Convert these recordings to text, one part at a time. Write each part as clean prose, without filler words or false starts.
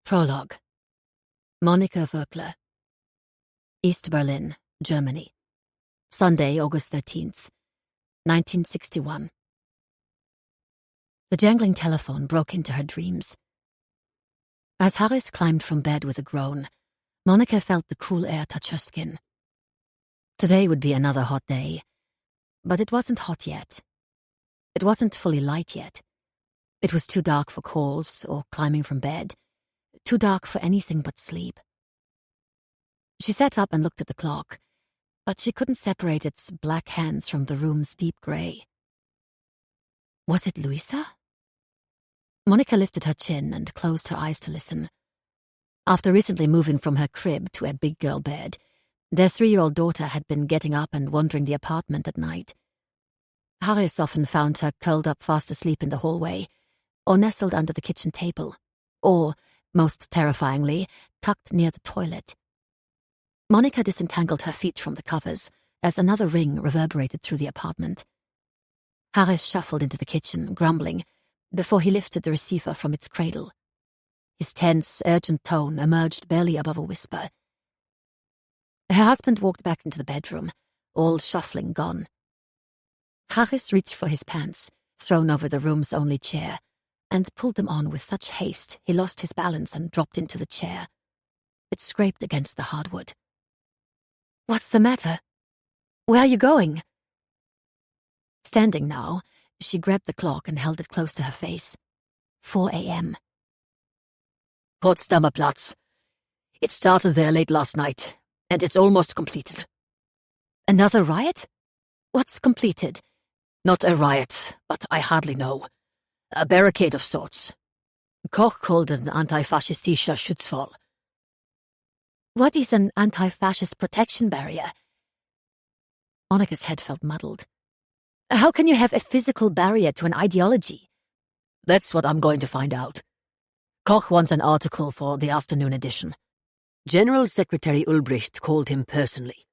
Prologue. Monika Voekler. East Berlin, Germany. Sunday, August 13th, 1961. The jangling telephone broke into her dreams. As Harris climbed from bed with a groan, Monika felt the cool air touch her skin. Today would be another hot day, but it wasn't hot yet. It wasn't fully light yet. It was too dark for calls or climbing from bed, too dark for anything but sleep. She sat up and looked at the clock, but she couldn't separate its black hands from the room's deep grey. Was it Luisa? Monika lifted her chin and closed her eyes to listen. After recently moving from her crib to a big girl bed, their 3-year-old daughter had been getting up and wandering the apartment at night. Harris often found her curled up fast asleep in the hallway, or nestled under the kitchen table, or, most terrifyingly, tucked near the toilet. Monika disentangled her feet from the covers as another ring reverberated through the apartment. Harris shuffled into the kitchen, grumbling, before he lifted the receiver from its cradle. His tense, urgent tone emerged barely above a whisper. Her husband walked back into the bedroom, all shuffling gone. Harris reached for his pants, thrown over the room's only chair, and pulled them on with such haste he lost his balance and dropped into the chair. It scraped against the hardwood. "What's the matter? Where are you going?" Standing now, she grabbed the clock and held it close to her face. 4 a.m. Potsdamer Platz. It started there late last night, and it's almost completed. Another riot? What's completed? Not a riot, but I hardly know. A barricade of sorts. Koch called it an anti-faschistischer Schutzwall. What is an anti-fascist protection barrier? Monika's head felt muddled. How can you have a physical barrier to an ideology? That's what I'm going to find out. Koch wants an article for the afternoon edition. General Secretary Ulbricht called him personally.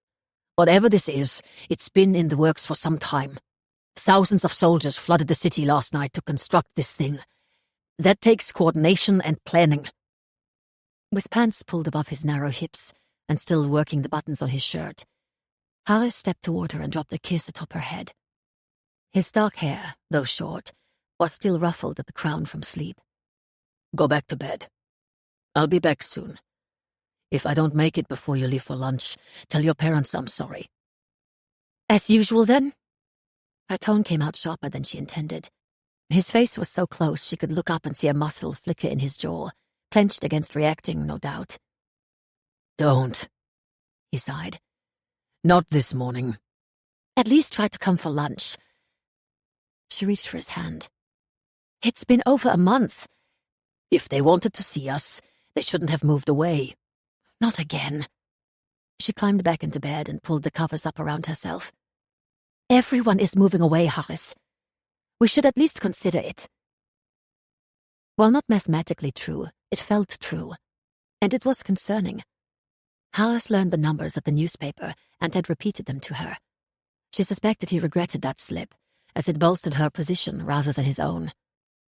Whatever this is, it's been in the works for some time. Thousands of soldiers flooded the city last night to construct this thing. That takes coordination and planning. With pants pulled above his narrow hips and still working the buttons on his shirt, Harris stepped toward her and dropped a kiss atop her head. His dark hair, though short, was still ruffled at the crown from sleep. Go back to bed. I'll be back soon. If I don't make it before you leave for lunch, tell your parents I'm sorry. As usual, then? Her tone came out sharper than she intended. His face was so close she could look up and see a muscle flicker in his jaw, clenched against reacting, no doubt. Don't, he sighed. Not this morning. At least try to come for lunch. She reached for his hand. It's been over a month. If they wanted to see us, they shouldn't have moved away. Not again. She climbed back into bed and pulled the covers up around herself. Everyone is moving away, Harris. We should at least consider it. While not mathematically true, it felt true. And it was concerning. Harris learned the numbers at the newspaper and had repeated them to her. She suspected he regretted that slip, as it bolstered her position rather than his own.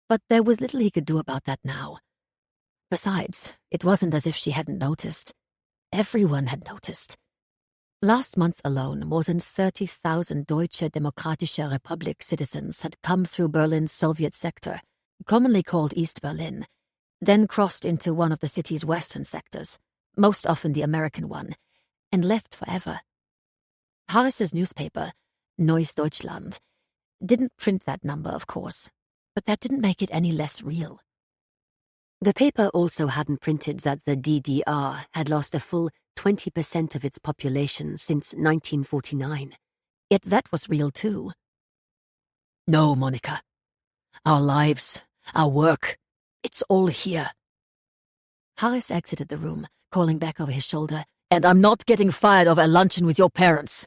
But there was little he could do about that now. Besides, it wasn't as if she hadn't noticed. Everyone had noticed. Last month alone, more than 30,000 Deutsche Demokratische Republik citizens had come through Berlin's Soviet sector, commonly called East Berlin, then crossed into one of the city's western sectors, most often the American one, and left forever. Harris's newspaper, Neues Deutschland, didn't print that number, of course, but that didn't make it any less real. The paper also hadn't printed that the DDR had lost a full 20% of its population since 1949. Yet that was real too. No, Monika. Our lives, our work, it's all here. Harris exited the room, calling back over his shoulder, "And I'm not getting fired over a luncheon with your parents."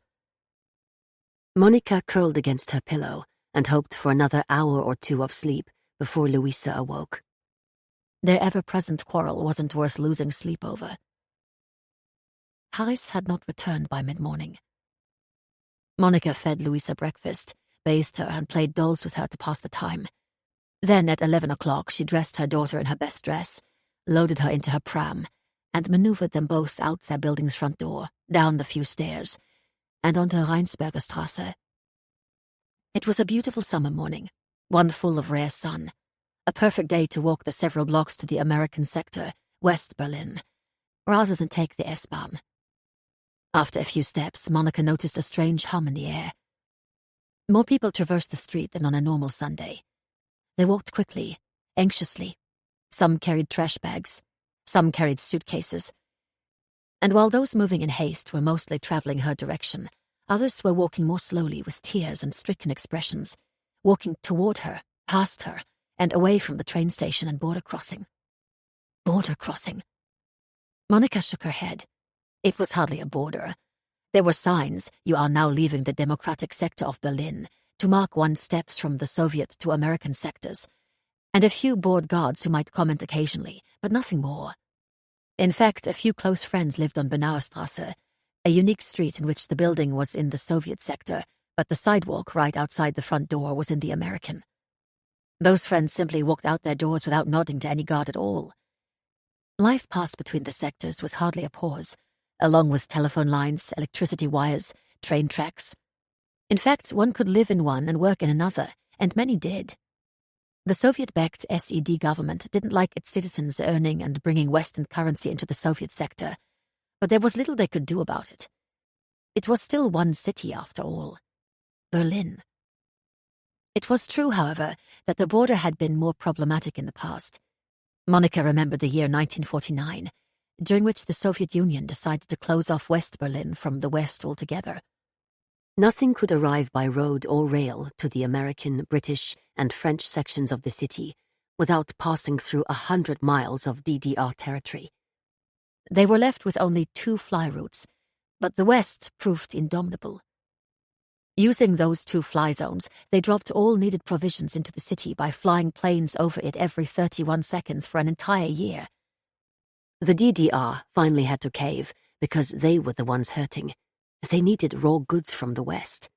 Monika curled against her pillow and hoped for another hour or two of sleep before Luisa awoke. Their ever-present quarrel wasn't worth losing sleep over. Harris had not returned by mid-morning. Monika fed Luisa breakfast, bathed her, and played dolls with her to pass the time. Then at 11 o'clock she dressed her daughter in her best dress, loaded her into her pram, and maneuvered them both out their building's front door, down the few stairs, and onto Rheinsberger Strasse. It was a beautiful summer morning, one full of rare sun, a perfect day to walk the several blocks to the American sector, West Berlin, rather than take the S-Bahn. After a few steps, Monica noticed a strange hum in the air. More people traversed the street than on a normal Sunday. They walked quickly, anxiously. Some carried trash bags, some carried suitcases. And while those moving in haste were mostly traveling her direction, others were walking more slowly with tears and stricken expressions, walking toward her, past her, and away from the train station and border crossing. Border crossing. Monica shook her head. It was hardly a border. There were signs, "You are now leaving the democratic sector of Berlin," to mark one's steps from the Soviet to American sectors, and a few bored guards who might comment occasionally, but nothing more. In fact, a few close friends lived on Benauerstrasse, a unique street in which the building was in the Soviet sector, but the sidewalk right outside the front door was in the American. Those friends simply walked out their doors without nodding to any guard at all. Life passed between the sectors with hardly a pause, along with telephone lines, electricity wires, train tracks. In fact, one could live in one and work in another, and many did. The Soviet-backed SED government didn't like its citizens earning and bringing Western currency into the Soviet sector, but there was little they could do about it. It was still one city, after all. Berlin. It was true, however, that the border had been more problematic in the past. Monica remembered the year 1949, during which the Soviet Union decided to close off West Berlin from the West altogether. Nothing could arrive by road or rail to the American, British, and French sections of the city without passing through 100 miles of DDR territory. They were left with only 2 fly routes, but the West proved indomitable. Using those 2 fly zones, they dropped all needed provisions into the city by flying planes over it every 31 seconds for an entire year. The DDR finally had to cave because they were the ones hurting. They needed raw goods from the West.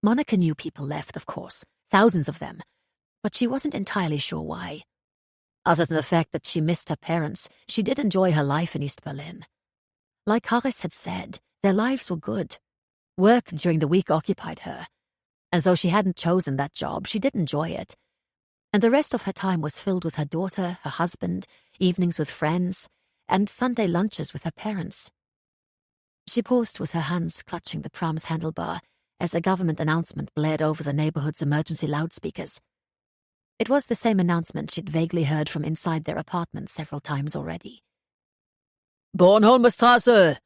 Monica knew people left, of course, thousands of them, but she wasn't entirely sure why. Other than the fact that she missed her parents, she did enjoy her life in East Berlin. Like Horace had said, their lives were good. Work during the week occupied her. As though she hadn't chosen that job, she did enjoy it. And the rest of her time was filled with her daughter, her husband, evenings with friends, and Sunday lunches with her parents. She paused with her hands clutching the pram's handlebar as a government announcement blared over the neighborhood's emergency loudspeakers. It was the same announcement she'd vaguely heard from inside their apartment several times already. Bornholmstrasse,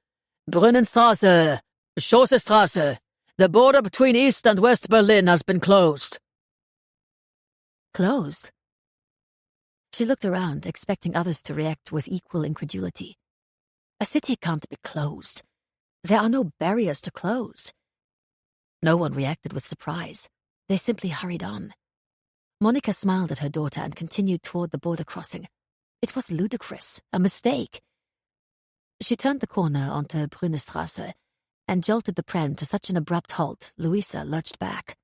Brunnenstrasse, Chaussee-Strasse. The border between East and West Berlin has been closed. Closed? She looked around, expecting others to react with equal incredulity. A city can't be closed. There are no barriers to close. No one reacted with surprise. They simply hurried on. Monica smiled at her daughter and continued toward the border crossing. It was ludicrous, a mistake. She turned the corner onto Brunnenstrasse and jolted the pram to such an abrupt halt, Luisa lurched back.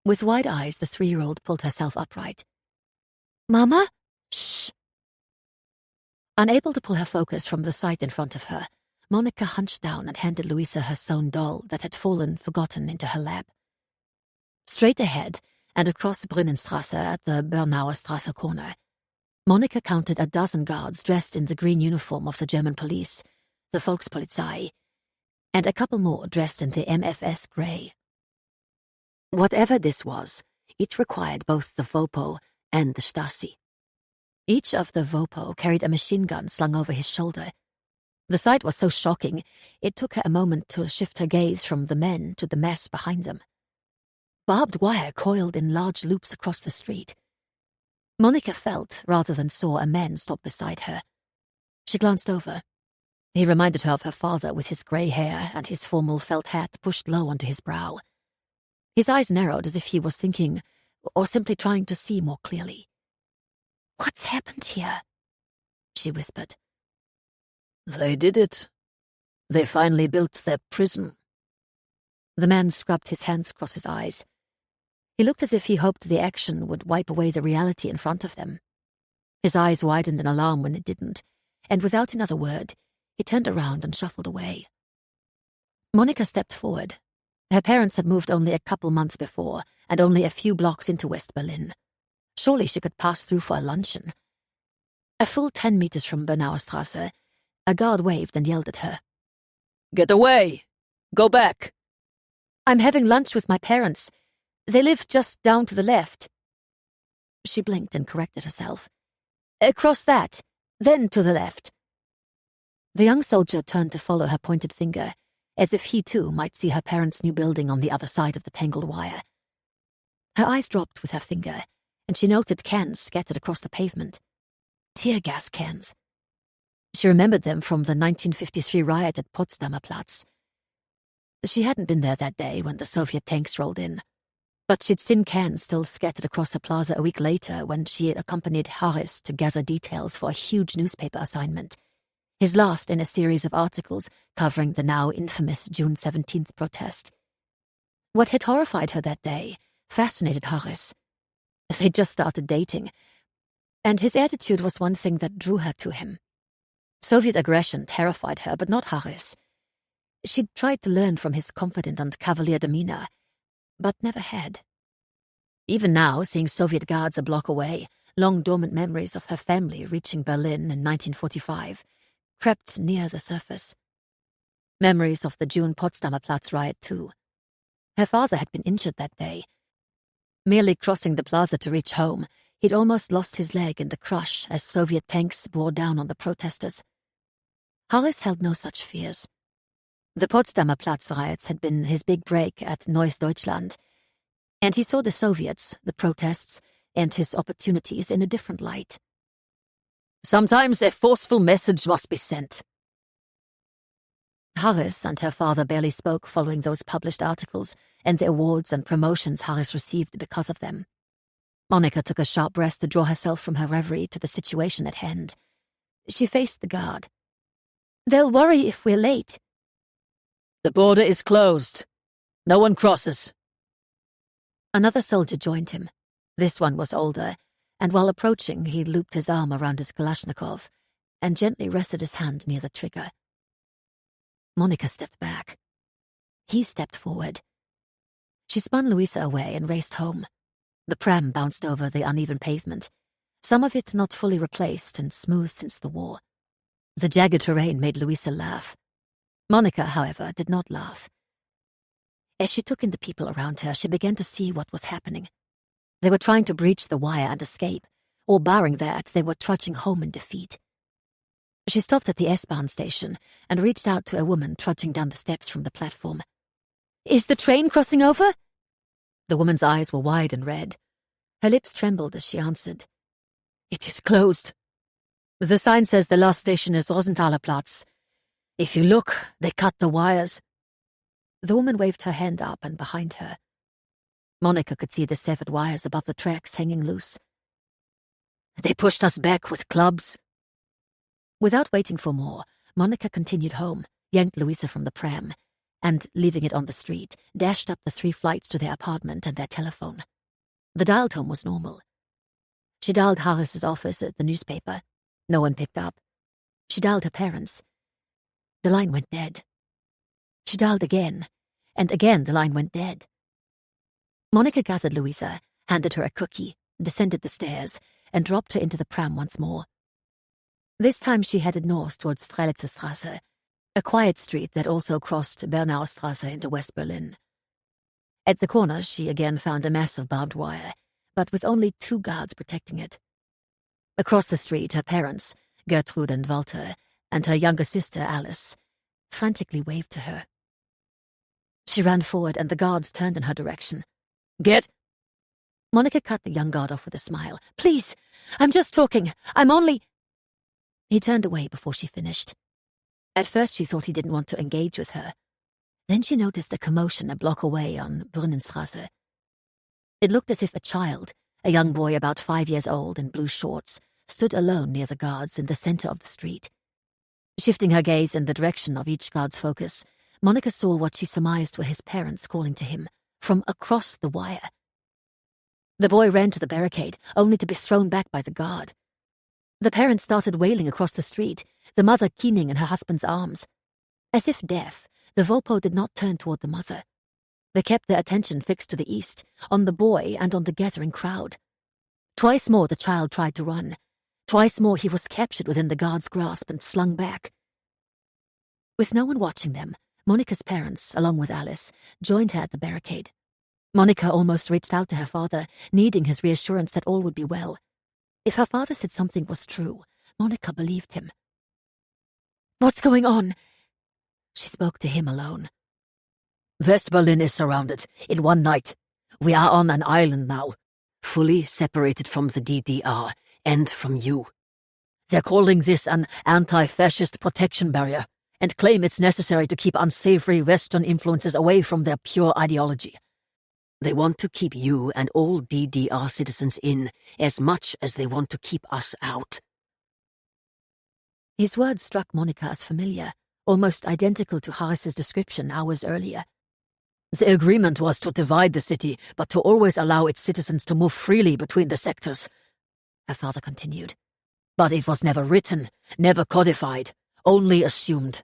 With wide eyes, the 3-year-old pulled herself upright. "Mama? Shh!" Unable to pull her focus from the sight in front of her, Monica hunched down and handed Luisa her sewn doll that had fallen forgotten into her lap. Straight ahead, and across Brunnenstrasse at the Bernauerstrasse corner, Monica counted a dozen guards dressed in the green uniform of the German police, the Volkspolizei, and a couple more dressed in the MFS grey. Whatever this was, it required both the Vopo and the Stasi. Each of the Vopo carried a machine gun slung over his shoulder. The sight was so shocking, it took her a moment to shift her gaze from the men to the mess behind them. Barbed wire coiled in large loops across the street. Monica felt, rather than saw, a man stop beside her. She glanced over. He reminded her of her father with his grey hair and his formal felt hat pushed low onto his brow. His eyes narrowed as if he was thinking, or simply trying to see more clearly. "What's happened here?" she whispered. They did it. They finally built their prison. The man scrubbed his hands across his eyes. He looked as if he hoped the action would wipe away the reality in front of them. His eyes widened in alarm when it didn't, and without another word, he turned around and shuffled away. Monica stepped forward. Her parents had moved only a couple months before, and only a few blocks into West Berlin. Surely she could pass through for a luncheon. A full 10 meters from Bernauer Straße, a guard waved and yelled at her. Get away! Go back! I'm having lunch with my parents. They live just down to the left. She blinked and corrected herself. Across that, then to the left. The young soldier turned to follow her pointed finger, as if he too might see her parents' new building on the other side of the tangled wire. Her eyes dropped with her finger, and she noted cans scattered across the pavement. Tear gas cans. She remembered them from the 1953 riot at Potsdamer Platz. She hadn't been there that day when the Soviet tanks rolled in, but she'd seen cans still scattered across the plaza a week later when she had accompanied Harris to gather details for a huge newspaper assignment, his last in a series of articles covering the now infamous June 17th protest. What had horrified her that day fascinated Harris. They'd just started dating, and his attitude was one thing that drew her to him. Soviet aggression terrified her, but not Harris. She'd tried to learn from his confident and cavalier demeanor, but never had. Even now, seeing Soviet guards a block away, long dormant memories of her family reaching Berlin in 1945 crept near the surface. Memories of the June Potsdamer Platz riot, too. Her father had been injured that day. Merely crossing the plaza to reach home, he'd almost lost his leg in the crush as Soviet tanks bore down on the protesters. Harris held no such fears. The Potsdamer Platz riots had been his big break at Neues Deutschland, and he saw the Soviets, the protests, and his opportunities in a different light. Sometimes a forceful message must be sent. Harris and her father barely spoke following those published articles and the awards and promotions Harris received because of them. Monica took a sharp breath to draw herself from her reverie to the situation at hand. She faced the guard. They'll worry if we're late. The border is closed. No one crosses. Another soldier joined him. This one was older, and while approaching, he looped his arm around his Kalashnikov and gently rested his hand near the trigger. Monica stepped back. He stepped forward. She spun Luisa away and raced home. The pram bounced over the uneven pavement, some of it not fully replaced and smooth since the war. The jagged terrain made Luisa laugh. Monica, however, did not laugh. As she took in the people around her, she began to see what was happening. They were trying to breach the wire and escape, or barring that, they were trudging home in defeat. She stopped at the S-Bahn station and reached out to a woman trudging down the steps from the platform. Is the train crossing over? The woman's eyes were wide and red. Her lips trembled as she answered. It is closed. The sign says the last station is Rosenthaler Platz. If you look, they cut the wires. The woman waved her hand up and behind her. Monica could see the severed wires above the tracks hanging loose. They pushed us back with clubs. Without waiting for more, Monica continued home, yanked Luisa from the pram, and, leaving it on the street, dashed up the 3 flights to their apartment and their telephone. The dial tone was normal. She dialed Harris's office at the newspaper. No one picked up. She dialed her parents. The line went dead. She dialed again, and again the line went dead. Monica gathered Luisa, handed her a cookie, descended the stairs, and dropped her into the pram once more. This time she headed north towards Strelitzerstrasse, a quiet street that also crossed Bernauer Strasse into West Berlin. At the corner, she again found a mass of barbed wire, but with only 2 guards protecting it. Across the street, her parents, Gertrude and Walter, and her younger sister, Alice, frantically waved to her. She ran forward, and the guards turned in her direction. Get! Monica cut the young guard off with a smile. Please, I'm just talking. I'm only... He turned away before she finished. At first she thought he didn't want to engage with her. Then she noticed a commotion a block away on Brunnenstrasse. It looked as if a child, a young boy about 5 years old in blue shorts, stood alone near the guards in the center of the street. Shifting her gaze in the direction of each guard's focus, Monica saw what she surmised were his parents calling to him from across the wire. The boy ran to the barricade, only to be thrown back by the guard. The parents started wailing across the street, the mother keening in her husband's arms. As if deaf, the Vopo did not turn toward the mother. They kept their attention fixed to the east, on the boy and on the gathering crowd. Twice more the child tried to run. Twice more he was captured within the guard's grasp and slung back. With no one watching them, Monica's parents, along with Alice, joined her at the barricade. Monica almost reached out to her father, needing his reassurance that all would be well. If her father said something was true, Monica believed him. "What's going on?" She spoke to him alone. West Berlin is surrounded, in one night. We are on an island now, fully separated from the DDR and from you. They're calling this an anti-fascist protection barrier, and claim it's necessary to keep unsavory Western influences away from their pure ideology. They want to keep you and all DDR citizens in as much as they want to keep us out. His words struck Monica as familiar, almost identical to Harris's description hours earlier. The agreement was to divide the city, but to always allow its citizens to move freely between the sectors, her father continued. But it was never written, never codified, only assumed.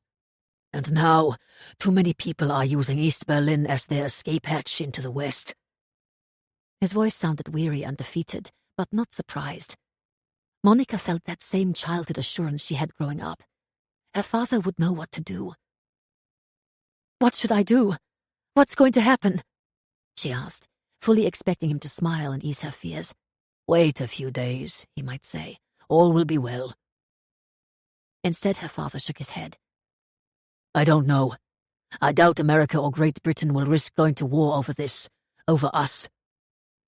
And now, too many people are using East Berlin as their escape hatch into the West. His voice sounded weary and defeated, but not surprised. Monica felt that same childhood assurance she had growing up. Her father would know what to do. "What should I do? What's going to happen?" she asked, fully expecting him to smile and ease her fears. "Wait a few days," he might say. "All will be well." Instead, her father shook his head. "I don't know. I doubt America or Great Britain will risk going to war over this, over us.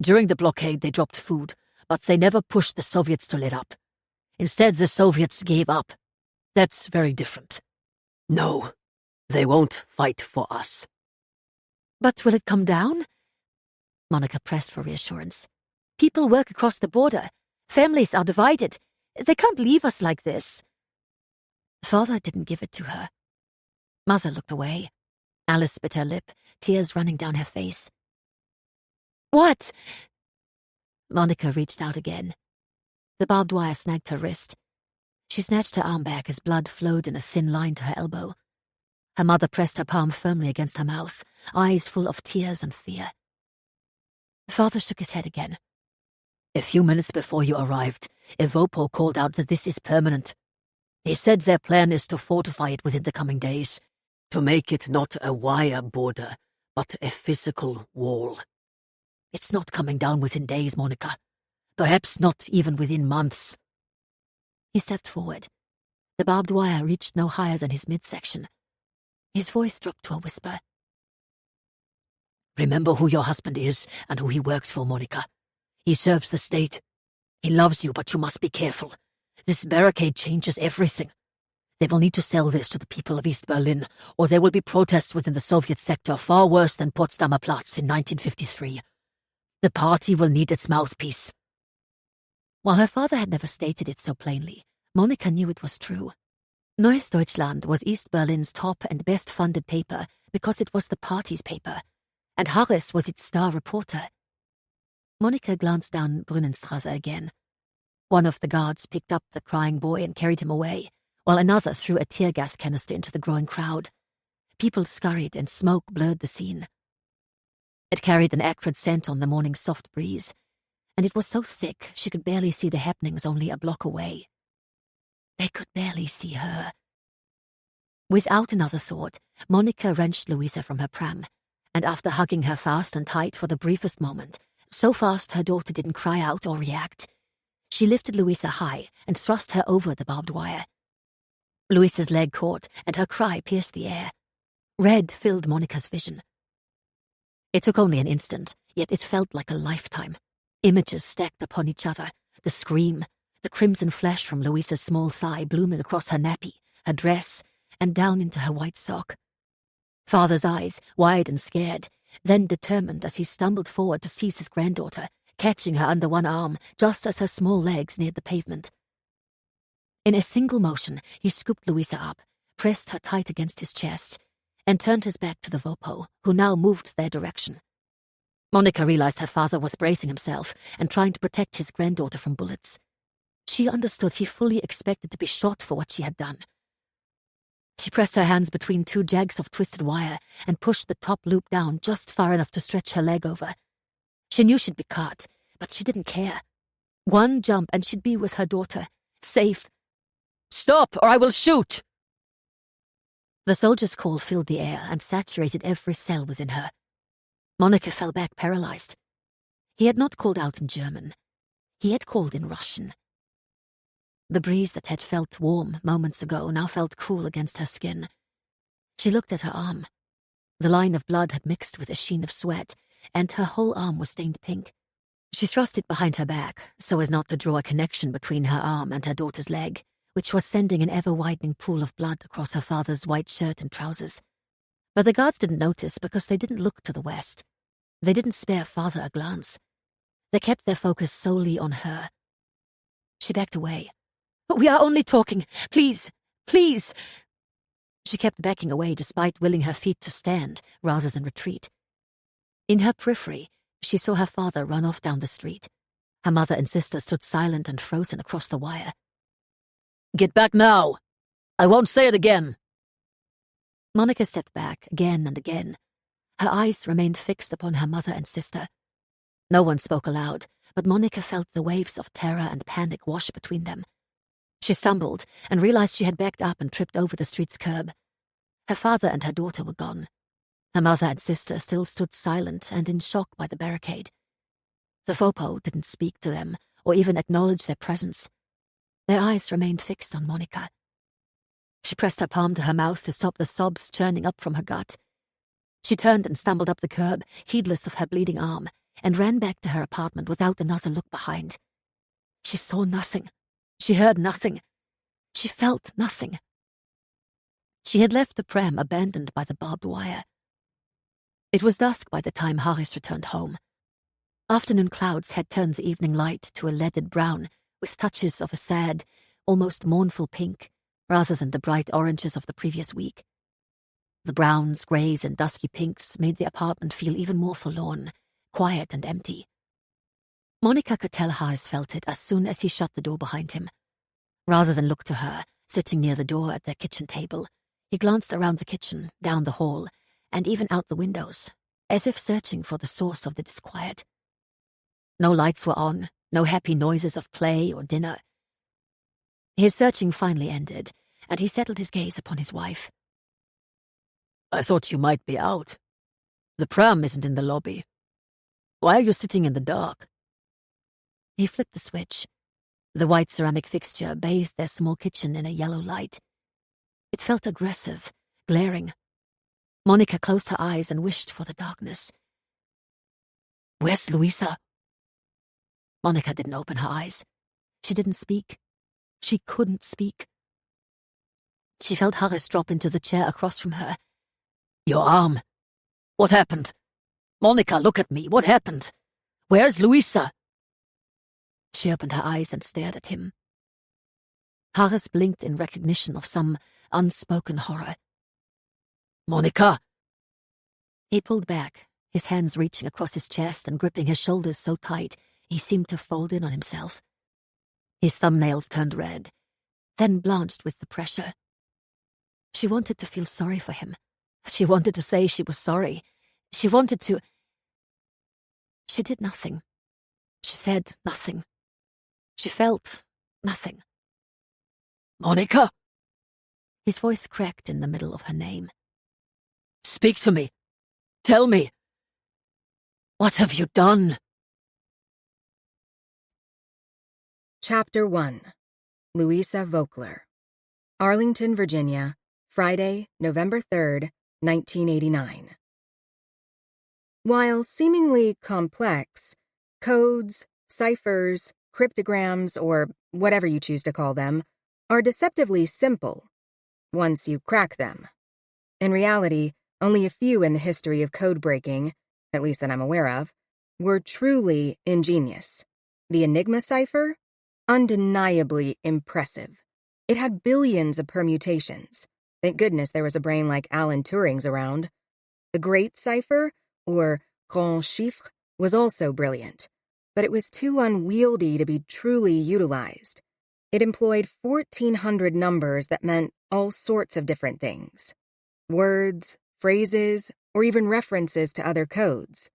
During the blockade they dropped food, but they never pushed the Soviets to let up. Instead, the Soviets gave up. That's very different. No, they won't fight for us." "But will it come down?" Monica pressed for reassurance. "People work across the border. Families are divided. They can't leave us like this." Father didn't give it to her. Mother looked away. Alice bit her lip, tears running down her face. "What?" Monica reached out again. The barbed wire snagged her wrist. She snatched her arm back as blood flowed in a thin line to her elbow. Her mother pressed her palm firmly against her mouth, eyes full of tears and fear. Father shook his head again. "A few minutes before you arrived, a Vopo called out that this is permanent. He said their plan is to fortify it within the coming days, to make it not a wire border, but a physical wall. It's not coming down within days, Monica. Perhaps not even within months." He stepped forward. The barbed wire reached no higher than his midsection. His voice dropped to a whisper. "Remember who your husband is and who he works for, Monica. He serves the state. He loves you, but you must be careful. This barricade changes everything. They will need to sell this to the people of East Berlin, or there will be protests within the Soviet sector far worse than Potsdamer Platz in 1953. The party will need its mouthpiece." While her father had never stated it so plainly, Monica knew it was true. Neues Deutschland was East Berlin's top and best-funded paper because it was the party's paper, and Harris was its star reporter. Monica glanced down Brunnenstrasse again. One of the guards picked up the crying boy and carried him away, while another threw a tear gas canister into the growing crowd. People scurried and smoke blurred the scene. It carried an acrid scent on the morning's soft breeze, and it was so thick she could barely see the happenings only a block away. They could barely see her. Without another thought, Monica wrenched Luisa from her pram, and after hugging her fast and tight for the briefest moment, so fast her daughter didn't cry out or react, she lifted Luisa high and thrust her over the barbed wire. Luisa's leg caught, and her cry pierced the air. Red filled Monica's vision. It took only an instant, yet it felt like a lifetime. Images stacked upon each other, the scream, the crimson flesh from Luisa's small thigh blooming across her nappy, her dress, and down into her white sock. Father's eyes, wide and scared, then determined as he stumbled forward to seize his granddaughter, catching her under one arm just as her small legs neared the pavement. In a single motion, he scooped Luisa up, pressed her tight against his chest, and turned his back to the Vopo, who now moved their direction. Monica realized her father was bracing himself and trying to protect his granddaughter from bullets. She understood he fully expected to be shot for what she had done. She pressed her hands between two jags of twisted wire and pushed the top loop down just far enough to stretch her leg over. She knew she'd be caught, but she didn't care. One jump and she'd be with her daughter, safe. Stop, or I will shoot! The soldier's call filled the air and saturated every cell within her. Monica fell back paralyzed. He had not called out in German. He had called in Russian. The breeze that had felt warm moments ago now felt cool against her skin. She looked at her arm. The line of blood had mixed with a sheen of sweat, and her whole arm was stained pink. She thrust it behind her back so as not to draw a connection between her arm and her daughter's leg, which was sending an ever-widening pool of blood across her father's white shirt and trousers. But the guards didn't notice because they didn't look to the west. They didn't spare father a glance. They kept their focus solely on her. She backed away. "We are only talking. Please, please." She kept backing away despite willing her feet to stand rather than retreat. In her periphery, she saw her father run off down the street. Her mother and sister stood silent and frozen across the wire. Get back now! I won't say it again! Monica stepped back again and again. Her eyes remained fixed upon her mother and sister. No one spoke aloud, but Monica felt the waves of terror and panic wash between them. She stumbled and realized she had backed up and tripped over the street's curb. Her father and her daughter were gone. Her mother and sister still stood silent and in shock by the barricade. The fopo didn't speak to them or even acknowledge their presence. Their eyes remained fixed on Monica. She pressed her palm to her mouth to stop the sobs churning up from her gut. She turned and stumbled up the curb, heedless of her bleeding arm, and ran back to her apartment without another look behind. She saw nothing. She heard nothing. She felt nothing. She had left the pram abandoned by the barbed wire. It was dusk by the time Harris returned home. Afternoon clouds had turned the evening light to a leaded brown with touches of a sad, almost mournful pink, rather than the bright oranges of the previous week. The browns, greys, and dusky pinks made the apartment feel even more forlorn, quiet and empty. Monica could tell Harris felt it as soon as he shut the door behind him. Rather than look to her, sitting near the door at their kitchen table, he glanced around the kitchen, down the hall, and even out the windows, as if searching for the source of the disquiet. No lights were on, no happy noises of play or dinner. His searching finally ended, and he settled his gaze upon his wife. I thought you might be out. The pram isn't in the lobby. Why are you sitting in the dark? He flipped the switch. The white ceramic fixture bathed their small kitchen in a yellow light. It felt aggressive, glaring. Monica closed her eyes and wished for the darkness. "Where's Luisa?" Monica didn't open her eyes. She didn't speak. She couldn't speak. She felt Harris drop into the chair across from her. Your arm. What happened? Monica, look at me. What happened? Where's Luisa? She opened her eyes and stared at him. Harris blinked in recognition of some unspoken horror. Monica! He pulled back, his hands reaching across his chest and gripping his shoulders so tight he seemed to fold in on himself. His thumbnails turned red, then blanched with the pressure. She wanted to feel sorry for him. She wanted to say she was sorry. She wanted to... She did nothing. She said nothing. She felt nothing. Monica! His voice cracked in the middle of her name. Speak to me. Tell me. What have you done? Chapter 1. Luisa Voekler. Arlington, Virginia, Friday, November 3rd, 1989. While seemingly complex, codes, ciphers, cryptograms, or whatever you choose to call them, are deceptively simple once you crack them. In reality, only a few in the history of code breaking, at least that I'm aware of, were truly ingenious. The Enigma cipher? Undeniably impressive. It had billions of permutations. Thank goodness there was a brain like Alan Turing's around. The Great Cipher, or Grand Chiffre, was also brilliant, but it was too unwieldy to be truly utilized. It employed 1,400 numbers that meant all sorts of different things. Words, phrases, or even references to other codes.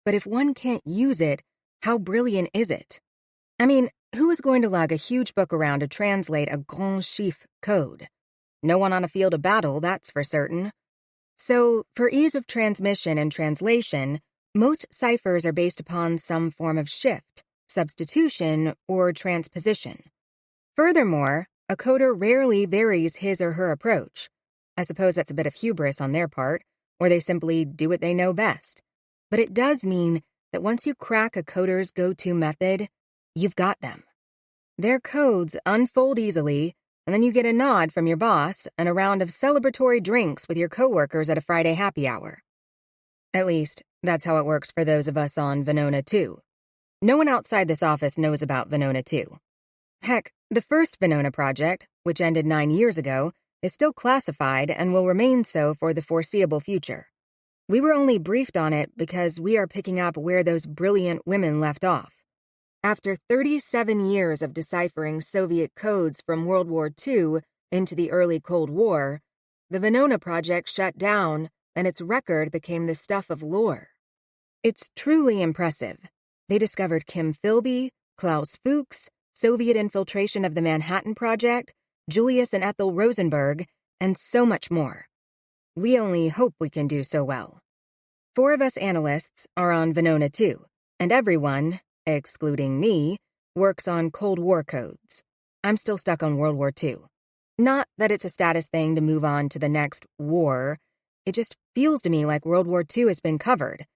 But if one can't use it, how brilliant is it? I mean, who is going to lug a huge book around to translate a grand chiffre code? No one on a field of battle, that's for certain. So, for ease of transmission and translation, most ciphers are based upon some form of shift, substitution, or transposition. Furthermore, a coder rarely varies his or her approach. I suppose that's a bit of hubris on their part, or they simply do what they know best. But it does mean that once you crack a coder's go-to method, you've got them. Their codes unfold easily, and then you get a nod from your boss and a round of celebratory drinks with your coworkers at a Friday happy hour. At least, that's how it works for those of us on Venona 2. No one outside this office knows about Venona 2. Heck, the first Venona project, which ended 9 years ago, is still classified and will remain so for the foreseeable future. We were only briefed on it because we are picking up where those brilliant women left off. After 37 years of deciphering Soviet codes from World War II into the early Cold War, the Venona project shut down and its record became the stuff of lore. It's truly impressive. They discovered Kim Philby, Klaus Fuchs, Soviet infiltration of the Manhattan Project, Julius and Ethel Rosenberg, and so much more. We only hope we can do so well. 4 of us analysts are on Venona 2, and everyone, excluding me, works on Cold War codes. I'm still stuck on World War II. Not that it's a status thing to move on to the next war. It just feels to me like World War II has been covered.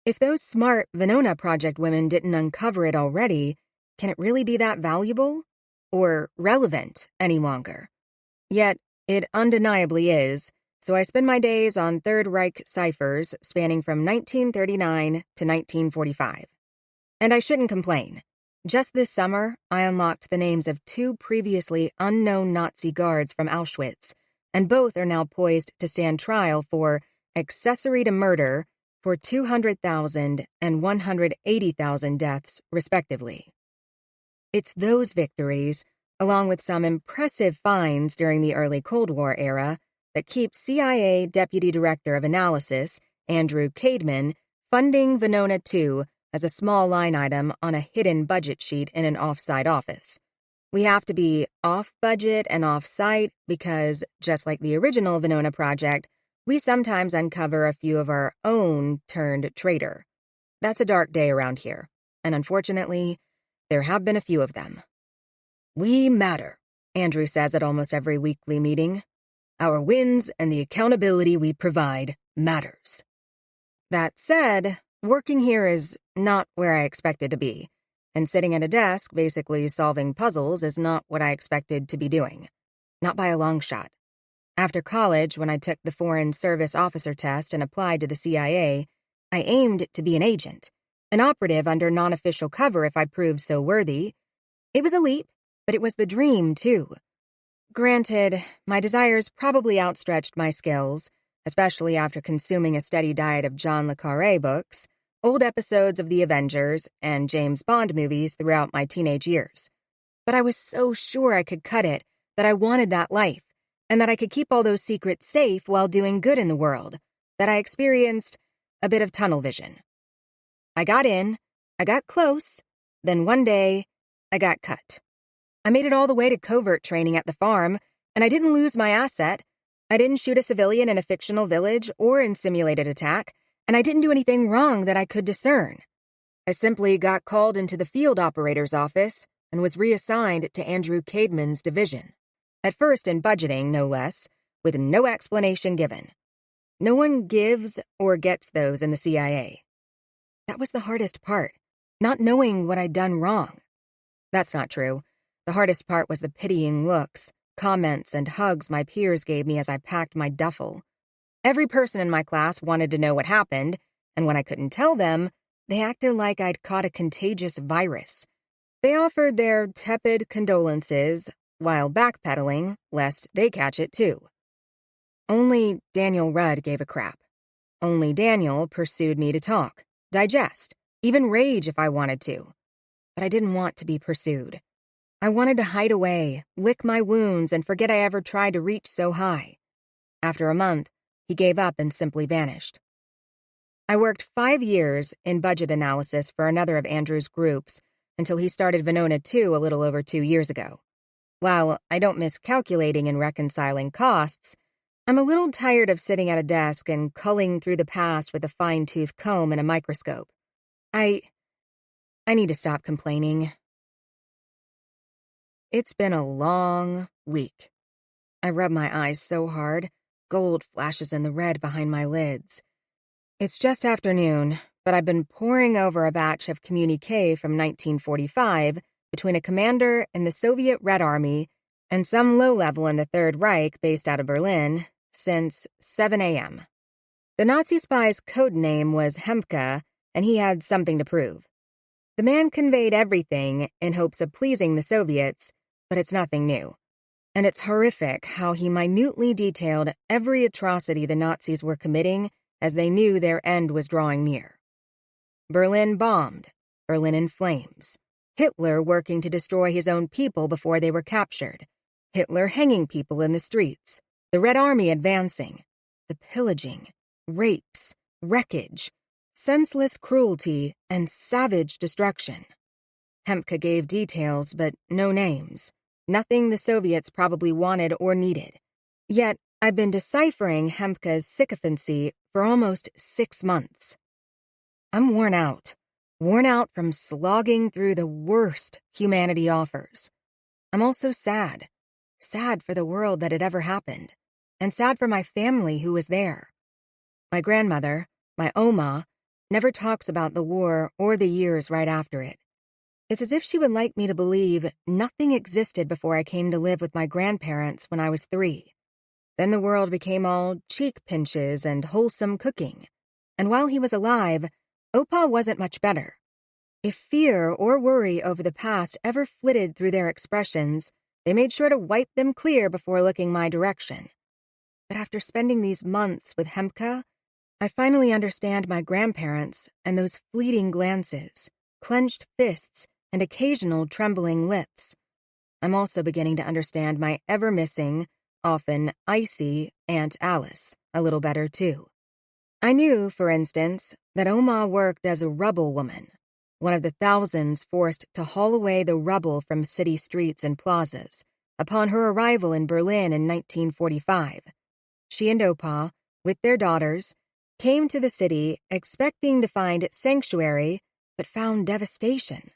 If those smart Venona Project women didn't uncover it already, can it really be that valuable? Or relevant any longer? Yet, it undeniably is, so I spend my days on Third Reich ciphers spanning from 1939 to 1945. And I shouldn't complain. Just this summer, I unlocked the names of 2 previously unknown Nazi guards from Auschwitz, and both are now poised to stand trial for accessory to murder for 200,000 and 180,000 deaths, respectively. It's those victories, along with some impressive finds during the early Cold War era, that keep CIA Deputy Director of Analysis, Andrew Cademan, funding Venona 2 as a small line item on a hidden budget sheet in an off-site office. We have to be off-budget and off-site because, just like the original Venona project, we sometimes uncover a few of our own turned traitor. That's a dark day around here, and unfortunately, there have been a few of them. We matter, Andrew says at almost every weekly meeting. Our wins and the accountability we provide matters. That said, working here is not where I expected to be, and sitting at a desk basically solving puzzles is not what I expected to be doing. Not by a long shot. After college, when I took the Foreign Service Officer test and applied to the CIA, I aimed to be an agent, an operative under non-official cover if I proved so worthy. It was a leap, but it was the dream, too. Granted, my desires probably outstretched my skills, especially after consuming a steady diet of John le Carré books, old episodes of The Avengers, and James Bond movies throughout my teenage years. But I was so sure I could cut it, that I wanted that life, and that I could keep all those secrets safe while doing good in the world, that I experienced a bit of tunnel vision. I got in, I got close, then one day, I got cut. I made it all the way to covert training at the farm, and I didn't lose my asset. I didn't shoot a civilian in a fictional village or in simulated attack, and I didn't do anything wrong that I could discern. I simply got called into the field operator's office and was reassigned to Andrew Cademan's division. At first in budgeting, no less, with no explanation given. No one gives or gets those in the CIA. That was the hardest part, not knowing what I'd done wrong. That's not true. The hardest part was the pitying looks, comments, and hugs my peers gave me as I packed my duffel. Every person in my class wanted to know what happened, and when I couldn't tell them, they acted like I'd caught a contagious virus. They offered their tepid condolences while backpedaling, lest they catch it too. Only Daniel Rudd gave a crap. Only Daniel pursued me to talk, digest, even rage if I wanted to. But I didn't want to be pursued. I wanted to hide away, lick my wounds, and forget I ever tried to reach so high. After a month, he gave up and simply vanished. I worked 5 years in budget analysis for another of Andrew's groups until he started Venona 2 a little over 2 years ago. While I don't miss calculating and reconciling costs, I'm a little tired of sitting at a desk and culling through the past with a fine-tooth comb and a microscope. I need to stop complaining. It's been a long week. I rub my eyes so hard, gold flashes in the red behind my lids. It's just afternoon, but I've been poring over a batch of communiqué from 1945 between a commander in the Soviet Red Army and some low-level in the Third Reich based out of Berlin since 7 a.m. The Nazi spy's code name was Hemke, and he had something to prove. The man conveyed everything in hopes of pleasing the Soviets, but it's nothing new. And it's horrific how he minutely detailed every atrocity the Nazis were committing as they knew their end was drawing near. Berlin bombed, Berlin in flames, Hitler working to destroy his own people before they were captured, Hitler hanging people in the streets, the Red Army advancing, the pillaging, rapes, wreckage, senseless cruelty, and savage destruction. Hemke gave details, but no names. Nothing the Soviets probably wanted or needed. Yet, I've been deciphering Hemke's sycophancy for almost 6 months. I'm worn out from slogging through the worst humanity offers. I'm also sad for the world that had ever happened, and sad for my family who was there. My grandmother, my Oma, never talks about the war or the years right after it. It's as if she would like me to believe nothing existed before I came to live with my grandparents when I was 3. Then the world became all cheek pinches and wholesome cooking. And while he was alive, Opa wasn't much better. If fear or worry over the past ever flitted through their expressions, they made sure to wipe them clear before looking my direction. But after spending these months with Hemke, I finally understand my grandparents and those fleeting glances, clenched fists, and occasional trembling lips. I'm also beginning to understand my ever-missing, often icy, Aunt Alice a little better, too. I knew, for instance, that Oma worked as a rubble woman, one of the thousands forced to haul away the rubble from city streets and plazas, upon her arrival in Berlin in 1945. She and Opa, with their daughters, came to the city expecting to find sanctuary, but found devastation.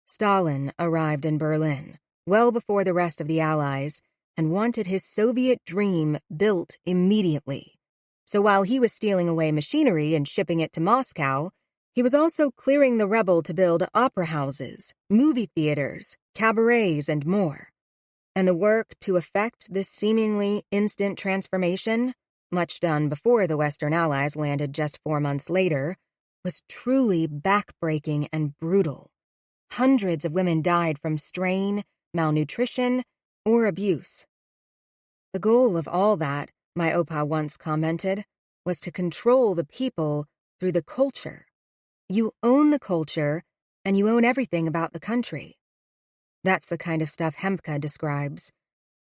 Stalin arrived in Berlin, well before the rest of the Allies, and wanted his Soviet dream built immediately. So while he was stealing away machinery and shipping it to Moscow, he was also clearing the rubble to build opera houses, movie theaters, cabarets, and more. And the work to effect this seemingly instant transformation, much done before the Western Allies landed just 4 months later, was truly backbreaking and brutal. Hundreds of women died from strain, malnutrition, or abuse. The goal of all that, my Opa once commented, was to control the people through the culture. You own the culture, and you own everything about the country. That's the kind of stuff Hemke describes.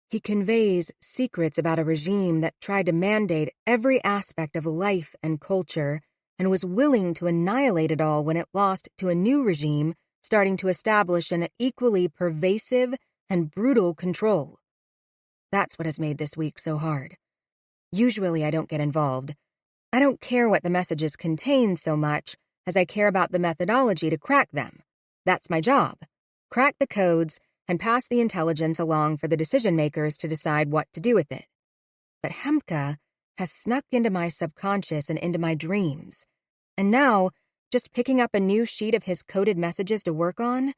He conveys secrets about a regime that tried to mandate every aspect of life and culture and was willing to annihilate it all when it lost to a new regime starting to establish an equally pervasive and brutal control. That's what has made this week so hard. Usually I don't get involved. I don't care what the messages contain so much as I care about the methodology to crack them. That's my job. Crack the codes and pass the intelligence along for the decision-makers to decide what to do with it. But Hemke has snuck into my subconscious and into my dreams. And now, just picking up a new sheet of his coded messages to work on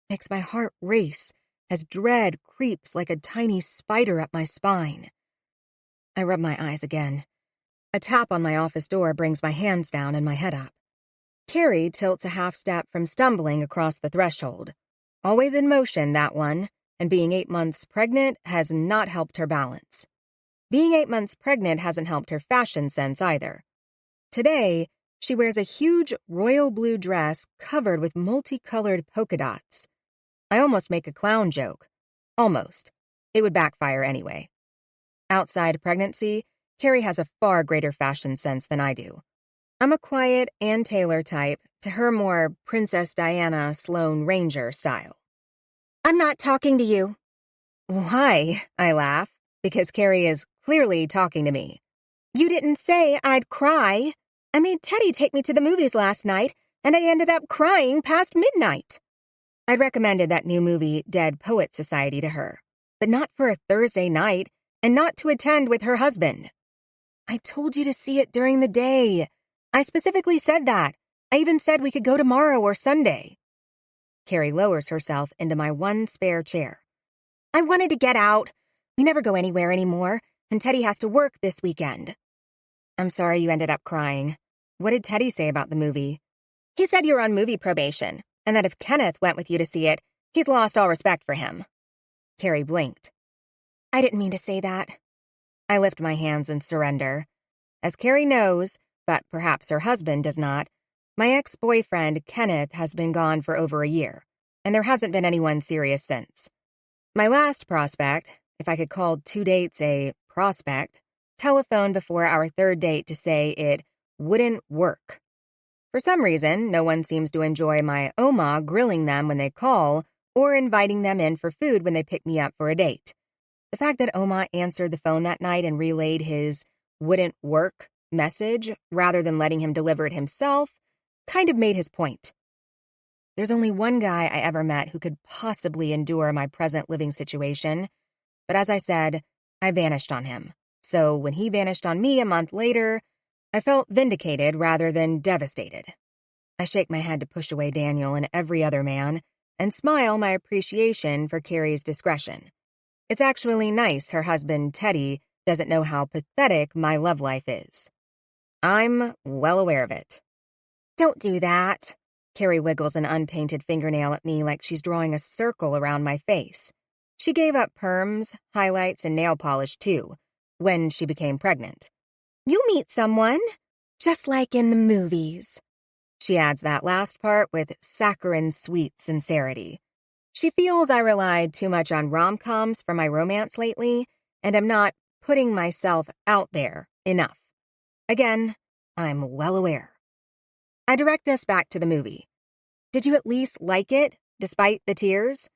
makes my heart race as dread creeps like a tiny spider up my spine. I rub my eyes again. A tap on my office door brings my hands down and my head up. Carrie tilts a half step from stumbling across the threshold. Always in motion, that one, and being 8 months pregnant has not helped her balance. Being 8 months pregnant hasn't helped her fashion sense either. Today, she wears a huge royal blue dress covered with multicolored polka dots. I almost make a clown joke. Almost. It would backfire anyway. Outside pregnancy, Carrie has a far greater fashion sense than I do. I'm a quiet Ann Taylor type to her more Princess Diana Sloane Ranger style. I'm not talking to you. Why? I laugh, because Carrie is clearly talking to me. You didn't say I'd cry. I made Teddy take me to the movies last night, and I ended up crying past midnight. I'd recommended that new movie, Dead Poets Society, to her, but not for a Thursday night, and not to attend with her husband. I told you to see it during the day. I specifically said that. I even said we could go tomorrow or Sunday. Carrie lowers herself into my one spare chair. I wanted to get out. We never go anywhere anymore, and Teddy has to work this weekend. I'm sorry you ended up crying. What did Teddy say about the movie? He said you're on movie probation, and that if Kenneth went with you to see it, he's lost all respect for him. Carrie blinked. I didn't mean to say that. I lift my hands in surrender. As Carrie knows, but perhaps her husband does not, my ex-boyfriend, Kenneth, has been gone for over a year, and there hasn't been anyone serious since. My last prospect, if I could call 2 dates a prospect, telephoned before our third date to say it wouldn't work. For some reason, no one seems to enjoy my Oma grilling them when they call or inviting them in for food when they pick me up for a date. The fact that Oma answered the phone that night and relayed his wouldn't work message rather than letting him deliver it himself kind of made his point. There's only one guy I ever met who could possibly endure my present living situation, but as I said, I vanished on him. So when he vanished on me a month later, I felt vindicated rather than devastated. I shake my head to push away Daniel and every other man and smile my appreciation for Carrie's discretion. It's actually nice her husband, Teddy, doesn't know how pathetic my love life is. I'm well aware of it. Don't do that. Carrie wiggles an unpainted fingernail at me like she's drawing a circle around my face. She gave up perms, highlights, and nail polish, too, when she became pregnant. You'll meet someone, just like in the movies. She adds that last part with saccharine sweet sincerity. She feels I relied too much on rom-coms for my romance lately, and am not putting myself out there enough. Again, I'm well aware. I direct us back to the movie. Did you at least like it, despite the tears?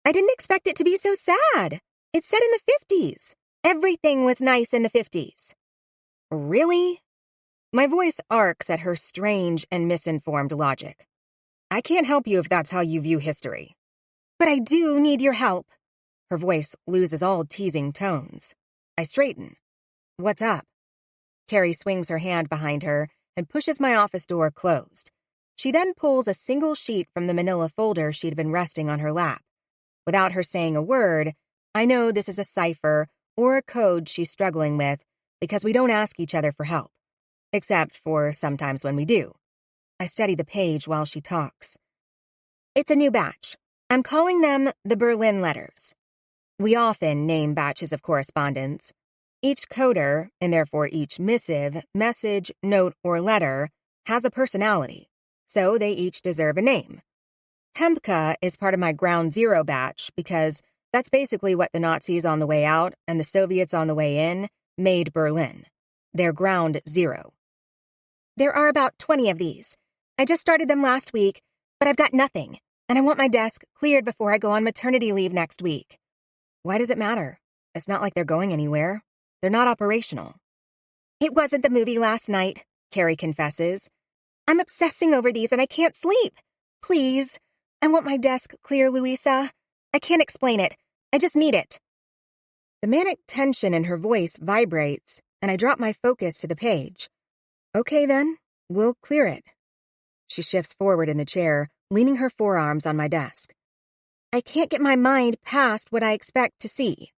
I didn't expect it to be so sad. It's set in the 50s. Everything was nice in the 50s. Really? My voice arcs at her strange and misinformed logic. I can't help you if that's how you view history. But I do need your help. Her voice loses all teasing tones. I straighten. What's up? Carrie swings her hand behind her and pushes my office door closed. She then pulls a single sheet from the manila folder she'd been resting on her lap. Without her saying a word, I know this is a cipher or a code she's struggling with because we don't ask each other for help, except for sometimes when we do. I study the page while she talks. It's a new batch. I'm calling them the Berlin letters. We often name batches of correspondence. Each coder, and therefore each missive, message, note, or letter, has a personality, so they each deserve a name. Hempka is part of my Ground Zero batch because that's basically what the Nazis on the way out and the Soviets on the way in made Berlin. They're Ground Zero. There are about 20 of these. I just started them last week, but I've got nothing, and I want my desk cleared before I go on maternity leave next week. Why does it matter? It's not like they're going anywhere. They're not operational. It wasn't the movie last night, Carrie confesses. I'm obsessing over these and I can't sleep. Please. I want my desk clear, Luisa. I can't explain it. I just need it. The manic tension in her voice vibrates, and I drop my focus to the page. Okay, then. We'll clear it. She shifts forward in the chair, leaning her forearms on my desk. I can't get my mind past what I expect to see.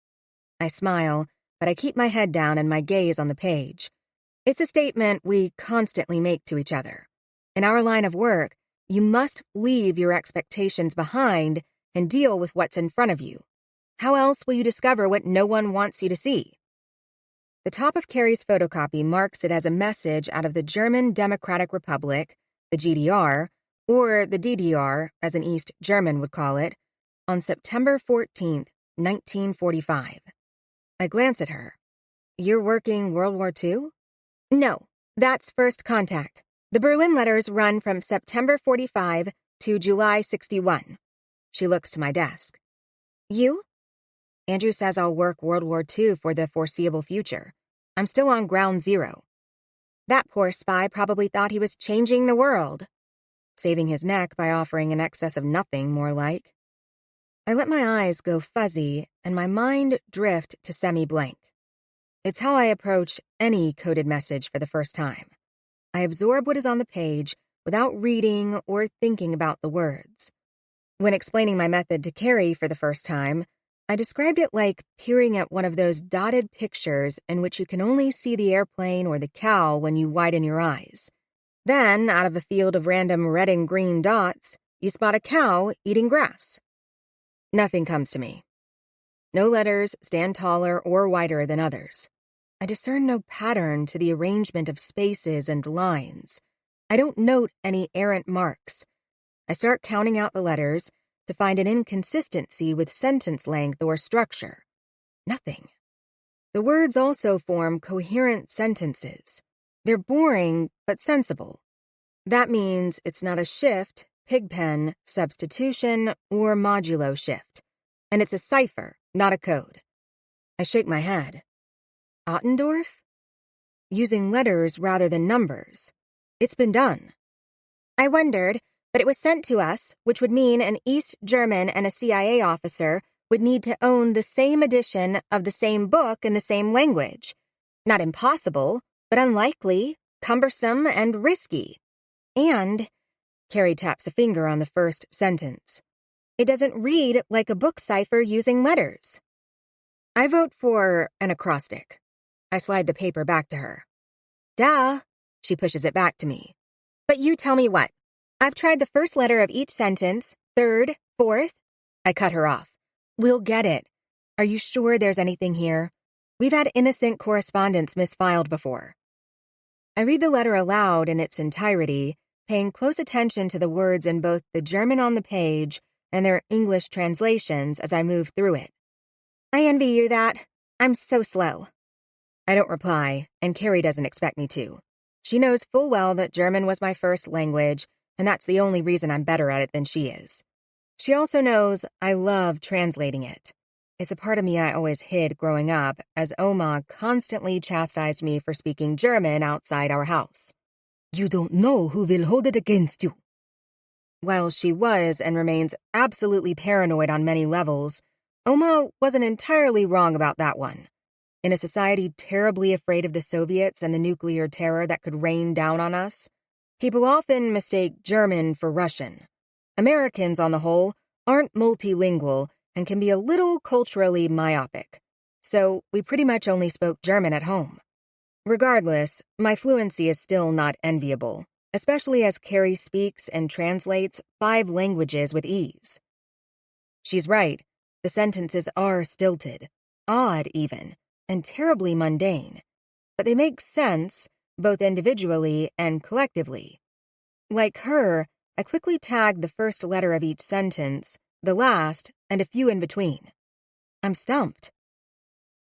I smile, but I keep my head down and my gaze on the page. It's a statement we constantly make to each other. In our line of work, you must leave your expectations behind and deal with what's in front of you. How else will you discover what no one wants you to see? The top of Carrie's photocopy marks it as a message out of the German Democratic Republic, the GDR, or the DDR, as an East German would call it, on September 14th, 1945. I glance at her. You're working World War II? No, that's first contact. The Berlin letters run from September 45 to July 61. She looks to my desk. You? Andrew says I'll work World War II for the foreseeable future. I'm still on ground zero. That poor spy probably thought he was changing the world. Saving his neck by offering in excess of nothing, more like. I let my eyes go fuzzy and my mind drift to semi-blank. It's how I approach any coded message for the first time. I absorb what is on the page without reading or thinking about the words. When explaining my method to Carrie for the first time, I described it like peering at one of those dotted pictures in which you can only see the airplane or the cow when you widen your eyes. Then, out of a field of random red and green dots, you spot a cow eating grass. Nothing comes to me. No letters stand taller or wider than others. I discern no pattern to the arrangement of spaces and lines. I don't note any errant marks. I start counting out the letters to find an inconsistency with sentence length or structure. Nothing. The words also form coherent sentences. They're boring, but sensible. That means it's not a shift, pigpen, substitution, or modulo shift. And it's a cipher, not a code. I shake my head. Ottendorf? Using letters rather than numbers. It's been done. I wondered, but it was sent to us, which would mean an East German and a CIA officer would need to own the same edition of the same book in the same language. Not impossible, but unlikely, cumbersome, and risky. And, Carrie taps a finger on the first sentence, it doesn't read like a book cipher using letters. I vote for an acrostic. I slide the paper back to her. Duh. She pushes it back to me. But you tell me what. I've tried the first letter of each sentence, third, fourth. I cut her off. We'll get it. Are you sure there's anything here? We've had innocent correspondence misfiled before. I read the letter aloud in its entirety, paying close attention to the words in both the German on the page and their English translations as I move through it. I envy you that. I'm so slow. I don't reply, and Carrie doesn't expect me to. She knows full well that German was my first language, and that's the only reason I'm better at it than she is. She also knows I love translating it. It's a part of me I always hid growing up, as Oma constantly chastised me for speaking German outside our house. You don't know who will hold it against you. While she was and remains absolutely paranoid on many levels, Oma wasn't entirely wrong about that one. In a society terribly afraid of the Soviets and the nuclear terror that could rain down on us, people often mistake German for Russian. Americans, on the whole, aren't multilingual and can be a little culturally myopic, so we pretty much only spoke German at home. Regardless, my fluency is still not enviable, especially as Carrie speaks and translates 5 languages with ease. She's right, the sentences are stilted, odd even, and terribly mundane, but they make sense both individually and collectively. Like her, I quickly tagged the first letter of each sentence, the last, and a few in between. I'm stumped.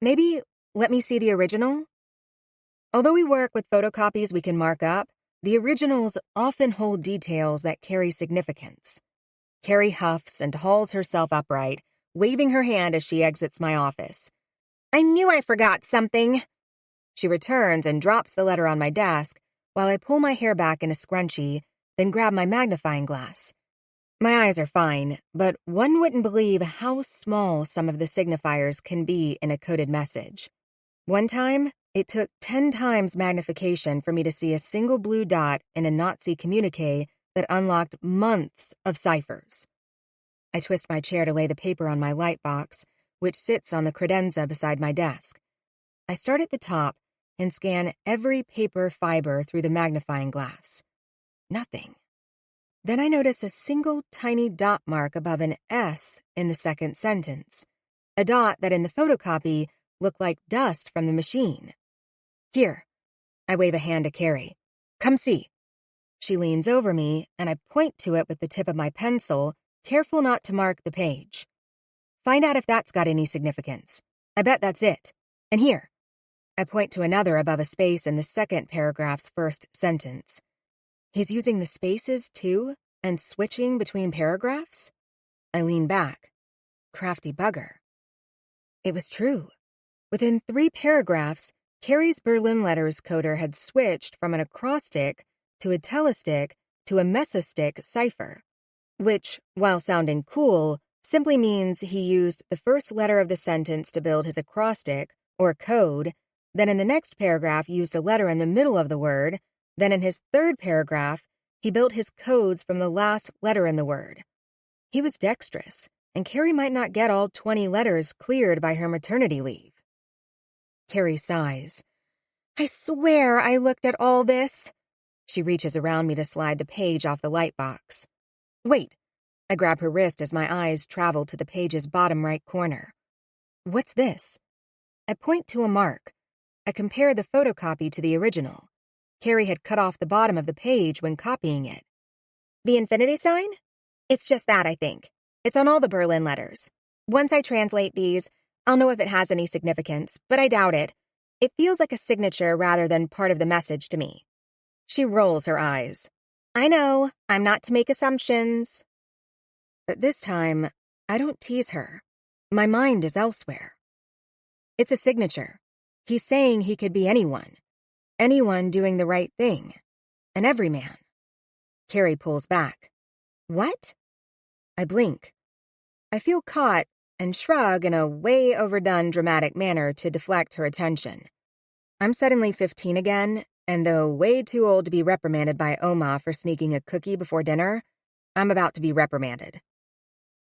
Maybe let me see the original? Although we work with photocopies we can mark up, the originals often hold details that carry significance. Carrie huffs and hauls herself upright, waving her hand as she exits my office. I knew I forgot something. She returns and drops the letter on my desk while I pull my hair back in a scrunchie, then grab my magnifying glass. My eyes are fine, but one wouldn't believe how small some of the signifiers can be in a coded message. One time, it took 10 times magnification for me to see a single blue dot in a Nazi communique that unlocked months of ciphers. I twist my chair to lay the paper on my light box, which sits on the credenza beside my desk. I start at the top and scan every paper fiber through the magnifying glass. Nothing. Then I notice a single tiny dot mark above an S in the second sentence, a dot that in the photocopy looked like dust from the machine. Here. I wave a hand to Carrie. Come see. She leans over me, and I point to it with the tip of my pencil, careful not to mark the page. Find out if that's got any significance. I bet that's it. And here. I point to another above a space in the second paragraph's first sentence. He's using the spaces, too, and switching between paragraphs? I lean back. Crafty bugger. It was true. Within 3 paragraphs, Carrie's Berlin letters coder had switched from an acrostic to a telestick to a mesostick cipher, which, while sounding cool, simply means he used the first letter of the sentence to build his acrostic, or code, then in the next paragraph used a letter in the middle of the word, then in his third paragraph, he built his codes from the last letter in the word. He was dexterous, and Carrie might not get all 20 letters cleared by her maternity leave. Carrie sighs. I swear I looked at all this. She reaches around me to slide the page off the lightbox. Wait. I grab her wrist as my eyes travel to the page's bottom right corner. What's this? I point to a mark. I compare the photocopy to the original. Carrie had cut off the bottom of the page when copying it. The infinity sign? It's just that, I think. It's on all the Berlin letters. Once I translate these, I'll know if it has any significance, but I doubt it. It feels like a signature rather than part of the message to me. She rolls her eyes. I know, I'm not to make assumptions. But this time, I don't tease her. My mind is elsewhere. It's a signature. He's saying he could be anyone. Anyone doing the right thing. An everyman. Carrie pulls back. What? I blink. I feel caught and shrug in a way overdone dramatic manner to deflect her attention. I'm suddenly 15 again, and though way too old to be reprimanded by Oma for sneaking a cookie before dinner, I'm about to be reprimanded.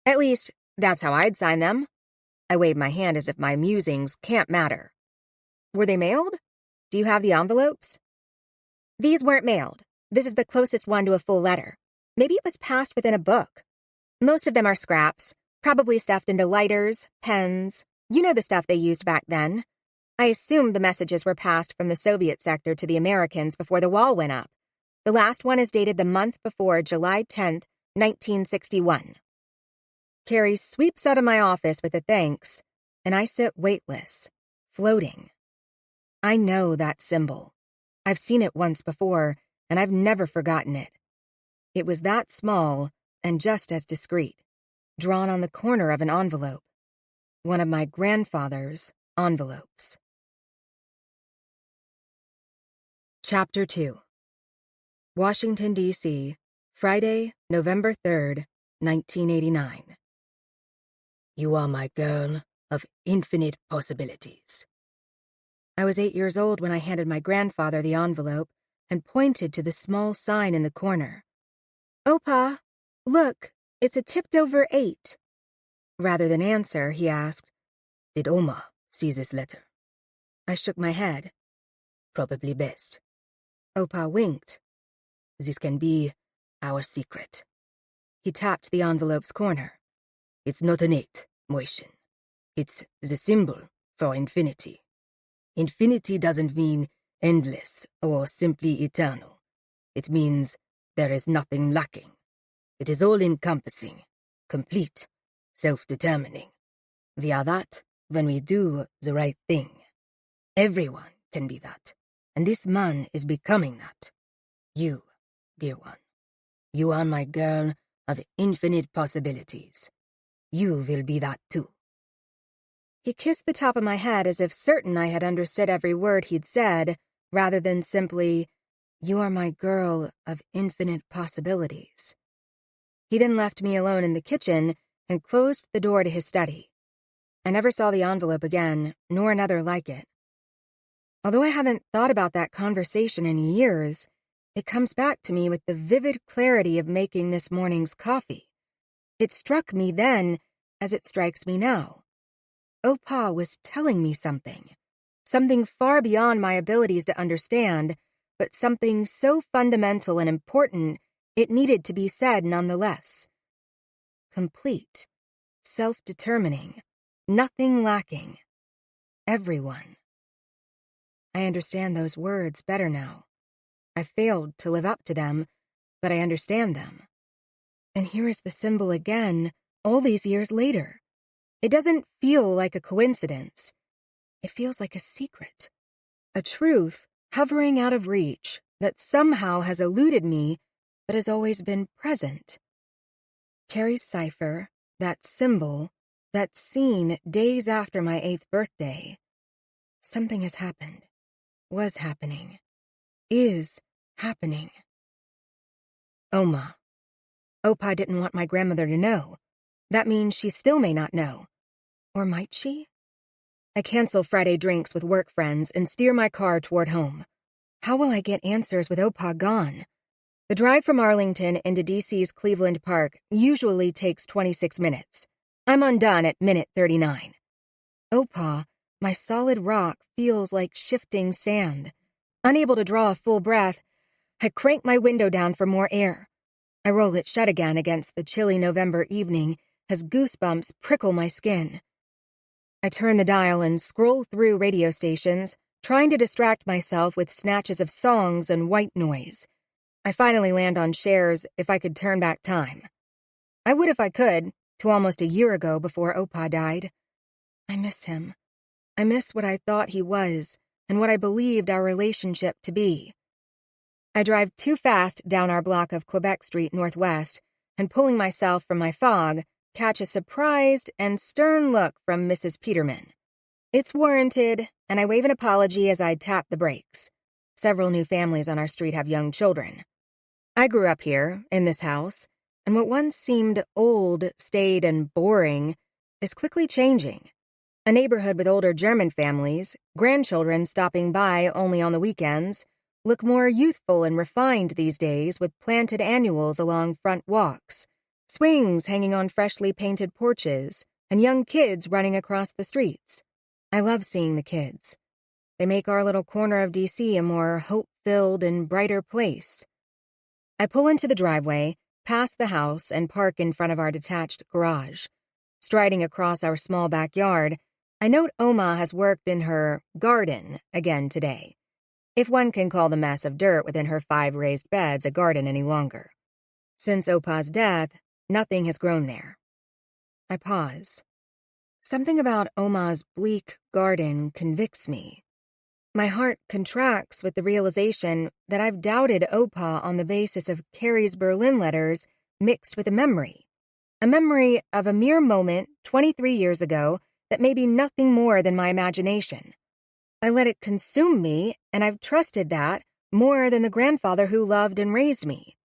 At least, that's how I'd sign them. I wave my hand as if my musings can't matter. Were they mailed? Do you have the envelopes? These weren't mailed. This is the closest one to a full letter. Maybe it was passed within a book. Most of them are scraps, probably stuffed into lighters, pens. You know the stuff they used back then. I assume the messages were passed from the Soviet sector to the Americans before the wall went up. The last one is dated the month before July 10th, 1961. Carrie sweeps out of my office with a thanks, and I sit weightless, floating. I know that symbol. I've seen it once before, and I've never forgotten it. It was that small and just as discreet, drawn on the corner of an envelope. One of my grandfather's envelopes. Chapter 2. Washington, D.C., Friday, November 3rd, 1989. You are my girl of infinite possibilities. I was 8 years old when I handed my grandfather the envelope and pointed to the small sign in the corner. Opa, look, it's a tipped-over 8. Rather than answer, he asked, Did Oma see this letter? I shook my head. Probably best. Opa winked. This can be our secret. He tapped the envelope's corner. It's not an 8, Moishin. It's the symbol for infinity. Infinity doesn't mean endless or simply eternal. It means there is nothing lacking. It is all-encompassing, complete, self-determining. We are that when we do the right thing. Everyone can be that, and this man is becoming that. You, dear one. You are my girl of infinite possibilities. You will be that too. He kissed the top of my head as if certain I had understood every word he'd said, rather than simply, You are my girl of infinite possibilities. He then left me alone in the kitchen and closed the door to his study. I never saw the envelope again, nor another like it. Although I haven't thought about that conversation in years, it comes back to me with the vivid clarity of making this morning's coffee. It struck me then as it strikes me now. Opa was telling me something far beyond my abilities to understand, but something so fundamental and important it needed to be said nonetheless. Complete, self-determining, nothing lacking. Everyone. I understand those words better now. I failed to live up to them, but I understand them. And here is the symbol again, all these years later. It doesn't feel like a coincidence. It feels like a secret. A truth hovering out of reach that somehow has eluded me but has always been present. Carrie's cipher, that symbol, that scene days after my 8th birthday. Something has happened. Was happening. Is happening. Oma. Opa didn't want my grandmother to know. That means she still may not know. Or might she? I cancel Friday drinks with work friends and steer my car toward home. How will I get answers with Opa gone? The drive from Arlington into DC's Cleveland Park usually takes 26 minutes. I'm undone at minute 39. Opa, my solid rock, feels like shifting sand. Unable to draw a full breath, I crank my window down for more air. I roll it shut again against the chilly November evening as goosebumps prickle my skin. I turn the dial and scroll through radio stations, trying to distract myself with snatches of songs and white noise. I finally land on Cher's If I Could Turn Back Time. I would if I could, to almost a year ago before Opa died. I miss him. I miss what I thought he was and what I believed our relationship to be. I drive too fast down our block of Quebec Street Northwest and, pulling myself from my fog, catch a surprised and stern look from Mrs. Peterman. It's warranted, and I wave an apology as I tap the brakes. Several new families on our street have young children. I grew up here, in this house, and what once seemed old, staid, and boring is quickly changing. A neighborhood with older German families, grandchildren stopping by only on the weekends, look more youthful and refined these days with planted annuals along front walks, swings hanging on freshly painted porches, and young kids running across the streets. I love seeing the kids. They make our little corner of DC a more hope-filled and brighter place. I pull into the driveway, past the house, and park in front of our detached garage. Striding across our small backyard, I note Oma has worked in her garden again today, if one can call the mess of dirt within her 5 raised beds a garden any longer. Since Opa's death, nothing has grown there. I pause. Something about Oma's bleak garden convicts me. My heart contracts with the realization that I've doubted Opa on the basis of Carrie's Berlin letters mixed with a memory of a mere moment 23 years ago that may be nothing more than my imagination. I let it consume me, and I've trusted that more than the grandfather who loved and raised me,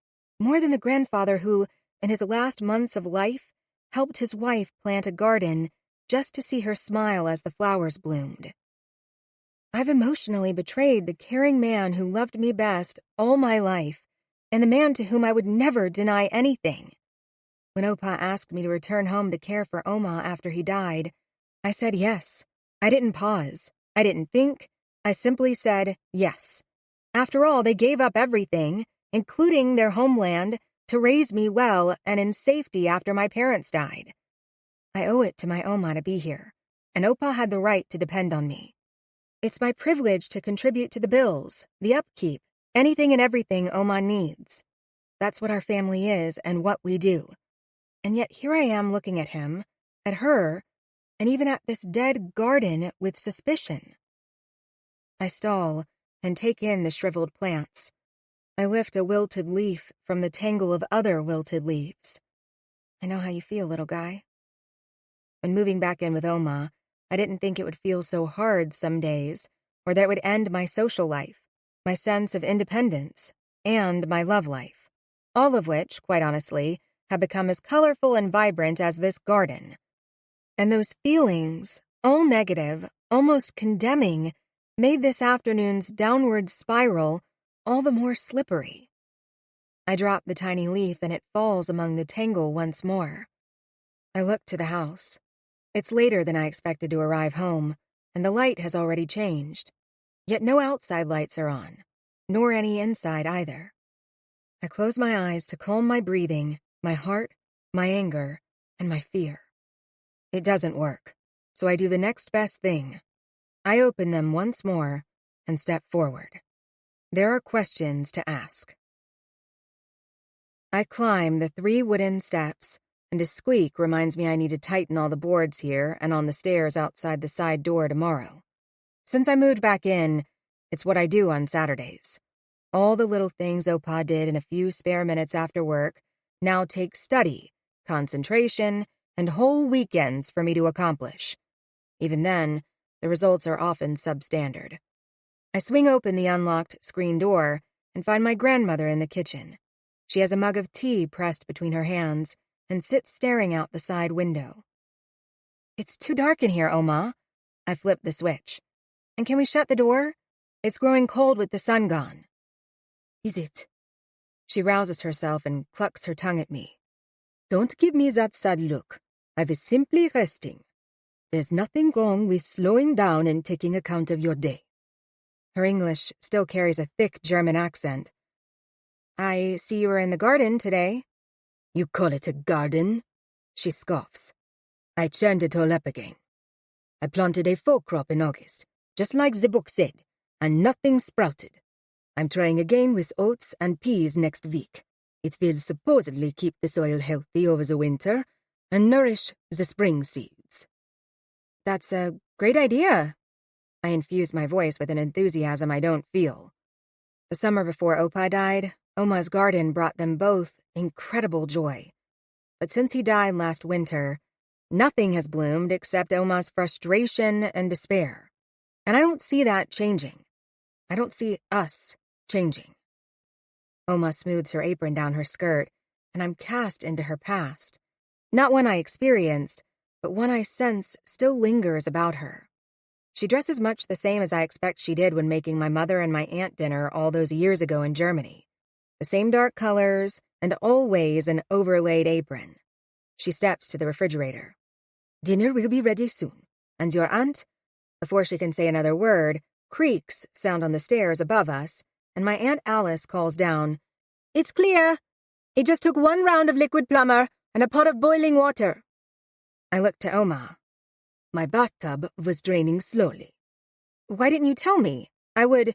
more than the grandfather who, in his last months of life, helped his wife plant a garden just to see her smile as the flowers bloomed. I've emotionally betrayed the caring man who loved me best all my life, and the man to whom I would never deny anything. When Opa asked me to return home to care for Oma after he died, I said yes. I didn't pause. I didn't think. I simply said yes. After all, they gave up everything, including their homeland, to raise me well and in safety after my parents died. I owe it to my Oma to be here, and Opa had the right to depend on me. It's my privilege to contribute to the bills, the upkeep, anything and everything Oma needs. That's what our family is and what we do. And yet here I am looking at him, at her, and even at this dead garden with suspicion. I stall and take in the shriveled plants. I lift a wilted leaf from the tangle of other wilted leaves. I know how you feel, little guy. When moving back in with Oma, I didn't think it would feel so hard some days, or that it would end my social life, my sense of independence, and my love life, all of which, quite honestly, have become as colorful and vibrant as this garden. And those feelings, all negative, almost condemning, made this afternoon's downward spiral all the more slippery. I drop the tiny leaf and it falls among the tangle once more. I look to the house. It's later than I expected to arrive home, and the light has already changed. Yet no outside lights are on, nor any inside either. I close my eyes to calm my breathing, my heart, my anger, and my fear. It doesn't work, so I do the next best thing. I open them once more and step forward. There are questions to ask. I climb the 3 wooden steps and his squeak reminds me I need to tighten all the boards here and on the stairs outside the side door tomorrow. Since I moved back in, it's what I do on Saturdays. All the little things Opa did in a few spare minutes after work now take study, concentration, and whole weekends for me to accomplish. Even then, the results are often substandard. I swing open the unlocked screen door and find my grandmother in the kitchen. She has a mug of tea pressed between her hands and sits staring out the side window. "It's too dark in here, Oma." I flip the switch. "And can we shut the door? It's growing cold with the sun gone." "Is it?" She rouses herself and clucks her tongue at me. "Don't give me that sad look. I was simply resting. There's nothing wrong with slowing down and taking account of your day." Her English still carries a thick German accent. "I see you were in the garden today." "You call it a garden?" She scoffs. "I churned it all up again. I planted a faux crop in August, just like the book said, and nothing sprouted. I'm trying again with oats and peas next week. It will supposedly keep the soil healthy over the winter and nourish the spring seeds." "That's a great idea." I infuse my voice with an enthusiasm I don't feel. The summer before Opa died, Oma's garden brought them both incredible joy. But since he died last winter, nothing has bloomed except Oma's frustration and despair. And I don't see that changing. I don't see us changing. Oma smooths her apron down her skirt, and I'm cast into her past. Not one I experienced, but one I sense still lingers about her. She dresses much the same as I expect she did when making my mother and my aunt dinner all those years ago in Germany. The same dark colors, and always an overlaid apron. She steps to the refrigerator. "Dinner will be ready soon. And your aunt?" Before she can say another word, creaks sound on the stairs above us, and my Aunt Alice calls down, "It's clear. It just took one round of liquid plumber and a pot of boiling water." I look to Oma. "My bathtub was draining slowly." "Why didn't you tell me? I would—"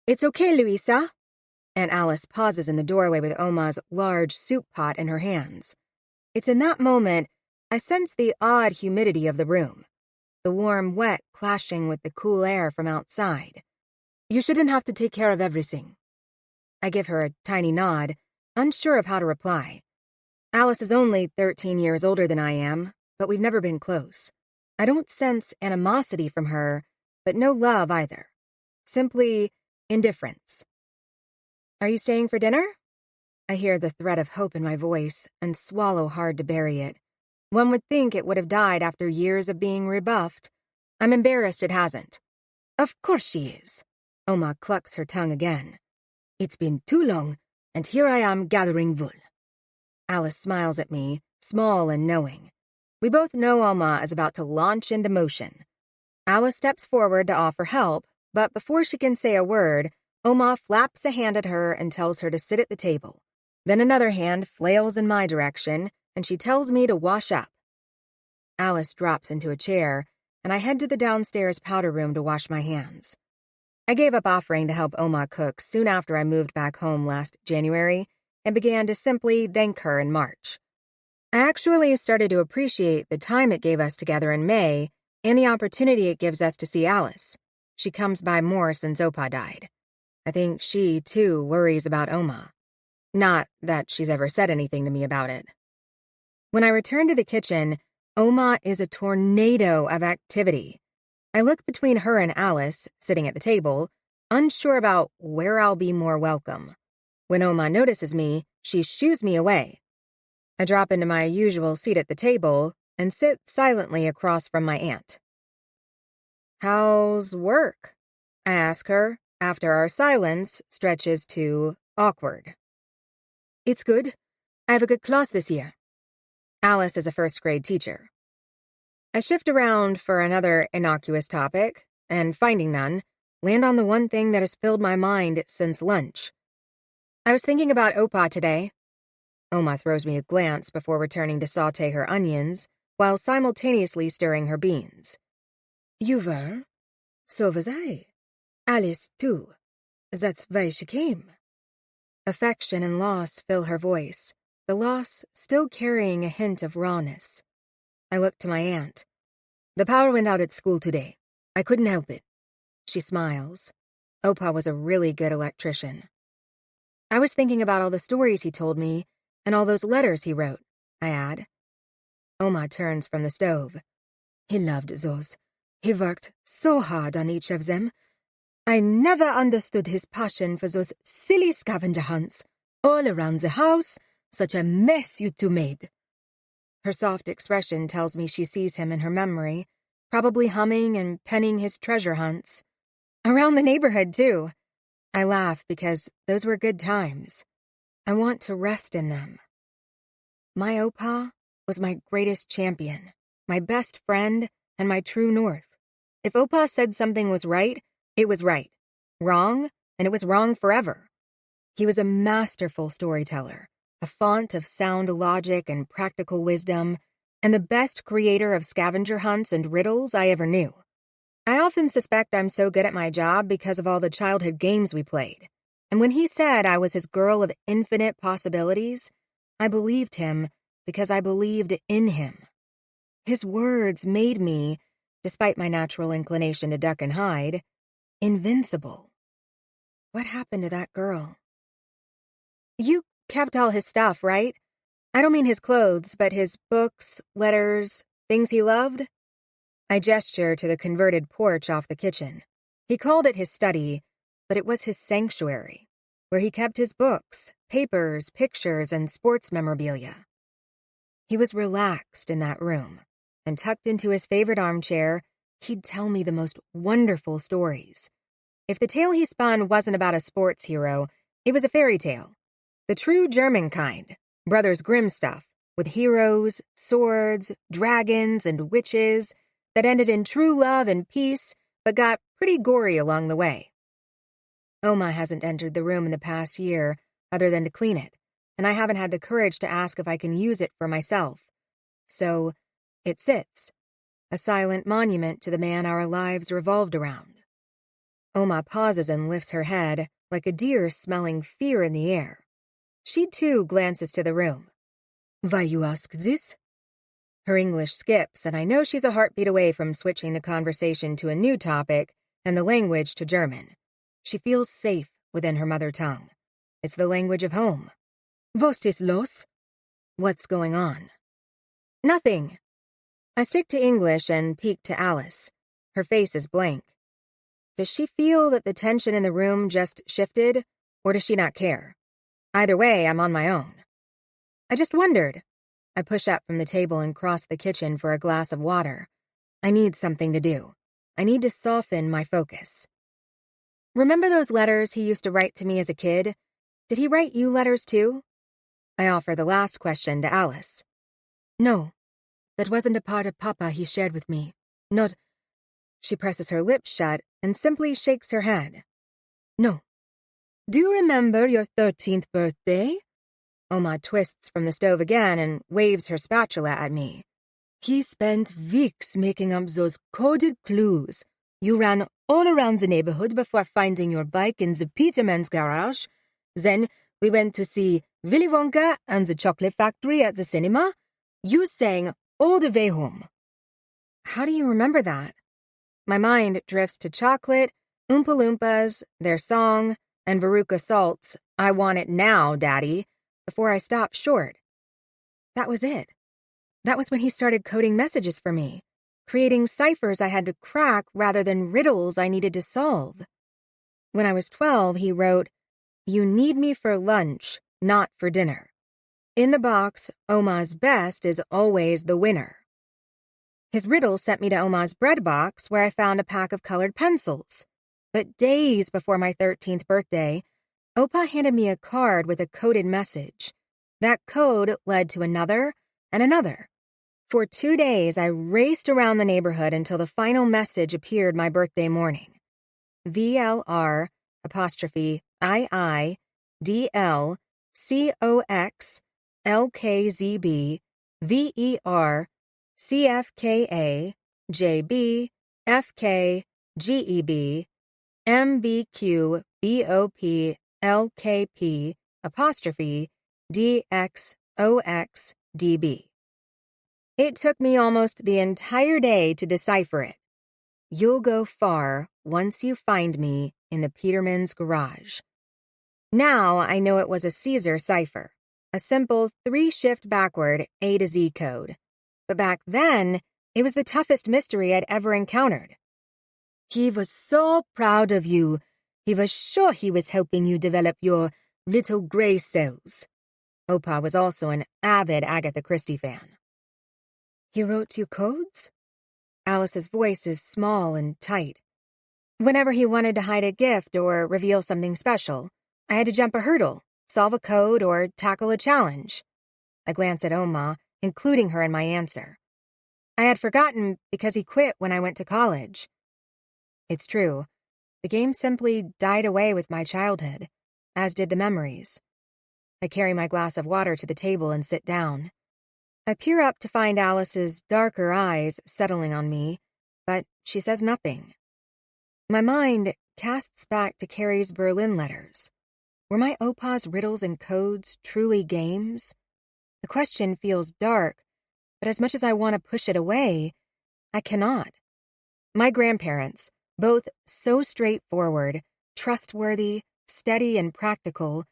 "It's okay, Luisa." Aunt Alice pauses in the doorway with Oma's large soup pot in her hands. It's in that moment I sense the odd humidity of the room, the warm wet clashing with the cool air from outside. "You shouldn't have to take care of everything." I give her a tiny nod, unsure of how to reply. Alice is only 13 years older than I am, but we've never been close. I don't sense animosity from her, but no love either. Simply indifference. "Are you staying for dinner?" I hear the thread of hope in my voice and swallow hard to bury it. One would think it would have died after years of being rebuffed. I'm embarrassed it hasn't. "Of course she is." Oma clucks her tongue again. "It's been too long, and here I am gathering wool." Alice smiles at me, small and knowing. We both know Oma is about to launch into motion. Alice steps forward to offer help, but before she can say a word, Oma flaps a hand at her and tells her to sit at the table. Then another hand flails in my direction, and she tells me to wash up. Alice drops into a chair, and I head to the downstairs powder room to wash my hands. I gave up offering to help Oma cook soon after I moved back home last January and began to simply thank her in March. I actually started to appreciate the time it gave us together in May and the opportunity it gives us to see Alice. She comes by more since Opa died. I think she, too, worries about Oma. Not that she's ever said anything to me about it. When I return to the kitchen, Oma is a tornado of activity. I look between her and Alice, sitting at the table, unsure about where I'll be more welcome. When Oma notices me, she shoos me away. I drop into my usual seat at the table and sit silently across from my aunt. "How's work?" I ask her after our silence stretches to awkward. "It's good. I have a good class this year." Alice is a first-grade teacher. I shift around for another innocuous topic, and finding none, land on the one thing that has filled my mind since lunch. "I was thinking about Opa today." Oma throws me a glance before returning to saute her onions, while simultaneously stirring her beans. "You were? So was I. Alice, too. That's why she came." Affection and loss fill her voice. the loss still carrying a hint of rawness. I looked to my aunt. "The power went out at school today. I couldn't help it." She smiles. Opa was a really good electrician. I was thinking about all the stories he told me and all those letters he wrote, I add. Oma turns from the stove. "He loved those. He worked so hard on each of them. I never understood his passion for those silly scavenger hunts. All around the house, such a mess you two made." Her soft expression tells me she sees him in her memory, probably humming and penning his treasure hunts. Around the neighborhood, too. I laugh because those were good times. I want to rest in them. My Opa was my greatest champion, my best friend, and my true north. If Opa said something was right, it was right. Wrong, and it was wrong forever. He was a masterful storyteller, a font of sound logic and practical wisdom, and the best creator of scavenger hunts and riddles I ever knew. I often suspect I'm so good at my job because of all the childhood games we played. And when he said I was his girl of infinite possibilities, I believed him because I believed in him. His words made me, despite my natural inclination to duck and hide, invincible. What happened to that girl? You kept all his stuff, right? I don't mean his clothes, but his books, letters, things he loved? I gesture to the converted porch off the kitchen. He called it his study, but it was his sanctuary, where he kept his books, papers, pictures, and sports memorabilia. He was relaxed in that room, and tucked into his favorite armchair, he'd tell me the most wonderful stories. If the tale he spun wasn't about a sports hero, it was a fairy tale. The true German kind, Brothers Grimm stuff, with heroes, swords, dragons, and witches, that ended in true love and peace, but got pretty gory along the way. Oma hasn't entered the room in the past year, other than to clean it, and I haven't had the courage to ask if I can use it for myself. So, it sits, a silent monument to the man our lives revolved around. Oma pauses and lifts her head, like a deer smelling fear in the air. She, too, glances to the room. "Why you ask this?" Her English skips, and I know she's a heartbeat away from switching the conversation to a new topic and the language to German. She feels safe within her mother tongue. It's the language of home. "Was ist los?" What's going on? Nothing. I stick to English and peek to Alice. Her face is blank. Does she feel that the tension in the room just shifted, or does she not care? Either way, I'm on my own. I just wondered. I push up from the table and cross the kitchen for a glass of water. I need something to do. I need to soften my focus. Remember those letters he used to write to me as a kid? Did he write you letters too? I offer the last question to Alice. "No, that wasn't a part of Papa he shared with me. Not—" She presses her lips shut and simply shakes her head. "No. Do you remember your 13th birthday?" Oma twists from the stove again and waves her spatula at me. "He spent weeks making up those coded clues. You ran all around the neighborhood before finding your bike in the Peterman's garage. Then we went to see Willy Wonka and the Chocolate Factory at the cinema. You sang all the way home." How do you remember that? My mind drifts to chocolate, Oompa Loompas, their song, and Veruca Salt's "I Want It Now, Daddy," before I stop short. That was it. That was when he started coding messages for me, creating ciphers I had to crack rather than riddles I needed to solve. When I was 12, he wrote, "You need me for lunch, not for dinner. In the box, Oma's best is always the winner." His riddle sent me to Oma's bread box, where I found a pack of colored pencils. But days before my 13th birthday, Opa handed me a card with a coded message. That code led to another and another. For 2 days, I raced around the neighborhood until the final message appeared my birthday morning. VLR 'II DL COX LKZB VER CFKA JB FK GEB MBQ BOP LKP apostrophe DX OXDB. It took me almost the entire day to decipher it. You'll go far once you find me in the Peterman's garage. Now I know it was a Caesar cipher, a simple 3-shift backward A to Z code. But back then, it was the toughest mystery I'd ever encountered. He was so proud of you. He was sure he was helping you develop your little gray cells. Opa was also an avid Agatha Christie fan. He wrote you codes? Alice's voice is small and tight. Whenever he wanted to hide a gift or reveal something special, I had to jump a hurdle, solve a code, or tackle a challenge. I glance at Oma, including her in my answer. I had forgotten because he quit when I went to college. It's true. The game simply died away with my childhood, as did the memories. I carry my glass of water to the table and sit down. I peer up to find Alice's darker eyes settling on me, but she says nothing. My mind casts back to Carrie's Berlin letters. Were my Opa's riddles and codes truly games? The question feels dark, but as much as I want to push it away, I cannot. My grandparents, both so straightforward, trustworthy, steady, and practical,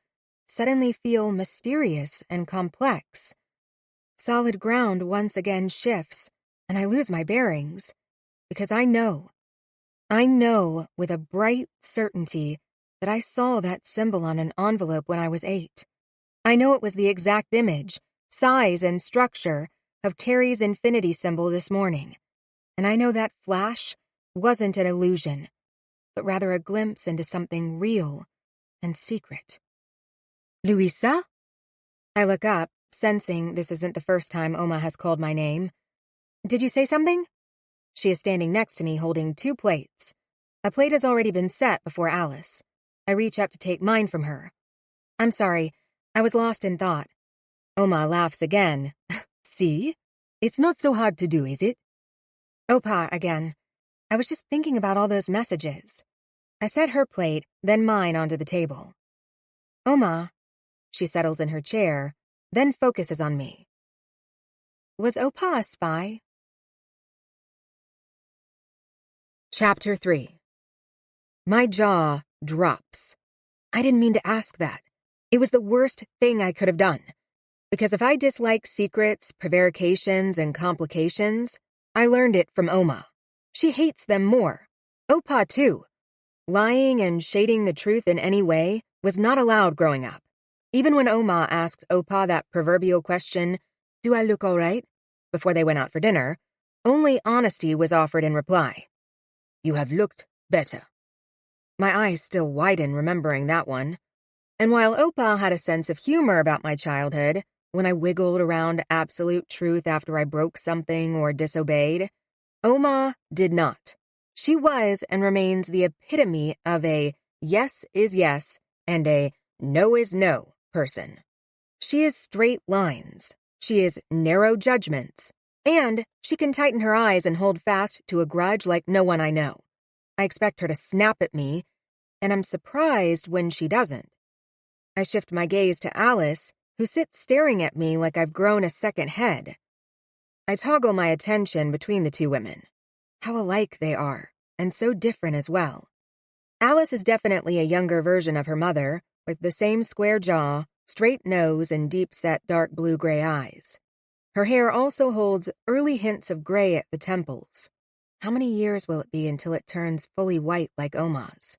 suddenly feel mysterious and complex. Solid ground once again shifts, and I lose my bearings, because I know with a bright certainty that I saw that symbol on an envelope when I was 8. I know it was the exact image, size, and structure of Carrie's infinity symbol this morning, and I know that flash wasn't an illusion, but rather a glimpse into something real and secret. Luisa? I look up, sensing this isn't the first time Oma has called my name. Did you say something? She is standing next to me holding 2 plates. A plate has already been set before Alice. I reach up to take mine from her. I'm sorry, I was lost in thought. Oma laughs again. See? It's not so hard to do, is it? Opa again. I was just thinking about all those messages. I set her plate, then mine onto the table. Oma. She settles in her chair, then focuses on me. Was Opa a spy? Chapter 3. My jaw drops. I didn't mean to ask that. It was the worst thing I could have done. Because if I dislike secrets, prevarications, and complications, I learned it from Oma. She hates them more. Opa, too. Lying and shading the truth in any way was not allowed growing up. Even when Oma asked Opa that proverbial question, "Do I look all right?" before they went out for dinner, only honesty was offered in reply. "You have looked better." My eyes still widen remembering that one. And while Opa had a sense of humor about my childhood, when I wiggled around absolute truth after I broke something or disobeyed, Oma did not. She was and remains the epitome of a yes is yes and a no is no person. She is straight lines. She is narrow judgments. And she can tighten her eyes and hold fast to a grudge like no one I know. I expect her to snap at me, and I'm surprised when she doesn't. I shift my gaze to Alice, who sits staring at me like I've grown a second head. I toggle my attention between the 2 women. How alike they are, and so different as well. Alice is definitely a younger version of her mother, with the same square jaw, straight nose, and deep-set dark blue-gray eyes. Her hair also holds early hints of gray at the temples. How many years will it be until it turns fully white like Oma's?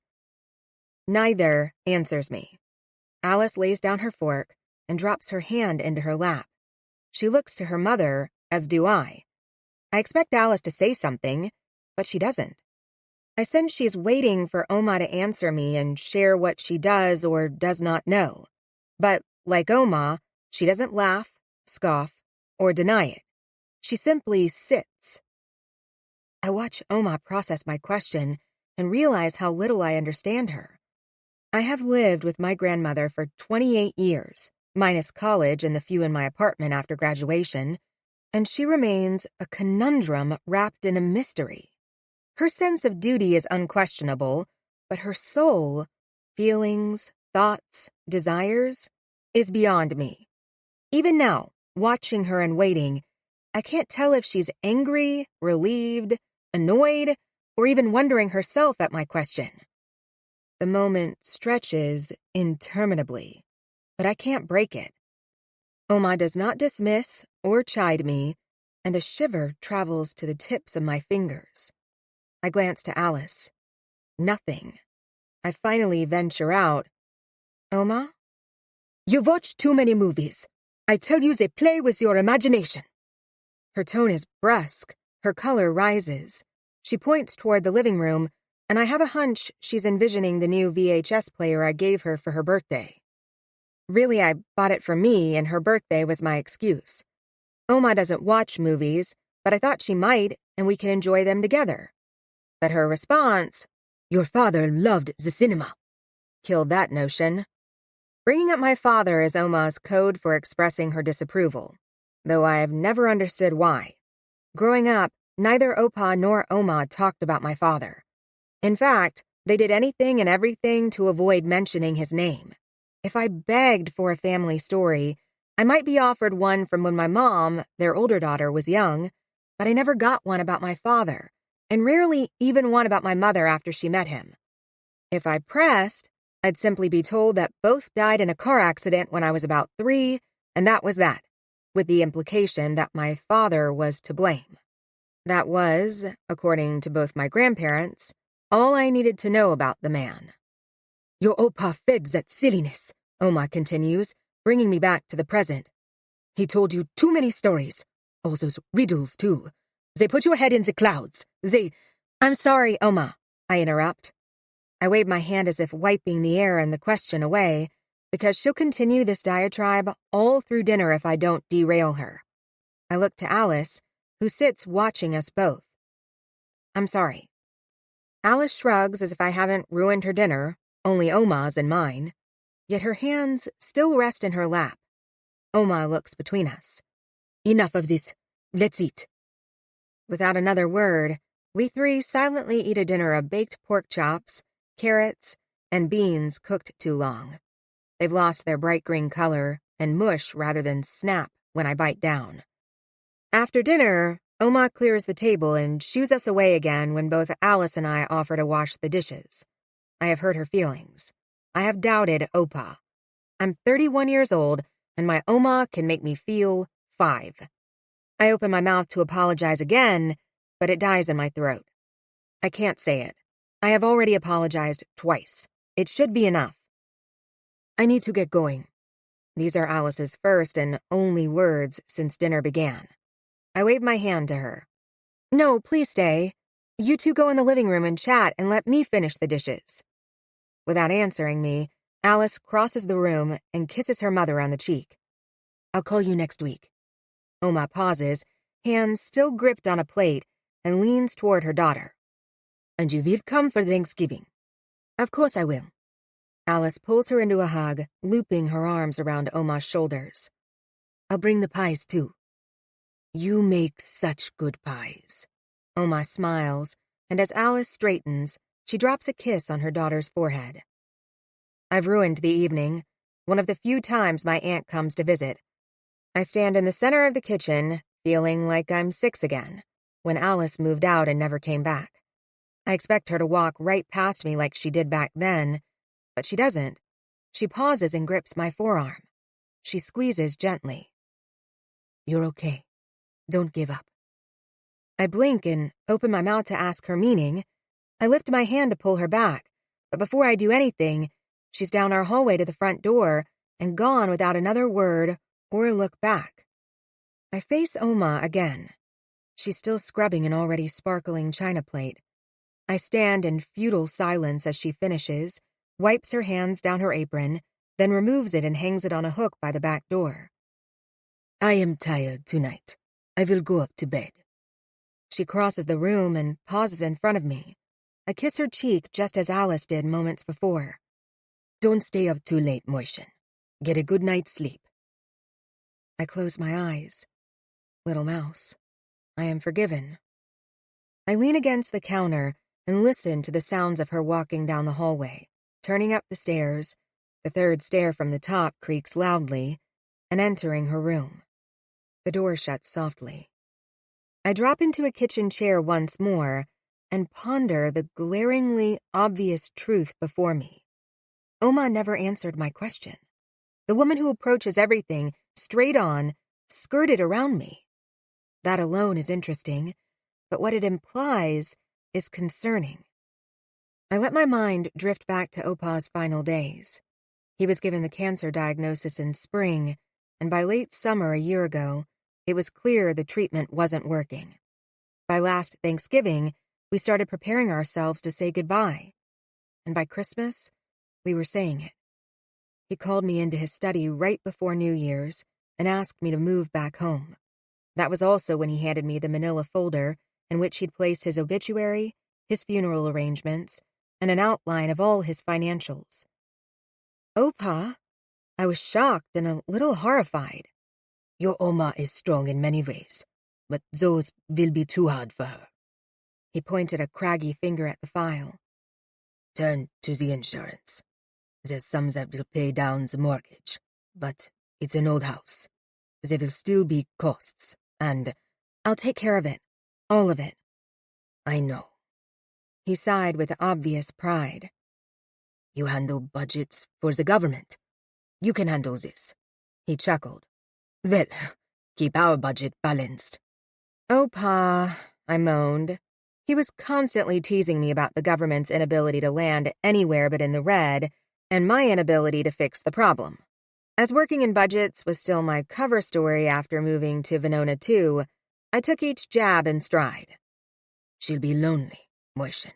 Neither answers me. Alice lays down her fork and drops her hand into her lap. She looks to her mother, as do I. I expect Alice to say something, but she doesn't. I sense she's waiting for Oma to answer me and share what she does or does not know. But, like Oma, she doesn't laugh, scoff, or deny it. She simply sits. I watch Oma process my question and realize how little I understand her. I have lived with my grandmother for 28 years, minus college and the few in my apartment after graduation, and she remains a conundrum wrapped in a mystery. Her sense of duty is unquestionable, but her soul, feelings, thoughts, desires, is beyond me. Even now, watching her and waiting, I can't tell if she's angry, relieved, annoyed, or even wondering herself at my question. The moment stretches interminably, but I can't break it. Oma does not dismiss or chide me, and a shiver travels to the tips of my fingers. I glance to Alice. Nothing. I finally venture out. Oma? You've watched too many movies. I tell you they play with your imagination. Her tone is brusque. Her color rises. She points toward the living room, and I have a hunch she's envisioning the new VHS player I gave her for her birthday. Really, I bought it for me, and her birthday was my excuse. Oma doesn't watch movies, but I thought she might, and we can enjoy them together. But her response, "Your father loved the cinema," killed that notion. Bringing up my father is Oma's code for expressing her disapproval, though I have never understood why. Growing up, neither Opa nor Oma talked about my father. In fact, they did anything and everything to avoid mentioning his name. If I begged for a family story, I might be offered one from when my mom, their older daughter, was young, but I never got one about my father, and rarely even one about my mother after she met him. If I pressed, I'd simply be told that both died in a car accident when I was about 3, and that was that, with the implication that my father was to blame. That was, according to both my grandparents, all I needed to know about the man. Your Opa fed that silliness, Oma continues, bringing me back to the present. He told you too many stories. All those riddles, too. They put your head in the clouds. I'm sorry, Oma, I interrupt. I wave my hand as if wiping the air and the question away, because she'll continue this diatribe all through dinner if I don't derail her. I look to Alice, who sits watching us both. I'm sorry. Alice shrugs as if I haven't ruined her dinner, only Oma's and mine, yet her hands still rest in her lap. Oma looks between us. Enough of this. Let's eat. Without another word, we 3 silently eat a dinner of baked pork chops, carrots, and beans cooked too long. They've lost their bright green color and mush rather than snap when I bite down. After dinner, Oma clears the table and shoos us away again when both Alice and I offer to wash the dishes. I have hurt her feelings. I have doubted Opa. I'm 31 years old, and my Oma can make me feel 5. I open my mouth to apologize again, but it dies in my throat. I can't say it. I have already apologized twice. It should be enough. I need to get going. These are Alice's first and only words since dinner began. I wave my hand to her. No, please stay. You 2 go in the living room and chat and let me finish the dishes. Without answering me, Alice crosses the room and kisses her mother on the cheek. I'll call you next week. Oma pauses, hands still gripped on a plate, and leans toward her daughter. And you will come for Thanksgiving. Of course I will. Alice pulls her into a hug, looping her arms around Oma's shoulders. I'll bring the pies, too. You make such good pies. Oma smiles, and as Alice straightens, she drops a kiss on her daughter's forehead. I've ruined the evening, one of the few times my aunt comes to visit. I stand in the center of the kitchen, feeling like I'm 6 again, when Alice moved out and never came back. I expect her to walk right past me like she did back then, but she doesn't. She pauses and grips my forearm. She squeezes gently. You're okay. Don't give up. I blink and open my mouth to ask her meaning. I lift my hand to pull her back, but before I do anything, she's down our hallway to the front door and gone without another word or a look back. I face Oma again. She's still scrubbing an already sparkling china plate. I stand in futile silence as she finishes, wipes her hands down her apron, then removes it and hangs it on a hook by the back door. I am tired tonight. I will go up to bed. She crosses the room and pauses in front of me. I kiss her cheek just as Alice did moments before. Don't stay up too late, Moishen. Get a good night's sleep. I close my eyes. Little mouse, I am forgiven. I lean against the counter and listen to the sounds of her walking down the hallway, turning up the stairs. The third stair from the top creaks loudly, and entering her room. The door shuts softly. I drop into a kitchen chair once more and ponder the glaringly obvious truth before me. Oma never answered my question. The woman who approaches everything straight on skirted around me. That alone is interesting, but what it implies is concerning. I let my mind drift back to Opa's final days. He was given the cancer diagnosis in spring, and by late summer a year ago, it was clear the treatment wasn't working. By last Thanksgiving, we started preparing ourselves to say goodbye, and by Christmas, we were saying it. He called me into his study right before New Year's and asked me to move back home. That was also when he handed me the manila folder in which he'd placed his obituary, his funeral arrangements, and an outline of all his financials. "Opa," I was shocked and a little horrified. "Your Oma is strong in many ways, but those will be too hard for her." He pointed a craggy finger at the file. "Turn to the insurance. There's some that will pay down the mortgage, but it's an old house. There will still be costs, and—" "I'll take care of it. All of it." "I know." He sighed with obvious pride. "You handle budgets for the government. You can handle this." He chuckled. "Well, keep our budget balanced." "Oh, Pa," I moaned. He was constantly teasing me about the government's inability to land anywhere but in the red, and my inability to fix the problem. As working in budgets was still my cover story after moving to Venona 2, I took each jab in stride. "She'll be lonely, Moishin."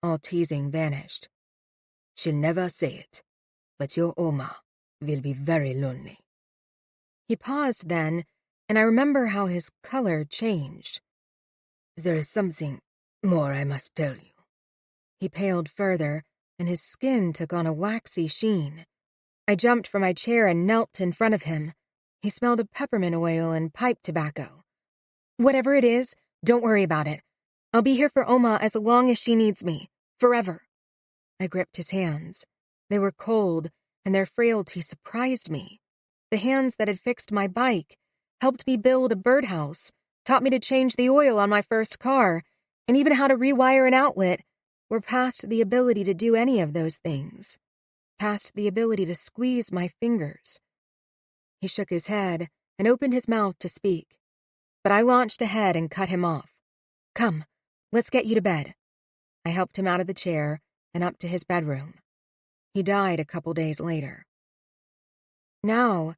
All teasing vanished. "She'll never say it, but your Oma will be very lonely." He paused then, and I remember how his color changed. "There is something more I must tell you." He paled further, and his skin took on a waxy sheen. I jumped from my chair and knelt in front of him. He smelled of peppermint oil and pipe tobacco. "Whatever it is, don't worry about it. I'll be here for Oma as long as she needs me. Forever." I gripped his hands. They were cold, and their frailty surprised me. The hands that had fixed my bike, helped me build a birdhouse, taught me to change the oil on my first car, and even how to rewire an outlet, were past the ability to do any of those things. Past the ability to squeeze my fingers. He shook his head and opened his mouth to speak, but I launched ahead and cut him off. "Come, let's get you to bed." I helped him out of the chair and up to his bedroom. He died a couple days later. Now,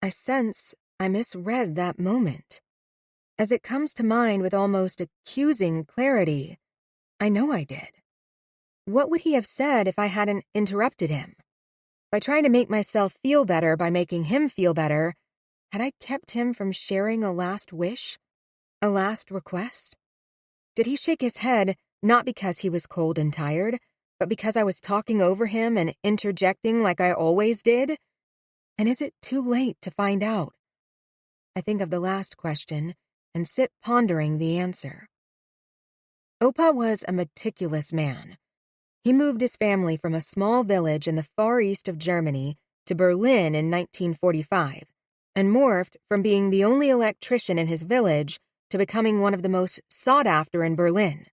I sense I misread that moment. As it comes to mind with almost accusing clarity, I know I did. What would he have said if I hadn't interrupted him? By trying to make myself feel better by making him feel better, had I kept him from sharing a last wish? A last request? Did he shake his head not because he was cold and tired, but because I was talking over him and interjecting like I always did? And is it too late to find out? I think of the last question and sit pondering the answer. Opa was a meticulous man. He moved his family from a small village in the far east of Germany to Berlin in 1945, and morphed from being the only electrician in his village to becoming one of the most sought after in Berlin.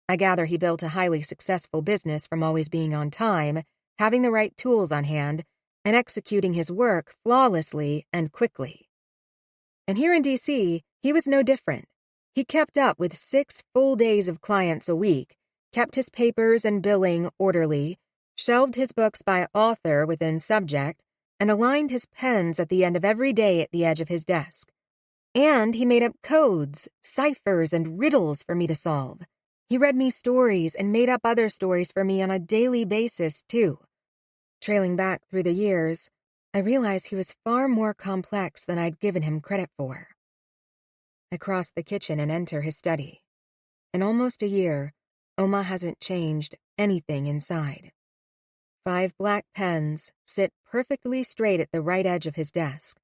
I gather he built a highly successful business from always being on time, having the right tools on hand, and executing his work flawlessly and quickly. And here in D.C., he was no different. He kept up with 6 full days of clients a week, kept his papers and billing orderly, shelved his books by author within subject, and aligned his pens at the end of every day at the edge of his desk. And he made up codes, ciphers, and riddles for me to solve. He read me stories and made up other stories for me on a daily basis, too. Trailing back through the years, I realized he was far more complex than I'd given him credit for. I cross the kitchen and enter his study. In almost a year, Oma hasn't changed anything inside. 5 black pens sit perfectly straight at the right edge of his desk.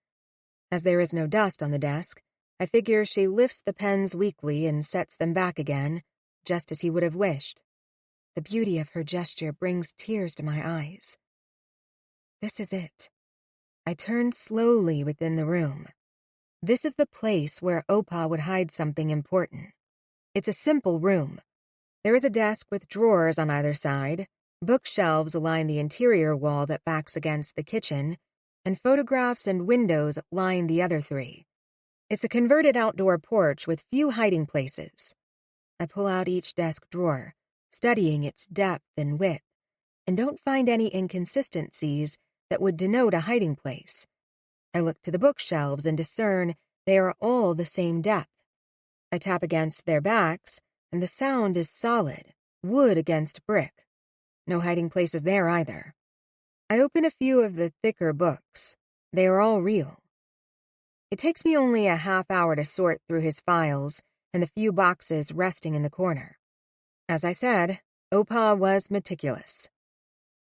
As there is no dust on the desk, I figure she lifts the pens weakly and sets them back again, just as he would have wished. The beauty of her gesture brings tears to my eyes. This is it. I turned slowly within the room. This is the place where Opa would hide something important. It's a simple room. There is a desk with drawers on either side, bookshelves line the interior wall that backs against the kitchen, and photographs and windows line the other three. It's a converted outdoor porch with few hiding places. I pull out each desk drawer, studying its depth and width, and don't find any inconsistencies that would denote a hiding place. I look to the bookshelves and discern they are all the same depth. I tap against their backs, and the sound is solid, wood against brick. No hiding places there either. I open a few of the thicker books. They are all real. It takes me only a half hour to sort through his files and the few boxes resting in the corner. As I said, Opa was meticulous.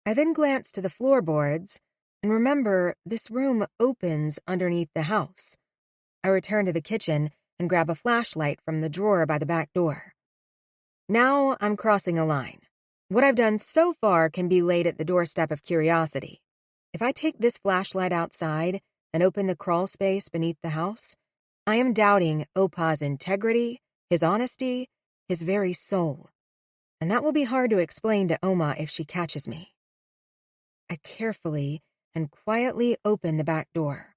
I then glance to the floorboards and remember this room opens underneath the house. I return to the kitchen and grab a flashlight from the drawer by the back door. Now I'm crossing a line. What I've done so far can be laid at the doorstep of curiosity. If I take this flashlight outside and open the crawl space beneath the house, I am doubting Opa's integrity, his honesty, his very soul. And that will be hard to explain to Oma if she catches me. I carefully and quietly open the back door.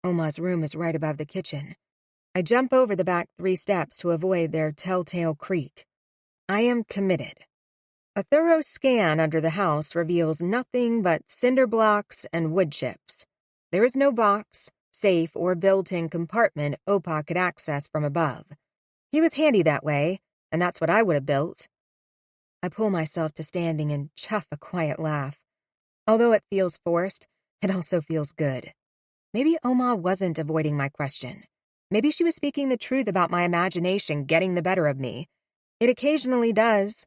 Oma's room is right above the kitchen. I jump over the back 3 steps to avoid their telltale creak. I am committed. A thorough scan under the house reveals nothing but cinder blocks and wood chips. There is no box, safe, or built-in compartment Opa could access from above. He was handy that way, and that's what I would have built. I pull myself to standing and chuff a quiet laugh. Although it feels forced, it also feels good. Maybe Oma wasn't avoiding my question. Maybe she was speaking the truth about my imagination getting the better of me. It occasionally does.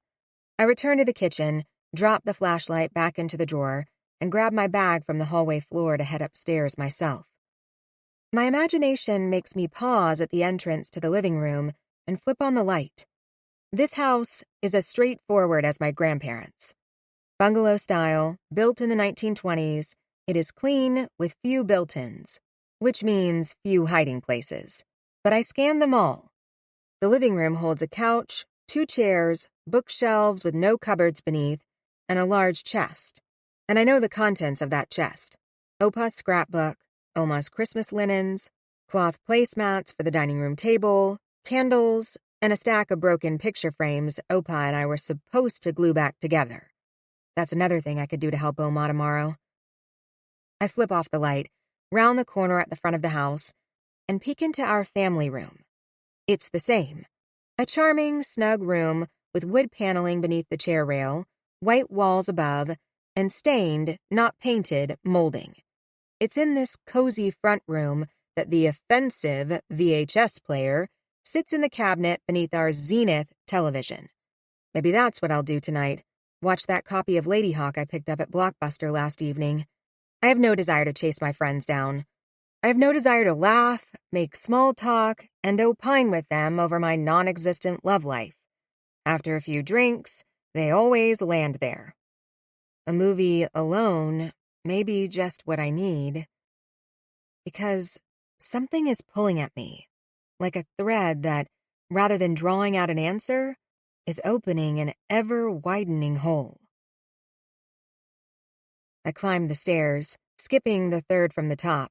I return to the kitchen, drop the flashlight back into the drawer, and grab my bag from the hallway floor to head upstairs myself. My imagination makes me pause at the entrance to the living room and flip on the light. This house is as straightforward as my grandparents'. Bungalow style, built in the 1920s, it is clean with few built-ins, which means few hiding places. But I scan them all. The living room holds a couch, 2 chairs, bookshelves with no cupboards beneath, and a large chest. And I know the contents of that chest. Opa's scrapbook, Oma's Christmas linens, cloth placemats for the dining room table, candles, and a stack of broken picture frames Opa and I were supposed to glue back together. That's another thing I could do to help Oma tomorrow. I flip off the light, round the corner at the front of the house, and peek into our family room. It's the same. A charming, snug room with wood paneling beneath the chair rail, white walls above, and stained, not painted, molding. It's in this cozy front room that the offensive VHS player sits in the cabinet beneath our Zenith television. Maybe that's what I'll do tonight. Watch that copy of Lady Hawk I picked up at Blockbuster last evening. I have no desire to chase my friends down. I have no desire to laugh, make small talk, and opine with them over my non-existent love life. After a few drinks, they always land there. A movie alone may be just what I need. Because something is pulling at me, like a thread that, rather than drawing out an answer, is opening an ever-widening hole. I climb the stairs, skipping the 3rd from the top.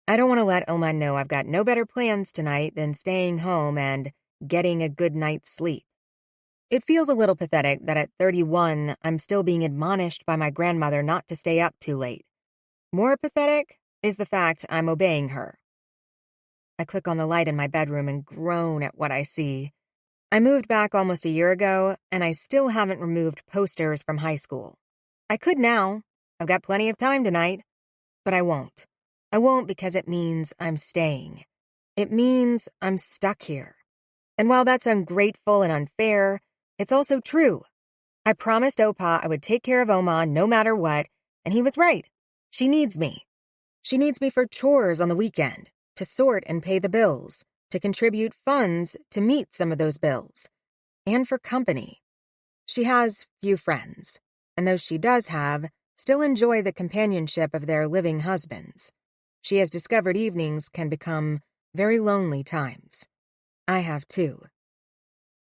I don't want to let Oma know I've got no better plans tonight than staying home and getting a good night's sleep. It feels a little pathetic that at 31, I'm still being admonished by my grandmother not to stay up too late. More pathetic is the fact I'm obeying her. I click on the light in my bedroom and groan at what I see. I moved back almost a year ago, and I still haven't removed posters from high school. I could now. I've got plenty of time tonight. But I won't. I won't because it means I'm staying. It means I'm stuck here. And while that's ungrateful and unfair, it's also true. I promised Opa I would take care of Oma no matter what, and he was right. She needs me. She needs me for chores on the weekend, to sort and pay the bills, to contribute funds to meet some of those bills, and for company. She has few friends, and those she does have, still enjoy the companionship of their living husbands. She has discovered evenings can become very lonely times. I have too.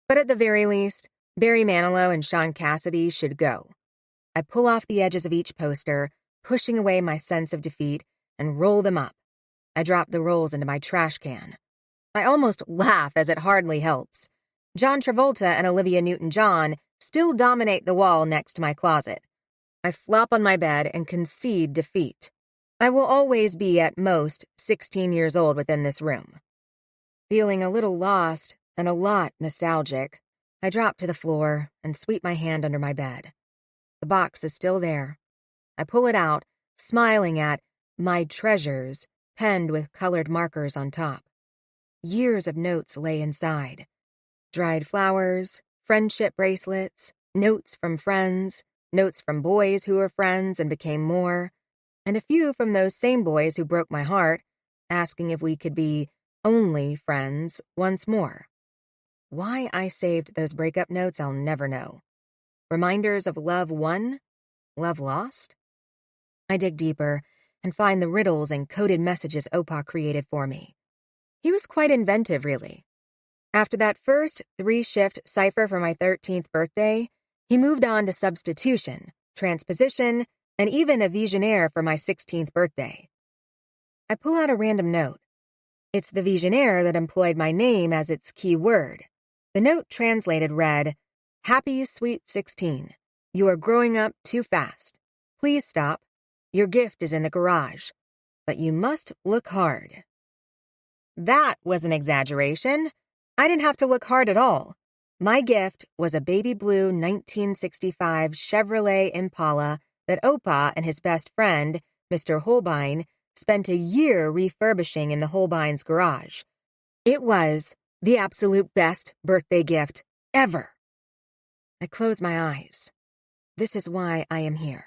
But at the very least, Barry Manilow and Sean Cassidy should go. I pull off the edges of each poster, pushing away my sense of defeat, and roll them up. I drop the rolls into my trash can. I almost laugh as it hardly helps. John Travolta and Olivia Newton-John still dominate the wall next to my closet. I flop on my bed and concede defeat. I will always be at most 16 years old within this room. Feeling a little lost and a lot nostalgic, I drop to the floor and sweep my hand under my bed. The box is still there. I pull it out, smiling at my treasures penned with colored markers on top. Years of notes lay inside. Dried flowers, friendship bracelets, notes from friends, notes from boys who were friends and became more, and a few from those same boys who broke my heart, asking if we could be only friends once more. Why I saved those breakup notes, I'll never know. Reminders of love won? Love lost? I dig deeper and find the riddles and coded messages Opa created for me. He was quite inventive, really. After that first 3-shift cipher for my 13th birthday, he moved on to substitution, transposition, and even a visionaire for my 16th birthday. I pull out a random note. It's the visionaire that employed my name as its key word. The note translated read, "Happy Sweet 16. You are growing up too fast. Please stop. Your gift is in the garage. But you must look hard." That was an exaggeration. I didn't have to look hard at all. My gift was a baby blue 1965 Chevrolet Impala that Opa and his best friend, Mr. Holbein, spent a year refurbishing in the Holbein's garage. It was the absolute best birthday gift ever. I close my eyes. This is why I am here.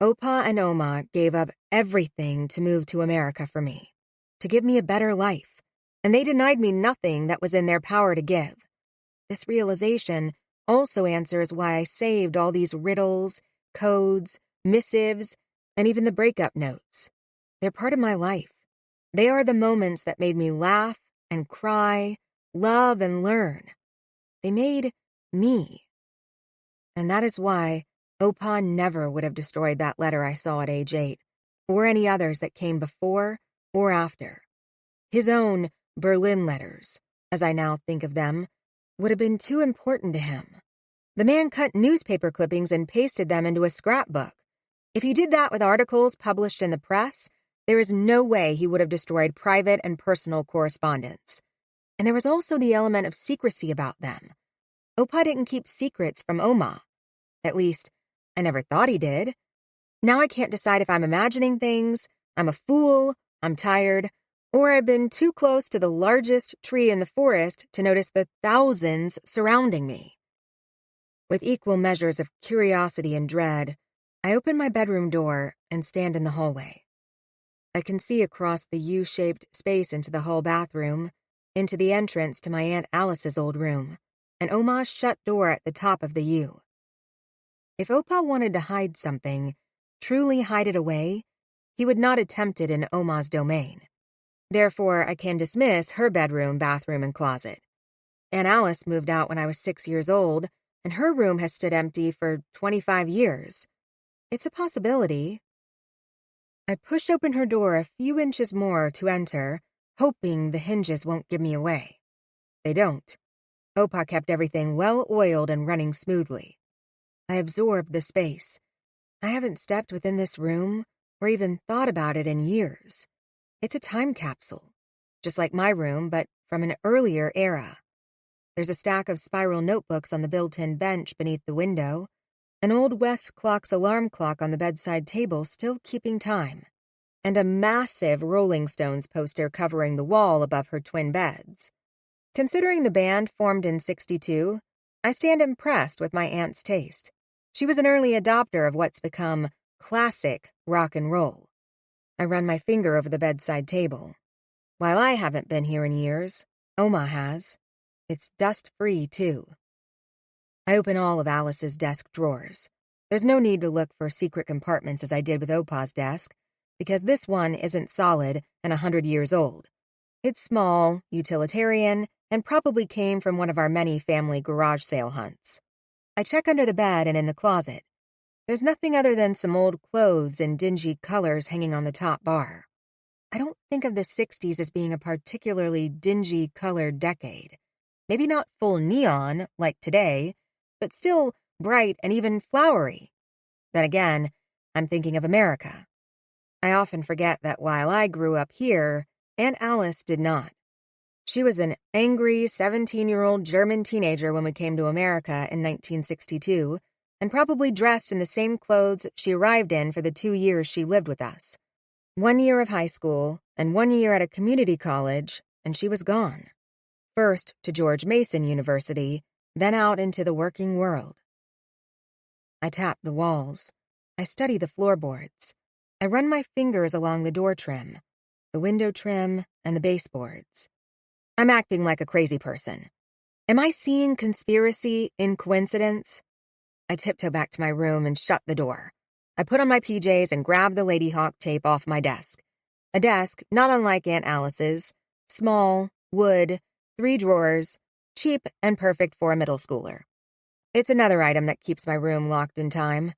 Opa and Oma gave up everything to move to America for me, to give me a better life, and they denied me nothing that was in their power to give. This realization also answers why I saved all these riddles, codes, missives, and even the breakup notes. They're part of my life. They are the moments that made me laugh and cry, love and learn. They made me. And that is why Opa never would have destroyed that letter I saw at age 8, or any others that came before or after. His own Berlin letters, as I now think of them, would have been too important to him. The man cut newspaper clippings and pasted them into a scrapbook. If he did that with articles published in the press, there is no way he would have destroyed private and personal correspondence. And there was also the element of secrecy about them. Opa didn't keep secrets from Oma. At least, I never thought he did. Now I can't decide if I'm imagining things, I'm a fool, I'm tired, or I've been too close to the largest tree in the forest to notice the thousands surrounding me. With equal measures of curiosity and dread, I open my bedroom door and stand in the hallway. I can see across the U-shaped space into the hall bathroom, into the entrance to my Aunt Alice's old room, and Oma's shut door at the top of the U. If Opa wanted to hide something, truly hide it away, he would not attempt it in Oma's domain. Therefore, I can dismiss her bedroom, bathroom, and closet. Aunt Alice moved out when I was 6 years old, and her room has stood empty for 25 years. It's a possibility. I push open her door a few inches more to enter, hoping the hinges won't give me away. They don't. Opa kept everything well-oiled and running smoothly. I absorbed the space. I haven't stepped within this room or even thought about it in years. It's a time capsule, just like my room, but from an earlier era. There's a stack of spiral notebooks on the built-in bench beneath the window, an old West clock's alarm clock on the bedside table still keeping time, and a massive Rolling Stones poster covering the wall above her twin beds. Considering the band formed in '62, I stand impressed with my aunt's taste. She was an early adopter of what's become classic rock and roll. I run my finger over the bedside table. While I haven't been here in years, Oma has. It's dust-free, too. I open all of Alice's desk drawers. There's no need to look for secret compartments as I did with Opa's desk, because this one isn't solid and 100 years old. It's small, utilitarian, and probably came from one of our many family garage sale hunts. I check under the bed and in the closet. There's nothing other than some old clothes and dingy colors hanging on the top bar. I don't think of the 60s as being a particularly dingy colored decade. Maybe not full neon, like today, but still bright and even flowery. Then again, I'm thinking of America. I often forget that while I grew up here, Aunt Alice did not. She was an angry 17-year-old German teenager when we came to America in 1962, and probably dressed in the same clothes she arrived in for the 2 years she lived with us. 1 year of high school and 1 year at a community college, and she was gone. First to George Mason University, then out into the working world. I tap the walls. I study the floorboards. I run my fingers along the door trim, the window trim, and the baseboards. I'm acting like a crazy person. Am I seeing conspiracy in coincidence? I tiptoe back to my room and shut the door. I put on my PJs and grab the Lady Hawk tape off my desk. A desk not unlike Aunt Alice's, small, wood, 3 drawers, cheap and perfect for a middle schooler. It's another item that keeps my room locked in time.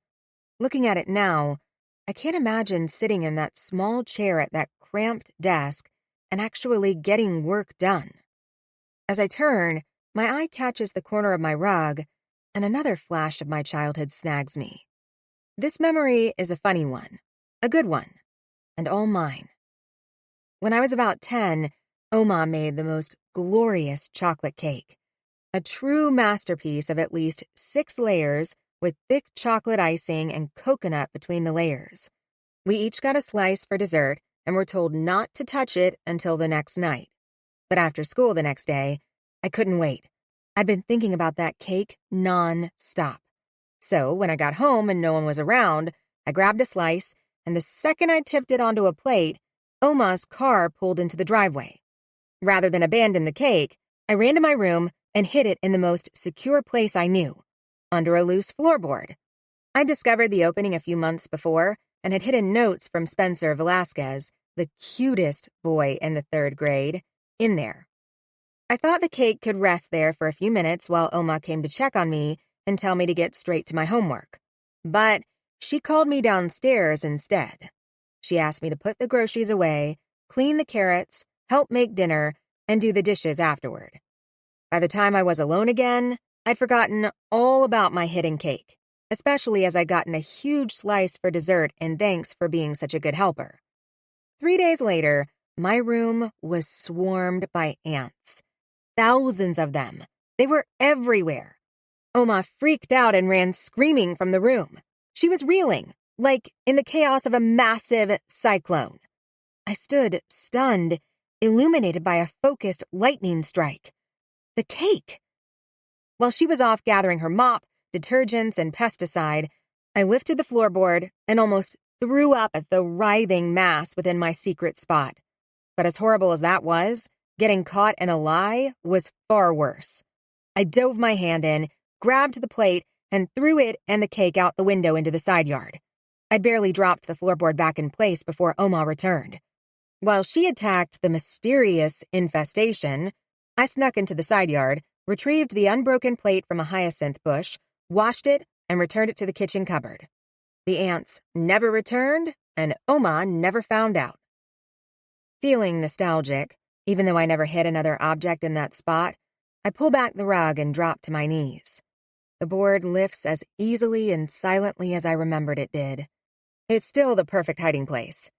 Looking at it now, I can't imagine sitting in that small chair at that cramped desk and actually getting work done. As I turn, my eye catches the corner of my rug, and another flash of my childhood snags me. This memory is a funny one, a good one, and all mine. When I was about 10, Oma made the most glorious chocolate cake, a true masterpiece of at least 6 layers with thick chocolate icing and coconut between the layers. We each got a slice for dessert and were told not to touch it until the next night. But after school the next day, I couldn't wait. I'd been thinking about that cake non-stop. So when I got home and no one was around, I grabbed a slice, and the second I tipped it onto a plate, Oma's car pulled into the driveway. Rather than abandon the cake, I ran to my room and hid it in the most secure place I knew, under a loose floorboard. I discovered the opening a few months before and had hidden notes from Spencer Velasquez, the cutest boy in the 3rd grade, in there. I thought the cake could rest there for a few minutes while Oma came to check on me and tell me to get straight to my homework. But she called me downstairs instead. She asked me to put the groceries away, clean the carrots, help make dinner, and do the dishes afterward. By the time I was alone again, I'd forgotten all about my hidden cake, especially as I'd gotten a huge slice for dessert and thanks for being such a good helper. 3 days later, my room was swarmed by ants. Thousands of them. They were everywhere. Oma freaked out and ran screaming from the room. She was reeling, like in the chaos of a massive cyclone. I stood, stunned, illuminated by a focused lightning strike. The cake! While she was off gathering her mop, detergents, and pesticide, I lifted the floorboard and almost threw up at the writhing mass within my secret spot. But as horrible as that was, getting caught in a lie was far worse. I dove my hand in, grabbed the plate, and threw it and the cake out the window into the side yard. I'd barely dropped the floorboard back in place before Oma returned. While she attacked the mysterious infestation, I snuck into the side yard, retrieved the unbroken plate from a hyacinth bush, washed it, and returned it to the kitchen cupboard. The ants never returned, and Oma never found out. Feeling nostalgic, even though I never hid another object in that spot, I pull back the rug and drop to my knees. The board lifts as easily and silently as I remembered it did. It's still the perfect hiding place.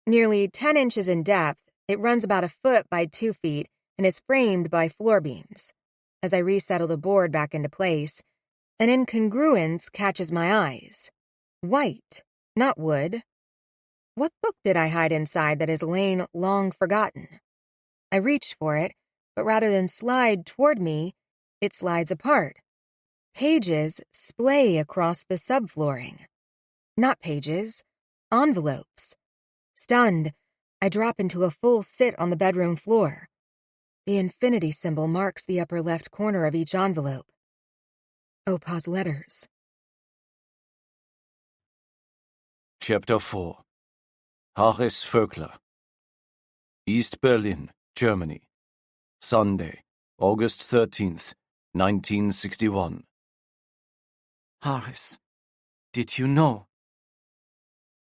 Nearly 10 inches in depth, it runs about 1 foot by 2 feet and is framed by floor beams. As I resettle the board back into place, an incongruence catches my eyes. White, not wood. What book did I hide inside that has lain long forgotten? I reach for it, but rather than slide toward me, it slides apart. Pages splay across the subflooring. Not pages, envelopes. Stunned, I drop into a full sit on the bedroom floor. The infinity symbol marks the upper left corner of each envelope. Opa's letters. Chapter 4. Luisa Voekler. East Berlin, Germany. Sunday, August 13th, 1961. Harris, did you know?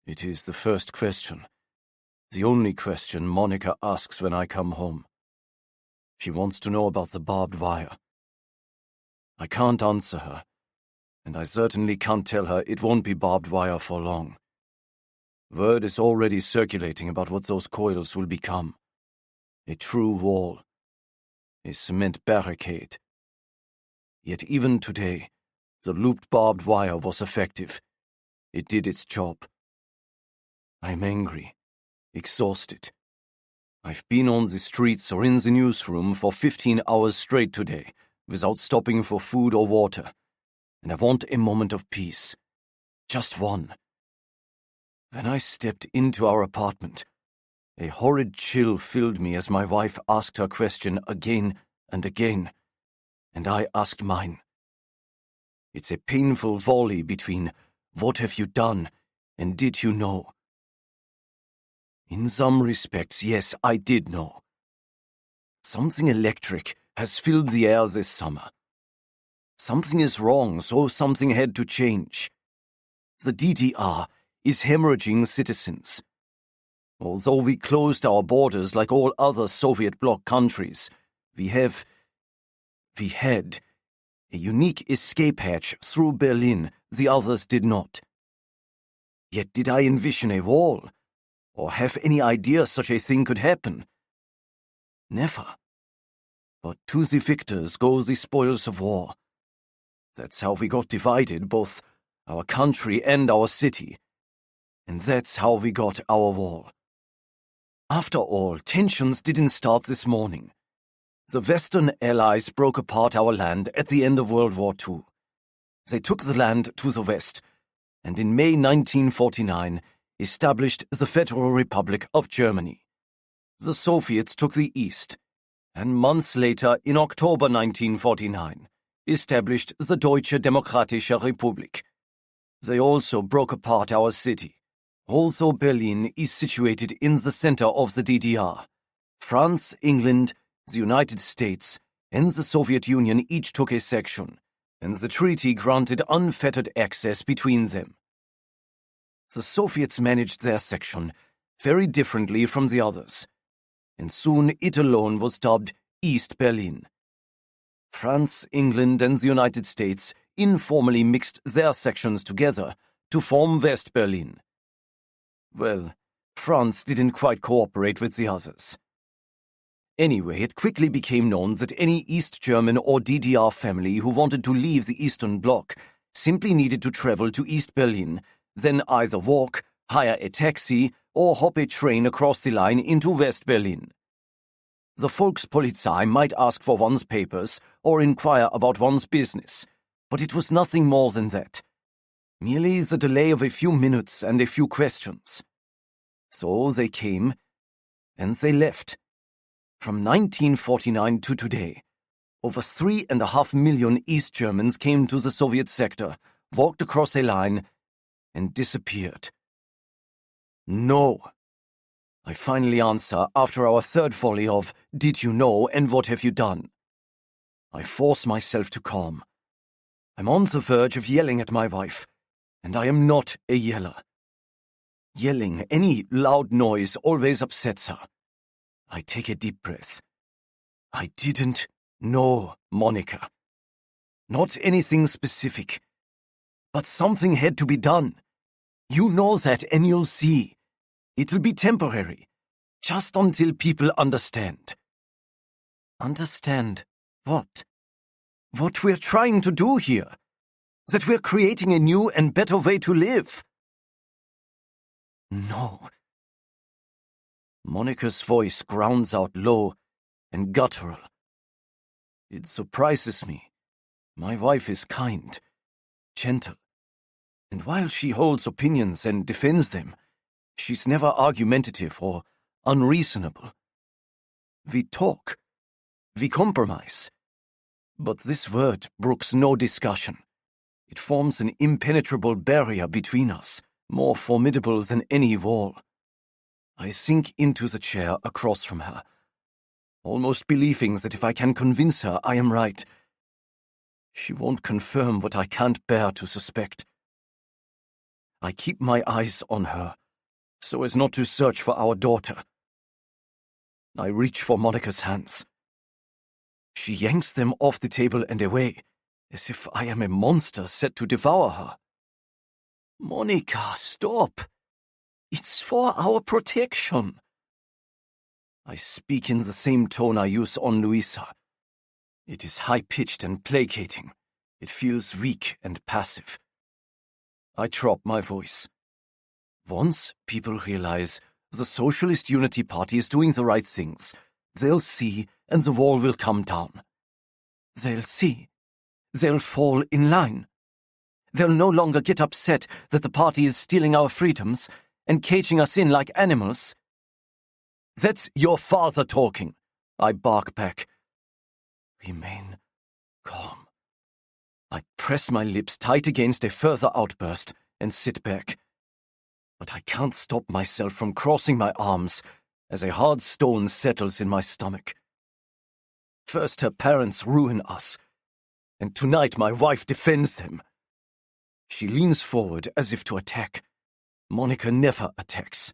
It is the first question. The only question Monica asks when I come home. She wants to know about the barbed wire. I can't answer her, and I certainly can't tell her it won't be barbed wire for long. Word is already circulating about what those coils will become. A true wall. A cement barricade. Yet even today, the looped barbed wire was effective. It did its job. I'm angry, exhausted. I've been on the streets or in the newsroom for 15 hours straight today, without stopping for food or water, and I want a moment of peace. Just one. When I stepped into our apartment, a horrid chill filled me as my wife asked her question again and again, and I asked mine. It's a painful volley between "what have you done" and "did you know?" In some respects, yes, I did know. Something electric has filled the air this summer. Something is wrong, so something had to change. The DDR is hemorrhaging citizens. Although we closed our borders like all other Soviet bloc countries, we had a unique escape hatch through Berlin the others did not. Yet did I envision a wall, or have any idea such a thing could happen? Never. But to the victors go the spoils of war. That's how we got divided, both our country and our city. And that's how we got our wall. After all, tensions didn't start this morning. The Western Allies broke apart our land at the end of World War II. They took the land to the west, and in May 1949 established the Federal Republic of Germany. The Soviets took the east, and months later, in October 1949, established the Deutsche Demokratische Republik. They also broke apart our city. Although Berlin is situated in the center of the DDR, France, England, the United States, and the Soviet Union each took a section, and the treaty granted unfettered access between them. The Soviets managed their section very differently from the others, and soon it alone was dubbed East Berlin. France, England, and the United States informally mixed their sections together to form West Berlin. Well, France didn't quite cooperate with the others. Anyway, it quickly became known that any East German or DDR family who wanted to leave the Eastern Bloc simply needed to travel to East Berlin, then either walk, hire a taxi, or hop a train across the line into West Berlin. The Volkspolizei might ask for one's papers or inquire about one's business, but it was nothing more than that. Merely the delay of a few minutes and a few questions. So they came, and they left. From 1949 to today, over 3.5 million East Germans came to the Soviet sector, walked across a line, and disappeared. No. I finally answer after our third volley of "did you know" and "what have you done?" I force myself to calm. I'm on the verge of yelling at my wife, and I am not a yeller. Yelling, any loud noise, always upsets her. I take a deep breath. I didn't know, Monica. Not anything specific. But something had to be done. You know that, and you'll see. It'll be temporary, just until people understand. Understand what? What we're trying to do here. That we're creating a new and better way to live. No. Monica's voice grounds out low and guttural. It surprises me. My wife is kind, gentle, and while she holds opinions and defends them, she's never argumentative or unreasonable. We talk. We compromise. But this word brooks no discussion. It forms an impenetrable barrier between us, more formidable than any wall. I sink into the chair across from her, almost believing that if I can convince her I am right, she won't confirm what I can't bear to suspect. I keep my eyes on her, so as not to search for our daughter. I reach for Monica's hands. She yanks them off the table and away, as if I am a monster set to devour her. Monica, stop! It's for our protection. I speak in the same tone I use on Luisa. It is high-pitched and placating. It feels weak and passive. I drop my voice. Once people realize the Socialist Unity Party is doing the right things, they'll see and the wall will come down. They'll see. They'll fall in line. They'll no longer get upset that the party is stealing our freedoms and caging us in like animals. That's your father talking, I bark back. Remain calm. I press my lips tight against a further outburst and sit back. But I can't stop myself from crossing my arms as a hard stone settles in my stomach. First her parents ruin us, and tonight my wife defends them. She leans forward as if to attack. Monica never attacks.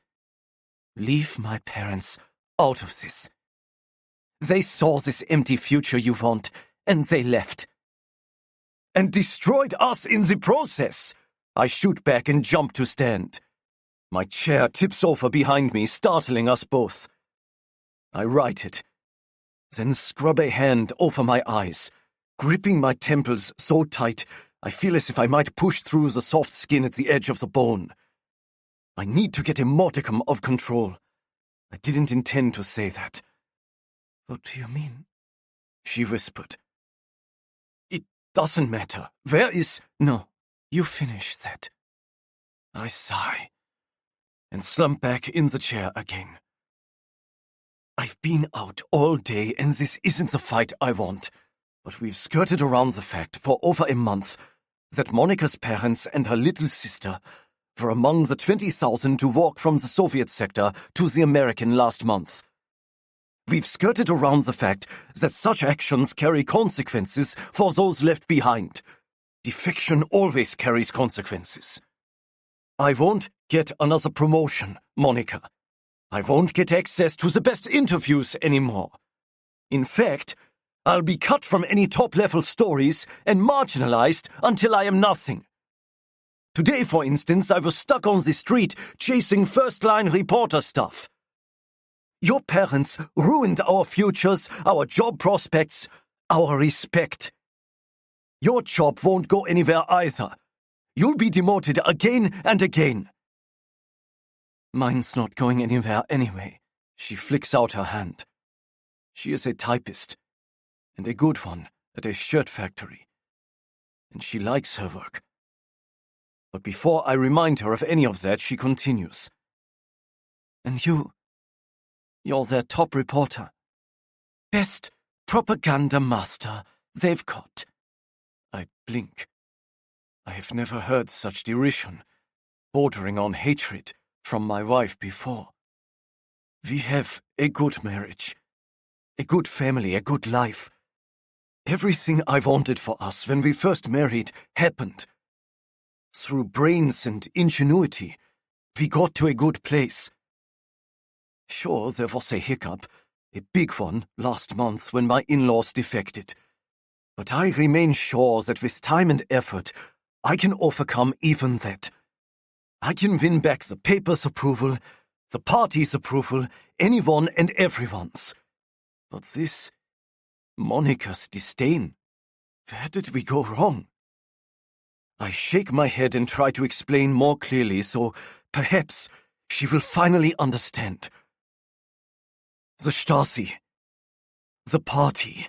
Leave my parents out of this. They saw this empty future you want, and they left. And destroyed us in the process. I shoot back and jump to stand. My chair tips over behind me, startling us both. I right it, then scrub a hand over my eyes, gripping my temples so tight I feel as if I might push through the soft skin at the edge of the bone. I need to get a modicum of control. I didn't intend to say that. What do you mean? She whispered. It doesn't matter. Where is... No, you finish that. I sigh and slump back in the chair again. I've been out all day and this isn't the fight I want, but we've skirted around the fact for over a month that Monica's parents and her little sister were among the 20,000 to walk from the Soviet sector to the American last month. We've skirted around the fact that such actions carry consequences for those left behind. Defection always carries consequences. I won't get another promotion, Monica. I won't get access to the best interviews anymore. In fact, I'll be cut from any top-level stories and marginalized until I am nothing. Today, for instance, I was stuck on the street chasing first-line reporter stuff. Your parents ruined our futures, our job prospects, our respect. Your job won't go anywhere either. You'll be demoted again and again. Mine's not going anywhere anyway. She flicks out her hand. She is a typist, and a good one at a shirt factory. And she likes her work. But before I remind her of any of that, she continues. And you're their top reporter. Best propaganda master they've got. I blink. I have never heard such derision, bordering on hatred, from my wife before. We have a good marriage, a good family, a good life. Everything I wanted for us when we first married happened. Through brains and ingenuity, we got to a good place. Sure, there was a hiccup, a big one, last month when my in-laws defected. But I remain sure that with time and effort, I can overcome even that. I can win back the paper's approval, the party's approval, anyone and everyone's. But this, Monica's disdain, where did we go wrong? I shake my head and try to explain more clearly, so perhaps she will finally understand. The Stasi. The party.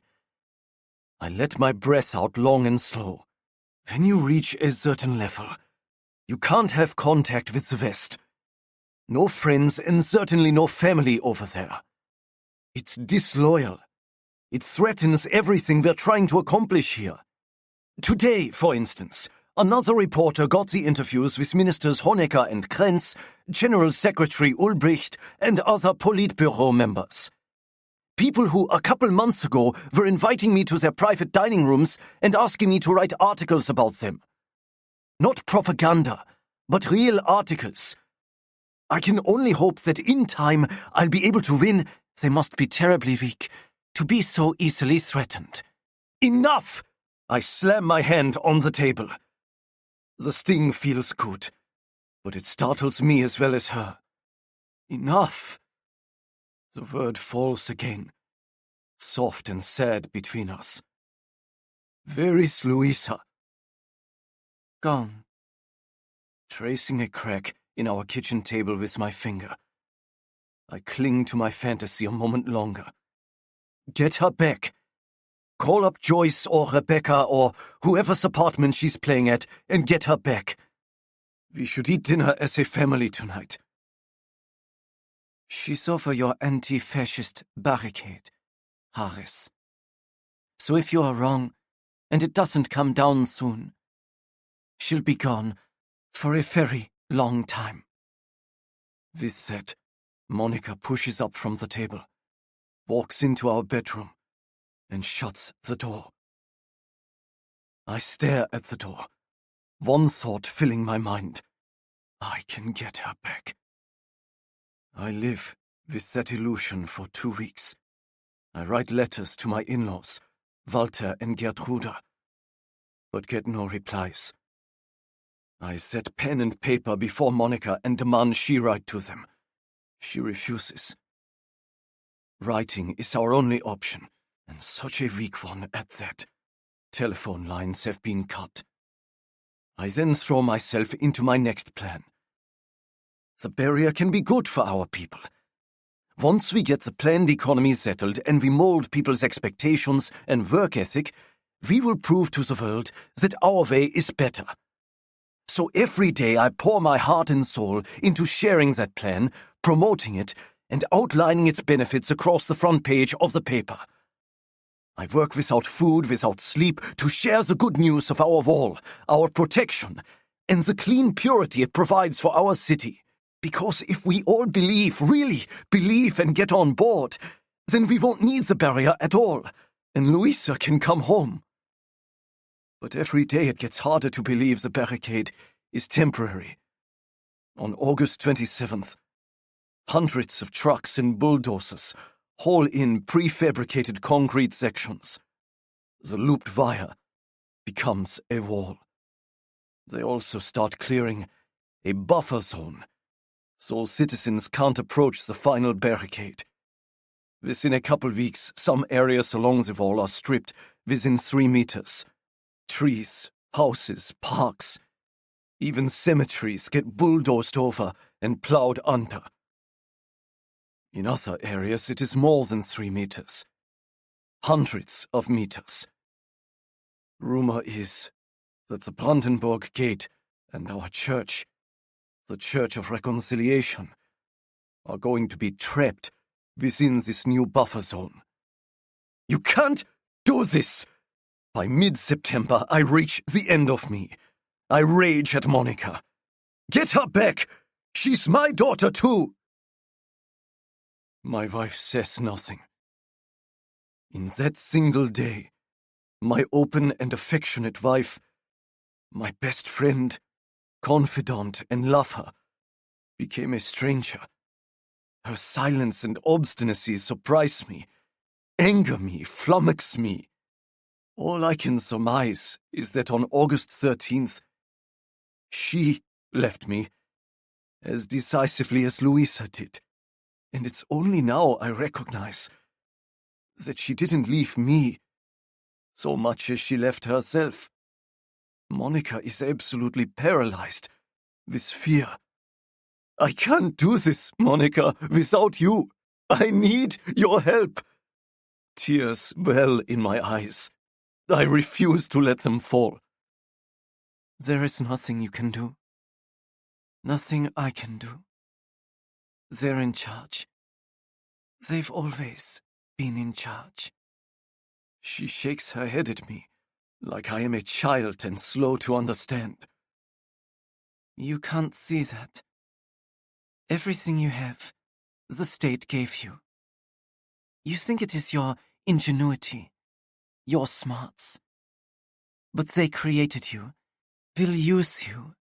I let my breath out long and slow. When you reach a certain level, you can't have contact with the West. No friends and certainly no family over there. It's disloyal. It threatens everything we're trying to accomplish here. Today, for instance, another reporter got the interviews with Ministers Honecker and Krenz, General Secretary Ulbricht, and other Politburo members. People who a couple months ago were inviting me to their private dining rooms and asking me to write articles about them. Not propaganda, but real articles. I can only hope that in time I'll be able to win. They must be terribly weak to be so easily threatened. Enough! I slam my hand on the table. The sting feels good, but it startles me as well as her. Enough! The word falls again, soft and sad between us. Where is Luisa? Gone. Tracing a crack in our kitchen table with my finger. I cling to my fantasy a moment longer. Get her back. Call up Joyce or Rebecca or whoever's apartment she's playing at and get her back. We should eat dinner as a family tonight. She's over your anti-fascist barricade, Harris. So if you are wrong, and it doesn't come down soon, she'll be gone for a very long time. With that, Monica pushes up from the table, walks into our bedroom, and shuts the door. I stare at the door, one thought filling my mind. I can get her back. I live with that illusion for 2 weeks. I write letters to my in-laws, Walter and Gertruda, but get no replies. I set pen and paper before Monica and demand she write to them. She refuses. Writing is our only option, and such a weak one at that. Telephone lines have been cut. I then throw myself into my next plan. The barrier can be good for our people. Once we get the planned economy settled and we mold people's expectations and work ethic, we will prove to the world that our way is better. So every day I pour my heart and soul into sharing that plan, promoting it, and outlining its benefits across the front page of the paper. I work without food, without sleep, to share the good news of our wall, our protection, and the clean purity it provides for our city. Because if we all believe, really believe and get on board, then we won't need the barrier at all, and Luisa can come home. But every day it gets harder to believe the barricade is temporary. On August 27th, hundreds of trucks and bulldozers haul in prefabricated concrete sections. The looped wire becomes a wall. They also start clearing a buffer zone, so citizens can't approach the final barricade. Within a couple weeks, some areas along the wall are stripped within 3 meters. Trees, houses, parks, even cemeteries get bulldozed over and plowed under. In other areas, it is more than 3 meters. Hundreds of meters. Rumor is that the Brandenburg Gate and our church, the Church of Reconciliation, are going to be trapped within this new buffer zone. You can't do this! By mid-September, I reach the end of me. I rage at Monica. Get her back! She's my daughter too! My wife says nothing. In that single day, my open and affectionate wife, my best friend, confidant and lover, became a stranger. Her silence and obstinacy surprise me, anger me, flummox me. All I can surmise is that on August 13th, she left me as decisively as Luisa did. And it's only now I recognize that she didn't leave me so much as she left herself. Monica is absolutely paralyzed with fear. I can't do this, Monica, without you. I need your help. Tears well in my eyes. I refuse to let them fall. There is nothing you can do. Nothing I can do. They're in charge. They've always been in charge. She shakes her head at me, Like I am a child and slow to understand. You can't see that. Everything you have, the state gave you. You think it is your ingenuity, your smarts. But they created you, will use you,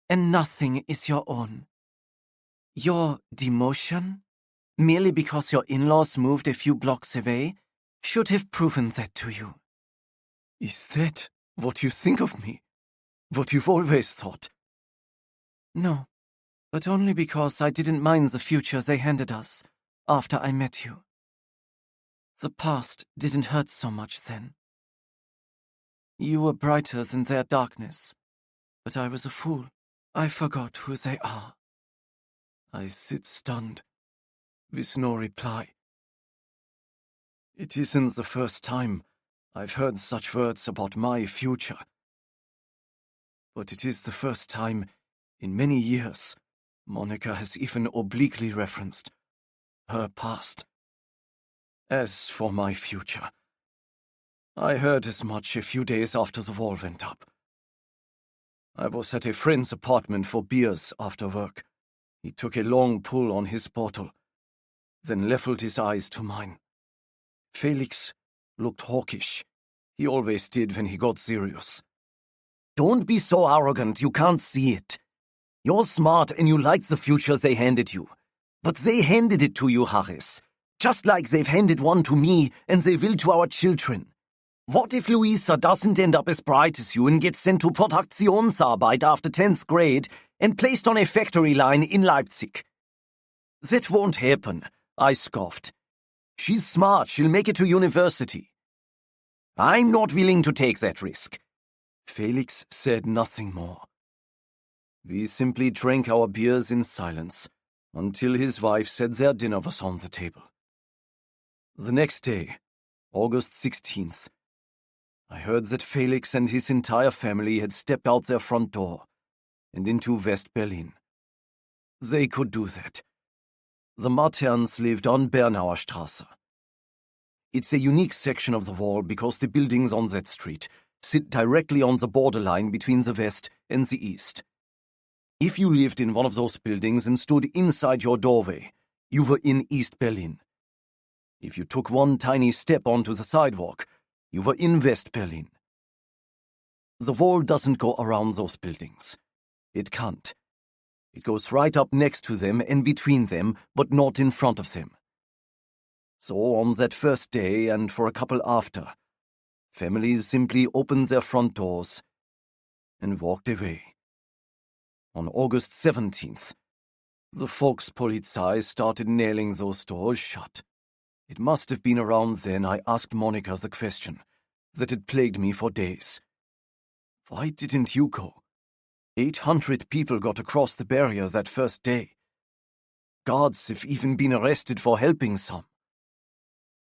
and nothing is your own. Your demotion, merely because your in-laws moved a few blocks away, should have proven that to you. Is that what you think of me? What you've always thought? No, but only because I didn't mind the future they handed us after I met you. The past didn't hurt so much then. You were brighter than their darkness, but I was a fool. I forgot who they are. I sit stunned, with no reply. It isn't the first time I've heard such words about my future. But it is the first time in many years Monica has even obliquely referenced her past. As for my future, I heard as much a few days after the wall went up. I was at a friend's apartment for beers after work. He took a long pull on his bottle, then leveled his eyes to mine. Felix looked hawkish. He always did when he got serious. Don't be so arrogant, you can't see it. You're smart and you like the future they handed you. But they handed it to you, Harris. Just like they've handed one to me and they will to our children. What if Luisa doesn't end up as bright as you and gets sent to Produktionsarbeit after 10th grade and placed on a factory line in Leipzig? That won't happen, I scoffed. She's smart, she'll make it to university. I'm not willing to take that risk. Felix said nothing more. We simply drank our beers in silence until his wife said their dinner was on the table. The next day, August 16th, I heard that Felix and his entire family had stepped out their front door and into West Berlin. They could do that. The Materns lived on Bernauer Straße. It's a unique section of the wall because the buildings on that street sit directly on the borderline between the West and the East. If you lived in one of those buildings and stood inside your doorway, you were in East Berlin. If you took one tiny step onto the sidewalk, you were in West Berlin. The wall doesn't go around those buildings. It can't. It goes right up next to them and between them, but not in front of them. So on that first day and for a couple after, families simply opened their front doors and walked away. On August 17th, the Volkspolizei started nailing those doors shut. It must have been around then I asked Monica the question that had plagued me for days. Why didn't you go? 800 people got across the barrier that first day. Guards have even been arrested for helping some.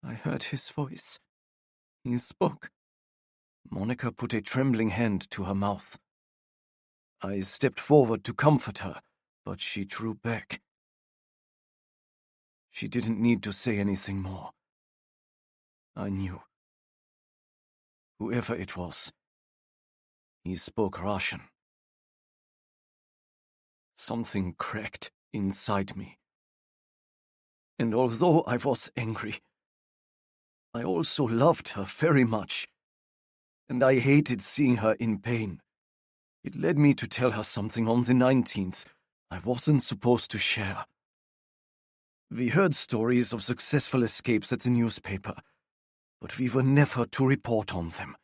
I heard his voice. He spoke. Monica put a trembling hand to her mouth. I stepped forward to comfort her, but she drew back. She didn't need to say anything more. I knew. Whoever it was, he spoke Russian. Something cracked inside me. And although I was angry, I also loved her very much, and I hated seeing her in pain. It led me to tell her something on the 19th I wasn't supposed to share. We heard stories of successful escapes at the newspaper, but we were never to report on them.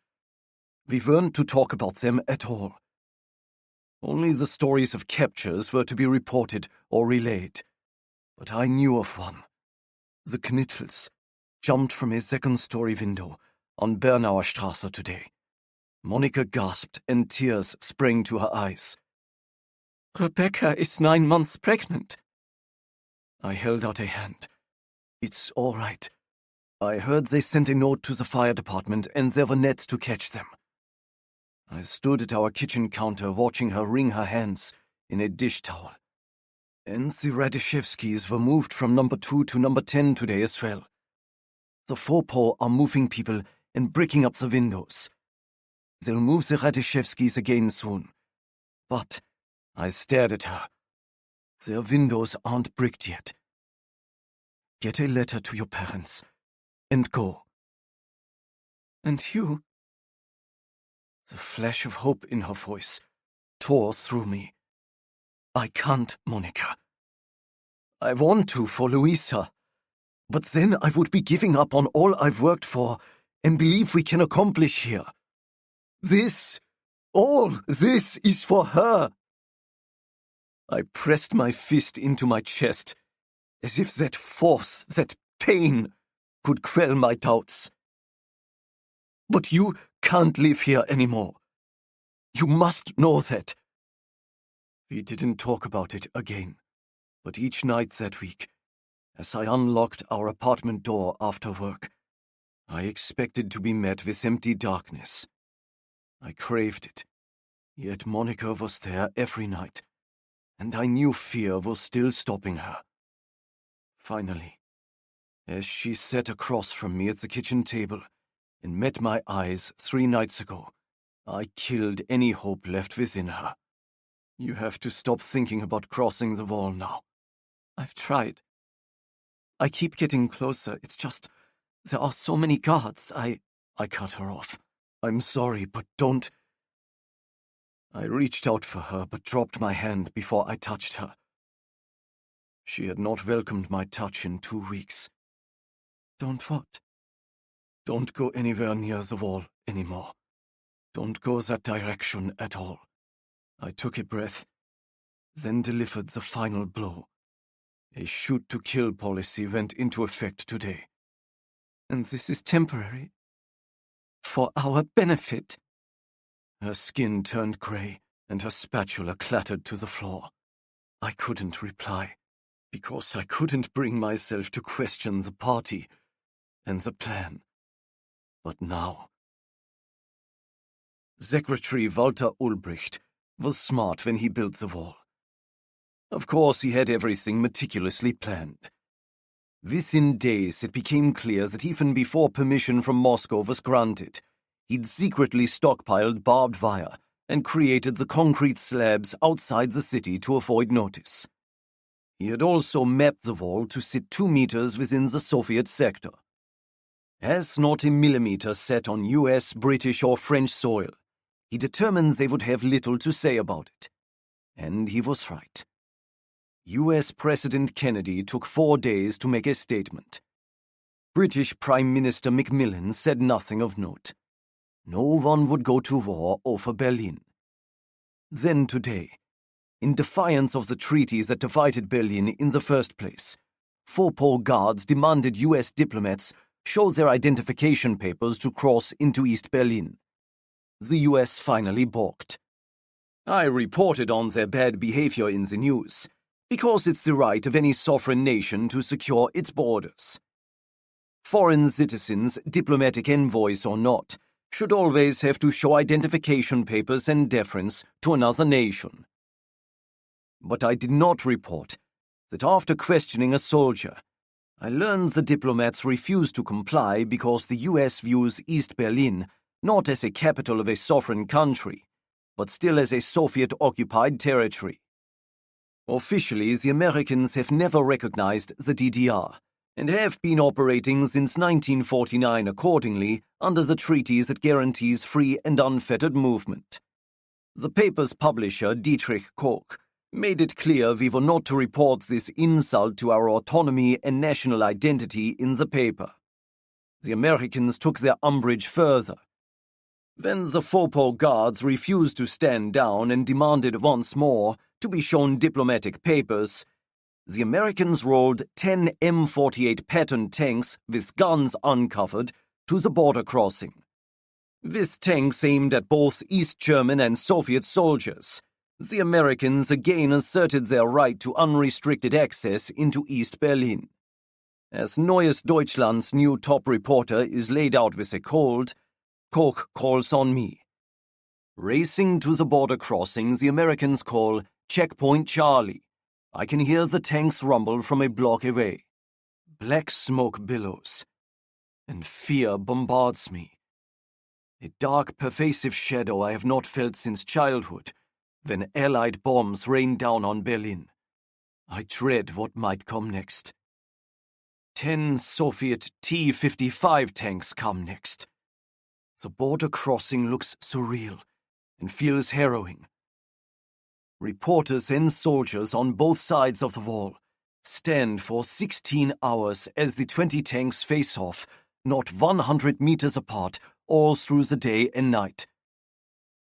We weren't to talk about them at all. Only the stories of captures were to be reported or relayed. But I knew of one. The Knittels jumped from a second-story window on Bernauer Straße today. Monica gasped and tears sprang to her eyes. Rebecca is 9 months pregnant. I held out a hand. It's all right. I heard they sent a note to the fire department and there were nets to catch them. I stood at our kitchen counter watching her wring her hands in a dish towel. And the Radishevskis were moved from number 2 to number 10 today as well. The Fauxpas are moving people and bricking up the windows. They'll move the Radyshevskys again soon. But I stared at her. Their windows aren't bricked yet. Get a letter to your parents, and go. And you? The flash of hope in her voice tore through me. I can't, Monica. I want to for Luisa, but then I would be giving up on all I've worked for and believe we can accomplish here. All this is for her. I pressed my fist into my chest, as if that force, that pain, could quell my doubts. But you can't live here anymore. You must know that. We didn't talk about it again, but each night that week, as I unlocked our apartment door after work, I expected to be met with empty darkness. I craved it, yet Monica was there every night, and I knew fear was still stopping her. Finally, as she sat across from me at the kitchen table and met my eyes 3 nights ago, I killed any hope left within her. You have to stop thinking about crossing the wall now. I've tried. I keep getting closer. It's just, there are so many guards. I cut her off. I'm sorry, but don't. I reached out for her, but dropped my hand before I touched her. She had not welcomed my touch in 2 weeks. Don't what? Don't go anywhere near the wall anymore. Don't go that direction at all. I took a breath, then delivered the final blow. A shoot-to-kill policy went into effect today. And this is temporary? For our benefit? Her skin turned grey, and her spatula clattered to the floor. I couldn't reply, because I couldn't bring myself to question the party and the plan. But now... Secretary Walter Ulbricht was smart when he built the wall. Of course, he had everything meticulously planned. Within days, it became clear that even before permission from Moscow was granted, he'd secretly stockpiled barbed wire and created the concrete slabs outside the city to avoid notice. He had also mapped the wall to sit 2 meters within the Soviet sector. As not a millimeter set on US, British, or French soil, he determined they would have little to say about it. And he was right. US President Kennedy took 4 days to make a statement. British Prime Minister Macmillan said nothing of note. No one would go to war over Berlin. Then today, in defiance of the treaties that divided Berlin in the first place, Faubourg guards demanded US diplomats show their identification papers to cross into East Berlin. The US finally balked. I reported on their bad behavior in the news, because it's the right of any sovereign nation to secure its borders. Foreign citizens, diplomatic envoys or not, should always have to show identification papers and deference to another nation. But I did not report that after questioning a soldier, I learned the diplomats refused to comply because the US views East Berlin not as a capital of a sovereign country, but still as a Soviet-occupied territory. Officially, the Americans have never recognized the DDR, and have been operating since 1949 accordingly under the treaties that guarantees free and unfettered movement. The paper's publisher, Dietrich Koch, made it clear we were not to report this insult to our autonomy and national identity in the paper. The Americans took their umbrage further. When the Faubourg guards refused to stand down and demanded once more to be shown diplomatic papers, the Americans rolled 10 M48 Patton tanks with guns uncovered to the border crossing. With tanks aimed at both East German and Soviet soldiers, the Americans again asserted their right to unrestricted access into East Berlin. As Neues Deutschland's new top reporter is laid out with a cold, Koch calls on me. Racing to the border crossing, the Americans call Checkpoint Charlie. I can hear the tanks rumble from a block away. Black smoke billows, and fear bombards me. A dark, pervasive shadow I have not felt since childhood, when Allied bombs rained down on Berlin. I dread what might come next. 10 Soviet T-55 tanks come next. The border crossing looks surreal and feels harrowing. Reporters and soldiers on both sides of the wall stand for 16 hours as the 20 tanks face off, not 100 meters apart, all through the day and night.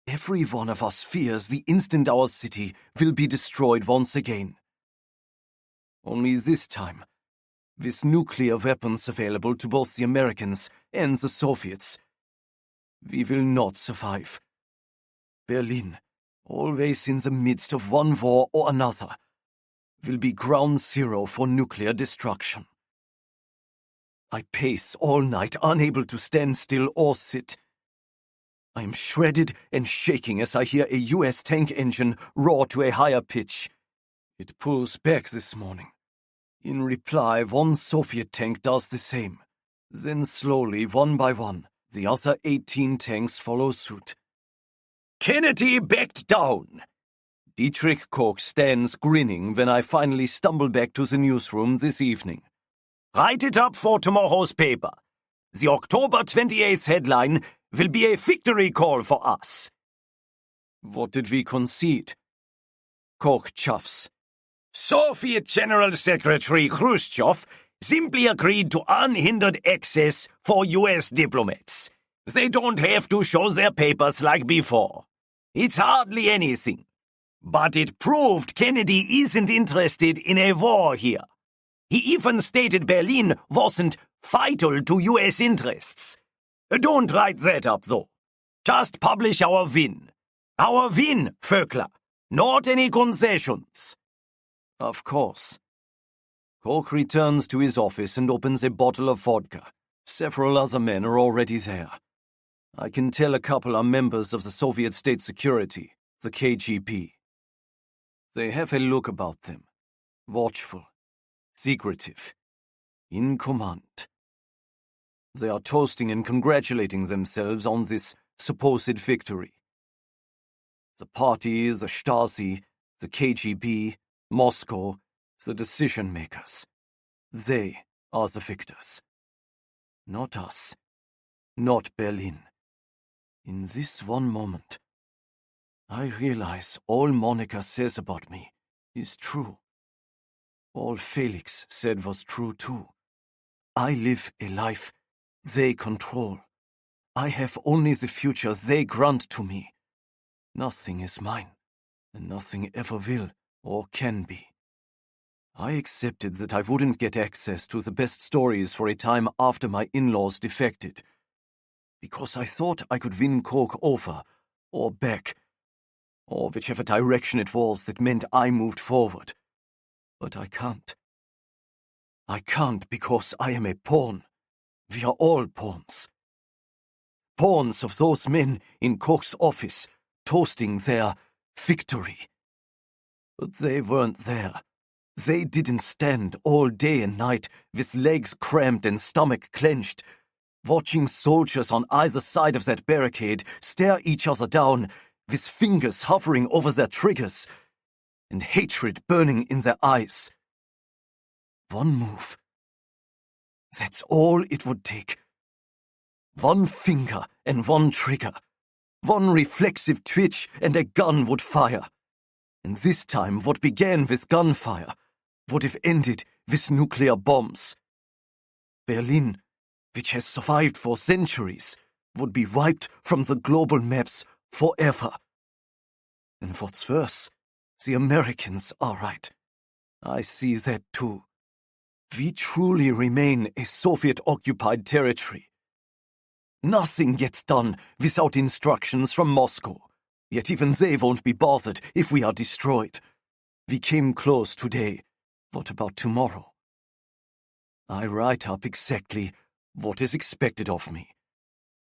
Every one of us fears the instant our city will be destroyed once again. Only this time, with nuclear weapons available to both the Americans and the Soviets, we will not survive. Berlin, always in the midst of one war or another, will be ground zero for nuclear destruction. I pace all night, unable to stand still or sit. I am shredded and shaking as I hear a US tank engine roar to a higher pitch. It pulls back this morning. In reply, one Soviet tank does the same. Then slowly, one by one, the other 18 tanks follow suit. Kennedy backed down! Dietrich Koch stands grinning when I finally stumble back to the newsroom this evening. Write it up for tomorrow's paper. The October 28th headline will be a victory call for us. What did we concede? Koch chuffs. Soviet General Secretary Khrushchev simply agreed to unhindered access for US diplomats. They don't have to show their papers like before. It's hardly anything. But it proved Kennedy isn't interested in a war here. He even stated Berlin wasn't vital to US interests. Don't write that up, though. Just publish our win. Our win, Voekler. Not any concessions. Of course. Koch returns to his office and opens a bottle of vodka. Several other men are already there. I can tell a couple are members of the Soviet State Security, the KGB. They have a look about them. Watchful. Secretive. In command. They are toasting and congratulating themselves on this supposed victory. The party, the Stasi, the KGB, Moscow, the decision-makers. They are the victors. Not us. Not Berlin. In this one moment, I realize all Monica says about me is true. All Felix said was true too. I live a life they control. I have only the future they grant to me. Nothing is mine, and nothing ever will or can be. I accepted that I wouldn't get access to the best stories for a time after my in-laws defected, because I thought I could win Koch over, or back, or whichever direction it was that meant I moved forward. But I can't. I can't because I am a pawn. We are all pawns. Pawns of those men in Koch's office, toasting their victory. But they weren't there. They didn't stand all day and night with legs cramped and stomach clenched, watching soldiers on either side of that barricade stare each other down, with fingers hovering over their triggers, and hatred burning in their eyes. One move. That's all it would take. One finger and one trigger. One reflexive twitch and a gun would fire. And this time what began with gunfire would have ended with nuclear bombs. Berlin, which has survived for centuries, would be wiped from the global maps forever. And what's worse, the Americans are right. I see that too. We truly remain a Soviet-occupied territory. Nothing gets done without instructions from Moscow, yet even they won't be bothered if we are destroyed. We came close today. What about tomorrow? I write up exactly what is expected of me,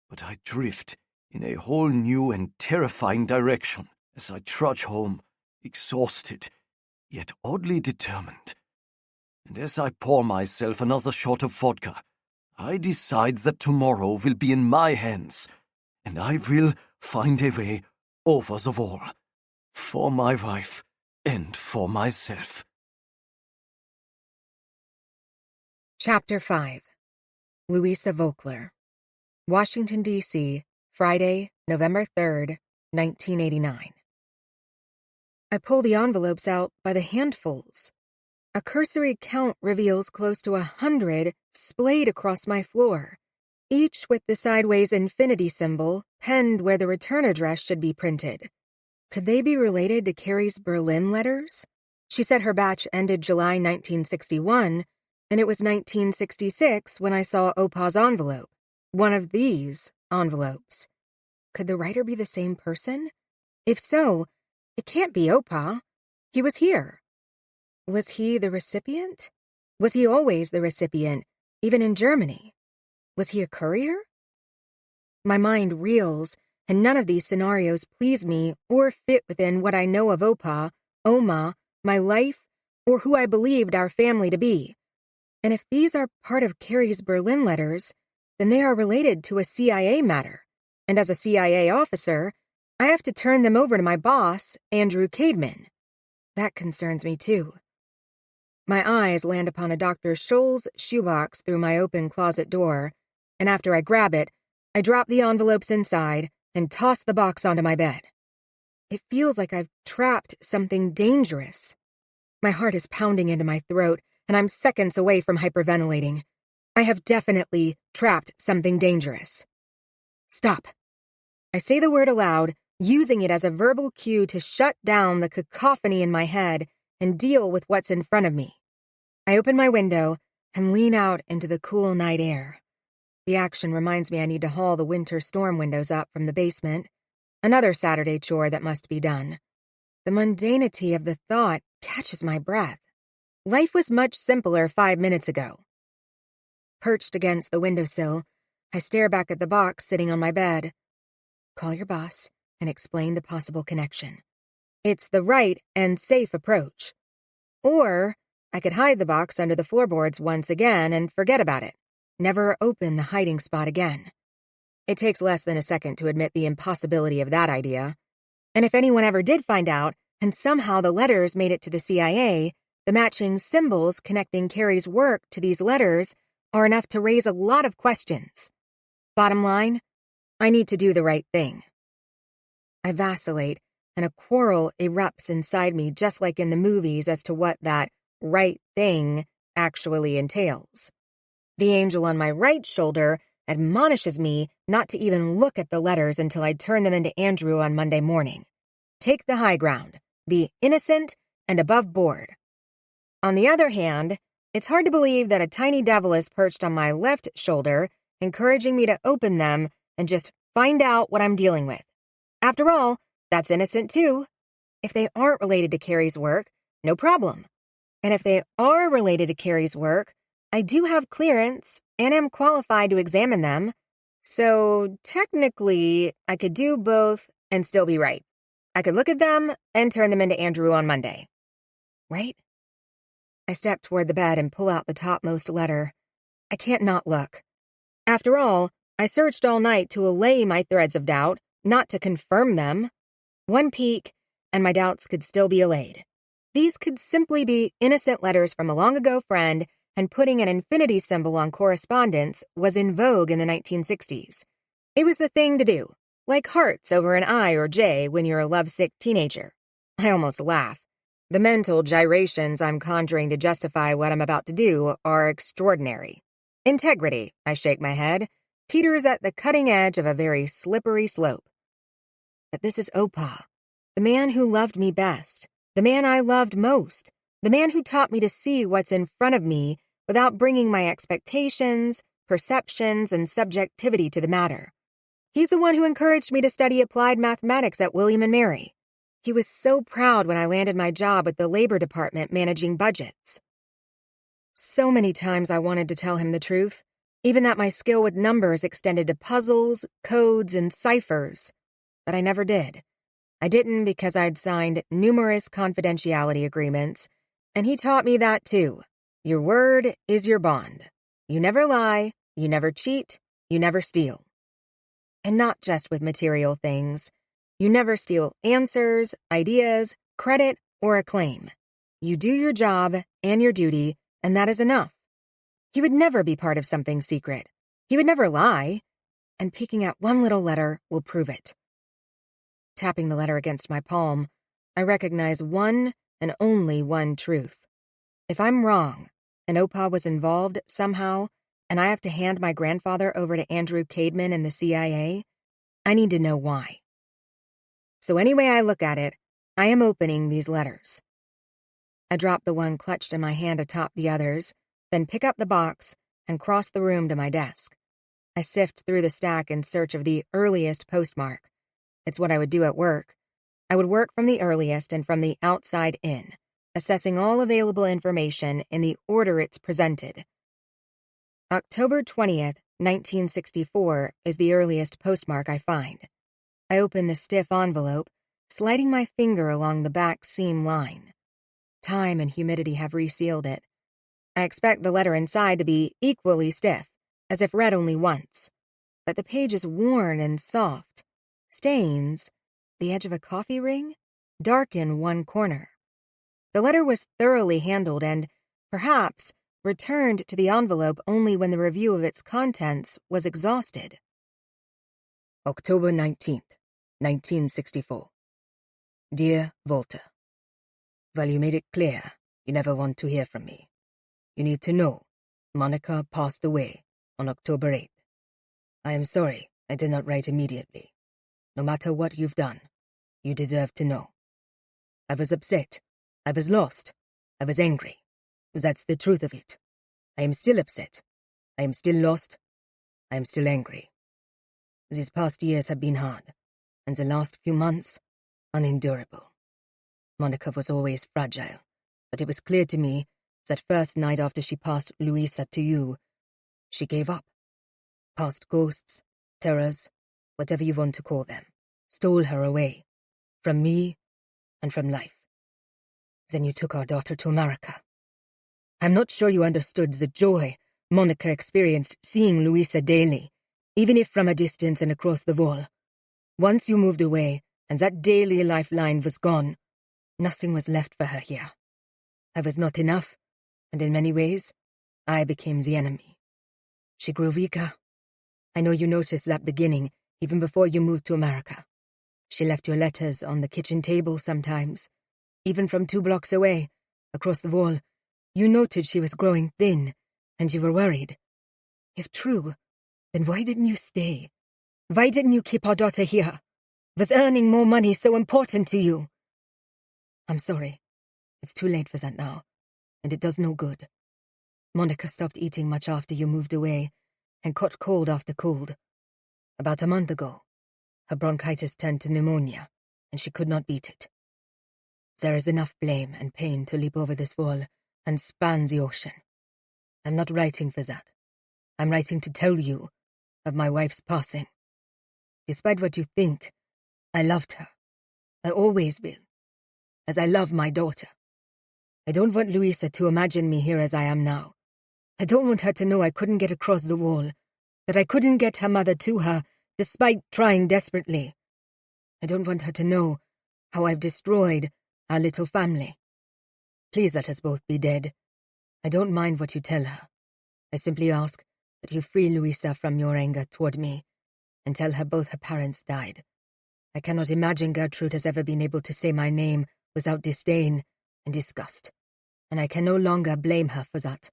but I drift in a whole new and terrifying direction as I trudge home, exhausted, yet oddly determined. And as I pour myself another shot of vodka, I decide that tomorrow will be in my hands, and I will find a way over the wall, for my wife and for myself. Chapter 5. Luisa Voekler. Washington, D.C., Friday, November 3rd, 1989. I pull the envelopes out by the handfuls. A cursory count reveals close to 100 splayed across my floor, each with the sideways infinity symbol penned where the return address should be printed. Could they be related to Carrie's Berlin letters? She said her batch ended July 1961, and it was 1966 when I saw Opa's envelope, one of these envelopes. Could the writer be the same person? If so, it can't be Opa. He was here. Was he the recipient? Was he always the recipient, even in Germany? Was he a courier? My mind reels, and none of these scenarios please me or fit within what I know of Opa, Oma, my life, or who I believed our family to be. And if these are part of Carrie's Berlin letters, then they are related to a CIA matter. And as a CIA officer, I have to turn them over to my boss, Andrew Cademan. That concerns me too. My eyes land upon a Dr. Scholl's shoebox through my open closet door, and after I grab it, I drop the envelopes inside and toss the box onto my bed. It feels like I've trapped something dangerous. My heart is pounding into my throat, and I'm seconds away from hyperventilating. I have definitely trapped something dangerous. Stop. I say the word aloud, using it as a verbal cue to shut down the cacophony in my head and deal with what's in front of me. I open my window and lean out into the cool night air. The action reminds me I need to haul the winter storm windows up from the basement, another Saturday chore that must be done. The mundanity of the thought catches my breath. Life was much simpler 5 minutes ago. Perched against the windowsill, I stare back at the box sitting on my bed. Call your boss and explain the possible connection. It's the right and safe approach. Or I could hide the box under the floorboards once again and forget about it. Never open the hiding spot again. It takes less than a second to admit the impossibility of that idea. And if anyone ever did find out, and somehow the letters made it to the CIA, the matching symbols connecting Carrie's work to these letters are enough to raise a lot of questions. Bottom line, I need to do the right thing. I vacillate, and a quarrel erupts inside me just like in the movies as to what that right thing actually entails. The angel on my right shoulder admonishes me not to even look at the letters until I turn them into Andrew on Monday morning. Take the high ground, be innocent and above board. On the other hand, it's hard to believe that a tiny devil is perched on my left shoulder, encouraging me to open them and just find out what I'm dealing with. After all, that's innocent too. If they aren't related to Carrie's work, no problem. And if they are related to Carrie's work, I do have clearance and am qualified to examine them. So technically, I could do both and still be right. I could look at them and turn them into Andrew on Monday. Right? I step toward the bed and pull out the topmost letter. I can't not look. After all, I searched all night to allay my threads of doubt, not to confirm them. One peek, and my doubts could still be allayed. These could simply be innocent letters from a long-ago friend, and putting an infinity symbol on correspondence was in vogue in the 1960s. It was the thing to do, like hearts over an I or J when you're a lovesick teenager. I almost laugh. The mental gyrations I'm conjuring to justify what I'm about to do are extraordinary. Integrity, I shake my head, teeters at the cutting edge of a very slippery slope. But this is Opa, the man who loved me best, the man I loved most, the man who taught me to see what's in front of me without bringing my expectations, perceptions, and subjectivity to the matter. He's the one who encouraged me to study applied mathematics at William and Mary. He was so proud when I landed my job at the Labor Department managing budgets. So many times I wanted to tell him the truth, even that my skill with numbers extended to puzzles, codes, and ciphers. But I never did. I didn't because I'd signed numerous confidentiality agreements, and he taught me that too. Your word is your bond. You never lie, you never cheat, you never steal. And not just with material things. You never steal answers, ideas, credit, or acclaim. You do your job and your duty, and that is enough. He would never be part of something secret. He would never lie. And peeking at one little letter will prove it. Tapping the letter against my palm, I recognize one and only one truth. If I'm wrong, and Opa was involved somehow, and I have to hand my grandfather over to Andrew Cademan and the CIA, I need to know why. So any way I look at it, I am opening these letters. I drop the one clutched in my hand atop the others, then pick up the box and cross the room to my desk. I sift through the stack in search of the earliest postmark. It's what I would do at work. I would work from the earliest and from the outside in, assessing all available information in the order it's presented. October 20th, 1964 is the earliest postmark I find. I open the stiff envelope, sliding my finger along the back seam line. Time and humidity have resealed it. I expect the letter inside to be equally stiff, as if read only once. But the page is worn and soft. Stains, the edge of a coffee ring, darken one corner. The letter was thoroughly handled and, perhaps, returned to the envelope only when the review of its contents was exhausted. October 19th, 1964. Dear Walter, well, you made it clear you never want to hear from me. You need to know Monica passed away on October 8th. I am sorry I did not write immediately. No matter what you've done, you deserve to know. I was upset. I was lost. I was angry. That's the truth of it. I am still upset. I am still lost. I am still angry. These past years have been hard, and the last few months, unendurable. Monica was always fragile, but it was clear to me that first night after she passed Luisa to you, she gave up. Past ghosts, terrors, whatever you want to call them, stole her away, from me and from life. Then you took our daughter to America. I'm not sure you understood the joy Monica experienced seeing Luisa daily, even if from a distance and across the wall. Once you moved away, and that daily lifeline was gone, nothing was left for her here. I was not enough, and in many ways, I became the enemy. She grew weaker. I know you noticed that beginning, even before you moved to America. She left your letters on the kitchen table sometimes. Even from 2 blocks away, across the wall, you noted she was growing thin, and you were worried. If true, then why didn't you stay? Why didn't you keep our daughter here? Was earning more money so important to you? I'm sorry. It's too late for that now, and it does no good. Monica stopped eating much after you moved away, and caught cold after cold. About a month ago, her bronchitis turned to pneumonia, and she could not beat it. There is enough blame and pain to leap over this wall and span the ocean. I'm not writing for that. I'm writing to tell you of my wife's passing. Despite what you think, I loved her. I always will. As I love my daughter. I don't want Luisa to imagine me here as I am now. I don't want her to know I couldn't get across the wall, that I couldn't get her mother to her, despite trying desperately. I don't want her to know how I've destroyed our little family. Please let us both be dead. I don't mind what you tell her. I simply ask that you free Luisa from your anger toward me, and tell her both her parents died. I cannot imagine Gertrude has ever been able to say my name without disdain and disgust, and I can no longer blame her for that.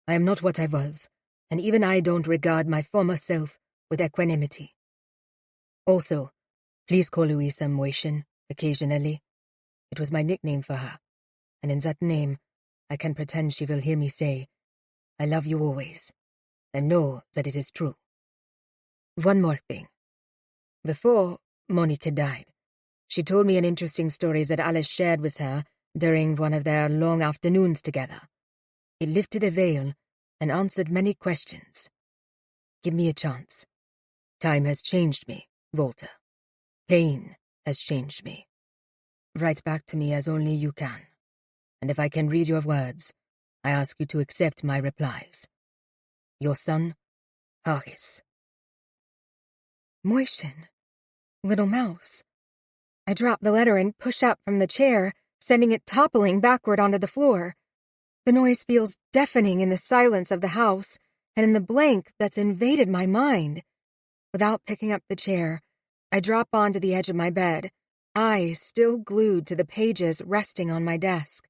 I am not what I was, and even I don't regard my former self with equanimity. Also, please call Luisa Moishin occasionally. It was my nickname for her, and in that name, I can pretend she will hear me say, I love you always, and know that it is true. One more thing. Before Monica died, she told me an interesting story that Alice shared with her during one of their long afternoons together. It lifted a veil and answered many questions. Give me a chance. Time has changed me, Walter. Pain has changed me. Write back to me as only you can. And if I can read your words, I ask you to accept my replies. Your son, Harris. Moishin. Little mouse. I drop the letter and push up from the chair, sending it toppling backward onto the floor. The noise feels deafening in the silence of the house and in the blank that's invaded my mind. Without picking up the chair, I drop onto the edge of my bed, eyes still glued to the pages resting on my desk.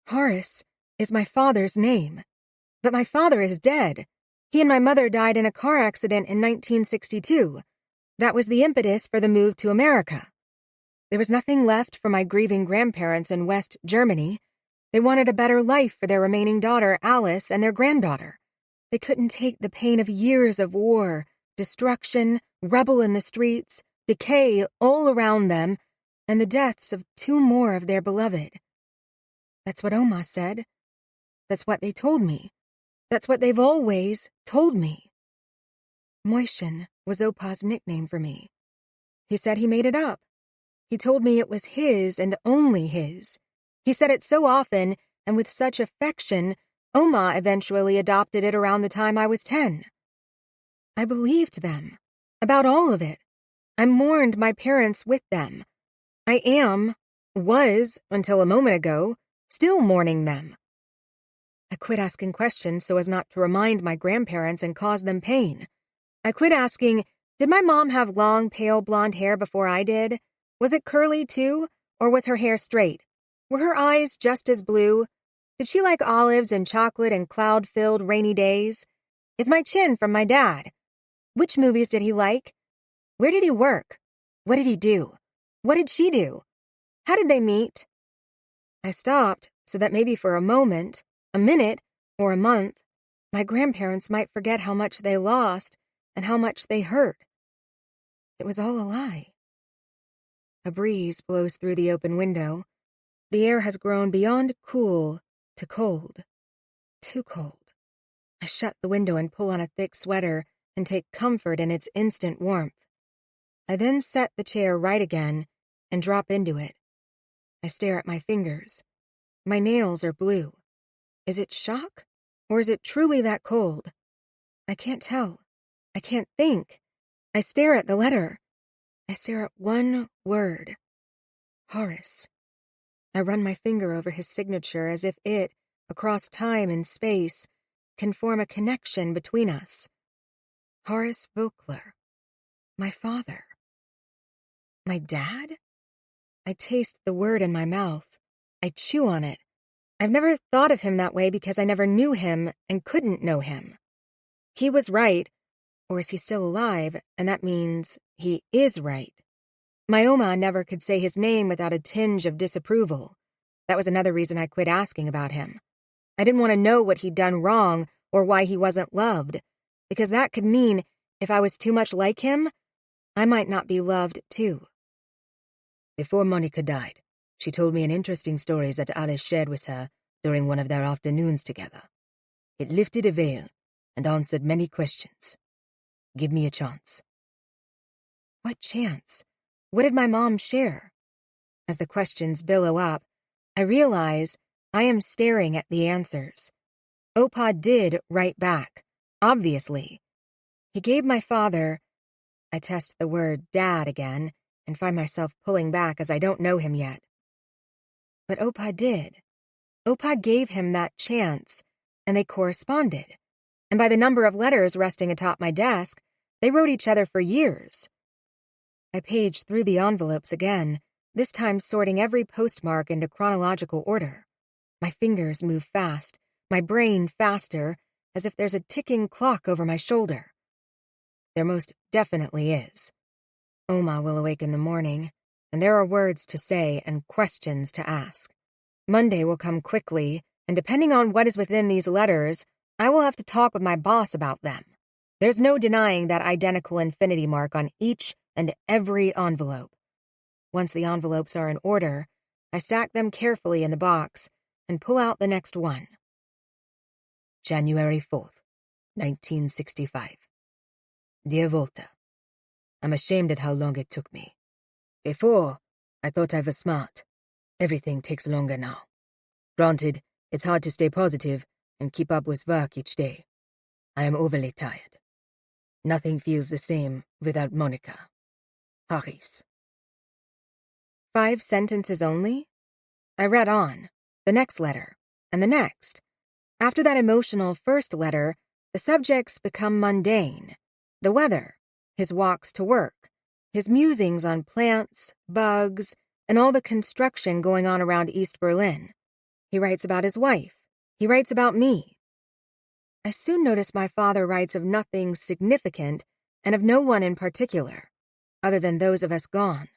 Horace is my father's name, but my father is dead. He and my mother died in a car accident in 1962. That was the impetus for the move to America. There was nothing left for my grieving grandparents in West Germany. They wanted a better life for their remaining daughter, Alice, and their granddaughter. They couldn't take the pain of years of war, destruction, rubble in the streets, decay all around them, and the deaths of 2 more of their beloved. That's what Oma said. That's what they told me. That's what they've always told me. Moishin was Opa's nickname for me. He said he made it up. He told me it was his and only his. He said it so often and with such affection, Oma eventually adopted it around the time I was 10. I believed them. About all of it. I mourned my parents with them. Was, until a moment ago, still mourning them. I quit asking questions so as not to remind my grandparents and cause them pain. I quit asking, did my mom have long, pale blonde hair before I did? Was it curly too, or was her hair straight? Were her eyes just as blue? Did she like olives and chocolate and cloud-filled rainy days? Is my chin from my dad? Which movies did he like? Where did he work? What did he do? What did she do? How did they meet? I stopped so that maybe for a moment, a minute, or a month, my grandparents might forget how much they lost and how much they hurt. It was all a lie. A breeze blows through the open window. The air has grown beyond cool to cold. Too cold. I shut the window and pull on a thick sweater and take comfort in its instant warmth. I then set the chair right again and drop into it. I stare at my fingers. My nails are blue. Is it shock, or is it truly that cold? I can't tell. I can't think. I stare at the letter. I stare at one word. Horace. I run my finger over his signature as if it, across time and space, can form a connection between us. Horace Voekler. My father. My dad? I taste the word in my mouth. I chew on it. I've never thought of him that way because I never knew him and couldn't know him. He was right, or is he still alive, and that means he is right. My Oma never could say his name without a tinge of disapproval. That was another reason I quit asking about him. I didn't want to know what he'd done wrong or why he wasn't loved, because that could mean if I was too much like him, I might not be loved too. Before Monica died, she told me an interesting story that Alice shared with her during one of their afternoons together. It lifted a veil and answered many questions. Give me a chance. What chance? What did my mom share? As the questions billow up, I realize I am staring at the answers. Opa did write back, obviously. He gave my father... I test the word dad again and find myself pulling back as I don't know him yet. But Opa did. Opa gave him that chance, and they corresponded. And by the number of letters resting atop my desk, they wrote each other for years. I paged through the envelopes again, this time sorting every postmark into chronological order. My fingers move fast, my brain faster, as if there's a ticking clock over my shoulder. There most definitely is. Oma will awake in the morning, and there are words to say and questions to ask. Monday will come quickly, and depending on what is within these letters, I will have to talk with my boss about them. There's no denying that identical infinity mark on each and every envelope. Once the envelopes are in order, I stack them carefully in the box and pull out the next one. January 4th, 1965. Dear Volta, I'm ashamed at how long it took me. Before, I thought I was smart. Everything takes longer now. Granted, it's hard to stay positive and keep up with work each day. I am overly tired. Nothing feels the same without Monica. Haris. 5 sentences only? I read on, the next letter, and the next. After that emotional first letter, the subjects become mundane. The weather, his walks to work, his musings on plants, bugs, and all the construction going on around East Berlin. He writes about his wife. He writes about me. I soon notice my father writes of nothing significant and of no one in particular, other than those of us gone.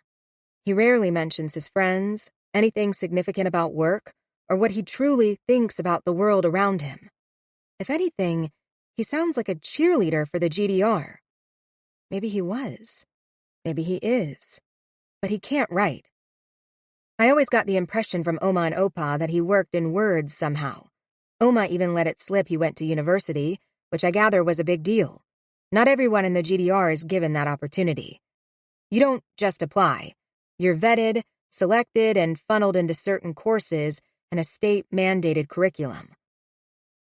He rarely mentions his friends, anything significant about work, or what he truly thinks about the world around him. If anything, he sounds like a cheerleader for the GDR. Maybe he was. Maybe he is. But he can't write. I always got the impression from Oma and Opa that he worked in words somehow. Oma even let it slip he went to university, which I gather was a big deal. Not everyone in the GDR is given that opportunity. You don't just apply. You're vetted, selected, and funneled into certain courses and a state-mandated curriculum.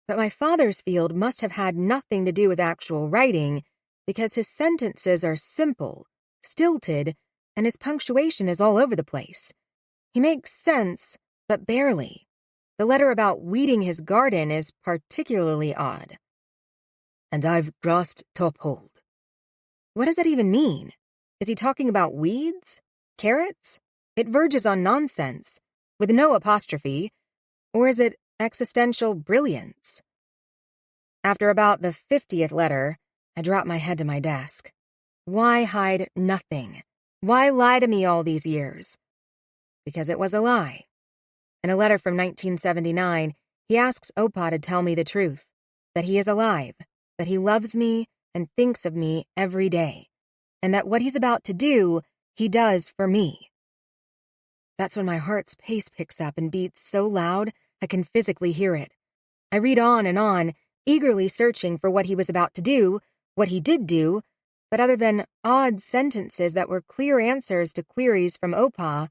But my father's field must have had nothing to do with actual writing because his sentences are simple, stilted, and his punctuation is all over the place. He makes sense, but barely. The letter about weeding his garden is particularly odd. And I've grasped top hold. What does that even mean? Is he talking about weeds? Carrots? It verges on nonsense, with no apostrophe. Or is it existential brilliance? After about the 50th letter, I drop my head to my desk. Why hide nothing? Why lie to me all these years? Because it was a lie. In a letter from 1979, he asks Opa to tell me the truth, that he is alive, that he loves me and thinks of me every day, and that what he's about to do, he does for me. That's when my heart's pace picks up and beats so loud I can physically hear it. I read on, eagerly searching for what he was about to do, what he did do, but other than odd sentences that were clear answers to queries from Opa,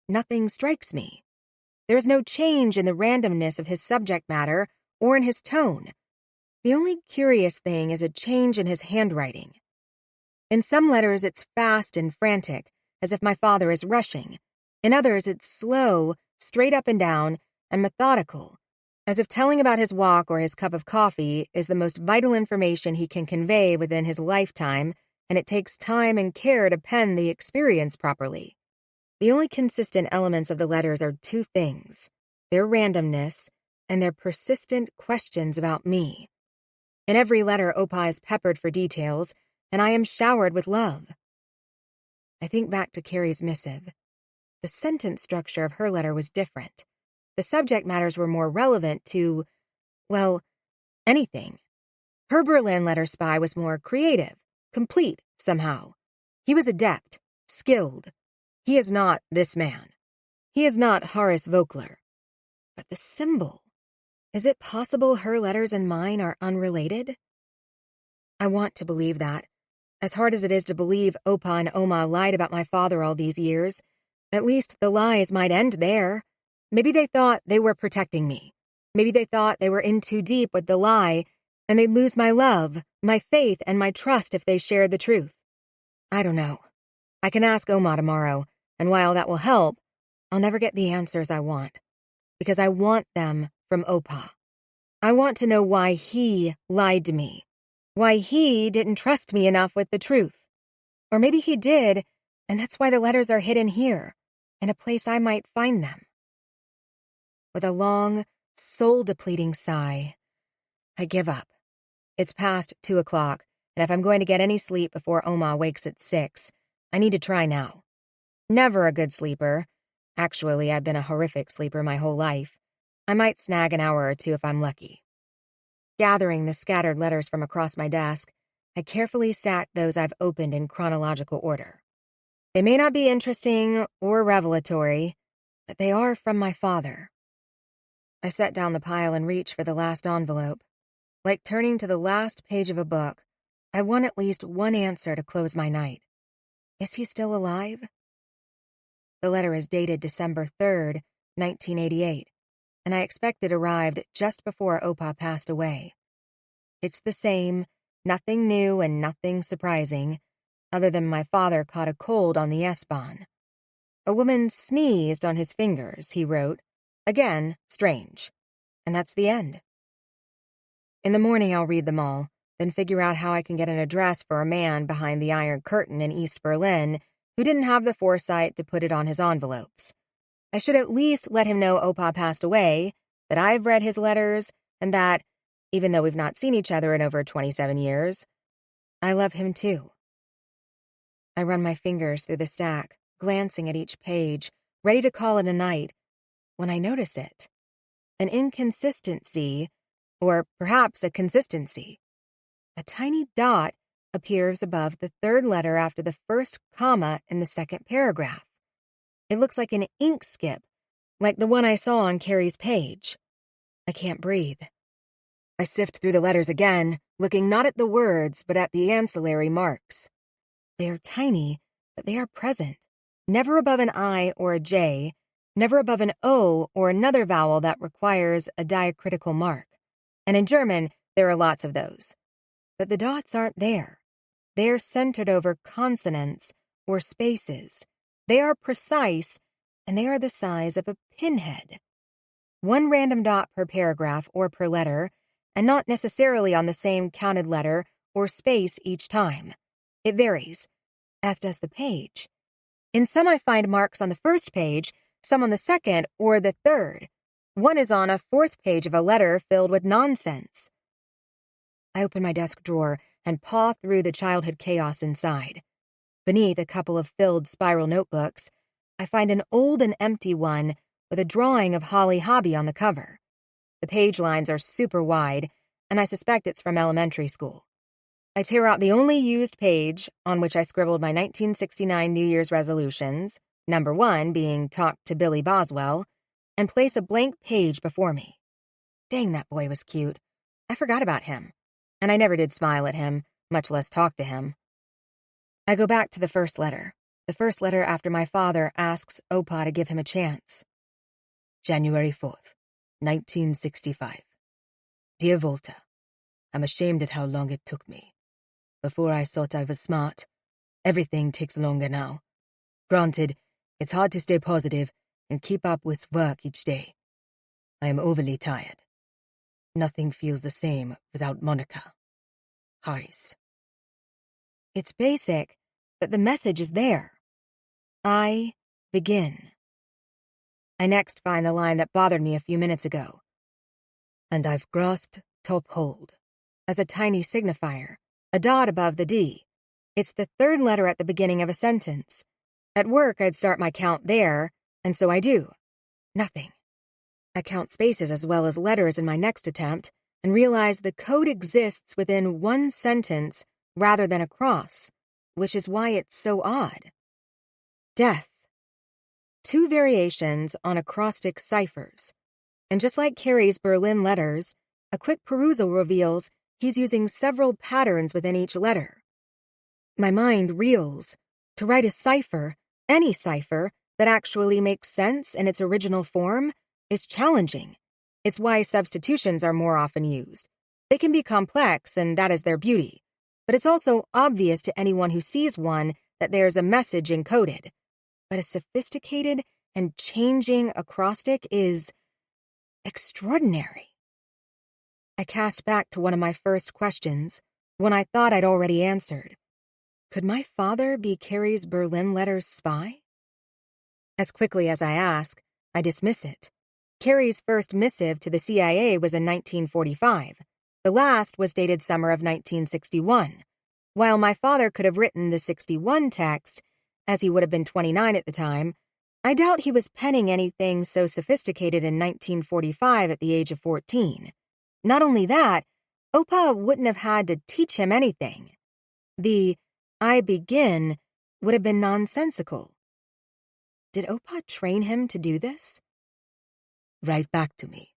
nothing strikes me. There is no change in the randomness of his subject matter or in his tone. The only curious thing is a change in his handwriting. In some letters it's fast and frantic, as if my father is rushing. In others it's slow, straight up and down, and methodical, as if telling about his walk or his cup of coffee is the most vital information he can convey within his lifetime, and it takes time and care to pen the experience properly. The only consistent elements of the letters are 2 things: their randomness and their persistent questions about me. In every letter, Opa is peppered for details, and I am showered with love. I think back to Carrie's missive. The sentence structure of her letter was different. The subject matters were more relevant to, well, anything. Her Berlin letter spy was more creative, complete, somehow. He was adept, skilled. He is not this man. He is not Luisa Voekler. But the symbol. Is it possible her letters and mine are unrelated? I want to believe that. As hard as it is to believe Opa and Oma lied about my father all these years, at least the lies might end there. Maybe they thought they were protecting me. Maybe they thought they were in too deep with the lie, and they'd lose my love, my faith, and my trust if they shared the truth. I don't know. I can ask Oma tomorrow, and while that will help, I'll never get the answers I want. Because I want them from Opa. I want to know why he lied to me. Why he didn't trust me enough with the truth. Or maybe he did, and that's why the letters are hidden here, in a place I might find them. With a long, soul-depleting sigh, I give up. It's past 2 o'clock, and if I'm going to get any sleep before Oma wakes at 6, I need to try now. Never a good sleeper. Actually, I've been a horrific sleeper my whole life. I might snag an hour or 2 if I'm lucky. Gathering the scattered letters from across my desk, I carefully stack those I've opened in chronological order. They may not be interesting or revelatory, but they are from my father. I set down the pile and reach for the last envelope. Like turning to the last page of a book, I want at least one answer to close my night. Is he still alive? The letter is dated December 3rd, 1988, and I expect it arrived just before Opa passed away. It's the same Nothing new and nothing surprising, other than my father caught a cold on the S-Bahn. A woman sneezed on his fingers, he wrote. Again, strange. And that's the end. In the morning I'll read them all, then figure out how I can get an address for a man behind the Iron Curtain in East Berlin who didn't have the foresight to put it on his envelopes. I should at least let him know Opa passed away, that I've read his letters, and that, even though we've not seen each other in over 27 years, I love him too. I run my fingers through the stack, glancing at each page, ready to call it a night, when I notice it. An inconsistency, or perhaps a consistency. A tiny dot appears above the third letter after the first comma in the second paragraph. It looks like an ink skip, like the one I saw on Carrie's page. I can't breathe. I sift through the letters again, looking not at the words, but at the ancillary marks. They are tiny, but they are present. Never above an I or a J, never above an O or another vowel that requires a diacritical mark. And in German, there are lots of those. But the dots aren't there. They're centered over consonants or spaces. They are precise, and they are the size of a pinhead. One random dot per paragraph or per letter, and not necessarily on the same counted letter or space each time. It varies, as does the page. In some I find marks on the first page, some on the second or the third. One is on a fourth page of a letter filled with nonsense. I open my desk drawer and paw through the childhood chaos inside. Beneath a couple of filled spiral notebooks, I find an old and empty one with a drawing of Holly Hobby on the cover. The page lines are super wide, and I suspect it's from elementary school. I tear out the only used page on which I scribbled my 1969 New Year's resolutions, number 1 being talk to Billy Boswell, and place a blank page before me. Dang, that boy was cute. I forgot about him, and I never did smile at him, much less talk to him. I go back to the first letter after my father asks Opa to give him a chance. January 4th, 1965. Dear Volta, I'm ashamed at how long it took me. Before I thought I was smart. Everything takes longer now. Granted, it's hard to stay positive and keep up with work each day. I am overly tired. Nothing feels the same without Monica. Haris. It's basic, but the message is there. I begin. I next find the line that bothered me a few minutes ago. And I've grasped top hold. As a tiny signifier, a dot above the D. It's the third letter at the beginning of a sentence. At work, I'd start my count there, and so I do. Nothing. I count spaces as well as letters in my next attempt, and realize the code exists within one sentence rather than across, which is why it's so odd. Death. 2 variations on acrostic ciphers. And just like Carrie's Berlin letters, a quick perusal reveals he's using several patterns within each letter. My mind reels. To write a cipher, any cipher, that actually makes sense in its original form is challenging. It's why substitutions are more often used. They can be complex, and that is their beauty. But it's also obvious to anyone who sees one that there's a message encoded. But a sophisticated and changing acrostic is extraordinary. I cast back to one of my first questions, one I thought I'd already answered. Could my father be Carrie's Berlin letters' spy? As quickly as I ask, I dismiss it. Carrie's first missive to the CIA was in 1945. The last was dated summer of 1961. While my father could have written the 61 text, as he would have been 29 at the time, I doubt he was penning anything so sophisticated in 1945 at the age of 14. Not only that, Opa wouldn't have had to teach him anything. The I begin would have been nonsensical. Did Opa train him to do this? Write back to me.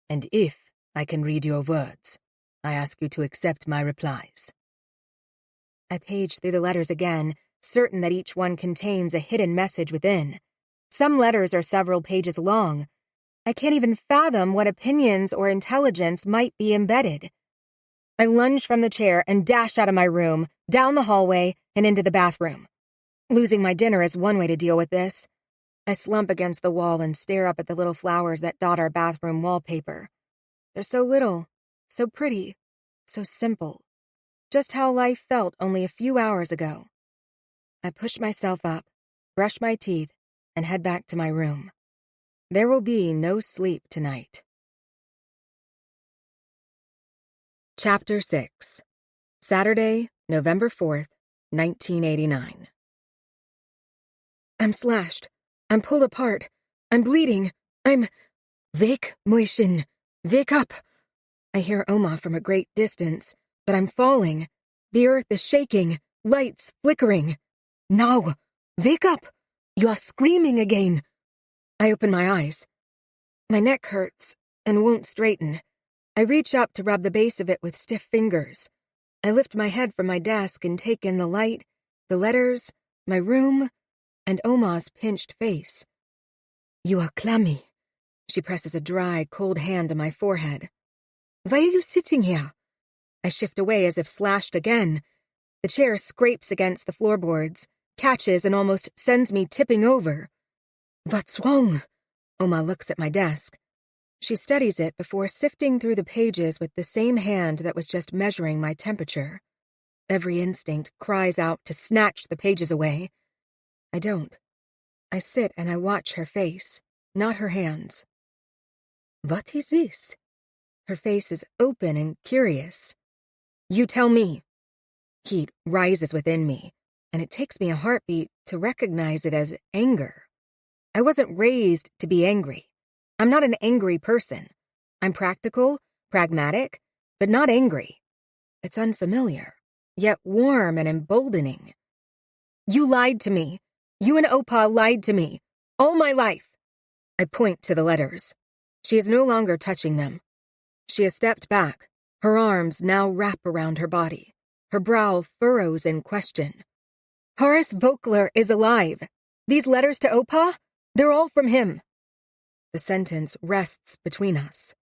And if I can read your words, I ask you to accept my replies. I page through the letters again, certain that each one contains a hidden message within. Some letters are several pages long. I can't even fathom what opinions or intelligence might be embedded. I lunge from the chair and dash out of my room, down the hallway, and into the bathroom. Losing my dinner is one way to deal with this. I slump against the wall and stare up at the little flowers that dot our bathroom wallpaper. They're so little, so pretty, so simple. Just how life felt only a few hours ago. I push myself up, brush my teeth, and head back to my room. There will be no sleep tonight. Chapter 6. Saturday, November 4th, 1989. I'm slashed. I'm pulled apart. I'm bleeding. Wake, Moishin. Wake up. I hear Oma from a great distance, but I'm falling. The earth is shaking, lights flickering. Now, wake up. You are screaming again. I open my eyes. My neck hurts and won't straighten. I reach up to rub the base of it with stiff fingers. I lift my head from my desk and take in the light, the letters, my room, and Oma's pinched face. You are clammy. She presses a dry, cold hand to my forehead. Why are you sitting here? I shift away as if slashed again. The chair scrapes against the floorboards, catches and almost sends me tipping over. What's wrong? Oma looks at my desk. She studies it before sifting through the pages with the same hand that was just measuring my temperature. Every instinct cries out to snatch the pages away. I don't. I sit and I watch her face, not her hands. What is this? Her face is open and curious. You tell me. Heat rises within me, and it takes me a heartbeat to recognize it as anger. I wasn't raised to be angry. I'm not an angry person. I'm practical, pragmatic, but not angry. It's unfamiliar, yet warm and emboldening. You lied to me. You and Opa lied to me. All my life. I point to the letters. She is no longer touching them. She has stepped back. Her arms now wrap around her body. Her brow furrows in question. Horace Voekler is alive. These letters to Opa, they're all from him. The sentence rests between us.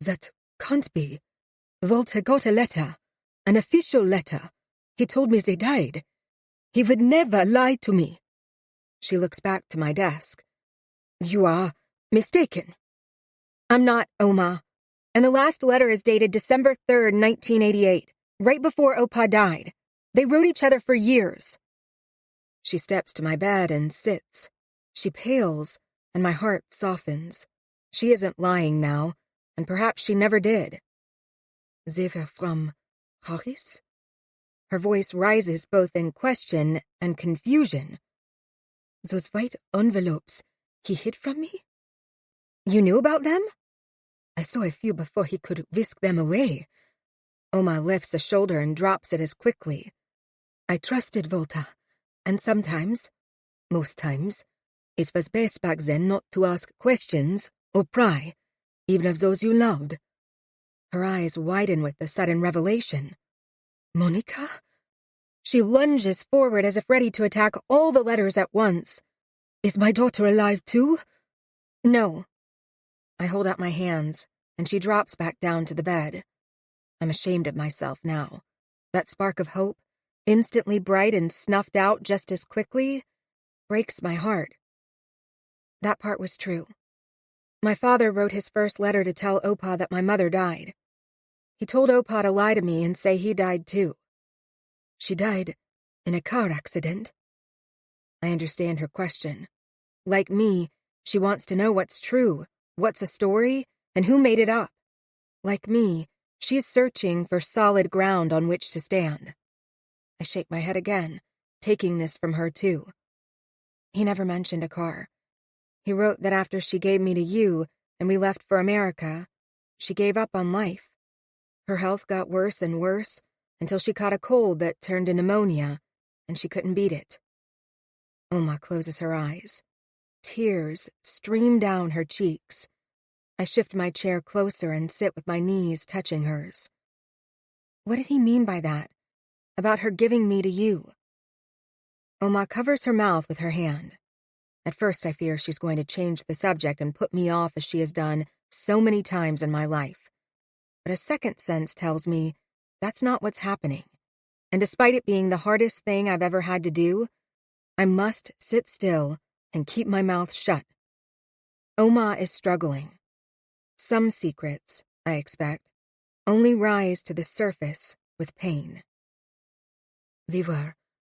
That can't be. Walter got a letter, an official letter. He told me they died. He would never lie to me. She looks back to my desk. You are mistaken. I'm not, Oma. And the last letter is dated December 3rd, 1988, right before Opa died. They wrote each other for years. She steps to my bed and sits. She pales, and my heart softens. She isn't lying now, and perhaps she never did. They were from Paris? Her voice rises both in question and confusion. Those white envelopes he hid from me? You knew about them? I saw a few before he could whisk them away. Oma lifts a shoulder and drops it as quickly. I trusted Volta, and sometimes, most times, it was best back then not to ask questions or pry, even of those you loved. Her eyes widen with the sudden revelation. Monica? She lunges forward as if ready to attack all the letters at once. Is my daughter alive too? No. I hold out my hands, and she drops back down to the bed. I'm ashamed of myself now. That spark of hope, instantly bright and snuffed out just as quickly, breaks my heart. That part was true. My father wrote his first letter to tell Opa that my mother died. He told Opa to lie to me and say he died too. She died in a car accident. I understand her question. Like me, she wants to know what's true, what's a story, and who made it up. Like me, she's searching for solid ground on which to stand. I shake my head again, taking this from her too. He never mentioned a car. He wrote that after she gave me to you and we left for America, she gave up on life. Her health got worse and worse until she caught a cold that turned to pneumonia, and she couldn't beat it. Oma closes her eyes. Tears stream down her cheeks. I shift my chair closer and sit with my knees touching hers. What did he mean by that? About her giving me to you? Oma covers her mouth with her hand. At first I fear she's going to change the subject and put me off as she has done so many times in my life. but a second sense tells me that's not what's happening. And despite it being the hardest thing I've ever had to do, I must sit still and keep my mouth shut. Oma is struggling. Some secrets, I expect, only rise to the surface with pain. We were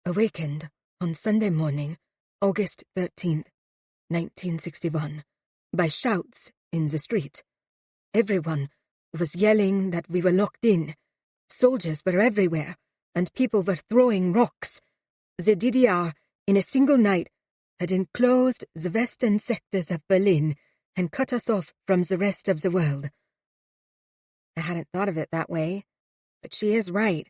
awakened on Sunday morning, August 13th, 1961, by shouts in the street. Everyone was yelling that we were locked in. Soldiers were everywhere, and people were throwing rocks. The DDR, in a single night, had enclosed the western sectors of Berlin and cut us off from the rest of the world. I hadn't thought of it that way, but she is right.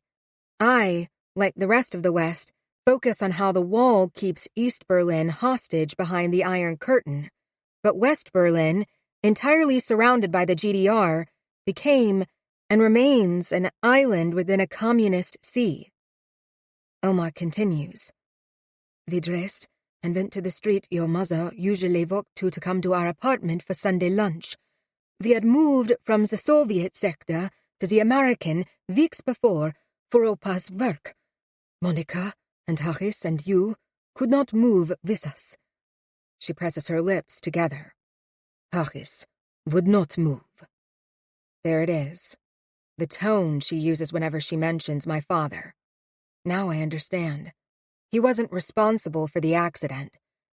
I, like the rest of the West, focus on how the wall keeps East Berlin hostage behind the Iron Curtain. But West Berlin, entirely surrounded by the GDR, became and remains an island within a communist sea. Oma continues. We dressed and went to the street your mother usually walked to come to our apartment for Sunday lunch. We had moved from the Soviet sector to the American weeks before for Opa's work. Monica and Harris and you could not move with us. She presses her lips together. Harris would not move. There it is. The tone she uses whenever she mentions my father. Now I understand. He wasn't responsible for the accident.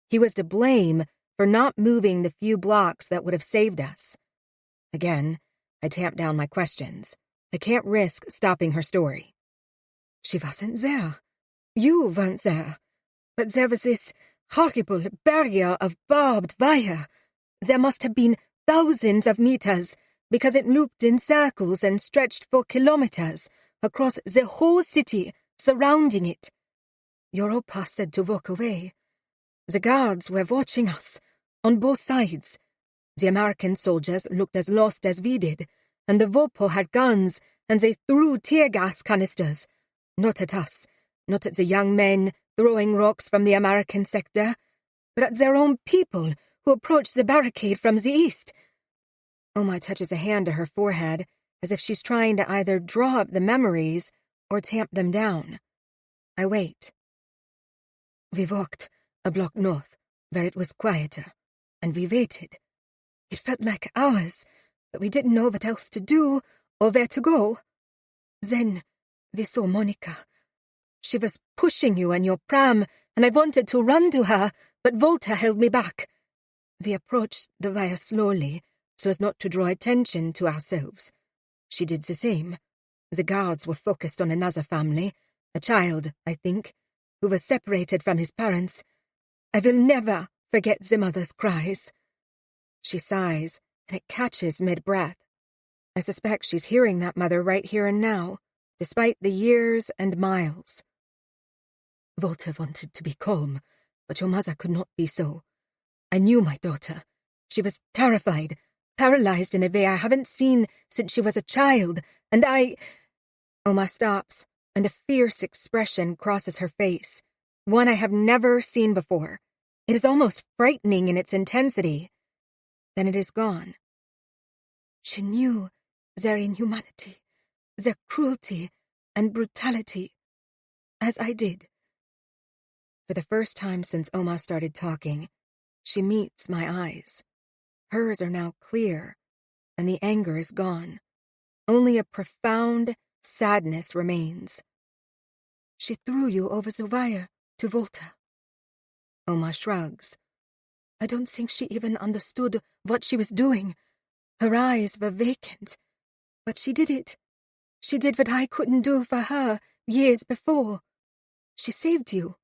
He was to blame for not moving the few blocks that would have saved us. Again, I tamp down my questions. I can't risk stopping her story. She wasn't there. You weren't there. But there was this horrible barrier of barbed wire. There must have been thousands of meters, because it looped in circles and stretched for kilometers across the whole city surrounding it. Your Opa said to walk away. The guards were watching us, on both sides. The American soldiers looked as lost as we did, and the Vopo had guns, and they threw tear gas canisters. Not at us, not at the young men throwing rocks from the American sector, but at their own people who approached the barricade from the east. Oma touches a hand to her forehead, as if she's trying to either draw up the memories or tamp them down. I wait. We walked a block north, where it was quieter, and we waited. It felt like hours, but we didn't know what else to do or where to go. Then we saw Monica. She was pushing you in your pram, and I wanted to run to her, but Volta held me back. We approached the wire slowly, so as not to draw attention to ourselves. She did the same. The guards were focused on another family, a child, I think, who was separated from his parents. I will never forget the mother's cries. She sighs, and it catches mid-breath. I suspect she's hearing that mother right here and now, despite the years and miles. Volta wanted to be calm, but your mother could not be so. I knew my daughter. She was terrified, paralyzed in a way I haven't seen since she was a child, and Oma stops, and a fierce expression crosses her face, one I have never seen before. It is almost frightening in its intensity. Then it is gone. She knew their inhumanity, their cruelty and brutality, as I did. For the first time since Oma started talking, she meets my eyes. Hers are now clear, and the anger is gone. Only a profound sadness remains. She threw you over the wire to Volta. Oma shrugs. I don't think she even understood what she was doing. Her eyes were vacant. But she did it. She did what I couldn't do for her years before. She saved you.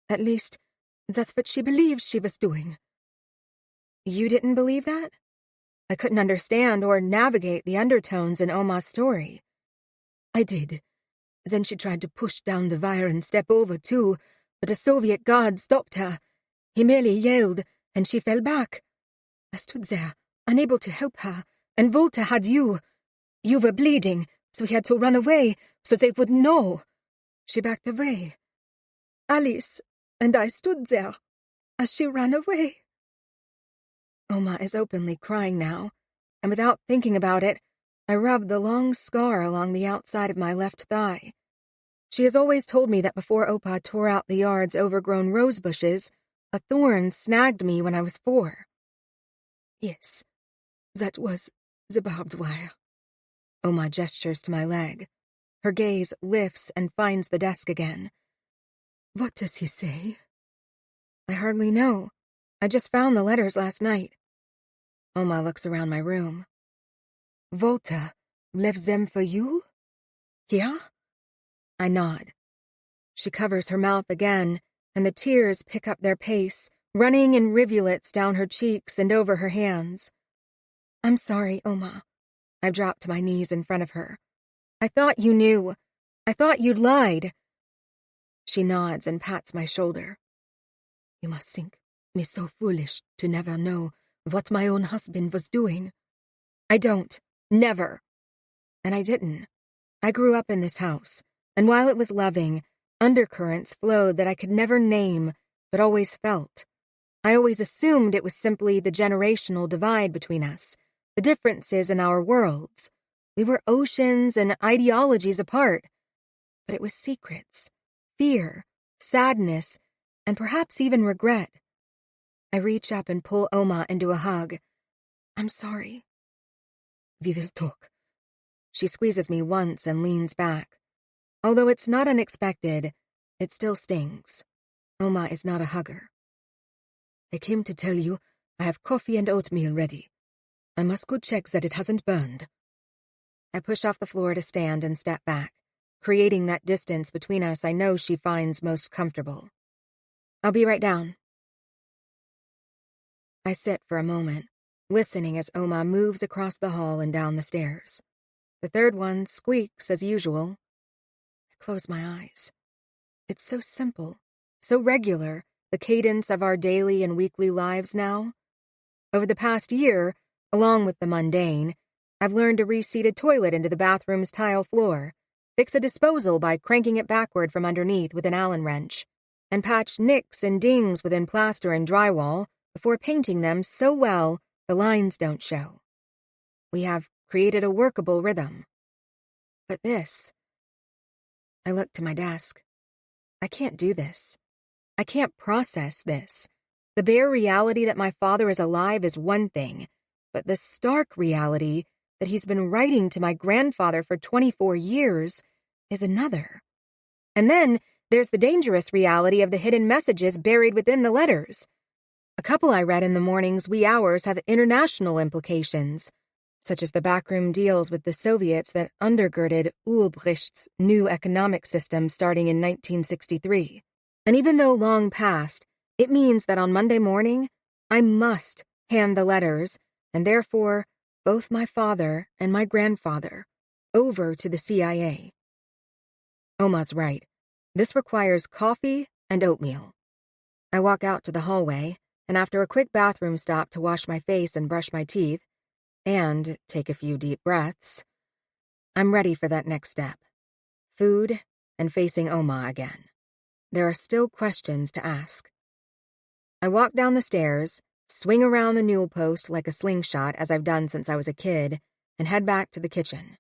At least, that's what she believed she was doing. You didn't believe that? I couldn't understand or navigate the undertones in Oma's story. I did. Then she tried to push down the wire and step over, too, but a Soviet guard stopped her. He merely yelled, and she fell back. I stood there, unable to help her, and Volta had you. You were bleeding, so he had to run away, so they wouldn't know. She backed away. Alice and I stood there as she ran away. Oma is openly crying now, and without thinking about it, I rubbed the long scar along the outside of my left thigh. She has always told me that before Opa tore out the yard's overgrown rose bushes, a thorn snagged me when I was 4. Yes, that was the barbed wire. Oma gestures to my leg. Her gaze lifts and finds the desk again. What does he say? I hardly know. I just found the letters last night. Oma looks around my room. Volta left them for you? Yeah? I nod. She covers her mouth again, and the tears pick up their pace, running in rivulets down her cheeks and over her hands. I'm sorry, Oma. I drop to my knees in front of her. I thought you knew. I thought you'd lied. She nods and pats my shoulder. You must think me so foolish to never know what my own husband was doing. I don't. Never. And I didn't. I grew up in this house, and while it was loving, undercurrents flowed that I could never name, but always felt. I always assumed it was simply the generational divide between us, the differences in our worlds. We were oceans and ideologies apart. But it was secrets, fear, sadness, and perhaps even regret. I reach up and pull Oma into a hug. I'm sorry. We will talk. She squeezes me once and leans back. Although it's not unexpected, it still stings. Oma is not a hugger. I came to tell you I have coffee and oatmeal ready. I must go check that it hasn't burned. I push off the floor to stand and step back, creating that distance between us I know she finds most comfortable. I'll be right down. I sit for a moment, listening as Oma moves across the hall and down the stairs. The third one squeaks as usual. I close my eyes. It's so simple, so regular, the cadence of our daily and weekly lives now. Over the past year, along with the mundane, I've learned to reseat a toilet into the bathroom's tile floor, fix a disposal by cranking it backward from underneath with an Allen wrench, and patch nicks and dings within plaster and drywall before painting them so well the lines don't show. We have created a workable rhythm. But this... I look to my desk. I can't do this. I can't process this. The bare reality that my father is alive is one thing, but the stark reality that he's been writing to my grandfather for 24 years is another. And then there's the dangerous reality of the hidden messages buried within the letters. A couple I read in the morning's wee hours have international implications, such as the backroom deals with the Soviets that undergirded Ulbricht's new economic system starting in 1963. And even though long past, it means that on Monday morning, I must hand the letters, and therefore both my father and my grandfather, over to the CIA. Oma's right. This requires coffee and oatmeal. I walk out to the hallway, and after a quick bathroom stop to wash my face and brush my teeth, and take a few deep breaths, I'm ready for that next step. Food and facing Oma again. There are still questions to ask. I walk down the stairs, swing around the newel post like a slingshot as I've done since I was a kid, and head back to the kitchen.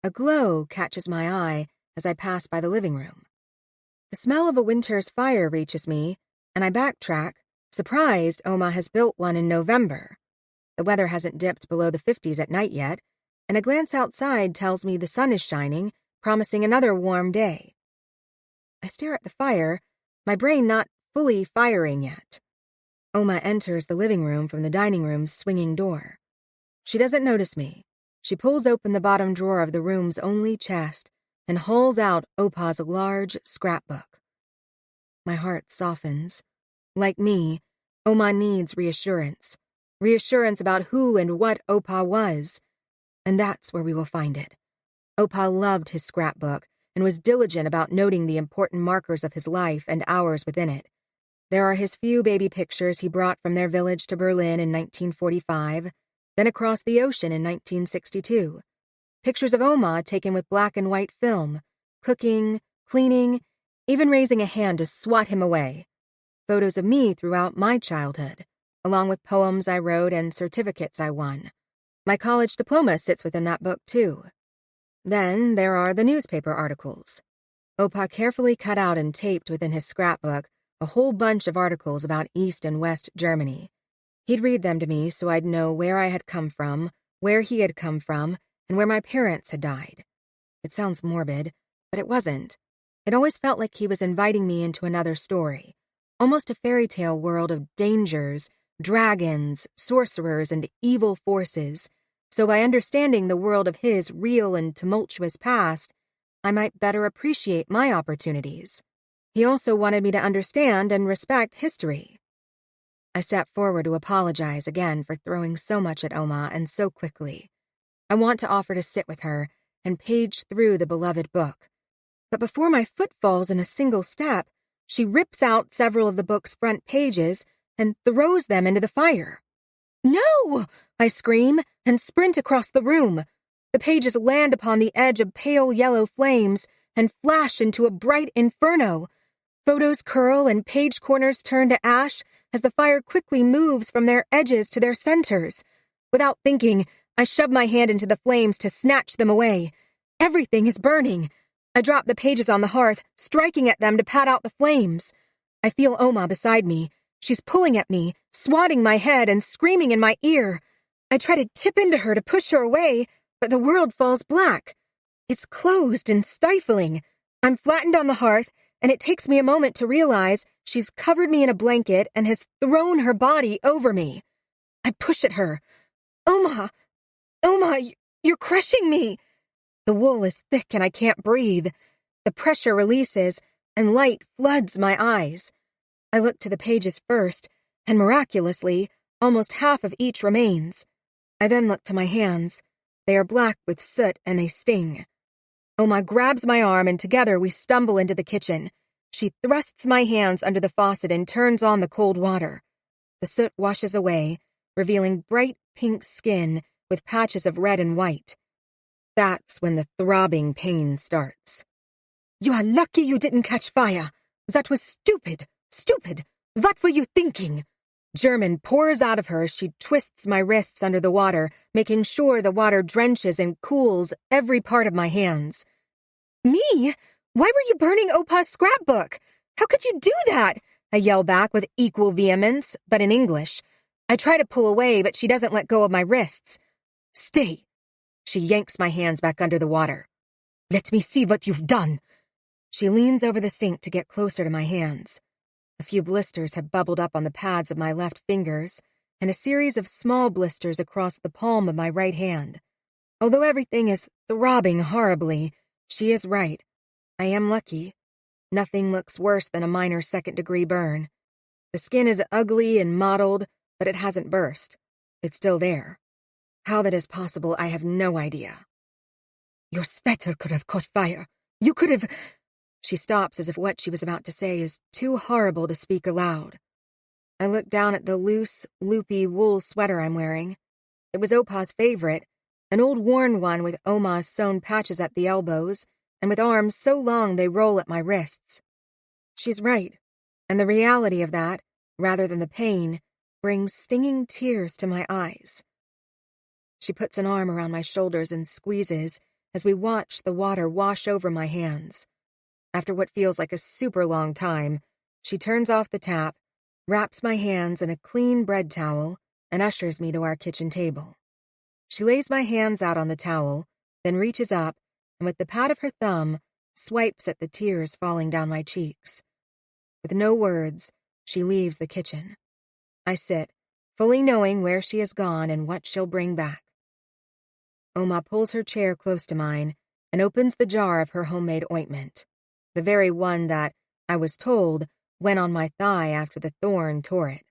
A glow catches my eye as I pass by the living room. The smell of a winter's fire reaches me, and I backtrack, surprised Oma has built one in November. The weather hasn't dipped below the 50s at night yet, and a glance outside tells me the sun is shining, promising another warm day. I stare at the fire, my brain not fully firing yet. Oma enters the living room from the dining room's swinging door. She doesn't notice me. She pulls open the bottom drawer of the room's only chest and hauls out Opa's large scrapbook. My heart softens. Like me, Oma needs reassurance. Reassurance about who and what Opa was. And that's where we will find it. Opa loved his scrapbook and was diligent about noting the important markers of his life and hours within it. There are his few baby pictures he brought from their village to Berlin in 1945, then across the ocean in 1962. Pictures of Oma taken with black and white film, cooking, cleaning, even raising a hand to swat him away. Photos of me throughout my childhood, along with poems I wrote and certificates I won. My college diploma sits within that book, too. Then there are the newspaper articles. Opa carefully cut out and taped within his scrapbook a whole bunch of articles about East and West Germany. He'd read them to me so I'd know where I had come from, where he had come from, and where my parents had died. It sounds morbid, but it wasn't. It always felt like he was inviting me into another story, almost a fairy tale world of dangers, dragons, sorcerers, and evil forces, so by understanding the world of his real and tumultuous past, I might better appreciate my opportunities. He also wanted me to understand and respect history. I stepped forward to apologize again for throwing so much at Oma and so quickly. I want to offer to sit with her and page through the beloved book. But before my foot falls in a single step, she rips out several of the book's front pages and throws them into the fire. "No!" I scream and sprint across the room. The pages land upon the edge of pale yellow flames and flash into a bright inferno. Photos curl and page corners turn to ash as the fire quickly moves from their edges to their centers. Without thinking, I shove my hand into the flames to snatch them away. Everything is burning. I drop the pages on the hearth, striking at them to pat out the flames. I feel Oma beside me. She's pulling at me, swatting my head and screaming in my ear. I try to tip into her to push her away, but the world falls black. It's closed and stifling. I'm flattened on the hearth, and it takes me a moment to realize she's covered me in a blanket and has thrown her body over me. I push at her. Oma, you're crushing me. The wool is thick and I can't breathe. The pressure releases, and light floods my eyes. I look to the pages first, and miraculously, almost half of each remains. I then look to my hands. They are black with soot and they sting. Oma grabs my arm and together we stumble into the kitchen. She thrusts my hands under the faucet and turns on the cold water. The soot washes away, revealing bright pink skin with patches of red and white. That's when the throbbing pain starts. "You are lucky you didn't catch fire. That was stupid. Stupid. What were you thinking?" German pours out of her as she twists my wrists under the water, making sure the water drenches and cools every part of my hands. "Me? Why were you burning Opa's scrapbook? How could you do that?" I yell back with equal vehemence, but in English. I try to pull away, but she doesn't let go of my wrists. "Stay." She yanks my hands back under the water. "Let me see what you've done." She leans over the sink to get closer to my hands. A few blisters have bubbled up on the pads of my left fingers, and a series of small blisters across the palm of my right hand. Although everything is throbbing horribly, she is right. I am lucky. Nothing looks worse than a minor second-degree burn. The skin is ugly and mottled, but it hasn't burst. It's still there. How that is possible, I have no idea. "Your sweater could have caught fire. You could have—" She stops as if what she was about to say is too horrible to speak aloud. I look down at the loose, loopy wool sweater I'm wearing. It was Opa's favorite, an old worn one with Oma's sewn patches at the elbows, and with arms so long they roll at my wrists. She's right, and the reality of that, rather than the pain, brings stinging tears to my eyes. She puts an arm around my shoulders and squeezes as we watch the water wash over my hands. After what feels like a super long time, she turns off the tap, wraps my hands in a clean bread towel, and ushers me to our kitchen table. She lays my hands out on the towel, then reaches up, and with the pad of her thumb, swipes at the tears falling down my cheeks. With no words, she leaves the kitchen. I sit, fully knowing where she has gone and what she'll bring back. Oma pulls her chair close to mine and opens the jar of her homemade ointment. The very one that, I was told, went on my thigh after the thorn tore it.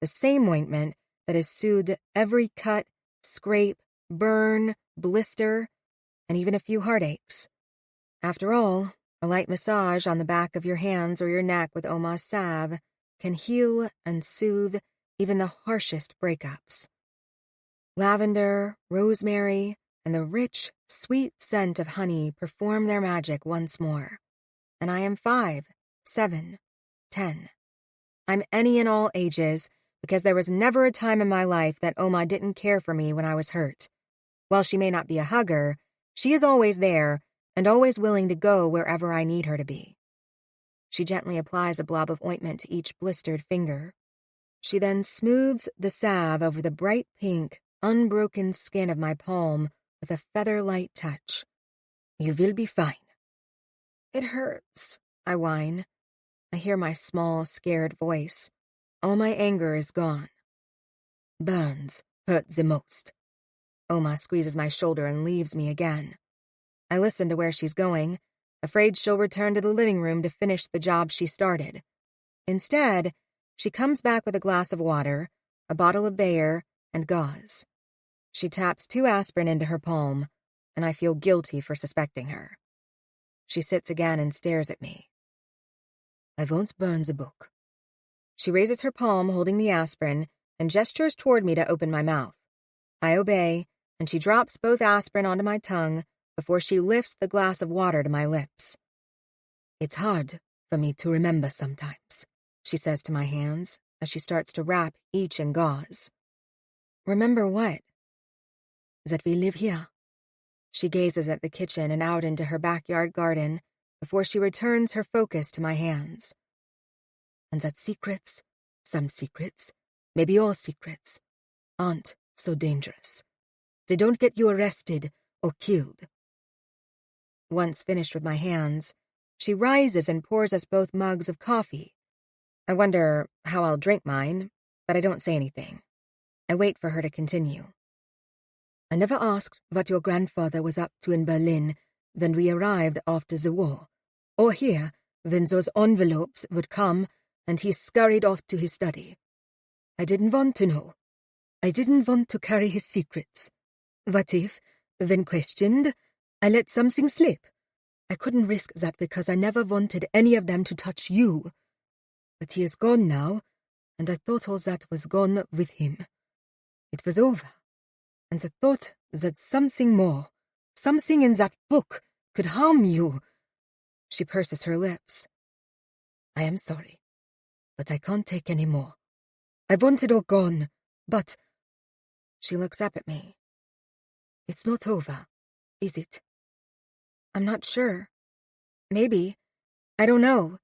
The same ointment that has soothed every cut, scrape, burn, blister, and even a few heartaches. After all, a light massage on the back of your hands or your neck with Oma's salve can heal and soothe even the harshest breakups. Lavender, rosemary, and the rich, sweet scent of honey perform their magic once more. And I am 5, 7, 10. I'm any and all ages, because there was never a time in my life that Oma didn't care for me when I was hurt. While she may not be a hugger, she is always there and always willing to go wherever I need her to be. She gently applies a blob of ointment to each blistered finger. She then smooths the salve over the bright pink, unbroken skin of my palm with a feather-light touch. You will be fine. It hurts, I whine. I hear my small, scared voice. All my anger is gone. Burns hurt the most. Oma squeezes my shoulder and leaves me again. I listen to where she's going, afraid she'll return to the living room to finish the job she started. Instead, she comes back with a glass of water, a bottle of Bayer, and gauze. She taps 2 aspirin into her palm, and I feel guilty for suspecting her. She sits again and stares at me. I won't burn the book. She raises her palm holding the aspirin and gestures toward me to open my mouth. I obey, and she drops both aspirin onto my tongue before she lifts the glass of water to my lips. It's hard for me to remember sometimes, she says to my hands as she starts to wrap each in gauze. Remember what? That we live here. She gazes at the kitchen and out into her backyard garden before she returns her focus to my hands. And that secrets, some secrets, maybe all secrets, aren't so dangerous. They don't get you arrested or killed. Once finished with my hands, she rises and pours us both mugs of coffee. I wonder how I'll drink mine, but I don't say anything. I wait for her to continue. I never asked what your grandfather was up to in Berlin when we arrived after the war, or here when those envelopes would come and he scurried off to his study. I didn't want to know. I didn't want to carry his secrets. What if, when questioned, I let something slip? I couldn't risk that because I never wanted any of them to touch you. But he is gone now, and I thought all that was gone with him. It was over, and the thought that something more, something in that book, could harm you. She purses her lips. I am sorry, but I can't take any more. I want it all gone, but... She looks up at me. It's not over, is it? I'm not sure. Maybe. I don't know.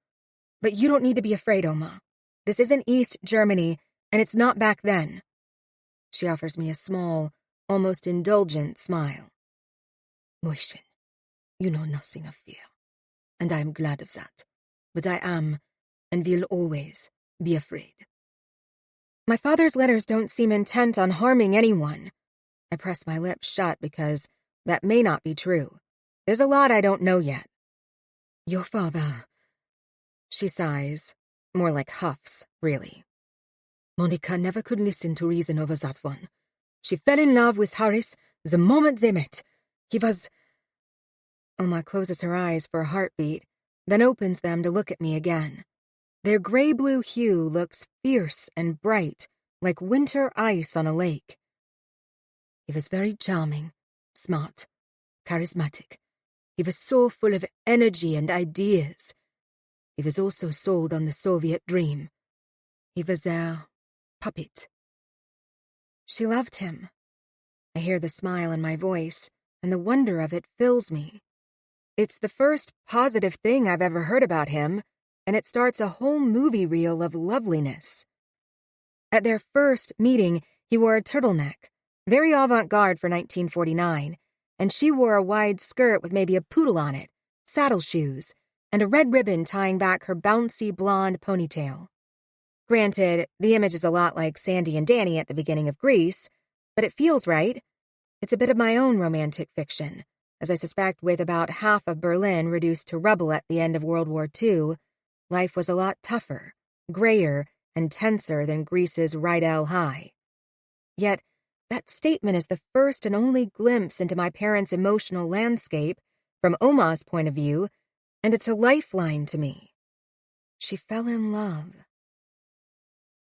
But you don't need to be afraid, Oma. This isn't East Germany, and it's not back then. She offers me a small, almost indulgent smile. Mäuschen, you know nothing of fear, and I am glad of that. But I am, and will always, be afraid. My father's letters don't seem intent on harming anyone. I press my lips shut because that may not be true. There's a lot I don't know yet. Your father... She sighs, more like huffs, really. Monica never could listen to reason over that one. She fell in love with Harris the moment they met. He was... Oma closes her eyes for a heartbeat, then opens them to look at me again. Their gray-blue hue looks fierce and bright, like winter ice on a lake. He was very charming, smart, charismatic. He was so full of energy and ideas. He was also sold on the Soviet dream. He was their puppet. She loved him. I hear the smile in my voice, and the wonder of it fills me. It's the first positive thing I've ever heard about him, and it starts a whole movie reel of loveliness. At their first meeting, he wore a turtleneck, very avant-garde for 1949, and she wore a wide skirt with maybe a poodle on it, saddle shoes, and a red ribbon tying back her bouncy blonde ponytail. Granted, the image is a lot like Sandy and Danny at the beginning of Grease, but it feels right. It's a bit of my own romantic fiction, as I suspect with about half of Berlin reduced to rubble at the end of World War II, life was a lot tougher, grayer, and tenser than Greece's Rydell High. Yet, that statement is the first and only glimpse into my parents' emotional landscape from Oma's point of view, and it's a lifeline to me. She fell in love.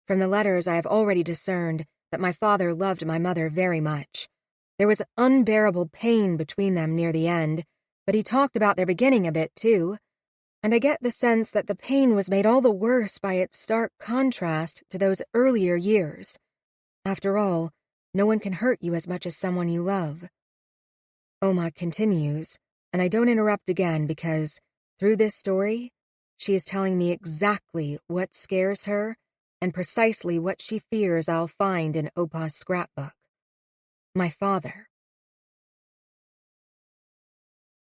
From the letters, I have already discerned that my father loved my mother very much. There was unbearable pain between them near the end, but he talked about their beginning a bit, too. and I get the sense that the pain was made all the worse by its stark contrast to those earlier years. After all, no one can hurt you as much as someone you love. Oma continues, and I don't interrupt again because, through this story, she is telling me exactly what scares her and precisely what she fears I'll find in Opa's scrapbook. My father.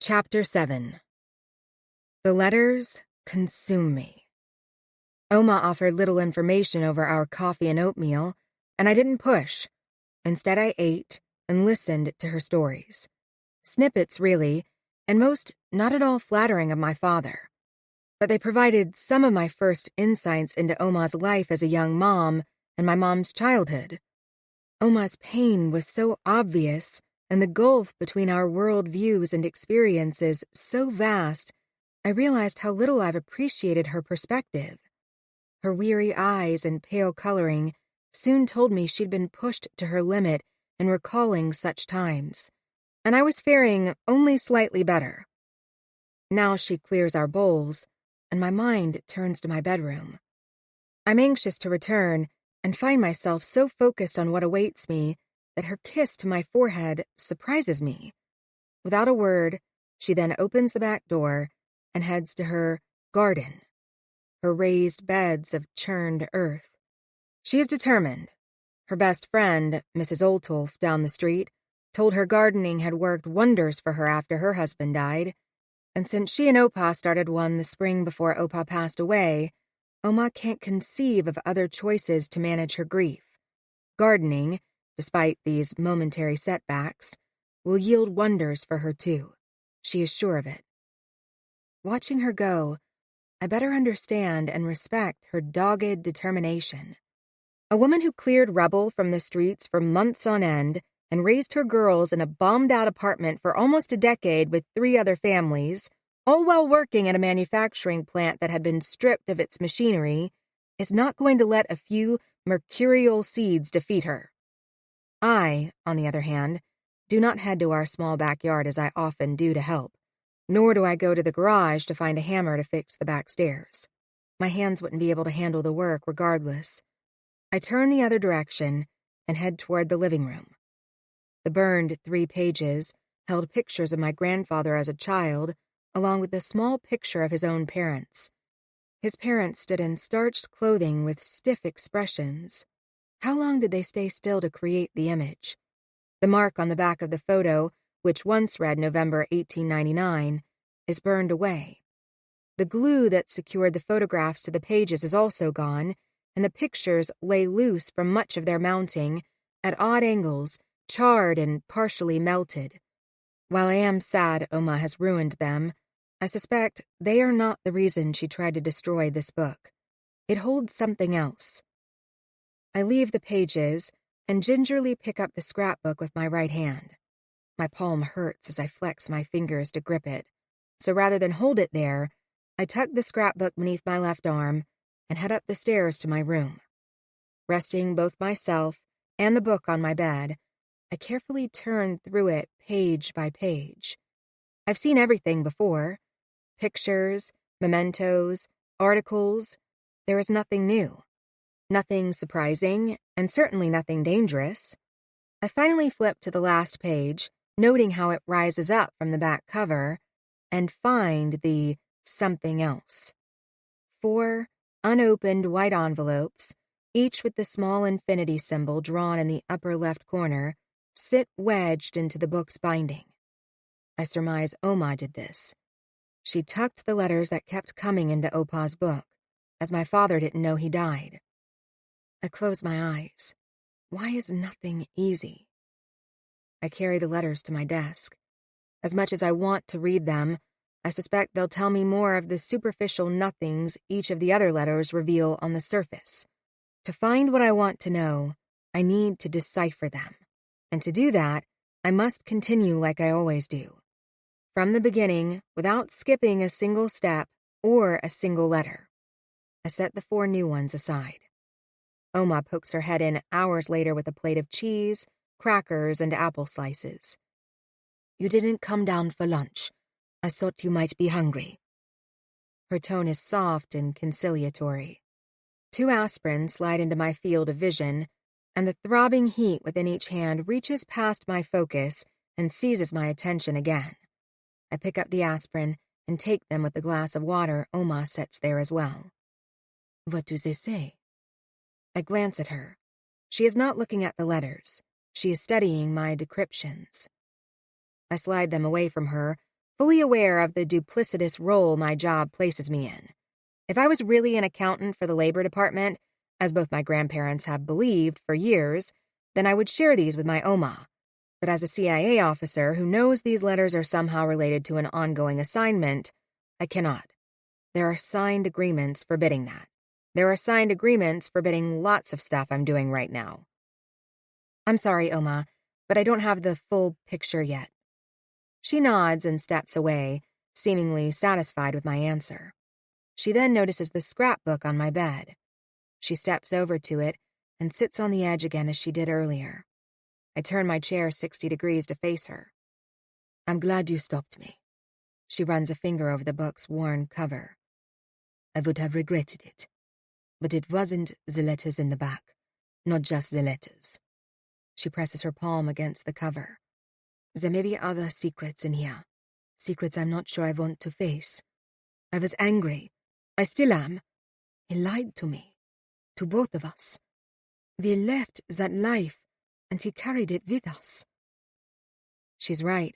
Chapter 7. The letters consume me. Oma offered little information over our coffee and oatmeal, and I didn't push. Instead, I ate and listened to her stories. Snippets, really, and most not at all flattering of my father. But they provided some of my first insights into Oma's life as a young mom and my mom's childhood. Oma's pain was so obvious, and the gulf between our world views and experiences so vast, I realized how little I've appreciated her perspective. Her weary eyes and pale coloring soon told me she'd been pushed to her limit in recalling such times, and I was faring only slightly better. Now she clears our bowls, and my mind turns to my bedroom. I'm anxious to return and find myself so focused on what awaits me that her kiss to my forehead surprises me. Without a word, she then opens the back door and heads to her garden, her raised beds of churned earth. She is determined. Her best friend, Mrs. Oltolf, down the street, told her gardening had worked wonders for her after her husband died, and since she and Opa started one the spring before Opa passed away, Oma can't conceive of other choices to manage her grief. Gardening, despite these momentary setbacks, will yield wonders for her too. She is sure of it. Watching her go, I better understand and respect her dogged determination. A woman who cleared rubble from the streets for months on end and raised her girls in a bombed-out apartment for almost a decade with 3 other families, all while working at a manufacturing plant that had been stripped of its machinery, is not going to let a few mercurial seeds defeat her. I, on the other hand, do not head to our small backyard as I often do to help, nor do I go to the garage to find a hammer to fix the back stairs. My hands wouldn't be able to handle the work regardless. I turn the other direction and head toward the living room. The burned 3 pages held pictures of my grandfather as a child, along with a small picture of his own parents. His parents stood in starched clothing with stiff expressions. How long did they stay still to create the image? The mark on the back of the photo, which once read November 1899, is burned away. The glue that secured the photographs to the pages is also gone, and the pictures lay loose from much of their mounting, at odd angles, charred and partially melted. While I am sad Oma has ruined them, I suspect they are not the reason she tried to destroy this book. It holds something else. I leave the pages and gingerly pick up the scrapbook with my right hand. My palm hurts as I flex my fingers to grip it, so rather than hold it there, I tuck the scrapbook beneath my left arm and head up the stairs to my room. Resting both myself and the book on my bed, I carefully turn through it page by page. I've seen everything before. Pictures, mementos, articles. There is nothing new. Nothing surprising, and certainly nothing dangerous. I finally flip to the last page, noting how it rises up from the back cover, and find the something else. 4 unopened white envelopes, each with the small infinity symbol drawn in the upper left corner, sit wedged into the book's binding. I surmise Oma did this. She tucked the letters that kept coming into Opa's book, as my father didn't know he died. I close my eyes. Why is nothing easy? I carry the letters to my desk. As much as I want to read them, I suspect they'll tell me more of the superficial nothings each of the other letters reveal on the surface. To find what I want to know, I need to decipher them. And to do that, I must continue like I always do. From the beginning, without skipping a single step or a single letter. I set the 4 new ones aside. Oma pokes her head in hours later with a plate of cheese, crackers, and apple slices. "You didn't come down for lunch. I thought you might be hungry." Her tone is soft and conciliatory. 2 aspirin slide into my field of vision, and the throbbing heat within each hand reaches past my focus and seizes my attention again. I pick up the aspirin and take them with the glass of water Oma sets there as well. What do they say? I glance at her. She is not looking at the letters. She is studying my decryptions. I slide them away from her, fully aware of the duplicitous role my job places me in. If I was really an accountant for the Labor Department, as both my grandparents have believed for years, then I would share these with my Oma. But as a CIA officer who knows these letters are somehow related to an ongoing assignment, I cannot. There are signed agreements forbidding that. There are signed agreements forbidding lots of stuff I'm doing right now. I'm sorry, Oma, but I don't have the full picture yet. She nods and steps away, seemingly satisfied with my answer. She then notices the scrapbook on my bed. She steps over to it and sits on the edge again as she did earlier. I turn my chair 60 degrees to face her. I'm glad you stopped me. She runs a finger over the book's worn cover. I would have regretted it. But it wasn't the letters in the back, not just the letters. She presses her palm against the cover. There may be other secrets in here, secrets I'm not sure I want to face. I was angry. I still am. He lied to me, to both of us. We left that life, and he carried it with us. She's right.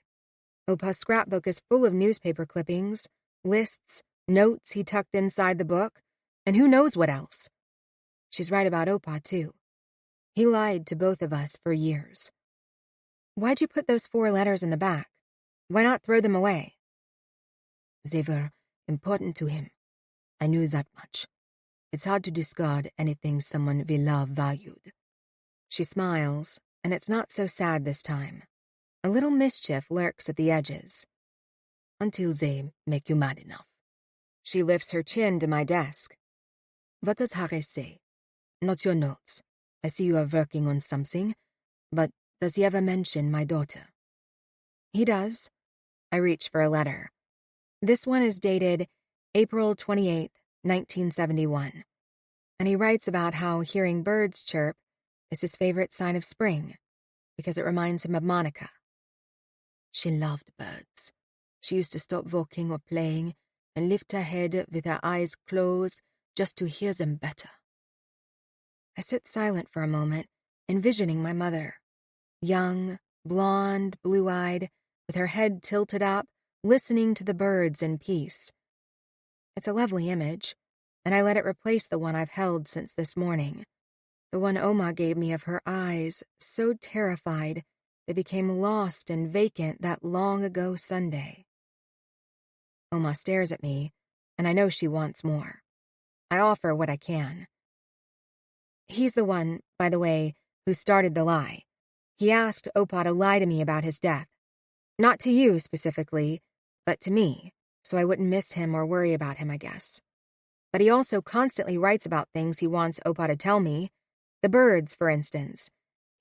Opa's scrapbook is full of newspaper clippings, lists, notes he tucked inside the book, and who knows what else. She's right about Opa, too. He lied to both of us for years. Why'd you put those 4 letters in the back? Why not throw them away? They were important to him. I knew that much. It's hard to discard anything someone we love valued. She smiles, and it's not so sad this time. A little mischief lurks at the edges. Until they make you mad enough. She lifts her chin to my desk. What does Reay say? Not your notes. I see you are working on something, but does he ever mention my daughter? He does. I reach for a letter. This one is dated April 28th, 1971, and he writes about how hearing birds chirp is his favorite sign of spring, because it reminds him of Monica. She loved birds. She used to stop walking or playing and lift her head with her eyes closed just to hear them better. I sit silent for a moment, envisioning my mother. Young, blonde, blue-eyed, with her head tilted up, listening to the birds in peace. It's a lovely image, and I let it replace the one I've held since this morning. The one Oma gave me of her eyes, so terrified they became lost and vacant that long-ago Sunday. Oma stares at me, and I know she wants more. I offer what I can. He's the one, by the way, who started the lie. He asked Opa to lie to me about his death. Not to you, specifically, but to me, so I wouldn't miss him or worry about him, I guess. But he also constantly writes about things he wants Opa to tell me. The birds, for instance.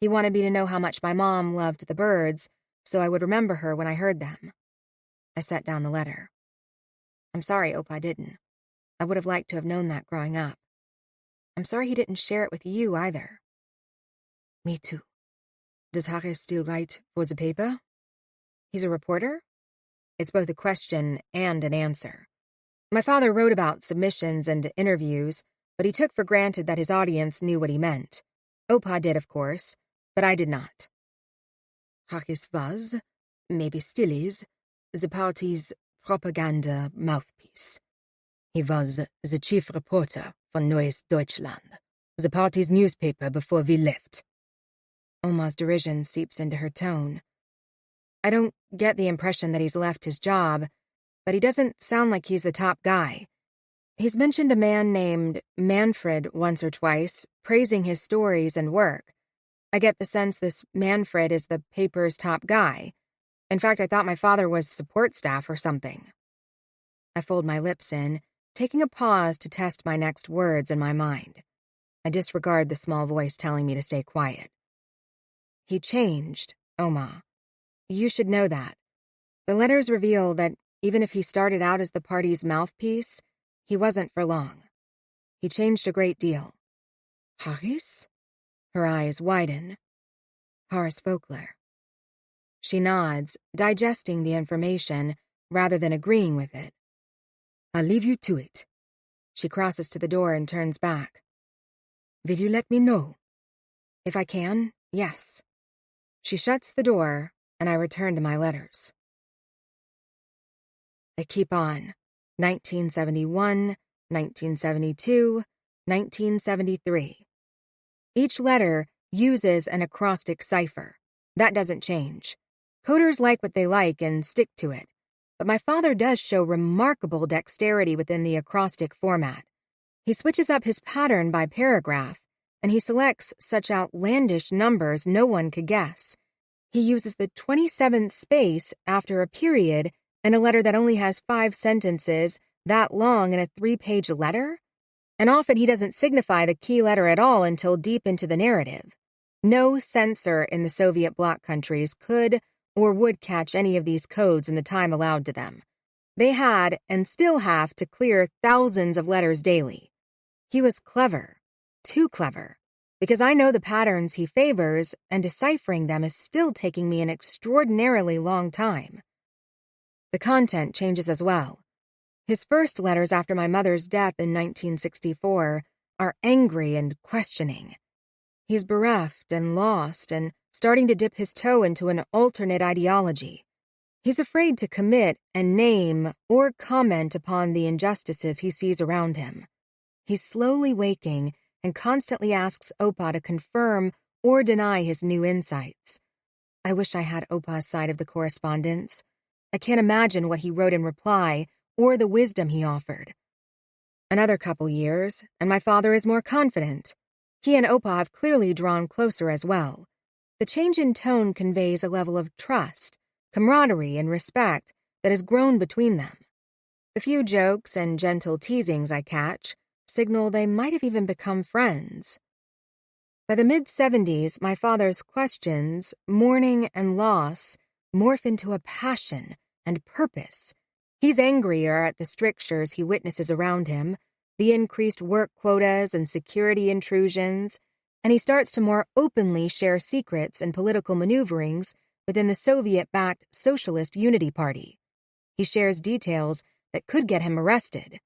He wanted me to know how much my mom loved the birds, so I would remember her when I heard them. I set down the letter. I'm sorry Opa didn't. I would have liked to have known that growing up. I'm sorry he didn't share it with you, either. Me too. Does Reay still write for the paper? He's a reporter? It's both a question and an answer. My father wrote about submissions and interviews, but he took for granted that his audience knew what he meant. Opa did, of course, but I did not. Reay was, maybe still is, the party's propaganda mouthpiece. He was the chief reporter for Neues Deutschland, the party's newspaper before we left. Oma's derision seeps into her tone. I don't get the impression that he's left his job, but he doesn't sound like he's the top guy. He's mentioned a man named Manfred once or twice, praising his stories and work. I get the sense this Manfred is the paper's top guy. In fact, I thought my father was support staff or something. I fold my lips in, taking a pause to test my next words in my mind. I disregard the small voice telling me to stay quiet. He changed, Oma. You should know that. The letters reveal that even if he started out as the party's mouthpiece, He wasn't for long. He changed a great deal. Haris? Her eyes widen. Horace Voekler. She nods, digesting the information rather than agreeing with it. I'll leave you to it. She crosses to the door and turns back. Will you let me know? If I can, yes. She shuts the door, and I return to my letters. I keep on. 1971, 1972, 1973. Each letter uses an acrostic cipher. That doesn't change. Coders like what they like and stick to it. But my father does show remarkable dexterity within the acrostic format. He switches up his pattern by paragraph, and he selects such outlandish numbers no one could guess. He uses the 27th space after a period in a letter that only has 5 sentences that long in a 3-page letter? And often he doesn't signify the key letter at all until deep into the narrative. No censor in the Soviet bloc countries could or would catch any of these codes in the time allowed to them. They had and still have to clear thousands of letters daily. He was clever, too clever, because I know the patterns he favors, and deciphering them is still taking me an extraordinarily long time. The content changes as well. His first letters after my mother's death in 1964 are angry and questioning. He's bereft and lost and starting to dip his toe into an alternate ideology. He's afraid to commit and name or comment upon the injustices he sees around him. He's slowly waking and constantly asks Opa to confirm or deny his new insights. I wish I had Opa's side of the correspondence. I can't imagine what he wrote in reply or the wisdom he offered. Another couple years, and my father is more confident. He and Opa have clearly drawn closer as well. The change in tone conveys a level of trust, camaraderie, and respect that has grown between them. The few jokes and gentle teasings I catch signal they might have even become friends. By the mid-70s, my father's questions, mourning and loss, morph into a passion and purpose. He's angrier at the strictures he witnesses around him, the increased work quotas and security intrusions, and he starts to more openly share secrets and political maneuverings within the Soviet-backed Socialist Unity Party. He shares details that could get him arrested.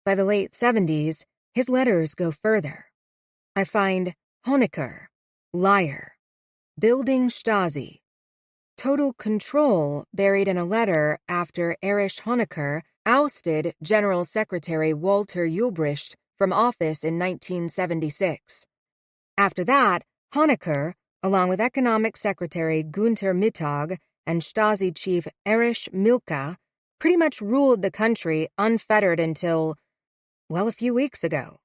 By the late 70s, his letters go further. I find Honecker, liar, building Stasi, total control buried in a letter after Erich Honecker ousted General Secretary Walter Ulbricht from office in 1976. After that, Honecker, along with Economic Secretary Günther Mittag and Stasi Chief Erich Milka, pretty much ruled the country unfettered until, well, a few weeks ago.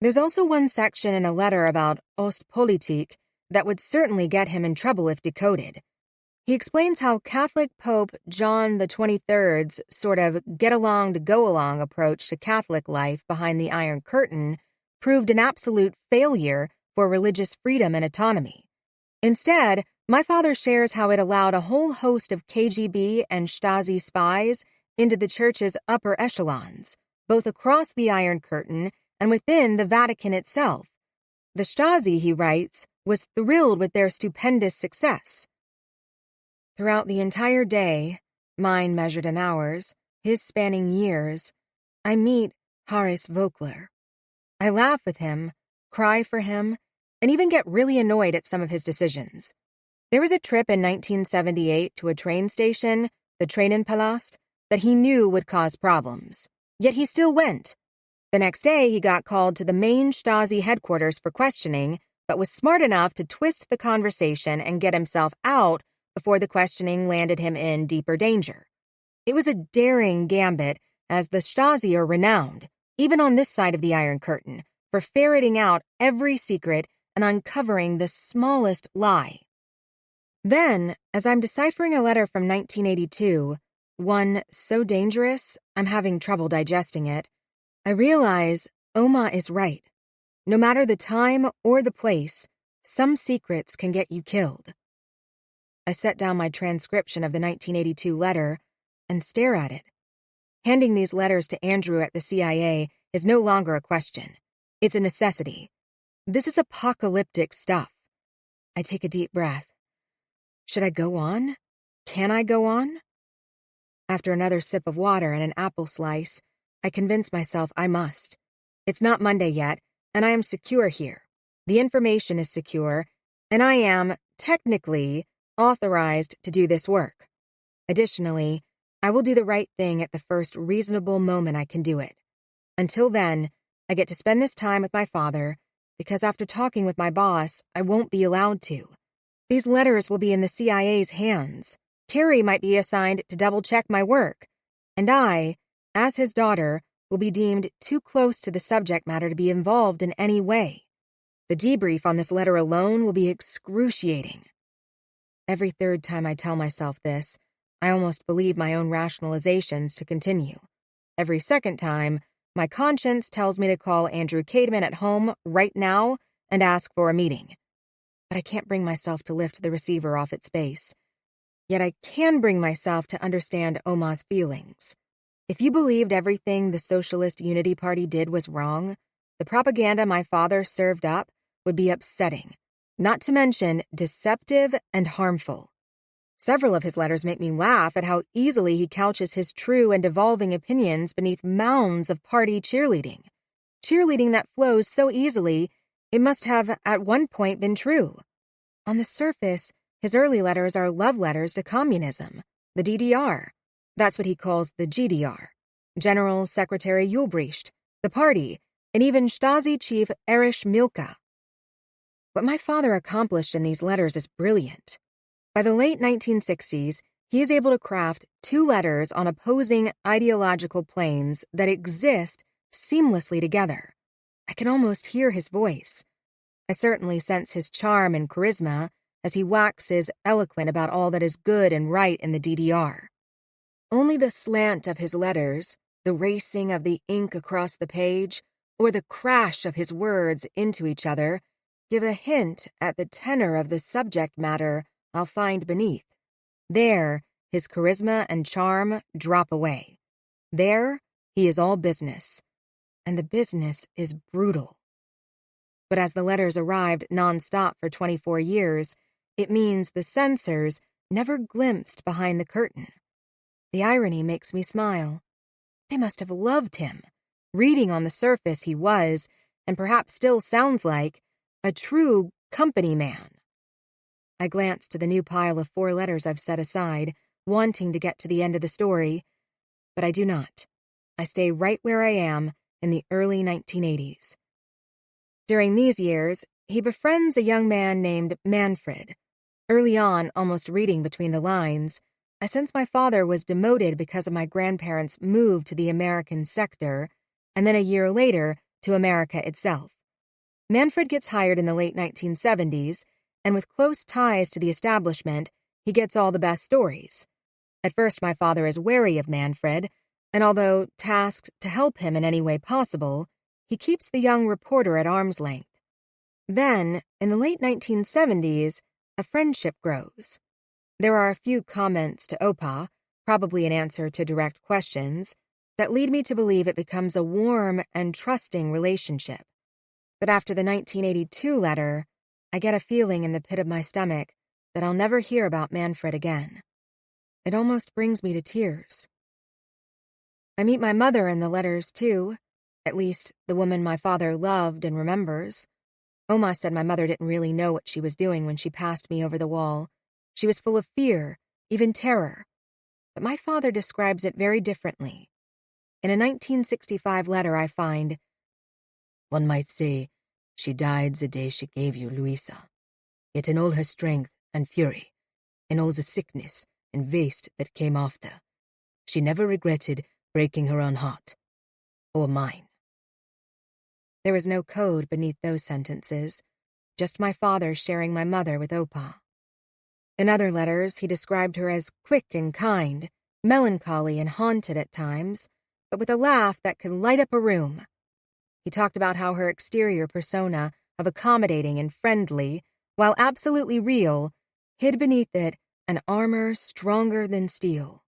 There's also one section in a letter about Ostpolitik that would certainly get him in trouble if decoded. He explains how Catholic Pope John XXIII's sort of get-along-to-go-along approach to Catholic life behind the Iron Curtain proved an absolute failure for religious freedom and autonomy. Instead, my father shares how it allowed a whole host of KGB and Stasi spies into the church's upper echelons, both across the Iron Curtain and within the Vatican itself. The Stasi, he writes, was thrilled with their stupendous success. Throughout the entire day, mine measured in hours, his spanning years, I meet Horace Voekler. I laugh with him, cry for him, and even get really annoyed at some of his decisions. There was a trip in 1978 to a train station, the Tränenpalast, that he knew would cause problems. Yet he still went. The next day, he got called to the main Stasi headquarters for questioning, but was smart enough to twist the conversation and get himself out before the questioning landed him in deeper danger. It was a daring gambit, as the Stasi are renowned, even on this side of the Iron Curtain, for ferreting out every secret and uncovering the smallest lie. Then, as I'm deciphering a letter from 1982, one so dangerous I'm having trouble digesting it, I realize Oma is right. No matter the time or the place, some secrets can get you killed. I set down my transcription of the 1982 letter and stare at it. Handing these letters to Andrew at the CIA is no longer a question. It's a necessity. This is apocalyptic stuff. I take a deep breath. Should I go on? Can I go on? After another sip of water and an apple slice, I convince myself I must. It's not Monday yet, and I am secure here. The information is secure, and I am, technically, authorized to do this work. Additionally, I will do the right thing at the first reasonable moment I can do it. Until then, I get to spend this time with my father, because after talking with my boss, I won't be allowed to. These letters will be in the CIA's hands. Carrie might be assigned to double-check my work, and I, as his daughter, will be deemed too close to the subject matter to be involved in any way. The debrief on this letter alone will be excruciating. Every third time I tell myself this, I almost believe my own rationalizations to continue. Every second time, my conscience tells me to call Andrew Cademan at home right now and ask for a meeting. But I can't bring myself to lift the receiver off its base. Yet I can bring myself to understand Oma's feelings. If you believed everything the Socialist Unity Party did was wrong, the propaganda my father served up would be upsetting, not to mention deceptive and harmful. Several of his letters make me laugh at how easily he couches his true and evolving opinions beneath mounds of party cheerleading. Cheerleading that flows so easily, it must have at one point been true. On the surface, his early letters are love letters to communism, the DDR. That's what he calls the GDR. General Secretary Ulbricht, the party, and even Stasi chief Erich Mielke. What my father accomplished in these letters is brilliant. By the late 1960s, he is able to craft two letters on opposing ideological planes that exist seamlessly together. I can almost hear his voice. I certainly sense his charm and charisma as he waxes eloquent about all that is good and right in the DDR. Only the slant of his letters, the racing of the ink across the page, or the crash of his words into each other give a hint at the tenor of the subject matter I'll find beneath. There, his charisma and charm drop away. There, he is all business. And the business is brutal. But as the letters arrived nonstop for 24 years, it means the censors never glimpsed behind the curtain. The irony makes me smile. They must have loved him. Reading on the surface, he was, and perhaps still sounds like, a true company man. I glance to the new pile of 4 letters I've set aside, wanting to get to the end of the story, but I do not. I stay right where I am in the early 1980s. During these years, he befriends a young man named Manfred. Early on, almost reading between the lines, I sense my father was demoted because of my grandparents' move to the American sector, and then a year later to America itself. Manfred gets hired in the late 1970s, and with close ties to the establishment, he gets all the best stories. At first, my father is wary of Manfred, and although tasked to help him in any way possible, he keeps the young reporter at arm's length. Then, in the late 1970s, a friendship grows. There are a few comments to Opa, probably an answer to direct questions, that lead me to believe it becomes a warm and trusting relationship. But after the 1982 letter, I get a feeling in the pit of my stomach that I'll never hear about Manfred again. It almost brings me to tears. I meet my mother in the letters, too, at least the woman my father loved and remembers. Oma said my mother didn't really know what she was doing when she passed me over the wall. She was full of fear, even terror. But my father describes it very differently. In a 1965 letter I find, "One might say she died the day she gave you Luisa. Yet in all her strength and fury, in all the sickness and waste that came after, she never regretted breaking her own heart. Or mine." There was no code beneath those sentences, just my father sharing my mother with Opa. In other letters, he described her as quick and kind, melancholy and haunted at times, but with a laugh that could light up a room. He talked about how her exterior persona of accommodating and friendly, while absolutely real, hid beneath it an armor stronger than steel.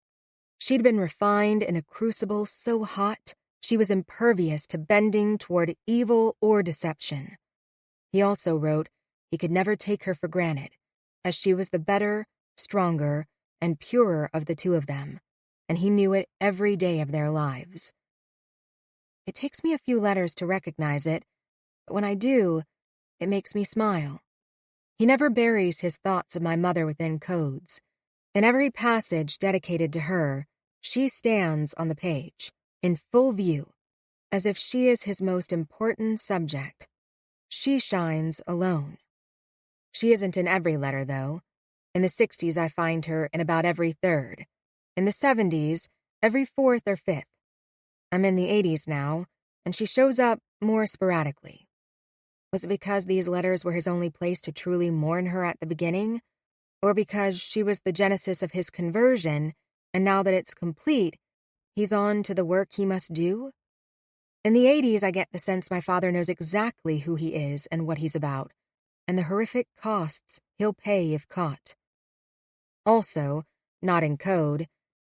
She'd been refined in a crucible so hot she was impervious to bending toward evil or deception. He also wrote he could never take her for granted, as she was the better, stronger, and purer of the two of them, and he knew it every day of their lives. It takes me a few letters to recognize it, but when I do, it makes me smile. He never buries his thoughts of my mother within codes. In every passage dedicated to her, she stands on the page, in full view, as if she is his most important subject. She shines alone. She isn't in every letter, though. In the 60s, I find her in about every third. In the 70s, every fourth or fifth. I'm in the 80s now, and she shows up more sporadically. Was it because these letters were his only place to truly mourn her at the beginning? Or because she was the genesis of his conversion, and now that it's complete, he's on to the work he must do? In the 80s, I get the sense my father knows exactly who he is and what he's about, and the horrific costs he'll pay if caught. Also, not in code,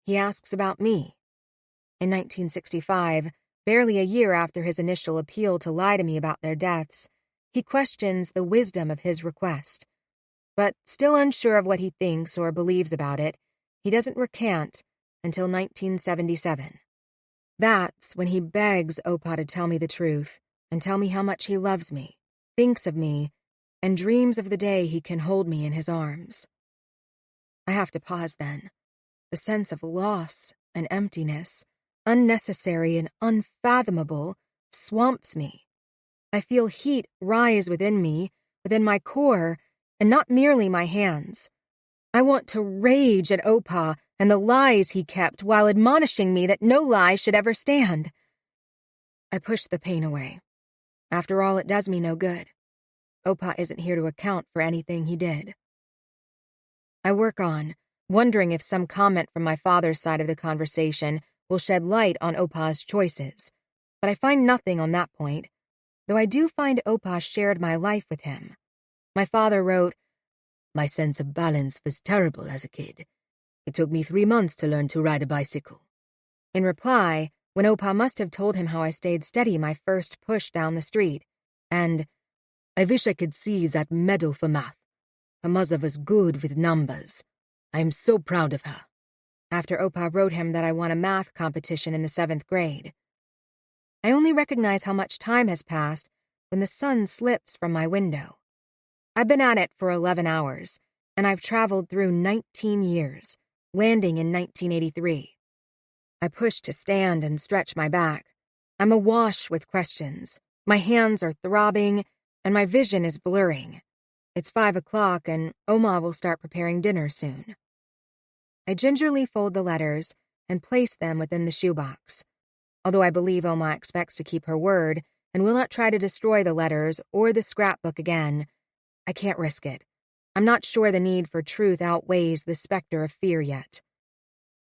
he asks about me. In 1965, barely a year after his initial appeal to lie to me about their deaths, he questions the wisdom of his request. But still unsure of what he thinks or believes about it, he doesn't recant until 1977. That's when he begs Opa to tell me the truth and tell me how much he loves me, thinks of me, and dreams of the day he can hold me in his arms. I have to pause then. The sense of loss and emptiness, unnecessary and unfathomable, swamps me. I feel heat rise within me, within my core, and not merely my hands. I want to rage at Opa and the lies he kept while admonishing me that no lie should ever stand. I push the pain away. After all, it does me no good. Opa isn't here to account for anything he did. I work on, wondering if some comment from my father's side of the conversation will shed light on Opa's choices, but I find nothing on that point, though I do find Opa shared my life with him. My father wrote, "My sense of balance was terrible as a kid. It took me 3 months to learn to ride a bicycle." In reply, when Opa must have told him how I stayed steady my first push down the street, and, "I wish I could see that medal for math. Her mother was good with numbers. I am so proud of her," after Opa wrote him that I won a math competition in the 7th grade. I only recognize how much time has passed when the sun slips from my window. I've been at it for 11 hours, and I've traveled through 19 years, landing in 1983. I push to stand and stretch my back. I'm awash with questions. My hands are throbbing, and my vision is blurring. It's 5 o'clock, and Oma will start preparing dinner soon. I gingerly fold the letters and place them within the shoebox. Although I believe Oma expects to keep her word and will not try to destroy the letters or the scrapbook again, I can't risk it. I'm not sure the need for truth outweighs the specter of fear yet.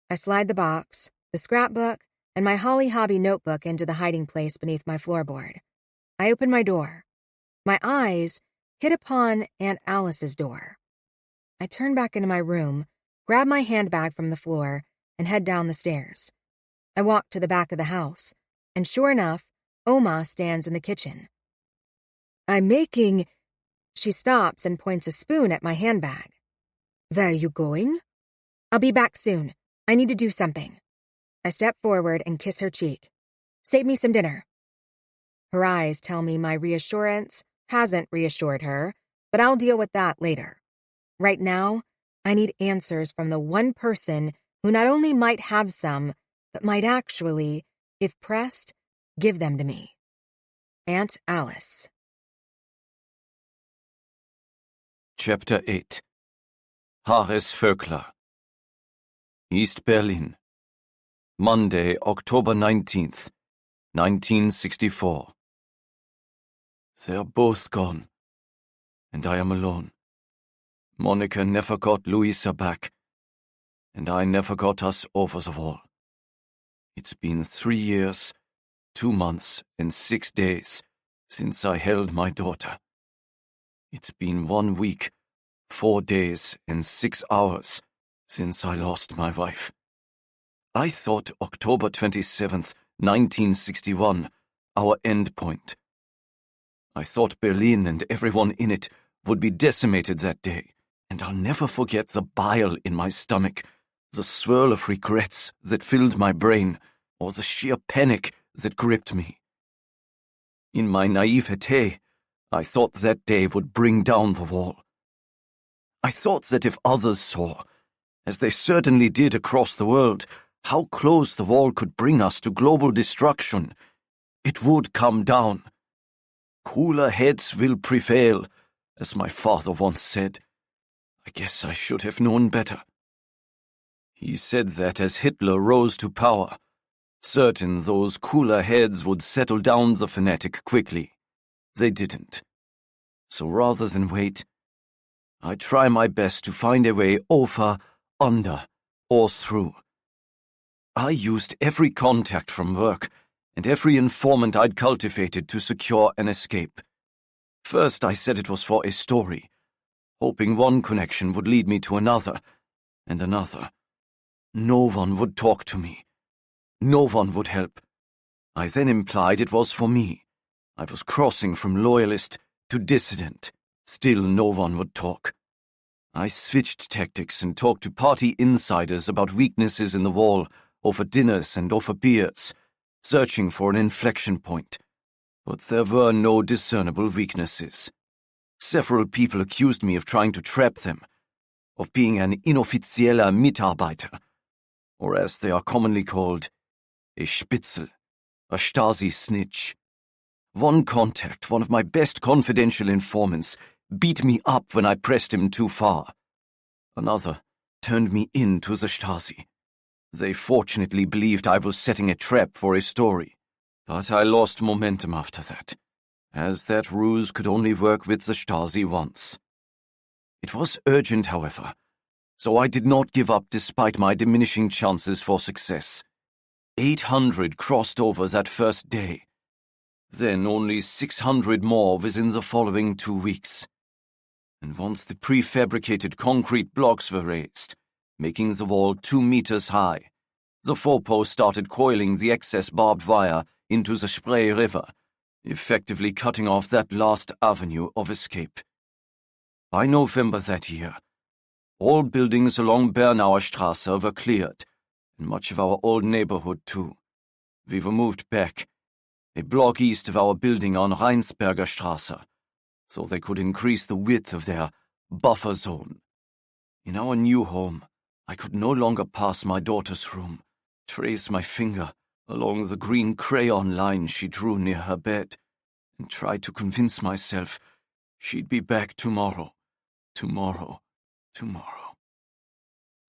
I slide the box, the scrapbook, and my Holly Hobby notebook into the hiding place beneath my floorboard. I open my door. My eyes hit upon Aunt Alice's door. I turn back into my room, grab my handbag from the floor, and head down the stairs. I walk to the back of the house, and sure enough, Oma stands in the kitchen. "I'm making—" She stops and points a spoon at my handbag. "Where are you going?" "I'll be back soon. I need to do something." I step forward and kiss her cheek. "Save me some dinner." Her eyes tell me my reassurance hasn't reassured her, but I'll deal with that later. Right now, I need answers from the one person who not only might have some, but might actually, if pressed, give them to me. Aunt Alice. Chapter 8. Luisa Voekler. East Berlin. Monday, October 19th, 1964. They're both gone, and I am alone. Monica never got Luisa back, and I never got us over the wall. It's been 3 years, 2 months, and 6 days since I held my daughter. It's been 1 week, 4 days, and 6 hours since I lost my wife. I thought October 27th, 1961, our end point. I thought Berlin and everyone in it would be decimated that day, and I'll never forget the bile in my stomach, the swirl of regrets that filled my brain, or the sheer panic that gripped me. In my naivete, I thought that day would bring down the wall. I thought that if others saw, as they certainly did across the world, how close the wall could bring us to global destruction, it would come down. Cooler heads will prevail, as my father once said. I guess I should have known better. He said that as Hitler rose to power, certain those cooler heads would settle down the fanatic quickly. They didn't. So rather than wait, I try my best to find a way over, under, or through. I used every contact from work and every informant I'd cultivated to secure an escape. First, I said it was for a story, hoping one connection would lead me to another, and another. No one would talk to me. No one would help. I then implied it was for me. I was crossing from loyalist to dissident. Still no one would talk. I switched tactics and talked to party insiders about weaknesses in the wall, over dinners and over beers, searching for an inflection point. But there were no discernible weaknesses. Several people accused me of trying to trap them, of being an inoffizieller Mitarbeiter, or as they are commonly called, a Spitzel, a Stasi snitch. One contact, one of my best confidential informants, beat me up when I pressed him too far. Another turned me in to the Stasi. They fortunately believed I was setting a trap for a story, but I lost momentum after that, as that ruse could only work with the Stasi once. It was urgent, however, so I did not give up despite my diminishing chances for success. 800 crossed over that first day, then only 600 more within the following 2 weeks. And once the prefabricated concrete blocks were raised, making the wall 2 meters high, the fopo started coiling the excess barbed wire into the Spree River, effectively cutting off that last avenue of escape. By November that year, all buildings along Bernauer Straße were cleared, and much of our old neighborhood too. We were moved back, a block east of our building on Rheinsberger Straße, so they could increase the width of their buffer zone. In our new home, I could no longer pass my daughter's room, trace my finger along the green crayon line she drew near her bed, and try to convince myself she'd be back tomorrow.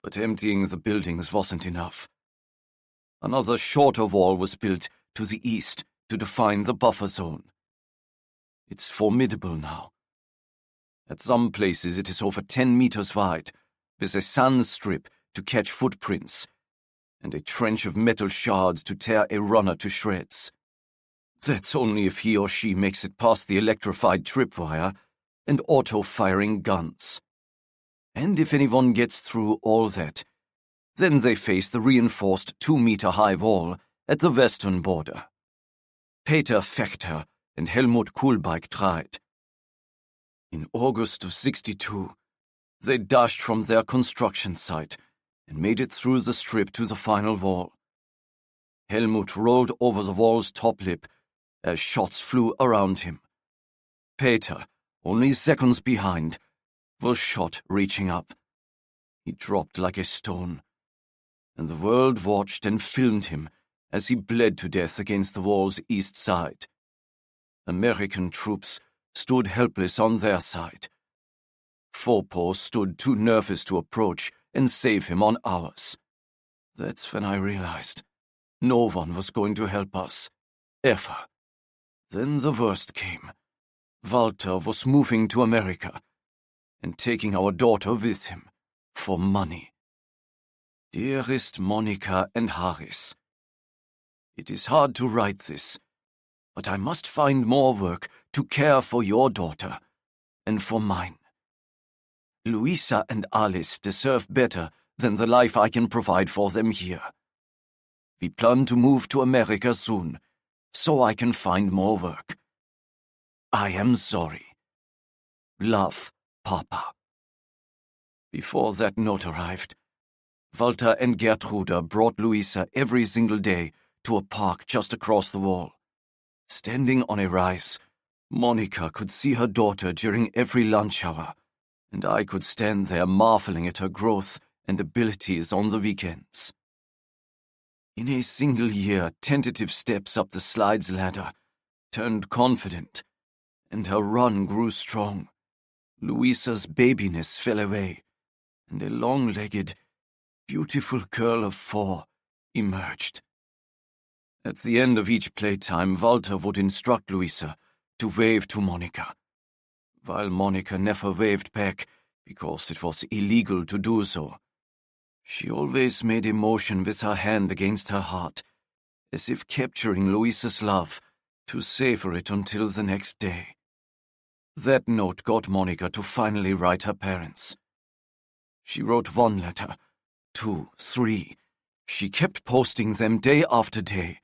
But emptying the buildings wasn't enough. Another shorter wall was built to the east to define the buffer zone. It's formidable now. At some places it is over 10 meters wide, with a sand strip to catch footprints, and a trench of metal shards to tear a runner to shreds. That's only if he or she makes it past the electrified tripwire and auto-firing guns. And if anyone gets through all that, then they face the reinforced 2-meter-high wall at the western border. Peter Fechter and Helmut Kuhlbeck tried. In August of '62, they dashed from their construction site and made it through the strip to the final wall. Helmut rolled over the wall's top lip as shots flew around him. Peter, only seconds behind, was shot reaching up. He dropped like a stone, and the world watched and filmed him as he bled to death against the wall's east side. American troops stood helpless on their side. Fopo stood too nervous to approach and save him on ours. That's when I realized no one was going to help us, ever. Then the worst came. Walter was moving to America and taking our daughter with him, for money. Dearest Monica and Harris, it is hard to write this, but I must find more work to care for your daughter and for mine. Luisa and Alice deserve better than the life I can provide for them here. We plan to move to America soon, so I can find more work. I am sorry. Love, Papa. Before that note arrived, Walter and Gertrude brought Luisa every single day to a park just across the wall. Standing on a rise, Monica could see her daughter during every lunch hour, and I could stand there marveling at her growth and abilities on the weekends. In a single year, tentative steps up the slides ladder turned confident, and her run grew strong. Luisa's babiness fell away, and a long-legged, beautiful girl of 4 emerged. At the end of each playtime, Walter would instruct Luisa to wave to Monica, while Monica never waved back because it was illegal to do so. She always made a motion with her hand against her heart, as if capturing Luisa's love to savor it until the next day. That note got Monica to finally write her parents. She wrote 1 letter, 2, 3. She kept posting them day after day,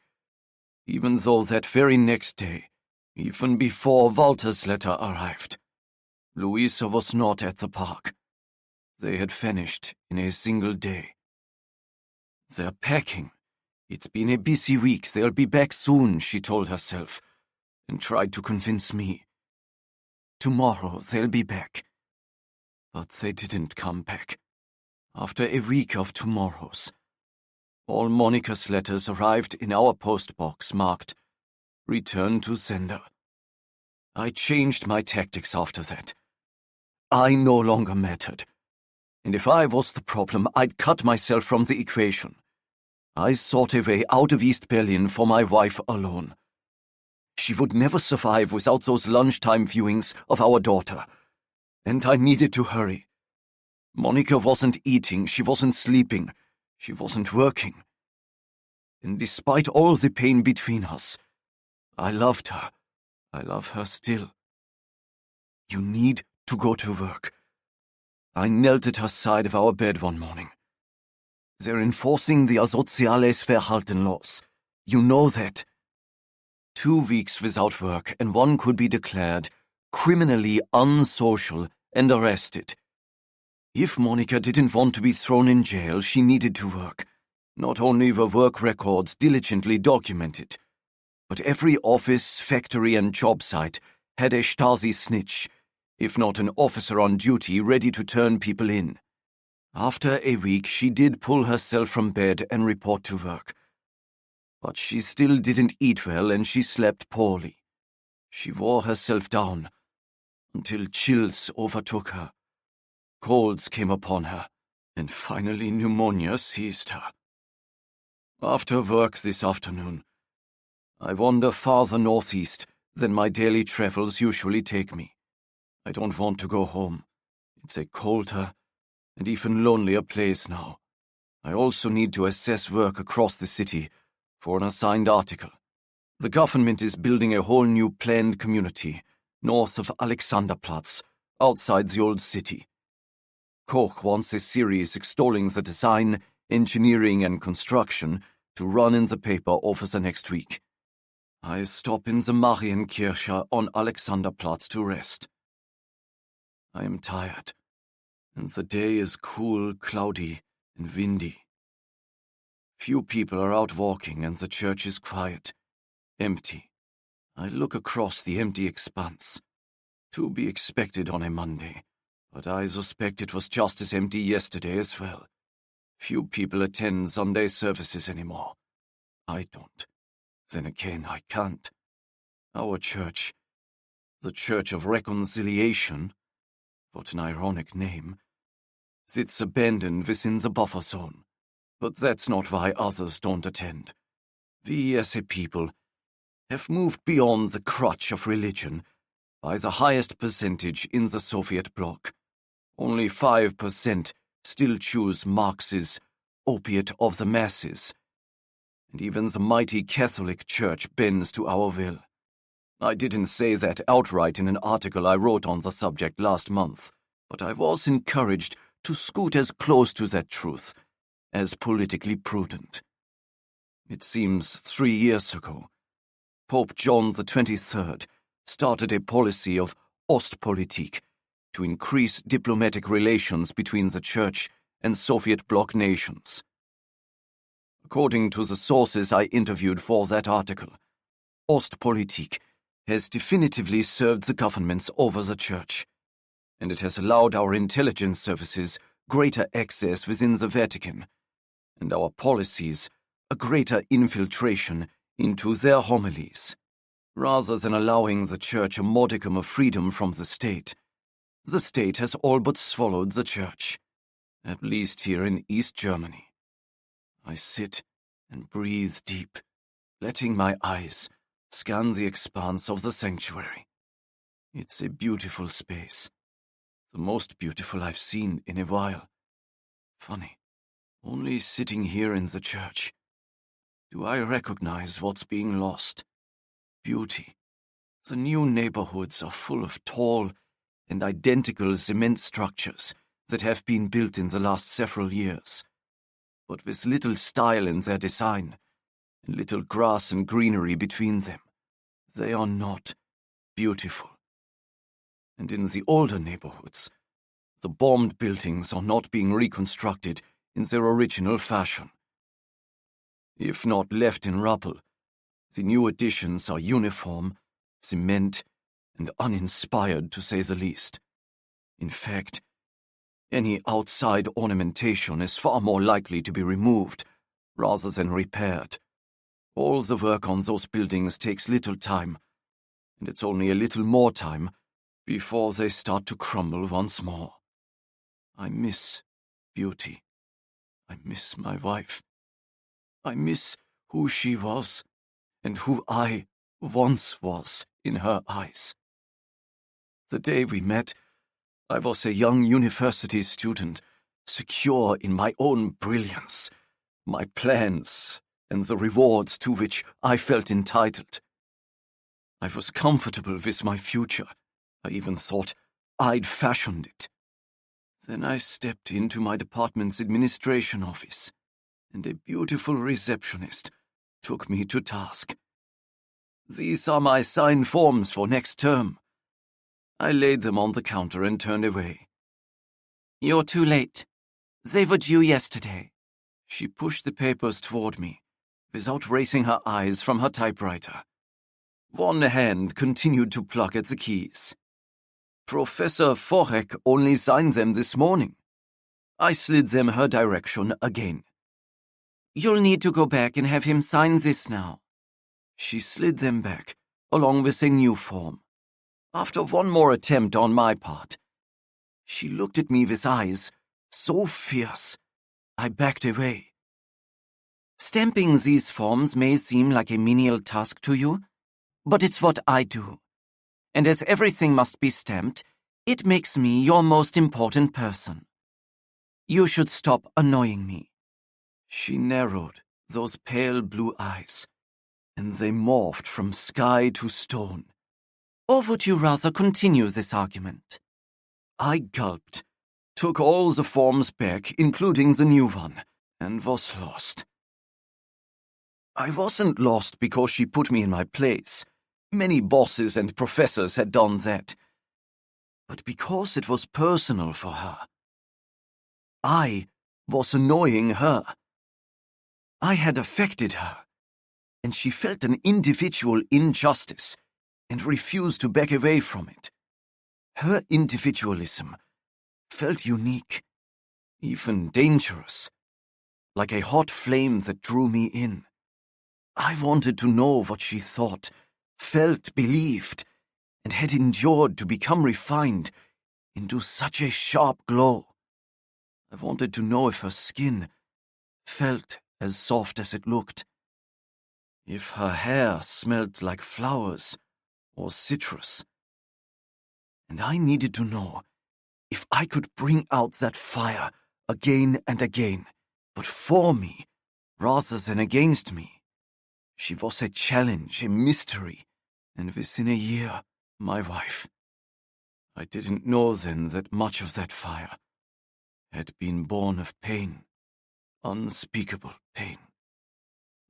even though that very next day, even before Walter's letter arrived, Luisa was not at the park. They had vanished in a single day. They're packing. It's been a busy week. They'll be back soon, she told herself, and tried to convince me. Tomorrow they'll be back. But they didn't come back. After a week of tomorrows, all Monica's letters arrived in our postbox marked Return to Sender. I changed my tactics after that. I no longer mattered. And if I was the problem, I'd cut myself from the equation. I sought a way out of East Berlin for my wife alone. She would never survive without those lunchtime viewings of our daughter. And I needed to hurry. Monica wasn't eating, she wasn't sleeping, she wasn't working. And despite all the pain between us, I loved her. I love her still. You need to go to work. I knelt at her side of our bed one morning. They're enforcing the asoziales Verhalten laws. You know that. 2 weeks without work, and one could be declared criminally unsocial and arrested. If Monica didn't want to be thrown in jail, she needed to work. Not only were work records diligently documented, but every office, factory, and job site had a Stasi snitch, if not an officer on duty ready to turn people in. After a week, she did pull herself from bed and report to work. But she still didn't eat well and she slept poorly. She wore herself down until chills overtook her. Colds came upon her, and finally pneumonia seized her. After work this afternoon, I wander farther northeast than my daily travels usually take me. I don't want to go home. It's a colder and even lonelier place now. I also need to assess work across the city for an assigned article. The government is building a whole new planned community north of Alexanderplatz, outside the old city. Koch wants a series extolling the design, engineering, and construction to run in the paper over the next week. I stop in the Marienkirche on Alexanderplatz to rest. I am tired, and the day is cool, cloudy, and windy. Few people are out walking, and the church is quiet, empty. I look across the empty expanse. To be expected on a Monday, but I suspect it was just as empty yesterday as well. Few people attend Sunday services anymore. I don't. Then again, I can't. Our church, the Church of Reconciliation, what an ironic name, sits abandoned within the buffer zone. But that's not why others don't attend. We as a people have moved beyond the crutch of religion by the highest percentage in the Soviet bloc. Only 5% still choose Marx's opiate of the masses. And even the mighty Catholic Church bends to our will. I didn't say that outright in an article I wrote on the subject last month, but I was encouraged to scoot as close to that truth as politically prudent. It seems 3 years ago, Pope John the 23rd started a policy of Ostpolitik to increase diplomatic relations between the Church and Soviet bloc nations. According to the sources I interviewed for that article, Ostpolitik has definitively served the governments over the Church, and it has allowed our intelligence services greater access within the Vatican, and our policies a greater infiltration into their homilies. Rather than allowing the Church a modicum of freedom from the state has all but swallowed the Church, at least here in East Germany. I sit and breathe deep, letting my eyes scan the expanse of the sanctuary. It's a beautiful space, the most beautiful I've seen in a while. Funny, only sitting here in the church, do I recognize what's being lost? Beauty. The new neighborhoods are full of tall and identical cement structures that have been built in the last several years, but with little style in their design and little grass and greenery between them. They are not beautiful. And in the older neighborhoods, the bombed buildings are not being reconstructed in their original fashion. If not left in rubble, the new additions are uniform, cement, and uninspired, to say the least. In fact, any outside ornamentation is far more likely to be removed rather than repaired. All the work on those buildings takes little time, and it's only a little more time before they start to crumble once more. I miss beauty. I miss my wife. I miss who she was and who I once was in her eyes. The day we met, I was a young university student, secure in my own brilliance, my plans, and the rewards to which I felt entitled. I was comfortable with my future. I even thought I'd fashioned it. Then I stepped into my department's administration office, and a beautiful receptionist took me to task. "These are my signed forms for next term." I laid them on the counter and turned away. "You're too late. They were due yesterday." She pushed the papers toward me, without raising her eyes from her typewriter. One hand continued to pluck at the keys. "Professor Forek only signed them this morning." I slid them her direction again. "You'll need to go back and have him sign this now." She slid them back, along with a new form. After one more attempt on my part, she looked at me with eyes so fierce, I backed away. "Stamping these forms may seem like a menial task to you, but it's what I do. And as everything must be stamped, it makes me your most important person. You should stop annoying me." She narrowed those pale blue eyes, and they morphed from sky to stone. "Or would you rather continue this argument?" I gulped, took all the forms back, including the new one, and was lost. I wasn't lost because she put me in my place. Many bosses and professors had done that. But because it was personal for her. I was annoying her. I had affected her, and she felt an individual injustice and refused to back away from it. Her individualism felt unique, even dangerous, like a hot flame that drew me in. I wanted to know what she thought, felt, believed, and had endured to become refined into such a sharp glow. I wanted to know if her skin felt as soft as it looked, if her hair smelled like flowers or citrus. And I needed to know if I could bring out that fire again and again, but for me rather than against me. She was a challenge, a mystery, and within a year, my wife. I didn't know then that much of that fire had been born of pain, unspeakable pain.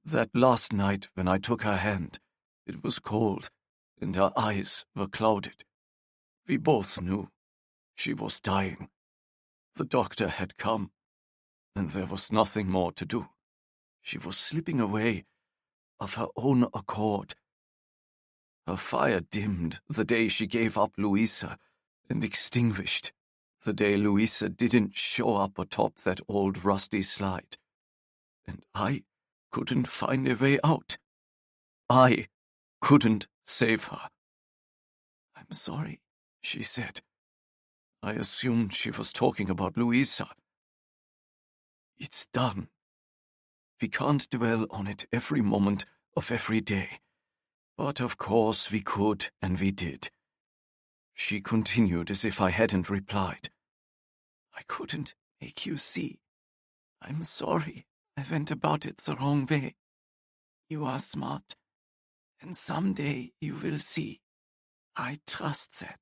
That last night when I took her hand, it was cold, and her eyes were clouded. We both knew she was dying. The doctor had come, and there was nothing more to do. She was slipping away of her own accord. Her fire dimmed the day she gave up Luisa, and extinguished the day Luisa didn't show up atop that old rusty slide. And I couldn't find a way out. I couldn't save her. "I'm sorry," she said. I assumed she was talking about Luisa. It's done. We can't dwell on it every moment of every day. But of course we could, and we did. She continued as if I hadn't replied. "I couldn't make you see. I'm sorry I went about it the wrong way. You are smart, and someday you will see. I trust that."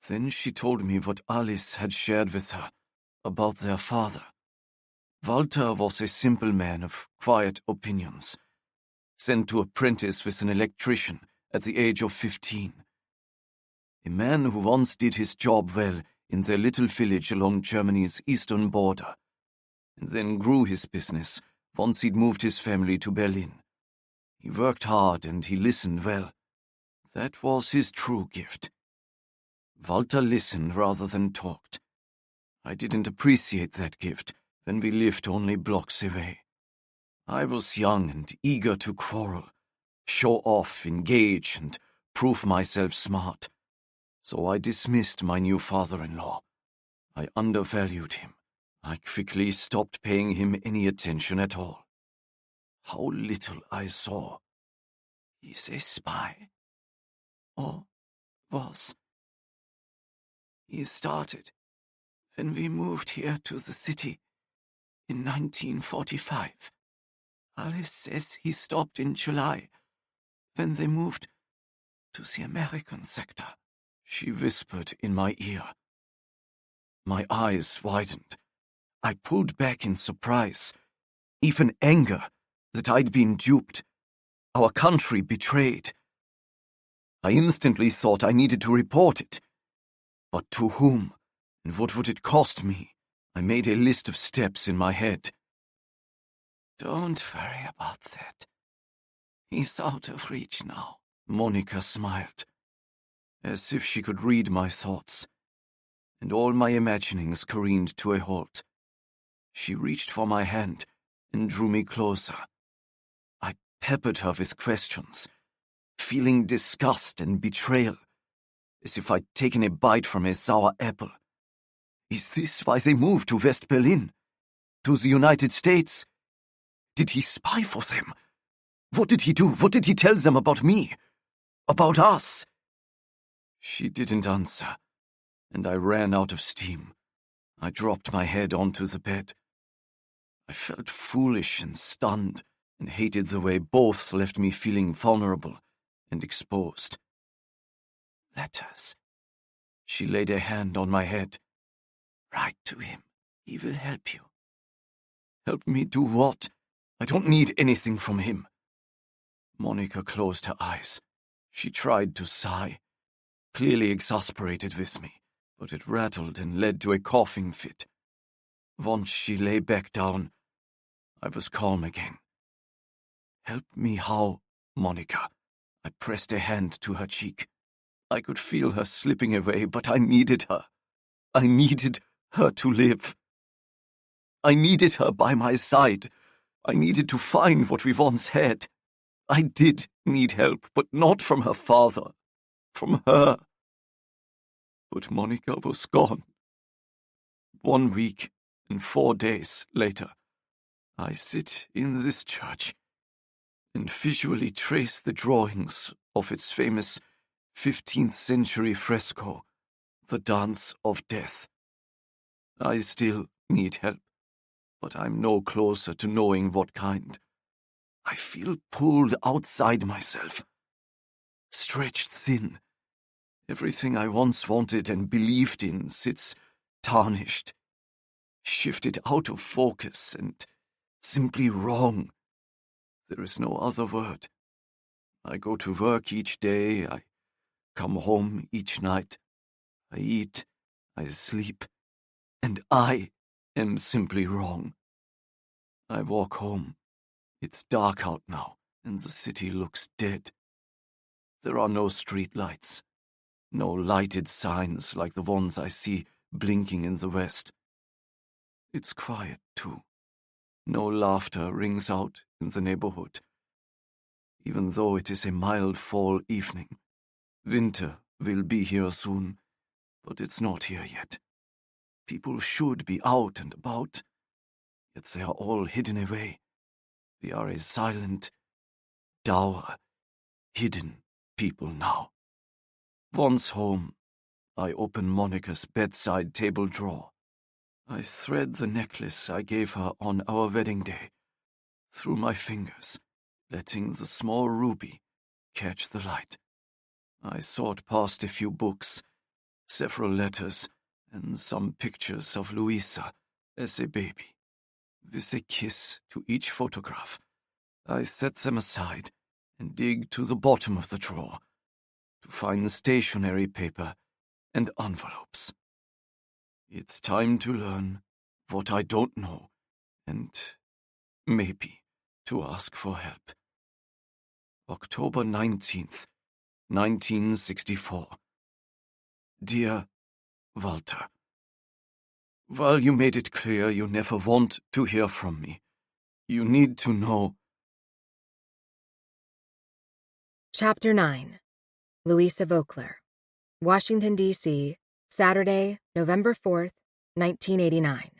Then she told me what Alice had shared with her about their father. Walter was a simple man of quiet opinions, sent to apprentice with an electrician at the age of 15. A man who once did his job well in their little village along Germany's eastern border, and then grew his business once he'd moved his family to Berlin. He worked hard and he listened well. That was his true gift. Walter listened rather than talked. I didn't appreciate that gift when we lived only blocks away. I was young and eager to quarrel, show off, engage, and prove myself smart. So I dismissed my new father-in-law. I undervalued him. I quickly stopped paying him any attention at all. How little I saw. He's a spy. Or was. He started when we moved here to the city in 1945. Alice says he stopped in July, when they moved to the American sector. She whispered in my ear. My eyes widened. I pulled back in surprise, even anger that I'd been duped, our country betrayed. I instantly thought I needed to report it. But to whom, and what would it cost me? I made a list of steps in my head. Don't worry about that. He's out of reach now. Monica smiled, as if she could read my thoughts, and all my imaginings careened to a halt. She reached for my hand and drew me closer. I peppered her with questions, feeling disgust and betrayal, as if I'd taken a bite from a sour apple. Is this why they moved to West Berlin? To the United States? Did he spy for them? What did he do? What did he tell them about me? About us? She didn't answer, and I ran out of steam. I dropped my head onto the bed. I felt foolish and stunned, and hated the way both left me feeling vulnerable and exposed. Letters. She laid a hand on my head. Write to him. He will help you. Help me do what? I don't need anything from him. Monica closed her eyes. She tried to sigh, clearly exasperated with me, but it rattled and led to a coughing fit. Once she lay back down, I was calm again. Help me how, Monica? I pressed a hand to her cheek. I could feel her slipping away, but I needed her. I needed her to live. I needed her by my side. I needed to find what we once had. I did need help, but not from her father. From her. But Monica was gone. 1 week and 4 days later, I sit in this church and visually trace the drawings of its famous 15th century fresco, The Dance of Death. I still need help, but I'm no closer to knowing what kind. I feel pulled outside myself, stretched thin. Everything I once wanted and believed in sits tarnished, shifted out of focus and simply wrong. There is no other word. I go to work each day, I come home each night. I eat, I sleep, and I am simply wrong. I walk home. It's dark out now, and the city looks dead. There are no street lights, no lighted signs like the ones I see blinking in the west. It's quiet, too. No laughter rings out in the neighborhood, even though it is a mild fall evening. Winter will be here soon, but it's not here yet. People should be out and about, yet they are all hidden away. We are a silent, dour, hidden people now. Once home, I open Monica's bedside table drawer. I thread the necklace I gave her on our wedding day through my fingers, letting the small ruby catch the light. I sort past a few books, several letters, and some pictures of Luisa as a baby. With a kiss to each photograph, I set them aside and dig to the bottom of the drawer to find stationery paper and envelopes. It's time to learn what I don't know and maybe to ask for help. October 19th, 1964. Dear Walter, while you made it clear you never want to hear from me, you need to know. Chapter 9. Luisa Voekler. Washington, D.C., Saturday, November 4th, 1989.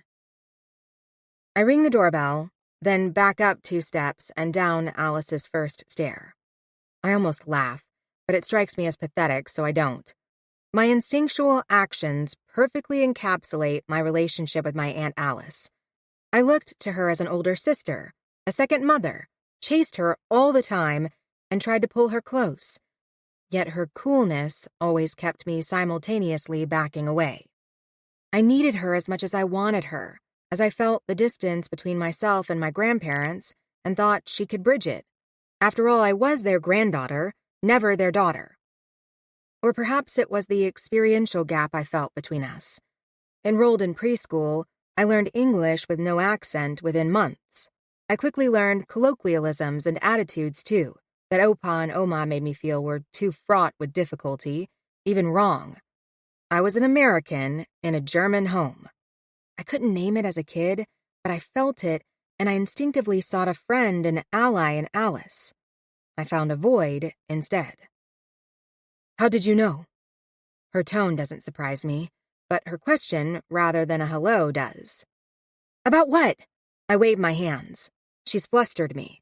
I ring the doorbell, then back up 2 steps and down Alice's first stair. I almost laugh, but it strikes me as pathetic, so I don't. My instinctual actions perfectly encapsulate my relationship with my Aunt Alice. I looked to her as an older sister, a second mother, chased her all the time, and tried to pull her close. Yet her coolness always kept me simultaneously backing away. I needed her as much as I wanted her, as I felt the distance between myself and my grandparents and thought she could bridge it. After all, I was their granddaughter, never their daughter. Or perhaps it was the experiential gap I felt between us. Enrolled in preschool, I learned English with no accent within months. I quickly learned colloquialisms and attitudes, too, that Opa and Oma made me feel were too fraught with difficulty, even wrong. I was an American in a German home. I couldn't name it as a kid, but I felt it, and I instinctively sought a friend and ally in Alice. I found a void instead. How did you know? Her tone doesn't surprise me, but her question, rather than a hello, does. About what? I wave my hands. She's flustered me.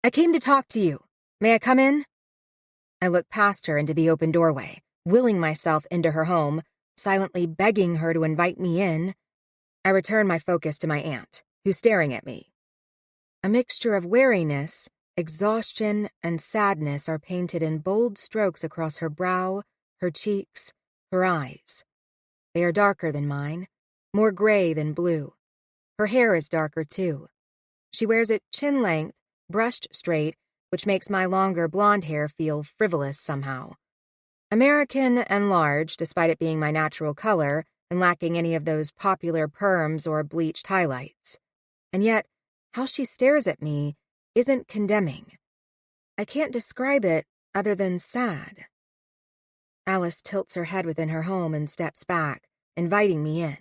I came to talk to you. May I come in? I look past her into the open doorway, willing myself into her home, silently begging her to invite me in. I return my focus to my aunt, who's staring at me. A mixture of wariness, exhaustion, and sadness are painted in bold strokes across her brow, her cheeks, her eyes. They are darker than mine, more gray than blue. Her hair is darker, too. She wears it chin-length, brushed straight, which makes my longer blonde hair feel frivolous somehow. American and large, despite it being my natural color and lacking any of those popular perms or bleached highlights. And yet, how she stares at me isn't condemning. I can't describe it other than sad. Alice tilts her head within her home and steps back, inviting me in.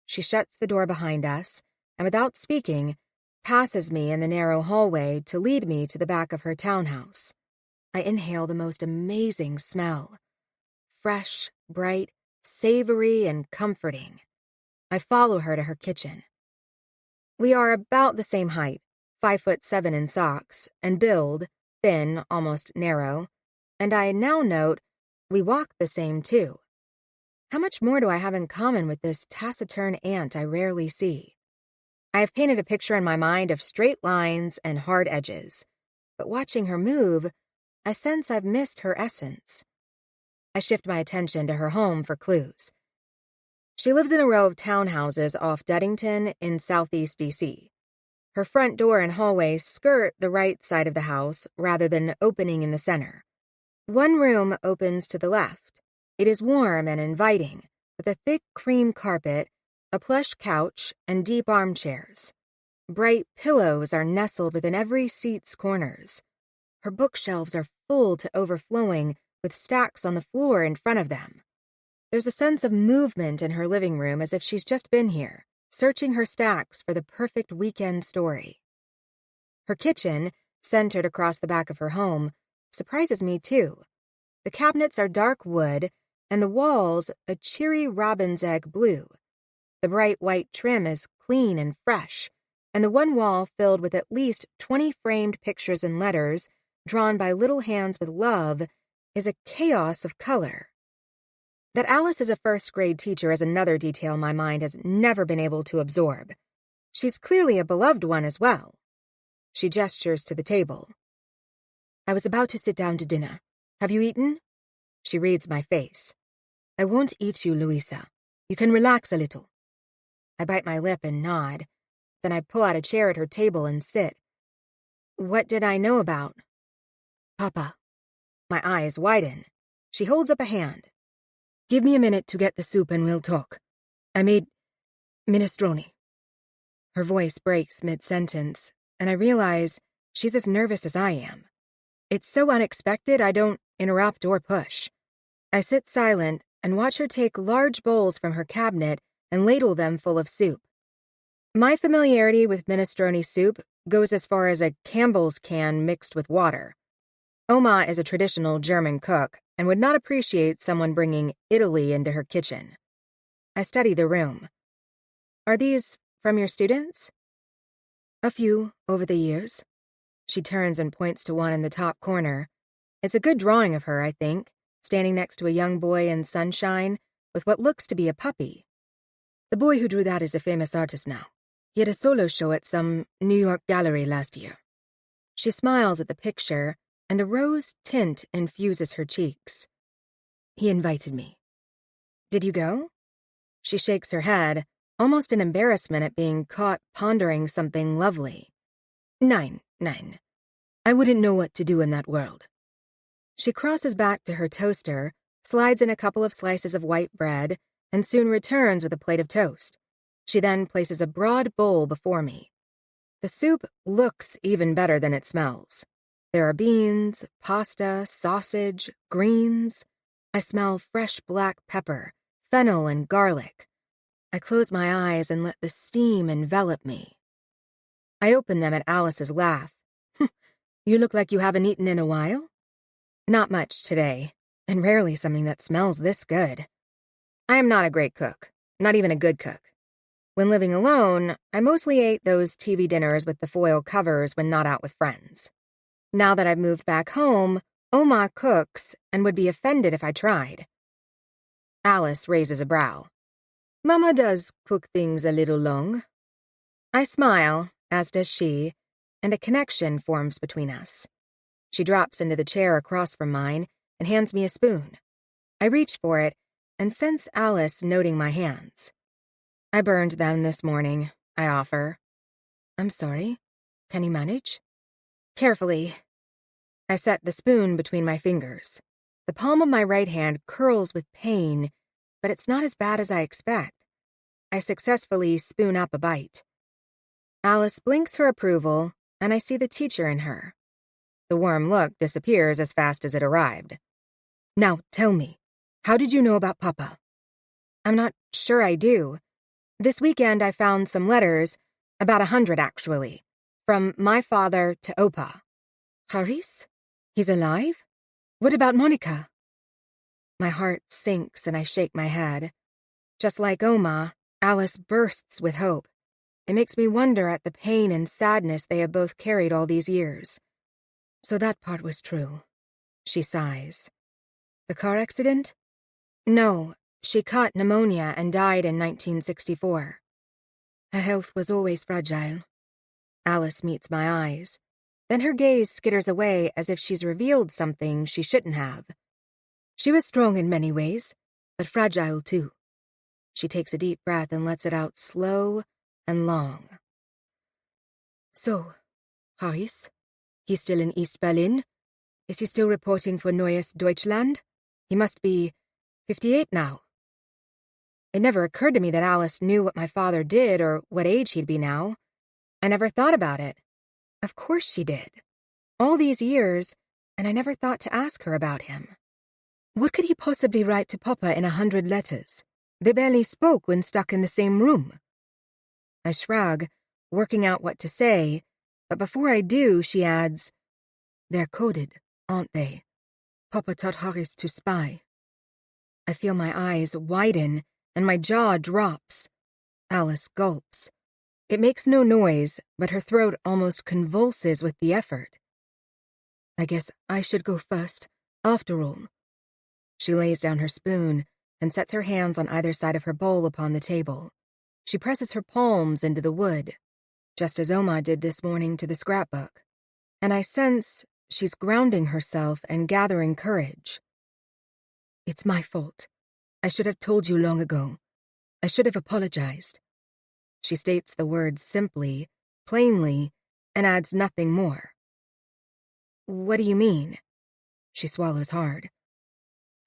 She shuts the door behind us, and without speaking, passes me in the narrow hallway to lead me to the back of her townhouse. I inhale the most amazing smell. Fresh, bright, savory, and comforting. I follow her to her kitchen. We are about the same height, 5'7" in socks, and build, thin, almost narrow, and I now note we walk the same too. How much more do I have in common with this taciturn aunt I rarely see? I have painted a picture in my mind of straight lines and hard edges, but watching her move, I sense I've missed her essence. I shift my attention to her home for clues. She lives in a row of townhouses off Duddington in southeast D.C. Her front door and hallway skirt the right side of the house rather than opening in the center. One room opens to the left. It is warm and inviting, with a thick cream carpet, a plush couch, and deep armchairs. Bright pillows are nestled within every seat's corners. Her bookshelves are full to overflowing, with stacks on the floor in front of them. There's a sense of movement in her living room as if she's just been here, searching her stacks for the perfect weekend story. Her kitchen, centered across the back of her home, surprises me too. The cabinets are dark wood, and the walls a cheery robin's egg blue. The bright white trim is clean and fresh, and the one wall filled with at least 20 framed pictures and letters, drawn by little hands with love, is a chaos of color. That Alice is a first-grade teacher is another detail my mind has never been able to absorb. She's clearly a beloved one as well. She gestures to the table. I was about to sit down to dinner. Have you eaten? She reads my face. I won't eat you, Luisa. You can relax a little. I bite my lip and nod. Then I pull out a chair at her table and sit. What did I know about? Papa. My eyes widen. She holds up a hand. Give me a minute to get the soup and we'll talk. I made minestrone. Her voice breaks mid-sentence, and I realize she's as nervous as I am. It's so unexpected I don't interrupt or push. I sit silent and watch her take large bowls from her cabinet and ladle them full of soup. My familiarity with minestrone soup goes as far as a Campbell's can mixed with water. Oma is a traditional German cook and would not appreciate someone bringing Italy into her kitchen. I study the room. Are these from your students? A few over the years. She turns and points to one in the top corner. It's a good drawing of her, I think, standing next to a young boy in sunshine with what looks to be a puppy. The boy who drew that is a famous artist now. He had a solo show at some New York gallery last year. She smiles at the picture, and a rose tint infuses her cheeks. He invited me. Did you go? She shakes her head, almost in embarrassment at being caught pondering something lovely. Nein. I wouldn't know what to do in that world. She crosses back to her toaster, slides in a couple of slices of white bread, and soon returns with a plate of toast. She then places a broad bowl before me. The soup looks even better than it smells. There are beans, pasta, sausage, greens. I smell fresh black pepper, fennel, and garlic. I close my eyes and let the steam envelop me. I open them at Alice's laugh. You look like you haven't eaten in a while? Not much today, and rarely something that smells this good. I am not a great cook, not even a good cook. When living alone, I mostly ate those TV dinners with the foil covers when not out with friends. Now that I've moved back home, Oma cooks and would be offended if I tried. Alice raises a brow. Mama does cook things a little long. I smile, as does she, and a connection forms between us. She drops into the chair across from mine and hands me a spoon. I reach for it and sense Alice noting my hands. I burned them this morning, I offer. I'm sorry. Can you manage? Carefully. I set the spoon between my fingers. The palm of my right hand curls with pain, but it's not as bad as I expect. I successfully spoon up a bite. Alice blinks her approval, and I see the teacher in her. The warm look disappears as fast as it arrived. Now, tell me, how did you know about Papa? I'm not sure I do. This weekend I found some letters, about 100 actually, from my father to Opa. Haris? He's alive? What about Monica? My heart sinks and I shake my head. Just like Oma, Alice bursts with hope. It makes me wonder at the pain and sadness they have both carried all these years. So that part was true. She sighs. The car accident? No, she caught pneumonia and died in 1964. Her health was always fragile. Alice meets my eyes. Then her gaze skitters away as if she's revealed something she shouldn't have. She was strong in many ways, but fragile too. She takes a deep breath and lets it out slow and long. So, Harris? He's still in East Berlin? Is he still reporting for Neues Deutschland? He must be 58 now. It never occurred to me that Alice knew what my father did or what age he'd be now. I never thought about it. Of course she did. All these years, and I never thought to ask her about him. What could he possibly write to Papa in 100 letters? They barely spoke when stuck in the same room. I shrug, working out what to say, but before I do, she adds, "They're coded, aren't they? Papa taught Harris to spy." I feel my eyes widen and my jaw drops. Alice gulps. It makes no noise, but her throat almost convulses with the effort. "I guess I should go first, after all." She lays down her spoon and sets her hands on either side of her bowl upon the table. She presses her palms into the wood, just as Oma did this morning to the scrapbook, and I sense she's grounding herself and gathering courage. "It's my fault. I should have told you long ago. I should have apologized." She states the words simply, plainly, and adds nothing more. "What do you mean?" She swallows hard.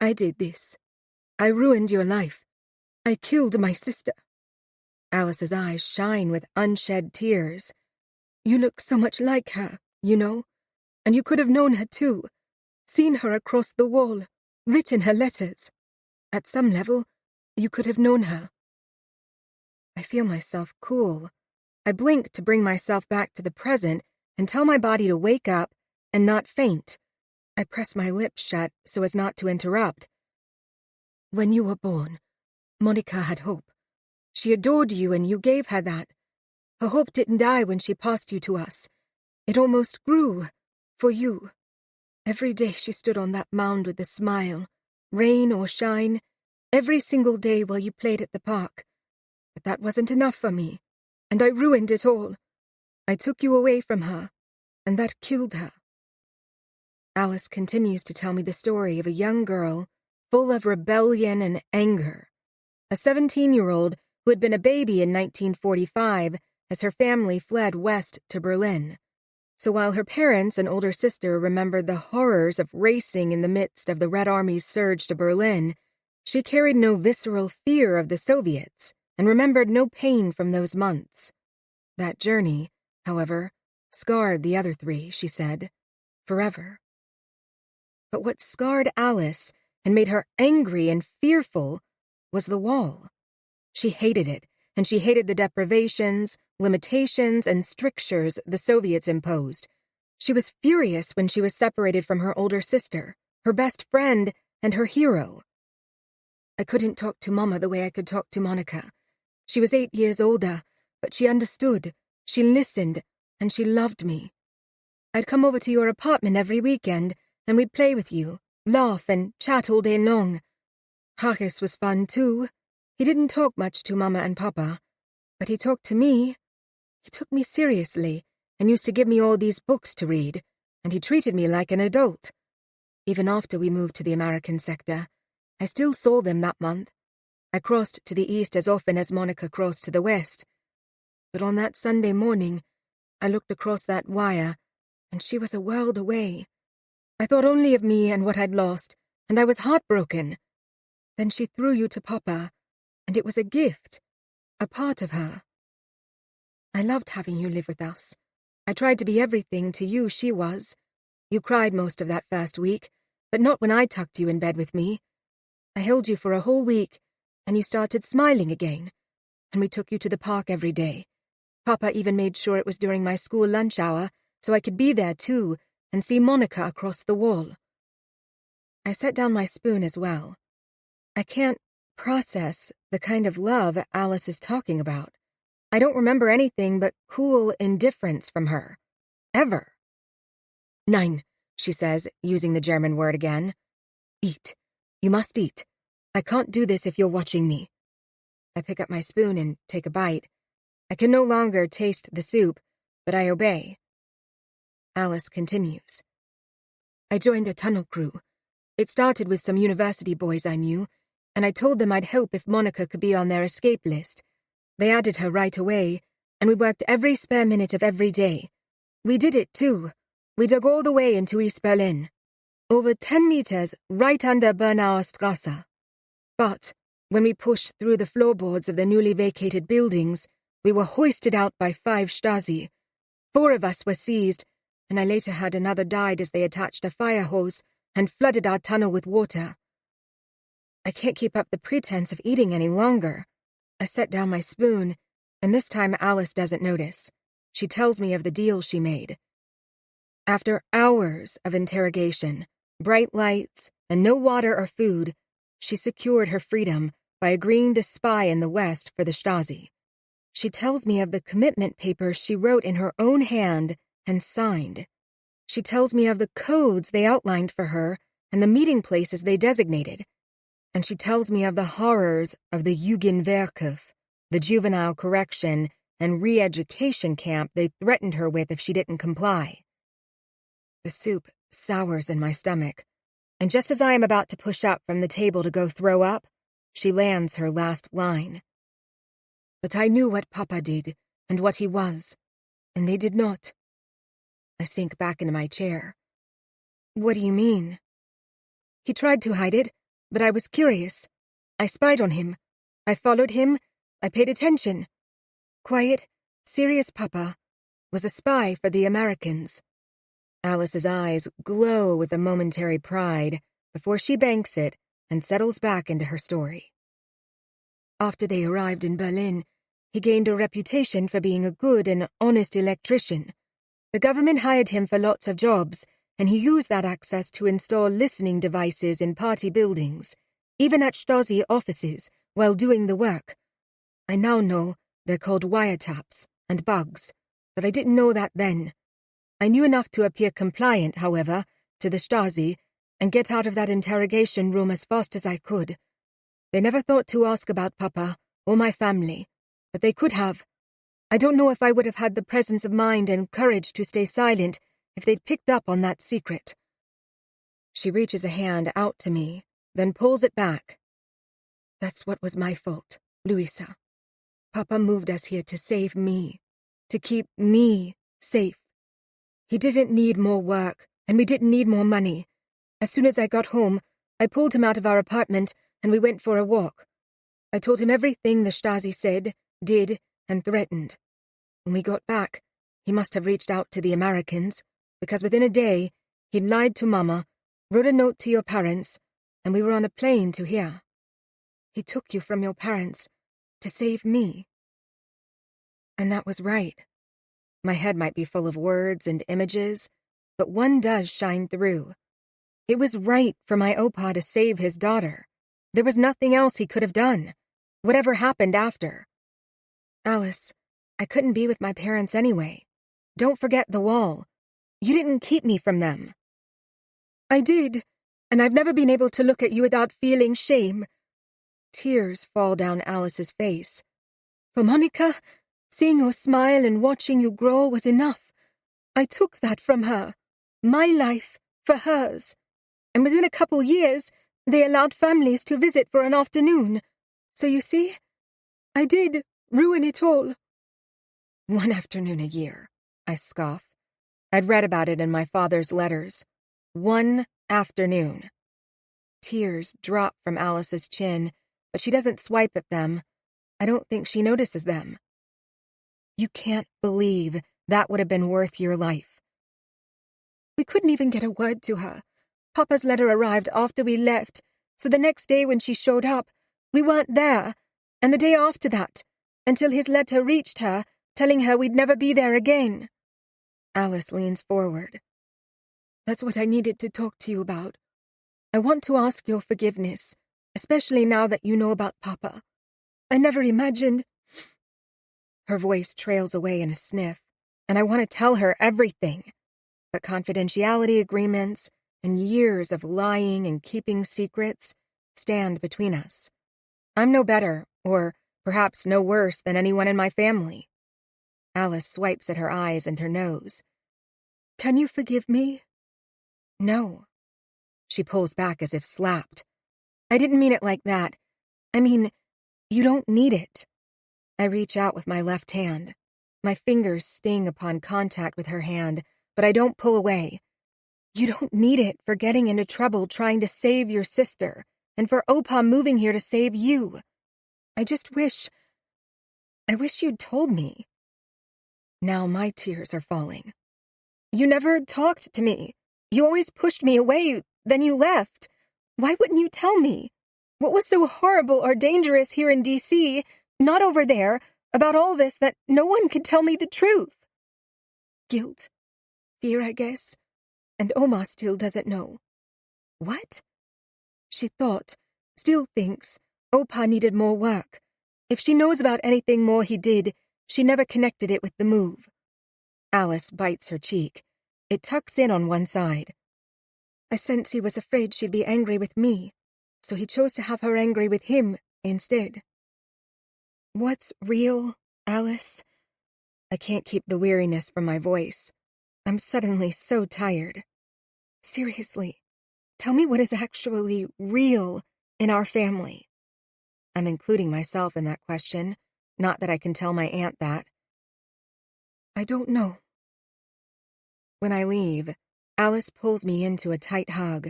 "I did this. I ruined your life. I killed my sister." Alice's eyes shine with unshed tears. "You look so much like her, you know, and you could have known her too, seen her across the wall, written her letters. At some level, you could have known her." I feel myself cool. I blink to bring myself back to the present and tell my body to wake up and not faint. I press my lips shut so as not to interrupt. "When you were born, Monica had hope. She adored you and you gave her that. Her hope didn't die when she passed you to us. It almost grew, for you. Every day she stood on that mound with a smile, rain or shine, every single day while you played at the park. But that wasn't enough for me, and I ruined it all. I took you away from her, and that killed her." Alice continues to tell me the story of a young girl full of rebellion and anger. A 17-year-old who had been a baby in 1945 as her family fled west to Berlin. So while her parents and older sister remembered the horrors of racing in the midst of the Red Army's surge to Berlin, she carried no visceral fear of the Soviets and remembered no pain from those months. That journey, however, scarred the other three, she said, forever. But what scarred Alice and made her angry and fearful was the wall. She hated it, and she hated the deprivations, limitations, and strictures the Soviets imposed. She was furious when she was separated from her older sister, her best friend, and her hero. I couldn't talk to Mama the way I could talk to Monica. She was 8 years older, but she understood, she listened, and she loved me. I'd come over to your apartment every weekend, and we'd play with you, laugh, and chat all day long. Harris was fun, too. He didn't talk much to Mama and Papa, but he talked to me. He took me seriously and used to give me all these books to read, and he treated me like an adult. Even after we moved to the American sector, I still saw them that month. I crossed to the east as often as Monica crossed to the west. But on that Sunday morning, I looked across that wire, and she was a world away. I thought only of me and what I'd lost, and I was heartbroken. Then she threw you to Papa, and it was a gift, a part of her. I loved having you live with us. I tried to be everything to you she was. You cried most of that first week, but not when I tucked you in bed with me. I held you for a whole week, and you started smiling again, and we took you to the park every day. Papa even made sure it was during my school lunch hour, so I could be there too, and see Monica across the wall. I set down my spoon as well. I can't process the kind of love Alice is talking about. I don't remember anything but cool indifference from her. Ever. "Nein," she says, using the German word again. "Eat. You must eat. I can't do this if you're watching me." I pick up my spoon and take a bite. I can no longer taste the soup, but I obey. Alice continues. "I joined a tunnel crew. It started with some university boys I knew, and I told them I'd help if Monica could be on their escape list. They added her right away, and we worked every spare minute of every day. We did it, too. We dug all the way into East Berlin. Over 10 meters right under Bernauer Strasse. But when we pushed through the floorboards of the newly vacated buildings, we were hoisted out by 5 Stasi. 4 of us were seized, and I later heard another died as they attached a fire hose and flooded our tunnel with water. I can't keep up the pretense of eating any longer. I set down my spoon, and this time Alice doesn't notice. She tells me of the deal she made. After hours of interrogation, bright lights, and no water or food, she secured her freedom by agreeing to spy in the West for the Stasi. She tells me of the commitment papers she wrote in her own hand and signed. She tells me of the codes they outlined for her and the meeting places they designated. And she tells me of the horrors of the Jugendwerkhof, the juvenile correction and re-education camp they threatened her with if she didn't comply. The soup sours in my stomach, and just as I am about to push up from the table to go throw up, she lands her last line. But I knew what Papa did and what he was, and they did not. I sink back into my chair. What do you mean? He tried to hide it, but I was curious. I spied on him. I followed him. I paid attention. Quiet, serious Papa was a spy for the Americans. Alice's eyes glow with a momentary pride before she banks it and settles back into her story. After they arrived in Berlin, he gained a reputation for being a good and honest electrician. The government hired him for lots of jobs, and he used that access to install listening devices in party buildings, even at Stasi offices, while doing the work. I now know they're called wiretaps and bugs, but I didn't know that then. I knew enough to appear compliant, however, to the Stasi and get out of that interrogation room as fast as I could. They never thought to ask about Papa or my family, but they could have. I don't know if I would have had the presence of mind and courage to stay silent if they'd picked up on that secret. She reaches a hand out to me, then pulls it back. That's what was my fault, Luisa. Papa moved us here to save me, to keep me safe. He didn't need more work, and we didn't need more money. As soon as I got home, I pulled him out of our apartment, and we went for a walk. I told him everything the Stasi said, did, and threatened. When we got back, he must have reached out to the Americans, because within a day, he'd lied to Mama, wrote a note to your parents, and we were on a plane to here. He took you from your parents to save me. And that was right. My head might be full of words and images, but one does shine through. It was right for my Opa to save his daughter. There was nothing else he could have done, whatever happened after. Alice, I couldn't be with my parents anyway. Don't forget the wall. You didn't keep me from them. I did, and I've never been able to look at you without feeling shame. Tears fall down Alice's face. For Monica, seeing your smile and watching you grow was enough. I took that from her. My life for hers. And within a couple years, they allowed families to visit for an afternoon. So you see, I did ruin it all. One afternoon a year, I scoff. I'd read about it in my father's letters. One afternoon. Tears drop from Alice's chin, but she doesn't swipe at them. I don't think she notices them. You can't believe that would have been worth your life. We couldn't even get a word to her. Papa's letter arrived after we left, so the next day when she showed up, we weren't there, and the day after that, until his letter reached her, telling her we'd never be there again. Alice leans forward. That's what I needed to talk to you about. I want to ask your forgiveness, especially now that you know about Papa. I never imagined... Her voice trails away in a sniff, and I want to tell her everything. But confidentiality agreements and years of lying and keeping secrets stand between us. I'm no better, or perhaps no worse than anyone in my family. Alice swipes at her eyes and her nose. Can you forgive me? No. She pulls back as if slapped. I didn't mean it like that. I mean, you don't need it. I reach out with my left hand. My fingers sting upon contact with her hand, but I don't pull away. You don't need it for getting into trouble trying to save your sister, and for Opa moving here to save you. I wish you'd told me. Now my tears are falling. You never talked to me. You always pushed me away, then you left. Why wouldn't you tell me? What was so horrible or dangerous here in D.C., not over there, about all this that no one could tell me the truth? Guilt. Fear, I guess. And Oma still doesn't know. What? She thought, still thinks, Opa needed more work. If she knows about anything more he did, she never connected it with the move. Alice bites her cheek. It tucks in on one side. I sense he was afraid she'd be angry with me, so he chose to have her angry with him instead. What's real, Alice? I can't keep the weariness from my voice. I'm suddenly so tired. Seriously, tell me what is actually real in our family. I'm including myself in that question, not that I can tell my aunt that. I don't know. When I leave, Alice pulls me into a tight hug.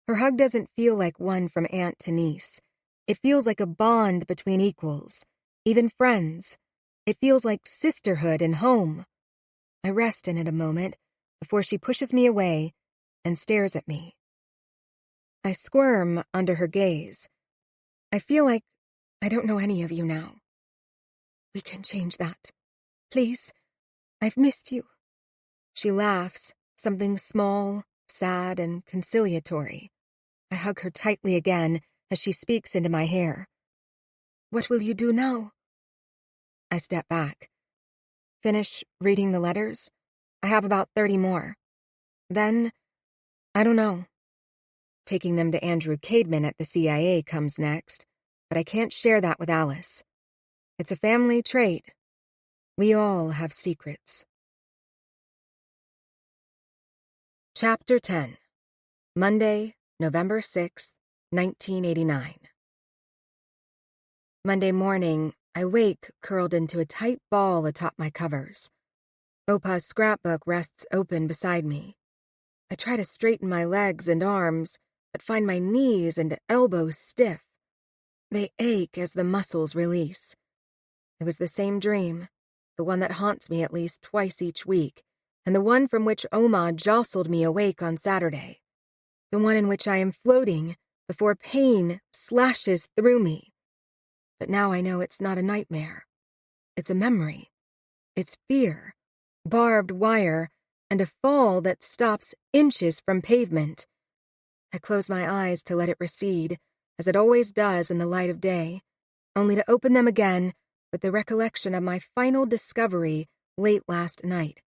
Her hug doesn't feel like one from aunt to niece. It feels like a bond between equals, even friends. It feels like sisterhood and home. I rest in it a moment before she pushes me away and stares at me. I squirm under her gaze. I feel like I don't know any of you now. We can change that. Please, I've missed you. She laughs, something small, sad, and conciliatory. I hug her tightly again as she speaks into my hair. What will you do now? I step back. Finish reading the letters? I have about 30 more. Then, I don't know. Taking them to Andrew Cademan at the CIA comes next, but I can't share that with Alice. It's a family trait. We all have secrets. Chapter 10. Monday, November 6th, 1989. Monday morning, I wake curled into a tight ball atop my covers. Opa's scrapbook rests open beside me. I try to straighten my legs and arms, but find my knees and elbows stiff. They ache as the muscles release. It was the same dream, the one that haunts me at least twice each week, and the one from which Oma jostled me awake on Saturday. The one in which I am floating before pain slashes through me. But now I know it's not a nightmare. It's a memory. It's fear, barbed wire, and a fall that stops inches from pavement. I close my eyes to let it recede, as it always does in the light of day, only to open them again with the recollection of my final discovery late last night.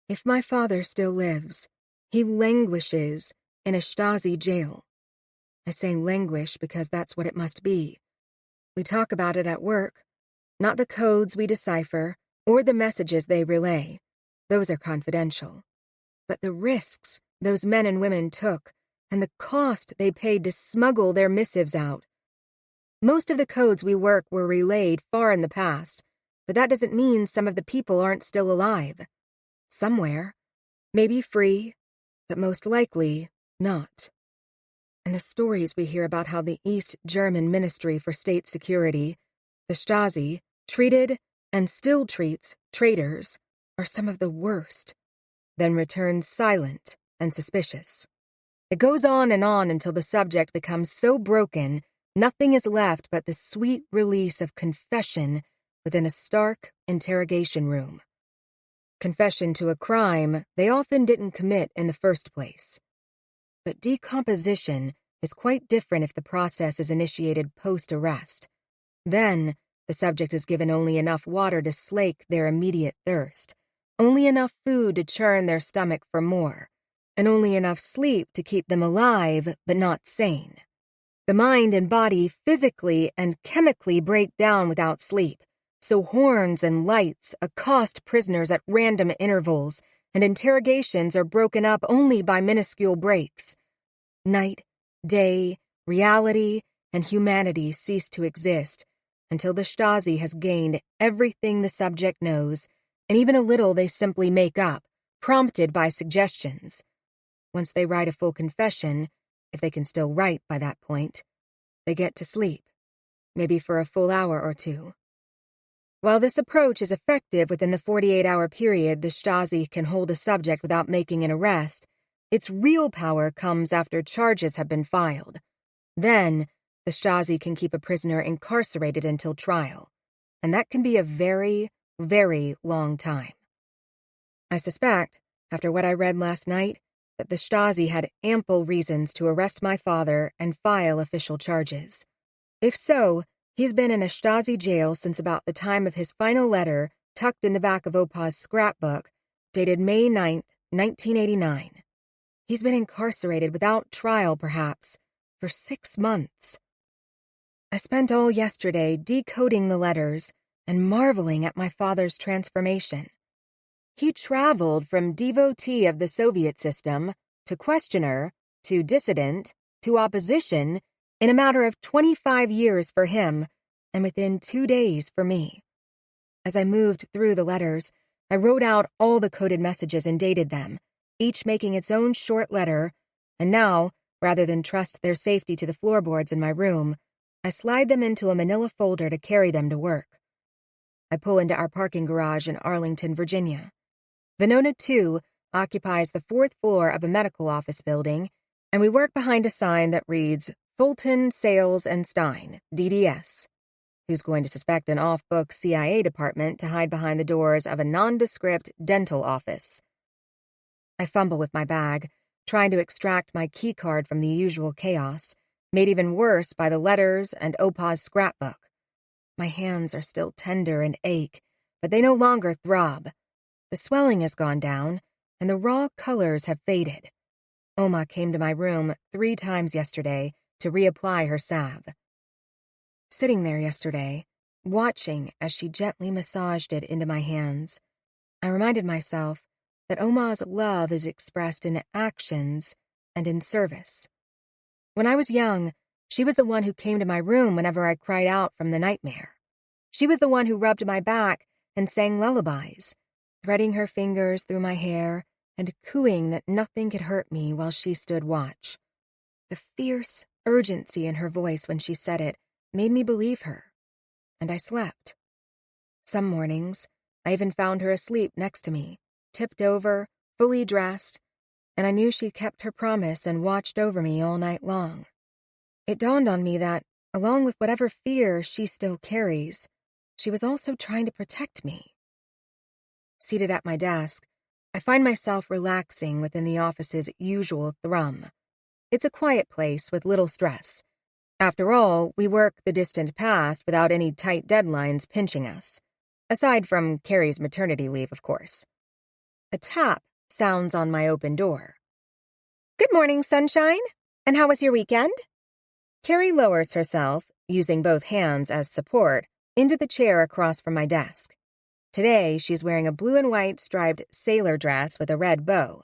If my father still lives, he languishes in a Stasi jail. I say languish because that's what it must be. We talk about it at work, not the codes we decipher or the messages they relay. Those are confidential. But the risks those men and women took and the cost they paid to smuggle their missives out. Most of the codes we work were relayed far in the past, but that doesn't mean some of the people aren't still alive. Somewhere. Maybe free, but most likely not. And the stories we hear about how the East German Ministry for State Security, the Stasi, treated and still treats traitors are some of the worst, then returns silent and suspicious. It goes on until the subject becomes so broken, nothing is left but the sweet release of confession within a stark interrogation room. Confession to a crime they often didn't commit in the first place. But decomposition is quite different if the process is initiated post-arrest. Then, the subject is given only enough water to slake their immediate thirst, only enough food to churn their stomach for more, and only enough sleep to keep them alive but not sane. The mind and body physically and chemically break down without sleep, so horns and lights accost prisoners at random intervals, and interrogations are broken up only by minuscule breaks. Night, day, reality, and humanity cease to exist until the Stasi has gained everything the subject knows and even a little they simply make up, prompted by suggestions. Once they write a full confession, if they can still write by that point, they get to sleep, maybe for a full hour or two. While this approach is effective within the 48-hour period the Stasi can hold a subject without making an arrest, its real power comes after charges have been filed. Then, the Stasi can keep a prisoner incarcerated until trial, and that can be a very, very long time. I suspect, after what I read last night, that the Stasi had ample reasons to arrest my father and file official charges. If so, he's been in a Stasi jail since about the time of his final letter tucked in the back of Opa's scrapbook, dated May 9th, 1989. He's been incarcerated without trial, perhaps, for 6 months. I spent all yesterday decoding the letters and marveling at my father's transformation. He traveled from devotee of the Soviet system to questioner to dissident to opposition in a matter of 25 years for him and within 2 days for me. As I moved through the letters, I wrote out all the coded messages and dated them, each making its own short letter, and now, rather than trust their safety to the floorboards in my room, I slide them into a manila folder to carry them to work. I pull into our parking garage in Arlington, Virginia. Venona 2 occupies the 4th floor of a medical office building, and we work behind a sign that reads, Fulton, Sales, and Stein, DDS. Who's going to suspect an off-book CIA department to hide behind the doors of a nondescript dental office? I fumble with my bag, trying to extract my keycard from the usual chaos, made even worse by the letters and Opa's scrapbook. My hands are still tender and ache, but they no longer throb. The swelling has gone down, and the raw colors have faded. Oma came to my room 3 times yesterday to reapply her salve. Sitting there yesterday, watching as she gently massaged it into my hands, I reminded myself that Oma's love is expressed in actions and in service. When I was young, she was the one who came to my room whenever I cried out from the nightmare. She was the one who rubbed my back and sang lullabies, threading her fingers through my hair and cooing that nothing could hurt me while she stood watch. The fierce urgency in her voice when she said it made me believe her, and I slept. Some mornings, I even found her asleep next to me, tipped over, fully dressed, and I knew she'd kept her promise and watched over me all night long. It dawned on me that, along with whatever fear she still carries, she was also trying to protect me. Seated at my desk, I find myself relaxing within the office's usual thrum. It's a quiet place with little stress. After all, we work the distant past without any tight deadlines pinching us. Aside from Carrie's maternity leave, of course. A tap sounds on my open door. Good morning, sunshine. And how was your weekend? Carrie lowers herself, using both hands as support, into the chair across from my desk. Today, she's wearing a blue and white striped sailor dress with a red bow.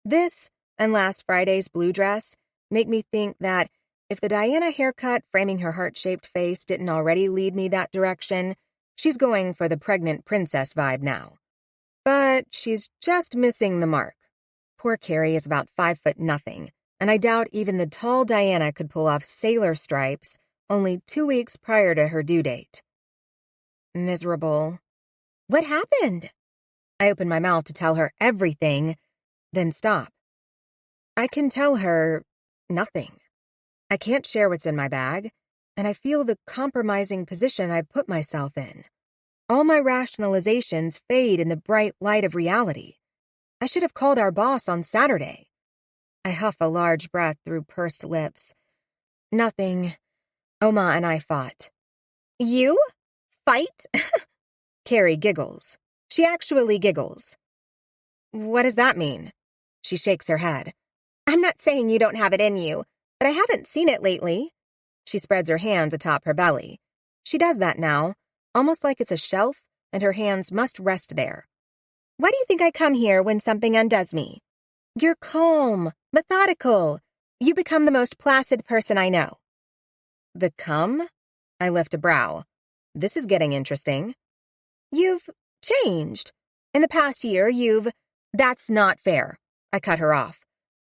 This, and last Friday's blue dress, make me think that if the Diana haircut framing her heart-shaped face didn't already lead me that direction, she's going for the pregnant princess vibe now. But she's just missing the mark. Poor Carrie is about 5'0", and I doubt even the tall Diana could pull off sailor stripes only 2 weeks prior to her due date. Miserable. What happened? I open my mouth to tell her everything, then stop. I can tell her nothing. I can't share what's in my bag, and I feel the compromising position I put myself in. All my rationalizations fade in the bright light of reality. I should have called our boss on Saturday. I huff a large breath through pursed lips. Nothing. Oma and I fought. You? Fight? Carrie giggles. She actually giggles. What does that mean? She shakes her head. I'm not saying you don't have it in you, but I haven't seen it lately. She spreads her hands atop her belly. She does that now, almost like it's a shelf, and her hands must rest there. Why do you think I come here when something undoes me? You're calm, methodical. You become the most placid person I know. Become? I lift a brow. This is getting interesting. You've changed. In the past year, That's not fair. I cut her off.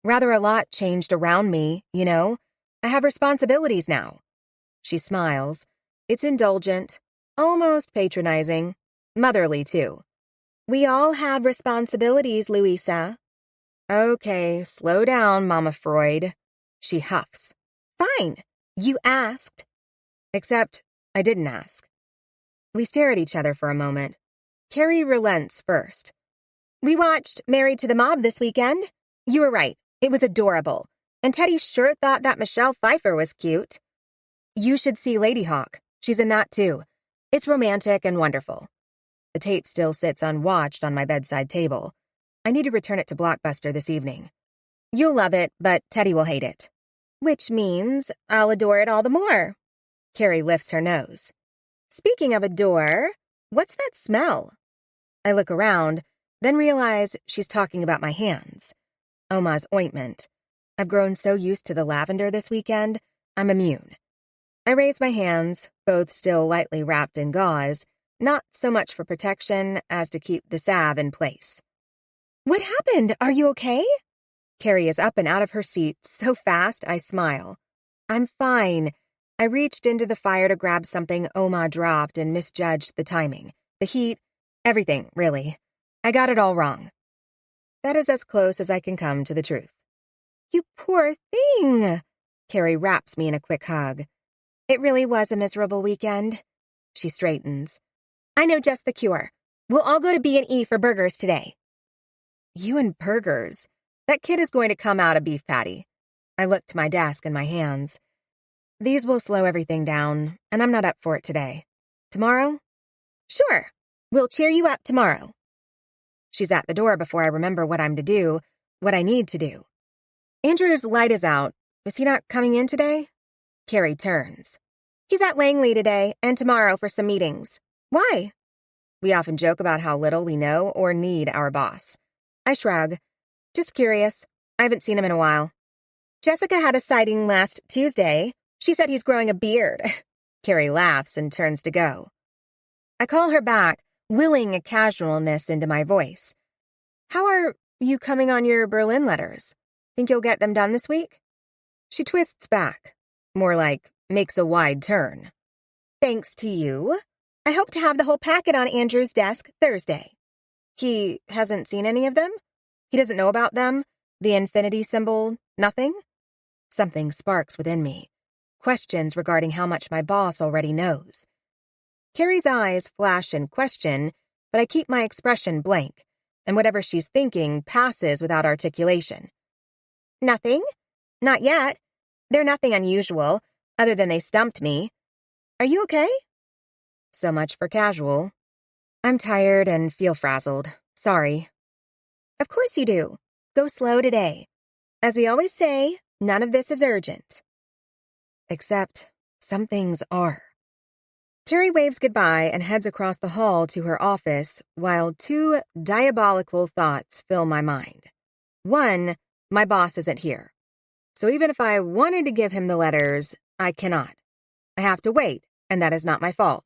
Rather a lot changed around me, you know? I have responsibilities now. She smiles. It's indulgent, almost patronizing, motherly too. We all have responsibilities, Luisa. Okay, slow down, Mama Freud. She huffs. Fine. You asked. Except I didn't ask. We stare at each other for a moment. Carrie relents first. We watched Married to the Mob this weekend. You were right. It was adorable. And Teddy sure thought that Michelle Pfeiffer was cute. You should see Lady Hawk. She's in that too. It's romantic and wonderful. The tape still sits unwatched on my bedside table. I need to return it to Blockbuster this evening. You'll love it, but Teddy will hate it. Which means I'll adore it all the more. Carrie lifts her nose. Speaking of adore, what's that smell? I look around, then realize she's talking about my hands. Oma's ointment. I've grown so used to the lavender this weekend, I'm immune. I raise my hands, both still lightly wrapped in gauze, not so much for protection as to keep the salve in place. What happened? Are you okay? Carrie is up and out of her seat so fast I smile. I'm fine. I reached into the fire to grab something Oma dropped and misjudged the timing, the heat, everything, really. I got it all wrong. That is as close as I can come to the truth. You poor thing! Carrie wraps me in a quick hug. It really was a miserable weekend. She straightens. I know just the cure. We'll all go to B&E for burgers today. You and burgers? That kid is going to come out a beef patty. I look to my desk and my hands. These will slow everything down, and I'm not up for it today. Tomorrow? Sure. We'll cheer you up tomorrow. She's at the door before I remember what I'm to do, what I need to do. Andrew's light is out. Is he not coming in today? Carrie turns. He's at Langley today and tomorrow for some meetings. Why? We often joke about how little we know or need our boss. I shrug. Just curious. I haven't seen him in a while. Jessica had a sighting last Tuesday. She said he's growing a beard. Carrie laughs and turns to go. I call her back, willing a casualness into my voice. How are you coming on your Berlin letters? Think you'll get them done this week? She twists back. More like, makes a wide turn. Thanks to you. I hope to have the whole packet on Andrew's desk Thursday. He hasn't seen any of them? He doesn't know about them? The infinity symbol, nothing? Something sparks within me. Questions regarding how much my boss already knows. Carrie's eyes flash in question, but I keep my expression blank, and whatever she's thinking passes without articulation. Nothing? Not yet. They're nothing unusual, other than they stumped me. Are you okay? So much for casual. I'm tired and feel frazzled. Sorry. Of course you do. Go slow today. As we always say, none of this is urgent. Except, some things are. Carrie waves goodbye and heads across the hall to her office, while two diabolical thoughts fill my mind. One, my boss isn't here. So even if I wanted to give him the letters, I cannot. I have to wait, and that is not my fault.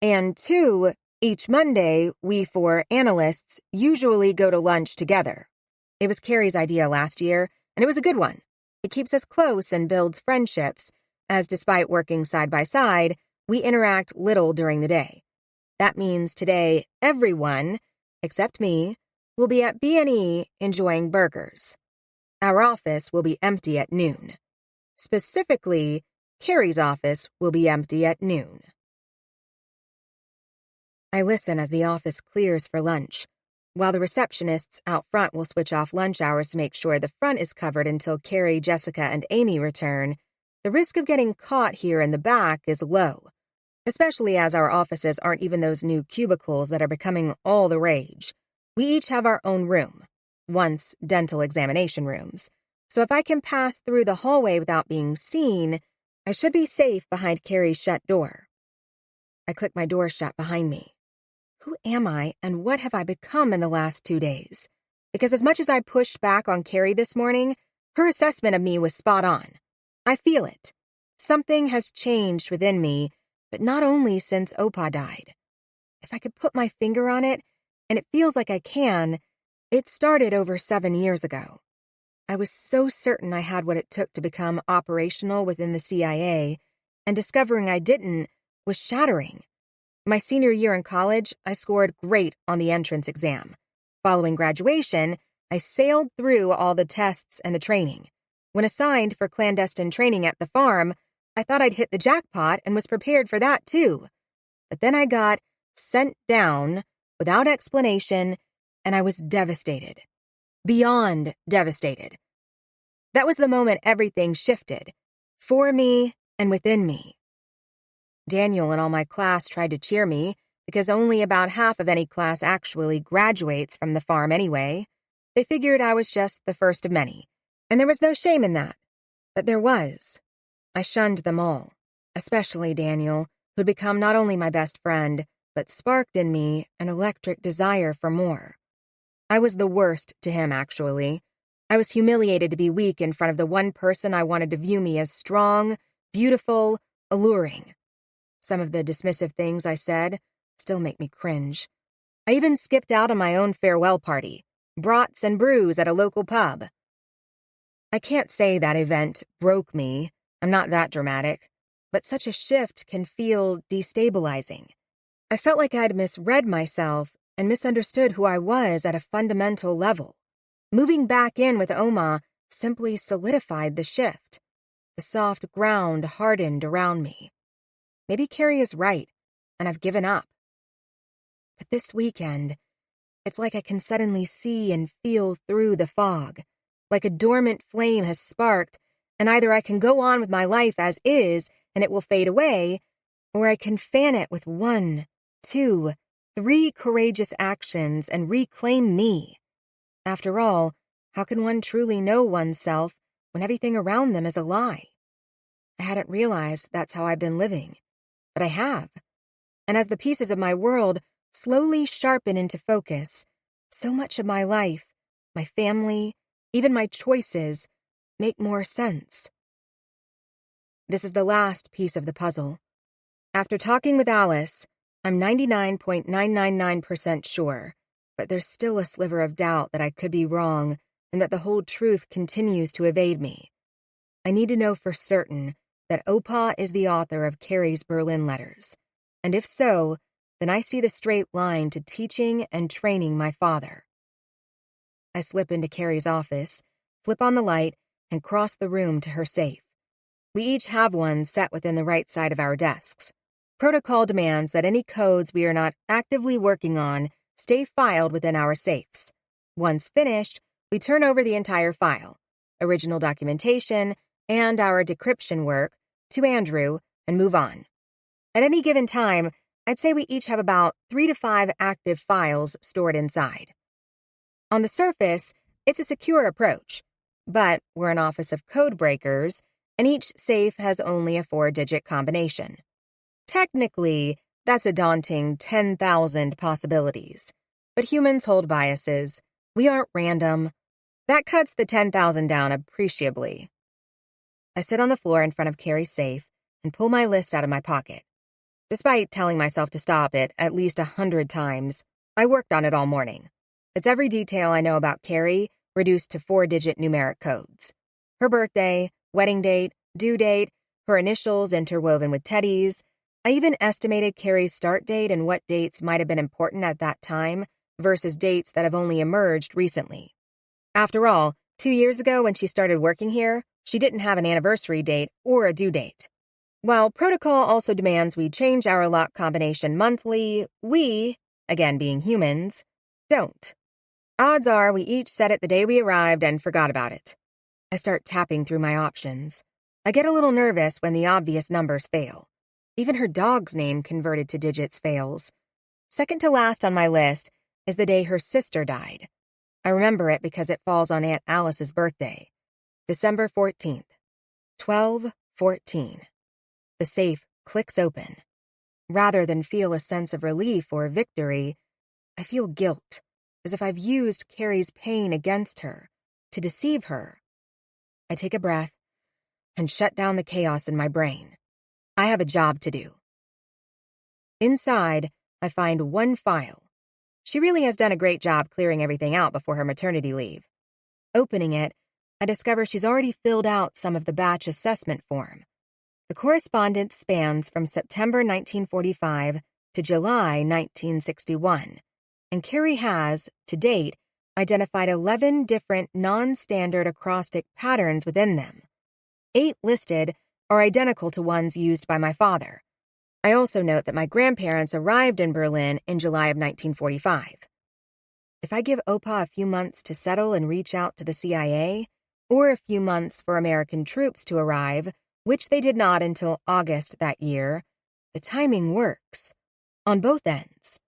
And two, each Monday, we four analysts usually go to lunch together. It was Carrie's idea last year, and it was a good one. It keeps us close and builds friendships, as despite working side by side, we interact little during the day. That means today, everyone, except me, will be at B&E enjoying burgers. Our office will be empty at noon. Specifically, Carrie's office will be empty at noon. I listen as the office clears for lunch, while the receptionists out front will switch off lunch hours to make sure the front is covered until Carrie, Jessica, and Amy return. The risk of getting caught here in the back is low, especially as our offices aren't even those new cubicles that are becoming all the rage. We each have our own room, once dental examination rooms, so if I can pass through the hallway without being seen, I should be safe behind Carrie's shut door. I click my door shut behind me. Who am I, and what have I become in the last 2 days? Because as much as I pushed back on Carrie this morning, her assessment of me was spot on. I feel it. Something has changed within me, but not only since Opa died. If I could put my finger on it, and it feels like I can. It started over 7 years ago. I was so certain I had what it took to become operational within the CIA, and discovering I didn't was shattering. My senior year in college, I scored great on the entrance exam. Following graduation, I sailed through all the tests and the training. When assigned for clandestine training at the farm, I thought I'd hit the jackpot and was prepared for that too. But then I got sent down without explanation, and I was devastated. Beyond devastated. That was the moment everything shifted, for me and within me. Daniel and all my class tried to cheer me, because only about half of any class actually graduates from the farm anyway. They figured I was just the first of many, and there was no shame in that. But there was. I shunned them all, especially Daniel, who'd become not only my best friend, but sparked in me an electric desire for more. I was the worst to him, actually. I was humiliated to be weak in front of the one person I wanted to view me as strong, beautiful, alluring. Some of the dismissive things I said still make me cringe. I even skipped out on my own farewell party, brats and brews at a local pub. I can't say that event broke me. I'm not that dramatic. But such a shift can feel destabilizing. I felt like I'd misread myself and misunderstood who I was at a fundamental level. Moving back in with Oma simply solidified the shift. The soft ground hardened around me. Maybe Carrie is right, and I've given up. But this weekend, it's like I can suddenly see and feel through the fog, like a dormant flame has sparked, and either I can go on with my life as is and it will fade away, or I can fan it with 1, 2, 3 courageous actions and reclaim me. After all, how can one truly know oneself when everything around them is a lie? I hadn't realized that's how I've been living, but I have. And as the pieces of my world slowly sharpen into focus, so much of my life, my family, even my choices, make more sense. This is the last piece of the puzzle. After talking with Alice, I'm 99.999% sure, but there's still a sliver of doubt that I could be wrong and that the whole truth continues to evade me. I need to know for certain that Opa is the author of Carrie's Berlin letters, and if so, then I see the straight line to teaching and training my father. I slip into Carrie's office, flip on the light, and cross the room to her safe. We each have one set within the right side of our desks. Protocol demands that any codes we are not actively working on stay filed within our safes. Once finished, we turn over the entire file, original documentation, and our decryption work, to Andrew and move on. At any given time, I'd say we each have about 3 to 5 active files stored inside. On the surface, it's a secure approach, but we're an office of code breakers, and each safe has only a 4-digit combination. Technically, that's a daunting 10,000 possibilities. But humans hold biases. We aren't random. That cuts the 10,000 down appreciably. I sit on the floor in front of Carrie's safe and pull my list out of my pocket. Despite telling myself to stop it at least 100 times, I worked on it all morning. It's every detail I know about Carrie reduced to 4-digit numeric codes. Her birthday, wedding date, due date, her initials interwoven with Teddy's. I even estimated Carrie's start date and what dates might have been important at that time versus dates that have only emerged recently. After all, 2 years ago when she started working here, she didn't have an anniversary date or a due date. While protocol also demands we change our lock combination monthly, we, again being humans, don't. Odds are we each set it the day we arrived and forgot about it. I start tapping through my options. I get a little nervous when the obvious numbers fail. Even her dog's name converted to digits fails. Second to last on my list is the day her sister died. I remember it because it falls on Aunt Alice's birthday, December 14th, 12:14. The safe clicks open. Rather than feel a sense of relief or victory, I feel guilt, as if I've used Carrie's pain against her, to deceive her. I take a breath and shut down the chaos in my brain. I have a job to do. Inside, I find one file, She really has done a great job clearing everything out before her maternity leave. Opening it, I discover she's already filled out some of the batch assessment form. The correspondence spans from September 1945 to July 1961, and Carrie has, to date, identified 11 different non-standard acrostic patterns within them. 8 listed are identical to ones used by my father. I also note that my grandparents arrived in Berlin in July of 1945. If I give Opa a few months to settle and reach out to the CIA, or a few months for American troops to arrive, which they did not until August that year, the timing works. On both ends.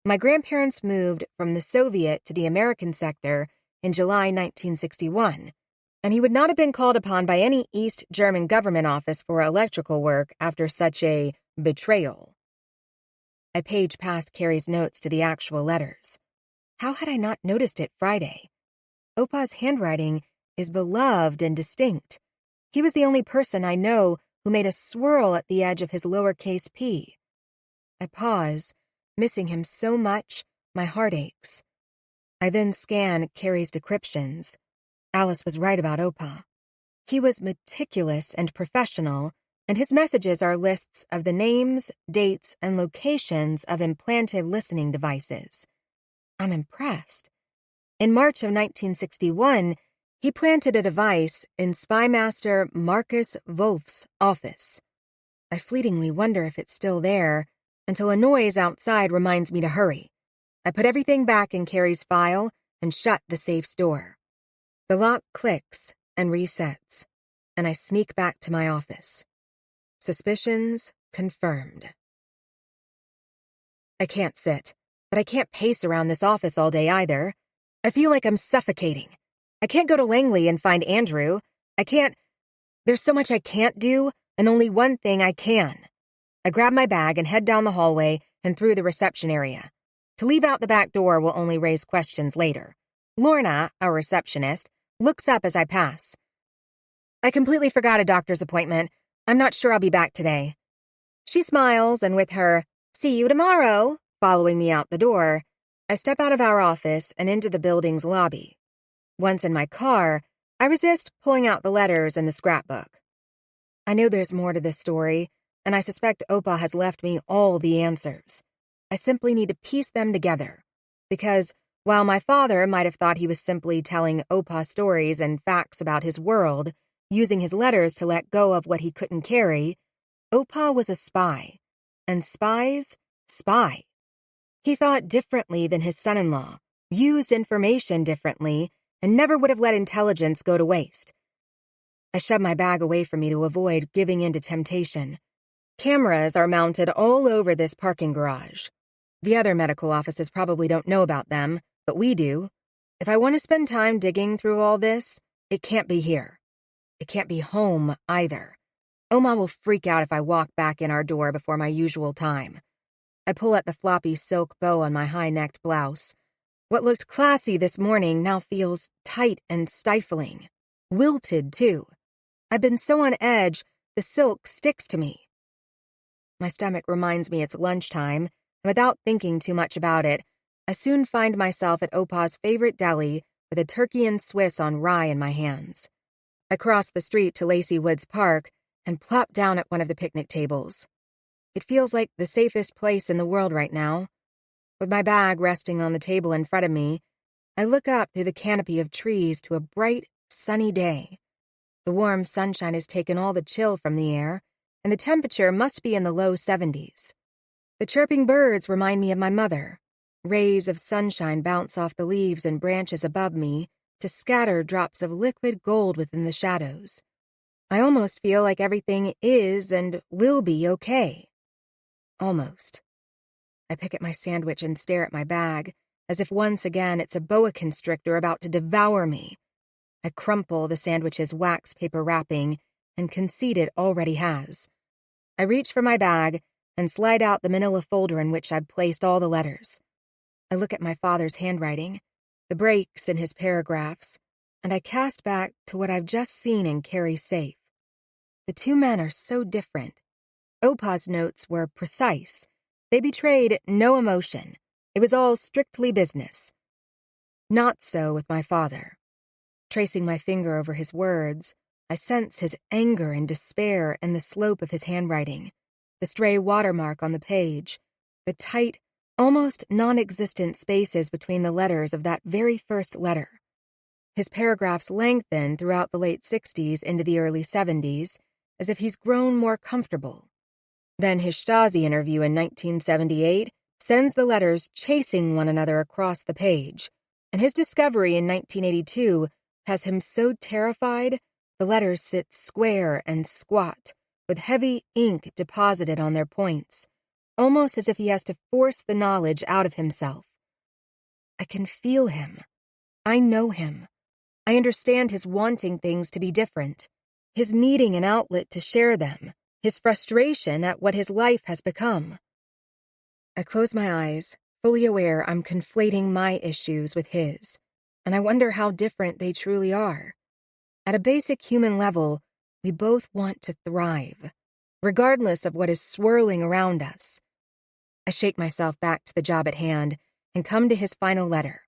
My grandparents moved from the Soviet to the American sector in July 1961, and he would not have been called upon by any East German government office for electrical work after such a betrayal. I page past Carrie's notes to the actual letters. How had I not noticed it Friday? Opa's handwriting is beloved and distinct. He was the only person I know who made a swirl at the edge of his lowercase p. I pause, missing him so much, my heart aches. I then scan Carrie's decryptions. Alice was right about Opa. He was meticulous and professional, and his messages are lists of the names, dates, and locations of implanted listening devices. I'm impressed. In March of 1961, he planted a device in Spymaster Marcus Wolf's office. I fleetingly wonder if it's still there, until a noise outside reminds me to hurry. I put everything back in Carrie's file and shut the safe's door. The lock clicks and resets, and I sneak back to my office. Suspicions confirmed. I can't sit, but I can't pace around this office all day either. I feel like I'm suffocating. I can't go to Langley and find Andrew. There's so much I can't do, and only one thing I can. I grab my bag and head down the hallway and through the reception area. To leave out the back door will only raise questions later. Lorna, our receptionist, looks up as I pass. I completely forgot a doctor's appointment. I'm not sure I'll be back today. She smiles, and with her, "See you tomorrow," following me out the door, I step out of our office and into the building's lobby. Once in my car, I resist pulling out the letters and the scrapbook. I know there's more to this story, and I suspect Opa has left me all the answers. I simply need to piece them together, because while my father might have thought he was simply telling Opa stories and facts about his world, using his letters to let go of what he couldn't carry, Opa was a spy, and spies spy. He thought differently than his son-in-law, used information differently, and never would have let intelligence go to waste. I shove my bag away from me to avoid giving in to temptation. Cameras are mounted all over this parking garage. The other medical offices probably don't know about them, but we do. If I want to spend time digging through all this, it can't be here. It can't be home, either. Oma will freak out if I walk back in our door before my usual time. I pull at the floppy silk bow on my high-necked blouse. What looked classy this morning now feels tight and stifling. Wilted, too. I've been so on edge, the silk sticks to me. My stomach reminds me it's lunchtime, and without thinking too much about it, I soon find myself at Opa's favorite deli with a turkey and Swiss on rye in my hands. I cross the street to Lacey Woods Park and plop down at one of the picnic tables. It feels like the safest place in the world right now. With my bag resting on the table in front of me, I look up through the canopy of trees to a bright, sunny day. The warm sunshine has taken all the chill from the air, and the temperature must be in the low 70s. The chirping birds remind me of my mother. Rays of sunshine bounce off the leaves and branches above me to scatter drops of liquid gold within the shadows. I almost feel like everything is and will be okay. Almost. I pick at my sandwich and stare at my bag, as if once again it's a boa constrictor about to devour me. I crumple the sandwich's wax paper wrapping and concede it already has. I reach for my bag and slide out the manila folder in which I'd placed all the letters. I look at my father's handwriting, the breaks in his paragraphs, and I cast back to what I've just seen in Carrie's safe. The two men are so different. Opa's notes were precise. They betrayed no emotion. It was all strictly business. Not so with my father. Tracing my finger over his words, I sense his anger and despair in the slope of his handwriting, the stray watermark on the page, the tight, almost non-existent spaces between the letters of that very first letter. His paragraphs lengthen throughout the late 60s into the early 70s, as if he's grown more comfortable. Then his Stasi interview in 1978 sends the letters chasing one another across the page, and his discovery in 1982 has him so terrified the letters sit square and squat, with heavy ink deposited on their points, almost as if he has to force the knowledge out of himself. I can feel him. I know him. I understand his wanting things to be different, his needing an outlet to share them, his frustration at what his life has become. I close my eyes, fully aware I'm conflating my issues with his, and I wonder how different they truly are. At a basic human level, we both want to thrive, regardless of what is swirling around us. I shake myself back to the job at hand and come to his final letter.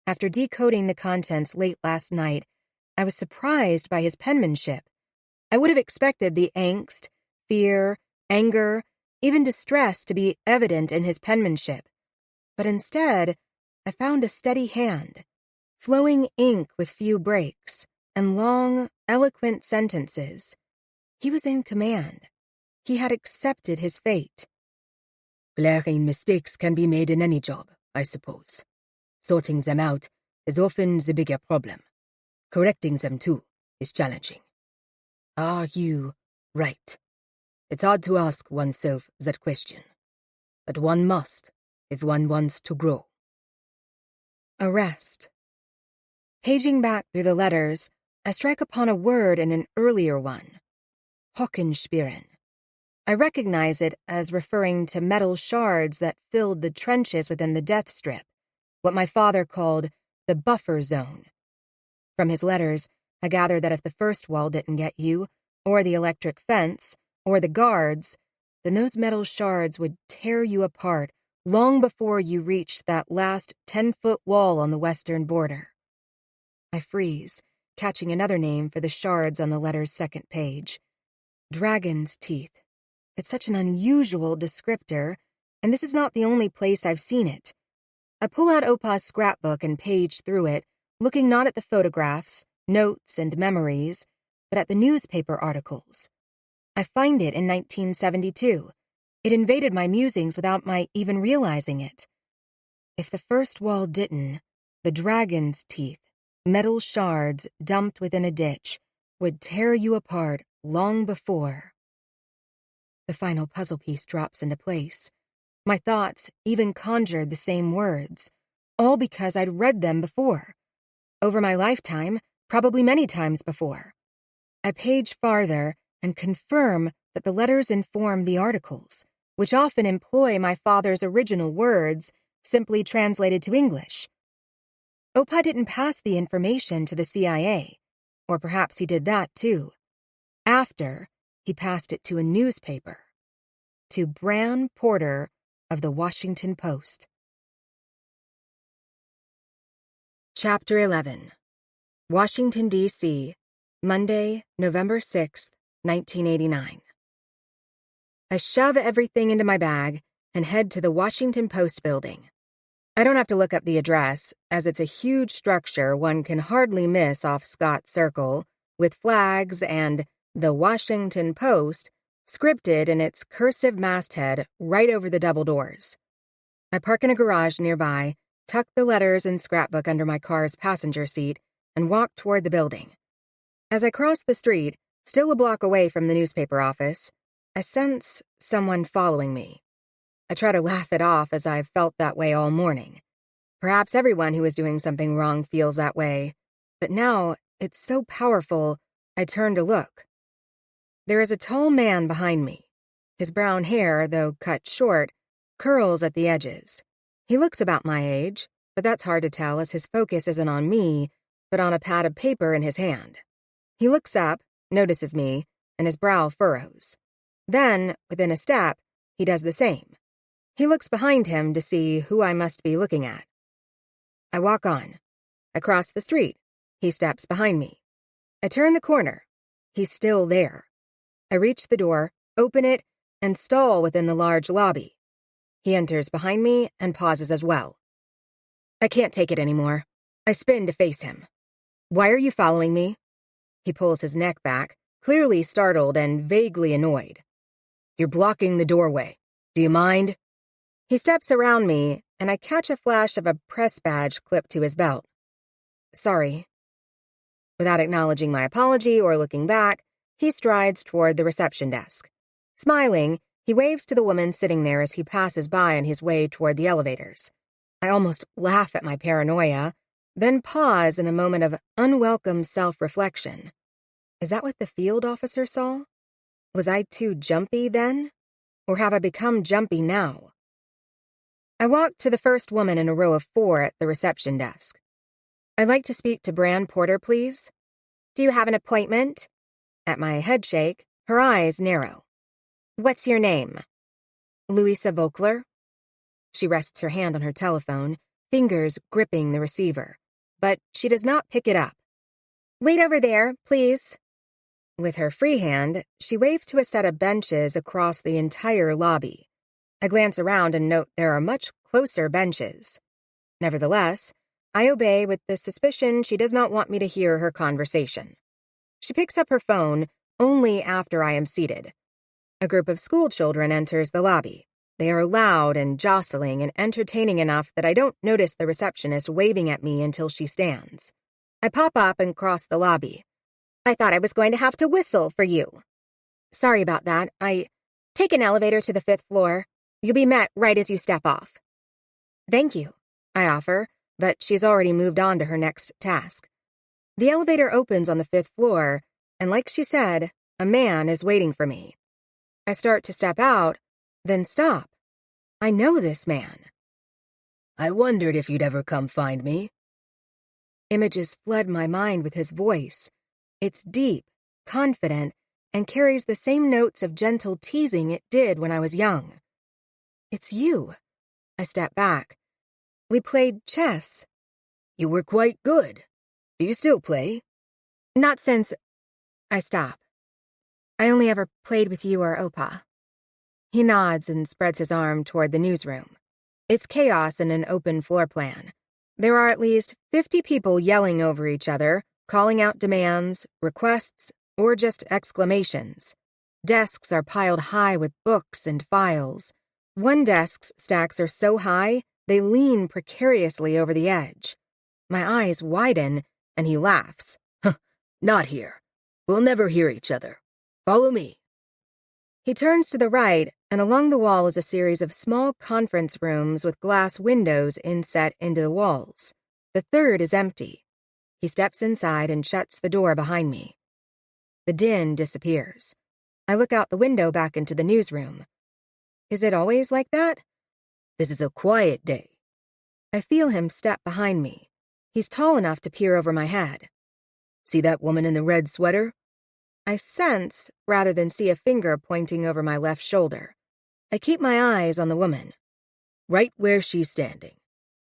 After decoding the contents late last night, I was surprised by his penmanship. I would have expected the angst, fear, anger, even distress to be evident in his penmanship. But instead, I found a steady hand, flowing ink with few breaks, and long, eloquent sentences. He was in command. He had accepted his fate. Glaring mistakes can be made in any job, I suppose. Sorting them out is often the bigger problem. Correcting them, too, is challenging. Are you right? It's hard to ask oneself that question, but one must if one wants to grow. Arrest. Paging back through the letters, I strike upon a word in an earlier one. Hockenspieren. I recognize it as referring to metal shards that filled the trenches within the death strip, what my father called the buffer zone. From his letters, I gather that if the first wall didn't get you, or the electric fence, or the guards, then those metal shards would tear you apart long before you reached that last 10-foot wall on the western border. I freeze, catching another name for the shards on the letter's second page. Dragon's teeth. It's such an unusual descriptor, and this is not the only place I've seen it. I pull out Opa's scrapbook and page through it, looking not at the photographs, notes, and memories, but at the newspaper articles. I find it in 1972. It invaded my musings without my even realizing it. If the first wall didn't, the dragon's teeth, metal shards dumped within a ditch, would tear you apart long before. The final puzzle piece drops into place. My thoughts even conjured the same words, all because I'd read them before. Over my lifetime, probably many times before. I page farther and confirm that the letters inform the articles, which often employ my father's original words, simply translated to English. Opa didn't pass the information to the CIA, or perhaps he did that too. After, he passed it to a newspaper, to Bran Porter of the Washington Post. Chapter 11. Washington, D.C., Monday, November 6th, 1989. I shove everything into my bag and head to the Washington Post building. I don't have to look up the address, as it's a huge structure one can hardly miss off Scott Circle, with flags and The Washington Post scripted in its cursive masthead right over the double doors. I park in a garage nearby, tuck the letters and scrapbook under my car's passenger seat, and walk toward the building. As I cross the street, still a block away from the newspaper office, I sense someone following me. I try to laugh it off, as I've felt that way all morning. Perhaps everyone who is doing something wrong feels that way, but now it's so powerful, I turn to look. There is a tall man behind me. His brown hair, though cut short, curls at the edges. He looks about my age, but that's hard to tell as his focus isn't on me, but on a pad of paper in his hand. He looks up, notices me, and his brow furrows. Then, within a step, he does the same. He looks behind him to see who I must be looking at. I walk on. I cross the street. He steps behind me. I turn the corner. He's still there. I reach the door, open it, and stall within the large lobby. He enters behind me and pauses as well. I can't take it anymore. I spin to face him. Why are you following me? He pulls his neck back, clearly startled and vaguely annoyed. You're blocking the doorway. Do you mind? He steps around me, and I catch a flash of a press badge clipped to his belt. Sorry. Without acknowledging my apology or looking back, he strides toward the reception desk. Smiling, he waves to the woman sitting there as he passes by on his way toward the elevators. I almost laugh at my paranoia, then pause in a moment of unwelcome self-reflection. Is that what the field officer saw? Was I too jumpy then? Or have I become jumpy now? I walk to the first woman in a row of 4 at the reception desk. I'd like to speak to Bran Porter, please. Do you have an appointment? At my head shake, her eyes narrow. What's your name? Luisa Voekler. She rests her hand on her telephone, fingers gripping the receiver, but she does not pick it up. Wait over there, please. With her free hand, she waves to a set of benches across the entire lobby. I glance around and note there are much closer benches. Nevertheless, I obey with the suspicion she does not want me to hear her conversation. She picks up her phone only after I am seated. A group of school children enters the lobby. They are loud and jostling and entertaining enough that I don't notice the receptionist waving at me until she stands. I pop up and cross the lobby. I thought I was going to have to whistle for you. Sorry about that. Take an elevator to the 5th floor. You'll be met right as you step off. Thank you, I offer, but she's already moved on to her next task. The elevator opens on the 5th floor, and like she said, a man is waiting for me. I start to step out, then stop. I know this man. I wondered if you'd ever come find me. Images flood my mind with his voice. It's deep, confident, and carries the same notes of gentle teasing it did when I was young. It's you. I step back. We played chess. You were quite good. Do you still play? Not since... I stop. I only ever played with you or Opa. He nods and spreads his arm toward the newsroom. It's chaos in an open floor plan. There are at least 50 people yelling over each other, calling out demands, requests, or just exclamations. Desks are piled high with books and files. One desk's stacks are so high, they lean precariously over the edge. My eyes widen, and he laughs. Not here. We'll never hear each other. Follow me. He turns to the right, and along the wall is a series of small conference rooms with glass windows inset into the walls. The third is empty. He steps inside and shuts the door behind me. The din disappears. I look out the window back into the newsroom. Is it always like that? This is a quiet day. I feel him step behind me. He's tall enough to peer over my head. See that woman in the red sweater? I sense, rather than see a finger pointing over my left shoulder. I keep my eyes on the woman. Right where she's standing.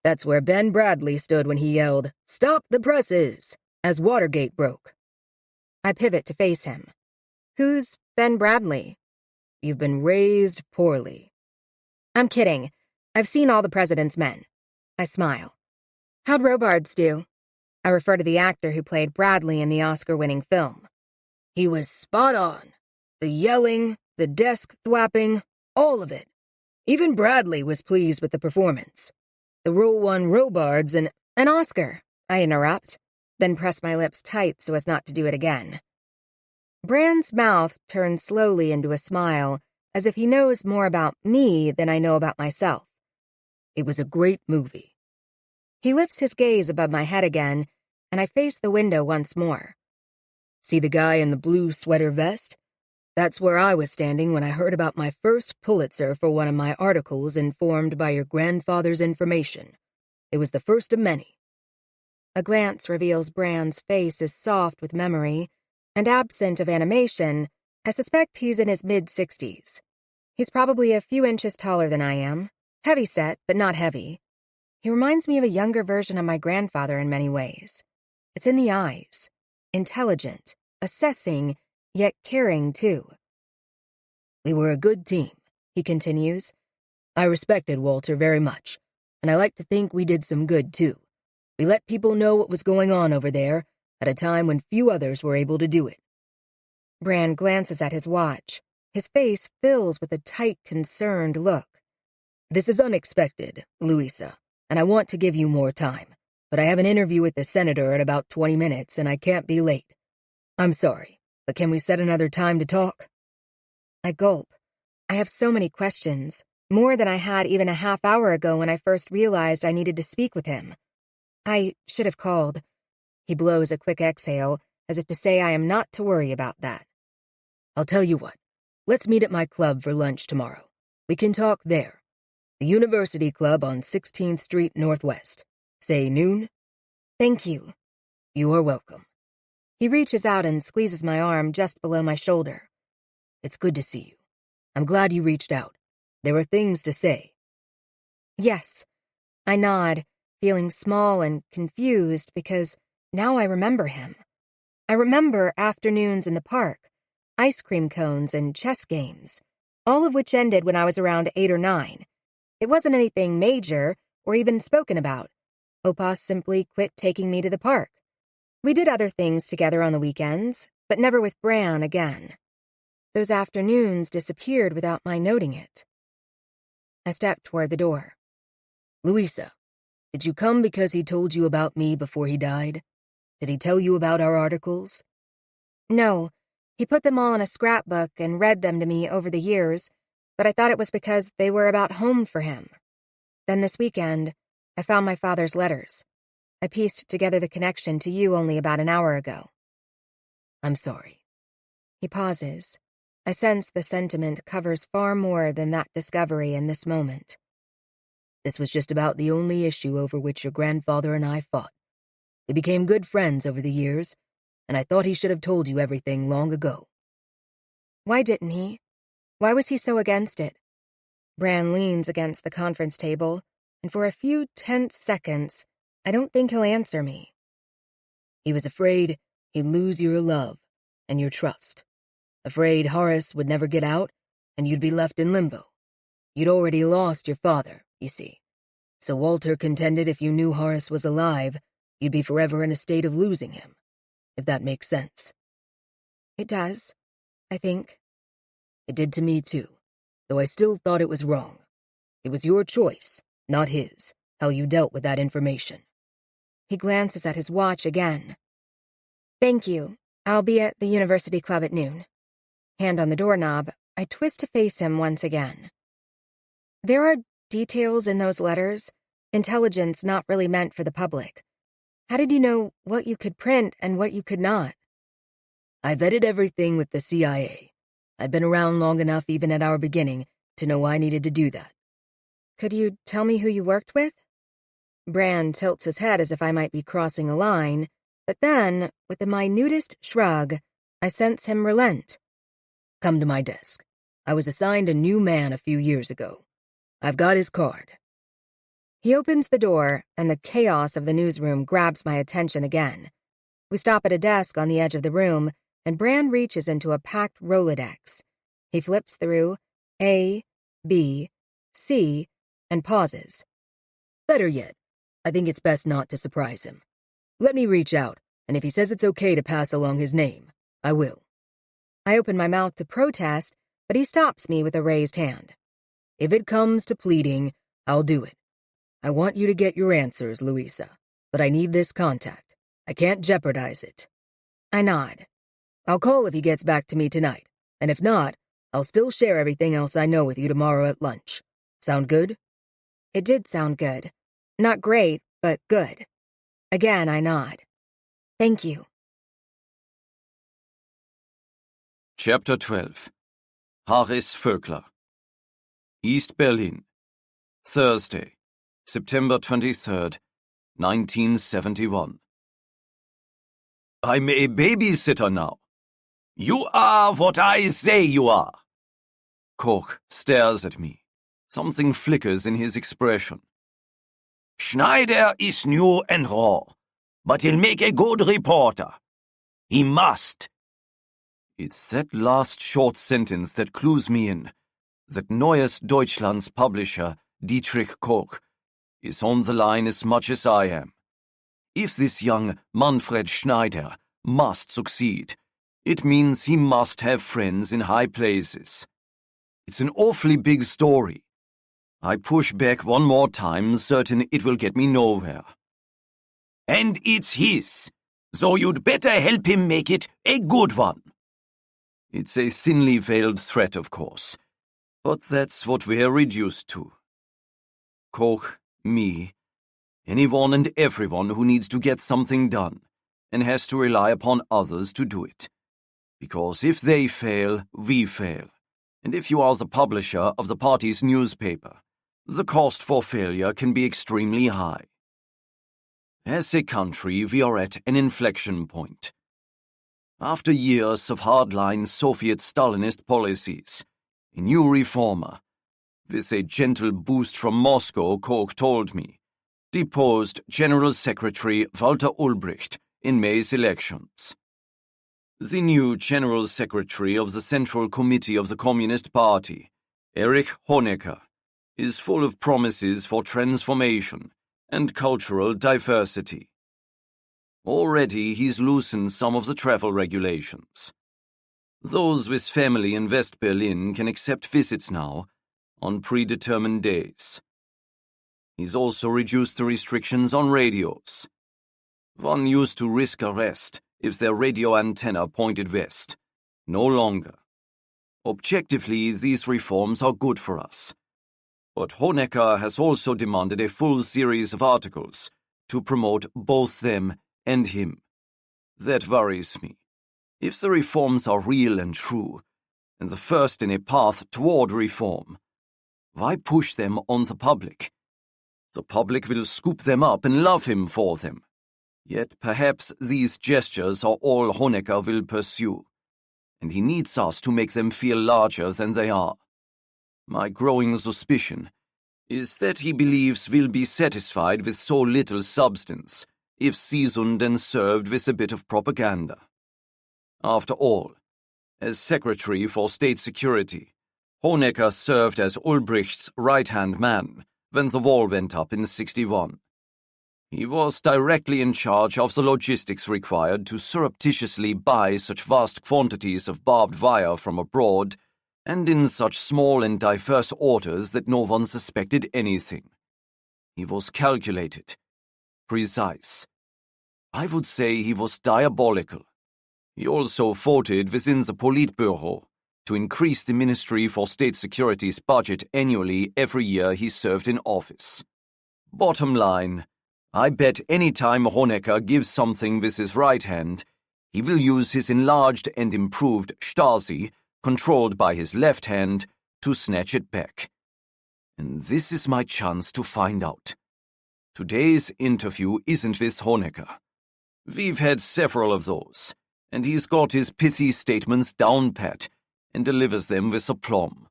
That's where Ben Bradley stood when he yelled, "Stop the presses!" as Watergate broke. I pivot to face him. Who's Ben Bradley? You've been raised poorly. I'm kidding. I've seen all the President's Men. I smile. How'd Robards do? I refer to the actor who played Bradley in the Oscar-winning film. He was spot on. The yelling, the desk thwapping, all of it. Even Bradley was pleased with the performance. The role won Robards and an Oscar, I interrupt, then press my lips tight so as not to do it again. Bran's mouth turns slowly into a smile, as if he knows more about me than I know about myself. It was a great movie. He lifts his gaze above my head again, and I face the window once more. See the guy in the blue sweater vest? That's where I was standing when I heard about my first Pulitzer for one of my articles informed by your grandfather's information. It was the first of many. A glance reveals Bran's face is soft with memory, and absent of animation, I suspect he's in his mid-60s. He's probably a few inches taller than I am, Heavy-set, but not heavy. He reminds me of a younger version of my grandfather in many ways. It's in the eyes. Intelligent, assessing, yet caring too. We were a good team, he continues. I respected Walter very much, and I like to think we did some good too. We let people know what was going on over there at a time when few others were able to do it. Bran glances at his watch. His face fills with a tight, concerned look. This is unexpected, Luisa, and I want to give you more time, but I have an interview with the senator in about 20 minutes and I can't be late. I'm sorry, but can we set another time to talk? I gulp. I have so many questions, more than I had even a half hour ago when I first realized I needed to speak with him. I should have called. He blows a quick exhale, as if to say I am not to worry about that. I'll tell you what. Let's meet at my club for lunch tomorrow. We can talk there. The University Club on 16th Street Northwest. Say noon? Thank you. You are welcome. He reaches out and squeezes my arm just below my shoulder. It's good to see you. I'm glad you reached out. There are things to say. Yes. I nod, feeling small and confused because now I remember him. I remember afternoons in the park, ice cream cones and chess games, all of which ended when I was around 8 or 9. It wasn't anything major or even spoken about. Opa simply quit taking me to the park. We did other things together on the weekends, but never with Bran again. Those afternoons disappeared without my noting it. I stepped toward the door. Luisa, did you come because he told you about me before he died? Did he tell you about our articles? No, he put them all in a scrapbook and read them to me over the years, but I thought it was because they were about home for him. Then this weekend, I found my father's letters. I pieced together the connection to you only about an hour ago. I'm sorry. He pauses. I sense the sentiment covers far more than that discovery in this moment. This was just about the only issue over which your grandfather and I fought. We became good friends over the years, and I thought he should have told you everything long ago. Why didn't he? Why was he so against it? Bran leans against the conference table, and for a few tense seconds, I don't think he'll answer me. He was afraid he'd lose your love and your trust. Afraid Horace would never get out, and you'd be left in limbo. You'd already lost your father, you see. So Walter contended if you knew Horace was alive, you'd be forever in a state of losing him, if that makes sense. It does, I think. It did to me too, though I still thought it was wrong. It was your choice, not his, how you dealt with that information. He glances at his watch again. Thank you. I'll be at the University Club at noon. Hand on the doorknob, I twist to face him once again. There are details in those letters, intelligence not really meant for the public. How did you know what you could print and what you could not? I vetted everything with the CIA. I'd been around long enough even at our beginning to know I needed to do that. Could you tell me who you worked with? Bran tilts his head as if I might be crossing a line, but then, with the minutest shrug, I sense him relent. Come to my desk. I was assigned a new man a few years ago. I've got his card. He opens the door, and the chaos of the newsroom grabs my attention again. We stop at a desk on the edge of the room, and Bran reaches into a packed Rolodex. He flips through A, B, C, and pauses. Better yet, I think it's best not to surprise him. Let me reach out, and if he says it's okay to pass along his name, I will. I open my mouth to protest, but he stops me with a raised hand. If it comes to pleading, I'll do it. I want you to get your answers, Luisa, but I need this contact. I can't jeopardize it. I nod. I'll call if he gets back to me tonight, and if not, I'll still share everything else I know with you tomorrow at lunch. Sound good? It did sound good. Not great, but good. Again, I nod. Thank you. Chapter 12. Reay Voekler. East Berlin. Thursday, September 23rd, 1971. I'm a babysitter now. You are what I say you are. Koch stares at me, Something flickers in his expression. Schneider is new and raw, but he'll make a good reporter. He must. It's that last short sentence that clues me in, that Neues Deutschland's publisher, Dietrich Koch, is on the line as much as I am. If this young Manfred Schneider must succeed, it means he must have friends in high places. It's an awfully big story. I push back one more time, certain it will get me nowhere. And it's his, so you'd better help him make it a good one. It's a thinly veiled threat, of course, but that's what we're reduced to. Koch, me, anyone and everyone who needs to get something done and has to rely upon others to do it. Because if they fail, we fail. And if you are the publisher of the party's newspaper, the cost for failure can be extremely high. As a country, we are at an inflection point. After years of hardline Soviet Stalinist policies, a new reformer, with a gentle boost from Moscow, Koch told me, deposed General Secretary Walter Ulbricht in May's elections. The new General Secretary of the Central Committee of the Communist Party, Erich Honecker, is full of promises for transformation and cultural diversity. Already he's loosened some of the travel regulations. Those with family in West Berlin can accept visits now on predetermined days. He's also reduced the restrictions on radios. One used to risk arrest if their radio antenna pointed west. No longer. Objectively, these reforms are good for us. But Honecker has also demanded a full series of articles to promote both them and him. That worries me. If the reforms are real and true, and the first in a path toward reform, why push them on the public? The public will scoop them up and love him for them. Yet perhaps these gestures are all Honecker will pursue, and he needs us to make them feel larger than they are. My growing suspicion is that he believes we'll be satisfied with so little substance if seasoned and served with a bit of propaganda. After all, as Secretary for State Security, Honecker served as Ulbricht's right-hand man when the wall went up in '61. He was directly in charge of the logistics required to surreptitiously buy such vast quantities of barbed wire from abroad and in such small and diverse orders that no one suspected anything. He was calculated, precise. I would say he was diabolical. He also voted within the Politburo to increase the Ministry for State Security's budget annually every year he served in office. Bottom line, I bet any time Honecker gives something with his right hand, he will use his enlarged and improved Stasi, controlled by his left hand, to snatch it back. And this is my chance to find out. Today's interview isn't with Honecker. We've had several of those, and he's got his pithy statements down pat and delivers them with aplomb.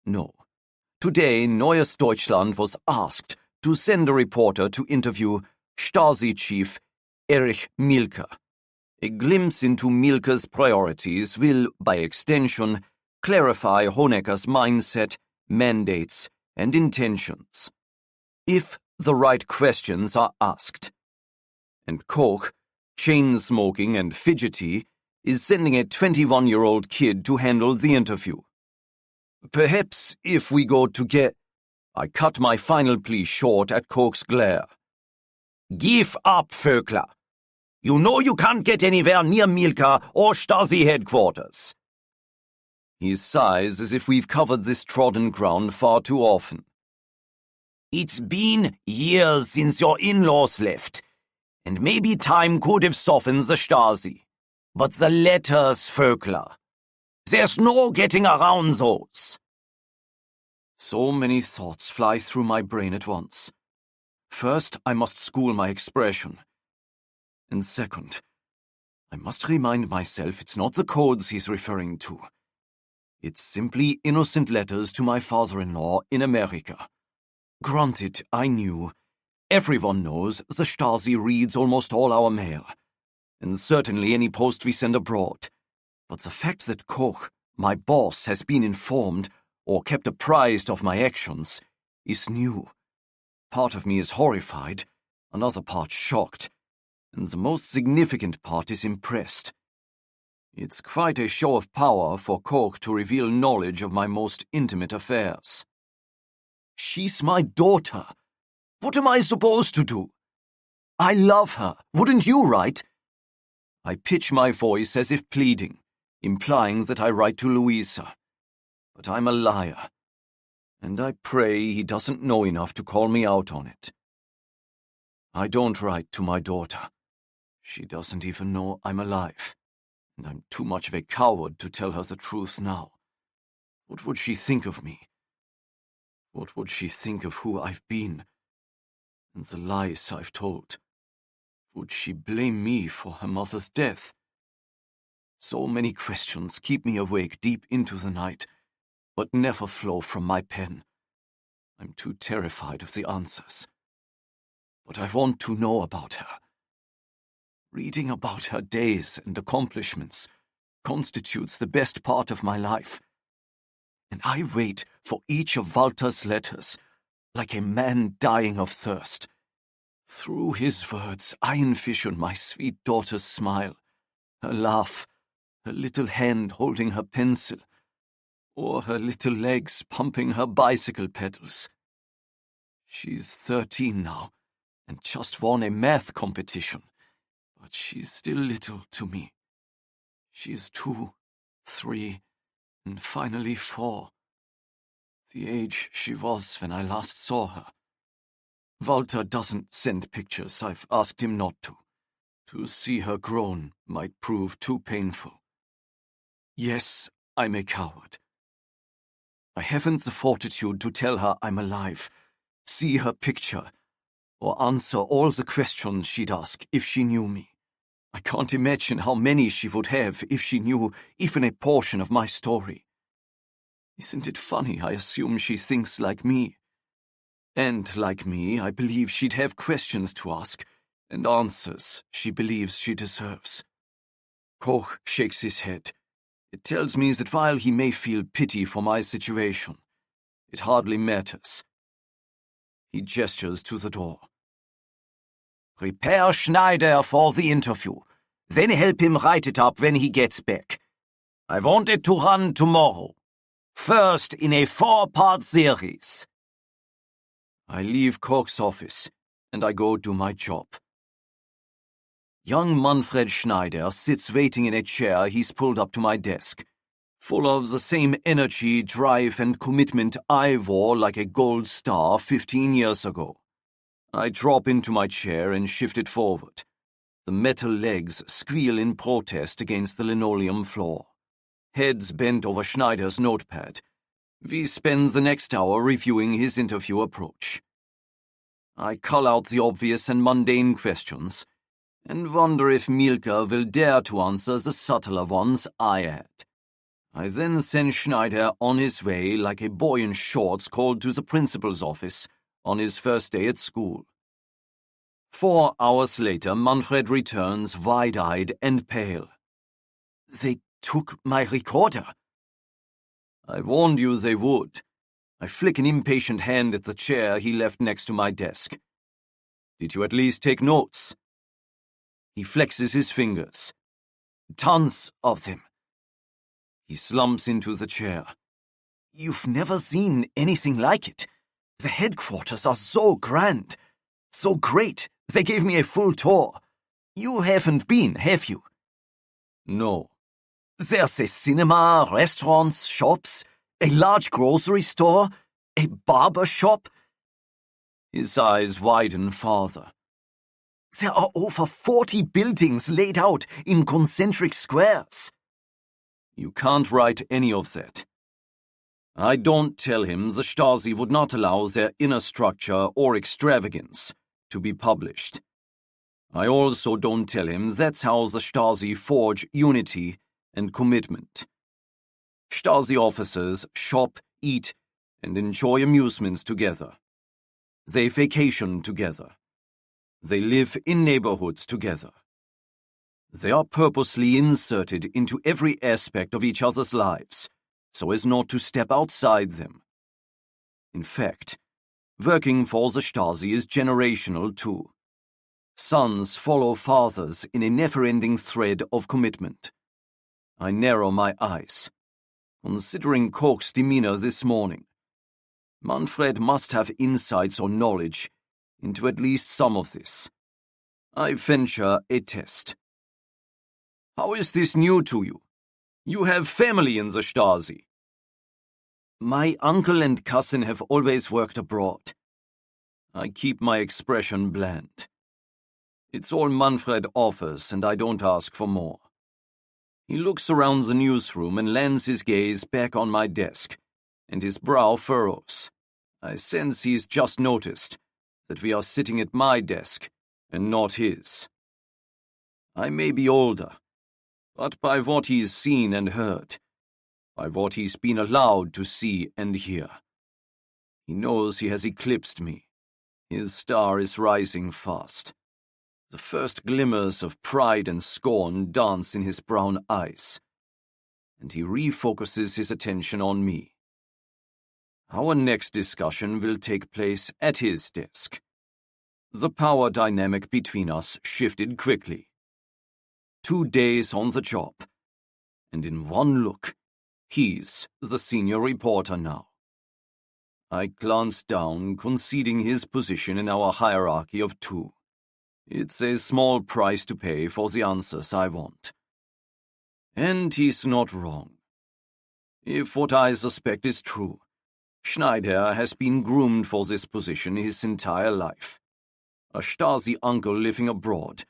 No. Today, Neues Deutschland was asked to send a reporter to interview Stasi chief Erich Mielke. A glimpse into Mielke's priorities will, by extension, clarify Honecker's mindset, mandates, and intentions. If the right questions are asked. And Koch, chain-smoking and fidgety, is sending a 21-year-old kid to handle the interview. Perhaps if we go to get... I cut my final plea short at Koch's glare. Give up, Voekler. You know you can't get anywhere near Mielke or Stasi headquarters. He sighs as if we've covered this trodden ground far too often. It's been years since your in-laws left, and maybe time could have softened the Stasi. But the letters, Voekler. There's no getting around those. So many thoughts fly through my brain at once. First, I must school my expression. And second, I must remind myself it's not the codes he's referring to. It's simply innocent letters to my father-in-law in America. Granted, I knew. Everyone knows the Stasi reads almost all our mail, and certainly any post we send abroad. But the fact that Koch, my boss, has been informed or kept apprised of my actions is new. Part of me is horrified, another part shocked, and the most significant part is impressed. It's quite a show of power for Koch to reveal knowledge of my most intimate affairs. She's my daughter. What am I supposed to do? I love her, wouldn't you, right? I pitch my voice as if pleading, implying that I write to Luisa. But I'm a liar, and I pray he doesn't know enough to call me out on it. I don't write to my daughter. She doesn't even know I'm alive, and I'm too much of a coward to tell her the truth now. What would she think of me? What would she think of who I've been, and the lies I've told? Would she blame me for her mother's death? So many questions keep me awake deep into the night, but never flow from my pen. I'm too terrified of the answers. But I want to know about her. Reading about her days and accomplishments constitutes the best part of my life. And I wait for each of Walter's letters like a man dying of thirst. Through his words, I envision my sweet daughter's smile, her laugh, her little hand holding her pencil, or her little legs pumping her bicycle pedals. She's 13 now, and just won a math competition, but she's still little to me. She is 2, 3, and finally 4. The age she was when I last saw her. Walter doesn't send pictures. I've asked him not to. To see her grown might prove too painful. Yes, I'm a coward. I haven't the fortitude to tell her I'm alive, see her picture, or answer all the questions she'd ask if she knew me. I can't imagine how many she would have if she knew even a portion of my story. Isn't it funny I assume she thinks like me? And like me, I believe she'd have questions to ask, and answers she believes she deserves. Koch shakes his head. It tells me that while he may feel pity for my situation, it hardly matters. He gestures to the door. Prepare Schneider for the interview. Then help him write it up when he gets back. I want it to run tomorrow. First in a 4-part series. I leave Koch's office, and I go do my job. Young Manfred Schneider sits waiting in a chair he's pulled up to my desk, full of the same energy, drive, and commitment I wore like a gold star 15 years ago. I drop into my chair and shift it forward. The metal legs squeal in protest against the linoleum floor. Heads bent over Schneider's notepad. We spend the next hour reviewing his interview approach. I cull out the obvious and mundane questions, and wonder if Mielke will dare to answer the subtler ones I add. I then send Schneider on his way like a boy in shorts called to the principal's office on his first day at school. 4 hours later, Manfred returns wide-eyed and pale. They took my recorder. I warned you they would. I flick an impatient hand at the chair he left next to my desk. Did you at least take notes? He flexes his fingers. Tons of them. He slumps into the chair. You've never seen anything like it. The headquarters are so grand, so great. They gave me a full tour. You haven't been, have you? No. There's a cinema, restaurants, shops, a large grocery store, a barber shop. His eyes widen farther. There are over 40 buildings laid out in concentric squares. You can't write any of that. I don't tell him the Stasi would not allow their inner structure or extravagance to be published. I also don't tell him that's how the Stasi forge unity and commitment. Stasi officers shop, eat, and enjoy amusements together. They vacation together. They live in neighborhoods together. They are purposely inserted into every aspect of each other's lives, so as not to step outside them. In fact, working for the Stasi is generational too. Sons follow fathers in a never-ending thread of commitment. I narrow my eyes. Considering Koch's demeanor this morning, Manfred must have insights or knowledge into at least some of this. I venture a test. How is this new to you? You have family in the Stasi. My uncle and cousin have always worked abroad. I keep my expression bland. It's all Manfred offers, and I don't ask for more. He looks around the newsroom and lands his gaze back on my desk, and his brow furrows. I sense he's just noticed that we are sitting at my desk and not his. I may be older, but by what he's seen and heard, by what he's been allowed to see and hear, he knows he has eclipsed me. His star is rising fast. The first glimmers of pride and scorn dance in his brown eyes, and he refocuses his attention on me. Our next discussion will take place at his desk. The power dynamic between us shifted quickly. 2 days on the job, and in one look, he's the senior reporter now. I glanced down, conceding his position in our hierarchy of 2. It's a small price to pay for the answers I want. And he's not wrong. If what I suspect is true, Schneider has been groomed for this position his entire life. A Stasi uncle living abroad,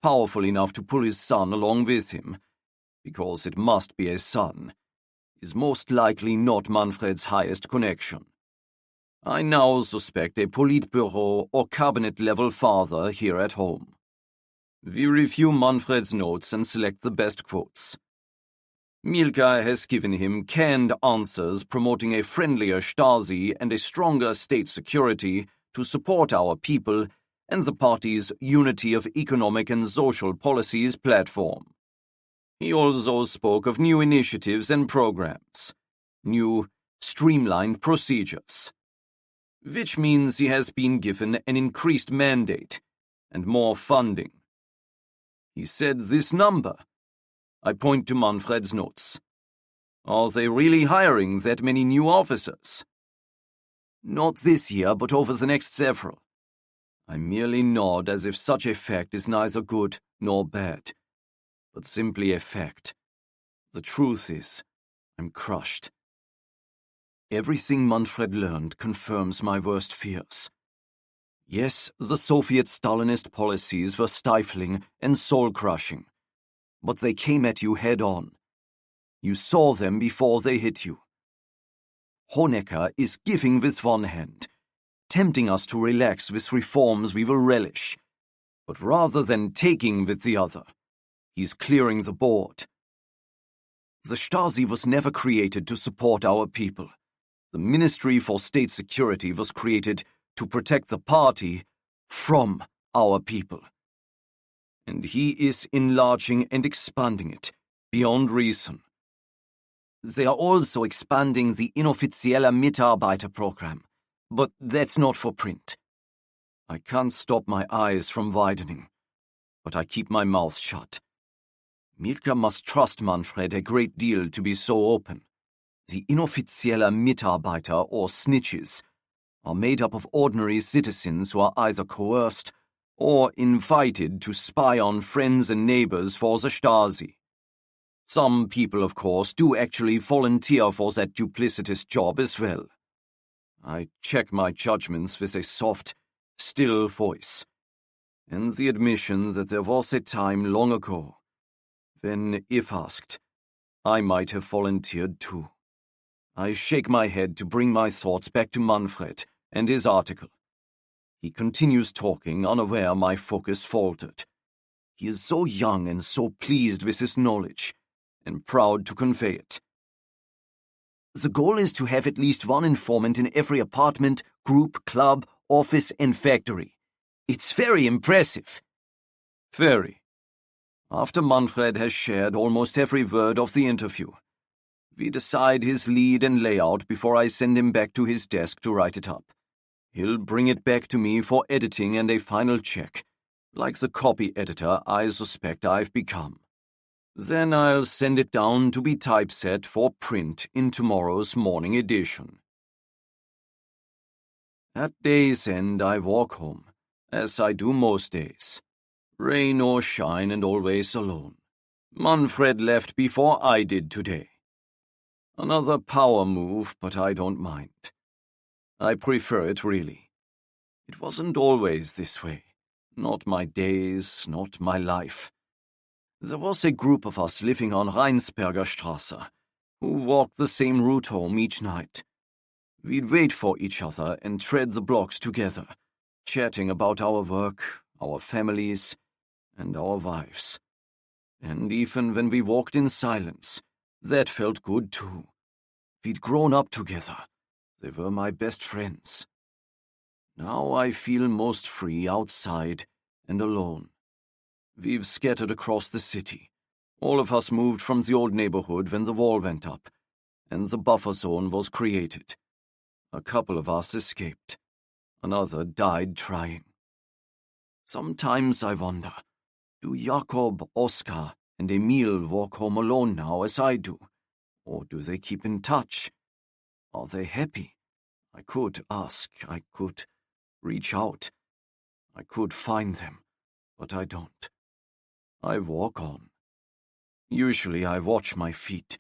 powerful enough to pull his son along with him, because it must be a son, is most likely not Manfred's highest connection. I now suspect a Politburo or cabinet-level father here at home. We review Manfred's notes and select the best quotes. Milka has given him canned answers promoting a friendlier Stasi and a stronger state security to support our people and the party's Unity of Economic and Social Policies platform. He also spoke of new initiatives and programs, new streamlined procedures, which means he has been given an increased mandate and more funding. He said this number. I point to Manfred's notes. Are they really hiring that many new officers? Not this year, but over the next several. I merely nod as if such a fact is neither good nor bad, but simply a fact. The truth is, I'm crushed. Everything Manfred learned confirms my worst fears. Yes, the Soviet Stalinist policies were stifling and soul-crushing, but they came at you head-on. You saw them before they hit you. Honecker is giving with one hand, tempting us to relax with reforms we will relish, but rather than taking with the other, he's clearing the board. The Stasi was never created to support our people. The Ministry for State Security was created to protect the party from our people. And he is enlarging and expanding it beyond reason. They are also expanding the Inoffizieller Mitarbeiter program, but that's not for print. I can't stop my eyes from widening, but I keep my mouth shut. Milka must trust Manfred a great deal to be so open. The Inoffizieller Mitarbeiter, or snitches, are made up of ordinary citizens who are either coerced or invited to spy on friends and neighbors for the Stasi. Some people, of course, do actually volunteer for that duplicitous job as well. I check my judgments with a soft, still voice, and the admission that there was a time long ago when, if asked, I might have volunteered too. I shake my head to bring my thoughts back to Manfred and his article. He continues talking, unaware my focus faltered. He is so young and so pleased with his knowledge, and proud to convey it. The goal is to have at least one informant in every apartment, group, club, office, and factory. It's very impressive. Very. After Manfred has shared almost every word of the interview, we decide his lead and layout before I send him back to his desk to write it up. He'll bring it back to me for editing and a final check, like the copy editor I suspect I've become. Then I'll send it down to be typeset for print in tomorrow's morning edition. At day's end, I walk home, as I do most days. Rain or shine and always alone. Manfred left before I did today. Another power move, but I don't mind. I prefer it, really. It wasn't always this way. Not my days, not my life. There was a group of us living on Rheinsberger Straße, who walked the same route home each night. We'd wait for each other and tread the blocks together, chatting about our work, our families, and our wives. And even when we walked in silence, that felt good too. We'd grown up together. They were my best friends. Now I feel most free outside and alone. We've scattered across the city. All of us moved from the old neighborhood when the wall went up, and the buffer zone was created. A couple of us escaped. Another died trying. Sometimes I wonder, do Jakob, Oskar, and Emil walk home alone now as I do? Or do they keep in touch? Are they happy? I could ask, I could reach out. I could find them, but I don't. I walk on. Usually I watch my feet.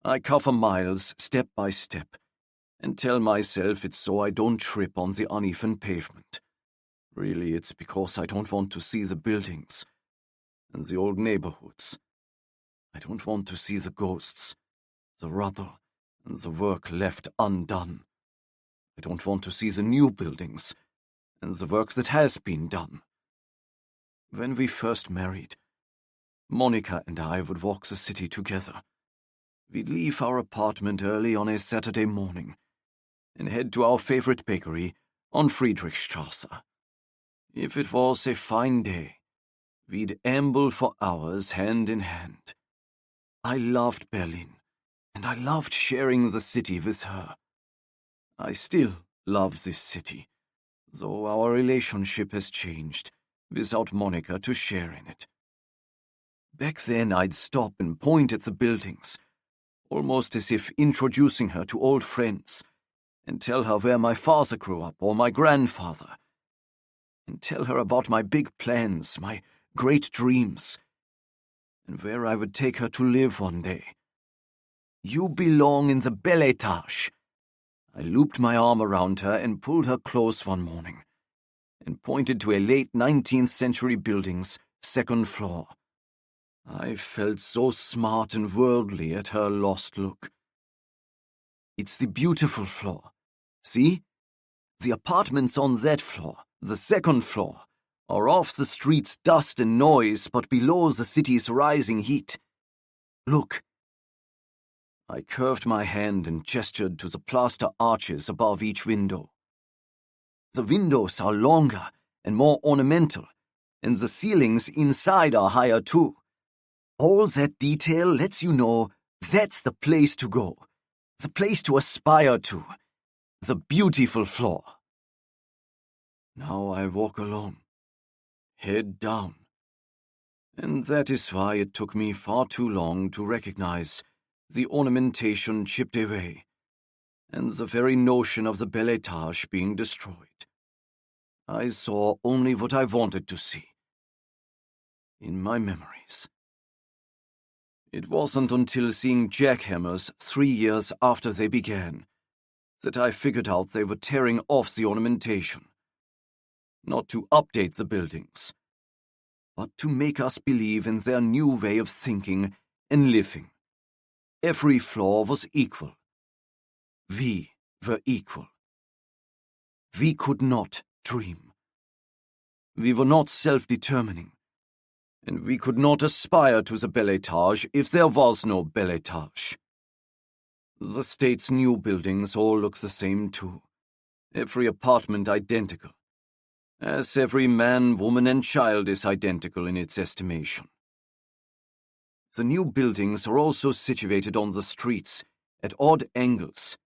I cover miles step by step and tell myself it's so I don't trip on the uneven pavement. Really, it's because I don't want to see the buildings and the old neighborhoods. I don't want to see the ghosts, the rubble, and the work left undone. I don't want to see the new buildings and the work that has been done. When we first married, Monica and I would walk the city together. We'd leave our apartment early on a Saturday morning and head to our favorite bakery on Friedrichstrasse. If it was a fine day, we'd amble for hours hand in hand. I loved Berlin, and I loved sharing the city with her. I still love this city, though our relationship has changed without Monica to share in it. Back then I'd stop and point at the buildings, almost as if introducing her to old friends, and tell her where my father grew up or my grandfather, and tell her about my big plans, my great dreams, and where I would take her to live one day. You belong in the bel étage. I looped my arm around her and pulled her close one morning, and pointed to a late 19th century building's second floor. I felt so smart and worldly at her lost look. It's the beautiful floor. See? The apartments on that floor, the second floor, are off the street's dust and noise, but below the city's rising heat. Look. I curved my hand and gestured to the plaster arches above each window. The windows are longer and more ornamental, and the ceilings inside are higher too. All that detail lets you know that's the place to go, the place to aspire to, the beautiful floor. Now I walk alone, head down, and that is why it took me far too long to recognize the ornamentation chipped away, and the very notion of the bel étage being destroyed. I saw only what I wanted to see, in my memories. It wasn't until seeing jackhammers 3 years after they began that I figured out they were tearing off the ornamentation. Not to update the buildings, but to make us believe in their new way of thinking and living. Every floor was equal. We were equal. We could not dream. We were not self-determining, and we could not aspire to the bel étage if there was no bel étage. The state's new buildings all look the same too. Every apartment identical. As every man, woman, and child is identical in its estimation. The new buildings are also situated on the streets, at odd angles.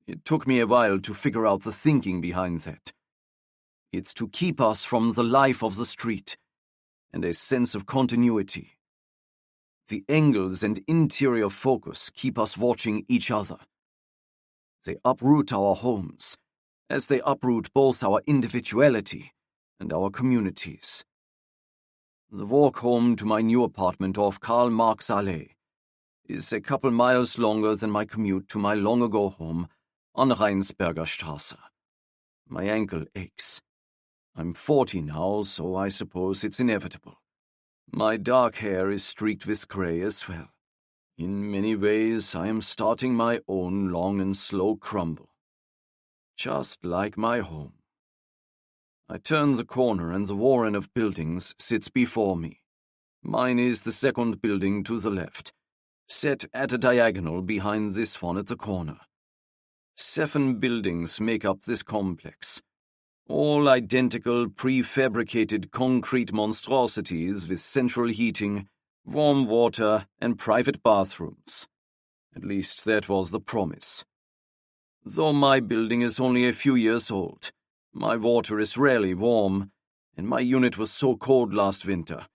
It took me a while to figure out the thinking behind that. It's to keep us from the life of the street, and a sense of continuity. The angles and interior focus keep us watching each other. They uproot our homes, as they uproot both our individuality and our communities. The walk home to my new apartment off Karl Marx Allee is a couple miles longer than my commute to my long-ago home on Rheinsberger Straße. My ankle aches. I'm 40 now, so I suppose it's inevitable. My dark hair is streaked with grey as well. In many ways, I am starting my own long and slow crumble. Just like my home. I turn the corner and the warren of buildings sits before me. Mine is the second building to the left, set at a diagonal behind this one at the corner. 7 buildings make up this complex, all identical prefabricated concrete monstrosities with central heating, warm water, and private bathrooms. At least that was the promise. Though my building is only a few years old, my water is rarely warm, and my unit was so cold last winter,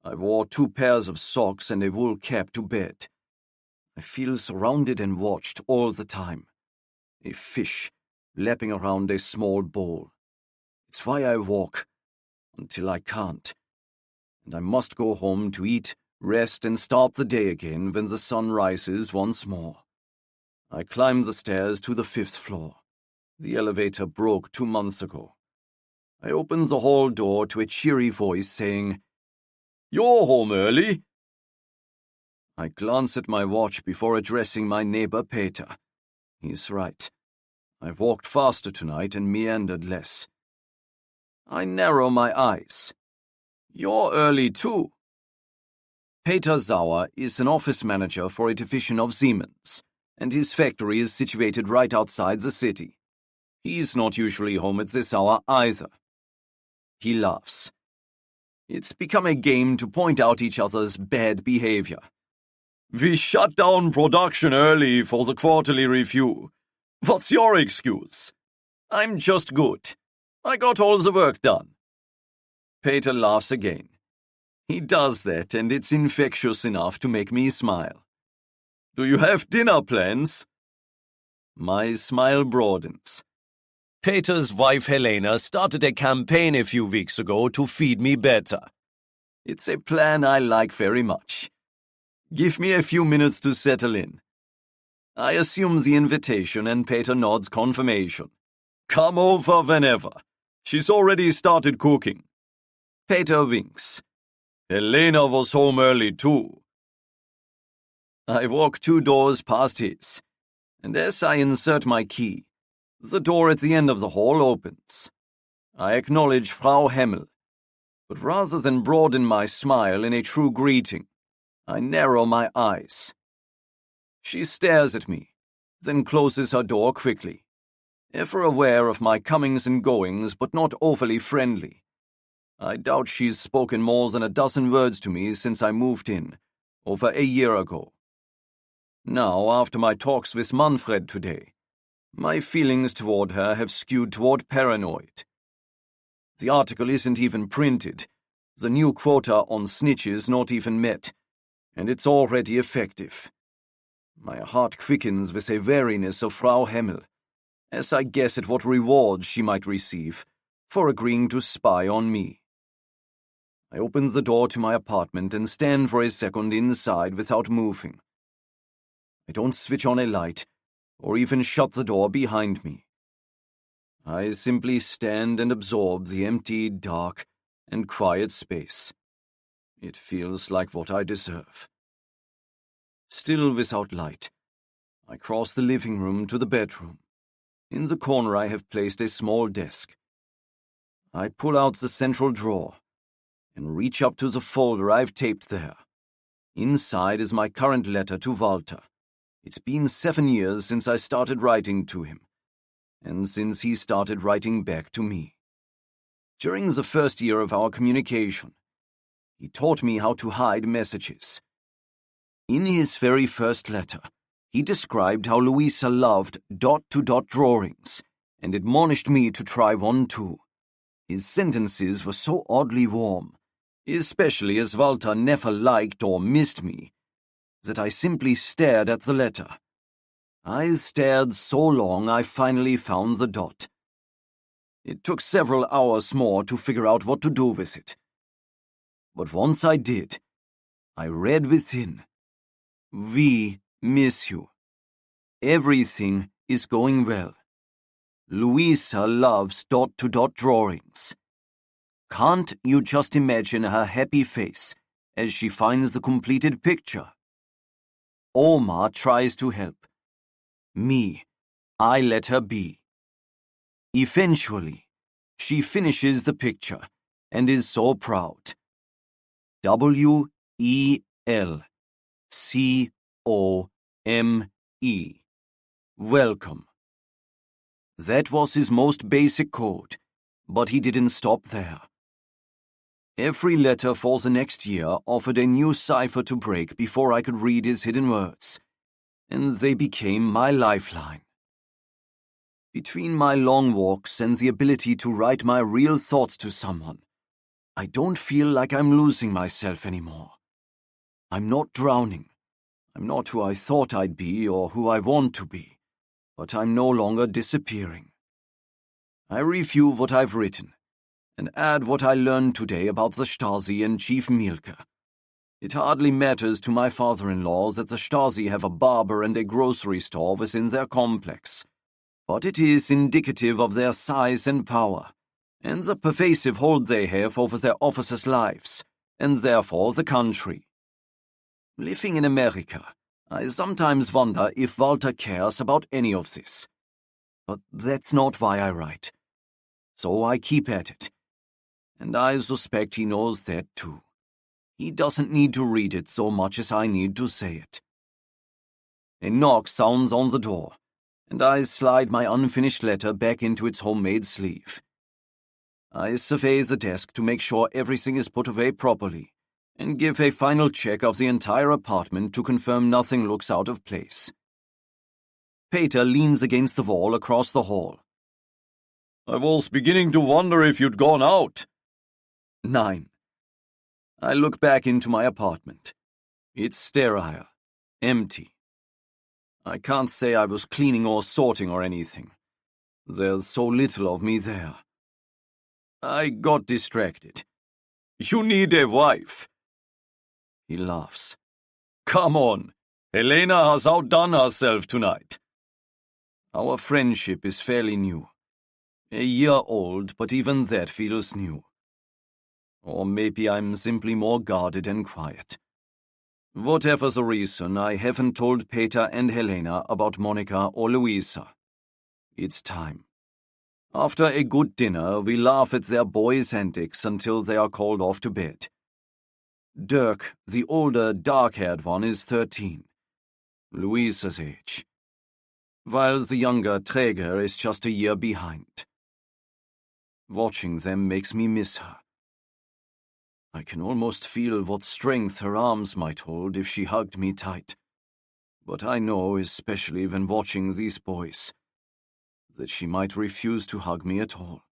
I wore 2 pairs of socks and a wool cap to bed. I feel surrounded and watched all the time. A fish lapping around a small bowl. It's why I walk, until I can't. And I must go home to eat, rest, and start the day again when the sun rises once more. I climb the stairs to the 5th floor. The elevator broke 2 months ago. I open the hall door to a cheery voice saying, "You're home early." I glance at my watch before addressing my neighbor Peter. He's right. I've walked faster tonight and meandered less. I narrow my eyes. "You're early too." Peter Sauer is an office manager for a division of Siemens, and his factory is situated right outside the city. He's not usually home at this hour either. He laughs. It's become a game to point out each other's bad behavior. "We shut down production early for the quarterly review. What's your excuse?" "I'm just good. I got all the work done." Peter laughs again. He does that, and it's infectious enough to make me smile. "Do you have dinner plans?" My smile broadens. Peter's wife Helena started a campaign a few weeks ago to feed me better. It's a plan I like very much. Give me a few minutes to settle in. I assume the invitation and Peter nods confirmation. "Come over whenever. She's already started cooking." Peter winks. "Helena was home early too." I walk 2 doors past his, and as I insert my key, the door at the end of the hall opens. I acknowledge Frau Hemmel, but rather than broaden my smile in a true greeting, I narrow my eyes. She stares at me, then closes her door quickly, ever aware of my comings and goings, but not overly friendly. I doubt she's spoken more than a dozen words to me since I moved in, over a year ago. Now, after my talks with Manfred today, my feelings toward her have skewed toward paranoid. The article isn't even printed, the new quota on snitches not even met, and it's already effective. My heart quickens with a wariness of Frau Hemmel, as I guess at what rewards she might receive for agreeing to spy on me. I open the door to my apartment and stand for a second inside without moving. I don't switch on a light, or even shut the door behind me. I simply stand and absorb the empty, dark, and quiet space. It feels like what I deserve. Still without light, I cross the living room to the bedroom. In the corner I have placed a small desk. I pull out the central drawer and reach up to the folder I've taped there. Inside is my current letter to Walter, It's been 7 years since I started writing to him, and since he started writing back to me. During the first year of our communication, he taught me how to hide messages. In his very first letter, he described how Luisa loved dot-to-dot drawings and admonished me to try one too. His sentences were so oddly warm, especially as Walter never liked or missed me, that I simply stared at the letter. I stared so long I finally found the dot. It took several hours more to figure out what to do with it. But once I did, I read within, "We miss you. Everything is going well. Luisa loves dot-to-dot drawings. Can't you just imagine her happy face as she finds the completed picture? Oma tries to help. Me, I let her be. Eventually, she finishes the picture and is so proud. WELCOME. Welcome. That was his most basic code, but he didn't stop there. Every letter for the next year offered a new cipher to break before I could read his hidden words, and they became my lifeline. Between my long walks and the ability to write my real thoughts to someone, I don't feel like I'm losing myself anymore. I'm not drowning. I'm not who I thought I'd be or who I want to be, but I'm no longer disappearing. I review what I've written and add what I learned today about the Stasi and Chief Mielke. It hardly matters to my father-in-law that the Stasi have a barber and a grocery store within their complex, but it is indicative of their size and power, and the pervasive hold they have over their officers' lives, and therefore the country. Living in America, I sometimes wonder if Walter cares about any of this. But that's not why I write. So I keep at it. And I suspect he knows that too. He doesn't need to read it so much as I need to say it. A knock sounds on the door, and I slide my unfinished letter back into its homemade sleeve. I survey the desk to make sure everything is put away properly, and give a final check of the entire apartment to confirm nothing looks out of place. Peter leans against the wall across the hall. I was beginning to wonder if you'd gone out. 9. I look back into my apartment. It's sterile, empty. I can't say I was cleaning or sorting or anything. There's so little of me there. I got distracted. You need a wife. He laughs. Come on, Helena has outdone herself tonight. Our friendship is fairly new. A year old, but even that feels new. Or maybe I'm simply more guarded and quiet. Whatever the reason, I haven't told Peter and Helena about Monica or Luisa. It's time. After a good dinner, we laugh at their boys' antics until they are called off to bed. Dirk, the older, dark-haired one, is 13, Luisa's age, while the younger Träger is just a year behind. Watching them makes me miss her. I can almost feel what strength her arms might hold if she hugged me tight. But I know, especially when watching these boys, that she might refuse to hug me at all.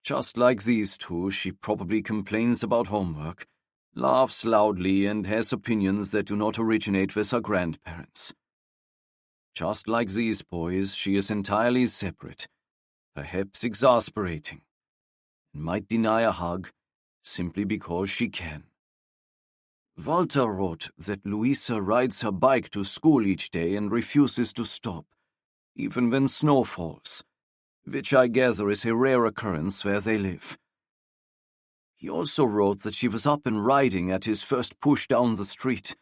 Just like these two, she probably complains about homework, laughs loudly, and has opinions that do not originate with her grandparents. Just like these boys, she is entirely separate, perhaps exasperating, and might deny a hug simply because she can. Walter wrote that Luisa rides her bike to school each day and refuses to stop, even when snow falls, which I gather is a rare occurrence where they live. He also wrote that she was up and riding at his first push down the street.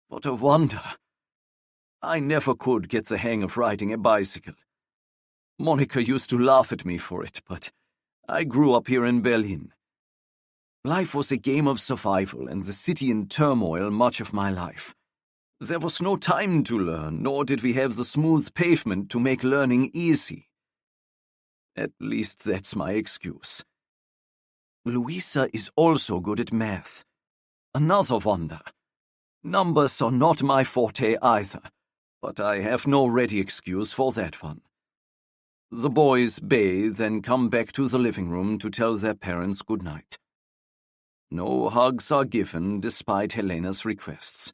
What a wonder! I never could get the hang of riding a bicycle. Monica used to laugh at me for it, but I grew up here in Berlin. Life was a game of survival and the city in turmoil much of my life. There was no time to learn, nor did we have the smooth pavement to make learning easy. At least that's my excuse. Luisa is also good at math. Another wonder. Numbers are not my forte either, but I have no ready excuse for that one. The boys bathe and come back to the living room to tell their parents good night. No hugs are given despite Helena's requests.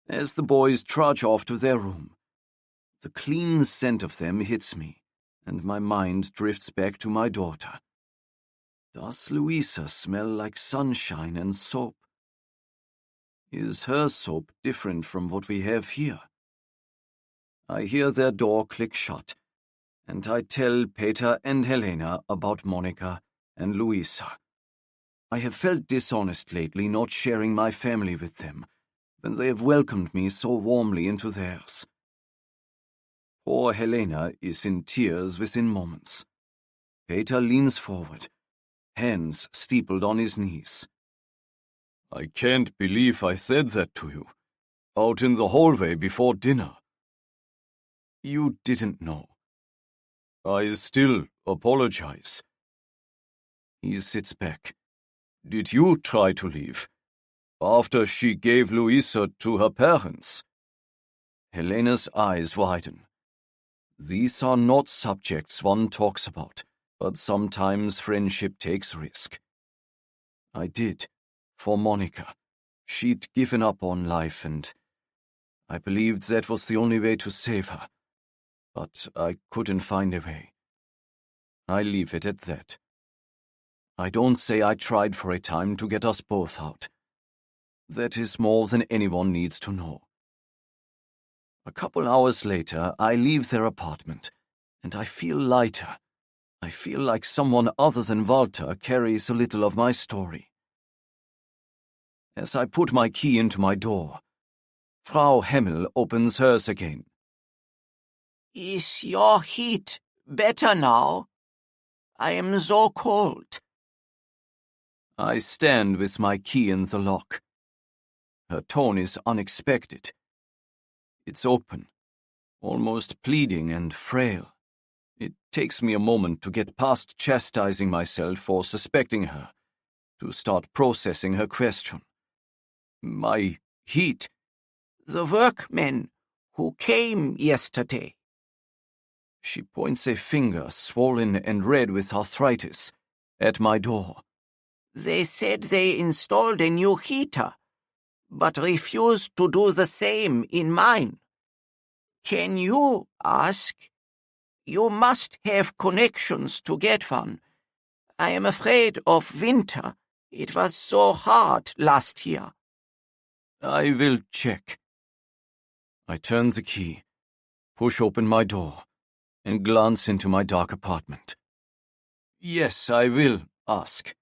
As the boys trudge off to their room, the clean scent of them hits me, and my mind drifts back to my daughter. Does Luisa smell like sunshine and soap? Is her soap different from what we have here? I hear their door click shut, and I tell Peter and Helena about Monica and Luisa. I have felt dishonest lately not sharing my family with them, when they have welcomed me so warmly into theirs. Poor Helena is in tears within moments. Peter leans forward, hands steepled on his knees. I can't believe I said that to you, out in the hallway before dinner. You didn't know. I still apologize. He sits back. Did you try to leave? After she gave Luisa to her parents? Helena's eyes widen. These are not subjects one talks about, but sometimes friendship takes risk. I did, for Monica. She'd given up on life, and I believed that was the only way to save her. But I couldn't find a way. I leave it at that. I don't say I tried for a time to get us both out. That is more than anyone needs to know. A couple hours later, I leave their apartment, and I feel lighter. I feel like someone other than Walter carries a little of my story. As I put my key into my door, Frau Hemmel opens hers again. Is your heat better now? I am so cold. I stand with my key in the lock. Her tone is unexpected. It's open, almost pleading and frail. It takes me a moment to get past chastising myself for suspecting her, to start processing her question. My heat? The workmen who came yesterday. She points a finger, swollen and red with arthritis, at my door. They said they installed a new heater, but refused to do the same in mine. Can you ask? You must have connections to get one. I am afraid of winter. It was so hard last year. I will check. I turn the key, push open my door, and glance into my dark apartment. Yes, I will ask.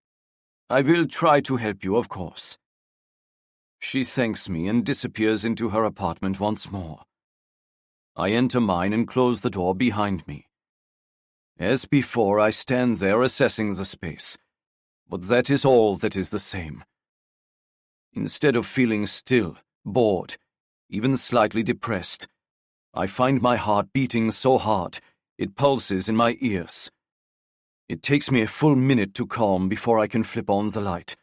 I will try to help you, of course. She thanks me and disappears into her apartment once more. I enter mine and close the door behind me. As before, I stand there assessing the space, but that is all that is the same. Instead of feeling still, bored, even slightly depressed, I find my heart beating so hard it pulses in my ears. It takes me a full minute to calm before I can flip on the light.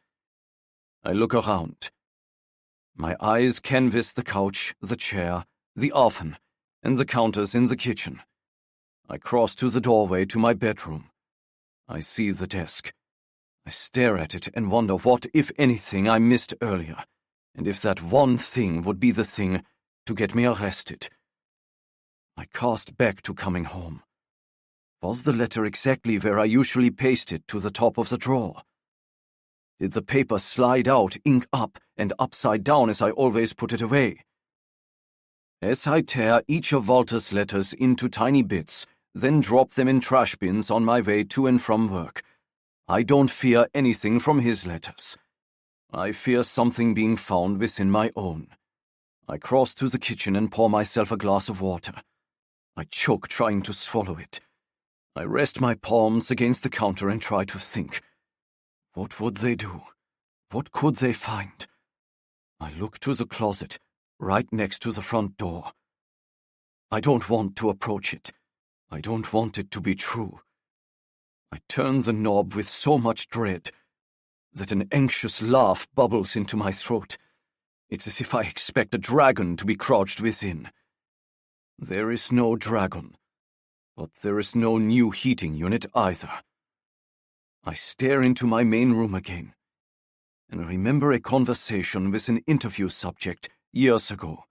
I look around. My eyes canvass the couch, the chair, the oven, and the counters in the kitchen. I cross to the doorway to my bedroom. I see the desk. I stare at it and wonder what, if anything, I missed earlier, and if that one thing would be the thing to get me arrested. I cast back to coming home. Was the letter exactly where I usually paste it to the top of the drawer? Did the paper slide out, ink up, and upside down as I always put it away? As I tear each of Walter's letters into tiny bits, then drop them in trash bins on my way to and from work, I don't fear anything from his letters. I fear something being found within my own. I cross to the kitchen and pour myself a glass of water. I choke trying to swallow it. I rest my palms against the counter and try to think. What would they do? What could they find? I look to the closet, right next to the front door. I don't want to approach it. I don't want it to be true. I turn the knob with so much dread that an anxious laugh bubbles into my throat. It's as if I expect a dragon to be crouched within. There is no dragon, but there is no new heating unit either. I stare into my main room again, and remember a conversation with an interview subject years ago,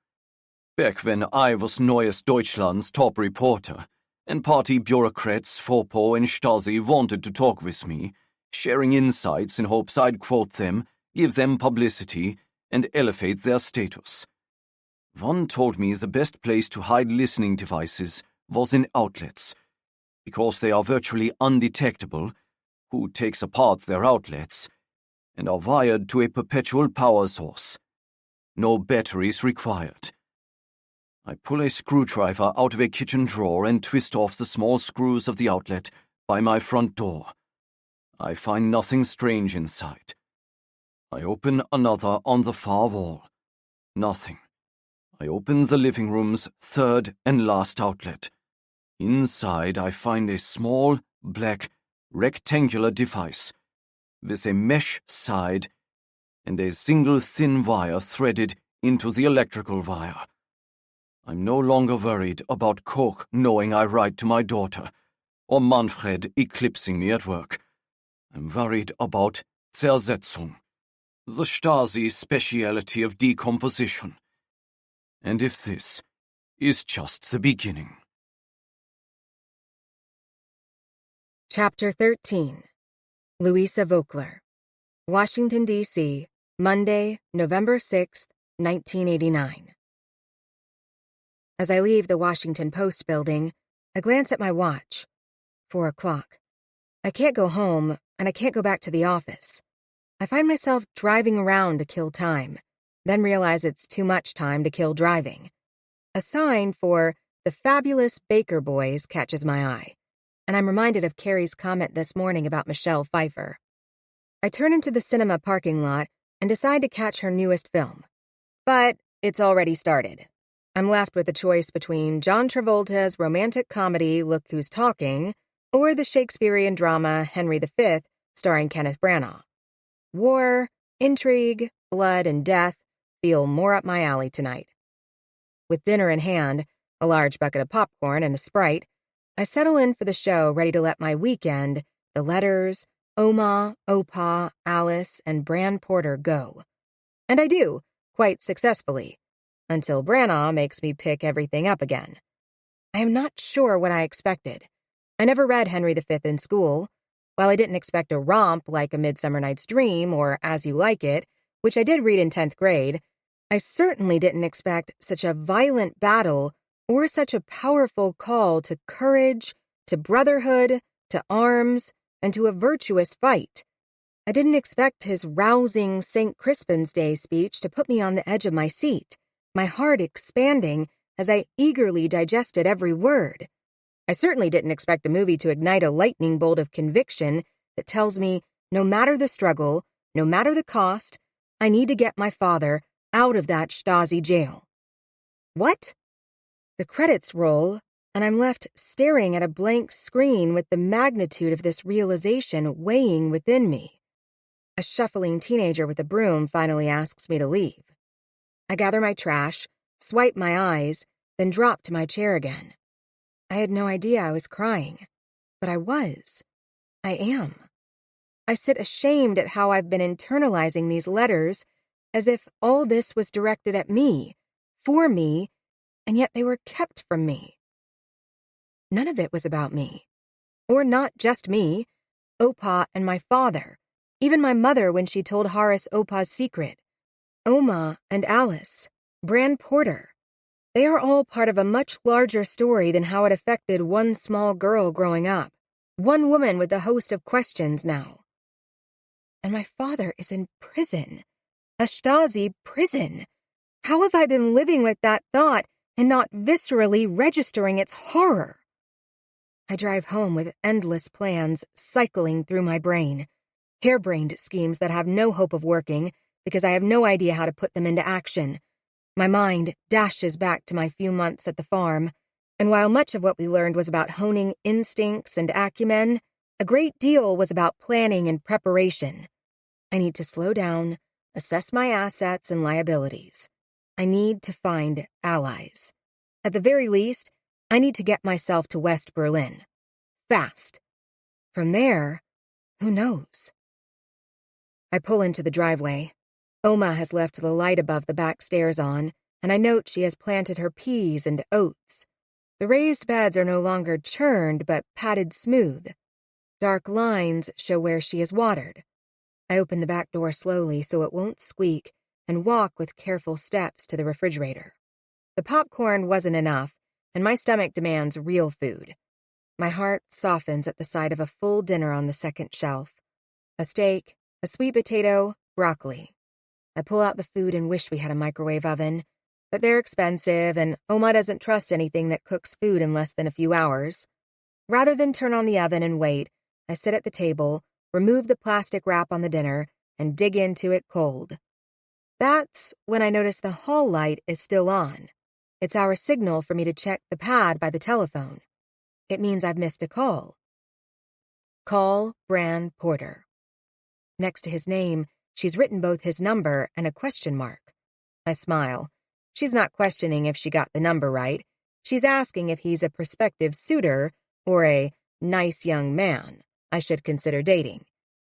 back when I was Neues Deutschland's top reporter, and party bureaucrats Fopo and Stasi wanted to talk with me, sharing insights in hopes I'd quote them, give them publicity, and elevate their status. One told me the best place to hide listening devices was in outlets, because they are virtually undetectable, who takes apart their outlets, and are wired to a perpetual power source. No batteries required. I pull a screwdriver out of a kitchen drawer and twist off the small screws of the outlet by my front door. I find nothing strange inside. I open another on the far wall. Nothing. I open the living room's third and last outlet. Inside, I find a small, black, rectangular device with a mesh side and a single thin wire threaded into the electrical wire. I'm no longer worried about Koch knowing I write to my daughter, or Manfred eclipsing me at work. I'm worried about Zersetzung, the Stasi speciality of decomposition. And if this is just the beginning. Chapter 13. Luisa Voekler. Washington, D.C., Monday, November 6th, 1989. As I leave the Washington Post building, I glance at my watch. 4 o'clock. I can't go home, and I can't go back to the office. I find myself driving around to kill time, then realize it's too much time to kill driving. A sign for the Fabulous Baker Boys catches my eye, and I'm reminded of Carrie's comment this morning about Michelle Pfeiffer. I turn into the cinema parking lot and decide to catch her newest film. But it's already started. I'm left with a choice between John Travolta's romantic comedy Look Who's Talking or the Shakespearean drama Henry V starring Kenneth Branagh. War, intrigue, blood, and death feel more up my alley tonight. With dinner in hand, a large bucket of popcorn and a Sprite, I settle in for the show ready to let my weekend, the letters, Oma, Opa, Alice, and Bran Porter go. And I do, quite successfully, until Branagh makes me pick everything up again. I am not sure what I expected. I never read Henry V in school. While I didn't expect a romp like A Midsummer Night's Dream or As You Like It, which I did read in 10th grade, I certainly didn't expect such a violent battle or such a powerful call to courage, to brotherhood, to arms, and to a virtuous fight. I didn't expect his rousing St. Crispin's Day speech to put me on the edge of my seat, my heart expanding as I eagerly digested every word. I certainly didn't expect the movie to ignite a lightning bolt of conviction that tells me, no matter the struggle, no matter the cost, I need to get my father out of that Stasi jail. What? The credits roll, and I'm left staring at a blank screen with the magnitude of this realization weighing within me. A shuffling teenager with a broom finally asks me to leave. I gather my trash, swipe my eyes, then drop to my chair again. I had no idea I was crying, but I was. I am. I sit ashamed at how I've been internalizing these letters as if all this was directed at me, for me, and yet they were kept from me. None of it was about me. Or not just me. Opa and my father. Even my mother when she told Horace Opa's secret. Oma and Alice. Bran Porter. They are all part of a much larger story than how it affected one small girl growing up. One woman with a host of questions now. And my father is in prison. A Stasi prison. How have I been living with that thought and not viscerally registering its horror? I drive home with endless plans cycling through my brain. Harebrained schemes that have no hope of working because I have no idea how to put them into action. My mind dashes back to my few months at the farm, and while much of what we learned was about honing instincts and acumen, a great deal was about planning and preparation. I need to slow down, assess my assets and liabilities. I need to find allies. At the very least, I need to get myself to West Berlin. Fast. From there, who knows? I pull into the driveway. Oma has left the light above the back stairs on, and I note she has planted her peas and oats. The raised beds are no longer churned, but patted smooth. Dark lines show where she has watered. I open the back door slowly so it won't squeak and walk with careful steps to the refrigerator. The popcorn wasn't enough, and my stomach demands real food. My heart softens at the sight of a full dinner on the second shelf. A steak, a sweet potato, broccoli. I pull out the food and wish we had a microwave oven, but they're expensive, and Oma doesn't trust anything that cooks food in less than a few hours. Rather than turn on the oven and wait, I sit at the table, remove the plastic wrap on the dinner, and dig into it cold. That's when I notice the hall light is still on. It's our signal for me to check the pad by the telephone. It means I've missed a call. Call Bran Porter. Next to his name, she's written both his number and a question mark. I smile. She's not questioning if she got the number right. She's asking if he's a prospective suitor or a nice young man I should consider dating.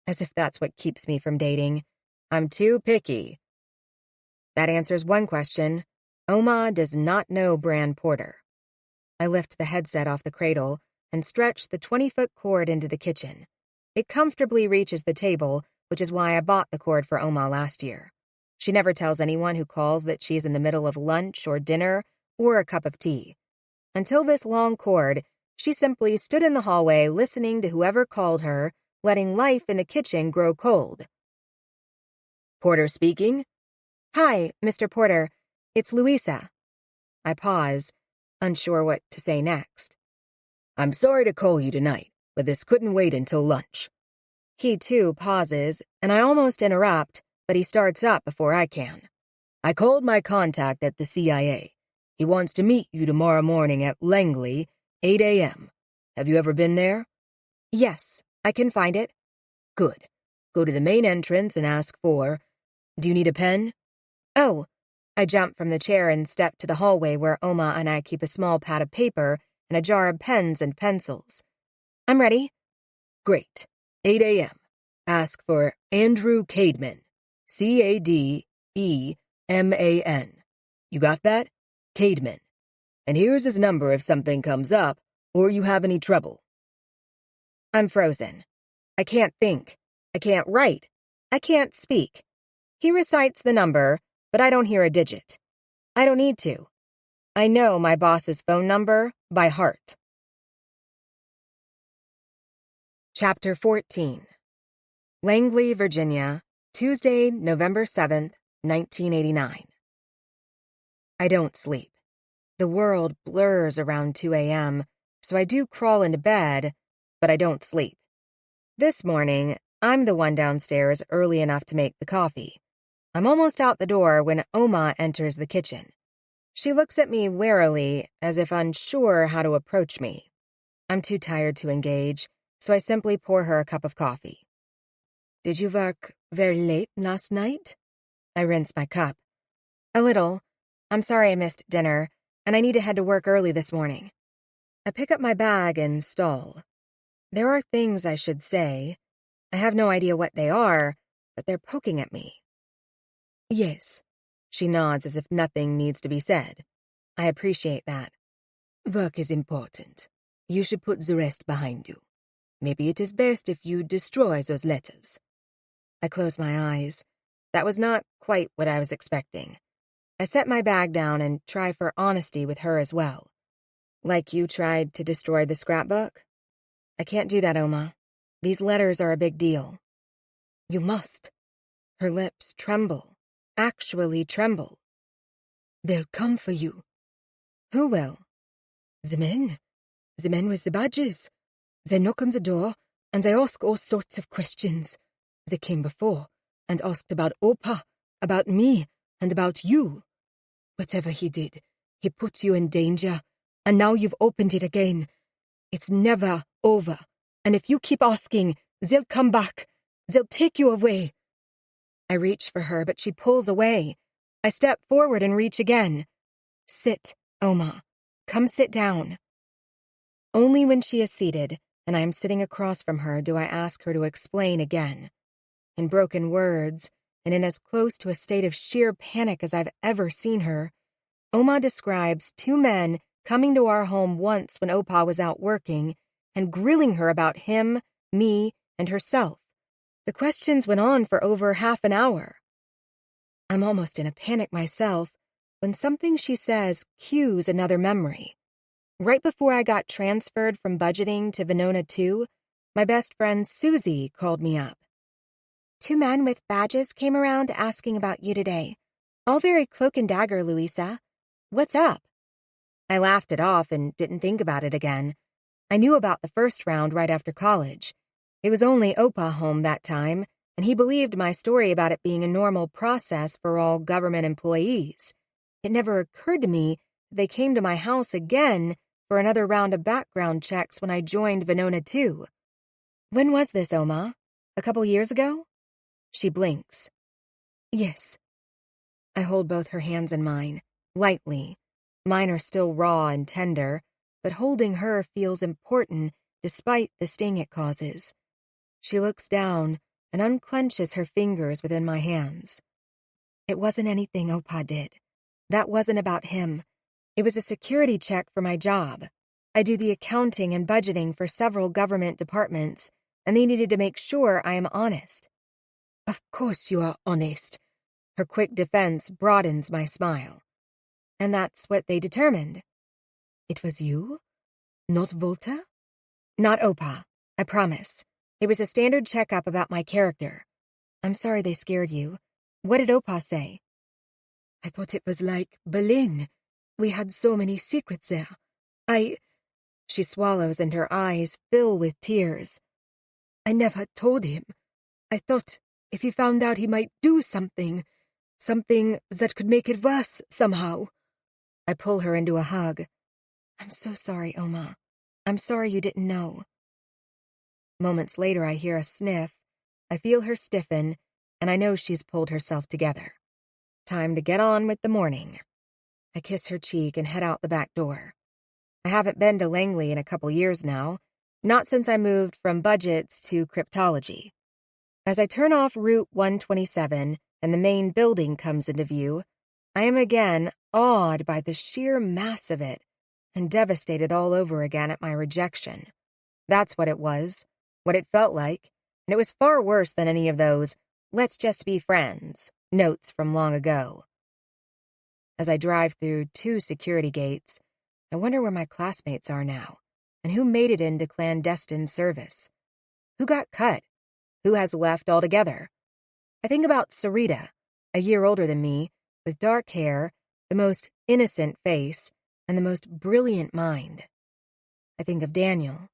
As if that's what keeps me from dating. I'm too picky. That answers one question. Oma does not know Bran Porter. I lift the headset off the cradle and stretch the 20-foot cord into the kitchen. It comfortably reaches the table, which is why I bought the cord for Oma last year. She never tells anyone who calls that she's in the middle of lunch or dinner or a cup of tea. Until this long cord, she simply stood in the hallway listening to whoever called her, letting life in the kitchen grow cold. Porter speaking? Hi, Mr. Porter. It's Luisa. I pause, unsure what to say next. I'm sorry to call you tonight, but this couldn't wait until lunch. He, too, pauses, and I almost interrupt, but he starts up before I can. I called my contact at the CIA. He wants to meet you tomorrow morning at Langley, 8 a.m. Have you ever been there? Yes, I can find it. Good. Go to the main entrance and ask for... Do you need a pen? Oh. I jump from the chair and step to the hallway where Oma and I keep a small pad of paper and a jar of pens and pencils. I'm ready. Great. 8 a.m. Ask for Andrew Cademan. Cademan. You got that? Cademan. And here's his number if something comes up or you have any trouble. I'm frozen. I can't think. I can't write. I can't speak. He recites the number, but I don't hear a digit. I don't need to. I know my boss's phone number by heart. Chapter 14. Langley, Virginia, Tuesday, November 7th, 1989. I don't sleep. The world blurs around 2 a.m., so I do crawl into bed, but I don't sleep. This morning, I'm the one downstairs early enough to make the coffee. I'm almost out the door when Oma enters the kitchen. She looks at me warily, as if unsure how to approach me. I'm too tired to engage, so I simply pour her a cup of coffee. Did you work very late last night? I rinse my cup. A little. I'm sorry I missed dinner, and I need to head to work early this morning. I pick up my bag and stall. There are things I should say. I have no idea what they are, but they're poking at me. Yes. She nods as if nothing needs to be said. I appreciate that. Work is important. You should put the rest behind you. Maybe it is best if you destroy those letters. I close my eyes. That was not quite what I was expecting. I set my bag down and try for honesty with her as well. Like you tried to destroy the scrapbook? I can't do that, Oma. These letters are a big deal. You must. Her lips tremble. Actually tremble. They'll come for you. Who will? The men. The men with the badges. They knock on the door, and they ask all sorts of questions. They came before, and asked about Opa, about me, and about you. Whatever he did, he put you in danger, and now you've opened it again. It's never over, and if you keep asking, they'll come back. They'll take you away. I reach for her, but she pulls away. I step forward and reach again. Sit, Oma. Come sit down. Only when she is seated, and I am sitting across from her, do I ask her to explain again. In broken words, and in as close to a state of sheer panic as I've ever seen her, Oma describes 2 men coming to our home once when Opa was out working and grilling her about him, me, and herself. The questions went on for over half an hour. I'm almost in a panic myself when something she says cues another memory. Right before I got transferred from budgeting to Venona 2, my best friend Susie called me up. 2 men with badges came around asking about you today. All very cloak and dagger, Luisa. What's up? I laughed it off and didn't think about it again. I knew about the first round right after college. It was only Opa home that time, and he believed my story about it being a normal process for all government employees. It never occurred to me that they came to my house again for another round of background checks when I joined Venona 2. When was this, Oma? A couple years ago? She blinks. Yes. I hold both her hands in mine, lightly. Mine are still raw and tender, but holding her feels important despite the sting it causes. She looks down and unclenches her fingers within my hands. It wasn't anything Opa did. That wasn't about him. It was a security check for my job. I do the accounting and budgeting for several government departments, and they needed to make sure I am honest. Of course you are honest. Her quick defense broadens my smile. And that's what they determined. It was you? Not Volta? Not Opa, I promise. It was a standard checkup about my character. I'm sorry they scared you. What did Opa say? I thought it was like Berlin. We had so many secrets there. She swallows and her eyes fill with tears. I never told him. I thought if he found out he might do something that could make it worse somehow. I pull her into a hug. I'm so sorry, Oma. I'm sorry you didn't know. Moments later, I hear a sniff. I feel her stiffen, and I know she's pulled herself together. Time to get on with the morning. I kiss her cheek and head out the back door. I haven't been to Langley in a couple years now, not since I moved from budgets to cryptology. As I turn off Route 127 and the main building comes into view, I am again awed by the sheer mass of it and devastated all over again at my rejection. That's what it was, what it felt like, and it was far worse than any of those "let's just be friends" notes from long ago. As I drive through 2 security gates, I wonder where my classmates are now, and who made it into clandestine service. Who got cut? Who has left altogether? I think about Sarita, a year older than me, with dark hair, the most innocent face, and the most brilliant mind. I think of Daniel,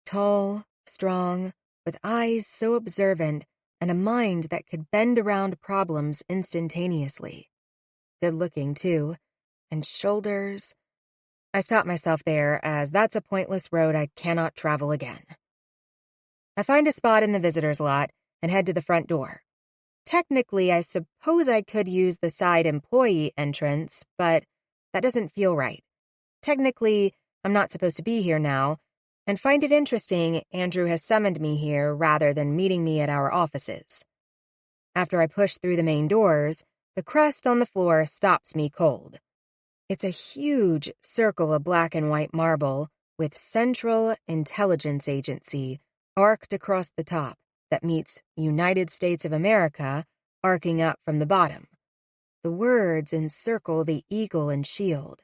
tall, strong, with eyes so observant and a mind that could bend around problems instantaneously. Good-looking, too, and shoulders. I stop myself there, as that's a pointless road I cannot travel again. I find a spot in the visitor's lot and head to the front door. Technically, I suppose I could use the side employee entrance, but that doesn't feel right. Technically, I'm not supposed to be here now, and find it interesting Andrew has summoned me here rather than meeting me at our offices. After I push through the main doors, the crust on the floor stops me cold. It's a huge circle of black and white marble with Central Intelligence Agency arced across the top that meets United States of America arcing up from the bottom. The words encircle the eagle and shield.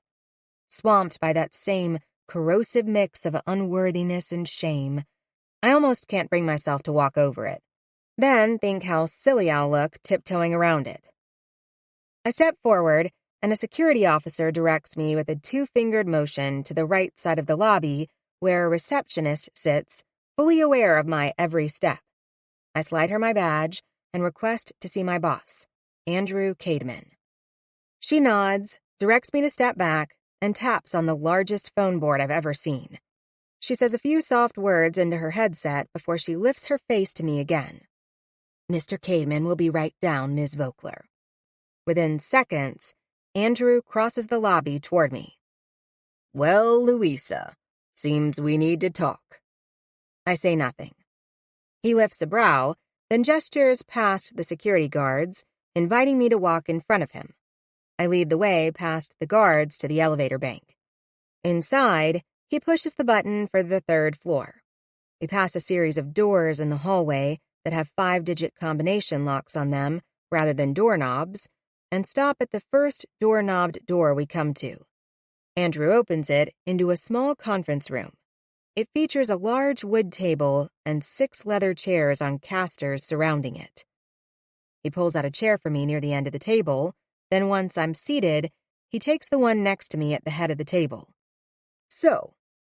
Swamped by that same corrosive mix of unworthiness and shame, I almost can't bring myself to walk over it. Then think how silly I'll look tiptoeing around it. I step forward, and a security officer directs me with a 2-fingered motion to the right side of the lobby, where a receptionist sits, fully aware of my every step. I slide her my badge and request to see my boss, Andrew Cademan. She nods, directs me to step back, and taps on the largest phone board I've ever seen. She says a few soft words into her headset before she lifts her face to me again. Mr. Cademan will be right down, Ms. Voekler. Within seconds, Andrew crosses the lobby toward me. Well, Luisa, seems we need to talk. I say nothing. He lifts a brow, then gestures past the security guards, inviting me to walk in front of him. I lead the way past the guards to the elevator bank. Inside, he pushes the button for the 3rd floor. We pass a series of doors in the hallway that have 5-digit combination locks on them rather than doorknobs, and stop at the first door-knobbed door we come to. Andrew opens it into a small conference room. It features a large wood table and 6 leather chairs on casters surrounding it. He pulls out a chair for me near the end of the table, then once I'm seated, he takes the one next to me at the head of the table. So,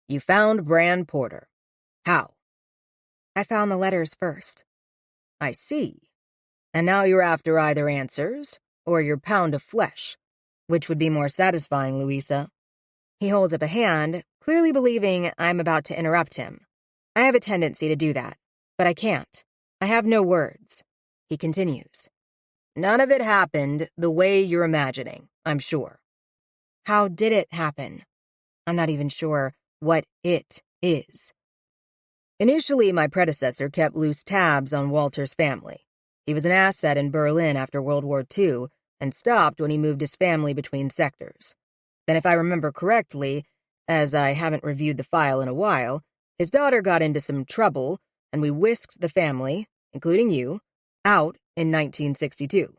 you found Bran Porter. How? I found the letters first. I see. And now you're after either answers or your pound of flesh. Which would be more satisfying, Luisa? He holds up a hand, clearly believing I'm about to interrupt him. I have a tendency to do that, but I can't. I have no words. He continues. None of it happened the way you're imagining, I'm sure. How did it happen? I'm not even sure what it is. Initially, my predecessor kept loose tabs on Walter's family. He was an asset in Berlin after World War II and stopped when he moved his family between sectors. Then, if I remember correctly, as I haven't reviewed the file in a while, his daughter got into some trouble, and we whisked the family, including you, out in 1962.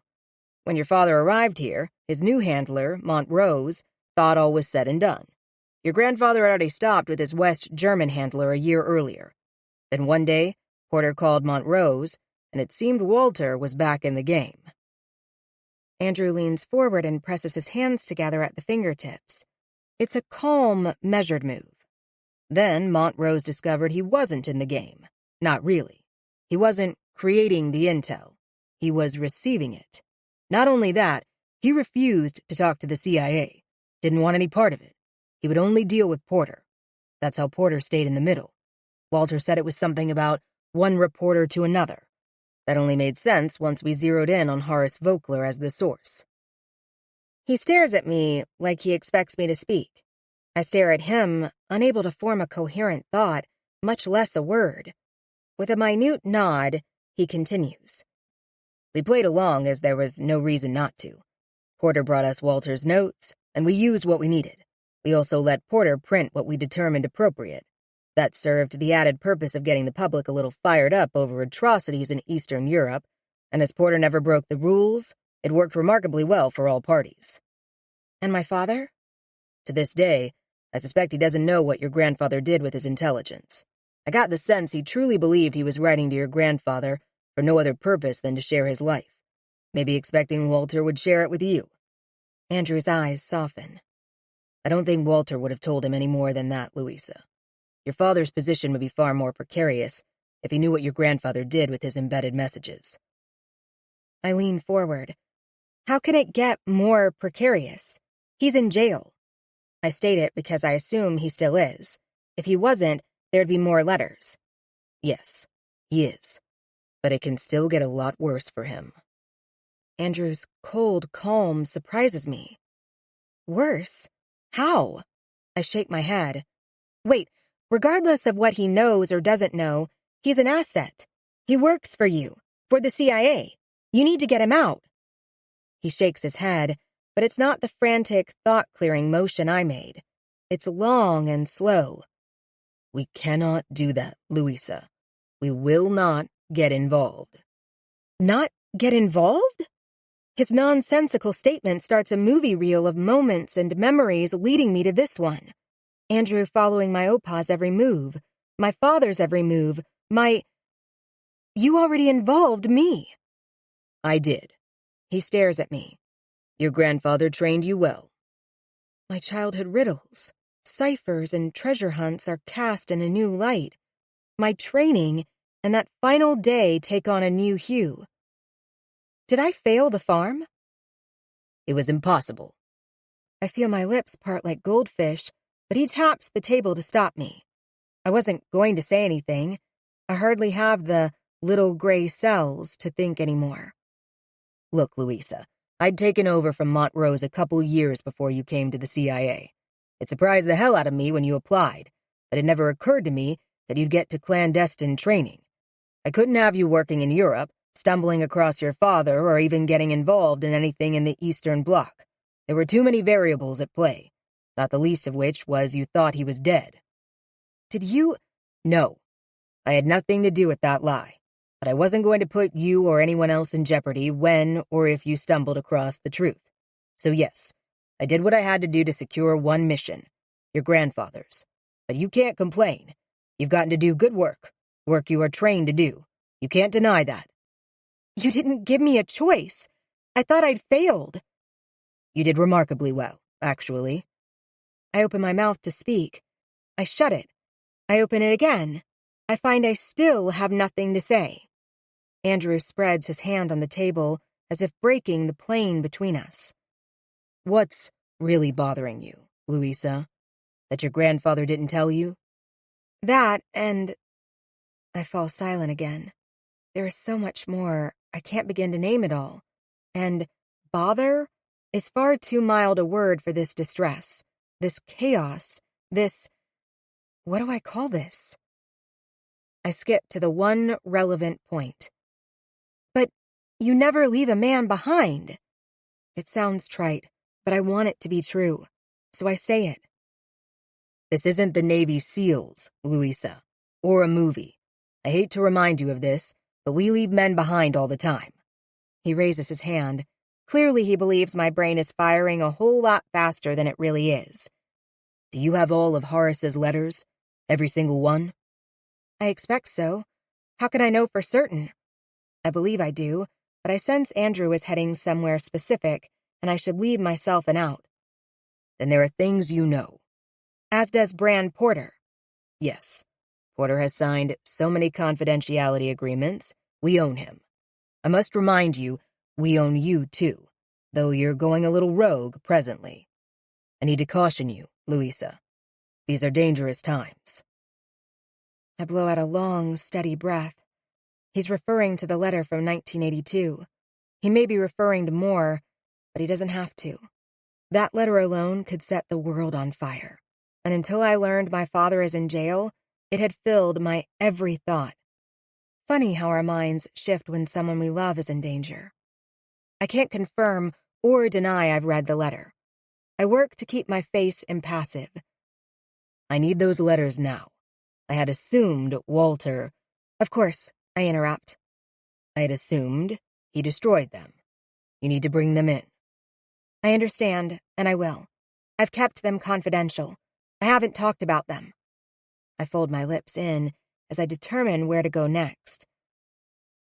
When your father arrived here, his new handler, Montrose, thought all was said and done. Your grandfather had already stopped with his West German handler a year earlier. Then one day, Porter called Montrose, and it seemed Walter was back in the game. Andrew leans forward and presses his hands together at the fingertips. It's a calm, measured move. Then Montrose discovered he wasn't in the game. Not really. He wasn't creating the intel. He was receiving it. Not only that, he refused to talk to the CIA. Didn't want any part of it. He would only deal with Porter. That's how Porter stayed in the middle. Walter said it was something about one reporter to another. That only made sense once we zeroed in on Horace Voekler as the source. He stares at me like he expects me to speak. I stare at him, unable to form a coherent thought, much less a word. With a minute nod, he continues. We played along as there was no reason not to. Porter brought us Walter's notes, and we used what we needed. We also let Porter print what we determined appropriate. That served the added purpose of getting the public a little fired up over atrocities in Eastern Europe, and as Porter never broke the rules, it worked remarkably well for all parties. And my father? To this day, I suspect he doesn't know what your grandfather did with his intelligence. I got the sense he truly believed he was writing to your grandfather for no other purpose than to share his life, maybe expecting Walter would share it with you. Andrew's eyes soften. I don't think Walter would have told him any more than that, Luisa. Your father's position would be far more precarious if he knew what your grandfather did with his embedded messages. I lean forward. How can it get more precarious? He's in jail. I state it because I assume he still is. If he wasn't, there'd be more letters. Yes, he is. But it can still get a lot worse for him. Andrew's cold calm surprises me. Worse? How? I shake my head. Wait, regardless of what he knows or doesn't know, he's an asset. He works for you, for the CIA. You need to get him out. He shakes his head, but it's not the frantic, thought-clearing motion I made. It's long and slow. We cannot do that, Luisa. We will not get involved. Not get involved? His nonsensical statement starts a movie reel of moments and memories leading me to this one. Andrew following my opa's every move, my father's every move, You already involved me. I did. He stares at me. Your grandfather trained you well. My childhood riddles, ciphers, and treasure hunts are cast in a new light. My training and that final day take on a new hue. Did I fail the farm? It was impossible. I feel my lips part like goldfish, but he taps the table to stop me. I wasn't going to say anything. I hardly have the little gray cells to think anymore. Look, Luisa, I'd taken over from Montrose a couple years before you came to the CIA. It surprised the hell out of me when you applied, but it never occurred to me that you'd get to clandestine training. I couldn't have you working in Europe, stumbling across your father, or even getting involved in anything in the Eastern Bloc. There were too many variables at play, not the least of which was you thought he was dead. Did you— No. I had nothing to do with that lie, but I wasn't going to put you or anyone else in jeopardy when or if you stumbled across the truth. So yes, I did what I had to do to secure one mission, your grandfather's. But you can't complain. You've gotten to do good work you are trained to do. You can't deny that. You didn't give me a choice. I thought I'd failed. You did remarkably well, actually. I open my mouth to speak. I shut it. I open it again. I find I still have nothing to say. Andrew spreads his hand on the table as if breaking the plane between us. What's really bothering you, Luisa? That your grandfather didn't tell you? That, and I fall silent again. There is so much more, I can't begin to name it all. And bother is far too mild a word for this distress, this chaos, this— what do I call this? I skip to the one relevant point. But you never leave a man behind. It sounds trite, but I want it to be true, so I say it. This isn't the Navy SEALs, Luisa, or a movie. I hate to remind you of this, but we leave men behind all the time. He raises his hand. Clearly he believes my brain is firing a whole lot faster than it really is. Do you have all of Horace's letters? Every single one? I expect so. How can I know for certain? I believe I do, but I sense Andrew is heading somewhere specific, and I should leave myself an out. Then there are things you know. As does Brand Porter. Yes. Porter has signed so many confidentiality agreements, we own him. I must remind you, we own you too, though you're going a little rogue presently. I need to caution you, Luisa. These are dangerous times. I blow out a long, steady breath. He's referring to the letter from 1982. He may be referring to more, but he doesn't have to. That letter alone could set the world on fire. And until I learned my father is in jail, it had filled my every thought. Funny how our minds shift when someone we love is in danger. I can't confirm or deny I've read the letter. I work to keep my face impassive. I need those letters now. I had assumed Walter— Of course, I interrupt. I had assumed he destroyed them. You need to bring them in. I understand, and I will. I've kept them confidential. I haven't talked about them. I fold my lips in as I determine where to go next.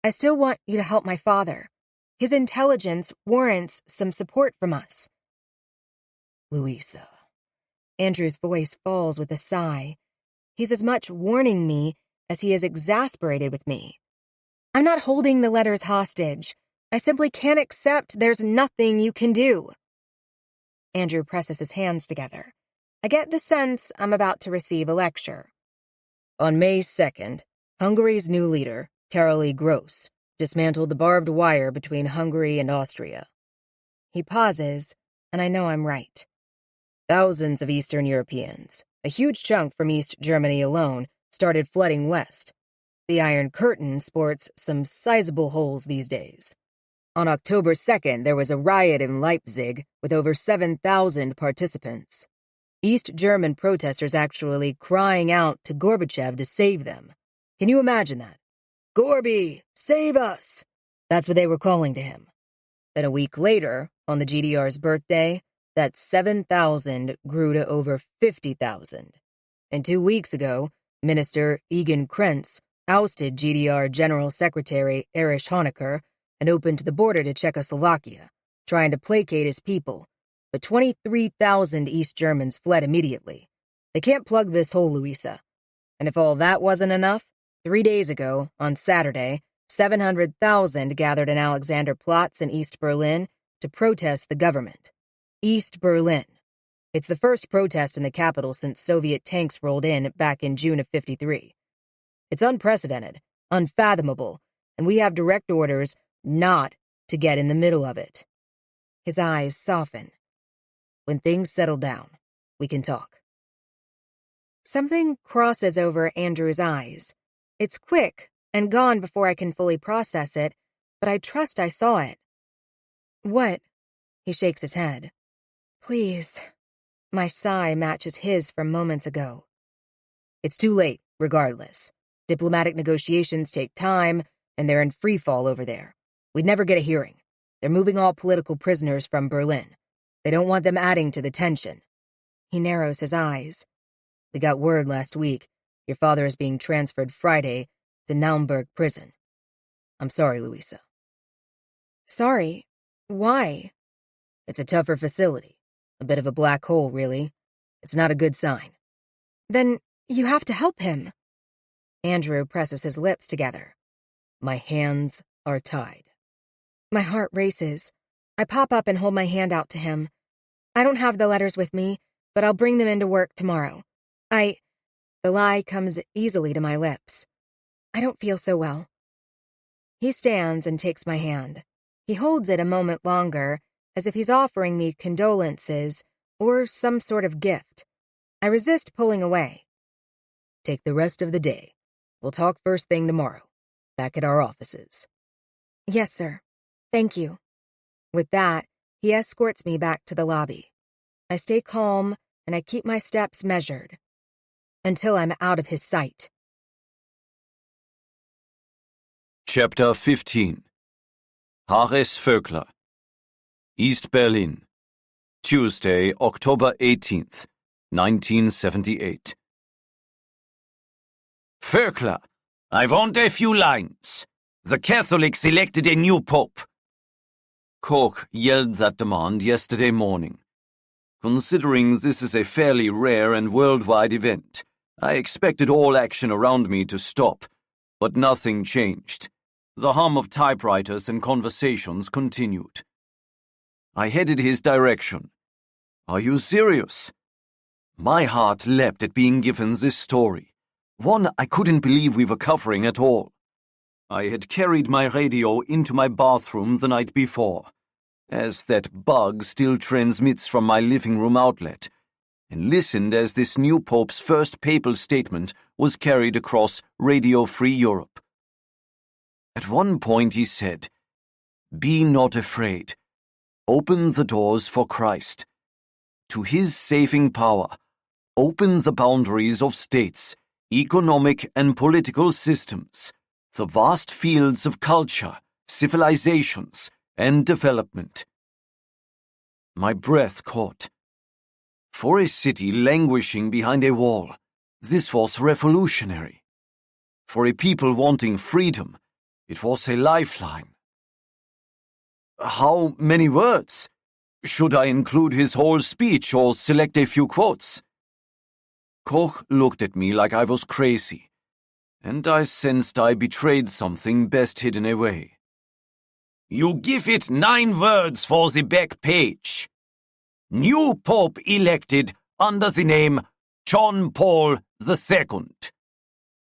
I still want you to help my father. His intelligence warrants some support from us. Luisa. Andrew's voice falls with a sigh. He's as much warning me as he is exasperated with me. I'm not holding the letters hostage. I simply can't accept there's nothing you can do. Andrew presses his hands together. I get the sense I'm about to receive a lecture. On May 2nd, Hungary's new leader, Karol Gross, dismantled the barbed wire between Hungary and Austria. He pauses, and I know I'm right. Thousands of Eastern Europeans, a huge chunk from East Germany alone, started flooding west. The Iron Curtain sports some sizable holes these days. On October 2nd, there was a riot in Leipzig with over 7,000 participants. East German protesters actually crying out to Gorbachev to save them. Can you imagine that? Gorby, save us! That's what they were calling to him. Then a week later, on the GDR's birthday, that 7,000 grew to over 50,000. And 2 weeks ago, Minister Egon Krenz ousted GDR General Secretary Erich Honecker and opened the border to Czechoslovakia, trying to placate his people. But 23,000 East Germans fled immediately. They can't plug this hole, Luisa. And if all that wasn't enough, 3 days ago, on Saturday, 700,000 gathered in Alexanderplatz in East Berlin to protest the government. East Berlin, It's the first protest in the capital since Soviet tanks rolled in back in June of '53. It's unprecedented, unfathomable, and we have direct orders not to get in the middle of it. His eyes soften. When things settle down, we can talk. Something crosses over Andrew's eyes. It's quick and gone before I can fully process it, but I trust I saw it. What? He shakes his head. Please. My sigh matches his from moments ago. It's too late, regardless. Diplomatic negotiations take time, and they're in free fall over there. We'd never get a hearing. They're moving all political prisoners from Berlin. They don't want them adding to the tension. He narrows his eyes. We got word last week. Your father is being transferred Friday to Naumburg prison. I'm sorry, Luisa. Sorry? Why? It's a tougher facility. A bit of a black hole, really. It's not a good sign. Then you have to help him. Andrew presses his lips together. My hands are tied. My heart races. I pop up and hold my hand out to him. I don't have the letters with me, but I'll bring them into work tomorrow. The lie comes easily to my lips. I don't feel so well. He stands and takes my hand. He holds it a moment longer, as if he's offering me condolences or some sort of gift. I resist pulling away. Take the rest of the day. We'll talk first thing tomorrow, back at our offices. Yes, sir. Thank you. With that, he escorts me back to the lobby. I stay calm and I keep my steps measured until I'm out of his sight. Chapter 15. Reay Voekler, East Berlin, Tuesday, October 18th, 1978. Voekler, I want a few lines. The Catholics elected a new pope. Koch yelled that demand yesterday morning. Considering this is a fairly rare and worldwide event, I expected all action around me to stop, but nothing changed. The hum of typewriters and conversations continued. I headed his direction. Are you serious? My heart leapt at being given this story, one I couldn't believe we were covering at all. I had carried my radio into my bathroom the night before, as that bug still transmits from my living room outlet, and listened as this new pope's first papal statement was carried across Radio Free Europe. At one point he said, "Be not afraid. Open the doors for Christ. To his saving power, open the boundaries of states, economic and political systems, the vast fields of culture, civilizations, and development." My breath caught. For a city languishing behind a wall, this was revolutionary. For a people wanting freedom, it was a lifeline. How many words? Should I include his whole speech or select a few quotes? Koch looked at me like I was crazy, and I sensed I betrayed something best hidden away. You give it 9 words for the back page. New Pope elected under the name John Paul II.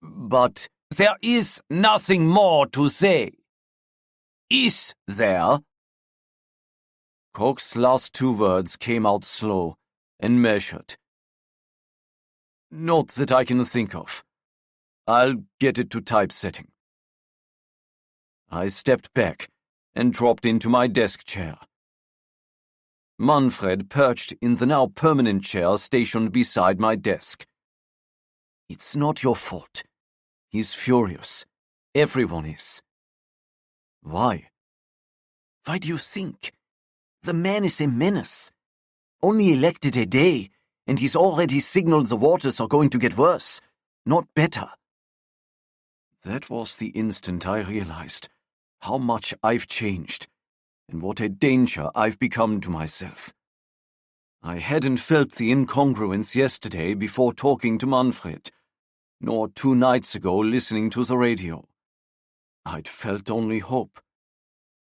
But there is nothing more to say. Is there? Koch's last 2 words came out slow and measured. Not that I can think of. I'll get it to typesetting. I stepped back and dropped into my desk chair. Manfred perched in the now permanent chair stationed beside my desk. It's not your fault. He's furious. Everyone is. Why? Why do you think? The man is a menace. Only elected a day, and he's already signaled the waters are going to get worse, not better. That was the instant I realized how much I've changed, and what a danger I've become to myself. I hadn't felt the incongruence yesterday before talking to Manfred, nor 2 nights ago listening to the radio. I'd felt only hope.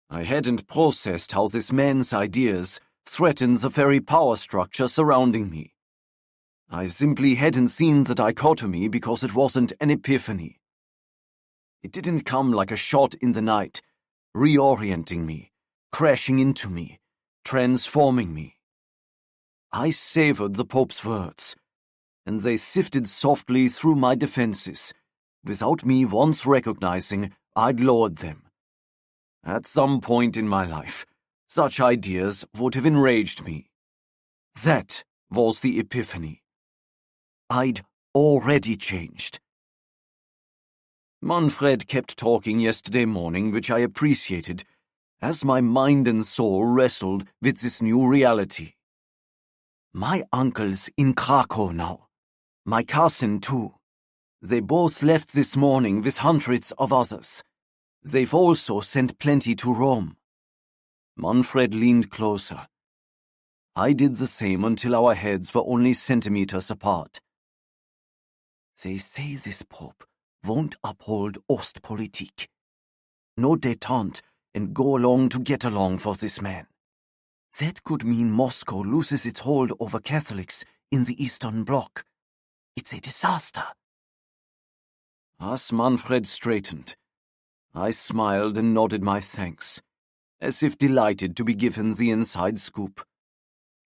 I hadn't processed how this man's ideas threatened the very power structure surrounding me. I simply hadn't seen the dichotomy because it wasn't an epiphany. It didn't come like a shot in the night, reorienting me, crashing into me, transforming me. I savored the Pope's words, and they sifted softly through my defenses, without me once recognizing I'd lowered them. At some point in my life, such ideas would have enraged me. That was the epiphany. I'd already changed. Manfred kept talking yesterday morning, which I appreciated, as my mind and soul wrestled with this new reality. My uncle's in Krakow now. My cousin, too. They both left this morning with hundreds of others. They've also sent plenty to Rome. Manfred leaned closer. I did the same until our heads were only centimeters apart. They say this Pope won't uphold Ostpolitik. No détente and go along to get along for this man. That could mean Moscow loses its hold over Catholics in the Eastern Bloc. It's a disaster. As Manfred straightened, I smiled and nodded my thanks, as if delighted to be given the inside scoop.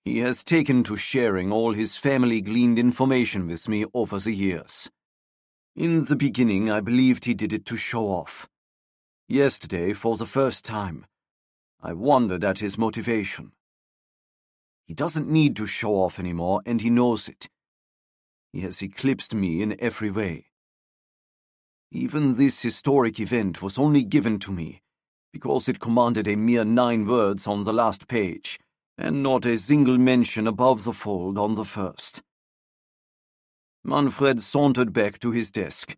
He has taken to sharing all his family-gleaned information with me over the years. In the beginning, I believed he did it to show off. Yesterday, for the first time, I wondered at his motivation. He doesn't need to show off anymore, and he knows it. He has eclipsed me in every way. Even this historic event was only given to me because it commanded a mere 9 words on the last page, and not a single mention above the fold on the first. Manfred sauntered back to his desk,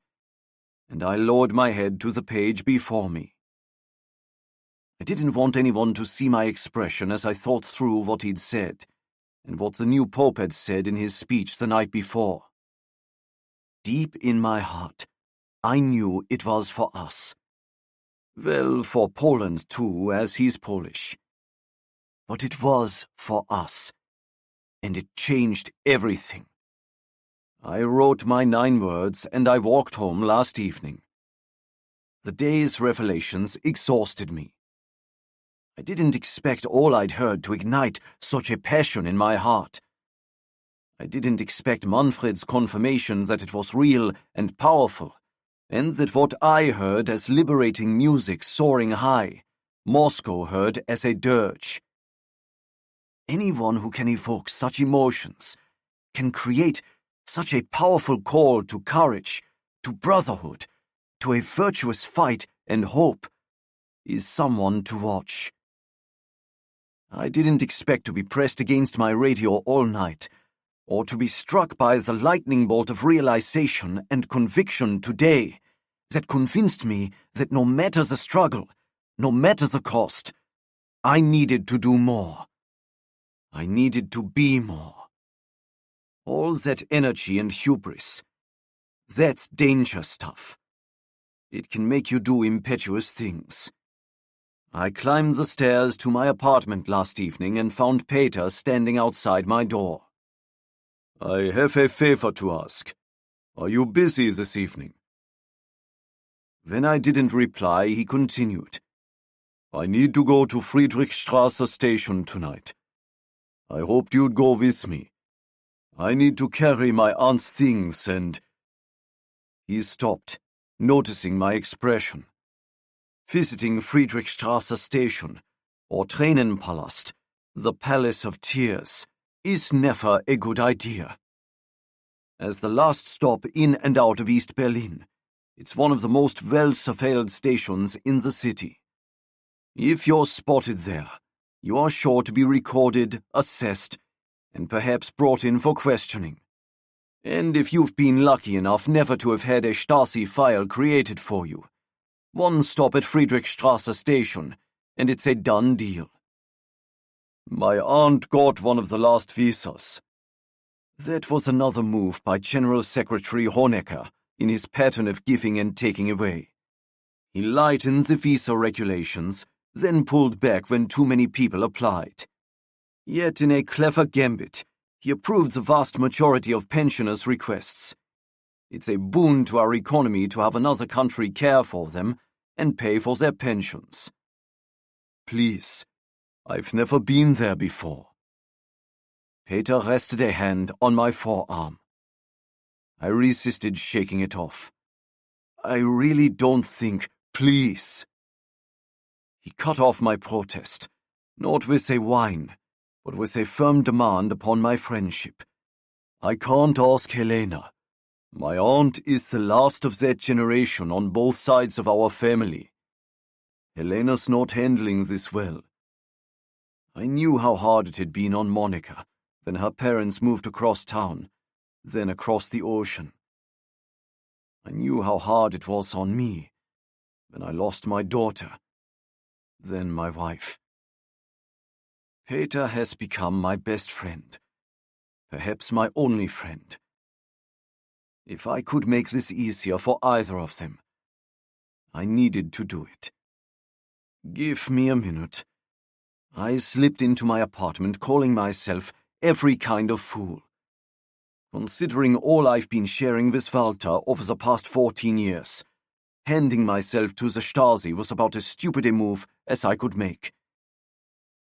and I lowered my head to the page before me. I didn't want anyone to see my expression as I thought through what he'd said, and what the new Pope had said in his speech the night before. Deep in my heart, I knew it was for us. Well, for Poland too, as he's Polish. But it was for us, and it changed everything. I wrote my 9 words and I walked home last evening. The day's revelations exhausted me. I didn't expect all I'd heard to ignite such a passion in my heart. I didn't expect Manfred's confirmation that it was real and powerful, and that what I heard as liberating music soaring high, Moscow heard as a dirge. Anyone who can evoke such emotions, can create such a powerful call to courage, to brotherhood, to a virtuous fight and hope, is someone to watch. I didn't expect to be pressed against my radio all night, or to be struck by the lightning bolt of realization and conviction today that convinced me that no matter the struggle, no matter the cost, I needed to do more. I needed to be more. All that energy and hubris, that's danger stuff. It can make you do impetuous things. I climbed the stairs to my apartment last evening and found Peter standing outside my door. I have a favor to ask. Are you busy this evening? When I didn't reply, he continued. I need to go to Friedrichstraße station tonight. I hoped you'd go with me. I need to carry my aunt's things and... He stopped, noticing my expression. Visiting Friedrichstraße station, or Tränenpalast, the Palace of Tears, is never a good idea. As the last stop in and out of East Berlin, it's one of the most well-surveilled stations in the city. If you're spotted there, you are sure to be recorded, assessed, and perhaps brought in for questioning. And if you've been lucky enough never to have had a Stasi file created for you, one stop at Friedrichstraße station, and it's a done deal. My aunt got one of the last visas. That was another move by General Secretary Honecker in his pattern of giving and taking away. He lightened the visa regulations, then pulled back when too many people applied. Yet in a clever gambit, he approved the vast majority of pensioners' requests. It's a boon to our economy to have another country care for them and pay for their pensions. Please, I've never been there before. Peter rested a hand on my forearm. I resisted shaking it off. I really don't think, please. He cut off my protest, not with a whine, but with a firm demand upon my friendship. I can't ask Helena. My aunt is the last of that generation on both sides of our family. Helena's not handling this well. I knew how hard it had been on Monica when her parents moved across town, then across the ocean. I knew how hard it was on me when I lost my daughter, then my wife. Peter has become my best friend, perhaps my only friend. If I could make this easier for either of them, I needed to do it. Give me a minute. I slipped into my apartment calling myself every kind of fool. Considering all I've been sharing with Walter over the past 14 years, handing myself to the Stasi was about as stupid a move as I could make.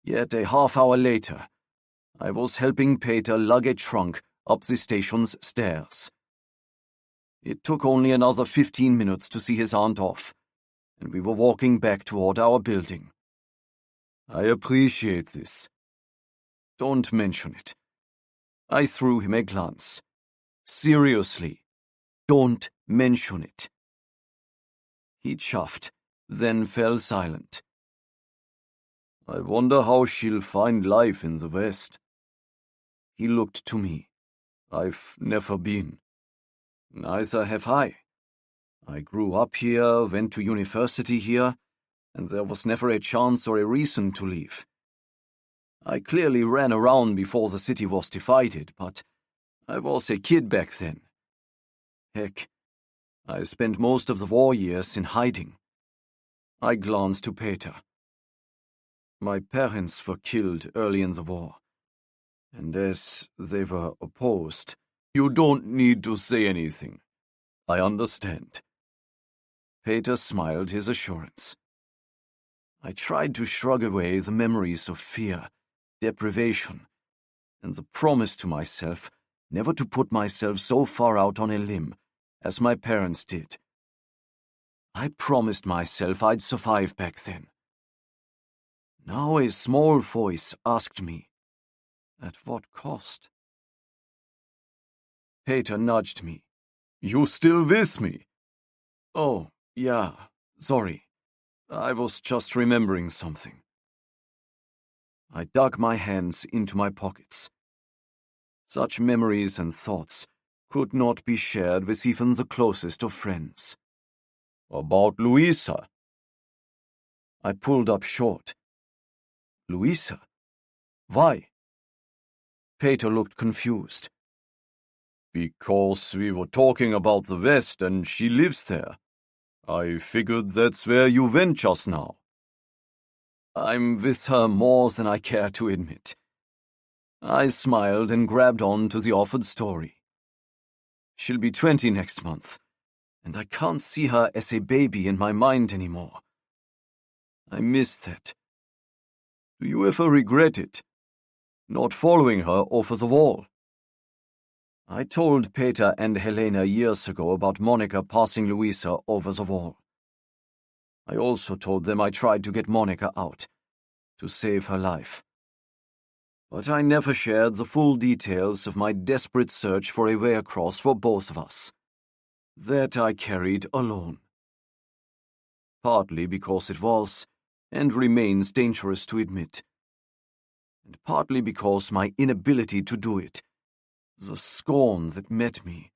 Yet a half hour later, I was helping Peter lug a trunk up the station's stairs. It took only another 15 minutes to see his aunt off, and we were walking back toward our building. I appreciate this. Don't mention it. I threw him a glance. Seriously, don't mention it. He chuffed, then fell silent. I wonder how she'll find life in the West. He looked to me. I've never been. Neither have I. I grew up here, went to university here, and there was never a chance or a reason to leave. I clearly ran around before the city was divided, but I was a kid back then. Heck, I spent most of the war years in hiding. I glanced to Peter. My parents were killed early in the war, and as they were opposed, you don't need to say anything. I understand. Peter smiled his assurance. I tried to shrug away the memories of fear, deprivation, and the promise to myself never to put myself so far out on a limb as my parents did. I promised myself I'd survive back then. Now a small voice asked me, at what cost? Peter nudged me. You still with me? Oh, yeah, sorry. I was just remembering something. I dug my hands into my pockets. Such memories and thoughts could not be shared with even the closest of friends. About Luisa? I pulled up short. Luisa? Why? Peter looked confused. Because we were talking about the West and she lives there. I figured that's where you went just now. I'm with her more than I care to admit. I smiled and grabbed on to the offered story. She'll be 20 next month, and I can't see her as a baby in my mind anymore. I miss that. Do you ever regret it? Not following her over the wall? I told Peter and Helena years ago about Monica passing Luisa over the wall. I also told them I tried to get Monica out, to save her life. But I never shared the full details of my desperate search for a way across for both of us. That I carried alone. Partly because it was, and remains, dangerous to admit. And partly because my inability to do it, the scorn that met me,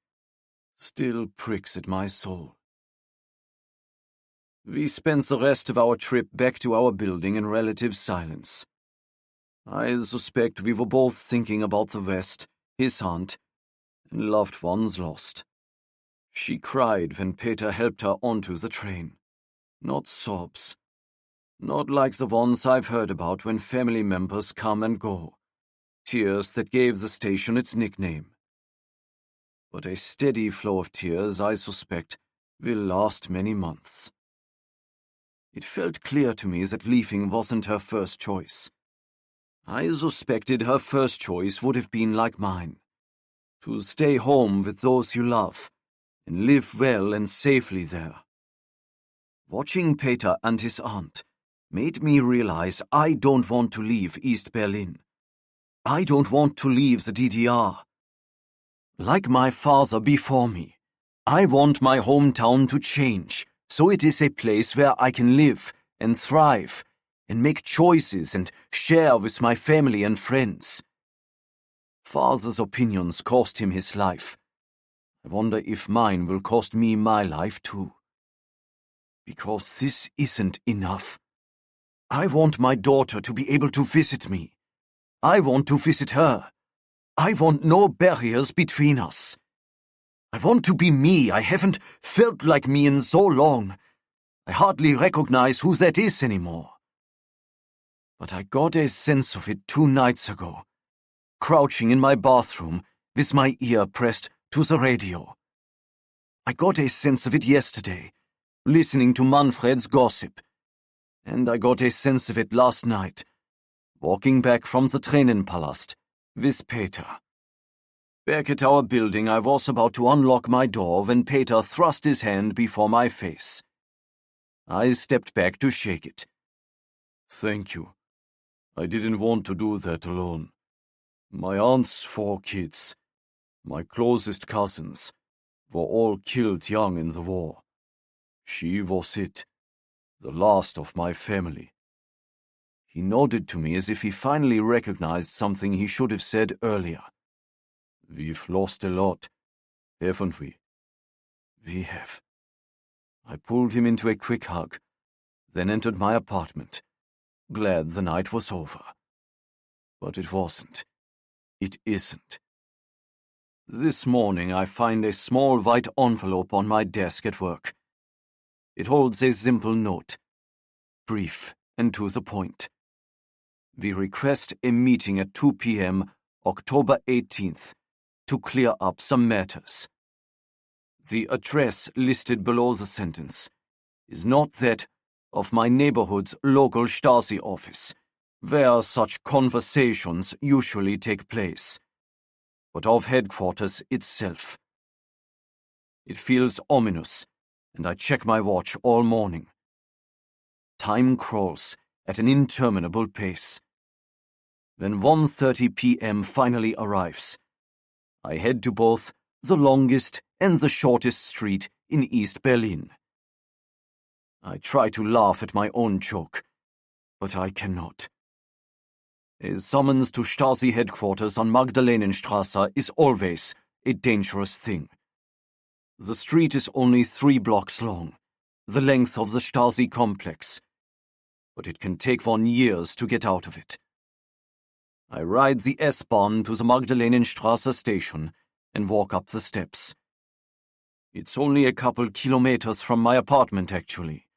still pricks at my soul. We spent the rest of our trip back to our building in relative silence. I suspect we were both thinking about the West, his aunt, and loved ones lost. She cried when Peter helped her onto the train. Not sobs. Not like the ones I've heard about when family members come and go, Tears that gave the station its nickname. But a steady flow of tears, I suspect, will last many months. It felt clear to me that leaving wasn't her first choice. I suspected her first choice would have been like mine, to stay home with those you love, and live well and safely there. Watching Peter and his aunt made me realize I don't want to leave East Berlin. I don't want to leave the DDR. Like my father before me, I want my hometown to change, so it is a place where I can live and thrive and make choices and share with my family and friends. Father's opinions cost him his life. I wonder if mine will cost me my life too. Because this isn't enough. I want my daughter to be able to visit me. I want to visit her. I want no barriers between us. I want to be me. I haven't felt like me in so long. I hardly recognize who that is anymore. But I got a sense of it 2 nights ago, crouching in my bathroom with my ear pressed to the radio. I got a sense of it yesterday, listening to Manfred's gossip. And I got a sense of it last night, walking back from the Tränenpalast with Peter. Back at our building, I was about to unlock my door when Peter thrust his hand before my face. I stepped back to shake it. Thank you. I didn't want to do that alone. My aunt's 4 kids, my closest cousins, were all killed young in the war. She was it, the last of my family. He nodded to me as if he finally recognized something he should have said earlier. We've lost a lot, haven't we? We have. I pulled him into a quick hug, then entered my apartment, glad the night was over. But it wasn't. It isn't. This morning I find a small white envelope on my desk at work. It holds a simple note, brief and to the point. We request a meeting at 2 p.m., October 18th, to clear up some matters. The address listed below the sentence is not that of my neighborhood's local Stasi office, where such conversations usually take place, but of headquarters itself. It feels ominous, and I check my watch all morning. Time crawls at an interminable pace. When 1:30 p.m. finally arrives, I head to both the longest and the shortest street in East Berlin. I try to laugh at my own joke, but I cannot. A summons to Stasi headquarters on Magdalenenstraße is always a dangerous thing. The street is only 3 blocks long, the length of the Stasi complex, but it can take one years to get out of it. I ride the S-Bahn to the Magdalenenstraße station and walk up the steps. It's only a couple kilometers from my apartment, actually,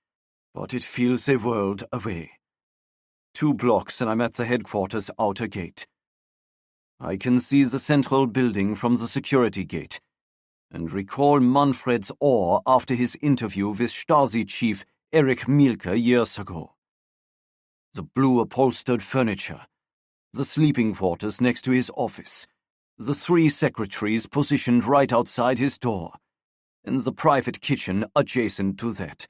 but it feels a world away. 2 blocks and I'm at the headquarters outer gate. I can see the central building from the security gate and recall Manfred's awe after his interview with Stasi chief Erich Mielke years ago. The blue upholstered furniture, the sleeping quarters next to his office, the 3 secretaries positioned right outside his door, and the private kitchen adjacent to that.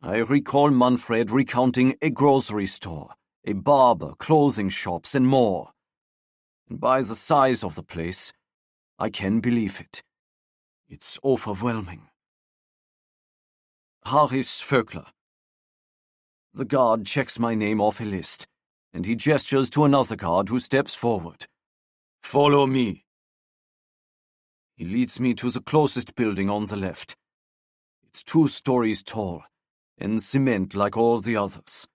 I recall Manfred recounting a grocery store, a barber, clothing shops, and more. And by the size of the place, I can believe it. It's overwhelming. Haris Voekler. The guard checks my name off a list, and he gestures to another guard who steps forward. Follow me. He leads me to the closest building on the left. It's 2 stories tall, and cement like all the others.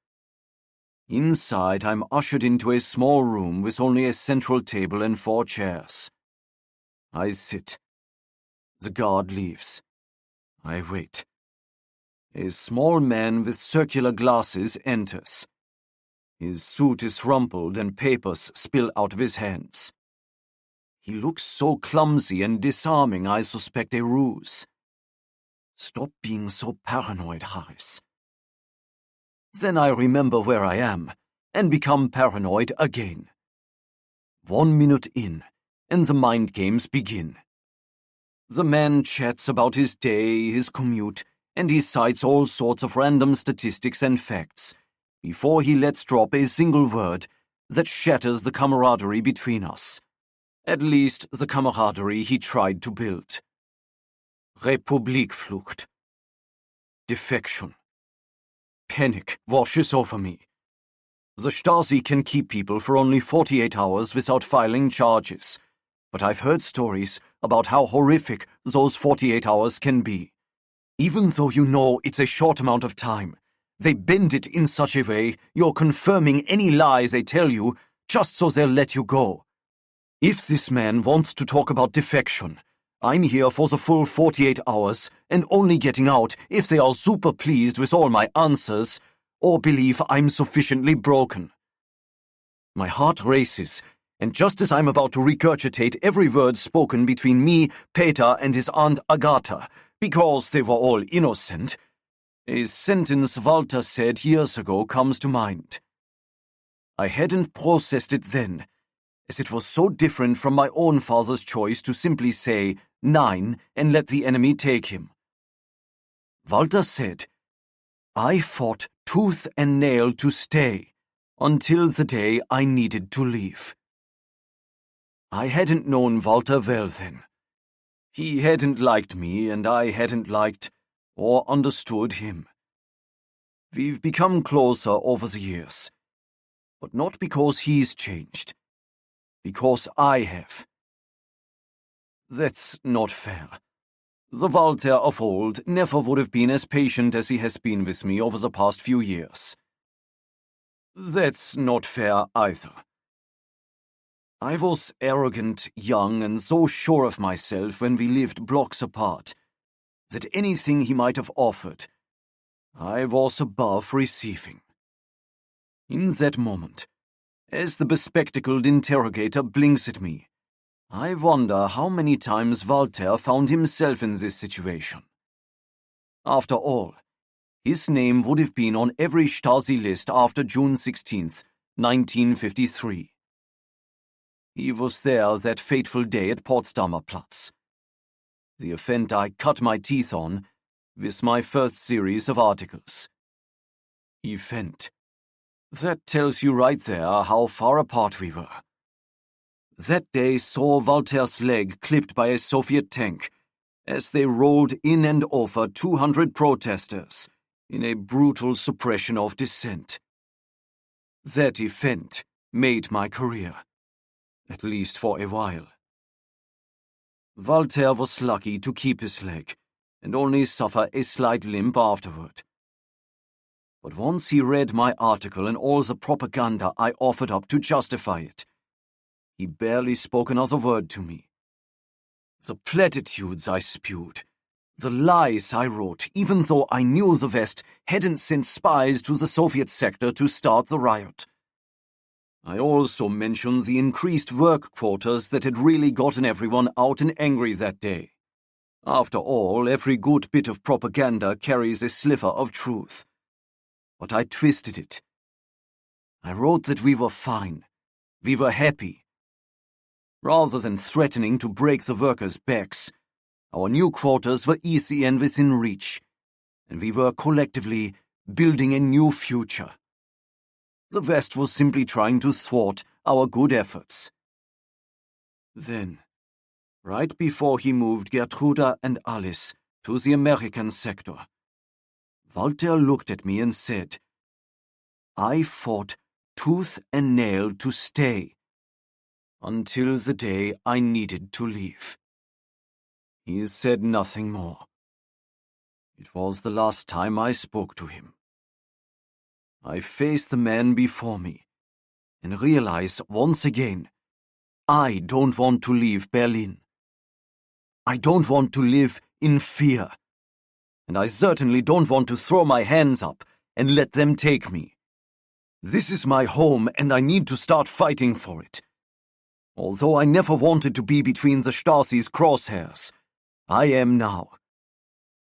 Inside, I'm ushered into a small room with only a central table and 4 chairs. I sit. The guard leaves. I wait. A small man with circular glasses enters. His suit is rumpled and papers spill out of his hands. He looks so clumsy and disarming I suspect a ruse. Stop being so paranoid, Harris. Then I remember where I am, and become paranoid again. 1 minute in, and the mind games begin. The man chats about his day, his commute, and he cites all sorts of random statistics and facts, before he lets drop a single word that shatters the camaraderie between us. At least the camaraderie he tried to build. Republikflucht. Defection. Panic washes over me. The Stasi can keep people for only 48 hours without filing charges, but I've heard stories about how horrific those 48 hours can be. Even though you know it's a short amount of time, they bend it in such a way you're confirming any lie they tell you just so they'll let you go. If this man wants to talk about defection, I'm here for the full 48 hours and only getting out if they are super pleased with all my answers or believe I'm sufficiently broken. My heart races, and just as I'm about to regurgitate every word spoken between me, Peter, and his aunt Agatha, because they were all innocent, a sentence Walter said years ago comes to mind. I hadn't processed it then, as it was so different from my own father's choice to simply say 9 and let the enemy take him. Walter said, I fought tooth and nail to stay until the day I needed to leave. I hadn't known Walter well then. He hadn't liked me, and I hadn't liked or understood him. We've become closer over the years, but not because he's changed, because I have. That's not fair. The Walter of old never would have been as patient as he has been with me over the past few years. That's not fair either. I was arrogant, young, and so sure of myself when we lived blocks apart, that anything he might have offered, I was above receiving. In that moment, as the bespectacled interrogator blinks at me, I wonder how many times Walter found himself in this situation. After all, his name would have been on every Stasi list after June 16th, 1953. He was there that fateful day at Potsdamer Platz. The event I cut my teeth on with my first series of articles. Event. That tells you right there how far apart we were. That day saw Walter's leg clipped by a Soviet tank as they rolled in and over 200 protesters in a brutal suppression of dissent. That event made my career, at least for a while. Walter was lucky to keep his leg and only suffer a slight limp afterward. But once he read my article and all the propaganda I offered up to justify it, he barely spoke another word to me. The platitudes I spewed, the lies I wrote, even though I knew the West hadn't sent spies to the Soviet sector to start the riot. I also mentioned the increased work quotas that had really gotten everyone out and angry that day. After all, every good bit of propaganda carries a sliver of truth. But I twisted it. I wrote that we were fine. We were happy. Rather than threatening to break the workers' backs, our new quarters were easy and within reach, and we were collectively building a new future. The West was simply trying to thwart our good efforts. Then, right before he moved Gertruda and Alice to the American sector, Walter looked at me and said, I fought tooth and nail to stay until the day I needed to leave. He said nothing more. It was the last time I spoke to him. I face the man before me and realize once again, I don't want to leave Berlin. I don't want to live in fear. And I certainly don't want to throw my hands up and let them take me. This is my home, and I need to start fighting for it. Although I never wanted to be between the Stasi's crosshairs, I am now.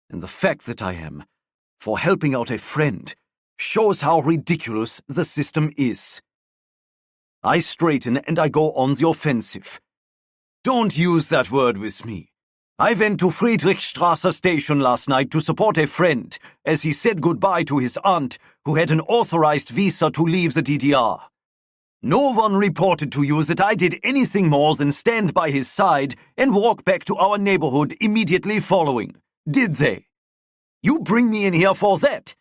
And the fact that I am, for helping out a friend, shows how ridiculous the system is. I straighten and I go on the offensive. Don't use that word with me. I went to Friedrichstrasse station last night to support a friend as he said goodbye to his aunt who had an authorized visa to leave the DDR. No one reported to you that I did anything more than stand by his side and walk back to our neighborhood immediately following, did they? You bring me in here for that?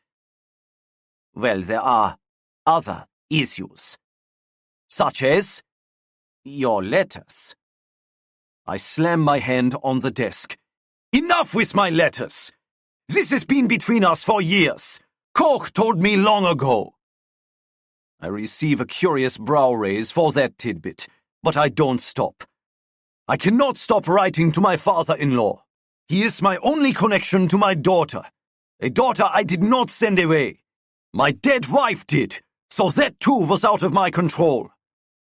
Well, there are other issues. Such as your letters. I slam my hand on the desk. Enough with my letters! This has been between us for years. Koch told me long ago. I receive a curious brow raise for that tidbit, but I don't stop. I cannot stop writing to my father-in-law. He is my only connection to my daughter. A daughter I did not send away. My dead wife did, so that too was out of my control.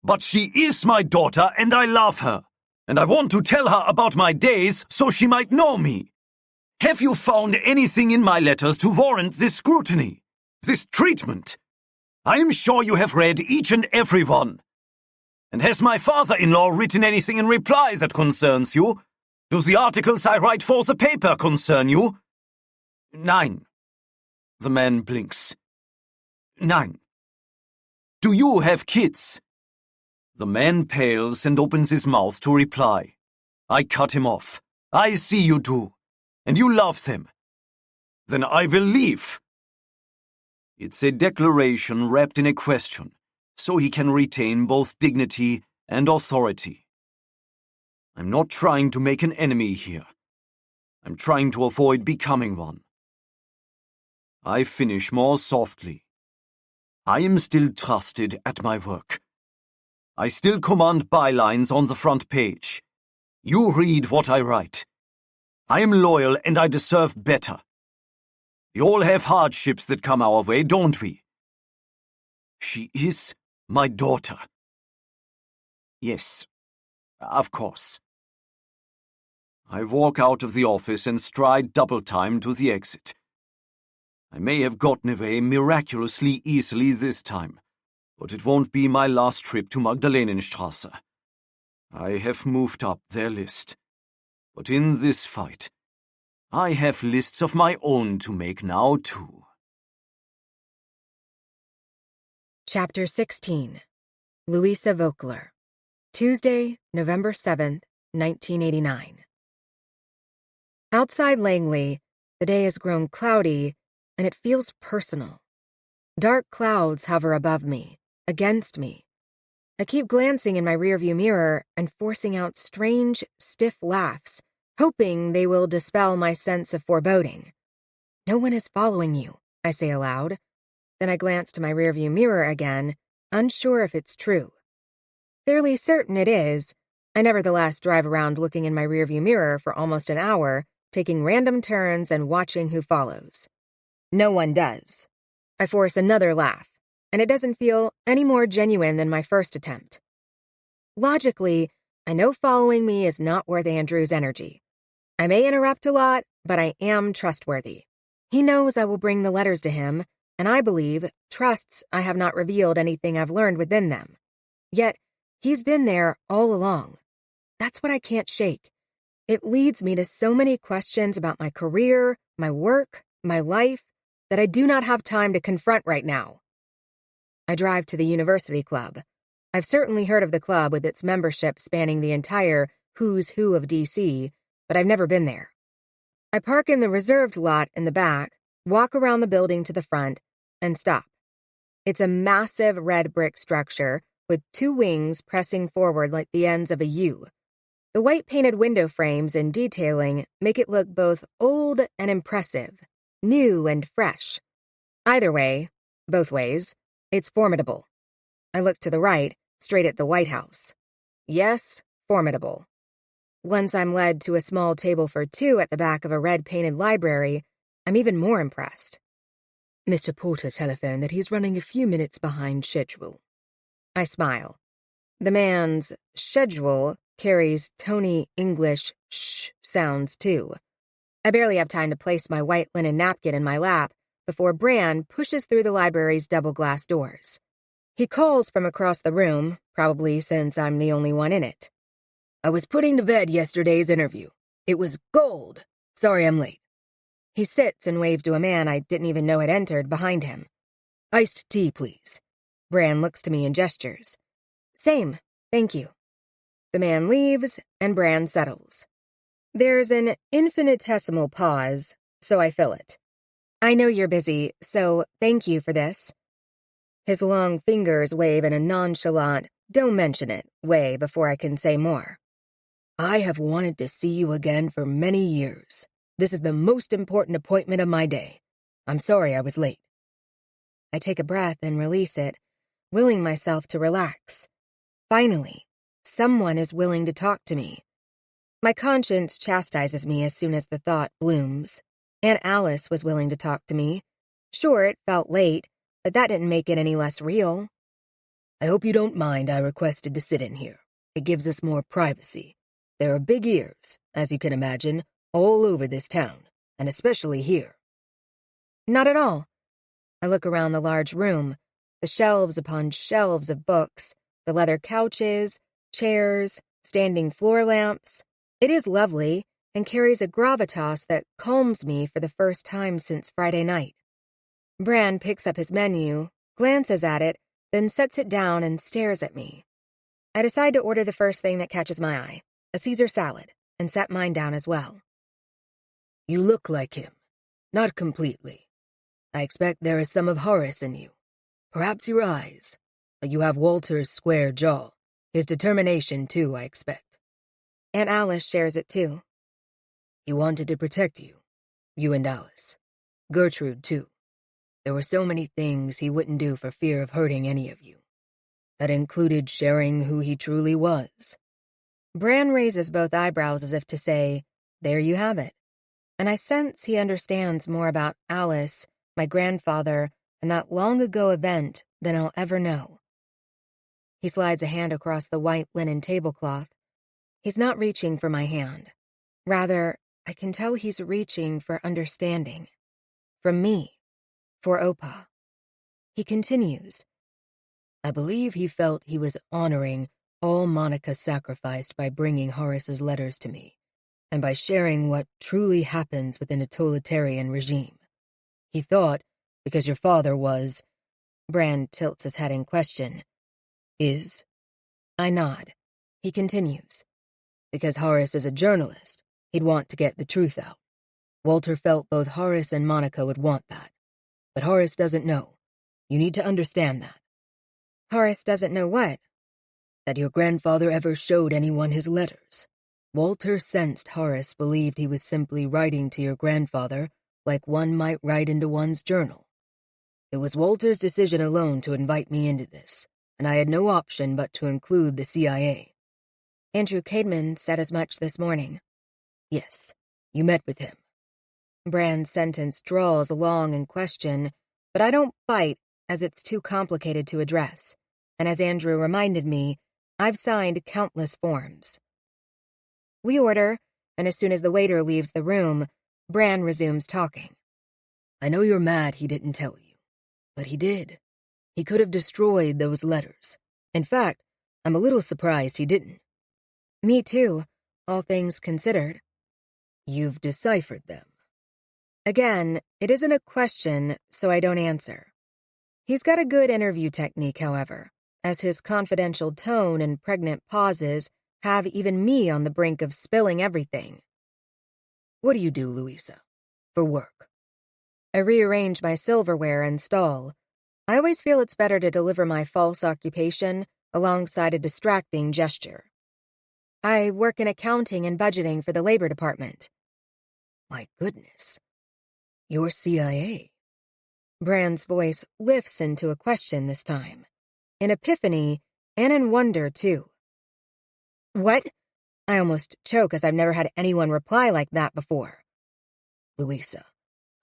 But she is my daughter and I love her. And I want to tell her about my days so she might know me. Have you found anything in my letters to warrant this scrutiny, this treatment? I am sure you have read each and every one. And has my father-in-law written anything in reply that concerns you? Do the articles I write for the paper concern you? Nein. The man blinks. Nein. Do you have kids? The man pales and opens his mouth to reply. I cut him off. I see you do. And you love them. Then I will leave. It's a declaration wrapped in a question, so he can retain both dignity and authority. I'm not trying to make an enemy here. I'm trying to avoid becoming one. I finish more softly. I am still trusted at my work. I still command bylines on the front page. You read what I write. I am loyal and I deserve better. We all have hardships that come our way, don't we? She is my daughter. Yes, of course. I walk out of the office and stride double time to the exit. I may have gotten away miraculously easily this time, but it won't be my last trip to Magdalenenstrasse. I have moved up their list. But in this fight, I have lists of my own to make now, too. Chapter 16. Luisa Voekler. Tuesday, November 7th, 1989. Outside Langley, the day has grown cloudy, and it feels personal. Dark clouds hover above me, against me. I keep glancing in my rearview mirror and forcing out strange, stiff laughs, hoping they will dispel my sense of foreboding. No one is following you, I say aloud. Then I glance to my rearview mirror again, unsure if it's true. Fairly certain it is. I nevertheless drive around looking in my rearview mirror for almost an hour, taking random turns and watching who follows. No one does. I force another laugh, and it doesn't feel any more genuine than my first attempt. Logically, I know following me is not worth Andrew's energy. I may interrupt a lot, but I am trustworthy. He knows I will bring the letters to him, and I believe trusts I have not revealed anything I've learned within them. Yet, he's been there all along. That's what I can't shake. It leads me to so many questions about my career, my work, my life, that I do not have time to confront right now. I drive to the University Club. I've certainly heard of the club with its membership spanning the entire who's who of DC, but I've never been there. I park in the reserved lot in the back, walk around the building to the front, and stop. It's a massive red brick structure with two wings pressing forward like the ends of a U. The white-painted window frames and detailing make it look both old and impressive, new and fresh. Either way, both ways, it's formidable. I look to the right, straight at the White House. Yes, formidable. Once I'm led to a small table for two at the back of a red-painted library, I'm even more impressed. Mr. Porter telephoned that he's running a few minutes behind schedule. I smile. The man's schedule carries Tony English sh sounds too. I barely have time to place my white linen napkin in my lap before Bran pushes through the library's double glass doors. He calls from across the room, probably since I'm the only one in it. I was putting to bed yesterday's interview. It was gold. Sorry I'm late. He sits and waves to a man I didn't even know had entered behind him. Iced tea, please. Bran looks to me and gestures. Same, thank you. The man leaves, and Bran settles. There's an infinitesimal pause, so I fill it. I know you're busy, so thank you for this. His long fingers wave in a nonchalant, don't mention it way before I can say more. I have wanted to see you again for many years. This is the most important appointment of my day. I'm sorry I was late. I take a breath and release it, willing myself to relax. Finally, someone is willing to talk to me. My conscience chastises me as soon as the thought blooms. Aunt Alice was willing to talk to me. Sure, it felt late, but that didn't make it any less real. I hope you don't mind I requested to sit in here. It gives us more privacy. There are big ears, as you can imagine, all over this town, and especially here. Not at all. I look around the large room, the shelves upon shelves of books, the leather couches, chairs, standing floor lamps. It is lovely and carries a gravitas that calms me for the first time since Friday night. Bran picks up his menu, glances at it, then sets it down and stares at me. I decide to order the first thing that catches my eye, a Caesar salad, and set mine down as well. You look like him. Not completely. I expect there is some of Horace in you. Perhaps your eyes. But you have Walter's square jaw. His determination, too, I expect. Aunt Alice shares it, too. He wanted to protect you. You and Alice. Gertrude, too. There were so many things he wouldn't do for fear of hurting any of you. That included sharing who he truly was. Bran raises both eyebrows as if to say, there you have it. And I sense he understands more about Alice, my grandfather, and that long-ago event than I'll ever know. He slides a hand across the white linen tablecloth. He's not reaching for my hand. Rather, I can tell he's reaching for understanding. From me. For Opa. He continues. I believe he felt he was honoring all Monica sacrificed by bringing Horace's letters to me, and by sharing what truly happens within a totalitarian regime. He thought, because your father was... Bran tilts his head in question. Is? I nod. He continues. Because Horace is a journalist, he'd want to get the truth out. Walter felt both Horace and Monica would want that. But Horace doesn't know. You need to understand that. Horace doesn't know what? That your grandfather ever showed anyone his letters. Walter sensed Horace believed he was simply writing to your grandfather like one might write into one's journal. It was Walter's decision alone to invite me into this, and I had no option but to include the CIA. Andrew Cademan said as much this morning. Yes, you met with him. Bran's sentence draws along in question, but I don't bite as it's too complicated to address, and as Andrew reminded me, I've signed countless forms. We order, and as soon as the waiter leaves the room, Bran resumes talking. I know you're mad he didn't tell you, but he did. He could have destroyed those letters. In fact, I'm a little surprised he didn't. Me too, all things considered. You've deciphered them. Again, it isn't a question, so I don't answer. He's got a good interview technique, however, as his confidential tone and pregnant pauses have even me on the brink of spilling everything. What do you do, Luisa? For work? I rearrange my silverware and stall. I always feel it's better to deliver my false occupation alongside a distracting gesture. I work in accounting and budgeting for the Labor Department. My goodness. You're CIA. Bran's voice lifts into a question this time. In epiphany, and in wonder, too. What? I almost choke as I've never had anyone reply like that before. Luisa,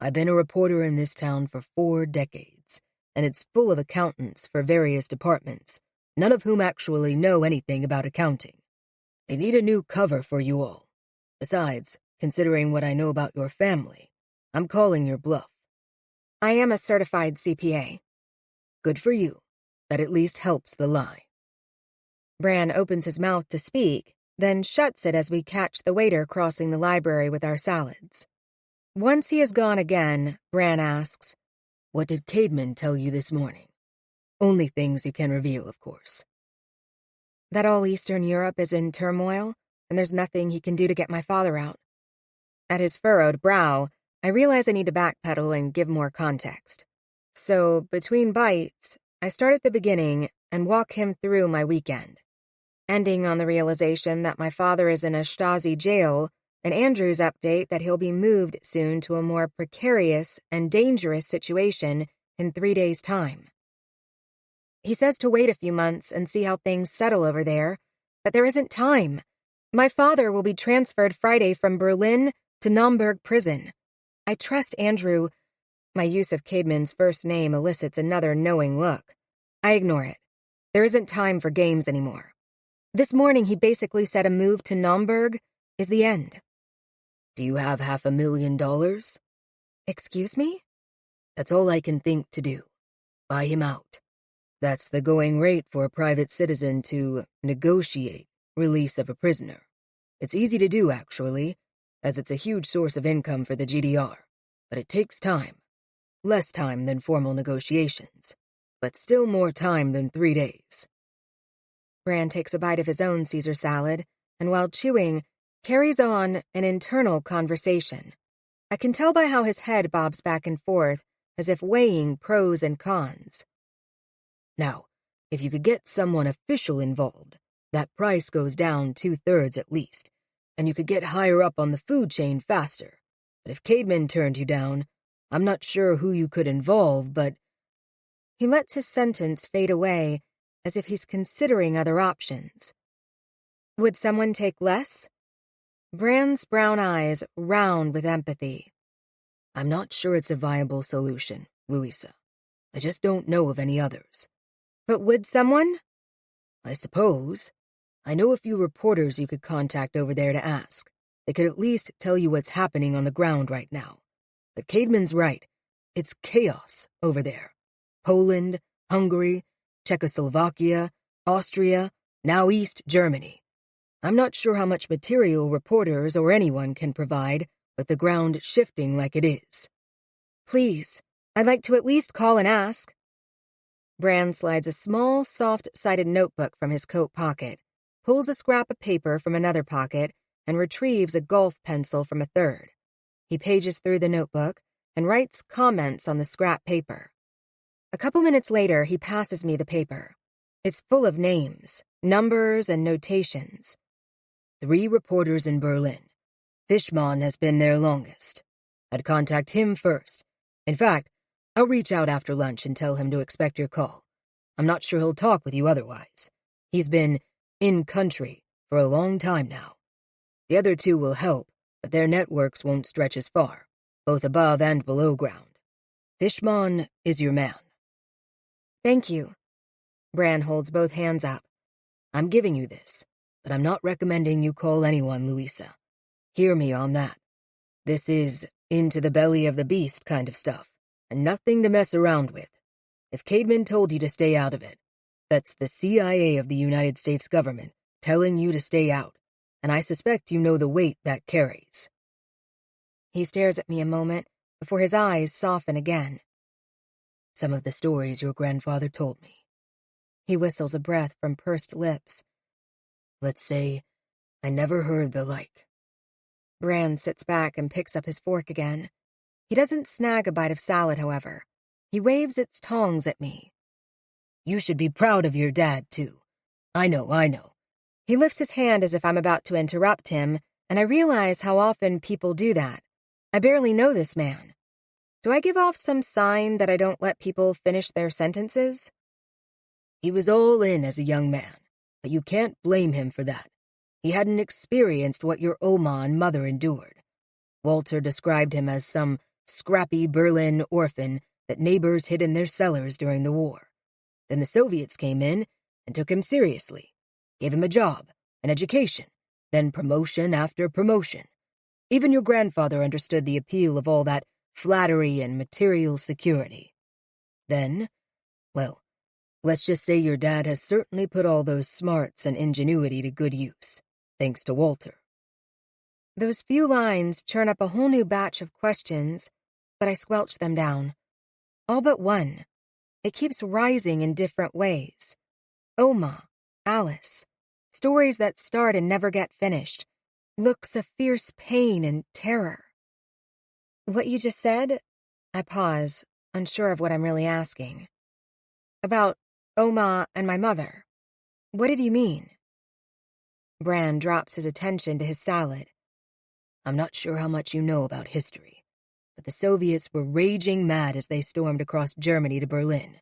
I've been a reporter in this town for 4 decades, and it's full of accountants for various departments, none of whom actually know anything about accounting. They need a new cover for you all. Besides, considering what I know about your family, I'm calling your bluff. I am a certified CPA. Good for you. That at least helps the lie. Bran opens his mouth to speak, then shuts it as we catch the waiter crossing the library with our salads. Once he is gone again, Bran asks, What did Caedmon tell you this morning? Only things you can reveal, of course. That all Eastern Europe is in turmoil, and there's nothing he can do to get my father out. At his furrowed brow, I realize I need to backpedal and give more context. So, between bites, I start at the beginning and walk him through my weekend, ending on the realization that my father is in a Stasi jail and Andrew's update that he'll be moved soon to a more precarious and dangerous situation in 3 days' time. He says to wait a few months and see how things settle over there, but there isn't time. My father will be transferred Friday from Berlin to Naumburg prison. I trust Andrew. My use of Caedmon's first name elicits another knowing look. I ignore it. There isn't time for games anymore. This morning he basically said a move to Naumburg is the end. Do you have $500,000? Excuse me? That's all I can think to do. Buy him out. That's the going rate for a private citizen to negotiate release of a prisoner. It's easy to do, actually, as it's a huge source of income for the GDR, but it takes time. Less time than formal negotiations, but still more time than 3 days. Bran takes a bite of his own Caesar salad, and while chewing, carries on an internal conversation. I can tell by how his head bobs back and forth, as if weighing pros and cons. Now, if you could get someone official involved, that price goes down 2/3 at least, and you could get higher up on the food chain faster. But if Caedmon turned you down, I'm not sure who you could involve, but... He lets his sentence fade away, as if he's considering other options. Would someone take less? Bran's brown eyes round with empathy. I'm not sure it's a viable solution, Luisa. I just don't know of any others. But would someone? I suppose. I know a few reporters you could contact over there to ask. They could at least tell you what's happening on the ground right now. But Caedmon's right. It's chaos over there. Poland, Hungary, Czechoslovakia, Austria, now East Germany. I'm not sure how much material reporters or anyone can provide with the ground shifting like it is. Please, I'd like to at least call and ask. Bran slides a small, soft-sided notebook from his coat pocket, pulls a scrap of paper from another pocket, and retrieves a golf pencil from a third. He pages through the notebook and writes comments on the scrap paper. A couple minutes later, he passes me the paper. It's full of names, numbers, and notations. 3 reporters in Berlin. Fishman has been there longest. I'd contact him first. In fact, I'll reach out after lunch and tell him to expect your call. I'm not sure he'll talk with you otherwise. He's been in country for a long time now. The other 2 will help, but their networks won't stretch as far, both above and below ground. Fishman is your man. Thank you. Bran holds both hands up. I'm giving you this, but I'm not recommending you call anyone, Luisa. Hear me on that. This is into the belly of the beast kind of stuff, and nothing to mess around with. If Caedmon told you to stay out of it, that's the CIA of the United States government telling you to stay out, and I suspect you know the weight that carries. He stares at me a moment before his eyes soften again. Some of the stories your grandfather told me. He whistles a breath from pursed lips. Let's say I never heard the like. Bran sits back and picks up his fork again. He doesn't snag a bite of salad, however. He waves its tongs at me. You should be proud of your dad, too. I know. He lifts his hand as if I'm about to interrupt him, and I realize how often people do that. I barely know this man. Do I give off some sign that I don't let people finish their sentences? He was all in as a young man, but you can't blame him for that. He hadn't experienced what your Oma and mother endured. Walter described him as some scrappy Berlin orphan that neighbors hid in their cellars during the war. Then the Soviets came in and took him seriously, gave him a job, an education, then promotion after promotion. Even your grandfather understood the appeal of all that flattery and material security. Then, well, let's just say your dad has certainly put all those smarts and ingenuity to good use, thanks to Walter. Those few lines churn up a whole new batch of questions, but I squelch them down. All but one. It keeps rising in different ways. Oma, Alice, stories that start and never get finished, looks of fierce pain and terror. What you just said? I pause, unsure of what I'm really asking. About Oma and my mother. What did you mean? Bran drops his attention to his salad. I'm not sure how much you know about history, but the Soviets were raging mad as they stormed across Germany to Berlin.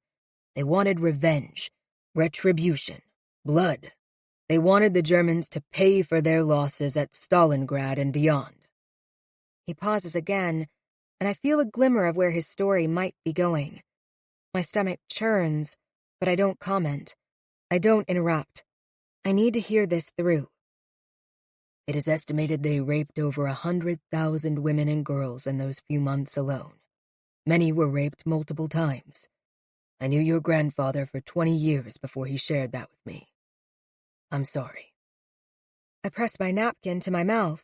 They wanted revenge, retribution, blood. They wanted the Germans to pay for their losses at Stalingrad and beyond. He pauses again, and I feel a glimmer of where his story might be going. My stomach churns, but I don't comment. I don't interrupt. I need to hear this through. It is estimated they raped over 100,000 women and girls in those few months alone. Many were raped multiple times. I knew your grandfather for 20 years before he shared that with me. I'm sorry. I press my napkin to my mouth.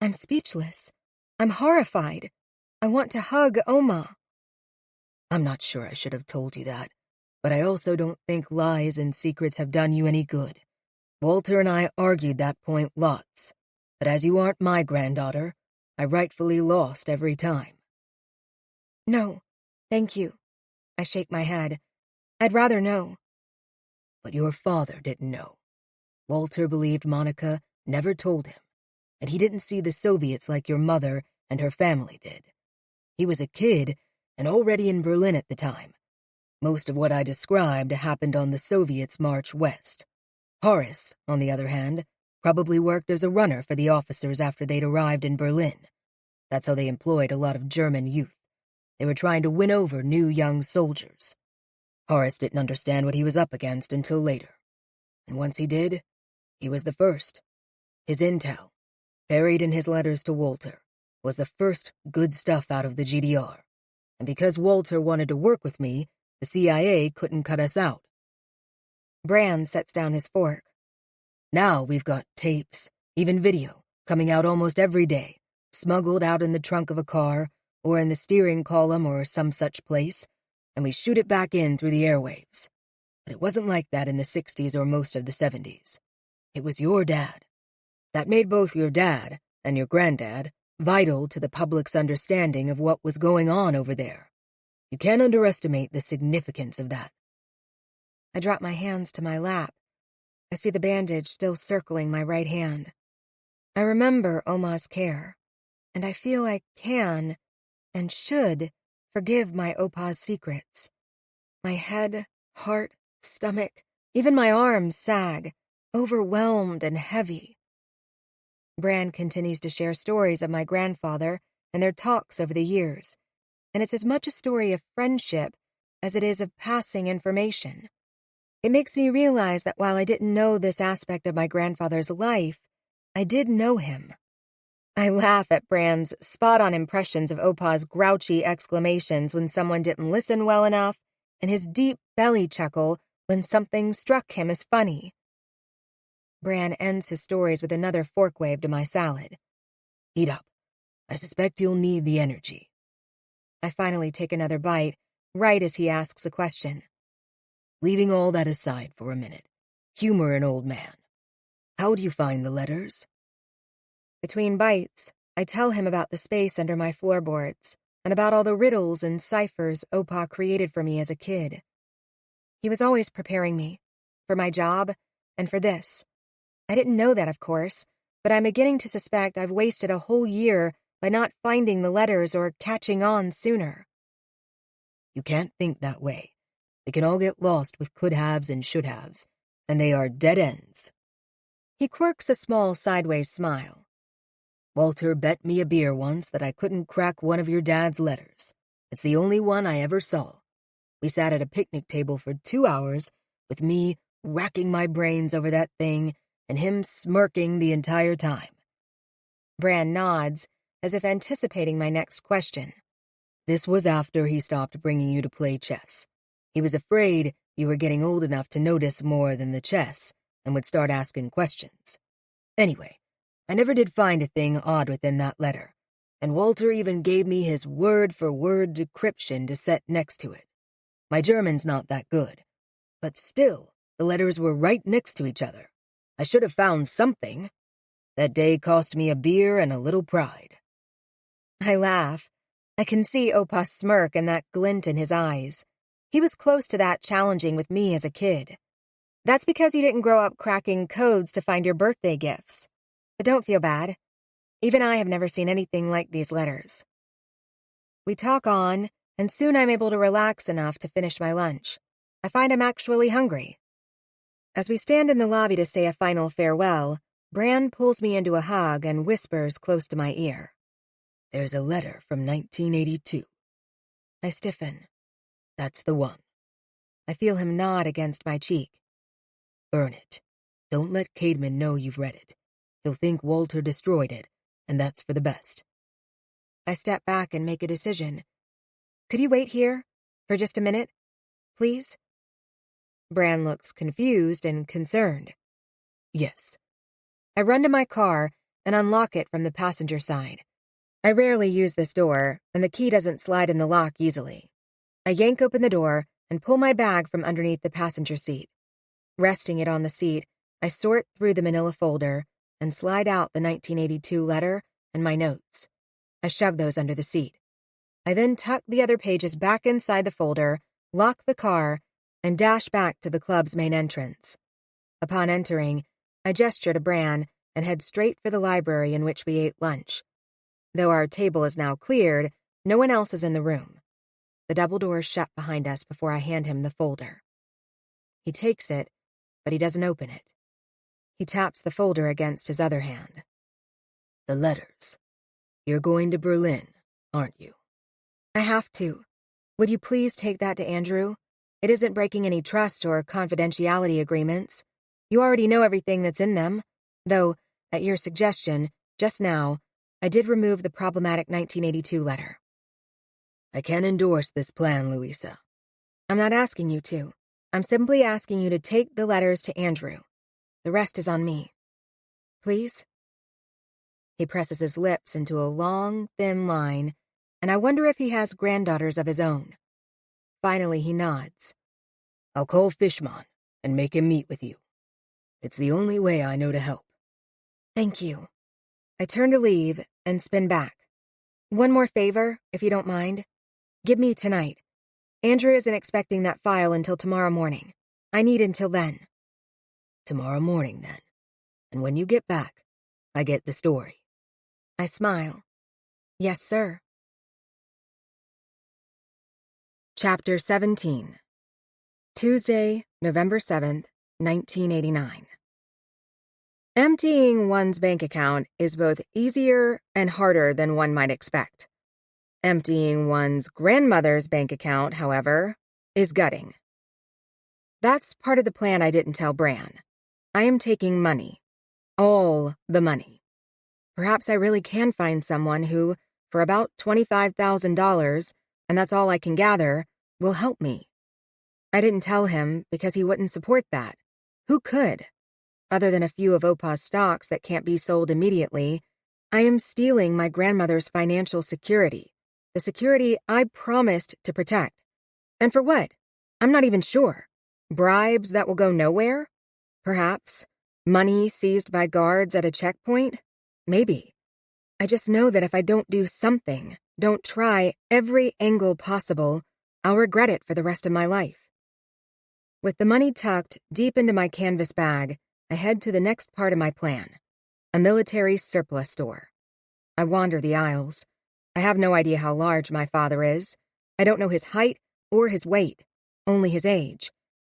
I'm speechless. I'm horrified. I want to hug Oma. I'm not sure I should have told you that, but I also don't think lies and secrets have done you any good. Walter and I argued that point lots, but as you aren't my granddaughter, I rightfully lost every time. No, thank you. I shake my head. I'd rather know. But your father didn't know. Walter believed Monica never told him, and he didn't see the Soviets like your mother and her family did. He was a kid and already in Berlin at the time. Most of what I described happened on the Soviets' march west. Horace, on the other hand, probably worked as a runner for the officers after they'd arrived in Berlin. That's how they employed a lot of German youth. They were trying to win over new young soldiers. Horace didn't understand what he was up against until later. And once he did, he was the first. His intel, buried in his letters to Walter, was the first good stuff out of the GDR. And because Walter wanted to work with me, the CIA couldn't cut us out. Bran sets down his fork. Now we've got tapes, even video, coming out almost every day, smuggled out in the trunk of a car, or in the steering column or some such place, and we shoot it back in through the airwaves. But it wasn't like that in the 60s or most of the 70s. It was your dad. That made both your dad and your granddad vital to the public's understanding of what was going on over there. You can't underestimate the significance of that. I drop my hands to my lap. I see the bandage still circling my right hand. I remember Oma's care, and I feel I can and should forgive my Opa's secrets. My head, heart, stomach, even my arms sag, overwhelmed and heavy. Bran continues to share stories of my grandfather and their talks over the years, and it's as much a story of friendship as it is of passing information. It makes me realize that while I didn't know this aspect of my grandfather's life, I did know him. I laugh at Bran's spot-on impressions of Opa's grouchy exclamations when someone didn't listen well enough, and his deep belly chuckle when something struck him as funny. Bran ends his stories with another fork wave to my salad. Eat up. I suspect you'll need the energy. I finally take another bite, right as he asks a question. Leaving all that aside for a minute, humor an old man. How do you find the letters? Between bites, I tell him about the space under my floorboards and about all the riddles and ciphers Opa created for me as a kid. He was always preparing me, for my job and for this. I didn't know that, of course, but I'm beginning to suspect I've wasted a whole year by not finding the letters or catching on sooner. You can't think that way. They can all get lost with could-haves and should-haves, and they are dead ends. He quirks a small sideways smile. Walter bet me a beer once that I couldn't crack one of your dad's letters. It's the only one I ever saw. We sat at a picnic table for 2 hours, with me racking my brains over that thing and him smirking the entire time. Bran nods, as if anticipating my next question. This was after he stopped bringing you to play chess. He was afraid you were getting old enough to notice more than the chess and would start asking questions. Anyway, I never did find a thing odd within that letter, and Walter even gave me his word-for-word decryption to set next to it. My German's not that good, but still, the letters were right next to each other. I should have found something. That day cost me a beer and a little pride. I laugh. I can see Opa's smirk and that glint in his eyes. He was close to that challenging with me as a kid. That's because you didn't grow up cracking codes to find your birthday gifts. But don't feel bad. Even I have never seen anything like these letters. We talk on, and soon I'm able to relax enough to finish my lunch. I find I'm actually hungry. As we stand in the lobby to say a final farewell, Bran pulls me into a hug and whispers close to my ear. There's a letter from 1982. I stiffen. That's the one. I feel him nod against my cheek. Burn it. Don't let Caedmon know you've read it. He'll think Walter destroyed it, and that's for the best. I step back and make a decision. Could you wait here for just a minute, please? Bran looks confused and concerned. Yes. I run to my car and unlock it from the passenger side. I rarely use this door, and the key doesn't slide in the lock easily. I yank open the door and pull my bag from underneath the passenger seat. Resting it on the seat, I sort through the manila folder and slide out the 1982 letter and my notes. I shove those under the seat. I then tuck the other pages back inside the folder, lock the car, and dash back to the club's main entrance. Upon entering, I gesture to Bran and head straight for the library in which we ate lunch. Though our table is now cleared, no one else is in the room. The double doors shut behind us before I hand him the folder. He takes it, but he doesn't open it. He taps the folder against his other hand. The letters. You're going to Berlin, aren't you? I have to. Would you please take that to Andrew? It isn't breaking any trust or confidentiality agreements. You already know everything that's in them. Though, at your suggestion, just now, I did remove the problematic 1982 letter. I can endorse this plan, Luisa. I'm not asking you to. I'm simply asking you to take the letters to Andrew. The rest is on me. Please? He presses his lips into a long, thin line, and I wonder if he has granddaughters of his own. Finally, he nods. I'll call Fishman and make him meet with you. It's the only way I know to help. Thank you. I turn to leave and spin back. One more favor, if you don't mind. Give me tonight. Andrew isn't expecting that file until tomorrow morning. I need until then. Tomorrow morning, then. And when you get back, I get the story. I smile. Yes, sir. Chapter 17. Tuesday, November 7th, 1989. Emptying one's bank account is both easier and harder than one might expect. Emptying one's grandmother's bank account, however, is gutting. That's part of the plan I didn't tell Bran. I am taking money. All the money. Perhaps I really can find someone who, for about $25,000, and that's all I can gather, will help me. I didn't tell him because he wouldn't support that. Who could? Other than a few of Opa's stocks that can't be sold immediately, I am stealing my grandmother's financial security, the security I promised to protect. And for what? I'm not even sure. Bribes that will go nowhere? Perhaps. Money seized by guards at a checkpoint? Maybe. I just know that if I don't do something, don't try every angle possible, I'll regret it for the rest of my life. With the money tucked deep into my canvas bag, I head to the next part of my plan, a military surplus store. I wander the aisles. I have no idea how large my father is. I don't know his height or his weight, only his age.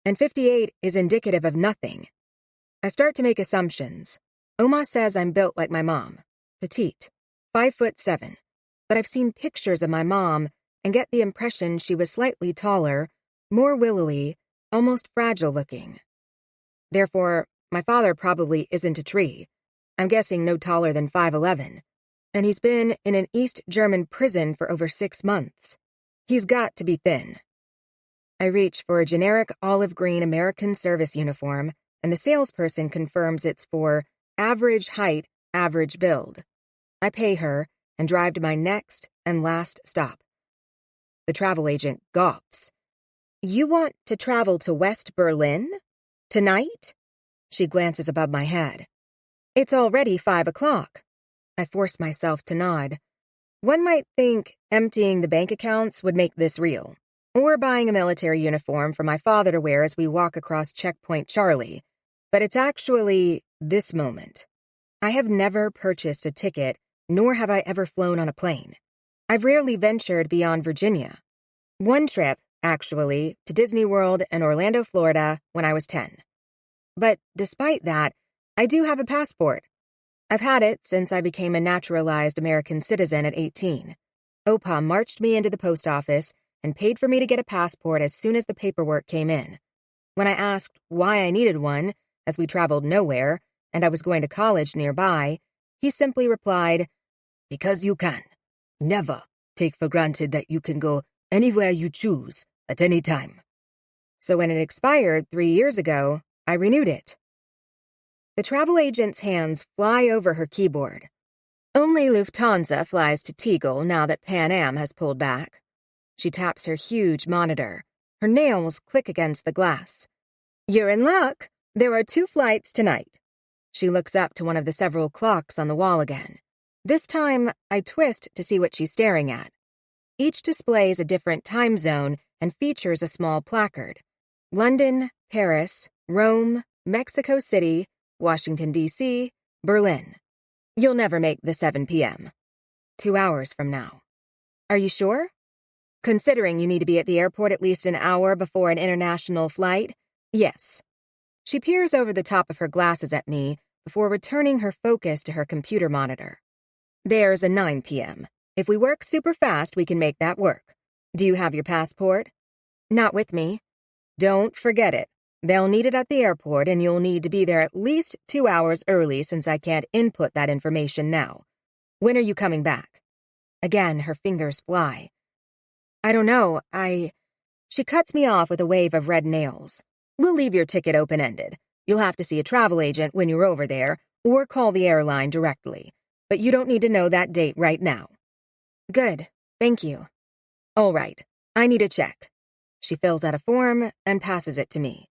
And 58 is indicative of nothing. I start to make assumptions. Oma says I'm built like my mom. petite, 5'7", but I've seen pictures of my mom and get the impression she was slightly taller, more willowy, almost fragile-looking. Therefore, my father probably isn't a tree. I'm guessing no taller than 5'11", and he's been in an East German prison for over 6 months. He's got to be thin. I reach for a generic olive green American service uniform, and the salesperson confirms it's for average height, average build. I pay her and drive to my next and last stop. The travel agent gawps. "You want to travel to West Berlin? Tonight?" She glances above my head. "It's already 5 o'clock." I force myself to nod. One might think emptying the bank accounts would make this real, or buying a military uniform for my father to wear as we walk across Checkpoint Charlie, but it's actually this moment. I have never purchased a ticket, nor have I ever flown on a plane. I've rarely ventured beyond Virginia. One trip, actually, to Disney World in Orlando, Florida, when I was 10. But despite that, I do have a passport. I've had it since I became a naturalized American citizen at 18. Opa marched me into the post office and paid for me to get a passport as soon as the paperwork came in. When I asked why I needed one, as we traveled nowhere, and I was going to college nearby, he simply replied, "Because you can. Never take for granted that you can go anywhere you choose at any time." So when it expired 3 years ago, I renewed it. The travel agent's hands fly over her keyboard. Only Lufthansa flies to Tegel now that Pan Am has pulled back. She taps her huge monitor. Her nails click against the glass. "You're in luck. There are 2 flights tonight." She looks up to one of the several clocks on the wall again. This time, I twist to see what she's staring at. Each displays a different time zone and features a small placard. London, Paris, Rome, Mexico City, Washington, D.C., Berlin. You'll never make the 7 p.m. 2 hours from now. Are you sure? Considering you need to be at the airport at least an hour before an international flight, yes. She peers over the top of her glasses at me before returning her focus to her computer monitor. There's a 9 p.m. If we work super fast, we can make that work. Do you have your passport? Not with me. Don't forget it. They'll need it at the airport, and you'll need to be there at least 2 hours early since I can't input that information now. When are you coming back? Again, her fingers fly. I don't know, She cuts me off with a wave of red nails. We'll leave your ticket open-ended. You'll have to see a travel agent when you're over there, or call the airline directly. But you don't need to know that date right now. Good, thank you. All right, I need a check. She fills out a form and passes it to me.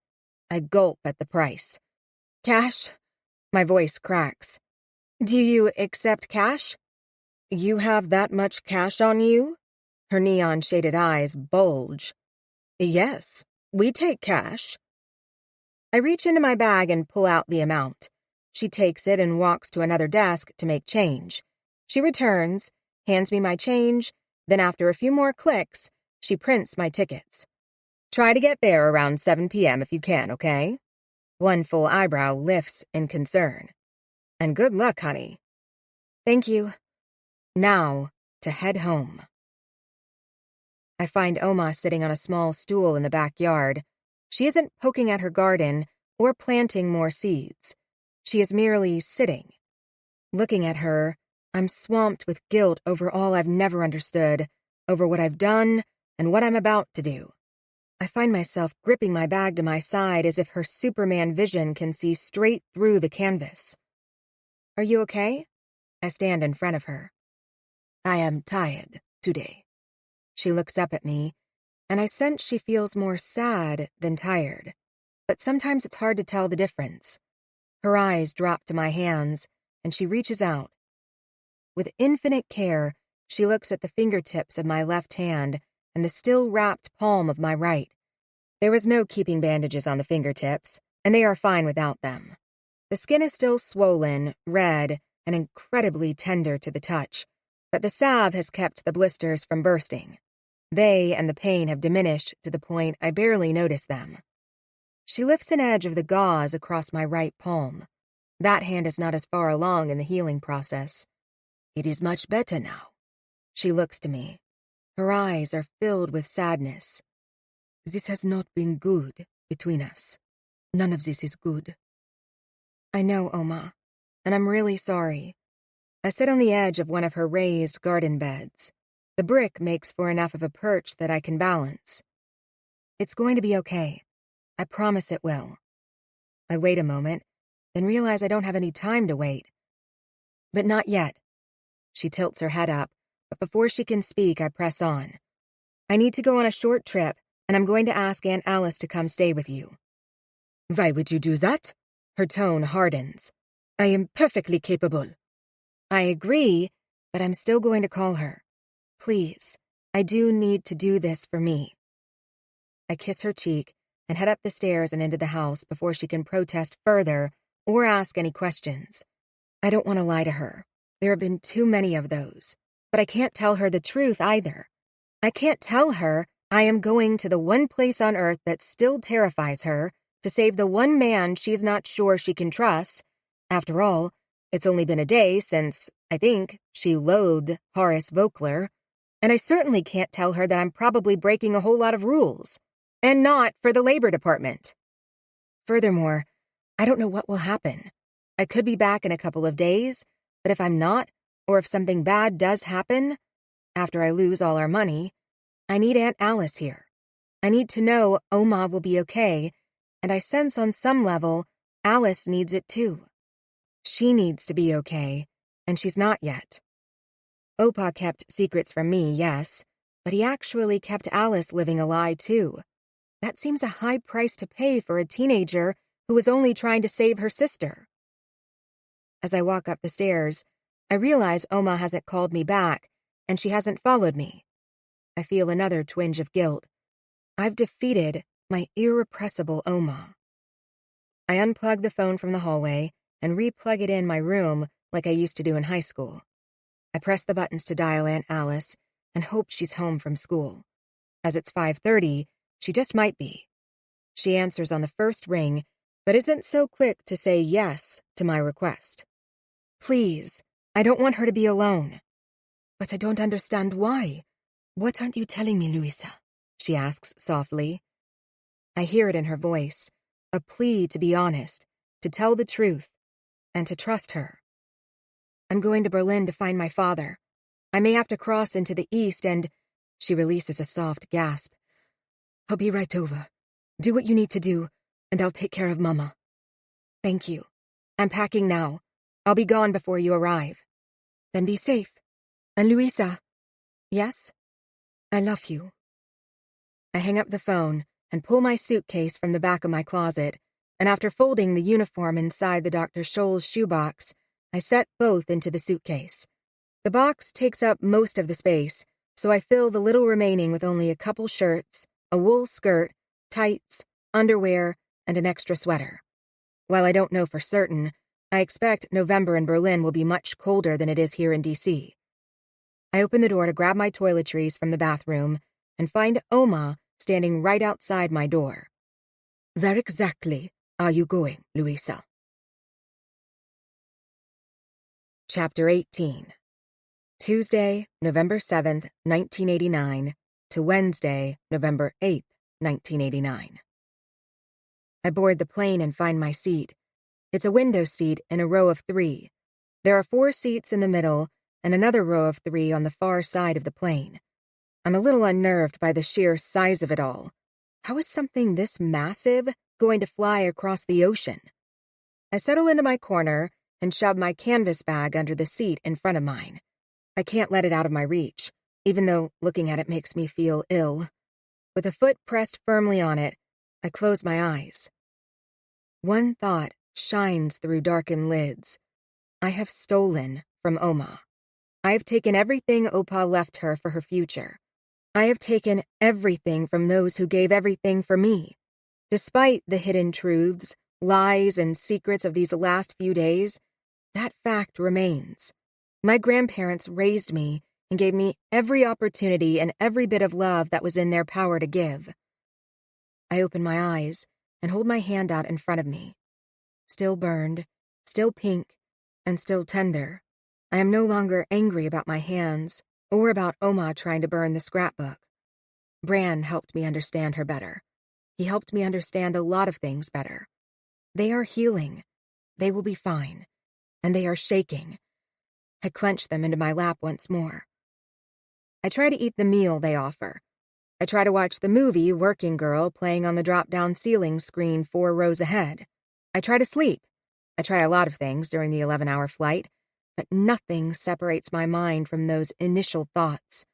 I gulp at the price. Cash? My voice cracks. Do you accept cash? You have that much cash on you? Her neon-shaded eyes bulge. Yes, we take cash. I reach into my bag and pull out the amount. She takes it and walks to another desk to make change. She returns, hands me my change, then after a few more clicks, she prints my tickets. Try to get there around 7 p.m. if you can, okay? One full eyebrow lifts in concern. And good luck, honey. Thank you. Now, to head home. I find Oma sitting on a small stool in the backyard. She isn't poking at her garden or planting more seeds. She is merely sitting. Looking at her, I'm swamped with guilt over all I've never understood, over what I've done and what I'm about to do. I find myself gripping my bag to my side as if her Superman vision can see straight through the canvas. Are you okay? I stand in front of her. I am tired today. She looks up at me, and I sense she feels more sad than tired, but sometimes it's hard to tell the difference. Her eyes drop to my hands, and she reaches out. With infinite care, she looks at the fingertips of my left hand and the still wrapped palm of my right. There is no keeping bandages on the fingertips, and they are fine without them. The skin is still swollen, red, and incredibly tender to the touch, but the salve has kept the blisters from bursting. They and the pain have diminished to the point I barely notice them. She lifts an edge of the gauze across my right palm. That hand is not as far along in the healing process. It is much better now. She looks to me. Her eyes are filled with sadness. This has not been good between us. None of this is good. I know, Oma, and I'm really sorry. I sit on the edge of one of her raised garden beds. The brick makes for enough of a perch that I can balance. It's going to be okay. I promise it will. I wait a moment, then realize I don't have any time to wait. But not yet. She tilts her head up, but before she can speak, I press on. I need to go on a short trip, and I'm going to ask Aunt Alice to come stay with you. Why would you do that? Her tone hardens. I am perfectly capable. I agree, but I'm still going to call her. Please, I do need to do this for me. I kiss her cheek and head up the stairs and into the house before she can protest further or ask any questions. I don't want to lie to her. There have been too many of those. But I can't tell her the truth either. I can't tell her I am going to the one place on earth that still terrifies her to save the one man she's not sure she can trust. After all, it's only been a day since, I think, she loathed Horace Voekler, and I certainly can't tell her that I'm probably breaking a whole lot of rules, and not for the Labor Department. Furthermore, I don't know what will happen. I could be back in a couple of days, but if I'm not, or if something bad does happen, after I lose all our money, I need Aunt Alice here. I need to know Oma will be okay, and I sense on some level Alice needs it too. She needs to be okay, and she's not yet. Opa kept secrets from me, yes, but he actually kept Alice living a lie too. That seems a high price to pay for a teenager who was only trying to save her sister. As I walk up the stairs, I realize Oma hasn't called me back, and she hasn't followed me. I feel another twinge of guilt. I've defeated my irrepressible Oma. I unplug the phone from the hallway and replug it in my room like I used to do in high school. I press the buttons to dial Aunt Alice and hope she's home from school. As it's 5:30, she just might be. She answers on the first ring, but isn't so quick to say yes to my request. Please, I don't want her to be alone. But I don't understand why. What aren't you telling me, Luisa? She asks softly. I hear it in her voice, a plea to be honest, to tell the truth, and to trust her. I'm going to Berlin to find my father. I may have to cross into the east and... She releases a soft gasp. I'll be right over. Do what you need to do, and I'll take care of Mama. Thank you. I'm packing now. I'll be gone before you arrive. Then be safe. And Luisa. Yes? I love you. I hang up the phone and pull my suitcase from the back of my closet, and after folding the uniform inside the Dr. Scholl's shoebox, I set both into the suitcase. The box takes up most of the space, so I fill the little remaining with only a couple shirts, a wool skirt, tights, underwear, and an extra sweater. While I don't know for certain, I expect November in Berlin will be much colder than it is here in D.C. I open the door to grab my toiletries from the bathroom and find Oma standing right outside my door. Where exactly are you going, Luisa? Chapter 18. Tuesday, November 7th, 1989 to Wednesday, November 8th, 1989. I board the plane and find my seat. It's a window seat in a row of 3. There are 4 seats in the middle and another row of 3 on the far side of the plane. I'm a little unnerved by the sheer size of it all. How is something this massive going to fly across the ocean? I settle into my corner and shove my canvas bag under the seat in front of mine. I can't let it out of my reach, even though looking at it makes me feel ill. With a foot pressed firmly on it, I close my eyes. One thought shines through darkened lids. I have stolen from Oma. I have taken everything Opa left her for her future. I have taken everything from those who gave everything for me. Despite the hidden truths, lies, and secrets of these last few days, that fact remains. My grandparents raised me and gave me every opportunity and every bit of love that was in their power to give. I open my eyes and hold my hand out in front of me. Still burned, still pink, and still tender. I am no longer angry about my hands or about Oma trying to burn the scrapbook. Bran helped me understand her better. He helped me understand a lot of things better. They are healing. They will be fine. And they are shaking. I clench them into my lap once more. I try to eat the meal they offer. I try to watch the movie Working Girl playing on the drop-down ceiling screen 4 rows ahead. I try to sleep. I try a lot of things during the 11-hour flight, but nothing separates my mind from those initial thoughts.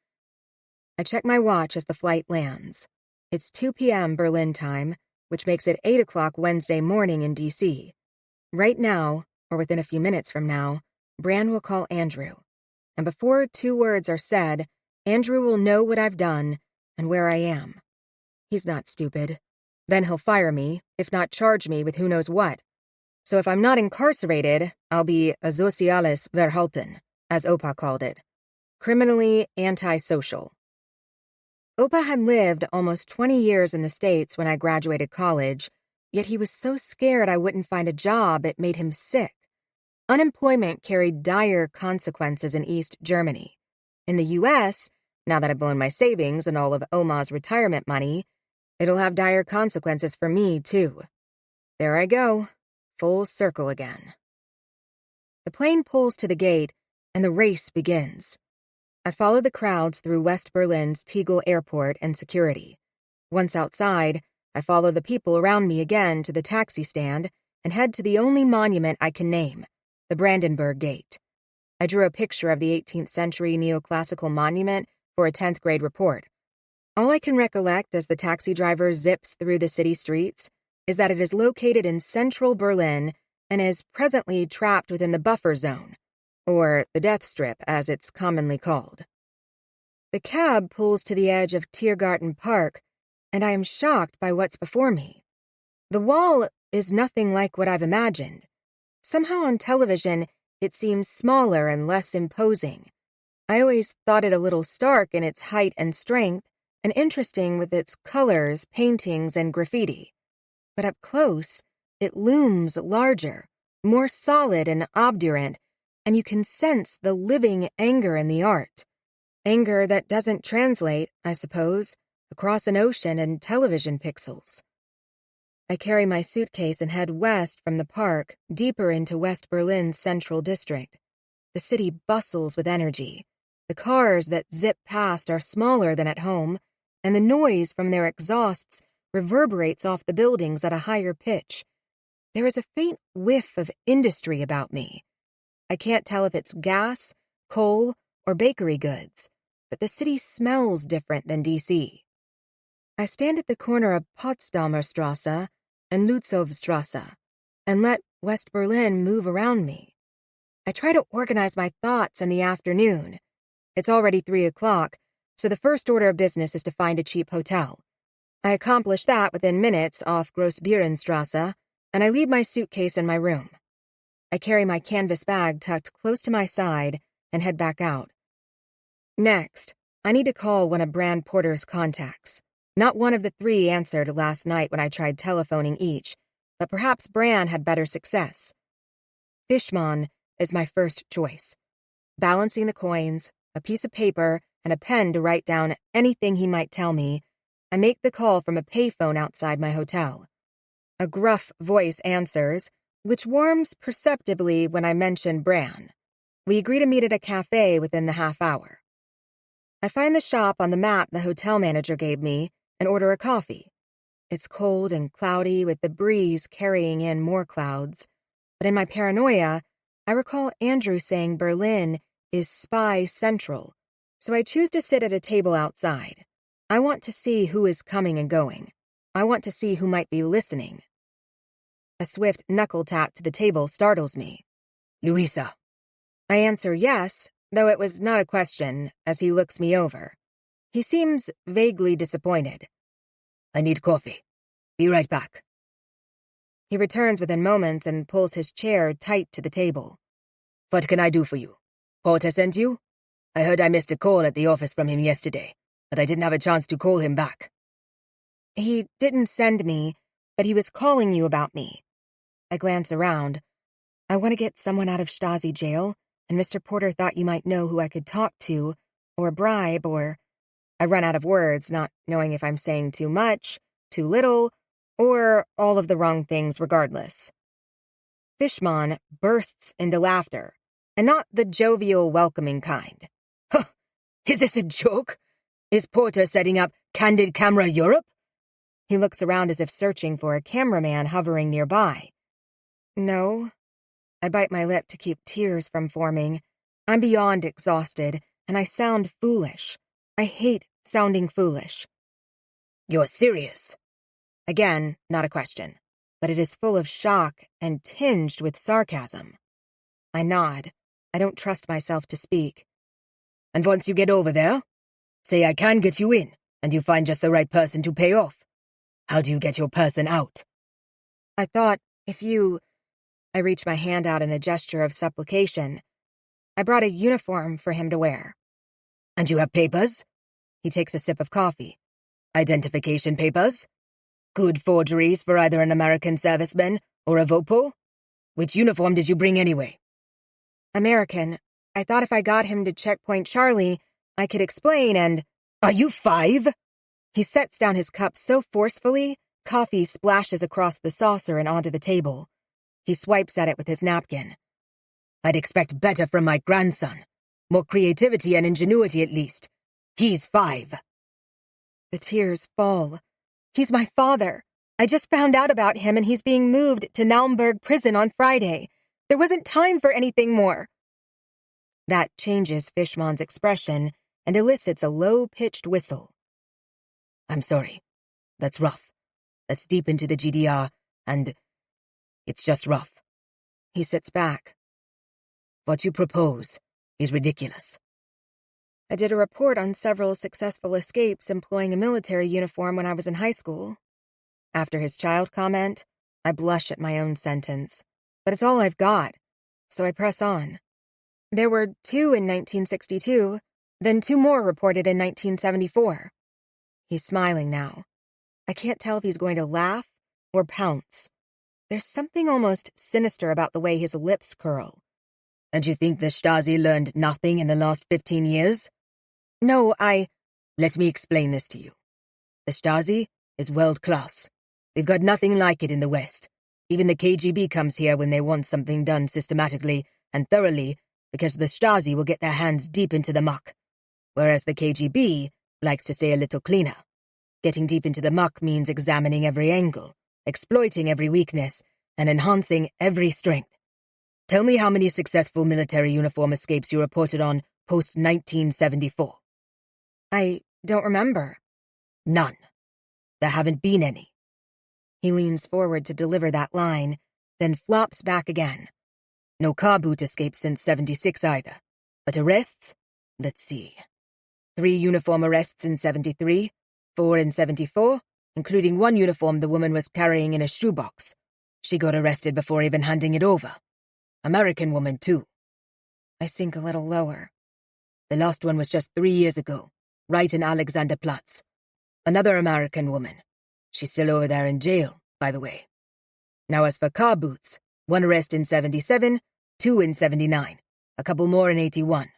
I check my watch as the flight lands. It's 2 p.m. Berlin time, which makes it 8 o'clock Wednesday morning in D.C. Right now, or within a few minutes from now, Bran will call Andrew. And before 2 words are said, Andrew will know what I've done and where I am. He's not stupid. Then he'll fire me, if not charge me with who knows what. So if I'm not incarcerated, I'll be a soziales Verhalten, as Opa called it. Criminally antisocial. Opa had lived almost 20 years in the States when I graduated college, yet he was so scared I wouldn't find a job it made him sick. Unemployment carried dire consequences in East Germany. In the U.S., now that I've blown my savings and all of Oma's retirement money, it'll have dire consequences for me, too. There I go, full circle again. The plane pulls to the gate, and the race begins. I follow the crowds through West Berlin's Tegel Airport and security. Once outside, I follow the people around me again to the taxi stand and head to the only monument I can name, the Brandenburg Gate. I drew a picture of the 18th century neoclassical monument for a 10th grade report. All I can recollect as the taxi driver zips through the city streets is that it is located in central Berlin and is presently trapped within the buffer zone, or the death strip as it's commonly called. The cab pulls to the edge of Tiergarten Park, and I am shocked by what's before me. The wall is nothing like what I've imagined. Somehow on television, it seems smaller and less imposing. I always thought it a little stark in its height and strength, and interesting with its colors, paintings, and graffiti. But up close, it looms larger, more solid and obdurate, and you can sense the living anger in the art. Anger that doesn't translate, I suppose, across an ocean and television pixels. I carry my suitcase and head west from the park, deeper into West Berlin's central district. The city bustles with energy. The cars that zip past are smaller than at home, and the noise from their exhausts reverberates off the buildings at a higher pitch. There is a faint whiff of industry about me. I can't tell if it's gas, coal, or bakery goods, but the city smells different than D.C. I stand at the corner of Potsdamer Strasse and Lutzowstrasse and let West Berlin move around me. I try to organize my thoughts in the afternoon. It's already 3 o'clock, so the first order of business is to find a cheap hotel. I accomplish that within minutes off Grossbürenstrasse, and I leave my suitcase in my room. I carry my canvas bag tucked close to my side and head back out. Next, I need to call one of Bran Porter's contacts. Not one of the 3 answered last night when I tried telephoning each, but perhaps Bran had better success. Fishman is my first choice. Balancing the coins, a piece of paper, and a pen to write down anything he might tell me, I make the call from a payphone outside my hotel. A gruff voice answers, which warms perceptibly when I mention Bran. We agree to meet at a cafe within the half hour. I find the shop on the map the hotel manager gave me and order a coffee. It's cold and cloudy with the breeze carrying in more clouds, but in my paranoia, I recall Andrew saying Berlin is spy central, so I choose to sit at a table outside. I want to see who is coming and going. I want to see who might be listening. A swift knuckle tap to the table startles me. Luisa. I answer yes, though it was not a question, as he looks me over. He seems vaguely disappointed. I need coffee. Be right back. He returns within moments and pulls his chair tight to the table. What can I do for you? Porter sent you? I heard I missed a call at the office from him yesterday, but I didn't have a chance to call him back. He didn't send me, but he was calling you about me. I glance around. I want to get someone out of Stasi jail, and Mr. Porter thought you might know who I could talk to, or bribe, or... I run out of words, not knowing if I'm saying too much, too little, or all of the wrong things regardless. Fishmon bursts into laughter, and not the jovial, welcoming kind. Huh, is this a joke? Is Porter setting up Candid Camera Europe? He looks around as if searching for a cameraman hovering nearby. No. I bite my lip to keep tears from forming. I'm beyond exhausted, and I sound foolish. I hate sounding foolish. You're serious? Again, not a question, but it is full of shock and tinged with sarcasm. I nod. I don't trust myself to speak. And once you get over there, say I can get you in, and you find just the right person to pay off. How do you get your person out? I thought, if you... I reach my hand out in a gesture of supplication. I brought a uniform for him to wear. And you have papers? He takes a sip of coffee. Identification papers? Good forgeries for either an American serviceman or a Vopo? Which uniform did you bring anyway? American. I thought if I got him to Checkpoint Charlie, I could explain and... Are you 5? He sets down his cup so forcefully, coffee splashes across the saucer and onto the table. He swipes at it with his napkin. I'd expect better from my grandson. More creativity and ingenuity, at least. He's 5. The tears fall. He's my father. I just found out about him and he's being moved to Naumburg prison on Friday. There wasn't time for anything more. That changes Fishmon's expression and elicits a low-pitched whistle. I'm sorry. That's rough. That's deep into the GDR, and it's just rough. He sits back. What you propose is ridiculous. I did a report on several successful escapes employing a military uniform when I was in high school. After his child comment, I blush at my own sentence. But it's all I've got, so I press on. There were 2 in 1962, then 2 more reported in 1974. He's smiling now. I can't tell if he's going to laugh or pounce. There's something almost sinister about the way his lips curl. And you think the Stasi learned nothing in the last 15 years? No, Let me explain this to you. The Stasi is world-class. They've got nothing like it in the West. Even the KGB comes here when they want something done systematically and thoroughly because the Stasi will get their hands deep into the muck, whereas the KGB likes to stay a little cleaner. Getting deep into the muck means examining every angle, exploiting every weakness, and enhancing every strength. Tell me how many successful military uniform escapes you reported on post-1974. I don't remember. None. There haven't been any. He leans forward to deliver that line, then flops back again. No car boot escapes since 76 either. But arrests? Let's see. 3 uniform arrests in 73, 4 in 74, including 1 uniform the woman was carrying in a shoebox. She got arrested before even handing it over. American woman, too. I sink a little lower. The last one was just 3 years ago, right in Alexanderplatz. Another American woman. She's still over there in jail, by the way. Now as for car boots, 1 arrest in 77, 2 in 79, a couple more in 81.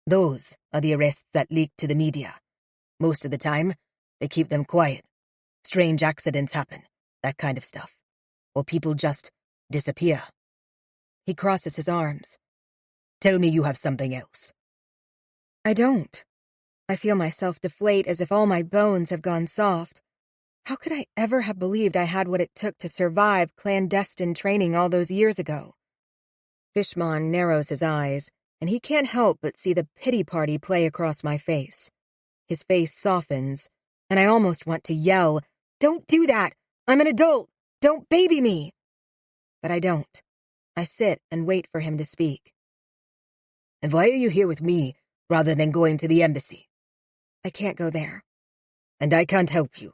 Those are the arrests that leak to the media. Most of the time, they keep them quiet. Strange accidents happen, that kind of stuff. Or people just disappear. He crosses his arms. Tell me you have something else. I don't. I feel myself deflate as if all my bones have gone soft. How could I ever have believed I had what it took to survive clandestine training all those years ago? Fishmon narrows his eyes, and he can't help but see the pity party play across my face. His face softens, and I almost want to yell, "Don't do that! I'm an adult! Don't baby me!" But I don't. I sit and wait for him to speak. And why are you here with me rather than going to the embassy? I can't go there. And I can't help you.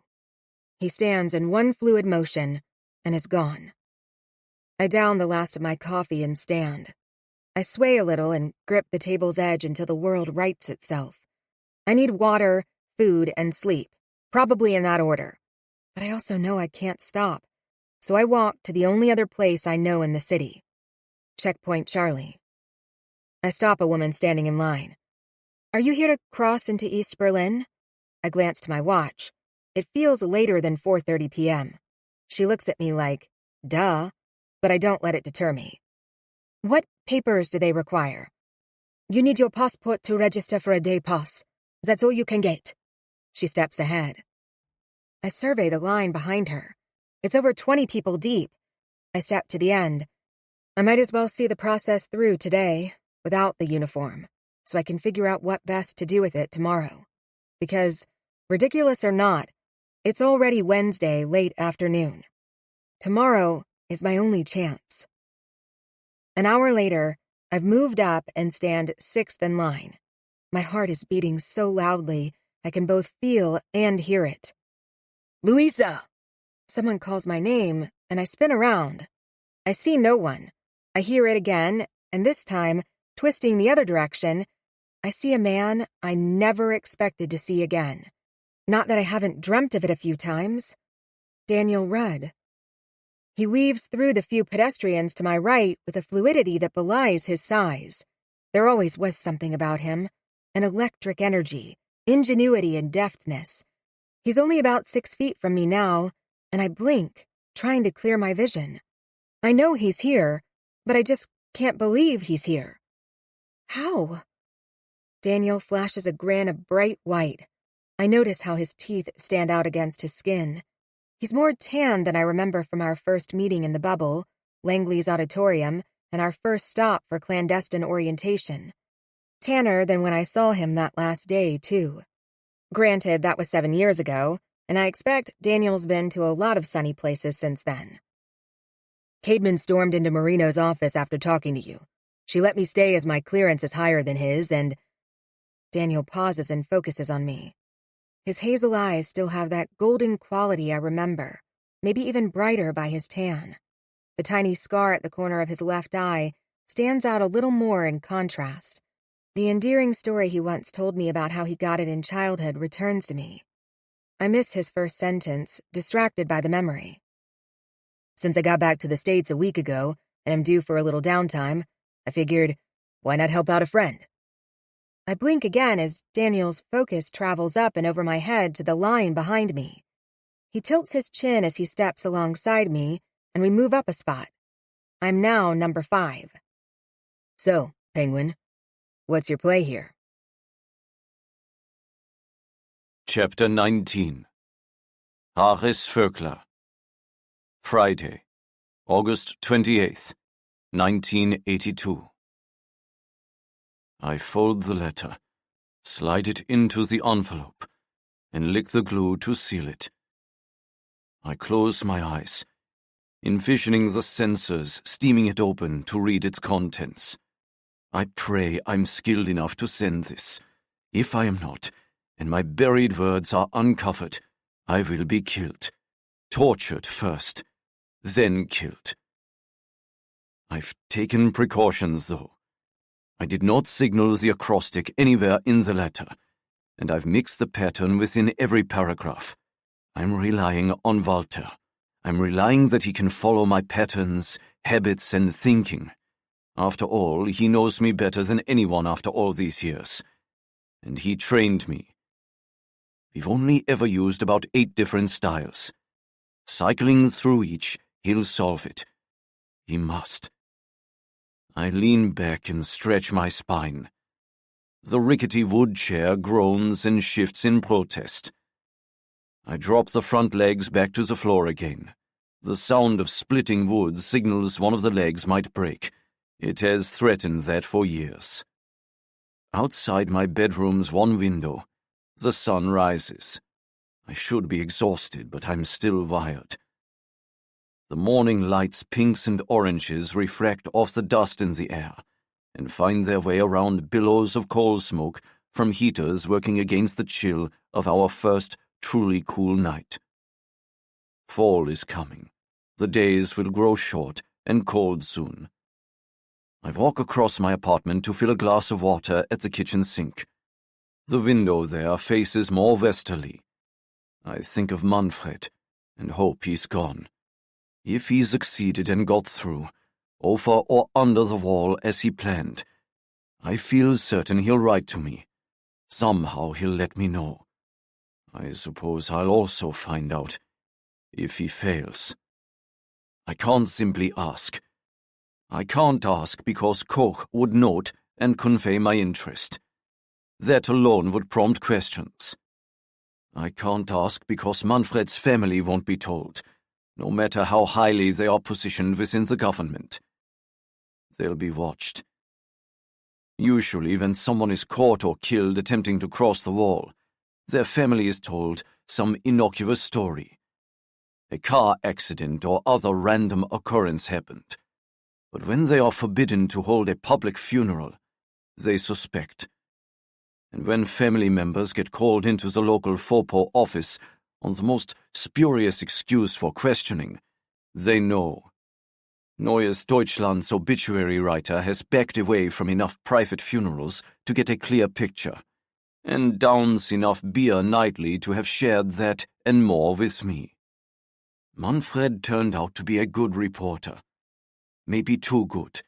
He stands in one fluid motion and is gone. I down the last of my coffee and stand. I sway a little and grip the table's edge until the world rights itself. I need water, food, and sleep, probably in that order. But I also know I can't stop, so I walk to the only other place I know in the city. Checkpoint Charlie. I stop a woman standing in line. Are you here to cross into East Berlin? I glance to my watch. It feels later than 4:30 p.m. She looks at me like, duh, but I don't let it deter me. What papers do they require? You need your passport to register for a day pass. That's all you can get. She steps ahead. I survey the line behind her. It's over 20 people deep. I step to the end. I might as well see the process through today, without the uniform, so I can figure out what best to do with it tomorrow. Because, ridiculous or not, it's already Wednesday, late afternoon. Tomorrow is my only chance. An hour later, I've moved up and stand 6th in line. My heart is beating so loudly, I can both feel and hear it. Luisa! Someone calls my name, and I spin around. I see no one. I hear it again, and this time, twisting the other direction, I see a man I never expected to see again. Not that I haven't dreamt of it a few times. Daniel Rudd. He weaves through the few pedestrians to my right with a fluidity that belies his size. There always was something about him, an electric energy, ingenuity and deftness. He's only about 6 feet from me now, and I blink, trying to clear my vision. I know he's here, but I just can't believe he's here. How? Daniel flashes a grin of bright white. I notice how his teeth stand out against his skin. He's more tan than I remember from our first meeting in the bubble, Langley's auditorium, and our first stop for clandestine orientation. Tanner than when I saw him that last day, too. Granted, that was 7 years ago, and I expect Daniel's been to a lot of sunny places since then. Cademan stormed into Marino's office after talking to you. She let me stay as my clearance is higher than his, and... Daniel pauses and focuses on me. His hazel eyes still have that golden quality I remember, maybe even brighter by his tan. The tiny scar at the corner of his left eye stands out a little more in contrast. The endearing story he once told me about how he got it in childhood returns to me. I miss his first sentence, distracted by the memory. Since I got back to the States a week ago and am due for a little downtime, I figured, why not help out a friend? I blink again as Daniel's focus travels up and over my head to the line behind me. He tilts his chin as he steps alongside me, and we move up a spot. I'm now number 5. So, Penguin, what's your play here? Chapter 19. Reay Voekler. Friday, August 28th, 1982. I fold the letter, slide it into the envelope, and lick the glue to seal it. I close my eyes, envisioning the sensors steaming it open to read its contents. I pray I'm skilled enough to send this. If I am not, and my buried words are uncovered, I will be killed. Tortured first, then killed. I've taken precautions, though. I did not signal the acrostic anywhere in the letter, and I've mixed the pattern within every paragraph. I'm relying on Walter. I'm relying that he can follow my patterns, habits, and thinking. After all, he knows me better than anyone after all these years. And he trained me. We've only ever used about 8 different styles. Cycling through each, he'll solve it. He must. I lean back and stretch my spine. The rickety wood chair groans and shifts in protest. I drop the front legs back to the floor again. The sound of splitting wood signals one of the legs might break. It has threatened that for years. Outside my bedroom's one window, the sun rises. I should be exhausted, but I'm still wired. The morning light's pinks and oranges refract off the dust in the air and find their way around billows of coal smoke from heaters working against the chill of our first truly cool night. Fall is coming. The days will grow short and cold soon. I walk across my apartment to fill a glass of water at the kitchen sink. The window there faces more westerly. I think of Manfred and hope he's gone. If he succeeded and got through, over or under the wall as he planned, I feel certain he'll write to me. Somehow he'll let me know. I suppose I'll also find out if he fails. I can't simply ask. I can't ask because Koch would note and convey my interest. That alone would prompt questions. I can't ask because Manfred's family won't be told, no matter how highly they are positioned within the government. They'll be watched. Usually, when someone is caught or killed attempting to cross the wall, their family is told some innocuous story. A car accident or other random occurrence happened. But when they are forbidden to hold a public funeral, they suspect. And when family members get called into the local FOPO office on the most spurious excuse for questioning, they know. Neues Deutschland's obituary writer has backed away from enough private funerals to get a clear picture, and downs enough beer nightly to have shared that and more with me. Manfred turned out to be a good reporter. Maybe too good.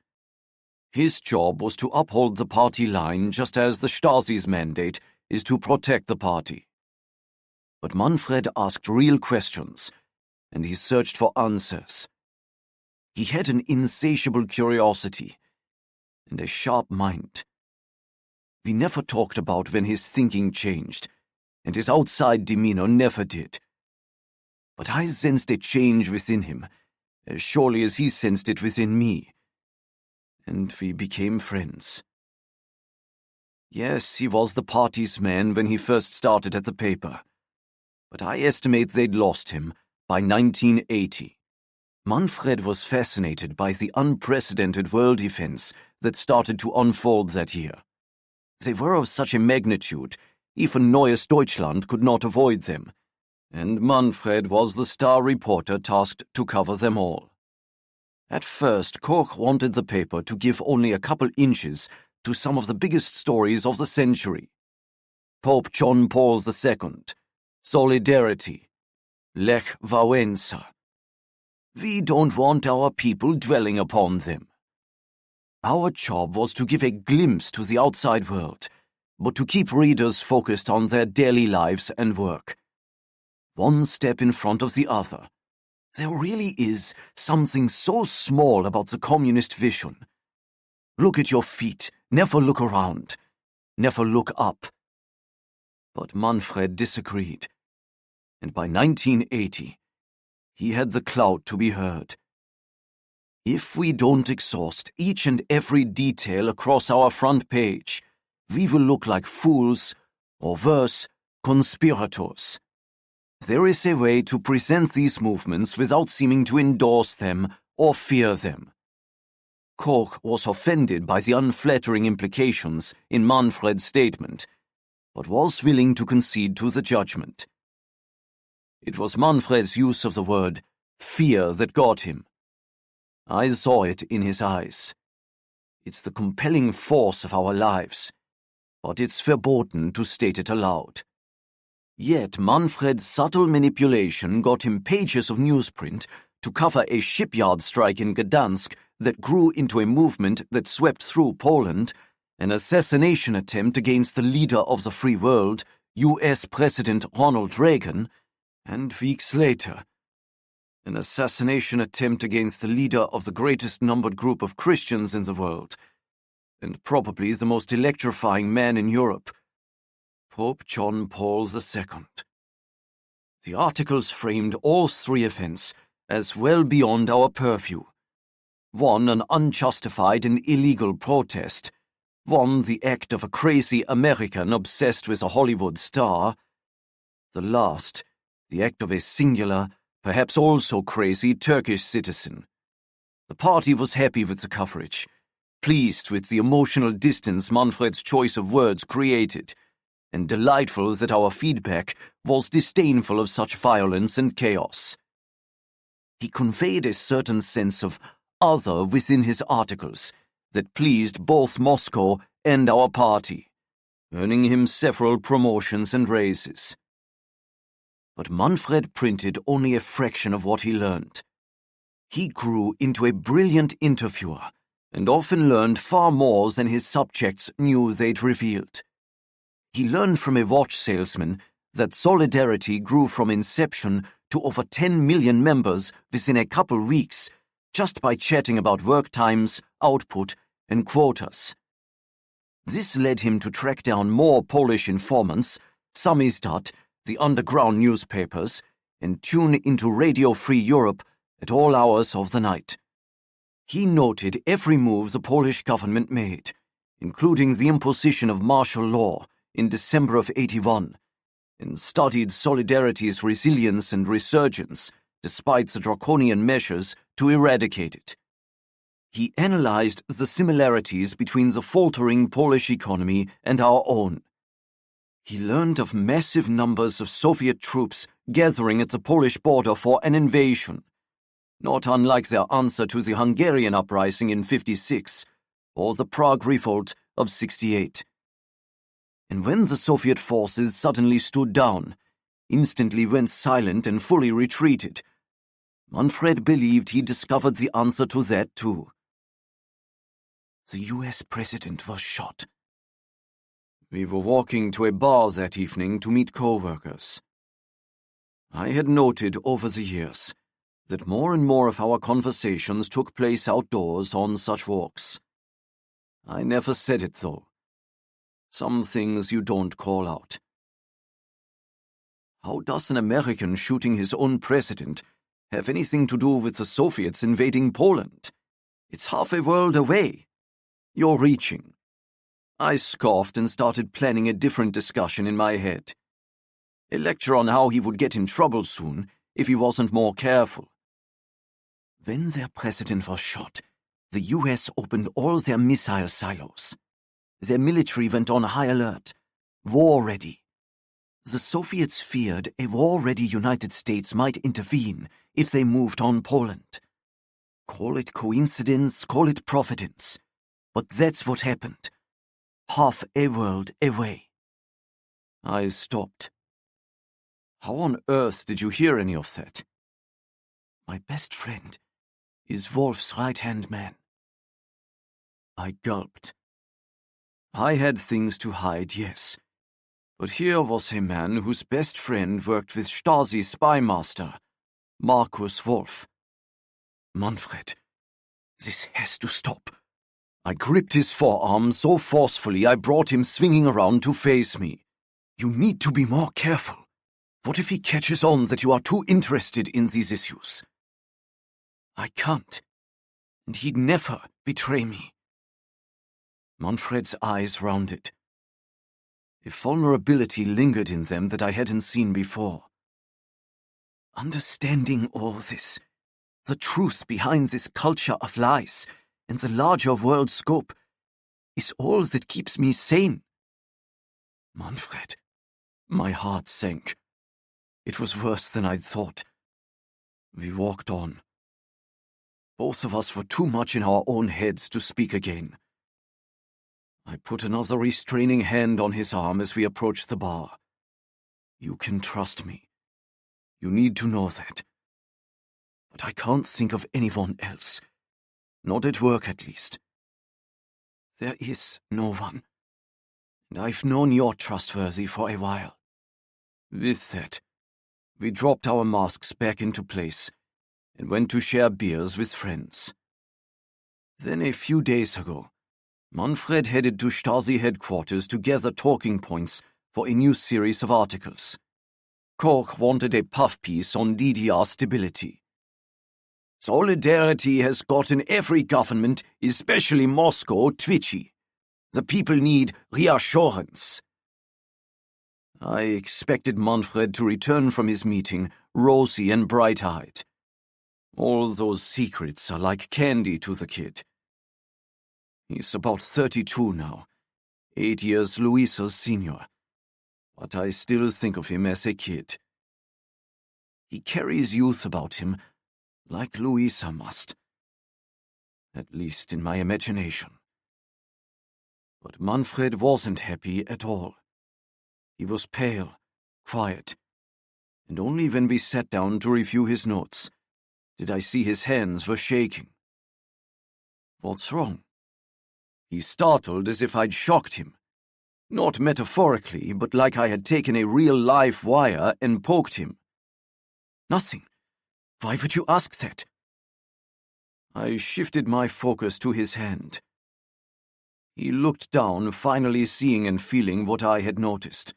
His job was to uphold the party line just as the Stasi's mandate is to protect the party. But Manfred asked real questions, and he searched for answers. He had an insatiable curiosity and a sharp mind. We never talked about when his thinking changed, and his outside demeanor never did. But I sensed a change within him, as surely as he sensed it within me, and we became friends. Yes, he was the party's man when he first started at the paper, but I estimate they'd lost him by 1980. Manfred was fascinated by the unprecedented world events that started to unfold that year. They were of such a magnitude, even Neues Deutschland could not avoid them, and Manfred was the star reporter tasked to cover them all. At first, Koch wanted the paper to give only a couple inches to some of the biggest stories of the century. Pope John Paul II, Solidarity, Lech Wałęsa. We don't want our people dwelling upon them. Our job was to give a glimpse to the outside world, but to keep readers focused on their daily lives and work. One step in front of the other. There really is something so small about the communist vision. Look at your feet, never look around, never look up. But Manfred disagreed, and by 1980, he had the clout to be heard. If we don't exhaust each and every detail across our front page, we will look like fools, or worse, conspirators. There is a way to present these movements without seeming to endorse them or fear them. Koch was offended by the unflattering implications in Manfred's statement, but was willing to concede to the judgment. It was Manfred's use of the word fear that got him. I saw it in his eyes. It's the compelling force of our lives, but it's verboten to state it aloud. Yet Manfred's subtle manipulation got him pages of newsprint to cover a shipyard strike in Gdansk that grew into a movement that swept through Poland, an assassination attempt against the leader of the free world, U.S. President Ronald Reagan, and weeks later, an assassination attempt against the leader of the greatest numbered group of Christians in the world, and probably the most electrifying man in Europe, Pope John Paul II. The articles framed all three events as well beyond our purview. One, an unjustified and illegal protest. One, the act of a crazy American obsessed with a Hollywood star. The last, the act of a singular, perhaps also crazy Turkish citizen. The party was happy with the coverage, pleased with the emotional distance Manfred's choice of words created, and delightful that our feedback was disdainful of such violence and chaos. He conveyed a certain sense of other within his articles that pleased both Moscow and our party, earning him several promotions and raises. But Manfred printed only a fraction of what he learned. He grew into a brilliant interviewer, and often learned far more than his subjects knew they'd revealed. He learned from a watch salesman that Solidarity grew from inception to over 10 million members within a couple weeks, just by chatting about work times, output, and quotas. This led him to track down more Polish informants, Samizdat, the underground newspapers, and tune into Radio Free Europe at all hours of the night. He noted every move the Polish government made, including the imposition of martial law in December of '81, and studied Solidarity's resilience and resurgence despite the draconian measures to eradicate it. He analyzed the similarities between the faltering Polish economy and our own. He learned of massive numbers of Soviet troops gathering at the Polish border for an invasion, not unlike their answer to the Hungarian uprising in '56 or the Prague Revolt of '68. And when the Soviet forces suddenly stood down, instantly went silent and fully retreated, Manfred believed he discovered the answer to that too. The US president was shot. We were walking to a bar that evening to meet co-workers. I had noted over the years that more and more of our conversations took place outdoors on such walks. I never said it, though. Some things you don't call out. How does an American shooting his own president have anything to do with the Soviets invading Poland? It's half a world away. You're reaching. I scoffed and started planning a different discussion in my head. A lecture on how he would get in trouble soon if he wasn't more careful. When their president was shot, the US opened all their missile silos. Their military went on high alert, war-ready. The Soviets feared a war-ready United States might intervene if they moved on Poland. Call it coincidence, call it providence, but that's what happened. Half a world away. I stopped. How on earth did you hear any of that? My best friend is Wolf's right-hand man. I gulped. I had things to hide, yes, but here was a man whose best friend worked with Stasi spy master, Markus Wolf. Manfred, this has to stop. I gripped his forearm so forcefully I brought him swinging around to face me. You need to be more careful. What if he catches on that you are too interested in these issues? I can't, and he'd never betray me. Manfred's eyes rounded. A vulnerability lingered in them that I hadn't seen before. Understanding all this, the truth behind this culture of lies, and the larger world scope, is all that keeps me sane. Manfred, my heart sank. It was worse than I'd thought. We walked on. Both of us were too much in our own heads to speak again. I put another restraining hand on his arm as we approached the bar. You can trust me. You need to know that. But I can't think of anyone else. Not at work, at least. There is no one. And I've known you're trustworthy for a while. With that, we dropped our masks back into place and went to share beers with friends. Then a few days ago, Manfred headed to Stasi headquarters to gather talking points for a new series of articles. Koch wanted a puff piece on DDR stability. Solidarity has gotten every government, especially Moscow, twitchy. The people need reassurance. I expected Manfred to return from his meeting rosy and bright-eyed. All those secrets are like candy to the kid. He's about 32 now, 8 years Luisa's senior, but I still think of him as a kid. He carries youth about him, like Luisa must. At least in my imagination. But Manfred wasn't happy at all. He was pale, quiet, and only when we sat down to review his notes did I see his hands were shaking. What's wrong? He startled as if I'd shocked him. Not metaphorically, but like I had taken a real live wire and poked him. Nothing. Why would you ask that? I shifted my focus to his hand. He looked down, finally seeing and feeling what I had noticed.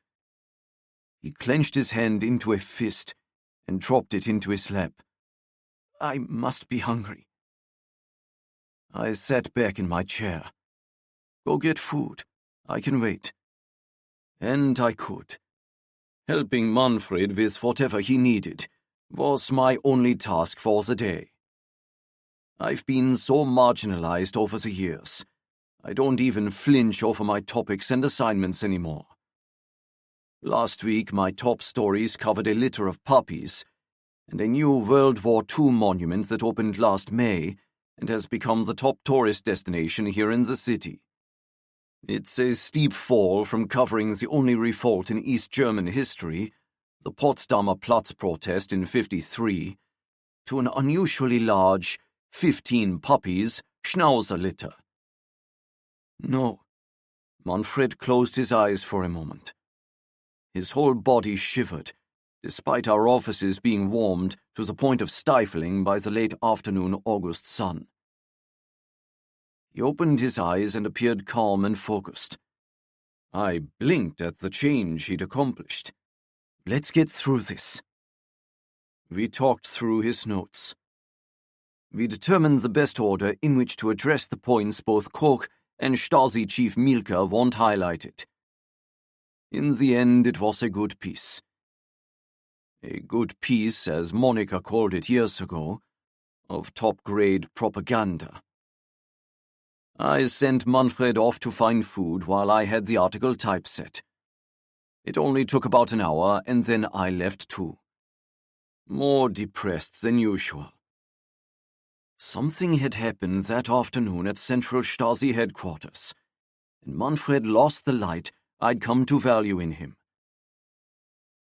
He clenched his hand into a fist and dropped it into his lap. I must be hungry. I sat back in my chair. Go get food. I can wait. And I could. Helping Manfred with whatever he needed was my only task for the day. I've been so marginalized over the years. I don't even flinch over my topics and assignments anymore. Last week, my top stories covered a litter of puppies and a new World War II monument that opened last May and has become the top tourist destination here in the city. It's a steep fall from covering the only revolt in East German history, the Potsdamer Platz protest in '53, to an unusually large 15 puppies Schnauzer litter. No. Manfred closed his eyes for a moment. His whole body shivered, despite our offices being warmed to the point of stifling by the late afternoon August sun. He opened his eyes and appeared calm and focused. I blinked at the change he'd accomplished. Let's get through this. We talked through his notes. We determined the best order in which to address the points both Koch and Stasi Chief Mielke want highlighted. In the end, it was a good piece. A good piece, as Monica called it years ago, of top-grade propaganda. I sent Manfred off to find food while I had the article typeset. It only took about an hour, and then I left too. More depressed than usual. Something had happened that afternoon at Central Stasi headquarters, and Manfred lost the light I'd come to value in him.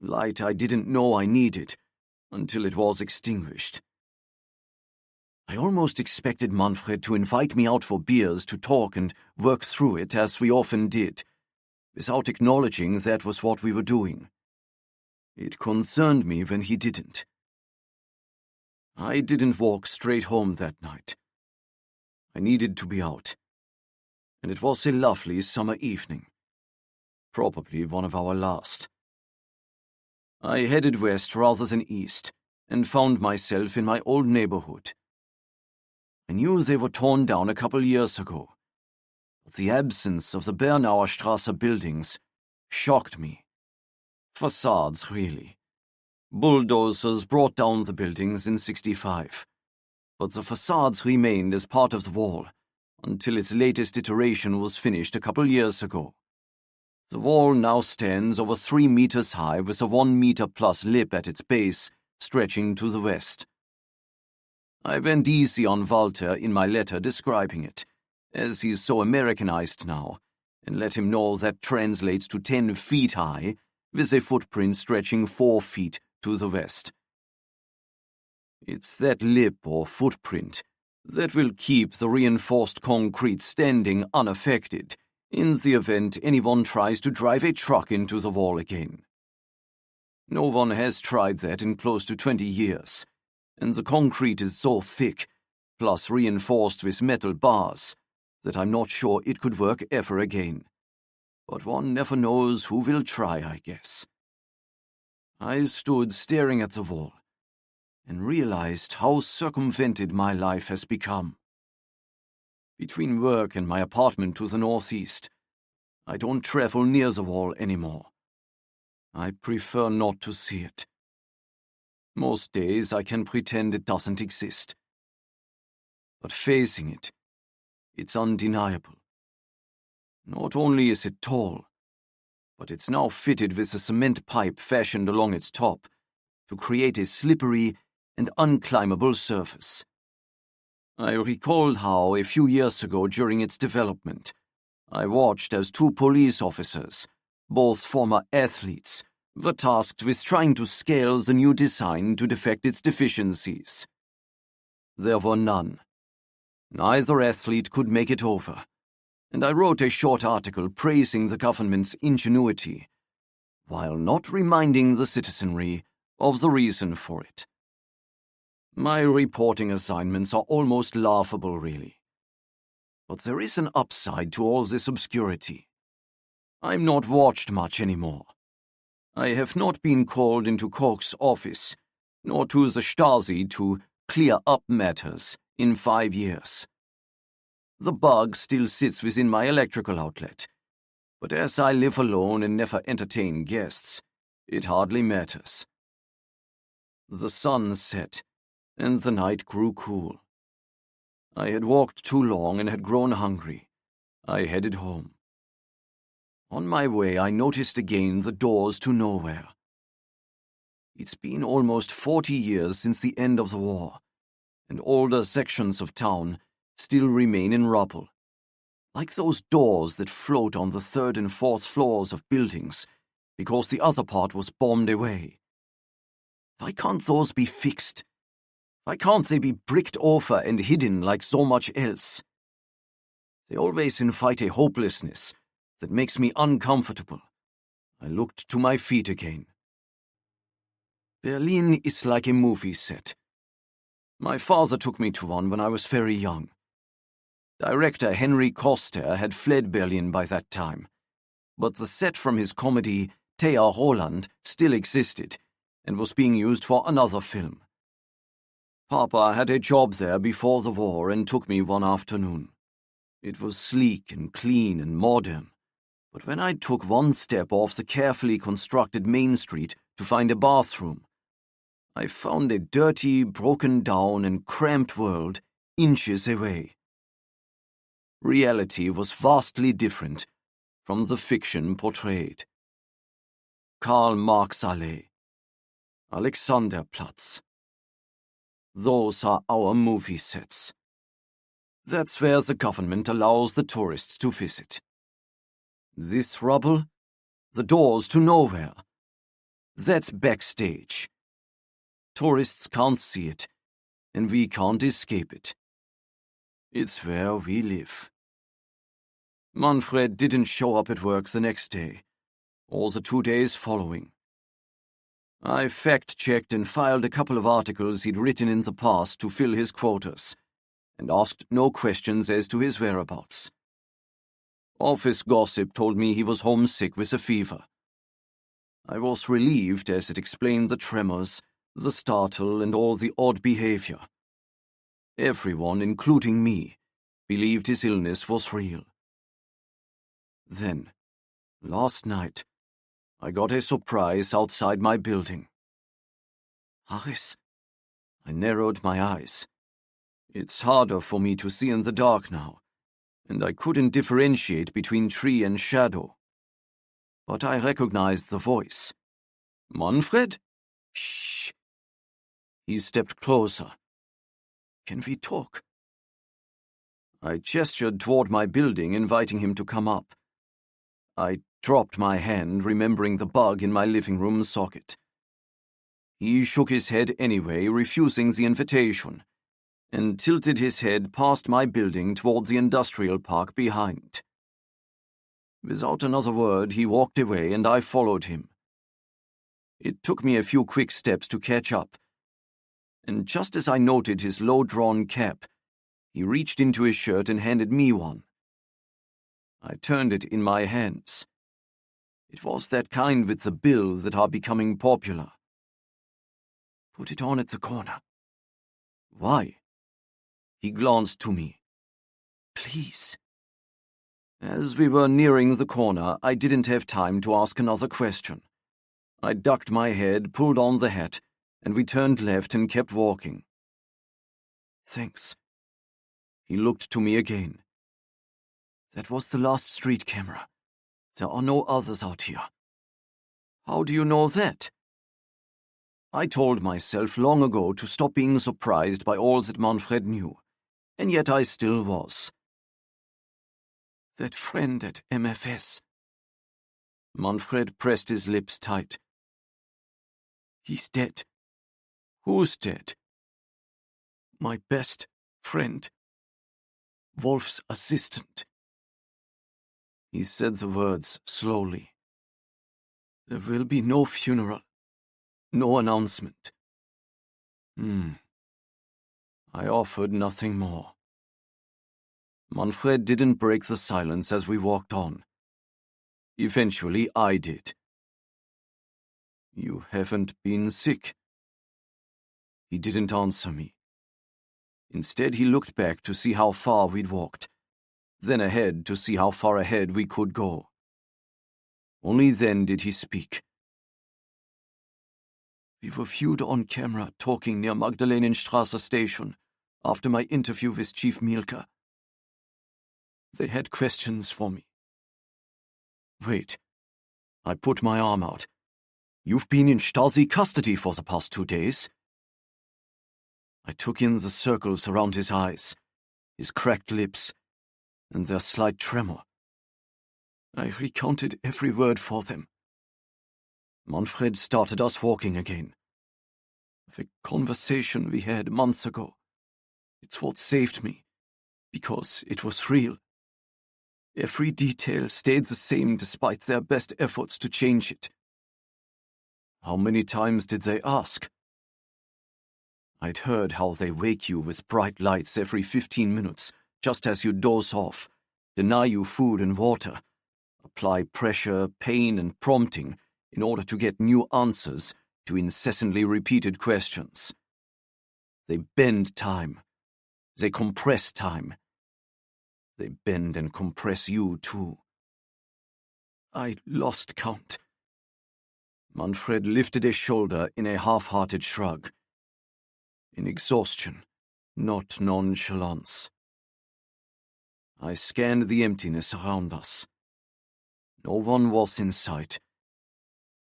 Light I didn't know I needed until it was extinguished. I almost expected Manfred to invite me out for beers to talk and work through it as we often did, without acknowledging that was what we were doing. It concerned me when he didn't. I didn't walk straight home that night. I needed to be out, and it was a lovely summer evening. Probably one of our last. I headed west rather than east, and found myself in my old neighborhood. I knew they were torn down a couple years ago, but the absence of the Bernauer Straße buildings shocked me. Facades, really. Bulldozers brought down the buildings in '65, but the facades remained as part of the wall until its latest iteration was finished a couple years ago. The wall now stands over 3 meters high with a 1 meter plus lip at its base stretching to the west. I went easy on Walter in my letter describing it, as he's so Americanized now, and let him know that translates to 10 feet high, with a footprint stretching 4 feet to the west. It's that lip or footprint that will keep the reinforced concrete standing unaffected in the event anyone tries to drive a truck into the wall again. No one has tried that in close to 20 years, and the concrete is so thick, plus reinforced with metal bars, that I'm not sure it could work ever again. But one never knows who will try, I guess. I stood staring at the wall, and realized how circumvented my life has become. Between work and my apartment to the northeast, I don't travel near the wall anymore. I prefer not to see it. Most days I can pretend it doesn't exist. But facing it, it's undeniable. Not only is it tall, but it's now fitted with a cement pipe fashioned along its top to create a slippery and unclimbable surface. I recalled how, a few years ago during its development, I watched as 2 police officers, both former athletes, were tasked with trying to scale the new design to defect its deficiencies. There were none. Neither athlete could make it over, and I wrote a short article praising the government's ingenuity, while not reminding the citizenry of the reason for it. My reporting assignments are almost laughable, really. But there is an upside to all this obscurity. I'm not watched much anymore. I have not been called into Koch's office, nor to the Stasi to clear up matters in 5 years. The bug still sits within my electrical outlet, but as I live alone and never entertain guests, it hardly matters. The sun set, and the night grew cool. I had walked too long and had grown hungry. I headed home. On my way, I noticed again the doors to nowhere. It's been almost 40 years since the end of the war, and older sections of town still remain in rubble, like those doors that float on the 3rd and 4th floors of buildings because the other part was bombed away. Why can't those be fixed? Why can't they be bricked over and hidden like so much else? They always invite a hopelessness that makes me uncomfortable. I looked to my feet again. Berlin is like a movie set. My father took me to one when I was very young. Director Henry Koster had fled Berlin by that time, but the set from his comedy Thea Roland still existed and was being used for another film. Papa had a job there before the war and took me one afternoon. It was sleek and clean and modern, but when I took one step off the carefully constructed main street to find a bathroom, I found a dirty, broken down and cramped world inches away. Reality was vastly different from the fiction portrayed. Karl Marx Allee, Alexanderplatz. Those are our movie sets. That's where the government allows the tourists to visit. This rubble, the doors to nowhere, that's backstage. Tourists can't see it, and we can't escape it. It's where we live. Manfred didn't show up at work the next day, or the 2 days following. I fact-checked and filed a couple of articles he'd written in the past to fill his quotas, and asked no questions as to his whereabouts. Office gossip told me he was homesick with a fever. I was relieved as it explained the tremors, the startle, and all the odd behavior. Everyone, including me, believed his illness was real. Then, last night, I got a surprise outside my building. Harris. I narrowed my eyes. It's harder for me to see in the dark now, and I couldn't differentiate between tree and shadow. But I recognized the voice. Manfred? Shh. He stepped closer. Can we talk? I gestured toward my building, inviting him to come up. I dropped my hand, remembering the bug in my living room socket. He shook his head anyway, refusing the invitation, and tilted his head past my building toward the industrial park behind. Without another word, he walked away, and I followed him. It took me a few quick steps to catch up, and just as I noted his low-drawn cap, he reached into his shirt and handed me one. I turned it in my hands. It was that kind with the bill that are becoming popular. Put it on at the corner. Why? He glanced to me. Please. As we were nearing the corner, I didn't have time to ask another question. I ducked my head, pulled on the hat, and we turned left and kept walking. Thanks. He looked to me again. That was the last street camera. There are no others out here. How do you know that? I told myself long ago to stop being surprised by all that Manfred knew, and yet I still was. That friend at MFS. Manfred pressed his lips tight. He's dead. Who's dead? My best friend. Wolf's assistant. He said the words slowly. There will be no funeral, no announcement. I offered nothing more. Manfred didn't break the silence as we walked on. Eventually, I did. You haven't been sick? He didn't answer me. Instead, he looked back to see how far we'd walked, then ahead to see how far ahead we could go. Only then did he speak. We were viewed on camera talking near Magdalenenstraße station after my interview with Chief Mielke. They had questions for me. Wait. I put my arm out. You've been in Stasi custody for the past 2 days. I took in the circles around his eyes, his cracked lips, and their slight tremor. I recounted every word for them. Manfred started us walking again. The conversation we had months ago. It's what saved me, because it was real. Every detail stayed the same despite their best efforts to change it. How many times did they ask? I'd heard how they wake you with bright lights every 15 minutes, just as you doze off, deny you food and water, apply pressure, pain, and prompting in order to get new answers to incessantly repeated questions. They bend time. They compress time. They bend and compress you, too. I lost count. Manfred lifted a shoulder in a half-hearted shrug. In exhaustion, not nonchalance. I scanned the emptiness around us. No one was in sight.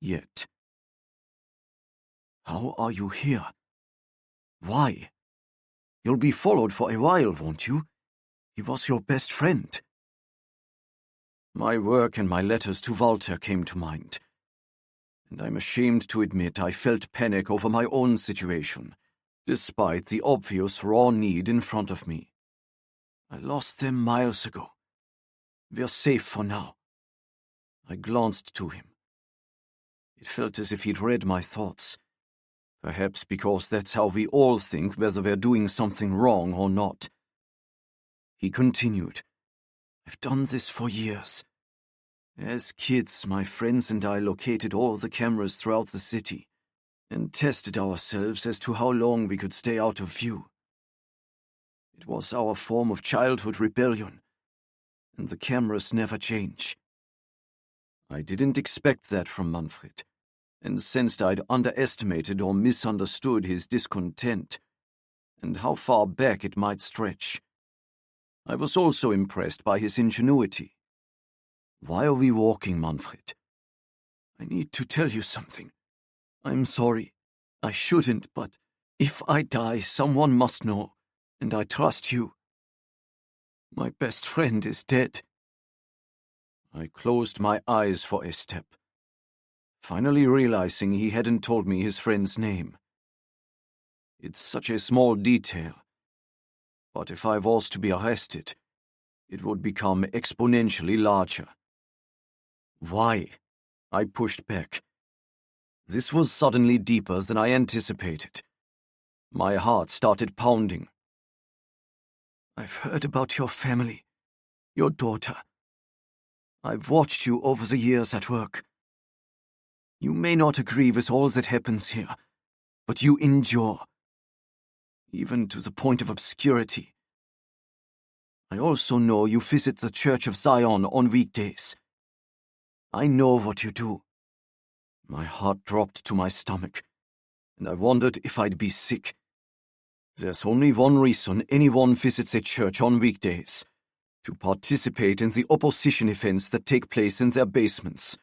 Yet. How are you here? Why? You'll be followed for a while, won't you? He was your best friend. My work and my letters to Walter came to mind. And I'm ashamed to admit I felt panic over my own situation, despite the obvious raw need in front of me. I lost them miles ago. We're safe for now. I glanced to him. It felt as if he'd read my thoughts. Perhaps because that's how we all think whether we're doing something wrong or not. He continued, I've done this for years. As kids, my friends and I located all the cameras throughout the city and tested ourselves as to how long we could stay out of view. It was our form of childhood rebellion, and the cameras never change. I didn't expect that from Manfred, and sensed I'd underestimated or misunderstood his discontent, and how far back it might stretch. I was also impressed by his ingenuity. Why are we walking, Manfred? I need to tell you something. I'm sorry. I shouldn't, but if I die, someone must know, and I trust you. My best friend is dead. I closed my eyes for a step, finally realizing he hadn't told me his friend's name. It's such a small detail, but if I was to be arrested, it would become exponentially larger. Why? I pushed back. This was suddenly deeper than I anticipated. My heart started pounding. I've heard about your family, your daughter. I've watched you over the years at work. You may not agree with all that happens here, but you endure, even to the point of obscurity. I also know you visit the Church of Zion on weekdays. I know what you do. My heart dropped to my stomach, and I wondered if I'd be sick. There's only one reason anyone visits a church on weekdays: to participate in the opposition events that take place in their basements.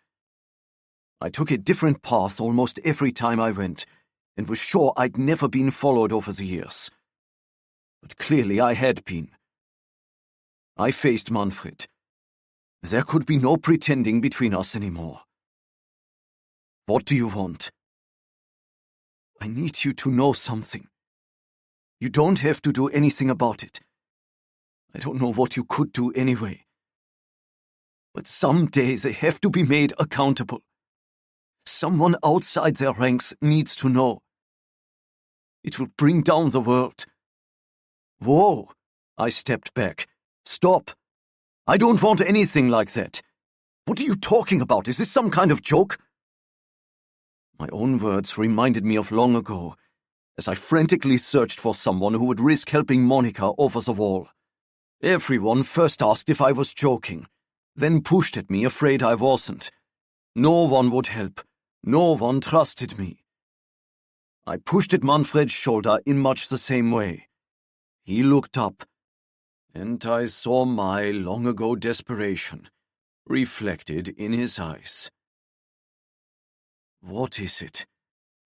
I took a different path almost every time I went, and was sure I'd never been followed over the years. But clearly I had been. I faced Manfred. There could be no pretending between us anymore. What do you want? I need you to know something. You don't have to do anything about it. I don't know what you could do anyway. But someday they have to be made accountable. Someone outside their ranks needs to know. It will bring down the world. Whoa! I stepped back. Stop! I don't want anything like that. What are you talking about? Is this some kind of joke? My own words reminded me of long ago, as I frantically searched for someone who would risk helping Monica over the wall. Everyone first asked if I was joking, then pushed at me, afraid I wasn't. No one would help. No one trusted me. I pushed at Manfred's shoulder in much the same way. He looked up, and I saw my long-ago desperation reflected in his eyes. What is it?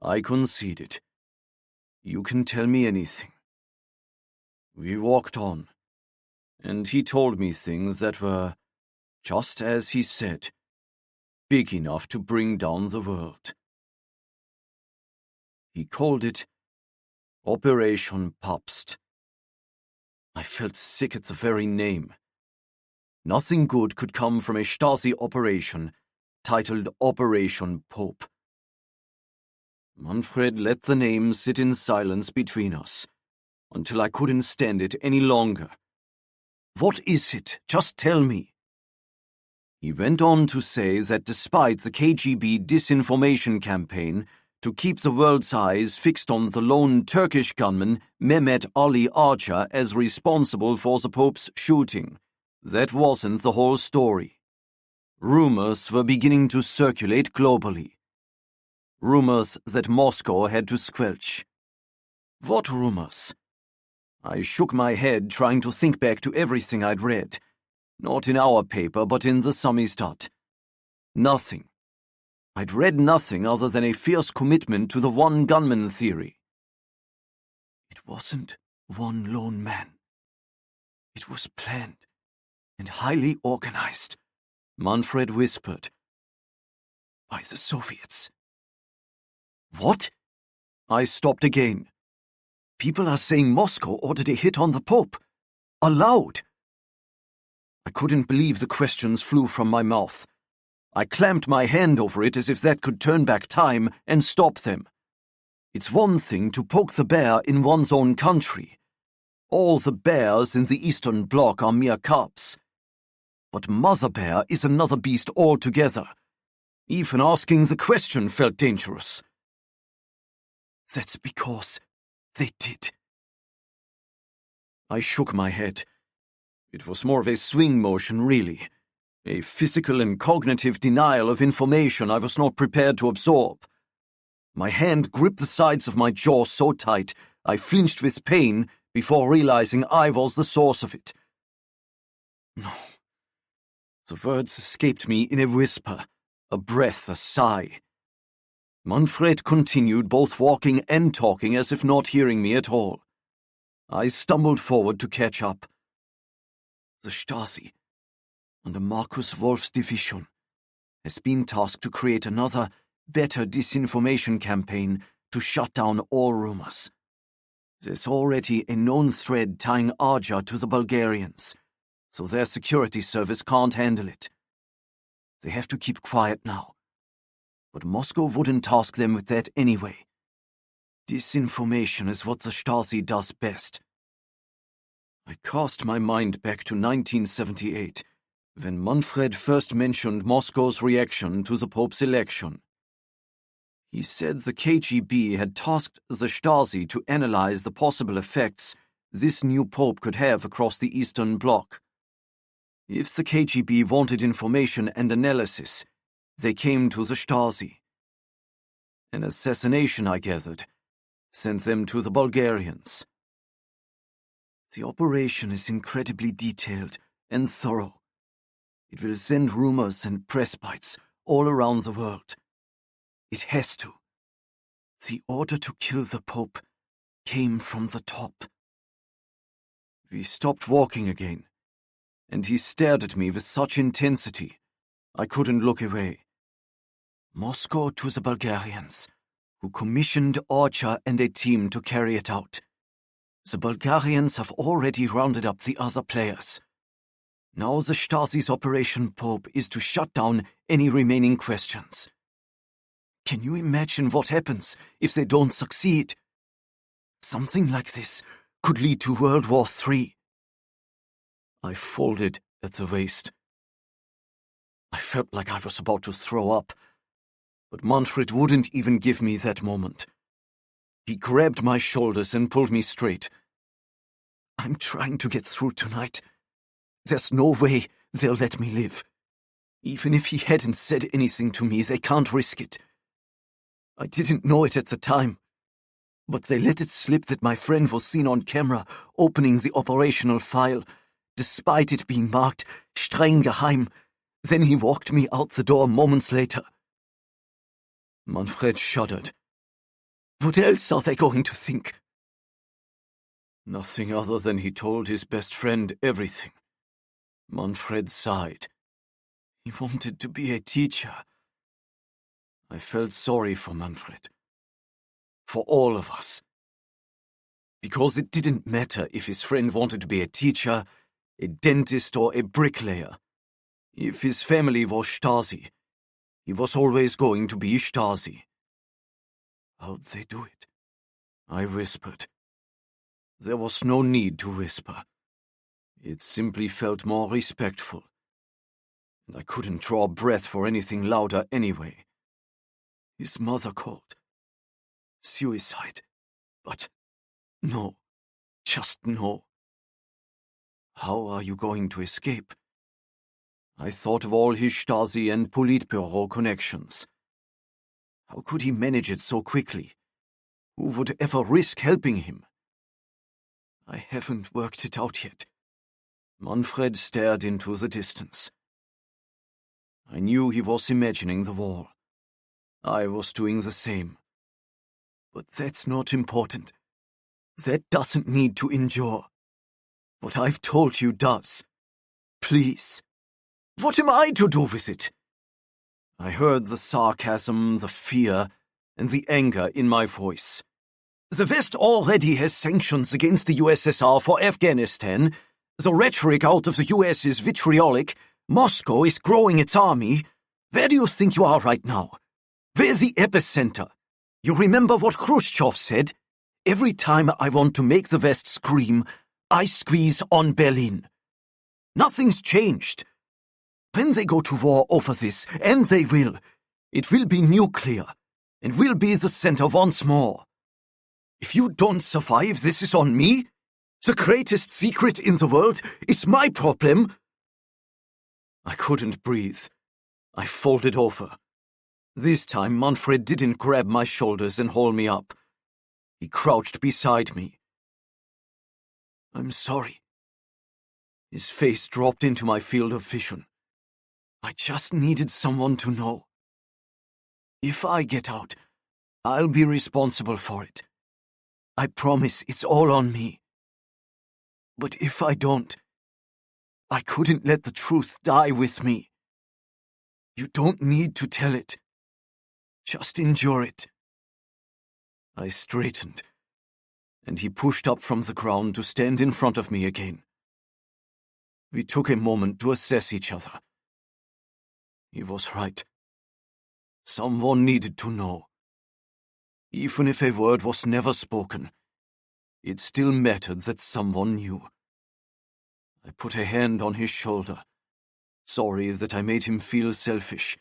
I conceded. You can tell me anything. We walked on, and he told me things that were, just as he said, big enough to bring down the world. He called it Operation Papst. I felt sick at the very name. Nothing good could come from a Stasi operation titled Operation Pope. Manfred let the name sit in silence between us, until I couldn't stand it any longer. What is it? Just tell me. He went on to say that despite the KGB disinformation campaign to keep the world's eyes fixed on the lone Turkish gunman Mehmet Ali Archer as responsible for the Pope's shooting, that wasn't the whole story. Rumors were beginning to circulate globally. Rumors that Moscow had to squelch. What rumors? I shook my head, trying to think back to everything I'd read. Not in our paper, but in the Samizdat. Nothing. I'd read nothing other than a fierce commitment to the one-gunman theory. It wasn't one lone man. It was planned and highly organized, Manfred whispered. By the Soviets. What? I stopped again. People are saying Moscow ordered a hit on the Pope. Aloud. I couldn't believe the questions flew from my mouth. I clamped my hand over it as if that could turn back time and stop them. It's one thing to poke the bear in one's own country. All the bears in the Eastern Bloc are mere cubs. But Mother Bear is another beast altogether. Even asking the question felt dangerous. That's because they did. I shook my head. It was more of a swing motion, really. A physical and cognitive denial of information I was not prepared to absorb. My hand gripped the sides of my jaw so tight I flinched with pain before realizing I was the source of it. No. The words escaped me in a whisper, a breath, a sigh. Manfred continued, both walking and talking as if not hearing me at all. I stumbled forward to catch up. The Stasi, under Markus Wolf's division, has been tasked to create another, better disinformation campaign to shut down all rumors. There's already a known thread tying Arja to the Bulgarians, so their security service can't handle it. They have to keep quiet now. But Moscow wouldn't task them with that anyway. Disinformation is what the Stasi does best. I cast my mind back to 1978, when Manfred first mentioned Moscow's reaction to the Pope's election. He said the KGB had tasked the Stasi to analyze the possible effects this new Pope could have across the Eastern Bloc. If the KGB wanted information and analysis, they came to the Stasi. An assassination, I gathered, sent them to the Bulgarians. The operation is incredibly detailed and thorough. It will send rumors and press bites all around the world. It has to. The order to kill the Pope came from the top. We stopped walking again, and he stared at me with such intensity I couldn't look away. Moscow to the Bulgarians, who commissioned Archer and a team to carry it out. The Bulgarians have already rounded up the other players. Now the Stasi's Operation Pope is to shut down any remaining questions. Can you imagine what happens if they don't succeed? Something like this could lead to World War III. I folded at the waist. I felt like I was about to throw up, but Manfred wouldn't even give me that moment. He grabbed my shoulders and pulled me straight. I'm trying to get through tonight. There's no way they'll let me live. Even if he hadn't said anything to me, they can't risk it. I didn't know it at the time, but they let it slip that my friend was seen on camera opening the operational file, despite it being marked streng geheim. Then he walked me out the door moments later. Manfred shuddered. What else are they going to think? Nothing other than he told his best friend everything. Manfred sighed. He wanted to be a teacher. I felt sorry for Manfred. For all of us. Because it didn't matter if his friend wanted to be a teacher, a dentist, or a bricklayer. If his family was Stasi, he was always going to be Stasi. How'd they do it? I whispered. There was no need to whisper. It simply felt more respectful. And I couldn't draw breath for anything louder anyway. His mother called. Suicide. But no. Just no. How are you going to escape? I thought of all his Stasi and Politburo connections. How could he manage it so quickly? Who would ever risk helping him? I haven't worked it out yet. Manfred stared into the distance. I knew he was imagining the wall. I was doing the same. But that's not important. That doesn't need to endure. What I've told you does. Please. What am I to do with it? I heard the sarcasm, the fear, and the anger in my voice. The West already has sanctions against the USSR for Afghanistan. The rhetoric out of the US is vitriolic. Moscow is growing its army. Where do you think you are right now? Where's the epicenter? You remember what Khrushchev said? Every time I want to make the West scream, I squeeze on Berlin. Nothing's changed. When they go to war over this, and they will, it will be nuclear, and we'll be the center once more. If you don't survive, this is on me. The greatest secret in the world is my problem. I couldn't breathe. I folded over. This time Manfred didn't grab my shoulders and hold me up. He crouched beside me. I'm sorry. His face dropped into my field of vision. I just needed someone to know. If I get out, I'll be responsible for it. I promise it's all on me. But if I don't, I couldn't let the truth die with me. You don't need to tell it. Just endure it. I straightened, and he pushed up from the ground to stand in front of me again. We took a moment to assess each other. He was right. Someone needed to know. Even if a word was never spoken, it still mattered that someone knew. I put a hand on his shoulder, sorry that I made him feel selfish.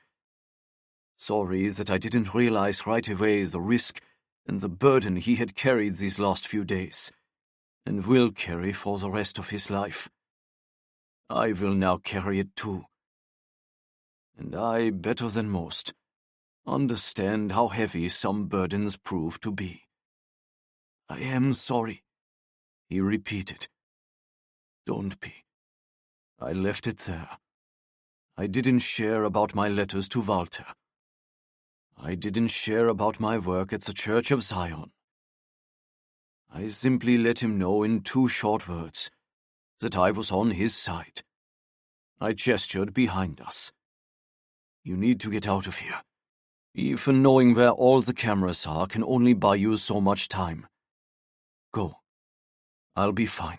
Sorry that I didn't realize right away the risk and the burden he had carried these last few days, and will carry for the rest of his life. I will now carry it too. And I, better than most, understand how heavy some burdens prove to be. I am sorry, he repeated. Don't be. I left it there. I didn't share about my letters to Walter. I didn't share about my work at the Church of Zion. I simply let him know in 2 short words that I was on his side. I gestured behind us. You need to get out of here. Even knowing where all the cameras are can only buy you so much time. Go. I'll be fine.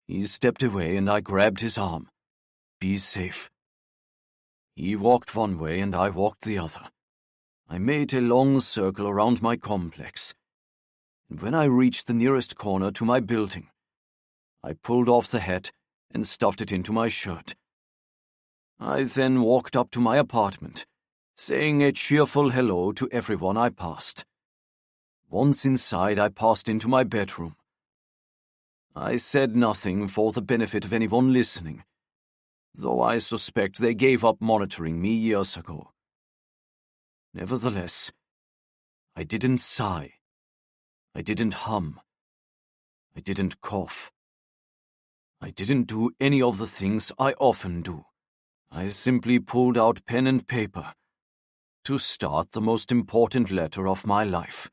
He stepped away and I grabbed his arm. Be safe. He walked one way and I walked the other. I made a long circle around my complex, and when I reached the nearest corner to my building, I pulled off the hat and stuffed it into my shirt. I then walked up to my apartment, saying a cheerful hello to everyone I passed. Once inside, I passed into my bedroom. I said nothing for the benefit of anyone listening, though I suspect they gave up monitoring me years ago. Nevertheless, I didn't sigh. I didn't hum. I didn't cough. I didn't do any of the things I often do. I simply pulled out pen and paper to start the most important letter of my life.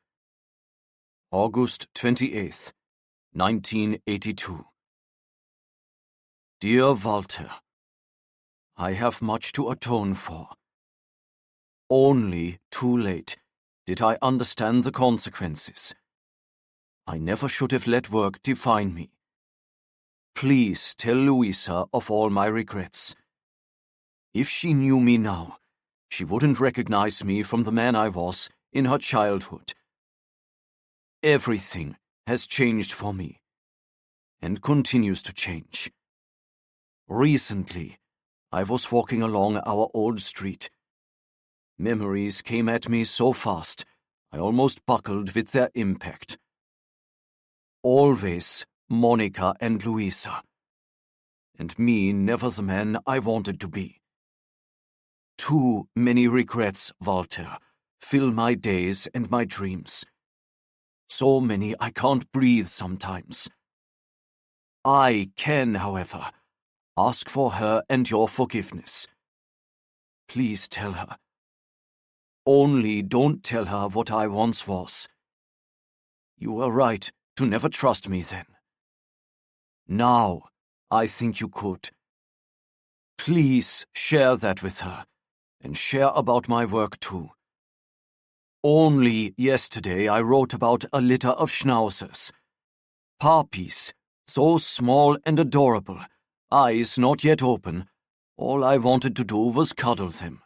August 28th, 1982. Dear Walter, I have much to atone for. Only too late did I understand the consequences. I never should have let work define me. Please tell Luisa of all my regrets. If she knew me now, she wouldn't recognize me from the man I was in her childhood. Everything has changed for me, and continues to change. Recently, I was walking along our old street. Memories came at me so fast, I almost buckled with their impact. Always Monica and Luisa, and me never the man I wanted to be. Too many regrets, Walter, fill my days and my dreams. So many I can't breathe sometimes. I can, however, ask for her and your forgiveness. Please tell her. Only don't tell her what I once was. You were right to never trust me then. Now, I think you could. Please share that with her, and share about my work too. Only yesterday I wrote about a litter of schnauzers. Puppies, so small and adorable, eyes not yet open. All I wanted to do was cuddle them.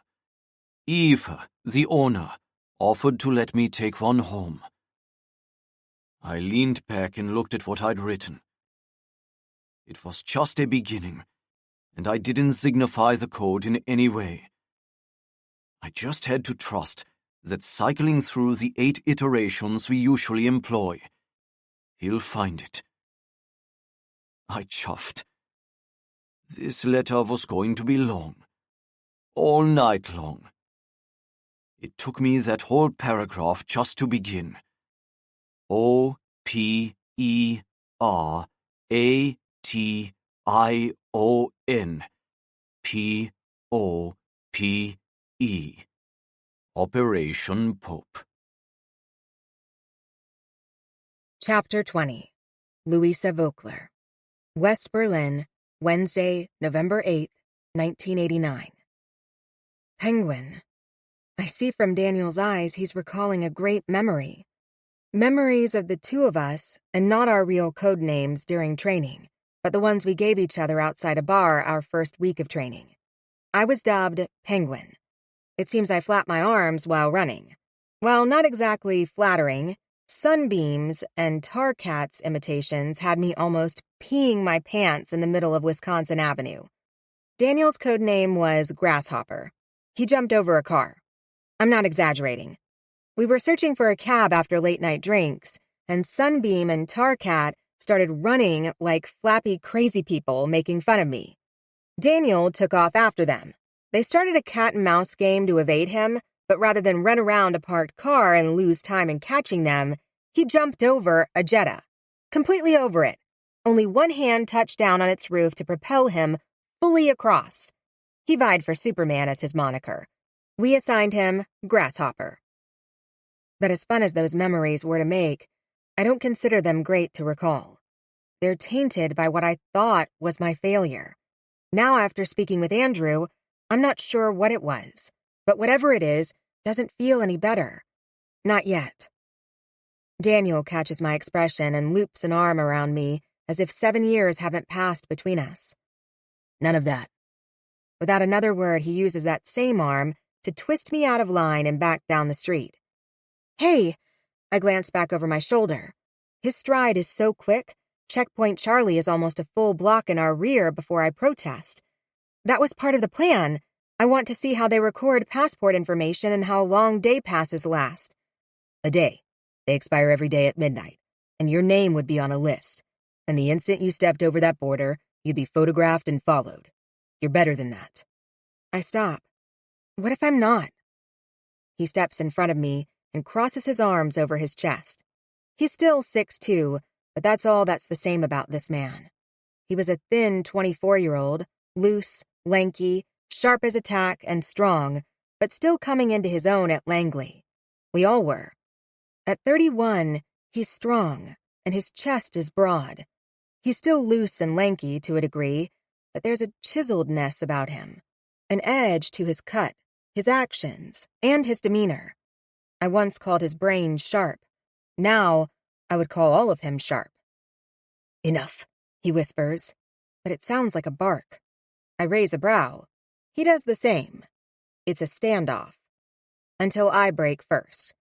Eva, the owner, offered to let me take one home. I leaned back and looked at what I'd written. It was just a beginning, and I didn't signify the code in any way. I just had to trust that cycling through the 8 iterations we usually employ, he'll find it. I chuffed. This letter was going to be long. All night long. It took me that whole paragraph just to begin. OPERATION. POPE. Operation Pope. Chapter 20. Luisa Voekler. West Berlin, Wednesday, November 8th, 1989. Penguin. I see from Daniel's eyes he's recalling a great memory. Memories of the two of us, and not our real code names during training, but the ones we gave each other outside a bar our first week of training. I was dubbed Penguin. It seems I flapped my arms while running. While not exactly flattering, sunbeams and tar cats imitations had me almost peeing my pants in the middle of Wisconsin Avenue. Daniel's code name was Grasshopper. He jumped over a car. I'm not exaggerating. We were searching for a cab after late-night drinks, and Sunbeam and Tarcat started running like flappy crazy people making fun of me. Daniel took off after them. They started a cat-and-mouse game to evade him, but rather than run around a parked car and lose time in catching them, he jumped over a Jetta. Completely over it. Only one hand touched down on its roof to propel him fully across. He vied for Superman as his moniker. We assigned him Grasshopper. But as fun as those memories were to make, I don't consider them great to recall. They're tainted by what I thought was my failure. Now, after speaking with Andrew, I'm not sure what it was, but whatever it is, doesn't feel any better. Not yet. Daniel catches my expression and loops an arm around me as if 7 years haven't passed between us. None of that. Without another word, he uses that same arm to twist me out of line and back down the street. Hey! I glance back over my shoulder. His stride is so quick, Checkpoint Charlie is almost a full block in our rear before I protest. That was part of the plan. I want to see how they record passport information and how long day passes last. A day. They expire every day at midnight, and your name would be on a list. And the instant you stepped over that border, you'd be photographed and followed. You're better than that. I stop. What if I'm not? He steps in front of me and crosses his arms over his chest. He's still 6'2", but that's all that's the same about this man. He was a thin 24-year-old, loose, lanky, sharp as a tack, and strong, but still coming into his own at Langley. We all were. At 31, he's strong, and his chest is broad. He's still loose and lanky to a degree, but there's a chiseledness about him, an edge to his cut, his actions, and his demeanor. I once called his brain sharp. Now, I would call all of him sharp. Enough, he whispers, but it sounds like a bark. I raise a brow. He does the same. It's a standoff. Until I break first.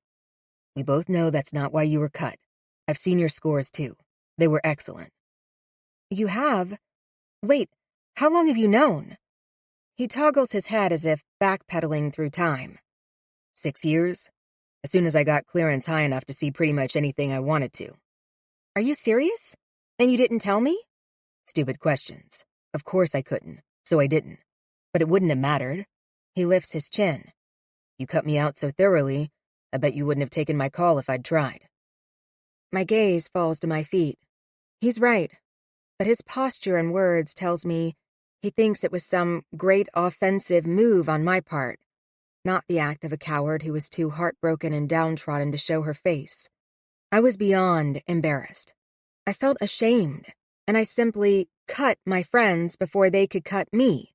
We both know that's not why you were cut. I've seen your scores, too. They were excellent. You have? Wait, how long have you known? He toggles his head as if backpedaling through time. 6 years? As soon as I got clearance high enough to see pretty much anything I wanted to. Are you serious? And you didn't tell me? Stupid questions. Of course I couldn't, so I didn't. But it wouldn't have mattered. He lifts his chin. You cut me out so thoroughly, I bet you wouldn't have taken my call if I'd tried. My gaze falls to my feet. He's right, but his posture and words tells me he thinks it was some great offensive move on my part, not the act of a coward who was too heartbroken and downtrodden to show her face. I was beyond embarrassed. I felt ashamed, and I simply cut my friends before they could cut me.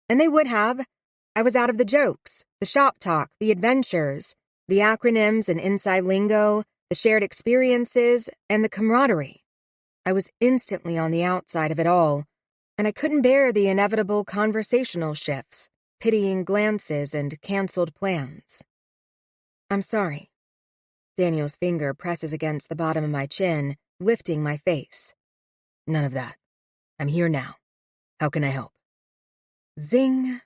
And they would have. I was out of the jokes, the shop talk, the adventures, the acronyms and inside lingo, the shared experiences, and the camaraderie. I was instantly on the outside of it all, and I couldn't bear the inevitable conversational shifts, pitying glances, and canceled plans. I'm sorry. Daniel's finger presses against the bottom of my chin, lifting my face. None of that. I'm here now. How can I help? Zing.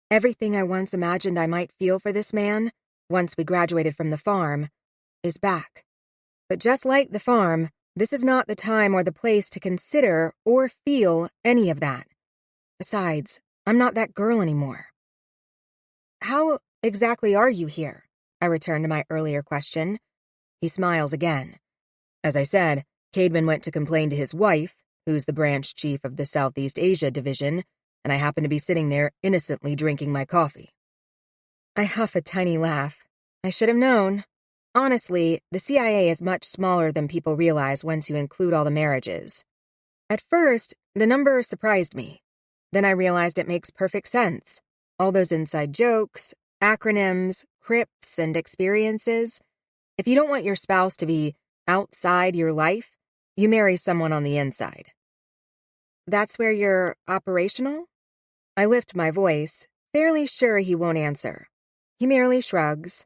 Everything I once imagined I might feel for this man, once we graduated from the farm, is back. But just like the farm, this is not the time or the place to consider or feel any of that. Besides, I'm not that girl anymore. How exactly are you here? I return to my earlier question. He smiles again. As I said, Cademan went to complain to his wife, who's the branch chief of the Southeast Asia Division, and I happened to be sitting there innocently drinking my coffee. I huff a tiny laugh. I should have known. Honestly, the CIA is much smaller than people realize once you include all the marriages. At first, the number surprised me. Then I realized it makes perfect sense. All those inside jokes, acronyms, crypts, and experiences. If you don't want your spouse to be outside your life, you marry someone on the inside. That's where you're operational? I lift my voice, fairly sure he won't answer. He merely shrugs.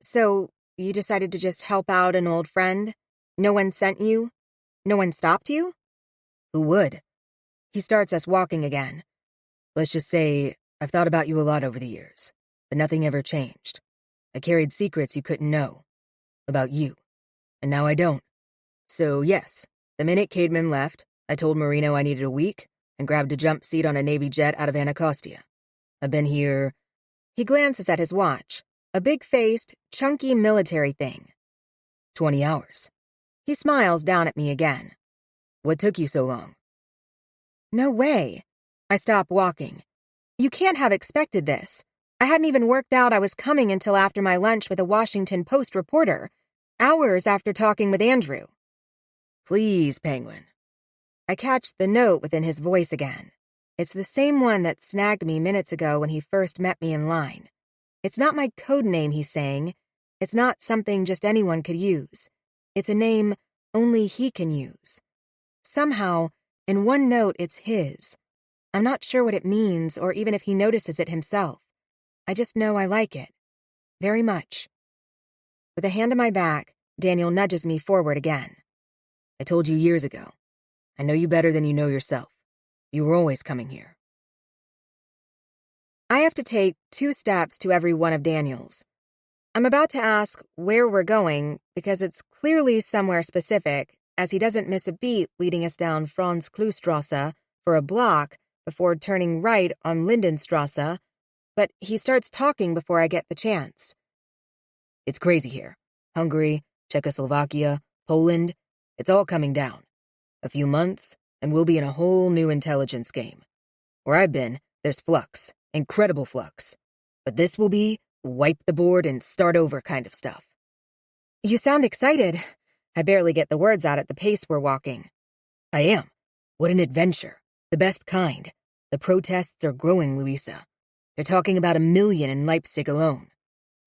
So, you decided to just help out an old friend? No one sent you? No one stopped you? Who would? He starts us walking again. Let's just say, I've thought about you a lot over the years, but nothing ever changed. I carried secrets you couldn't know. About you. And now I don't. So yes, the minute Cademan left, I told Marino I needed a week and grabbed a jump seat on a Navy jet out of Anacostia. I've been here... He glances at his watch, a big-faced, chunky military thing. 20 hours. He smiles down at me again. What took you so long? No way. I stop walking. You can't have expected this. I hadn't even worked out I was coming until after my lunch with a Washington Post reporter, hours after talking with Andrew. Please, Penguin. I catch the note within his voice again. It's the same one that snagged me minutes ago when he first met me in line. It's not my code name he's saying. It's not something just anyone could use. It's a name only he can use. Somehow, in one note, it's his. I'm not sure what it means or even if he notices it himself. I just know I like it. Very much. With a hand on my back, Daniel nudges me forward again. I told you years ago. I know you better than you know yourself. You were always coming here. I have to take 2 steps to every one of Daniel's. I'm about to ask where we're going because it's clearly somewhere specific, as he doesn't miss a beat leading us down Franz Klustrasse for a block before turning right on Lindenstrasse, but he starts talking before I get the chance. It's crazy here. Hungary, Czechoslovakia, Poland, it's all coming down. A few months, and we'll be in a whole new intelligence game. Where I've been, there's flux, incredible flux. But this will be wipe the board and start over kind of stuff. You sound excited. I barely get the words out at the pace we're walking. I am. What an adventure. The best kind. The protests are growing, Luisa. They're talking about 1 million in Leipzig alone.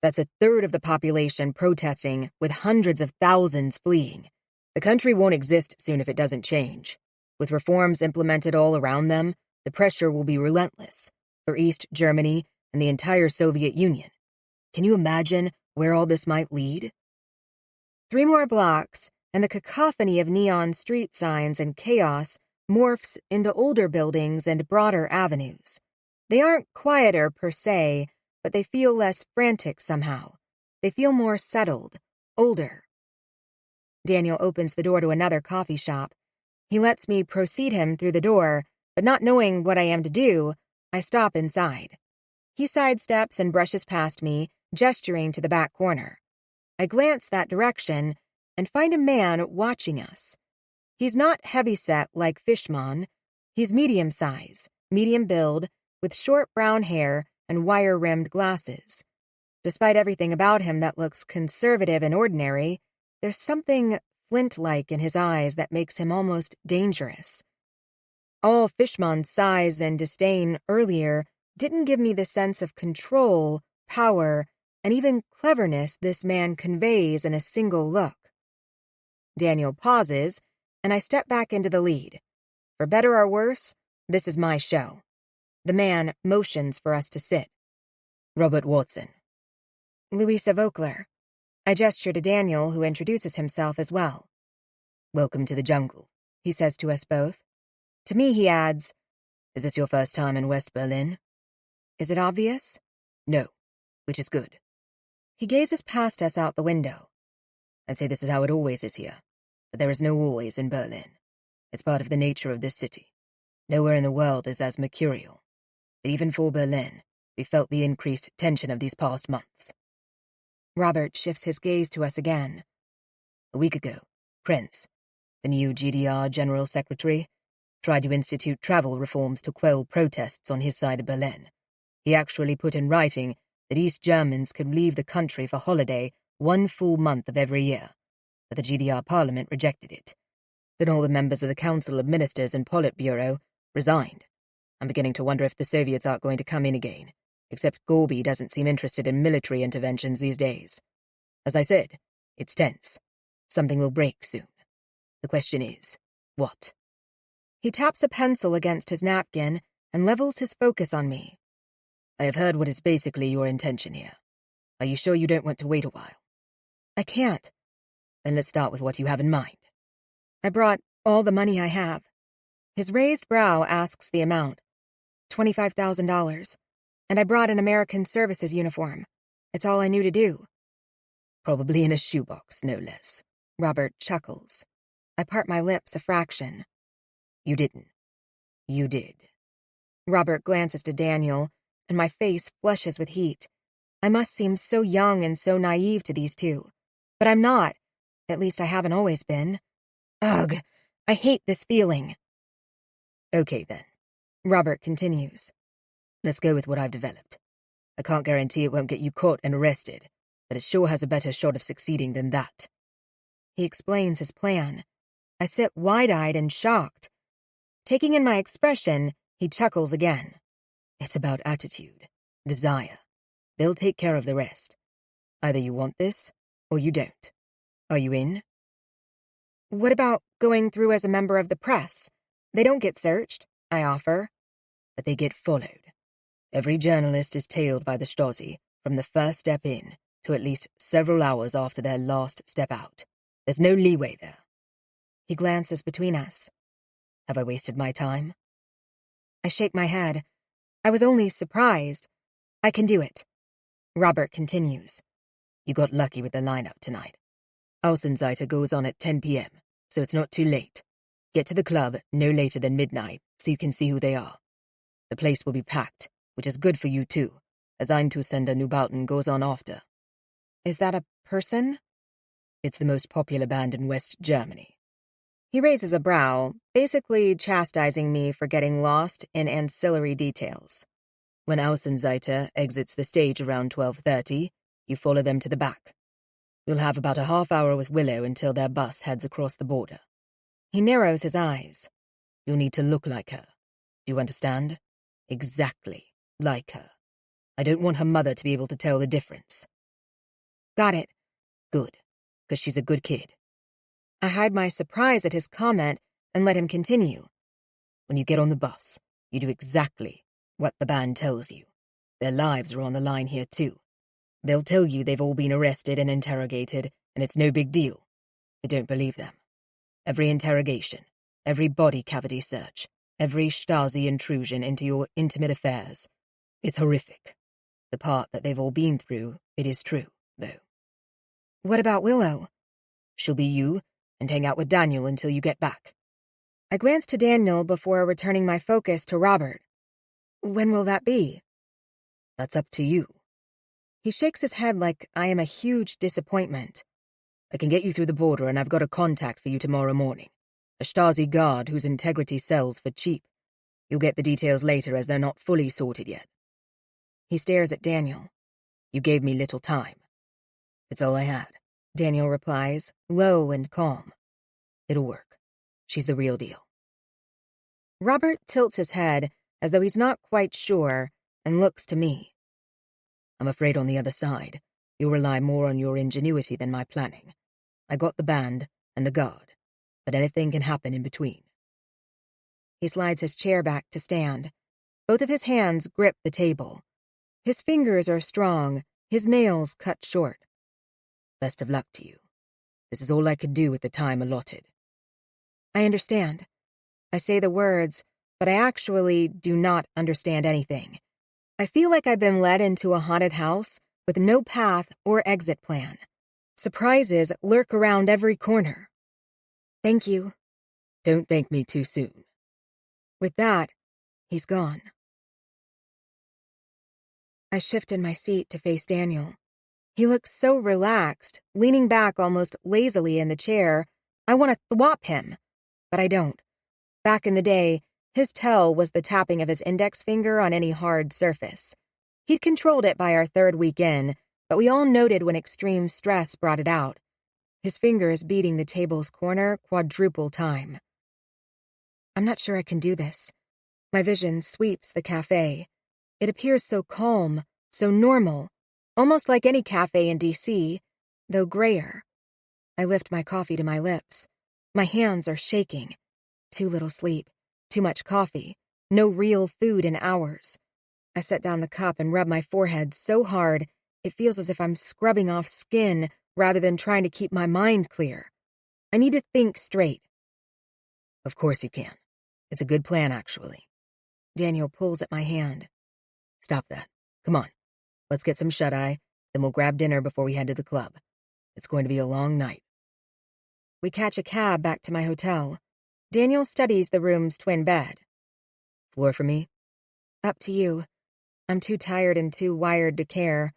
That's 1/3 of the population protesting, with hundreds of thousands fleeing. The country won't exist soon if it doesn't change. With reforms implemented all around them, the pressure will be relentless for East Germany and the entire Soviet Union. Can you imagine where all this might lead? 3 more blocks, and the cacophony of neon street signs and chaos morphs into older buildings and broader avenues. They aren't quieter per se, but they feel less frantic somehow. They feel more settled, older. Daniel opens the door to another coffee shop. He lets me precede him through the door, but not knowing what I am to do, I stop inside. He sidesteps and brushes past me, gesturing to the back corner. I glance that direction and find a man watching us. He's not heavyset like Fishman. He's medium size, medium build, with short brown hair and wire-rimmed glasses. Despite everything about him that looks conservative and ordinary, there's something flint-like in his eyes that makes him almost dangerous. All Fishman's size and disdain earlier didn't give me the sense of control, power, and even cleverness this man conveys in a single look. Daniel pauses, and I step back into the lead. For better or worse, this is my show. The man motions for us to sit. Robert Watson. Luisa Voekler. I gesture to Daniel, who introduces himself as well. Welcome to the jungle, he says to us both. To me, he adds, Is this your first time in West Berlin? Is it obvious? No, which is good. He gazes past us out the window. I'd say this is how it always is here, but there is no always in Berlin. It's part of the nature of this city. Nowhere in the world is as mercurial. But even for Berlin, we felt the increased tension of these past months. Robert shifts his gaze to us again. A week ago, Prince, the new GDR General Secretary, tried to institute travel reforms to quell protests on his side of Berlin. He actually put in writing that East Germans could leave the country for holiday 1 full month of every year, but the GDR Parliament rejected it. Then all the members of the Council of Ministers and Politburo resigned. I'm beginning to wonder if the Soviets aren't going to come in again, except Gorby doesn't seem interested in military interventions these days. As I said, it's tense. Something will break soon. The question is, what? He taps a pencil against his napkin and levels his focus on me. I have heard what is basically your intention here. Are you sure you don't want to wait a while? I can't. Then let's start with what you have in mind. I brought all the money I have. His raised brow asks the amount. $25,000. And I brought an American Services uniform. It's all I knew to do. Probably in a shoebox, no less. Robert chuckles. I part my lips a fraction. You didn't. You did. Robert glances to Daniel, and my face flushes with heat. I must seem so young and so naive to these two. But I'm not. At least I haven't always been. Ugh, I hate this feeling. Okay, then. Robert continues. Let's go with what I've developed. I can't guarantee it won't get you caught and arrested, but it sure has a better shot of succeeding than that. He explains his plan. I sit wide-eyed and shocked. Taking in my expression, he chuckles again. It's about attitude, desire. They'll take care of the rest. Either you want this, or you don't. Are you in? What about going through as a member of the press? They don't get searched, I offer. But they get followed. Every journalist is tailed by the Stasi from the first step in to at least several hours after their last step out. There's no leeway there. He glances between us. Have I wasted my time? I shake my head. I was only surprised. I can do it. Robert continues. You got lucky with the lineup tonight. Außenseiter goes on at 10 p.m., so it's not too late. Get to the club no later than midnight so you can see who they are. The place will be packed, which is good for you too, as Eintusender Neubauten goes on after. Is that a person? It's the most popular band in West Germany. He raises a brow, basically chastising me for getting lost in ancillary details. When Außenseiter exits the stage around 12:30, you follow them to the back. You'll have about a half hour with Willow until their bus heads across the border. He narrows his eyes. You'll need to look like her. Do you understand? Exactly like her. I don't want her mother to be able to tell the difference. Got it. Good, because she's a good kid. I hide my surprise at his comment and let him continue. When you get on the bus, you do exactly what the band tells you. Their lives are on the line here too. They'll tell you they've all been arrested and interrogated, and it's no big deal. I don't believe them. Every interrogation, every body cavity search, every Stasi intrusion into your intimate affairs is horrific. The part that they've all been through, it is true, though. What about Willow? She'll be you, and hang out with Daniel until you get back. I glance to Daniel before returning my focus to Robert. When will that be? That's up to you. He shakes his head like I am a huge disappointment. I can get you through the border, and I've got a contact for you tomorrow morning. A Stasi guard whose integrity sells for cheap. You'll get the details later as they're not fully sorted yet. He stares at Daniel. You gave me little time. It's all I had. Daniel replies, low and calm. It'll work. She's the real deal. Robert tilts his head as though he's not quite sure and looks to me. I'm afraid on the other side, you'll rely more on your ingenuity than my planning. I got the band and the guard, but anything can happen in between. He slides his chair back to stand. Both of his hands grip the table. His fingers are strong, his nails cut short. Best of luck to you. This is all I could do with the time allotted. I understand. I say the words, but I actually do not understand anything. I feel like I've been led into a haunted house with no path or exit plan. Surprises lurk around every corner. Thank you. Don't thank me too soon. With that, he's gone. I shift in my seat to face Daniel. He looks so relaxed, leaning back almost lazily in the chair. I want to thwop him, but I don't. Back in the day, his tell was the tapping of his index finger on any hard surface. He'd controlled it by our third week in, but we all noted when extreme stress brought it out. His finger is beating the table's corner quadruple time. I'm not sure I can do this. My vision sweeps the cafe. It appears so calm, so normal, almost like any cafe in D.C., though grayer. I lift my coffee to my lips. My hands are shaking. Too little sleep, too much coffee, no real food in hours. I set down the cup and rub my forehead so hard it feels as if I'm scrubbing off skin rather than trying to keep my mind clear. I need to think straight. Of course you can. It's a good plan, actually. Daniel pulls at my hand. Stop that. Come on. Let's get some shut-eye, then we'll grab dinner before we head to the club. It's going to be a long night. We catch a cab back to my hotel. Daniel studies the room's twin bed. Floor for me? Up to you. I'm too tired and too wired to care.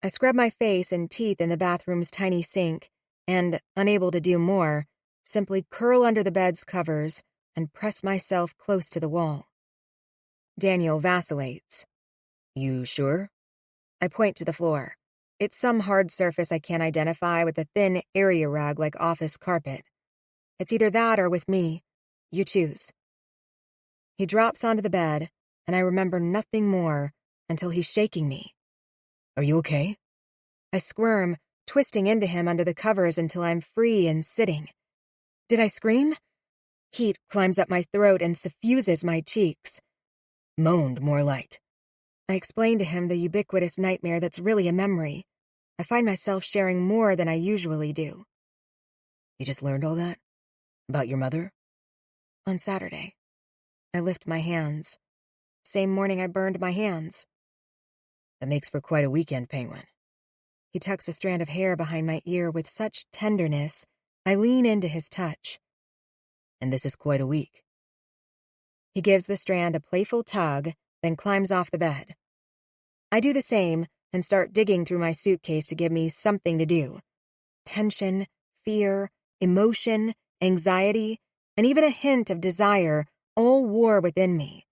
I scrub my face and teeth in the bathroom's tiny sink, and, unable to do more, simply curl under the bed's covers and press myself close to the wall. Daniel vacillates. You sure? I point to the floor. It's some hard surface I can't identify with a thin area rug like office carpet. It's either that or with me. You choose. He drops onto the bed, and I remember nothing more until he's shaking me. Are you okay? I squirm, twisting into him under the covers until I'm free and sitting. Did I scream? Heat climbs up my throat and suffuses my cheeks. Moaned, more like. I explained to him the ubiquitous nightmare that's really a memory. I find myself sharing more than I usually do. You just learned all that? About your mother? On Saturday. I lift my hands. Same morning I burned my hands. That makes for quite a weekend, Penguin. He tucks a strand of hair behind my ear with such tenderness, I lean into his touch. And this is quite a week. He gives the strand a playful tug, then climbs off the bed. I do the same and start digging through my suitcase to give me something to do. Tension, fear, emotion, anxiety, and even a hint of desire all war within me.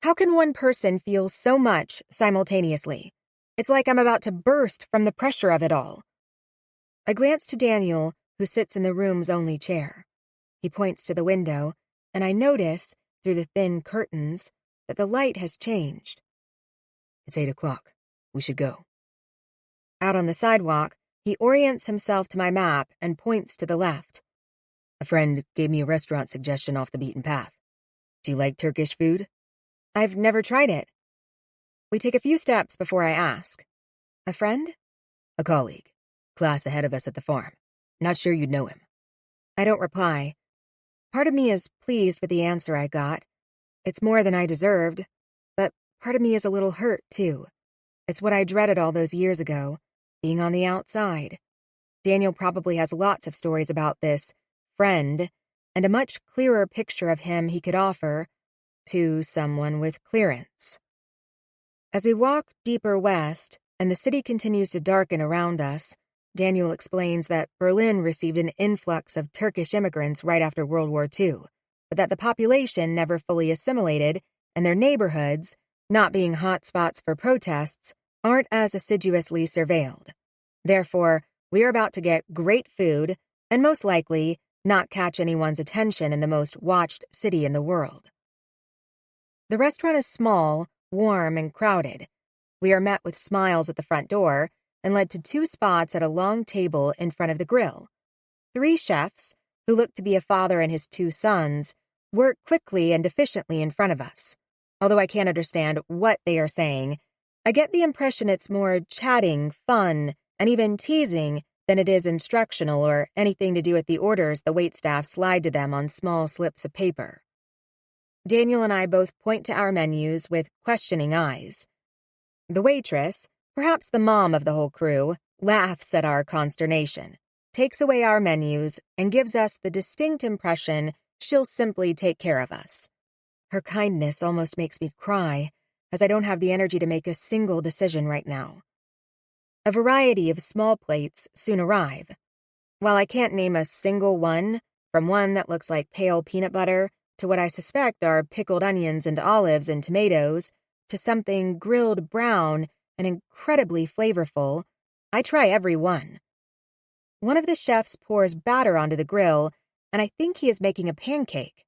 How can one person feel so much simultaneously? It's like I'm about to burst from the pressure of it all. I glance to Daniel, who sits in the room's only chair. He points to the window, and I notice, through the thin curtains, that the light has changed. It's 8 o'clock. We should go. Out on the sidewalk, he orients himself to my map and points to the left. A friend gave me a restaurant suggestion off the beaten path. Do you like Turkish food? I've never tried it. We take a few steps before I ask. A friend? A colleague. Class ahead of us at the farm. Not sure you'd know him. I don't reply. Part of me is pleased with the answer I got. It's more than I deserved. But part of me is a little hurt, too. It's what I dreaded all those years ago, being on the outside. Daniel probably has lots of stories about this friend, and a much clearer picture of him he could offer to someone with clearance. As we walk deeper west, and the city continues to darken around us, Daniel explains that Berlin received an influx of Turkish immigrants right after World War II, but that the population never fully assimilated, and their neighborhoods, not being hotspots for protests, aren't as assiduously surveilled. Therefore, we're about to get great food, and most likely not catch anyone's attention in the most watched city in the world. The restaurant is small, warm, and crowded. We are met with smiles at the front door and led to 2 spots at a long table in front of the grill. 3 chefs, who look to be a father and his 2 sons, work quickly and efficiently in front of us. Although I can't understand what they are saying, I get the impression it's more chatting, fun, and even teasing than it is instructional or anything to do with the orders the waitstaff slide to them on small slips of paper. Daniel and I both point to our menus with questioning eyes. The waitress, perhaps the mom of the whole crew, laughs at our consternation, takes away our menus, and gives us the distinct impression she'll simply take care of us. Her kindness almost makes me cry, as I don't have the energy to make a single decision right now. A variety of small plates soon arrive. While I can't name a single one, from one that looks like pale peanut butter to what I suspect are pickled onions and olives and tomatoes, to something grilled brown and incredibly flavorful, I try every one. One of the chefs pours batter onto the grill, and I think he is making a pancake.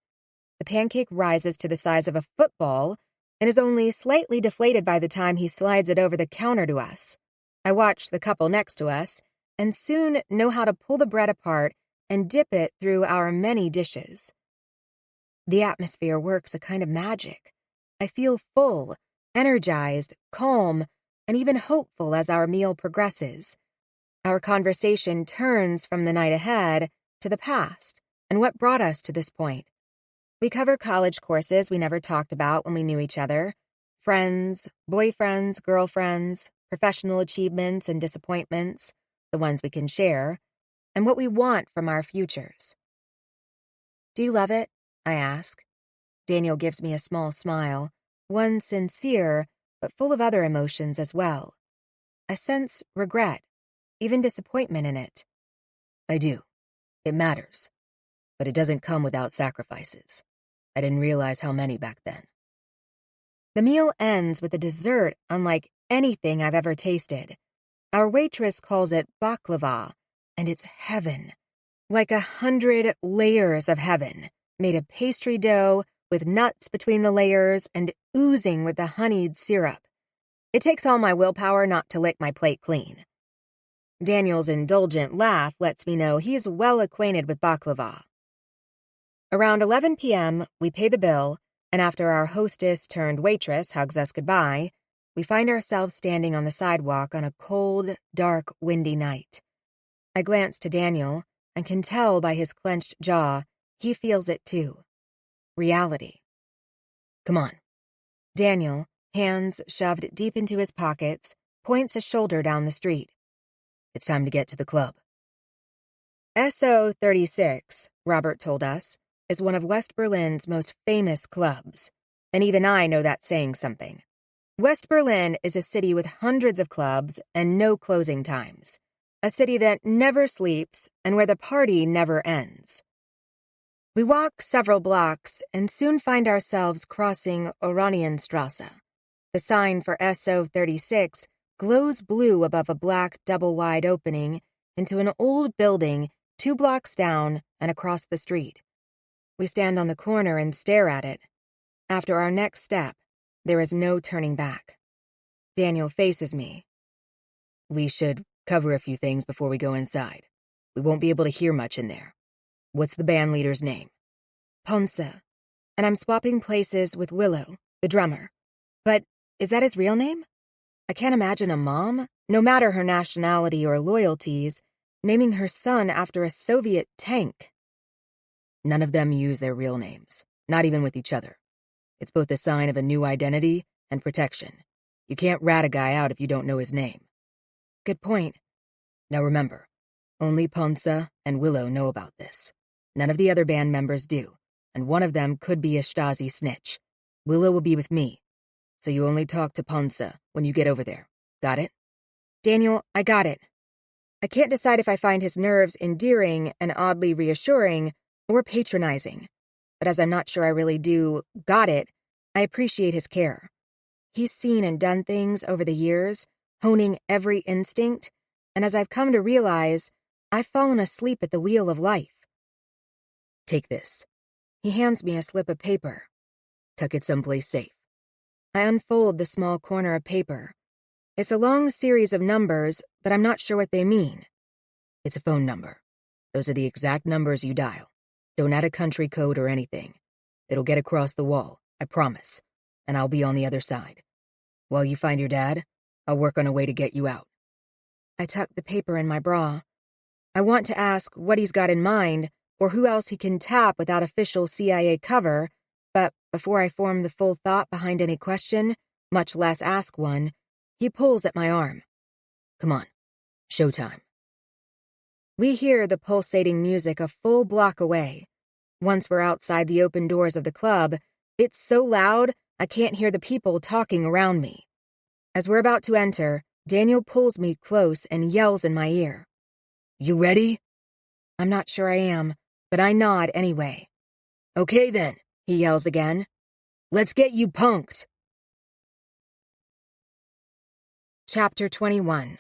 The pancake rises to the size of a football and is only slightly deflated by the time he slides it over the counter to us. I watch the couple next to us and soon know how to pull the bread apart and dip it through our many dishes. The atmosphere works a kind of magic. I feel full, energized, calm, and even hopeful as our meal progresses. Our conversation turns from the night ahead to the past and what brought us to this point. We cover college courses we never talked about when we knew each other, friends, boyfriends, girlfriends, professional achievements and disappointments, the ones we can share, and what we want from our futures. Do you love it? I ask. Daniel gives me a small smile, one sincere, but full of other emotions as well. I sense regret, even disappointment in it. I do. It matters. But it doesn't come without sacrifices. I didn't realize how many back then. The meal ends with a dessert unlike anything I've ever tasted. Our waitress calls it baklava, and it's heaven. Like 100 layers of heaven, made of pastry dough, with nuts between the layers and oozing with the honeyed syrup. It takes all my willpower not to lick my plate clean. Daniel's indulgent laugh lets me know he's well acquainted with baklava. Around 11 p.m., we pay the bill, and after our hostess-turned-waitress hugs us goodbye, we find ourselves standing on the sidewalk on a cold, dark, windy night. I glance to Daniel and can tell by his clenched jaw he feels it too. Reality. Come on. Daniel, hands shoved deep into his pockets, points a shoulder down the street. It's time to get to the club. SO 36, Robert told us, is one of West Berlin's most famous clubs. And even I know that's saying something. West Berlin is a city with hundreds of clubs and no closing times. A city that never sleeps and where the party never ends. We walk several blocks and soon find ourselves crossing Oranienstrasse. The sign for SO 36 glows blue above a black double-wide opening into an old building 2 blocks down and across the street. We stand on the corner and stare at it. After our next step, there is no turning back. Daniel faces me. We should cover a few things before we go inside. We won't be able to hear much in there. What's the band leader's name? Ponce. And I'm swapping places with Willow, the drummer. But is that his real name? I can't imagine a mom, no matter her nationality or loyalties, naming her son after a Soviet tank. None of them use their real names, not even with each other. It's both a sign of a new identity and protection. You can't rat a guy out if you don't know his name. Good point. Now remember, only Ponce and Willow know about this. None of the other band members do, and one of them could be a Stasi snitch. Willow will be with me, so you only talk to Ponce when you get over there. Got it? Daniel, I got it. I can't decide if I find his nerves endearing and oddly reassuring or patronizing, but as I'm not sure I really do got it, I appreciate his care. He's seen and done things over the years, honing every instinct, and as I've come to realize, I've fallen asleep at the wheel of life. Take this. He hands me a slip of paper. Tuck it someplace safe. I unfold the small corner of paper. It's a long series of numbers, but I'm not sure what they mean. It's a phone number. Those are the exact numbers you dial. Don't add a country code or anything. It'll get across the wall, I promise, and I'll be on the other side. While you find your dad, I'll work on a way to get you out. I tuck the paper in my bra. I want to ask what he's got in mind or who else he can tap without official CIA cover, but before I form the full thought behind any question, much less ask one, he pulls at my arm. Come on, showtime. We hear the pulsating music a full block away. Once we're outside the open doors of the club, it's so loud I can't hear the people talking around me. As we're about to enter, Daniel pulls me close and yells in my ear. You ready? I'm not sure I am, but I nod anyway. Okay then, he yells again. Let's get you punked. Chapter 21.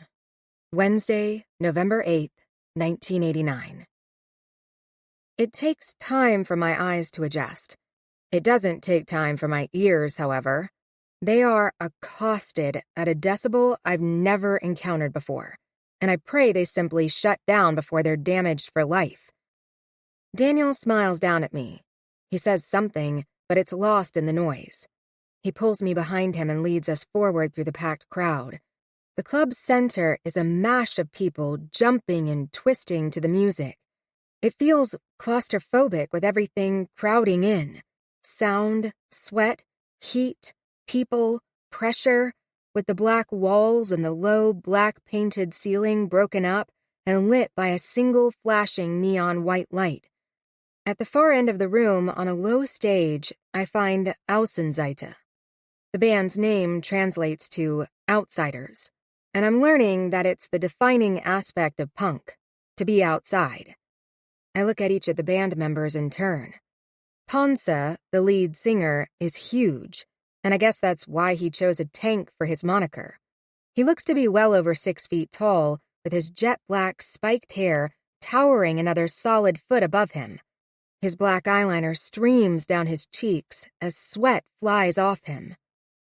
Wednesday, November 8th, 1989. It takes time for my eyes to adjust. It doesn't take time for my ears, however. They are accosted at a decibel I've never encountered before, and I pray they simply shut down before they're damaged for life. Daniel smiles down at me. He says something, but it's lost in the noise. He pulls me behind him and leads us forward through the packed crowd. The club's center is a mash of people jumping and twisting to the music. It feels claustrophobic with everything crowding in. Sound, sweat, heat, people, pressure, with the black walls and the low, black-painted ceiling broken up and lit by a single flashing neon white light. At the far end of the room, on a low stage, I find Außenseiter. The band's name translates to outsiders, and I'm learning that it's the defining aspect of punk, to be outside. I look at each of the band members in turn. Ponce, the lead singer, is huge, and I guess that's why he chose a tank for his moniker. He looks to be well over 6 feet tall, with his jet-black spiked hair towering another solid foot above him. His black eyeliner streams down his cheeks as sweat flies off him.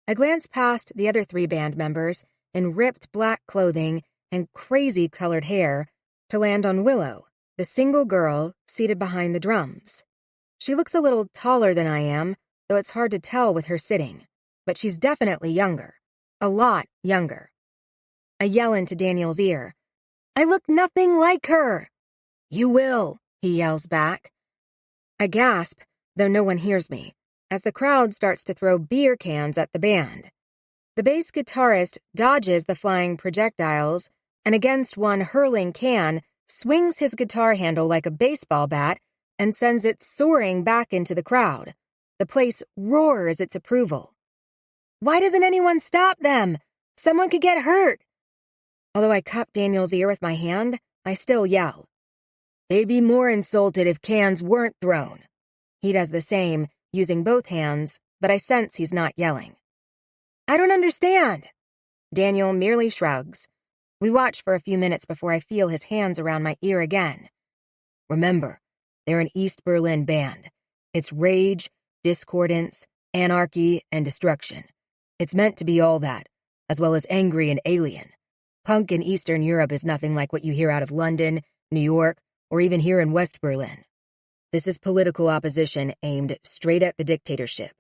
I glance past the other 3 band members in ripped black clothing and crazy-colored hair to land on Willow, the single girl seated behind the drums. She looks a little taller than I am, though it's hard to tell with her sitting. But she's definitely younger. A lot younger. I yell into Daniel's ear. I look nothing like her. You will, he yells back. I gasp, though no one hears me, as the crowd starts to throw beer cans at the band. The bass guitarist dodges the flying projectiles, and against one hurling can, swings his guitar handle like a baseball bat and sends it soaring back into the crowd. The place roars its approval. Why doesn't anyone stop them? Someone could get hurt. Although I cup Daniel's ear with my hand, I still yell. They'd be more insulted if cans weren't thrown. He does the same, using both hands, but I sense he's not yelling. I don't understand. Daniel merely shrugs. We watch for a few minutes before I feel his hands around my ear again. Remember, they're an East Berlin band. It's rage, discordance, anarchy, and destruction. It's meant to be all that, as well as angry and alien. Punk in Eastern Europe is nothing like what you hear out of London, New York, or even here in West Berlin. This is political opposition aimed straight at the dictatorship.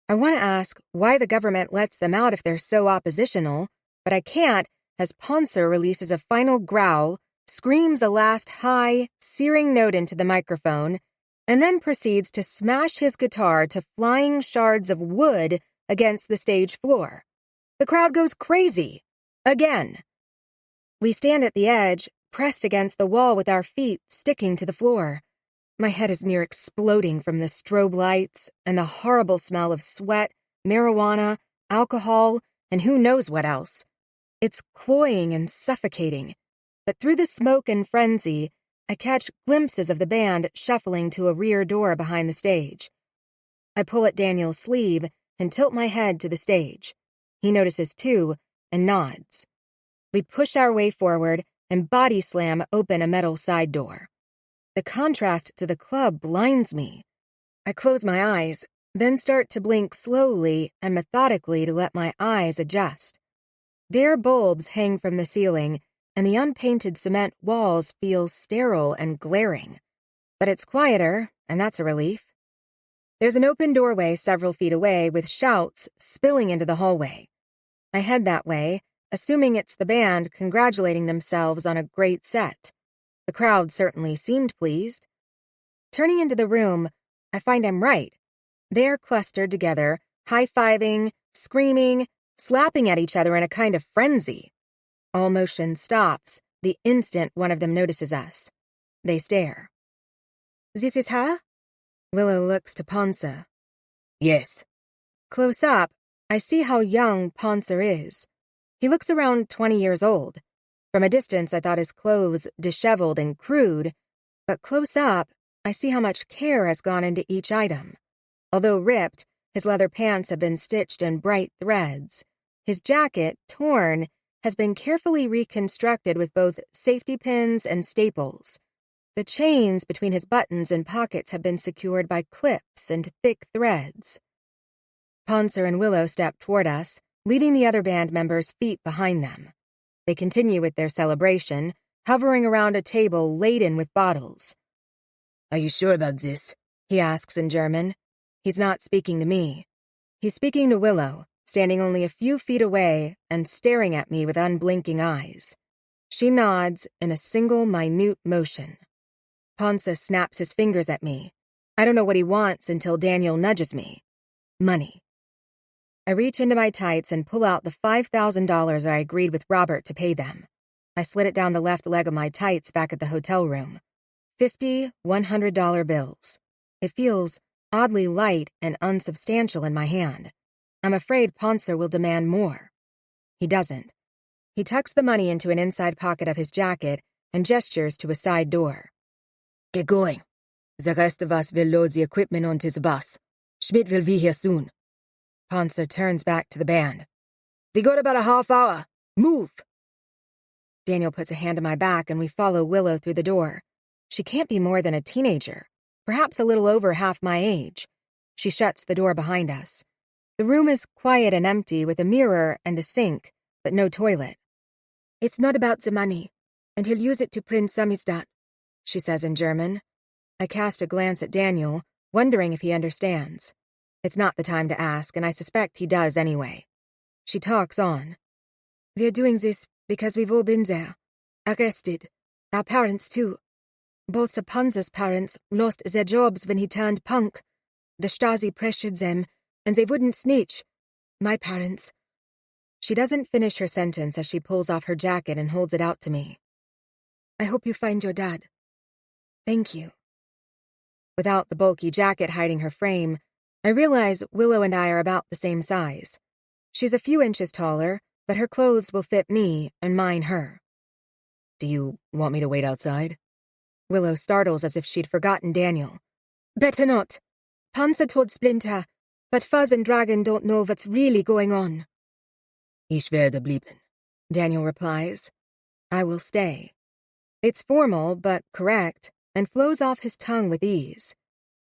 I want to ask why the government lets them out if they're so oppositional, but I can't as Poncer releases a final growl, screams a last high, searing note into the microphone, and then proceeds to smash his guitar to flying shards of wood against the stage floor. The crowd goes crazy. Again. We stand at the edge, pressed against the wall with our feet sticking to the floor. My head is near exploding from the strobe lights and the horrible smell of sweat, marijuana, alcohol, and who knows what else. It's cloying and suffocating, but through the smoke and frenzy, I catch glimpses of the band shuffling to a rear door behind the stage. I pull at Daniel's sleeve and tilt my head to the stage. He notices too and nods. We push our way forward and body slam open a metal side door. The contrast to the club blinds me. I close my eyes, then start to blink slowly and methodically to let my eyes adjust. Bare bulbs hang from the ceiling, and the unpainted cement walls feel sterile and glaring. But it's quieter, and that's a relief. There's an open doorway several feet away with shouts spilling into the hallway. I head that way, assuming it's the band congratulating themselves on a great set. The crowd certainly seemed pleased. Turning into the room, I find I'm right. They're clustered together, high-fiving, screaming, slapping at each other in a kind of frenzy. All motion stops the instant one of them notices us. They stare. This is her? Willow looks to Poncer. Yes. Close up, I see how young Poncer is. He looks around 20 years old. From a distance, I thought his clothes disheveled and crude, but close up, I see how much care has gone into each item. Although ripped, his leather pants have been stitched in bright threads. His jacket, torn, has been carefully reconstructed with both safety pins and staples. The chains between his buttons and pockets have been secured by clips and thick threads. Poncer and Willow step toward us, leaving the other band members' feet behind them. They continue with their celebration, hovering around a table laden with bottles. Are you sure about this? He asks in German. He's not speaking to me. He's speaking to Willow, standing only a few feet away and staring at me with unblinking eyes. She nods in a single minute motion. Poncer snaps his fingers at me. I don't know what he wants until Daniel nudges me. Money. I reach into my tights and pull out the $5,000 I agreed with Robert to pay them. I slid it down the left leg of my tights back at the hotel room. 50 $100 bills. It feels oddly light and unsubstantial in my hand. I'm afraid Poncer will demand more. He doesn't. He tucks the money into an inside pocket of his jacket and gestures to a side door. Get going. The rest of us will load the equipment onto the bus. Schmidt will be here soon. Poncer turns back to the band. We got about a half hour. Move! Daniel puts a hand on my back and we follow Willow through the door. She can't be more than a teenager, perhaps a little over half my age. She shuts the door behind us. The room is quiet and empty with a mirror and a sink, but no toilet. It's not about the money, and he'll use it to print samizdat, she says in German. I cast a glance at Daniel, wondering if he understands. It's not the time to ask, and I suspect he does anyway. She talks on. We're doing this because we've all been there. Arrested. Our parents, too. Both Sapanza's parents lost their jobs when he turned punk. The Stasi pressured them, and they wouldn't snitch. My parents. She doesn't finish her sentence as she pulls off her jacket and holds it out to me. I hope you find your dad. Thank you. Without the bulky jacket hiding her frame, I realize Willow and I are about the same size. She's a few inches taller, but her clothes will fit me and mine her. Do you want me to wait outside? Willow startles as if she'd forgotten Daniel. Better not. Panzer told Splinter, but Fuzz and Dragon don't know what's really going on. Ich werde bleiben, Daniel replies. I will stay. It's formal, but correct, and flows off his tongue with ease.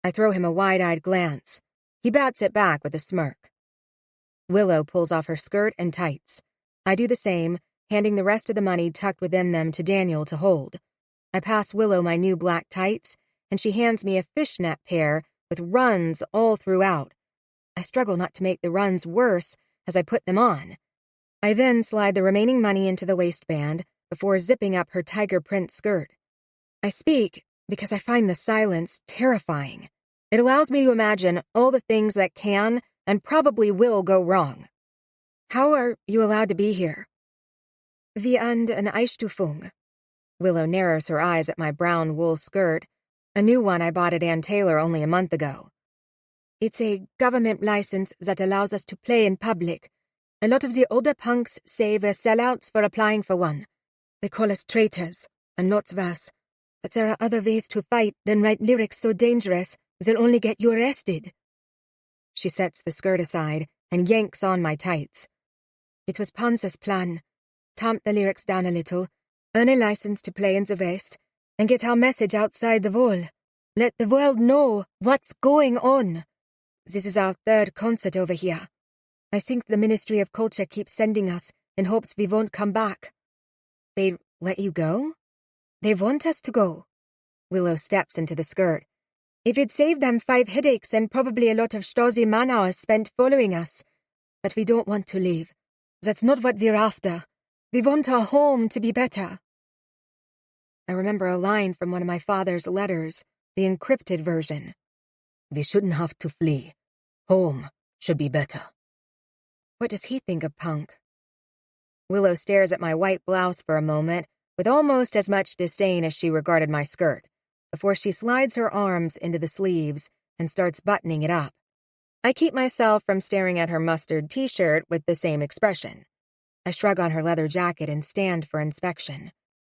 I throw him a wide-eyed glance. He bats it back with a smirk. Willow pulls off her skirt and tights. I do the same, handing the rest of the money tucked within them to Daniel to hold. I pass Willow my new black tights, and she hands me a fishnet pair with runs all throughout. I struggle not to make the runs worse as I put them on. I then slide the remaining money into the waistband before zipping up her tiger print skirt. I speak because I find the silence terrifying. It allows me to imagine all the things that can and probably will go wrong. How are you allowed to be here? Wie and an Einstufung. Willow narrows her eyes at my brown wool skirt, a new one I bought at Ann Taylor only a month ago. It's a government license that allows us to play in public. A lot of the older punks say we're sellouts for applying for one. They call us traitors, and lots worse. But there are other ways to fight than write lyrics so dangerous they'll only get you arrested. She sets the skirt aside and yanks on my tights. It was Panzer's plan. Tamp the lyrics down a little, earn a license to play in the West, and get our message outside the wall. Let the world know what's going on. This is our third concert over here. I think the Ministry of Culture keeps sending us in hopes we won't come back. They let you go? They want us to go. Willow steps into the skirt. If it saved them 5 headaches and probably a lot of Stasi man-hours spent following us. But we don't want to leave. That's not what we're after. We want our home to be better. I remember a line from one of my father's letters, the encrypted version. We shouldn't have to flee. Home should be better. What does he think of punk? Willow stares at my white blouse for a moment, with almost as much disdain as she regarded my skirt, before she slides her arms into the sleeves and starts buttoning it up. I keep myself from staring at her mustard t-shirt with the same expression. I shrug on her leather jacket and stand for inspection.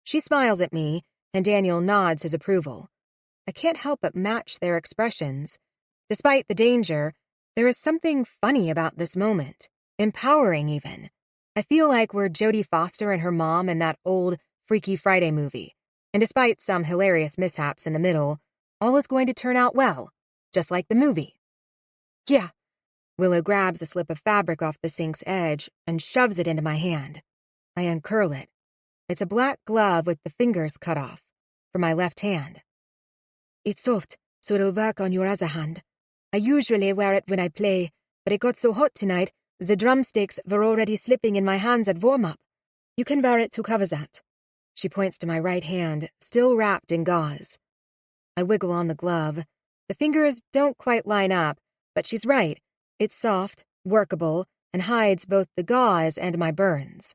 She smiles at me, and Daniel nods his approval. I can't help but match their expressions. Despite the danger, there is something funny about this moment. Empowering, even. I feel like we're Jodie Foster and her mom in that old Freaky Friday movie, and despite some hilarious mishaps in the middle, all is going to turn out well, just like the movie. Yeah. Willow grabs a slip of fabric off the sink's edge and shoves it into my hand. I uncurl it. It's a black glove with the fingers cut off, for my left hand. It's soft, so it'll work on your other hand. I usually wear it when I play, but it got so hot tonight, the drumsticks were already slipping in my hands at warm-up. You can wear it to cover that. She points to my right hand, still wrapped in gauze. I wiggle on the glove. The fingers don't quite line up, but she's right. It's soft, workable, and hides both the gauze and my burns.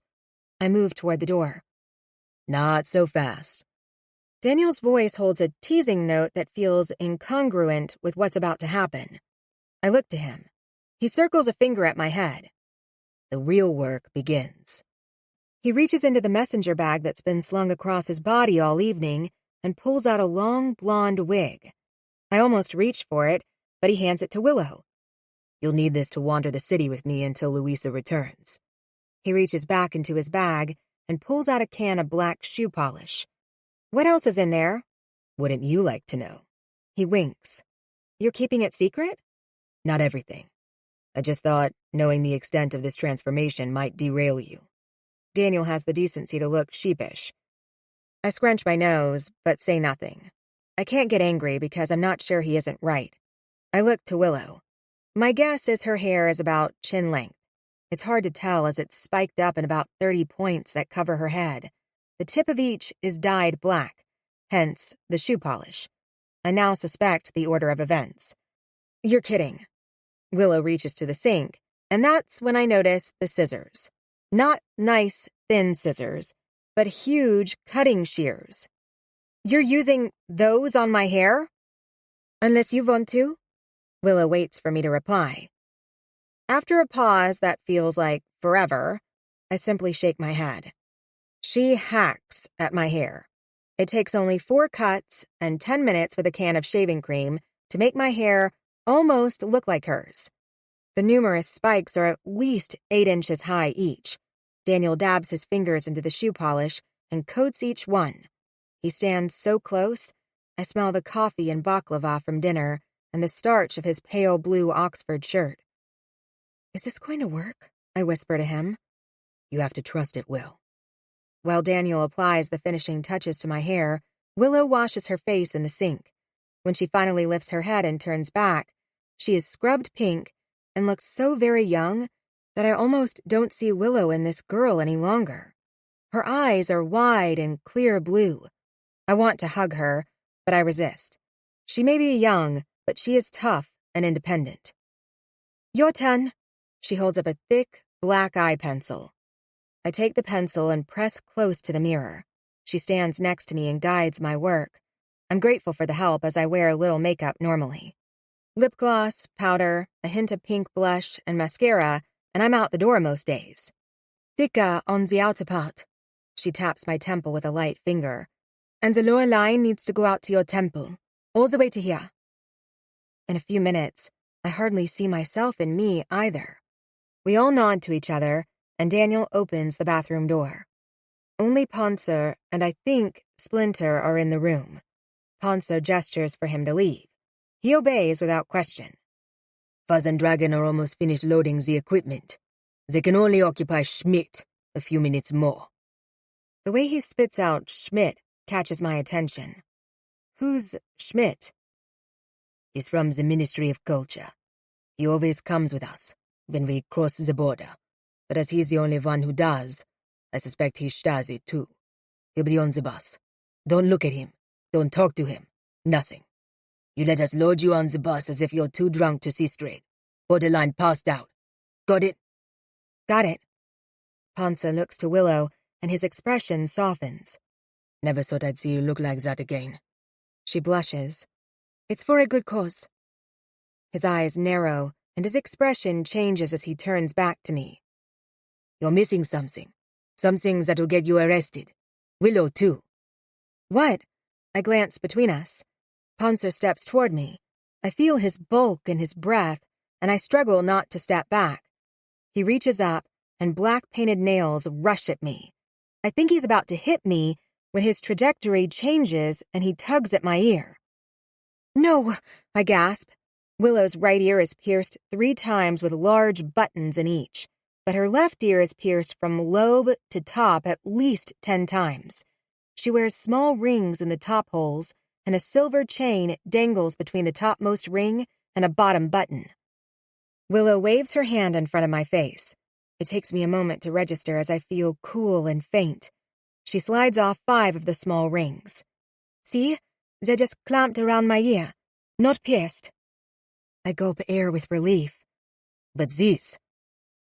I move toward the door. Not so fast. Daniel's voice holds a teasing note that feels incongruent with what's about to happen. I look to him. He circles a finger at my head. The real work begins. He reaches into the messenger bag that's been slung across his body all evening and pulls out a long blonde wig. I almost reach for it, but he hands it to Willow. You'll need this to wander the city with me until Luisa returns. He reaches back into his bag and pulls out a can of black shoe polish. What else is in there? Wouldn't you like to know? He winks. You're keeping it secret? Not everything. I just thought knowing the extent of this transformation might derail you. Daniel has the decency to look sheepish. I scrunch my nose, but say nothing. I can't get angry because I'm not sure he isn't right. I look to Willow. My guess is her hair is about chin length. It's hard to tell as it's spiked up in about 30 points that cover her head. The tip of each is dyed black, hence the shoe polish. I now suspect the order of events. You're kidding. Willow reaches to the sink, and that's when I notice the scissors. Not nice, thin scissors, but huge cutting shears. You're using those on my hair? Unless you want to. Willow waits for me to reply. After a pause that feels like forever, I simply shake my head. She hacks at my hair. It takes only 4 cuts and 10 minutes with a can of shaving cream to make my hair almost look like hers. The numerous spikes are at least 8 inches high each. Daniel dabs his fingers into the shoe polish and coats each one. He stands so close, I smell the coffee and baklava from dinner and the starch of his pale blue Oxford shirt. Is this going to work? I whisper to him. You have to trust it will. While Daniel applies the finishing touches to my hair, Willow washes her face in the sink. When she finally lifts her head and turns back, she is scrubbed pink and looks so very young that I almost don't see Willow in this girl any longer. Her eyes are wide and clear blue. I want to hug her, but I resist. She may be young, but she is tough and independent. Your turn. She holds up a thick, black eye pencil. I take the pencil and press close to the mirror. She stands next to me and guides my work. I'm grateful for the help as I wear a little makeup normally. Lip gloss, powder, a hint of pink blush, and mascara, and I'm out the door most days. Thicker on the outer part. She taps my temple with a light finger. And the lower line needs to go out to your temple, all the way to here. In a few minutes, I hardly see myself in me either. We all nod to each other, and Daniel opens the bathroom door. Only Poncer and I think Splinter are in the room. Poncer gestures for him to leave. He obeys without question. Fuzz and Dragon are almost finished loading the equipment. They can only occupy Schmidt a few minutes more. The way he spits out Schmidt catches my attention. Who's Schmidt? He's from the Ministry of Culture. He always comes with us when we cross the border. But as he's the only one who does, I suspect he's Stasi too. He'll be on the bus. Don't look at him. Don't talk to him. Nothing. You let us load you on the bus as if you're too drunk to see straight. Borderline passed out. Got it? Got it. Ponce looks to Willow, and his expression softens. Never thought I'd see you look like that again. She blushes. It's for a good cause. His eyes narrow, and his expression changes as he turns back to me. You're missing something. Something that'll get you arrested. Willow, too. What? I glance between us. Poncer steps toward me. I feel his bulk and his breath, and I struggle not to step back. He reaches up, and black-painted nails rush at me. I think he's about to hit me when his trajectory changes and he tugs at my ear. No, I gasp. Willow's right ear is pierced 3 times with large buttons in each, but her left ear is pierced from lobe to top at least 10 times. She wears small rings in the top holes, and a silver chain dangles between the topmost ring and a bottom button. Willow waves her hand in front of my face. It takes me a moment to register as I feel cool and faint. She slides off 5 of the small rings. See? They're just clamped around my ear, not pierced. I gulp air with relief. But these...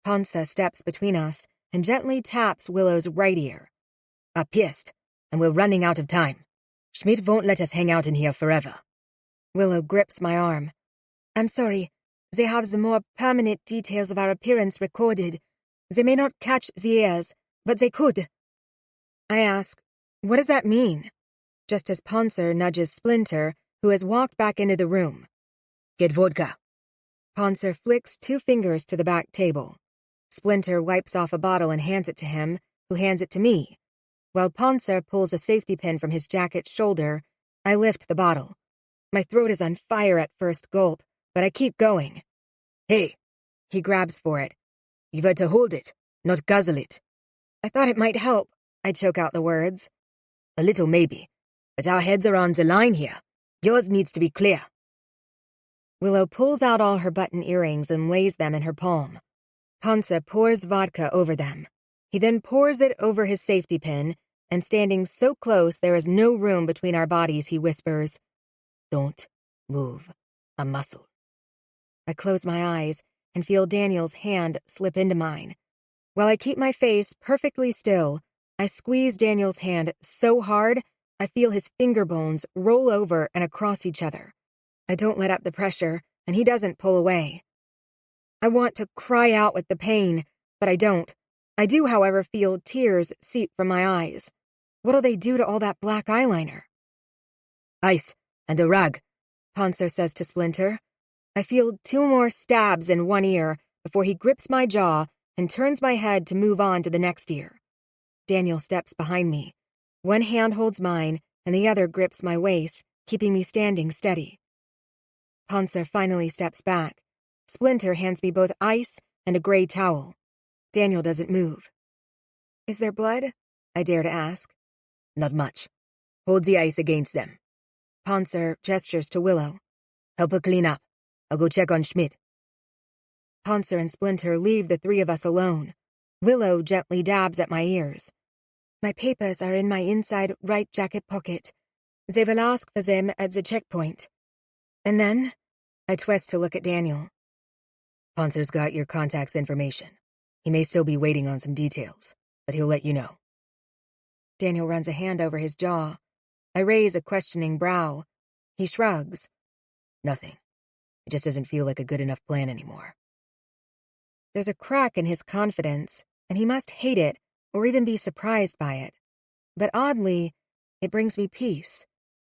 Ponce steps between us and gently taps Willow's right ear. Are pierced, and we're running out of time. Schmidt won't let us hang out in here forever. Willow grips my arm. I'm sorry. They have the more permanent details of our appearance recorded. They may not catch the ears, but they could. I ask, what does that mean? Just as Poncer nudges Splinter, who has walked back into the room. Get vodka. Poncer flicks 2 fingers to the back table. Splinter wipes off a bottle and hands it to him, who hands it to me. While Poncer pulls a safety pin from his jacket's shoulder, I lift the bottle. My throat is on fire at first gulp, but I keep going. Hey! He grabs for it. You've got to hold it, not guzzle it. I thought it might help. I choke out the words. A little maybe, but our heads are on the line here. Yours needs to be clear. Willow pulls out all her button earrings and lays them in her palm. Ponce pours vodka over them. He then pours it over his safety pin, and standing so close there is no room between our bodies, he whispers, "Don't move a muscle." I close my eyes and feel Daniel's hand slip into mine. While I keep my face perfectly still, I squeeze Daniel's hand so hard I feel his finger bones roll over and across each other. I don't let up the pressure, and he doesn't pull away. I want to cry out with the pain, but I don't. I do, however, feel tears seep from my eyes. What'll they do to all that black eyeliner? "Ice and a rag," Poncer says to Splinter. I feel 2 more stabs in one ear before he grips my jaw and turns my head to move on to the next ear. Daniel steps behind me. One hand holds mine, and the other grips my waist, keeping me standing steady. Poncer finally steps back. Splinter hands me both ice and a gray towel. Daniel doesn't move. "Is there blood?" I dare to ask. "Not much. Hold the ice against them." Poncer gestures to Willow. "Help her clean up. I'll go check on Schmidt." Poncer and Splinter leave the 3 of us alone. Willow gently dabs at my ears. "My papers are in my inside right jacket pocket. They will ask for them at the checkpoint." And then I twist to look at Daniel. "Poncer's got your contact's information. He may still be waiting on some details, but he'll let you know." Daniel runs a hand over his jaw. I raise a questioning brow. He shrugs. "Nothing. It just doesn't feel like a good enough plan anymore." There's a crack in his confidence, and he must hate it or even be surprised by it. But oddly, it brings me peace.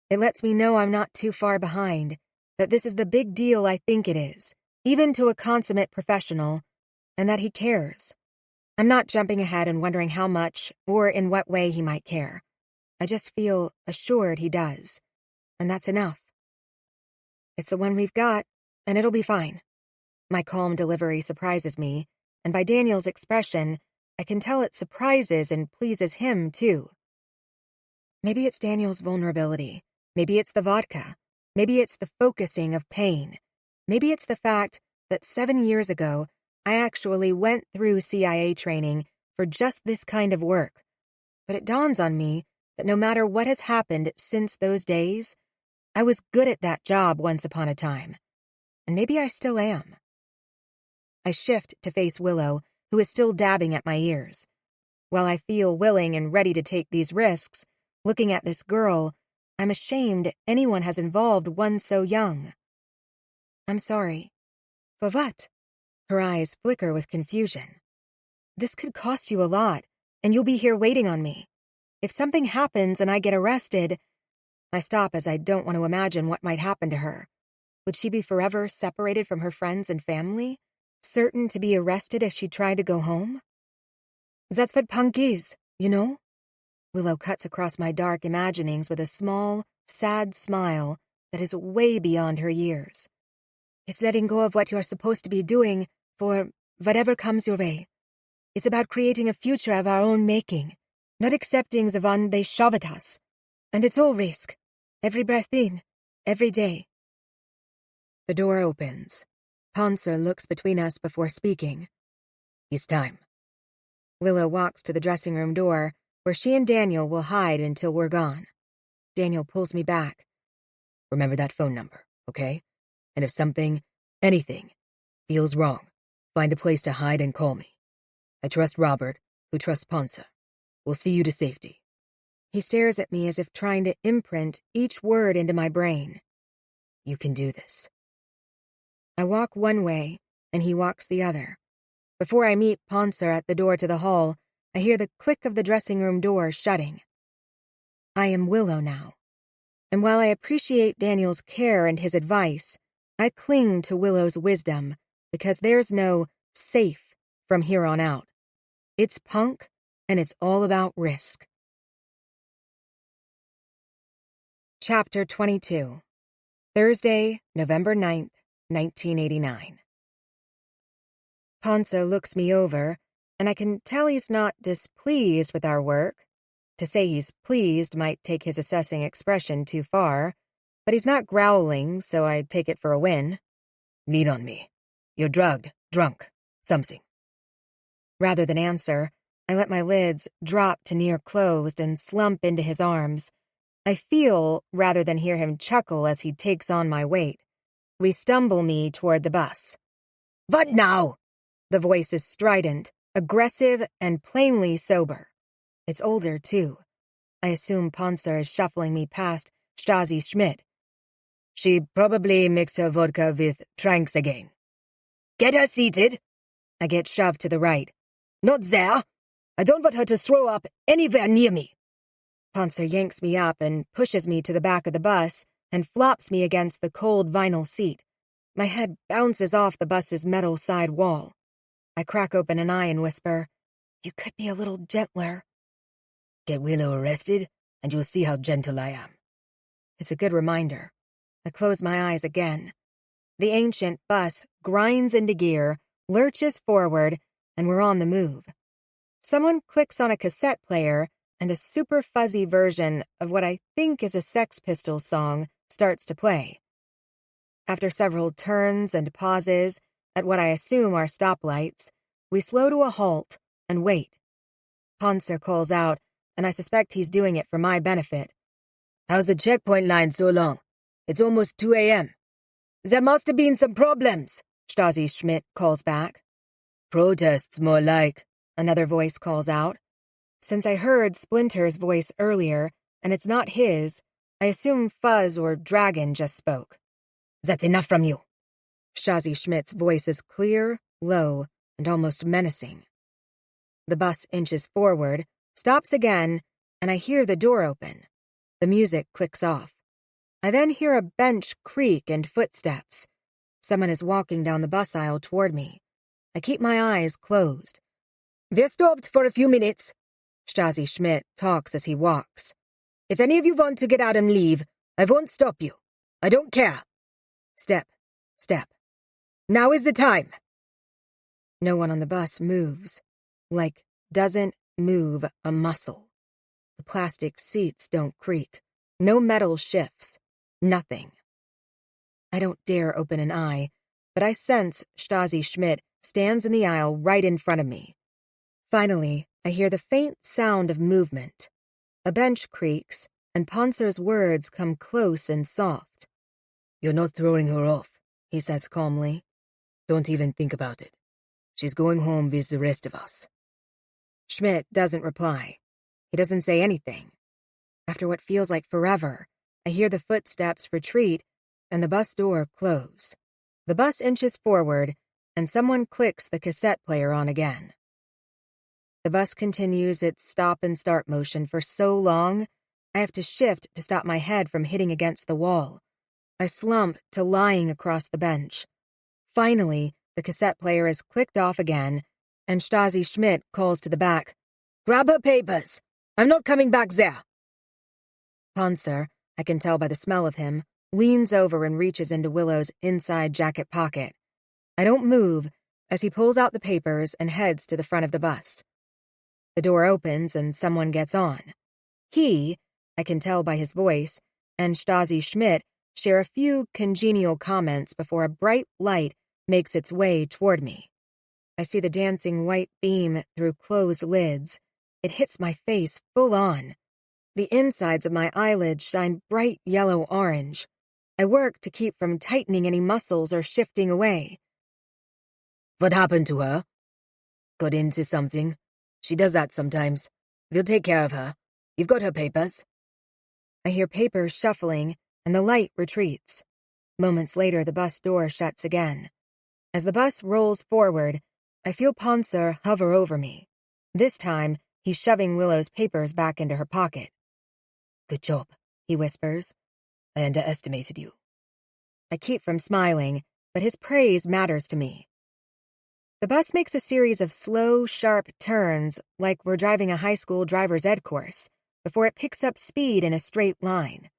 It lets me know I'm not too far behind, that this is the big deal I think it is, even to a consummate professional, and that he cares. I'm not jumping ahead and wondering how much or in what way he might care. I just feel assured he does, and that's enough. "It's the one we've got, and it'll be fine." My calm delivery surprises me, and by Daniel's expression, I can tell it surprises and pleases him, too. Maybe it's Daniel's vulnerability. Maybe it's the vodka. Maybe it's the focusing of pain. Maybe it's the fact that 7 years ago, I actually went through CIA training for just this kind of work. But it dawns on me that no matter what has happened since those days, I was good at that job once upon a time. And maybe I still am. I shift to face Willow, who is still dabbing at my ears. While I feel willing and ready to take these risks, looking at this girl, I'm ashamed anyone has involved one so young. "I'm sorry." "For what?" Her eyes flicker with confusion. "This could cost you a lot, and you'll be here waiting on me. If something happens and I get arrested..." I stop as I don't want to imagine what might happen to her. Would she be forever separated from her friends and family? Certain to be arrested if she tried to go home? "That's what punk is, you know?" Willow cuts across my dark imaginings with a small, sad smile that is way beyond her years. "It's letting go of what you're supposed to be doing for whatever comes your way. It's about creating a future of our own making, not accepting the one they shove at us. And it's all risk. Every breath in, every day." The door opens. Poncer looks between us before speaking. "It's time." Willow walks to the dressing room door, where she and Daniel will hide until we're gone. Daniel pulls me back. "Remember that phone number, okay? And if something, anything, feels wrong, find a place to hide and call me. I trust Robert, who trusts Ponce. We'll see you to safety." He stares at me as if trying to imprint each word into my brain. "You can do this." I walk one way, and he walks the other. Before I meet Poncer at the door to the hall, I hear the click of the dressing room door shutting. I am Willow now. And while I appreciate Daniel's care and his advice, I cling to Willow's wisdom, because there's no safe from here on out. It's punk, and it's all about risk. Chapter 22. Thursday, November 9th, 1989. Ponce looks me over, and I can tell he's not displeased with our work. To say he's pleased might take his assessing expression too far, but he's not growling, so I take it for a win. Lean on me. You're drugged, drunk, something. Rather than answer, I let my lids drop to near closed and slump into his arms. I feel, rather than hear him chuckle as he takes on my weight. We stumble me toward the bus. What now? The voice is strident, aggressive, and plainly sober. It's older, too. I assume Ponser is shuffling me past Stasi Schmidt. She probably mixed her vodka with tranks again. Get her seated. I get shoved to the right. Not there. I don't want her to throw up anywhere near me. Ponser yanks me up and pushes me to the back of the bus and flops me against the cold vinyl seat. My head bounces off the bus's metal side wall. I crack open an eye and whisper, "You could be a little gentler." Get Willow arrested, and you'll see how gentle I am. It's a good reminder. I close my eyes again. The ancient bus grinds into gear, lurches forward, and we're on the move. Someone clicks on a cassette player, and a super fuzzy version of what I think is a Sex Pistols song starts to play. After several turns and pauses at what I assume are stoplights, we slow to a halt and wait. Ponser calls out, and I suspect he's doing it for my benefit. How's the checkpoint line so long? It's almost 2 a.m. There must have been some problems, Stasi Schmidt calls back. Protests, more like, another voice calls out. Since I heard Splinter's voice earlier, and it's not his, I assume Fuzz or Dragon just spoke. That's enough from you. Stasi Schmidt's voice is clear, low, and almost menacing. The bus inches forward, stops again, and I hear the door open. The music clicks off. I then hear a bench creak and footsteps. Someone is walking down the bus aisle toward me. I keep my eyes closed. We're stopped for a few minutes. Stasi Schmidt talks as he walks. If any of you want to get out and leave, I won't stop you. I don't care. Step, step. Now is the time. No one on the bus moves. Like, doesn't move a muscle. The plastic seats don't creak. No metal shifts. Nothing. I don't dare open an eye, but I sense Stasi Schmidt stands in the aisle right in front of me. Finally, I hear the faint sound of movement. A bench creaks, and Ponser's words come close and soft. You're not throwing her off, he says calmly. Don't even think about it. She's going home with the rest of us. Schmidt doesn't reply. He doesn't say anything. After what feels like forever, I hear the footsteps retreat and the bus door close. The bus inches forward, and someone clicks the cassette player on again. The bus continues its stop and start motion for so long, I have to shift to stop my head from hitting against the wall. I slump to lying across the bench. Finally, the cassette player is clicked off again, and Stasi Schmidt calls to the back, "Grab her papers. I'm not coming back there." Ponser, I can tell by the smell of him, leans over and reaches into Willow's inside jacket pocket. I don't move as he pulls out the papers and heads to the front of the bus. The door opens and someone gets on. He, I can tell by his voice, and Stasi Schmidt share a few congenial comments before a bright light makes its way toward me. I see the dancing white beam through closed lids. It hits my face full on. The insides of my eyelids shine bright yellow-orange. I work to keep from tightening any muscles or shifting away. What happened to her? Got into something. She does that sometimes. We'll take care of her. You've got her papers. I hear papers shuffling, and the light retreats. Moments later, the bus door shuts again. As the bus rolls forward, I feel Ponser hover over me. This time, he's shoving Willow's papers back into her pocket. Good job, he whispers. I underestimated you. I keep from smiling, but his praise matters to me. The bus makes a series of slow, sharp turns like we're driving a high school driver's ed course, before it picks up speed in a straight line.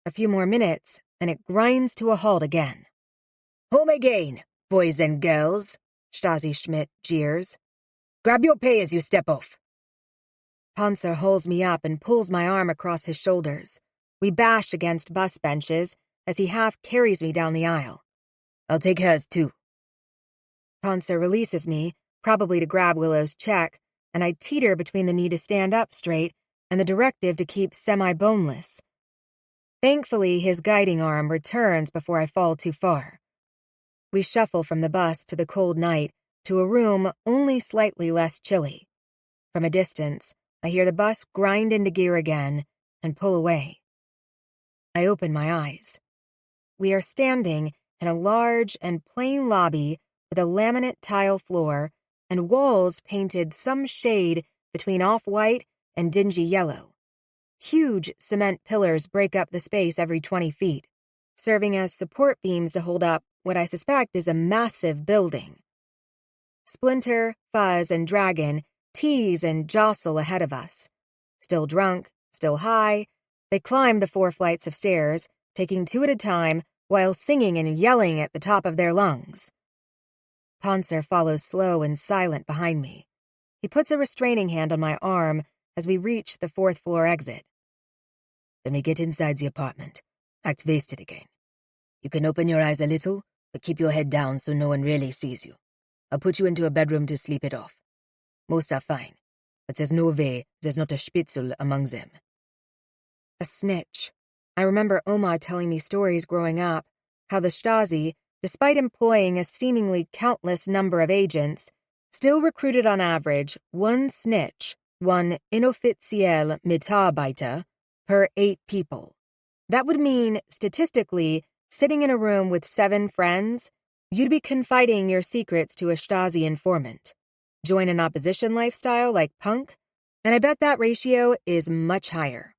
A few more minutes, and it grinds to a halt again. Home again, boys and girls, Stasi Schmidt jeers. Grab your pay as you step off. Ponser holds me up and pulls my arm across his shoulders. We bash against bus benches, as he half carries me down the aisle. I'll take hers too. Ponser releases me, probably to grab Willow's check, and I teeter between the need to stand up straight and the directive to keep semi-boneless. Thankfully, his guiding arm returns before I fall too far. We shuffle from the bus to the cold night to a room only slightly less chilly. From a distance, I hear the bus grind into gear again and pull away. I open my eyes. We are standing in a large and plain lobby with a laminate tile floor and walls painted some shade between off-white and dingy yellow. Huge cement pillars break up the space every 20 feet, serving as support beams to hold up what I suspect is a massive building. Splinter, Fuzz, and Dragon tease and jostle ahead of us. Still drunk, still high, they climb the 4 flights of stairs, taking 2 at a time while singing and yelling at the top of their lungs. Ponser follows slow and silent behind me. He puts a restraining hand on my arm as we reach the 4th floor exit. When we get inside the apartment, act wasted again. You can open your eyes a little, but keep your head down so no one really sees you. I'll put you into a bedroom to sleep it off. Most are fine, but there's no way there's not a spitzel among them. A snitch. I remember Oma telling me stories growing up, how the Stasi, despite employing a seemingly countless number of agents, still recruited on average 1 snitch, 1 inoffiziell Mitarbeiter, per 8 people. That would mean, statistically, sitting in a room with 7 friends, you'd be confiding your secrets to a Stasi informant. Join an opposition lifestyle like punk, and I bet that ratio is much higher.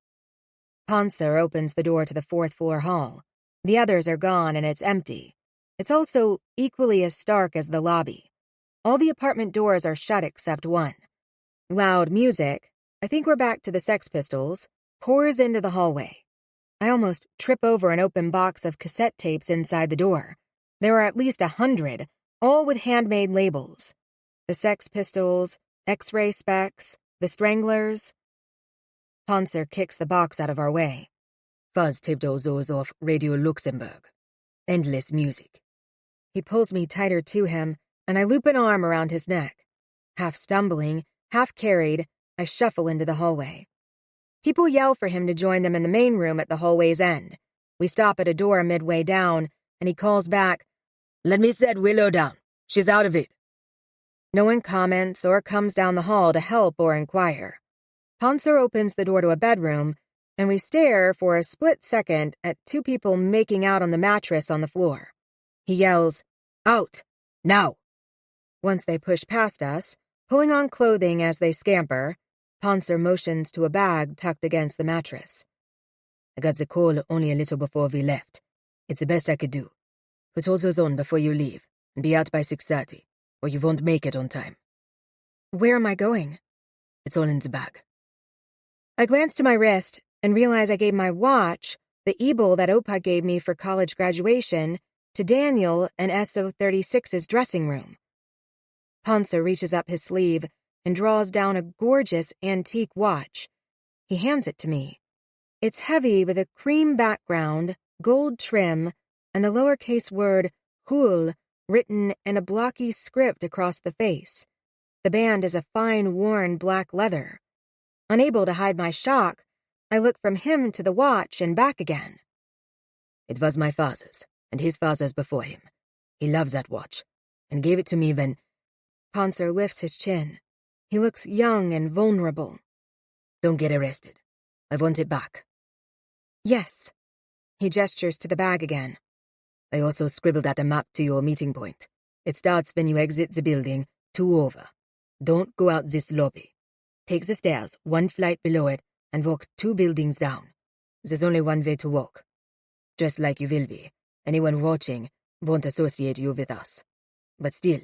Ponser opens the door to the 4th floor hall. The others are gone and it's empty. It's also equally as stark as the lobby. All the apartment doors are shut except one. Loud music, I think we're back to the Sex Pistols, pours into the hallway. I almost trip over an open box of cassette tapes inside the door. There are at least 100, all with handmade labels. The Sex Pistols, X-Ray Specs, the Stranglers. Ponser kicks the box out of our way. Fuzz taped all those off Radio Luxembourg. Endless music. He pulls me tighter to him, and I loop an arm around his neck. Half stumbling, half carried, I shuffle into the hallway. People yell for him to join them in the main room at the hallway's end. We stop at a door midway down, and he calls back, "Let me set Willow down. She's out of it." No one comments or comes down the hall to help or inquire. Ponser opens the door to a bedroom, and we stare for a split second at 2 people making out on the mattress on the floor. He yells, "Out! Now!" Once they push past us, pulling on clothing as they scamper, Ponser motions to a bag tucked against the mattress. "I got the call only a little before we left. It's the best I could do. Put all those on before you leave, and be out by 6:30, or you won't make it on time." Where am I going? It's all in the bag. I glance to my wrist and realize I gave my watch, the ebol that Opa gave me for college graduation, to Daniel in SO36's dressing room. Ponser reaches up his sleeve and draws down a gorgeous antique watch. He hands it to me. It's heavy with a cream background, gold trim, and the lowercase word Hul written in a blocky script across the face. The band is a fine, worn black leather. Unable to hide my shock, I look from him to the watch and back again. "It was my father's, and his father's before him. He loves that watch, and gave it to me when—" Ponser lifts his chin. He looks young and vulnerable. "Don't get arrested. I want it back." "Yes." He gestures to the bag again. "I also scribbled out a map to your meeting point. It starts when you exit the building, 2 over. Don't go out this lobby. Take the stairs, 1 flight below it, and walk 2 buildings down. There's only 1 way to walk. Dress like you will be. Anyone watching won't associate you with us. But still,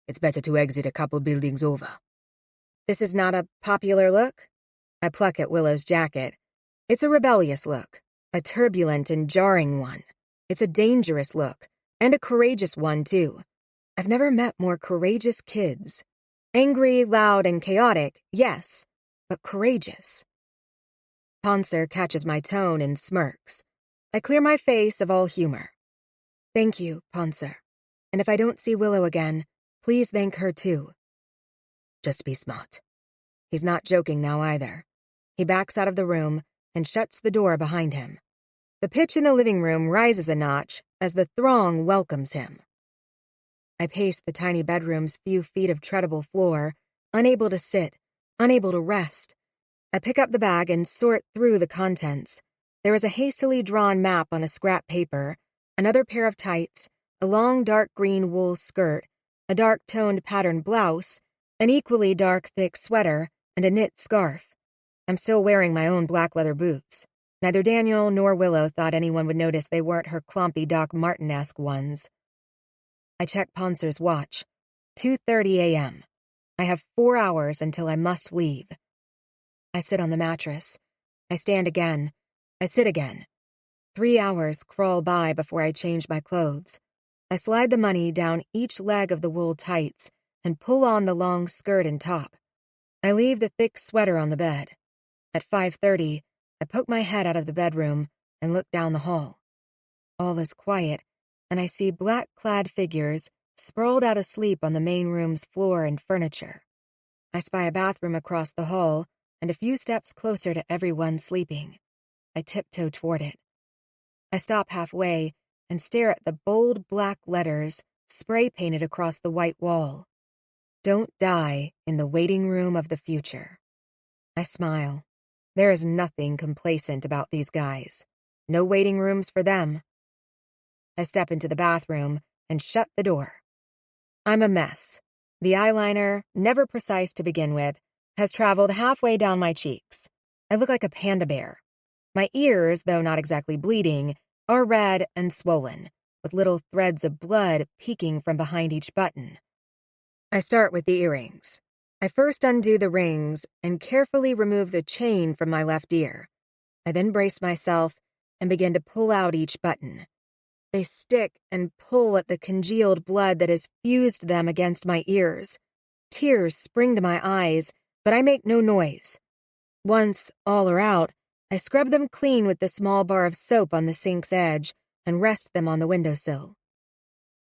it's better to exit a couple buildings over." This is not a popular look? I pluck at Willow's jacket. It's a rebellious look, a turbulent and jarring one. It's a dangerous look, and a courageous one, too. I've never met more courageous kids. Angry, loud, and chaotic, yes, but courageous. Ponser catches my tone and smirks. I clear my face of all humor. Thank you, Ponser. And if I don't see Willow again, please thank her too. Just be smart. He's not joking now either. He backs out of the room and shuts the door behind him. The pitch in the living room rises a notch as the throng welcomes him. I pace the tiny bedroom's few feet of treadable floor, unable to sit, unable to rest. I pick up the bag and sort through the contents. There is a hastily drawn map on a scrap paper, another pair of tights, a long dark green wool skirt, a dark-toned patterned blouse, an equally dark thick sweater, and a knit scarf. I'm still wearing my own black leather boots. Neither Daniel nor Willow thought anyone would notice they weren't her clompy Doc Martin-esque ones. I check Ponser's watch. 2:30 a.m. I have 4 hours until I must leave. I sit on the mattress. I stand again. I sit again. 3 hours crawl by before I change my clothes. I slide the money down each leg of the wool tights and pull on the long skirt and top. I leave the thick sweater on the bed. At 5:30, I poke my head out of the bedroom and look down the hall. All is quiet, and I see black-clad figures sprawled out asleep on the main room's floor and furniture. I spy a bathroom across the hall and a few steps closer to everyone sleeping. I tiptoe toward it. I stop halfway and stare at the bold black letters spray-painted across the white wall. Don't die in the waiting room of the future. I smile. There is nothing complacent about these guys. No waiting rooms for them. I step into the bathroom and shut the door. I'm a mess. The eyeliner, never precise to begin with, has traveled halfway down my cheeks. I look like a panda bear. My ears, though not exactly bleeding, are red and swollen, with little threads of blood peeking from behind each button. I start with the earrings. I first undo the rings and carefully remove the chain from my left ear. I then brace myself and begin to pull out each button. They stick and pull at the congealed blood that has fused them against my ears. Tears spring to my eyes, but I make no noise. Once all are out, I scrub them clean with the small bar of soap on the sink's edge and rest them on the windowsill.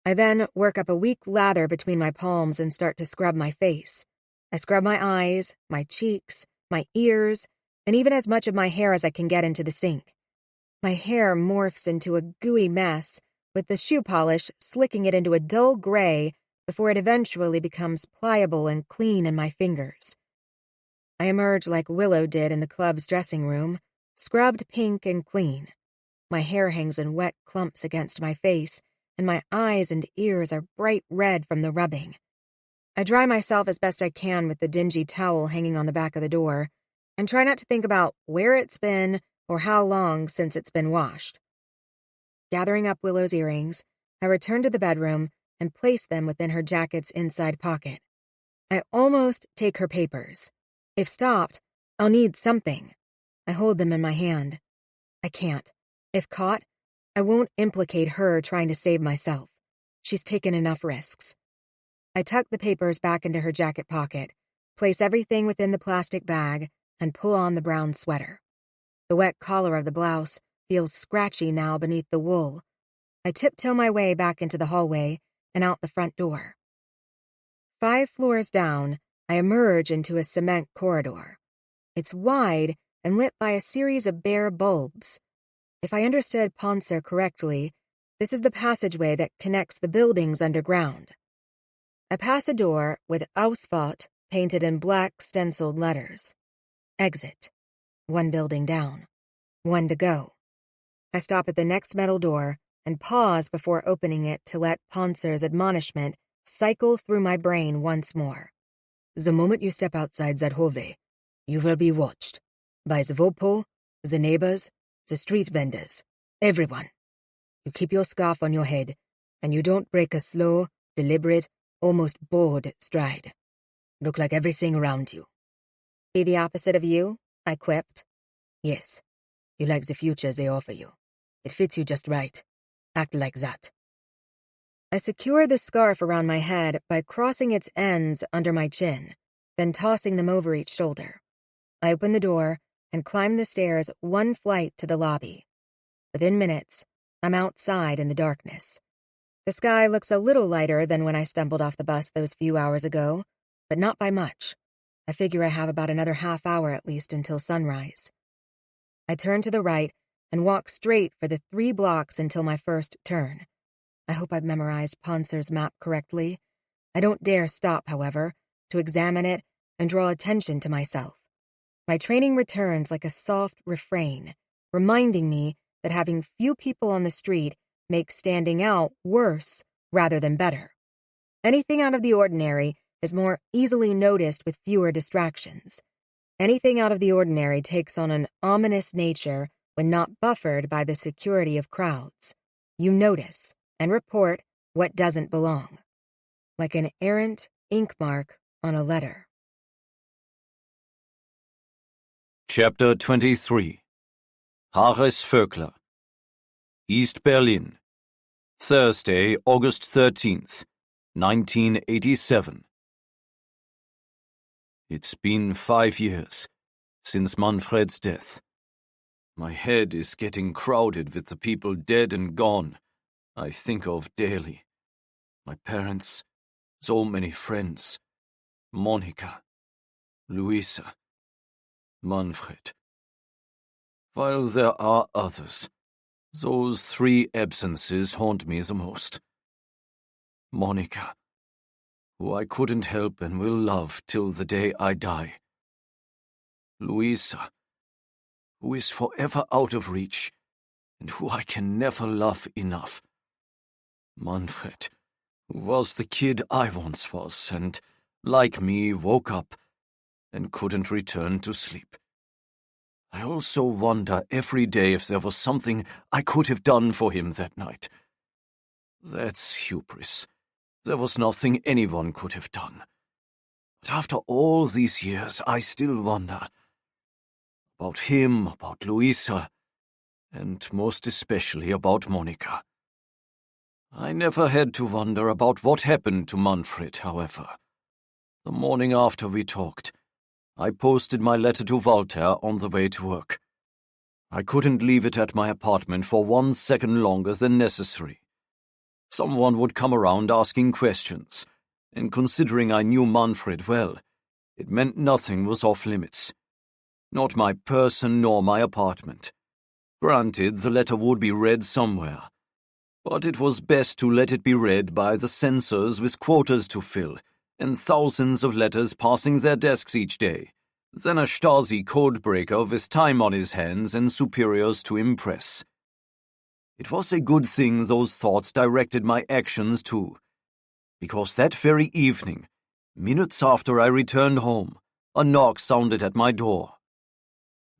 I then work up a weak lather between my palms and start to scrub my face. I scrub my eyes, my cheeks, my ears, and even as much of my hair as I can get into the sink. My hair morphs into a gooey mess, with the shoe polish slicking it into a dull gray before it eventually becomes pliable and clean in my fingers. I emerge like Willow did in the club's dressing room, scrubbed pink and clean. My hair hangs in wet clumps against my face, and my eyes and ears are bright red from the rubbing. I dry myself as best I can with the dingy towel hanging on the back of the door, and try not to think about where it's been or how long since it's been washed. Gathering up Willow's earrings, I return to the bedroom and place them within her jacket's inside pocket. I almost take her papers. If stopped, I'll need something. I hold them in my hand. I can't. If caught, I won't implicate her trying to save myself. She's taken enough risks. I tuck the papers back into her jacket pocket, place everything within the plastic bag, and pull on the brown sweater. The wet collar of the blouse feels scratchy now beneath the wool. I tiptoe my way back into the hallway and out the front door. 5 floors down, I emerge into a cement corridor. It's wide and lit by a series of bare bulbs. If I understood Ponser correctly, this is the passageway that connects the buildings underground. I pass a door with Ausfahrt painted in black stenciled letters. Exit. 1 building down. 1 to go. I stop at the next metal door and pause before opening it to let Ponser's admonishment cycle through my brain once more. The moment you step outside that hallway, you will be watched. By the Vopo, the neighbors, the street vendors, everyone. You keep your scarf on your head, and you don't break a slow, deliberate, almost bored stride. Look like everything around you. Be the opposite of you? I quipped. Yes. You like the future they offer you. It fits you just right. Act like that. I secure the scarf around my head by crossing its ends under my chin, then tossing them over each shoulder. I open the door and climb the stairs 1 flight to the lobby. Within minutes, I'm outside in the darkness. The sky looks a little lighter than when I stumbled off the bus those few hours ago, but not by much. I figure I have about another half hour at least until sunrise. I turn to the right and walk straight for the 3 blocks until my first turn. I hope I've memorized Poncer's map correctly. I don't dare stop, however, to examine it and draw attention to myself. My training returns like a soft refrain, reminding me that having few people on the street makes standing out worse rather than better. Anything out of the ordinary is more easily noticed with fewer distractions. Anything out of the ordinary takes on an ominous nature when not buffered by the security of crowds. You notice and report what doesn't belong, like an errant ink mark on a letter. Chapter 23. Reay Voekler. East Berlin. Thursday, August 13th, 1987. It's been 5 years since Manfred's death. My head is getting crowded with the people dead and gone I think of daily. My parents, so many friends, Monica, Luisa, Manfred. While there are others, those 3 absences haunt me the most. Monica, who I couldn't help and will love till the day I die. Luisa, who is forever out of reach, and who I can never love enough. Manfred, who was the kid I once was, and, like me, woke up and couldn't return to sleep. I also wonder every day if there was something I could have done for him that night. That's hubris. There was nothing anyone could have done. But after all these years, I still wonder. About him, about Luisa, and most especially about Monica. I never had to wonder about what happened to Manfred, however. The morning after we talked, I posted my letter to Walter on the way to work. I couldn't leave it at my apartment for 1 second longer than necessary. Someone would come around asking questions, and considering I knew Manfred well, it meant nothing was off limits. Not my person nor my apartment. Granted, the letter would be read somewhere, but it was best to let it be read by the censors with quotas to fill, and thousands of letters passing their desks each day, than a Stasi codebreaker with time on his hands and superiors to impress. It was a good thing those thoughts directed my actions too, because that very evening, minutes after I returned home, a knock sounded at my door.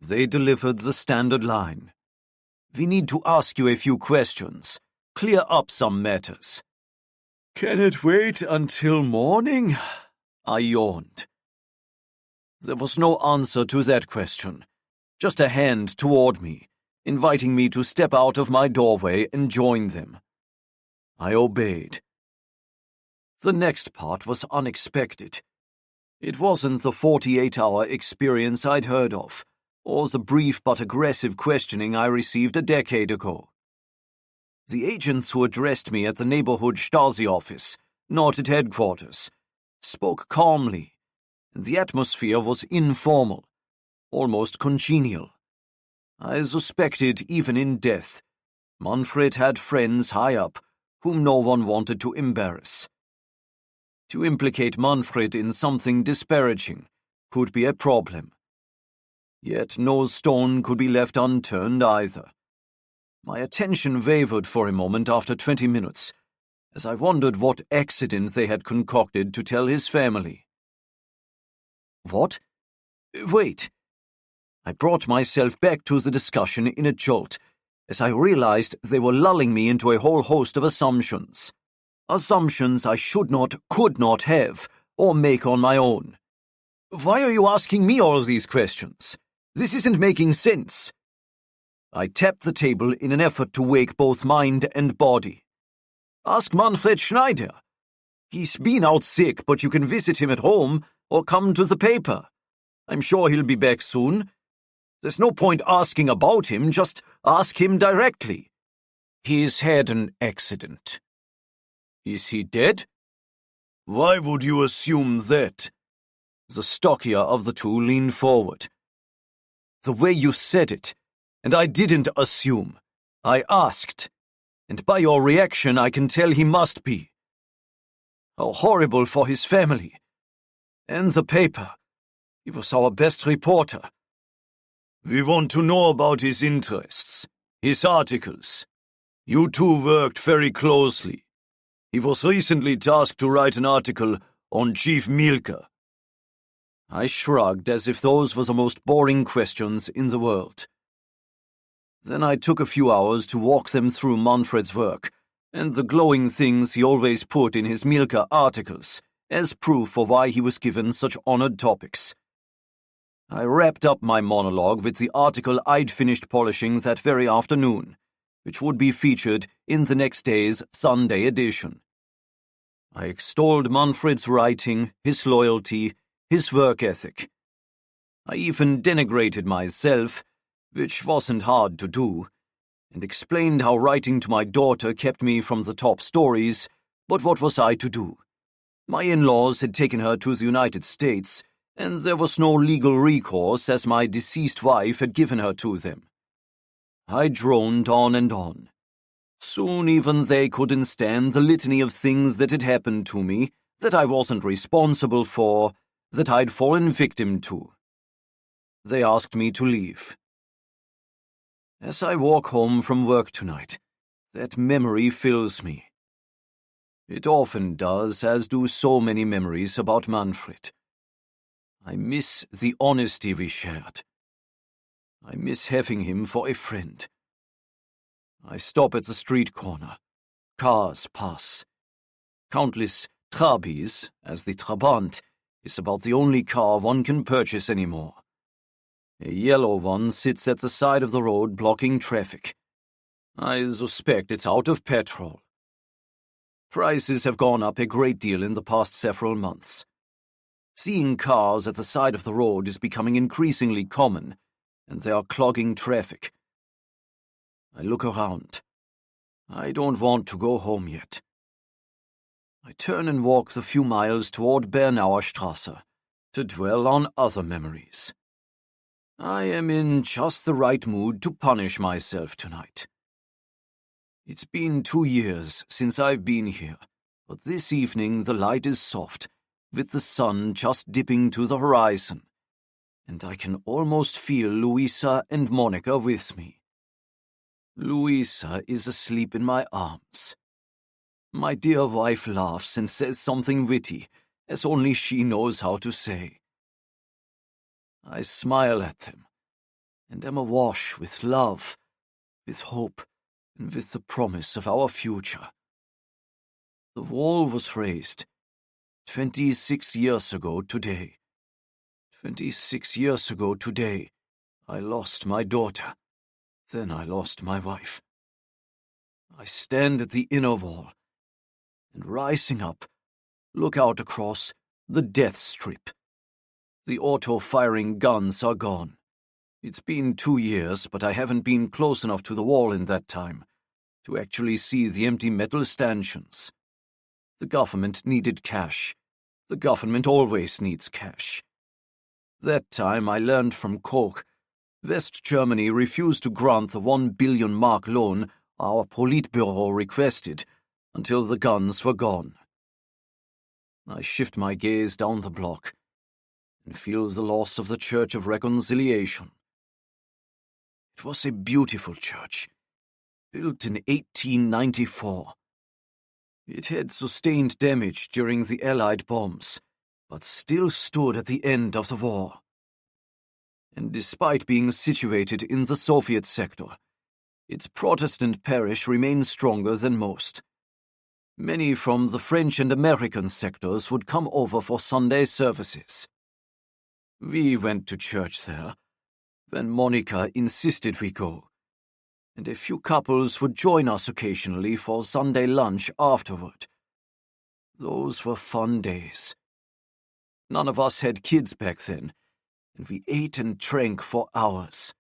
They delivered the standard line. "We need to ask you a few questions, clear up some matters." "Can it wait until morning?" I yawned. There was no answer to that question, just a hand toward me, inviting me to step out of my doorway and join them. I obeyed. The next part was unexpected. It wasn't the 48-hour experience I'd heard of, or the brief but aggressive questioning I received a decade ago. The agents who addressed me at the neighborhood Stasi office, not at headquarters, spoke calmly, and the atmosphere was informal, almost congenial. I suspected even in death, Manfred had friends high up whom no one wanted to embarrass. To implicate Manfred in something disparaging could be a problem. Yet no stone could be left unturned either. My attention wavered for a moment after 20 minutes, as I wondered what accident they had concocted to tell his family. What? Wait. I brought myself back to the discussion in a jolt, as I realized they were lulling me into a whole host of assumptions. Assumptions I should not, could not have, or make on my own. Why are you asking me all these questions? This isn't making sense. I tapped the table in an effort to wake both mind and body. Ask Manfred Schneider. He's been out sick, but you can visit him at home or come to the paper. I'm sure he'll be back soon. There's no point asking about him, just ask him directly. He's had an accident. Is he dead? Why would you assume that? The stockier of the two leaned forward. The way you said it, and I didn't assume. I asked, and by your reaction I can tell he must be. How horrible for his family. And the paper. He was our best reporter. We want to know about his interests, his articles. You two worked very closely. He was recently tasked to write an article on Chief Milka. I shrugged as if those were the most boring questions in the world. Then I took a few hours to walk them through Manfred's work and the glowing things he always put in his Milka articles as proof for why he was given such honored topics. I wrapped up my monologue with the article I'd finished polishing that very afternoon, which would be featured in the next day's Sunday edition. I extolled Manfred's writing, his loyalty, his work ethic. I even denigrated myself, which wasn't hard to do, and explained how writing to my daughter kept me from the top stories, but what was I to do? My in-laws had taken her to the United States, and there was no legal recourse as my deceased wife had given her to them. I droned on and on. Soon even they couldn't stand the litany of things that had happened to me, that I wasn't responsible for, that I'd fallen victim to. They asked me to leave. As I walk home from work tonight, that memory fills me. It often does, as do so many memories about Manfred. I miss the honesty we shared. I miss having him for a friend. I stop at the street corner. Cars pass. Countless Trabis, as the Trabant is about the only car one can purchase anymore. A yellow one sits at the side of the road blocking traffic. I suspect it's out of petrol. Prices have gone up a great deal in the past several months. Seeing cars at the side of the road is becoming increasingly common, and they are clogging traffic. I look around. I don't want to go home yet. I turn and walk the few miles toward Bernauer Straße to dwell on other memories. I am in just the right mood to punish myself tonight. It's been 2 years since I've been here, but this evening the light is soft, with the sun just dipping to the horizon, and I can almost feel Luisa and Monica with me. Luisa is asleep in my arms. My dear wife laughs and says something witty, as only she knows how to say. I smile at them, and am awash with love, with hope, and with the promise of our future. The wall was raised 26 years ago today. 26 years ago today, I lost my daughter. Then I lost my wife. I stand at the inner wall, and rising up, look out across the death strip. The auto-firing guns are gone. It's been 2 years, but I haven't been close enough to the wall in that time to actually see the empty metal stanchions. The government needed cash. The government always needs cash. That time I learned from Koch. West Germany refused to grant the 1 billion mark loan our Politburo requested until the guns were gone. I shift my gaze down the block and feel the loss of the Church of Reconciliation. It was a beautiful church, built in 1894. It had sustained damage during the Allied bombs, but still stood at the end of the war. And despite being situated in the Soviet sector, its Protestant parish remained stronger than most. Many from the French and American sectors would come over for Sunday services. We went to church there, when Monica insisted we go, and a few couples would join us occasionally for Sunday lunch afterward. Those were fun days. None of us had kids back then, and we ate and drank for hours.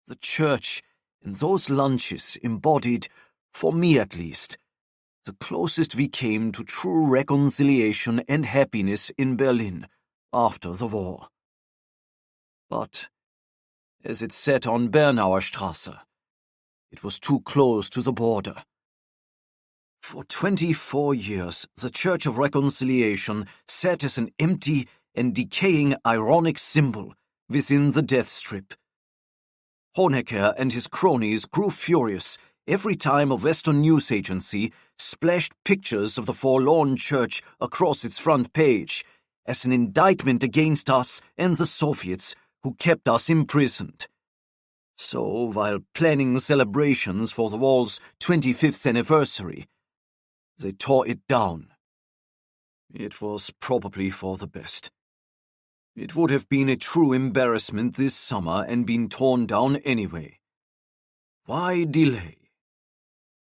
The church and those lunches embodied, for me at least, the closest we came to true reconciliation and happiness in Berlin after the war. But, as it sat on Bernauer Straße, it was too close to the border. For 24 years, the Church of Reconciliation sat as an empty and decaying ironic symbol within the death strip. Honecker and his cronies grew furious every time a Western news agency splashed pictures of the forlorn church across its front page as an indictment against us and the Soviets who kept us imprisoned. So, while planning celebrations for the wall's 25th anniversary, they tore it down. It was probably for the best. It would have been a true embarrassment this summer and been torn down anyway. Why delay?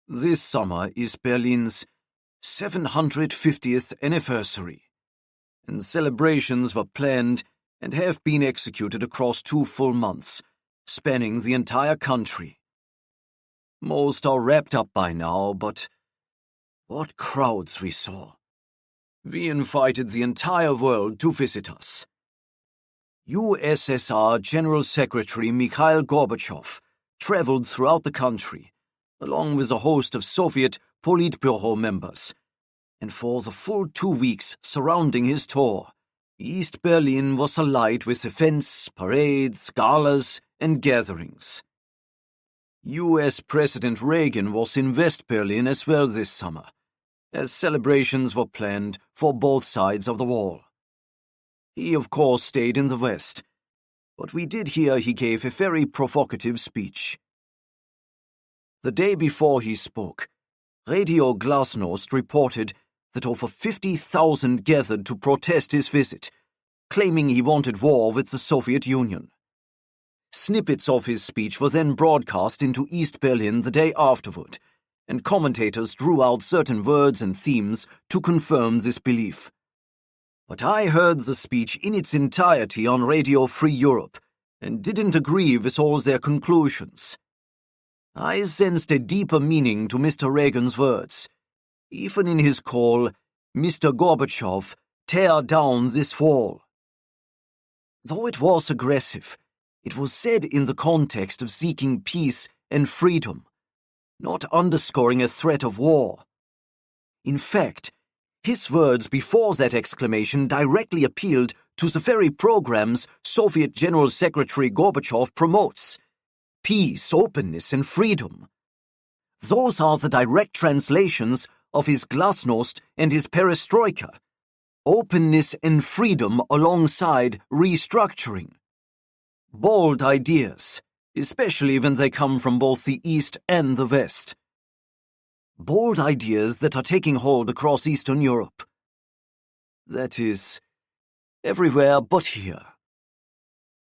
This summer is Berlin's 750th anniversary, and celebrations were planned and have been executed across 2 full months, spanning the entire country. Most are wrapped up by now, but what crowds we saw. We invited the entire world to visit us. USSR General Secretary Mikhail Gorbachev traveled throughout the country, along with a host of Soviet Politburo members, and for the full 2 weeks surrounding his tour, East Berlin was alight with events, parades, galas, and gatherings. US President Reagan was in West Berlin as well this summer, as celebrations were planned for both sides of the wall. He, of course, stayed in the West, but we did hear he gave a very provocative speech. The day before he spoke, Radio Glasnost reported that over 50,000 gathered to protest his visit, claiming he wanted war with the Soviet Union. Snippets of his speech were then broadcast into East Berlin the day afterward, and commentators drew out certain words and themes to confirm this belief. But I heard the speech in its entirety on Radio Free Europe, and didn't agree with all their conclusions. I sensed a deeper meaning to Mr. Reagan's words, even in his call, "Mr. Gorbachev, tear down this wall." Though it was aggressive, it was said in the context of seeking peace and freedom, not underscoring a threat of war. In fact, his words before that exclamation directly appealed to the very programs Soviet General Secretary Gorbachev promotes: peace, openness, and freedom. Those are the direct translations of his glasnost and his perestroika: openness and freedom alongside restructuring. Bold ideas, especially when they come from both the East and the West. Bold ideas that are taking hold across Eastern Europe. That is, everywhere but here.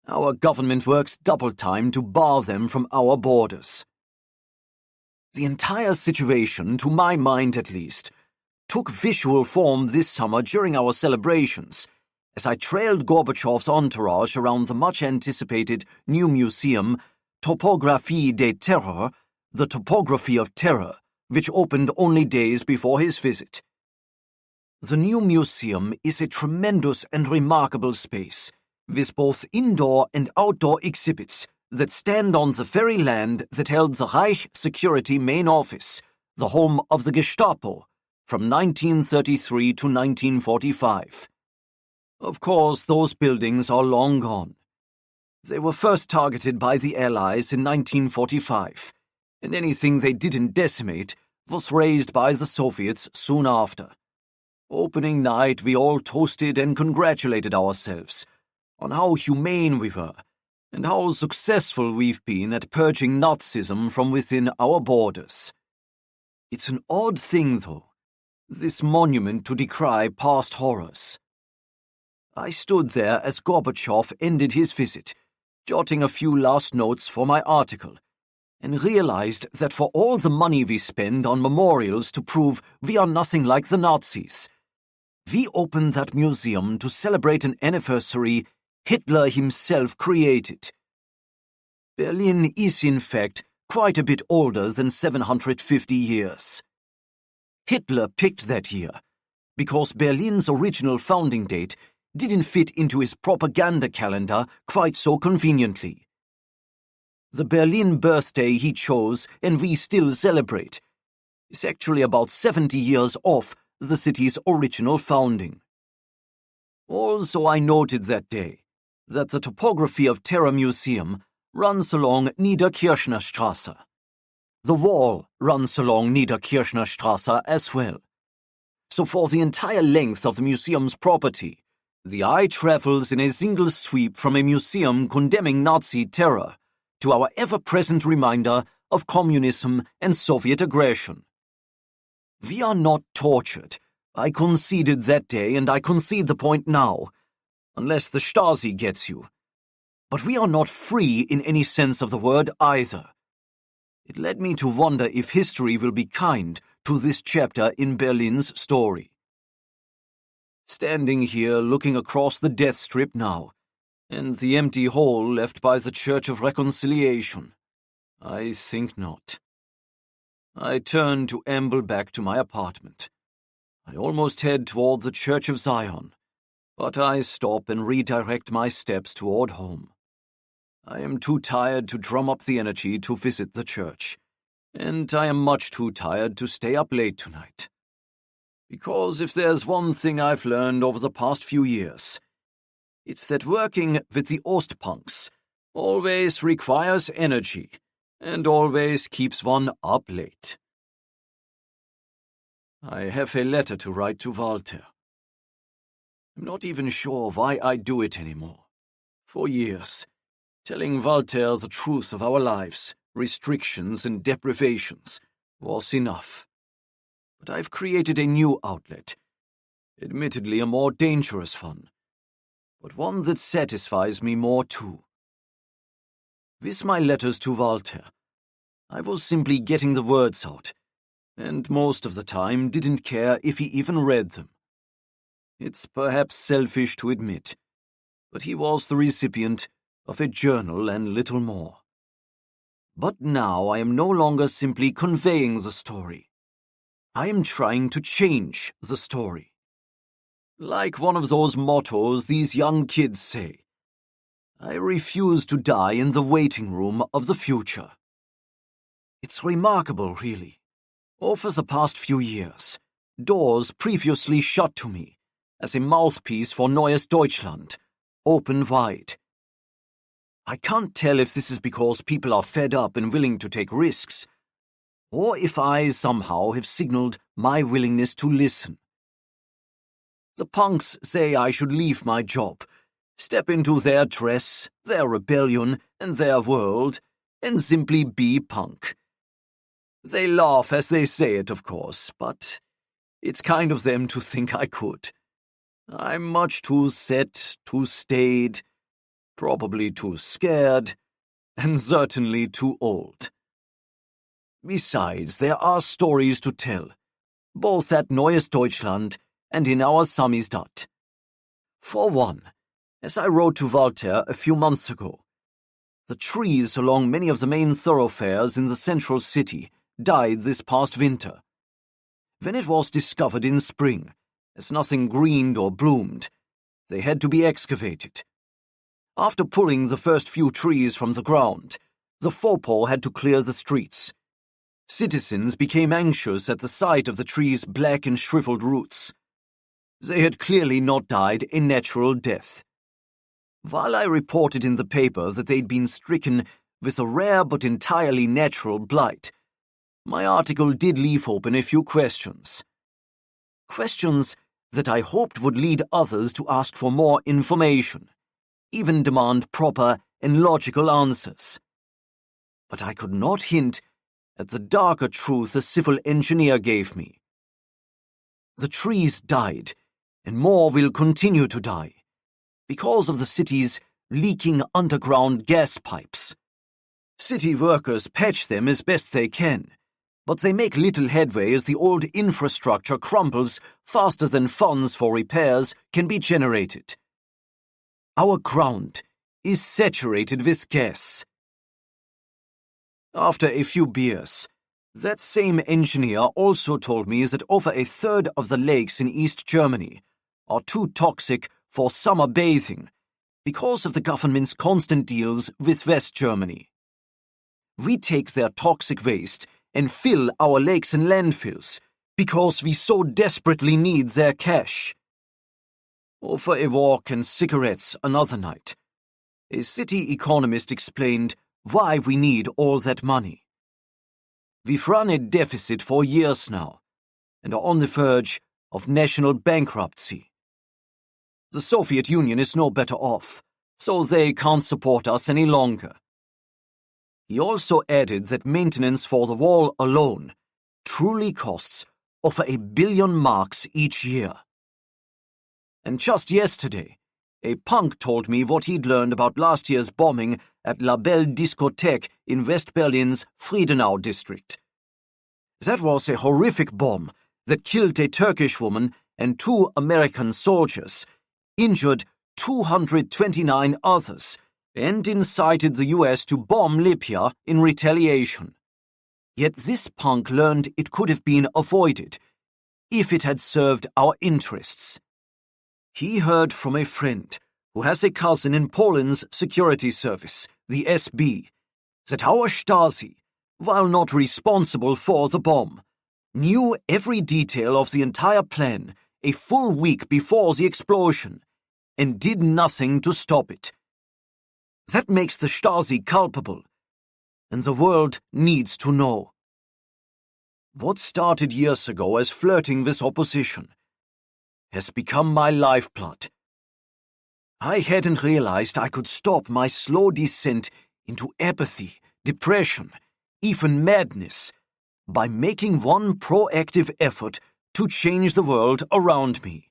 Our government works double time to bar them from our borders. The entire situation, to my mind at least, took visual form this summer during our celebrations, as I trailed Gorbachev's entourage around the much-anticipated new museum, Topographie des Terrors, the topography of terror, which opened only days before his visit. The new museum is a tremendous and remarkable space, with both indoor and outdoor exhibits that stand on the very land that held the Reich Security Main Office, the home of the Gestapo, from 1933 to 1945. Of course, those buildings are long gone. They were first targeted by the Allies in 1945, and anything they didn't decimate was razed by the Soviets soon after. Opening night, we all toasted and congratulated ourselves on how humane we were and how successful we've been at purging Nazism from within our borders. It's an odd thing, though, this monument to decry past horrors. I stood there as Gorbachev ended his visit, jotting a few last notes for my article, and realized that for all the money we spend on memorials to prove we are nothing like the Nazis, we opened that museum to celebrate an anniversary Hitler himself created. Berlin is, in fact, quite a bit older than 750 years. Hitler picked that year because Berlin's original founding date didn't fit into his propaganda calendar quite so conveniently. The Berlin birthday he chose, and we still celebrate, is actually about 70 years off the city's original founding. Also, I noted that day that the topography of Terror Museum runs along Niederkirchner Straße. The wall runs along Niederkirchner Straße as well. So for the entire length of the museum's property, the eye travels in a single sweep from a museum condemning Nazi terror to our ever-present reminder of communism and Soviet aggression. We are not tortured. I conceded that day, and I concede the point now, unless the Stasi gets you. But we are not free in any sense of the word either. It led me to wonder if history will be kind to this chapter in Berlin's story. Standing here looking across the death strip now, and the empty hole left by the Church of Reconciliation, I think not. I turn to amble back to my apartment. I almost head toward the Church of Zion, but I stop and redirect my steps toward home. I am too tired to drum up the energy to visit the church, and I am much too tired to stay up late tonight. Because if there's one thing I've learned over the past few years, it's that working with the Ostpunks always requires energy and always keeps one up late. I have a letter to write to Walter. I'm not even sure why I do it anymore. For years, telling Walter the truth of our lives, restrictions and deprivations, was enough. But I've created a new outlet, admittedly a more dangerous one, but one that satisfies me more too. With my letters to Walter, I was simply getting the words out, and most of the time didn't care if he even read them. It's perhaps selfish to admit, but he was the recipient of a journal and little more. But now I am no longer simply conveying the story. I am trying to change the story. Like one of those mottos these young kids say, I refuse to die in the waiting room of the future. It's remarkable, really. Over the past few years, doors previously shut to me, as a mouthpiece for Neues Deutschland, open wide. I can't tell if this is because people are fed up and willing to take risks, or if I somehow have signaled my willingness to listen. The punks say I should leave my job, step into their dress, their rebellion, and their world, and simply be punk. They laugh as they say it, of course, but it's kind of them to think I could. I'm much too set, too staid, probably too scared, and certainly too old. Besides, there are stories to tell, both at Neues Deutschland and in our Samizdat. For one, as I wrote to Walter a few months ago, the trees along many of the main thoroughfares in the central city died this past winter. When it was discovered in spring, as nothing greened or bloomed, they had to be excavated. After pulling the first few trees from the ground, the faubourg had to clear the streets. Citizens became anxious at the sight of the trees' black and shriveled roots. They had clearly not died a natural death. While I reported in the paper that they'd been stricken with a rare but entirely natural blight, my article did leave open a few questions. Questions that I hoped would lead others to ask for more information, even demand proper and logical answers. But I could not hint at the darker truth the civil engineer gave me. The trees died, and more will continue to die, because of the city's leaking underground gas pipes. City workers patch them as best they can, but they make little headway as the old infrastructure crumbles faster than funds for repairs can be generated. our ground is saturated with gas. After a few beers, that same engineer also told me that over a third of the lakes in East Germany are too toxic for summer bathing because of the government's constant deals with West Germany. We take their toxic waste and fill our lakes and landfills because we so desperately need their cash. Over a walk and cigarettes another night, a city economist explained why we need all that money. We've run a deficit for years now and are on the verge of national bankruptcy. The Soviet Union is no better off, so they can't support us any longer. He also added that maintenance for the wall alone truly costs over 1 billion marks each year. And just yesterday, a punk told me what he'd learned about last year's bombing at La Belle Discothèque in West Berlin's Friedenau district. That was a horrific bomb that killed a Turkish woman and 2 American soldiers, injured 229 others, and incited the US to bomb Libya in retaliation. Yet this punk learned it could have been avoided if it had served our interests. He heard from a friend who has a cousin in Poland's security service, the SB, that our Stasi, while not responsible for the bomb, knew every detail of the entire plan a full week before the explosion and did nothing to stop it. That makes the Stasi culpable, and the world needs to know. What started years ago as flirting with opposition has become my lifeblood. I hadn't realized I could stop my slow descent into apathy, depression, even madness, by making one proactive effort to change the world around me.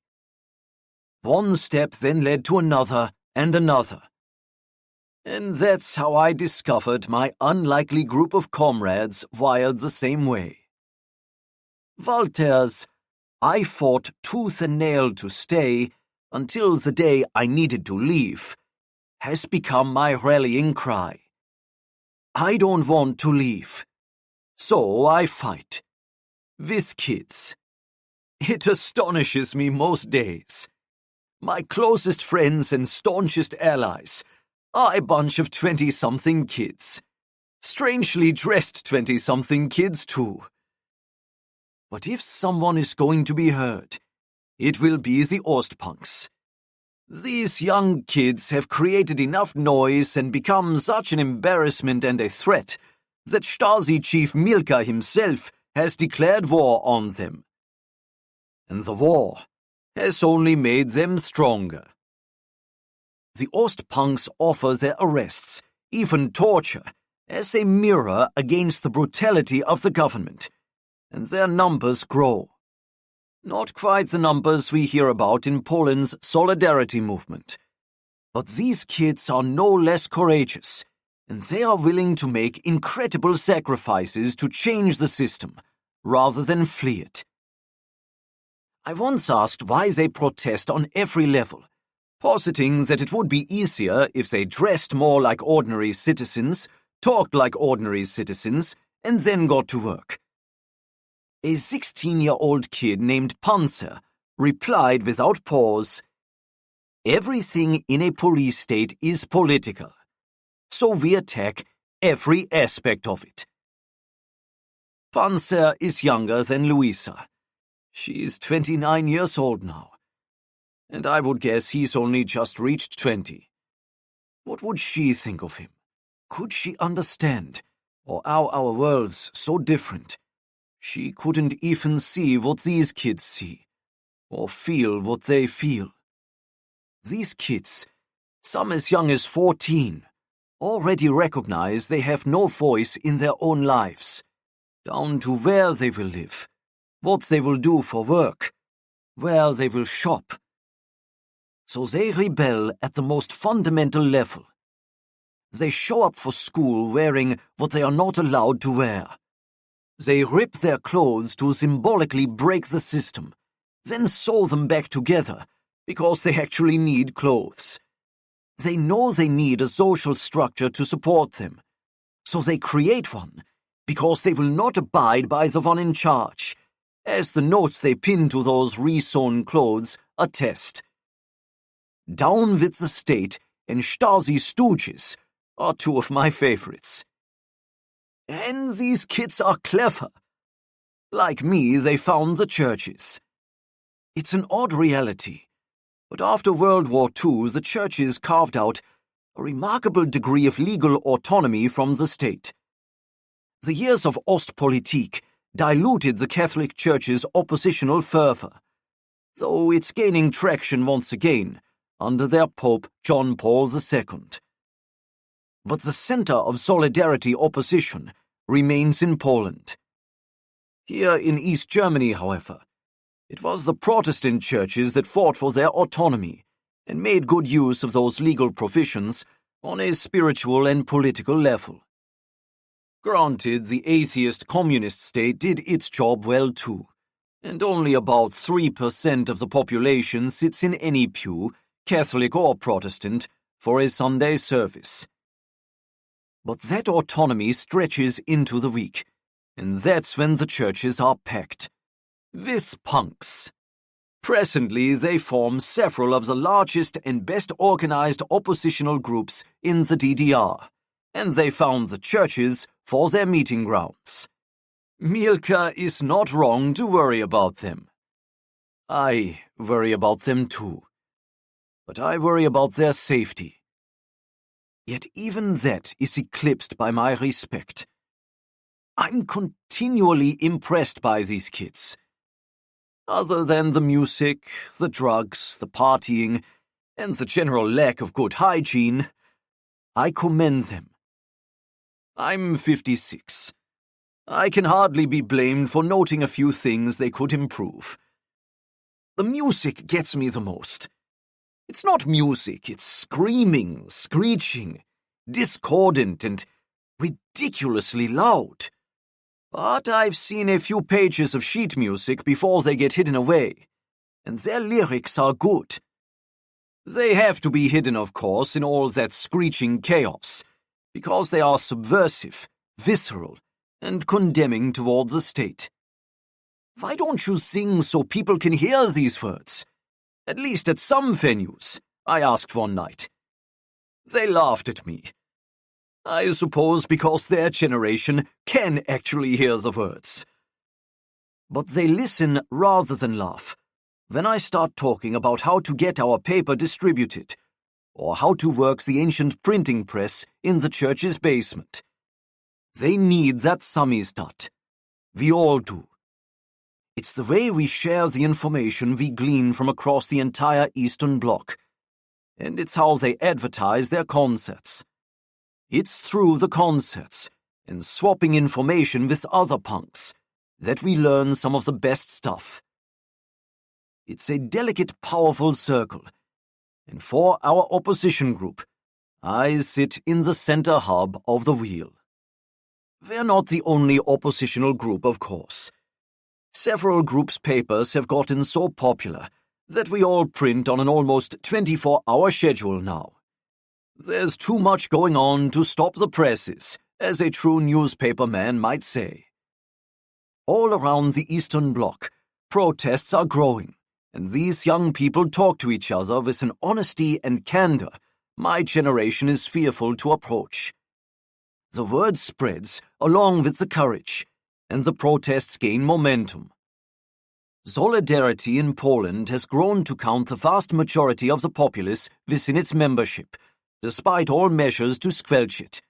One step then led to another and another. And that's how I discovered my unlikely group of comrades wired the same way. Walter's "I fought tooth and nail to stay until the day I needed to leave" has become my rallying cry. I don't want to leave, so I fight. With kids. It astonishes me most days. My closest friends and staunchest allies are a bunch of 20-something kids. Strangely dressed 20-something kids, too. But if someone is going to be hurt, it will be the Ostpunks. These young kids have created enough noise and become such an embarrassment and a threat that Stasi Chief Milka himself has declared war on them. And the war has only made them stronger. The Ostpunks offer their arrests, even torture, as a mirror against the brutality of the government, and their numbers grow. Not quite the numbers we hear about in Poland's Solidarity movement. But these kids are no less courageous, and they are willing to make incredible sacrifices to change the system, rather than flee it. I once asked why they protest on every level, positing that it would be easier if they dressed more like ordinary citizens, talked like ordinary citizens, and then got to work. A 16-year-old kid named Panzer replied without pause, "Everything in a police state is political, so we attack every aspect of it." Panzer is younger than Luisa. She's 29 years old now, and I would guess he's only just reached 20. What would she think of him? Could she understand? Or are our worlds so different? She couldn't even see what these kids see, or feel what they feel. These kids, some as young as 14, already recognize they have no voice in their own lives, down to where they will live, what they will do for work, where they will shop. So they rebel at the most fundamental level. They show up for school wearing what they are not allowed to wear. They rip their clothes to symbolically break the system, then sew them back together because they actually need clothes. They know they need a social structure to support them, so they create one, because they will not abide by the one in charge, as the notes they pin to those re-sewn clothes attest. Down with the state and Stasi stooges are two of my favorites. And these kids are clever. Like me, they found the churches. It's an odd reality, but after World War II, the churches carved out a remarkable degree of legal autonomy from the state. The years of Ostpolitik diluted the Catholic Church's oppositional fervor, though it's gaining traction once again under their Pope John Paul II. But the center of solidarity opposition remains in Poland. Here in East Germany, however, it was the Protestant churches that fought for their autonomy and made good use of those legal provisions on a spiritual and political level. Granted, the atheist communist state did its job well too, and only about 3% of the population sits in any pew, Catholic or Protestant, for a Sunday service. But that autonomy stretches into the week, and that's when the churches are packed with punks. Presently, they form several of the largest and best organized oppositional groups in the DDR, and they found the churches for their meeting grounds. Mielke is not wrong to worry about them. I worry about them too, but I worry about their safety. Yet even that is eclipsed by my respect. I'm continually impressed by these kids. Other than the music, the drugs, the partying, and the general lack of good hygiene, I commend them. I'm 56. I can hardly be blamed for noting a few things they could improve. The music gets me the most. It's not music, it's screaming, screeching, discordant, and ridiculously loud. But I've seen a few pages of sheet music before they get hidden away, and their lyrics are good. They have to be hidden, of course, in all that screeching chaos, because they are subversive, visceral, and condemning towards the state. Why don't you sing so people can hear these words? At least at some venues, I asked one night. They laughed at me. I suppose because their generation can actually hear the words. But they listen rather than laugh when I start talking about how to get our paper distributed, or how to work the ancient printing press in the church's basement. They need that samizdat. We all do. It's the way we share the information we glean from across the entire Eastern Bloc, and it's how they advertise their concerts. It's through the concerts and swapping information with other punks that we learn some of the best stuff. It's a delicate, powerful circle, and for our opposition group, I sit in the center hub of the wheel. We're not the only oppositional group, of course. Several groups' papers have gotten so popular that we all print on an almost 24-hour schedule now. There's too much going on to stop the presses, as a true newspaper man might say. All around the Eastern Bloc, protests are growing, and these young people talk to each other with an honesty and candor my generation is fearful to approach. The word spreads along with the courage, and the protests gain momentum. Solidarity in Poland has grown to count the vast majority of the populace within its membership, despite all measures to squelch it.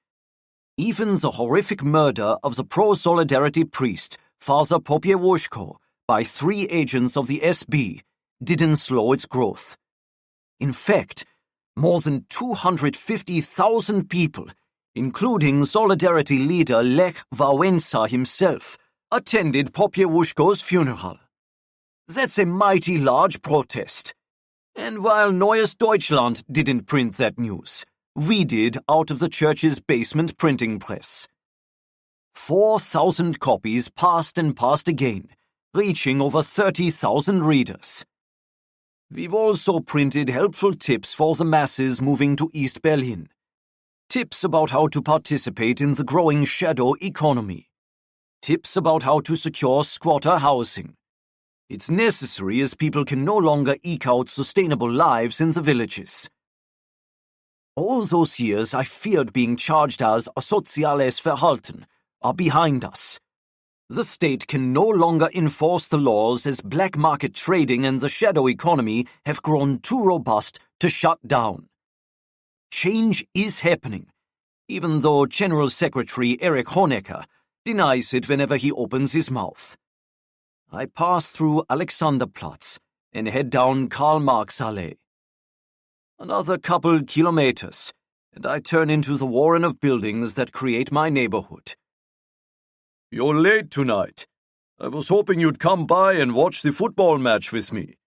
Even the horrific murder of the pro-Solidarity priest, Father Popiewuszko, by 3 agents of the SB, didn't slow its growth. In fact, more than 250,000 people, including Solidarity leader Lech Wałęsa himself, attended Popiewuszko's funeral. That's a mighty large protest. And while Neues Deutschland didn't print that news, we did out of the church's basement printing press. 4,000 copies passed and passed again, reaching over 30,000 readers. We've also printed helpful tips for the masses moving to East Berlin. Tips about how to participate in the growing shadow economy. Tips about how to secure squatter housing. It's necessary as people can no longer eke out sustainable lives in the villages. All those years I feared being charged as asoziales Verhalten are behind us. The state can no longer enforce the laws as black market trading and the shadow economy have grown too robust to shut down. Change is happening, even though General Secretary Erich Honecker denies it whenever he opens his mouth. I pass through Alexanderplatz and head down Karl Marx Allee. Another couple kilometers, and I turn into the warren of buildings that create my neighborhood. You're late tonight. I was hoping you'd come by and watch the football match with me.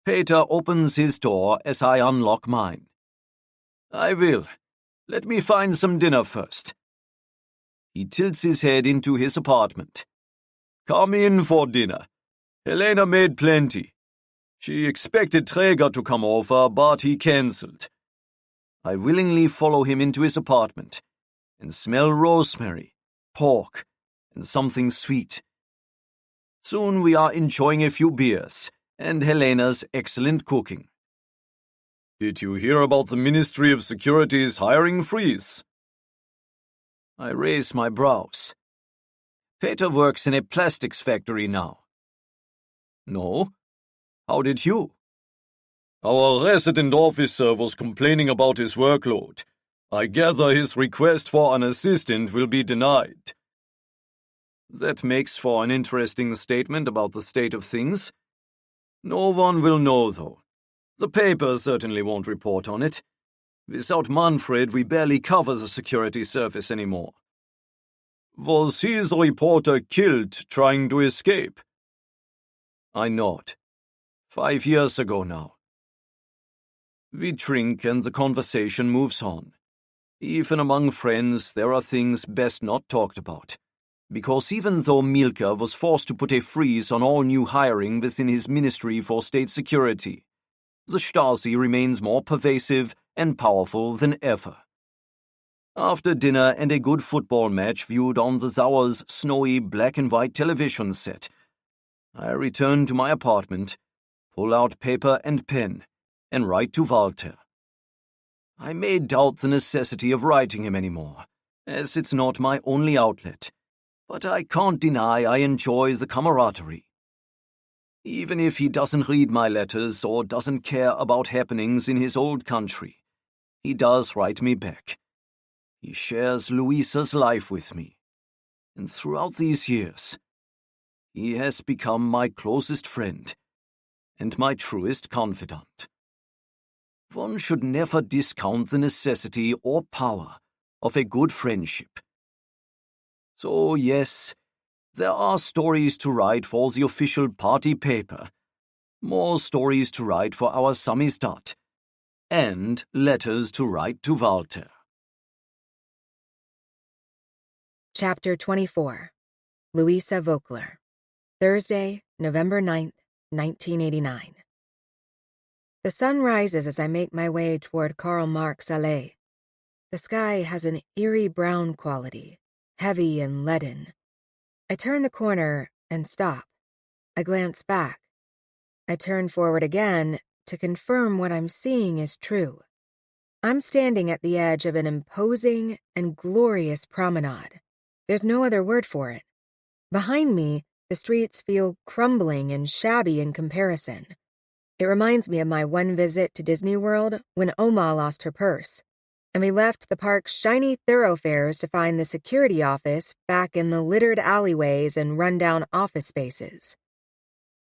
Peter opens his door as I unlock mine. I will. Let me find some dinner first. He tilts his head into his apartment. Come in for dinner. Helena made plenty. She expected Träger to come over, but he cancelled. I willingly follow him into his apartment and smell rosemary, pork, and something sweet. Soon we are enjoying a few beers and Helena's excellent cooking. Did you hear about the Ministry of Security's hiring freeze? I raise my brows. Peter works in a plastics factory now. No? How did you? Our resident officer was complaining about his workload. I gather his request for an assistant will be denied. That makes for an interesting statement about the state of things. No one will know, though. The paper certainly won't report on it. Without Manfred, we barely cover the security service anymore. Was his reporter killed trying to escape? I nod. 5 years ago now. We drink and the conversation moves on. Even among friends, there are things best not talked about. Because even though Mielke was forced to put a freeze on all new hiring within his Ministry for State Security, the Stasi remains more pervasive and powerful than ever. After dinner and a good football match viewed on the Sauer's snowy black and white television set, I return to my apartment, pull out paper and pen, and write to Walter. I may doubt the necessity of writing him anymore, as it's not my only outlet, but I can't deny I enjoy the camaraderie. Even if he doesn't read my letters or doesn't care about happenings in his old country, he does write me back. He shares Luisa's life with me, and throughout these years, he has become my closest friend and my truest confidant. One should never discount the necessity or power of a good friendship. So yes, there are stories to write for the official party paper, more stories to write for our Samizdat, and letters to write to Walter. Chapter 24. Luisa Voekler. Thursday, November 9th, 1989. The sun rises as I make my way toward Karl Marx Allee. The sky has an eerie brown quality, heavy and leaden. I turn the corner and stop. I glance back. I turn forward again to confirm what I'm seeing is true. I'm standing at the edge of an imposing and glorious promenade. There's no other word for it. Behind me, the streets feel crumbling and shabby in comparison. It reminds me of my one visit to Disney World when Oma lost her purse, and we left the park's shiny thoroughfares to find the security office back in the littered alleyways and rundown office spaces.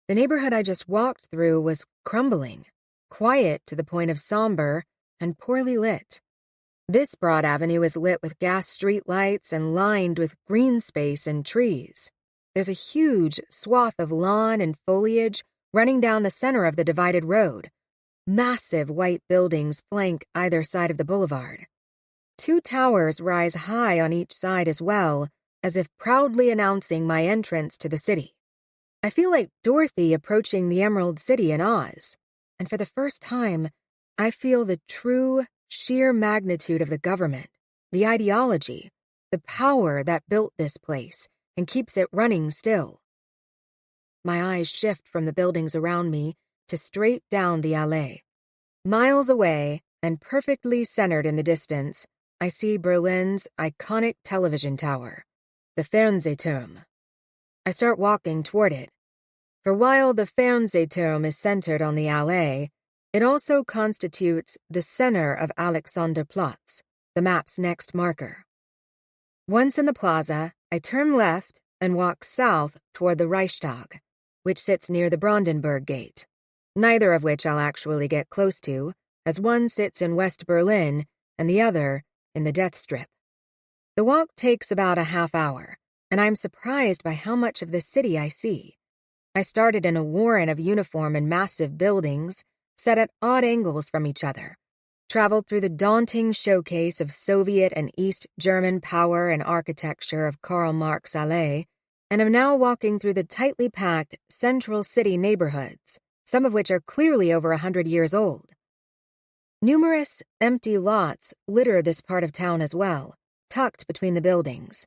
The neighborhood I just walked through was crumbling, quiet to the point of somber, and poorly lit. This broad avenue is lit with gas streetlights and lined with green space and trees. There's a huge swath of lawn and foliage running down the center of the divided road. Massive white buildings flank either side of the boulevard. 2 towers rise high on each side as well, as if proudly announcing my entrance to the city. I feel like Dorothy approaching the Emerald City in Oz. and for the first time, I feel the true, sheer magnitude of the government, the ideology, the power that built this place and keeps it running still. My eyes shift from the buildings around me to straight down the allée. Miles away, and perfectly centered in the distance, I see Berlin's iconic television tower, the Fernsehturm. I start walking toward it. For while the Fernsehturm is centered on the allée, it also constitutes the center of Alexanderplatz, the map's next marker. Once in the plaza, I turn left and walk south toward the Reichstag, which sits near the Brandenburg Gate, neither of which I'll actually get close to, as one sits in West Berlin and the other in the Death Strip. The walk takes about a half hour, and I'm surprised by how much of the city I see. I started in a warren of uniform and massive buildings, set at odd angles from each other, traveled through the daunting showcase of Soviet and East German power and architecture of Karl Marx Allee, and am now walking through the tightly packed central city neighborhoods, some of which are clearly over 100 years old. Numerous empty lots litter this part of town as well, tucked between the buildings,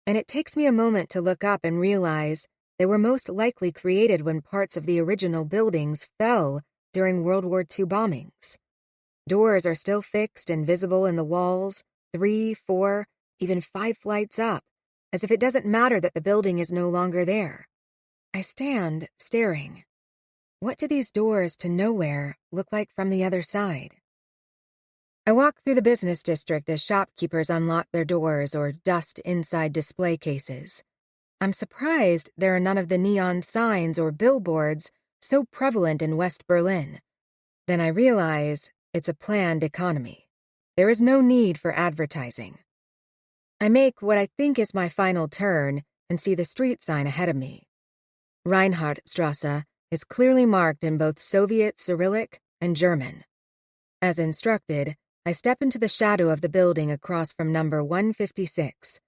and it takes me a moment to look up and realize they were most likely created when parts of the original buildings fell during World War II bombings. Doors are still fixed and visible in the walls, 3, 4, even 5 flights up, as if it doesn't matter that the building is no longer there. I stand, staring. What do these doors to nowhere look like from the other side? I walk through the business district as shopkeepers unlock their doors or dust inside display cases. I'm surprised there are none of the neon signs or billboards so prevalent in West Berlin. Then I realize it's a planned economy. There is no need for advertising. I make what I think is my final turn and see the street sign ahead of me. Reinhardtstrasse is clearly marked in both Soviet Cyrillic and German. As instructed, I step into the shadow of the building across from number 156,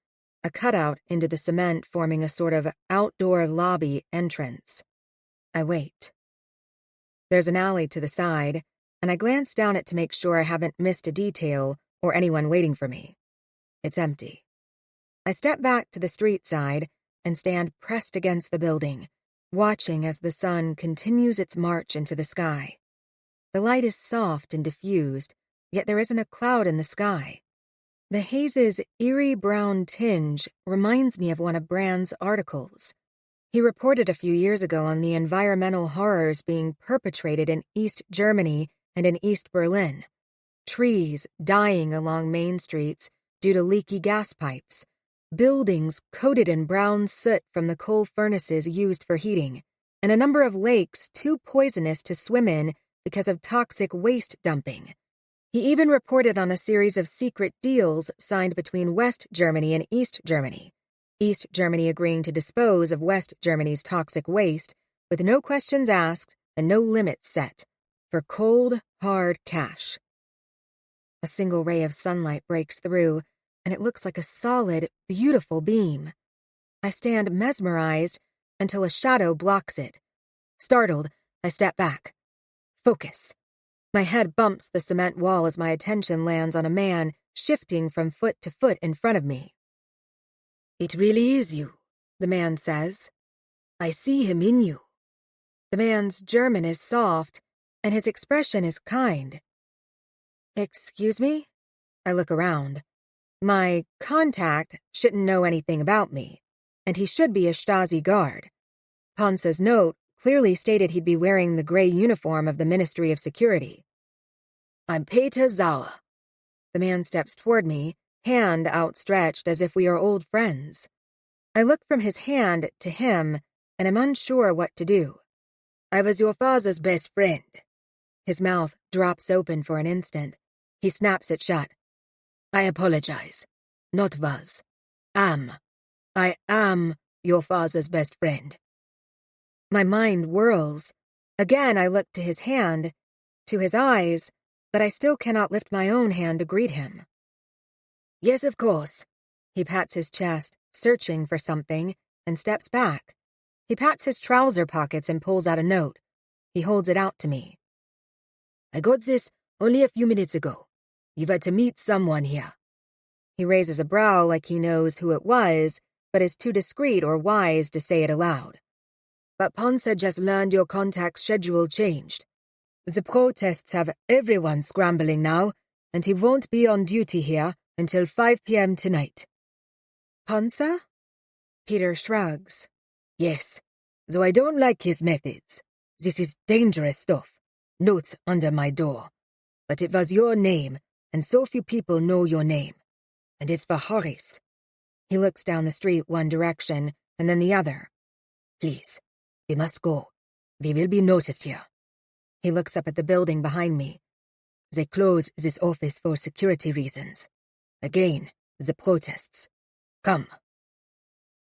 a cutout into the cement forming a sort of outdoor lobby entrance. I wait. There's an alley to the side, and I glance down it to make sure I haven't missed a detail or anyone waiting for me. It's empty. I step back to the street side and stand pressed against the building, watching as the sun continues its march into the sky. The light is soft and diffused, yet there isn't a cloud in the sky. The haze's eerie brown tinge reminds me of one of Brand's articles. He reported a few years ago on the environmental horrors being perpetrated in East Germany and in East Berlin. Trees dying along main streets due to leaky gas pipes, buildings coated in brown soot from the coal furnaces used for heating, and a number of lakes too poisonous to swim in because of toxic waste dumping. He even reported on a series of secret deals signed between West Germany and East Germany, East Germany agreeing to dispose of West Germany's toxic waste with no questions asked and no limits set, for cold, hard cash. A single ray of sunlight breaks through, and it looks like a solid, beautiful beam. I stand mesmerized until a shadow blocks it. Startled, I step back. Focus. My head bumps the cement wall as my attention lands on a man shifting from foot to foot in front of me. "It really is you," the man says. "I see him in you." The man's German is soft, and his expression is kind. "Excuse me?" I look around. My contact shouldn't know anything about me, and he should be a Stasi guard. Ponce's note clearly stated he'd be wearing the gray uniform of the Ministry of Security. "I'm Peter Sauer." The man steps toward me, hand outstretched as if we are old friends. I look from his hand to him, and am unsure what to do. "I was your father's best friend." His mouth drops open for an instant. He snaps it shut. "I apologize. Not was. Am. I am your father's best friend." My mind whirls. Again I look to his hand, to his eyes, but I still cannot lift my own hand to greet him. "Yes, of course." He pats his chest, searching for something, and steps back. He pats his trouser pockets and pulls out a note. He holds it out to me. I got this only a few minutes ago. You've had to meet someone here. He raises a brow like he knows who it was, but is too discreet or wise to say it aloud. But Ponce just learned your contact's schedule changed. The protests have everyone scrambling now, and he won't be on duty here until 5 p.m. tonight. Ponce? Peter shrugs. Yes, though I don't like his methods. This is dangerous stuff. Notes under my door. But it was your name, and so few people know your name. And it's for Horace. He looks down the street one direction, and then the other. Please, we must go. We will be noticed here. He looks up at the building behind me. They close this office for security reasons. Again, the protests. Come.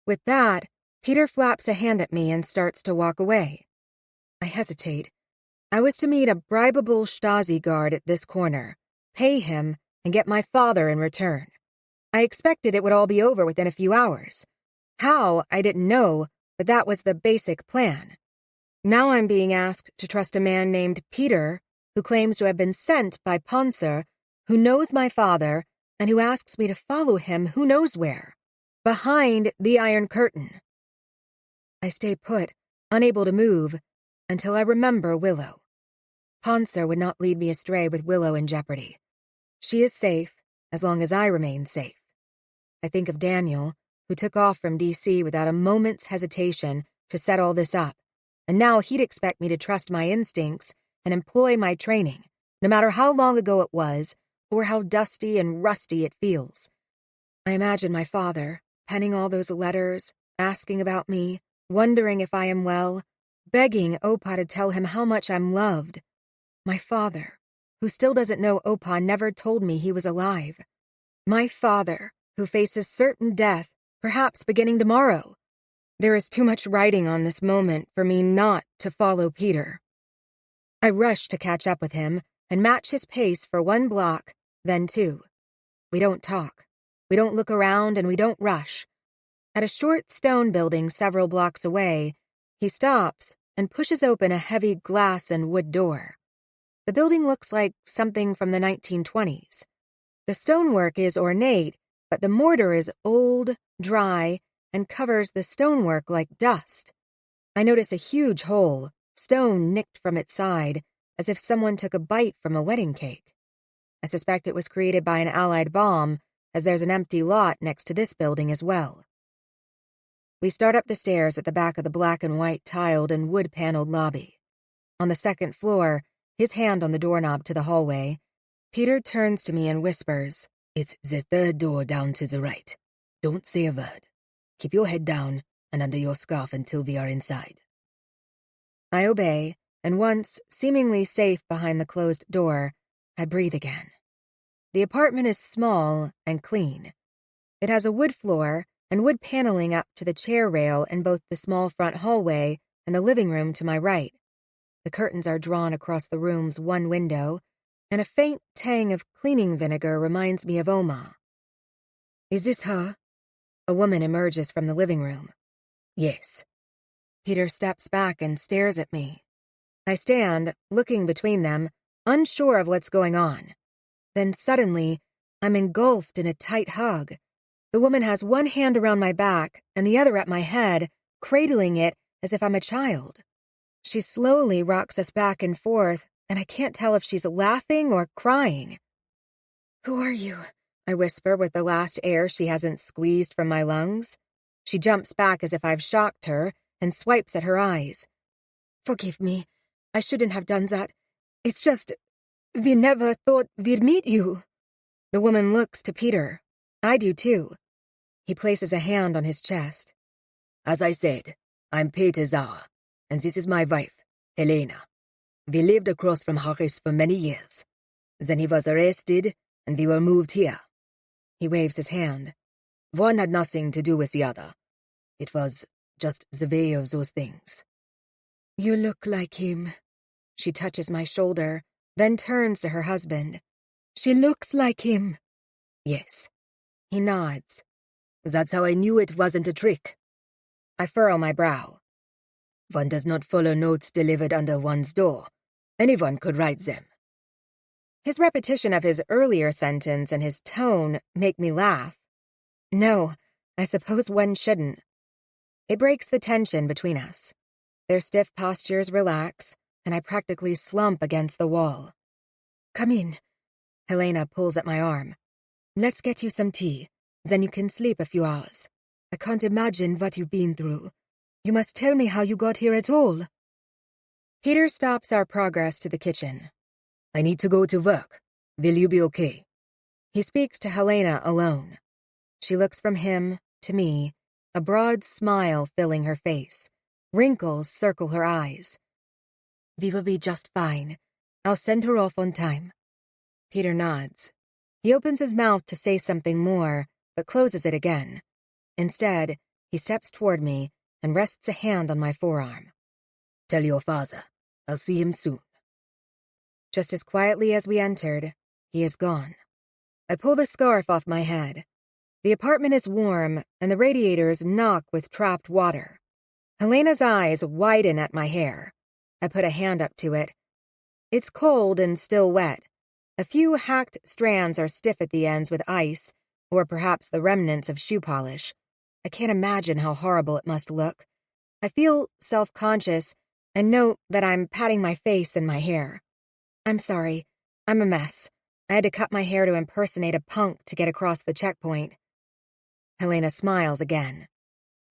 With that, Peter flaps a hand at me and starts to walk away. I hesitate. I was to meet a bribable Stasi guard at this corner, pay him, and get my father in return. I expected it would all be over within a few hours. How, I didn't know, but that was the basic plan. Now I'm being asked to trust a man named Peter, who claims to have been sent by Ponce, who knows my father, and who asks me to follow him who knows where, behind the Iron Curtain. I stay put, unable to move, until I remember Willow. Ponce would not lead me astray with Willow in jeopardy. She is safe, as long as I remain safe. I think of Daniel, who took off from D.C. without a moment's hesitation to set all this up, and now he'd expect me to trust my instincts and employ my training, no matter how long ago it was, or how dusty and rusty it feels. I imagine my father, penning all those letters, asking about me, wondering if I am well, begging Opa to tell him how much I'm loved. My father, who still doesn't know Opa never told me he was alive. My father, who faces certain death, perhaps beginning tomorrow. There is too much writing on this moment for me not to follow Peter. I rush to catch up with him and match his pace for 1 block, then 2. We don't talk. We don't look around, and we don't rush. At a short stone building several blocks away, he stops and pushes open a heavy glass and wood door. The building looks like something from the 1920s. The stonework is ornate, but the mortar is old, dry, and covers the stonework like dust. I notice a huge hole, stone nicked from its side, as if someone took a bite from a wedding cake. I suspect it was created by an Allied bomb, as there's an empty lot next to this building as well. We start up the stairs at the back of the black and white tiled and wood-paneled lobby. On the second floor, his hand on the doorknob to the hallway, Peter turns to me and whispers, "It's the third door down to the right. Don't say a word. Keep your head down and under your scarf until we are inside." I obey, and once seemingly safe behind the closed door, I breathe again. The apartment is small and clean. It has a wood floor and wood paneling up to the chair rail in both the small front hallway and the living room to my right. The curtains are drawn across the room's one window, and a faint tang of cleaning vinegar reminds me of Oma. "Is this her?" A woman emerges from the living room. "Yes." Peter steps back and stares at me. I stand, looking between them, unsure of what's going on. Then suddenly, I'm engulfed in a tight hug. The woman has one hand around my back and the other at my head, cradling it as if I'm a child. She slowly rocks us back and forth, and I can't tell if she's laughing or crying. "Who are you?" I whisper with the last air she hasn't squeezed from my lungs. She jumps back as if I've shocked her and swipes at her eyes. "Forgive me. I shouldn't have done that. It's just, we never thought we'd meet you." The woman looks to Peter. I do too. He places a hand on his chest. "As I said, I'm Peter Zara, and this is my wife, Helena. We lived across from Horace for many years. Then he was arrested, and we were moved here." He waves his hand. "One had nothing to do with the other. It was just the way of those things." "You look like him." She touches my shoulder, then turns to her husband. "She looks like him." "Yes." He nods. "That's how I knew it wasn't a trick." I furrow my brow. "One does not follow notes delivered under one's door. Anyone could write them. His repetition of his earlier sentence and his tone make me laugh. No, I suppose one shouldn't. It breaks the tension between us. Their stiff postures relax, and I practically slump against the wall. Come in. Helena pulls at my arm. Let's get you some tea, then you can sleep a few hours. I can't imagine what you've been through. You must tell me how you got here at all. Peter stops our progress to the kitchen. I need to go to work. Will you be okay? He speaks to Helena alone. She looks from him to me, a broad smile filling her face. Wrinkles circle her eyes. We will be just fine. I'll send her off on time. Peter nods. He opens his mouth to say something more, but closes it again. Instead, he steps toward me and rests a hand on my forearm. Tell your father. I'll see him soon. Just as quietly as we entered, he is gone. I pull the scarf off my head. The apartment is warm, and the radiators knock with trapped water. Helena's eyes widen at my hair. I put a hand up to it. It's cold and still wet. A few hacked strands are stiff at the ends with ice, or perhaps the remnants of shoe polish. I can't imagine how horrible it must look. I feel self-conscious and note that I'm patting my face and my hair. I'm sorry. I'm a mess. I had to cut my hair to impersonate a punk to get across the checkpoint. Helena smiles again.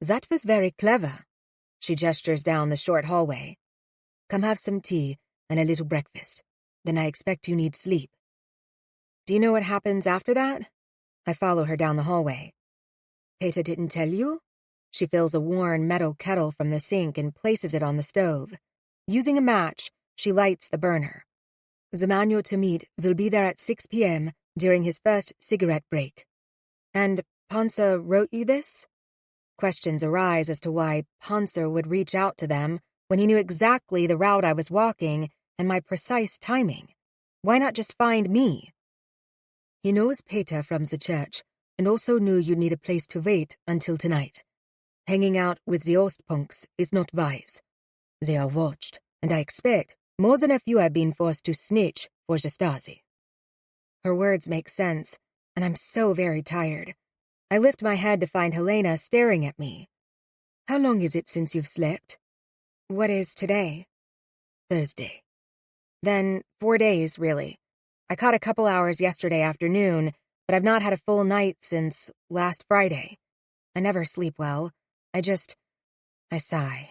That was very clever. She gestures down the short hallway. Come have some tea and a little breakfast. Then I expect you need sleep. Do you know what happens after that? I follow her down the hallway. Peter didn't tell you? She fills a worn metal kettle from the sink and places it on the stove. Using a match, she lights the burner. The man you're to meet will be there at 6 p.m. during his first cigarette break. And Panzer wrote you this? Questions arise as to why Panzer would reach out to them when he knew exactly the route I was walking and my precise timing. Why not just find me? He knows Peter from the church and also knew you'd need a place to wait until tonight. Hanging out with the Ostpunks is not wise. They are watched, and I expect more than a few have been forced to snitch for the Stasi. Her words make sense, and I'm so very tired. I lift my head to find Helena staring at me. How long is it since you've slept? What is today? Thursday. Then 4 days, really. I caught a couple hours yesterday afternoon, but I've not had a full night since last Friday. I never sleep well. I sigh.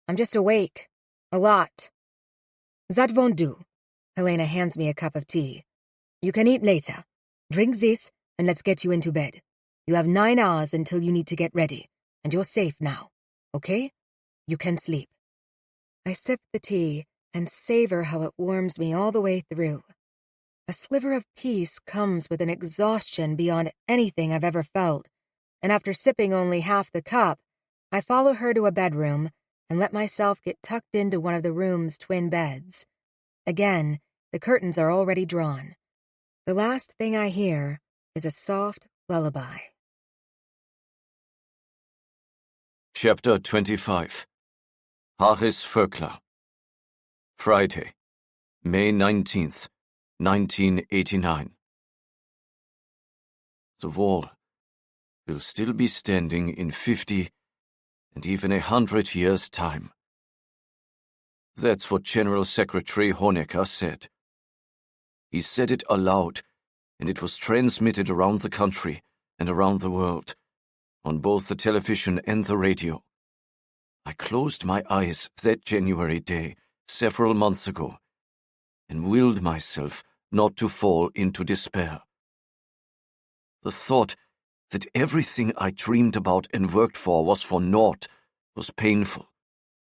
I'm just awake. A lot. That won't do. Helena hands me a cup of tea. You can eat later. Drink this, and let's get you into bed. You have 9 hours until you need to get ready, and you're safe now. Okay? You can sleep. I sip the tea and savor how it warms me all the way through. A sliver of peace comes with an exhaustion beyond anything I've ever felt, and after sipping only half the cup, I follow her to a bedroom and let myself get tucked into one of the room's twin beds. Again, the curtains are already drawn. The last thing I hear is a soft lullaby. Chapter 25. Reay Voekler. Friday, May 19th, 1989. The wall will still be standing in 50 and even 100 years' time. That's what General Secretary Honecker said. He said it aloud, and it was transmitted around the country and around the world, on both the television and the radio. I closed my eyes that January day several months ago and willed myself not to fall into despair. The thought that everything I dreamed about and worked for was for naught was painful,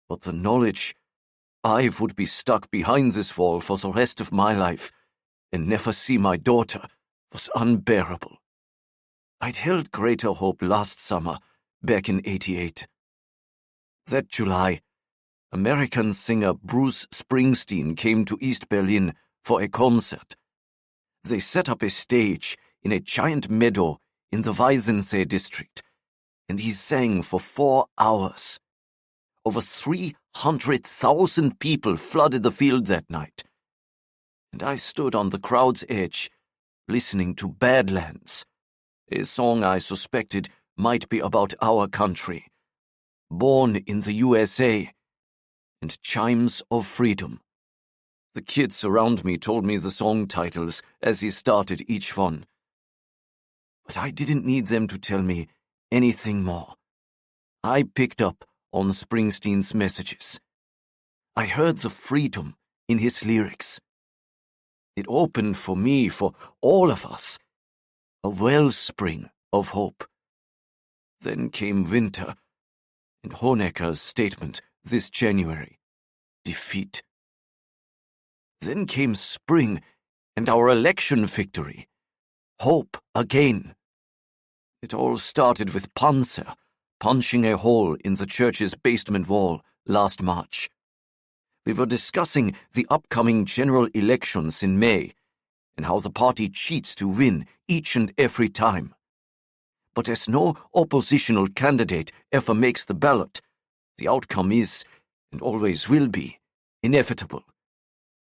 but the knowledge I would be stuck behind this wall for the rest of my life and never see my daughter was unbearable. I'd held greater hope last summer, back in '88. That July, American singer Bruce Springsteen came to East Berlin for a concert. They set up a stage in a giant meadow in the Weißensee district, and he sang for 4 hours. Over 300,000 people flooded the field that night. and I stood on the crowd's edge, listening to Badlands, a song I suspected might be about our country, born in the USA, and chimes of freedom. The kids around me told me the song titles as he started each one. But I didn't need them to tell me anything more. I picked up on Springsteen's messages. I heard the freedom in his lyrics. It opened for me, for all of us, a wellspring of hope. Then came winter, and Honecker's statement this January, defeat. Then came spring, and our election victory, hope again. It all started with Panzer punching a hole in the church's basement wall last March. We were discussing the upcoming general elections in May and how the party cheats to win each and every time. But as no oppositional candidate ever makes the ballot, the outcome is, and always will be, inevitable.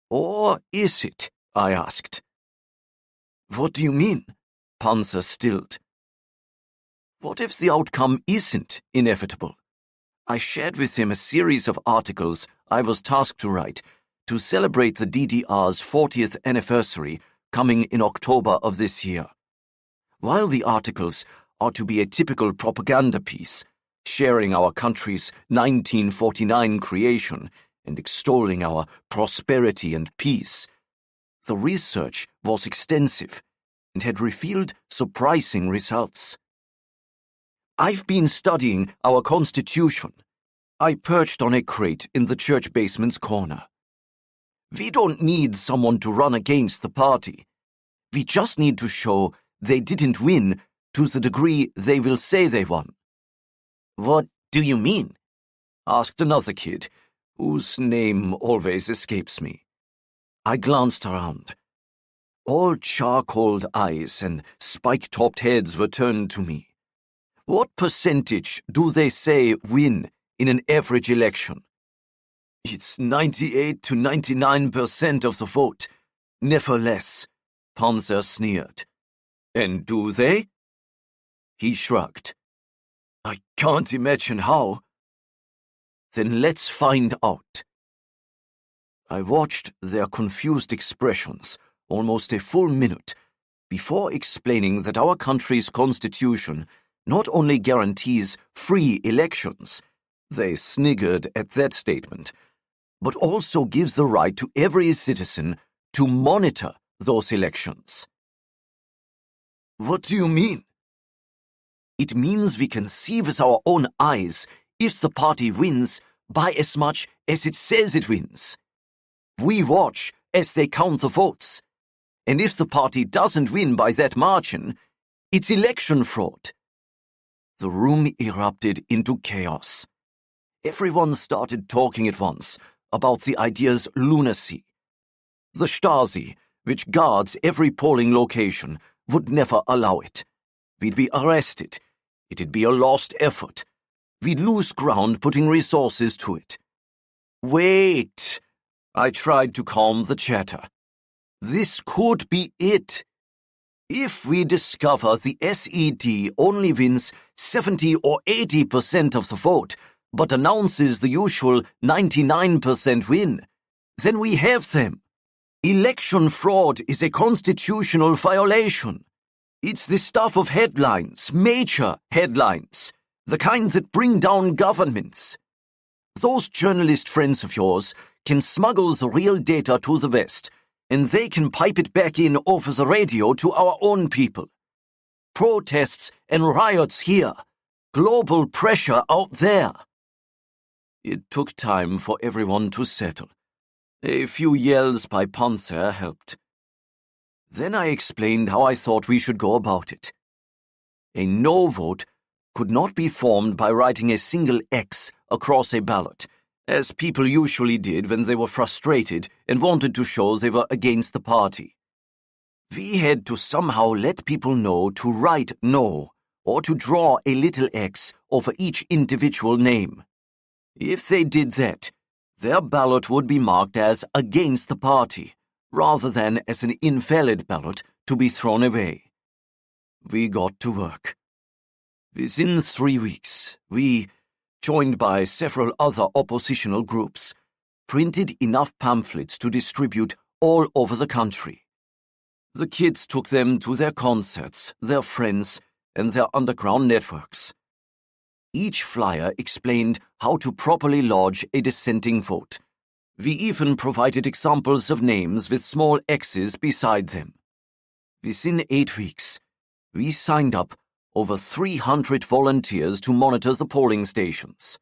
Or is it? I asked. What do you mean? Panzer stilled. What if the outcome isn't inevitable? I shared with him a series of articles I was tasked to write to celebrate the DDR's 40th anniversary coming in October of this year. While the articles are to be a typical propaganda piece, sharing our country's 1949 creation and extolling our prosperity and peace, the research was extensive and had revealed surprising results. I've been studying our Constitution. I perched on a crate in the church basement's corner. We don't need someone to run against the party. We just need to show they didn't win to the degree they will say they won. What do you mean? Asked another kid, whose name always escapes me. I glanced around. All charcoaled eyes and spike-topped heads were turned to me. What percentage do they say win in an average election? It's 98 to 99% of the vote, never less, Panzer sneered. And do they? He shrugged. I can't imagine how. Then let's find out. I watched their confused expressions almost a full minute before explaining that our country's constitution not only guarantees free elections, they sniggered at that statement, but also gives the right to every citizen to monitor those elections. What do you mean? It means we can see with our own eyes if the party wins by as much as it says it wins. We watch as they count the votes, and if the party doesn't win by that margin, it's election fraud. The room erupted into chaos. Everyone started talking at once about the idea's lunacy. The Stasi, which guards every polling location, would never allow it. We'd be arrested. It'd be a lost effort. We'd lose ground putting resources to it. Wait! I tried to calm the chatter. This could be it. If we discover the SED only wins 70 or 80% of the vote, but announces the usual 99% win, then we have them. Election fraud is a constitutional violation. It's the stuff of headlines, major headlines, the kind that bring down governments. Those journalist friends of yours can smuggle the real data to the West, and they can pipe it back in over the radio to our own people. Protests and riots here. Global pressure out there. It took time for everyone to settle. A few yells by Panzer helped. Then I explained how I thought we should go about it. A no vote could not be formed by writing a single X across a ballot, as people usually did when they were frustrated and wanted to show they were against the party. We had to somehow let people know to write no, or to draw a little X over each individual name. If they did that, their ballot would be marked as against the party, rather than as an invalid ballot to be thrown away. We got to work. Within 3 weeks, we, joined by several other oppositional groups, printed enough pamphlets to distribute all over the country. The kids took them to their concerts, their friends, and their underground networks. Each flyer explained how to properly lodge a dissenting vote. We even provided examples of names with small X's beside them. Within 8 weeks, we signed up over 300 volunteers to monitor the polling stations.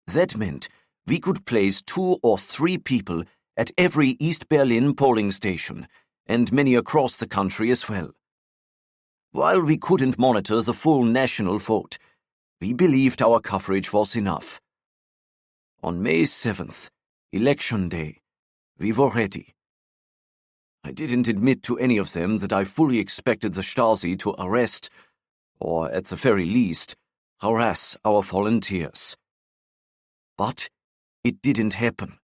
That meant we could place 2 or 3 people at every East Berlin polling station, and many across the country as well. While we couldn't monitor the full national vote, we believed our coverage was enough. On May 7th, Election Day, we were ready. I didn't admit to any of them that I fully expected the Stasi to arrest, or at the very least, harass our volunteers. But it didn't happen.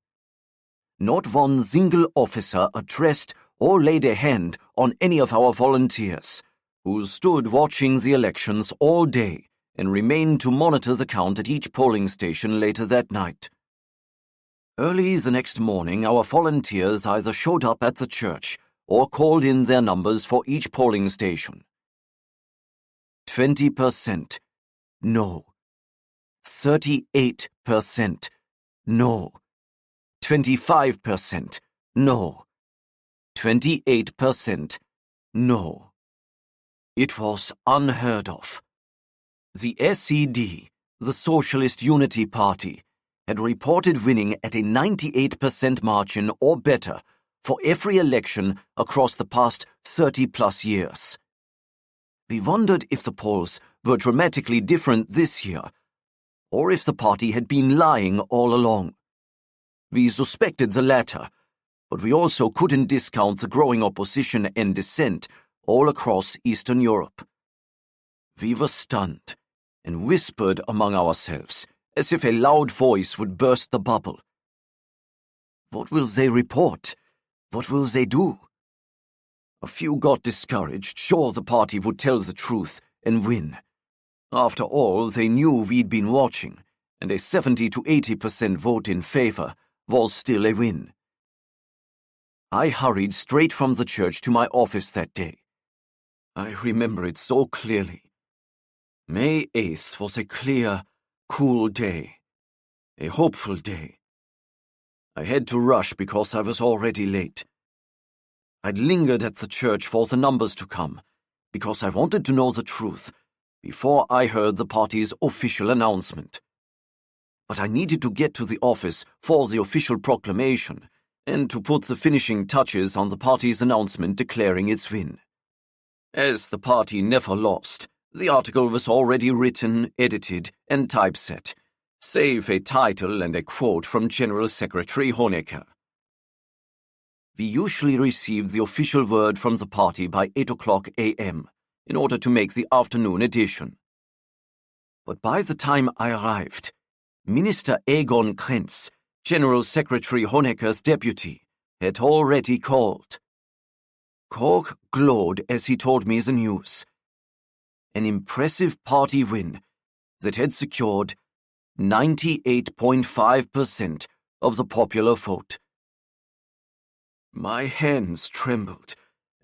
Not one single officer addressed or laid a hand on any of our volunteers, who stood watching the elections all day and remained to monitor the count at each polling station later that night. Early the next morning, our volunteers either showed up at the church or called in their numbers for each polling station. 20% no. 38% no. 25% no. 28% no. It was unheard of. The SED, the Socialist Unity Party, had reported winning at a 98% margin or better for every election across the past 30-plus years. We wondered if the polls were dramatically different this year, or if the party had been lying all along. We suspected the latter, but we also couldn't discount the growing opposition and dissent all across Eastern Europe. We were stunned and whispered among ourselves as if a loud voice would burst the bubble. What will they report? What will they do? A few got discouraged, sure the party would tell the truth and win. After all, they knew we'd been watching, and a 70 to 80% vote in favor was still a win. I hurried straight from the church to my office that day. I remember it so clearly. May 8th was a clear, cool day, a hopeful day. I had to rush because I was already late. I'd lingered at the church for the numbers to come, because I wanted to know the truth before I heard the party's official announcement. But I needed to get to the office for the official proclamation and to put the finishing touches on the party's announcement declaring its win. As the party never lost, the article was already written, edited, and typeset, save a title and a quote from General Secretary Honecker. We usually received the official word from the party by 8 o'clock a.m. in order to make the afternoon edition. But by the time I arrived, Minister Egon Krenz, General Secretary Honecker's deputy, had already called. Koch glowed as he told me the news. An impressive party win that had secured 98.5% of the popular vote. My hands trembled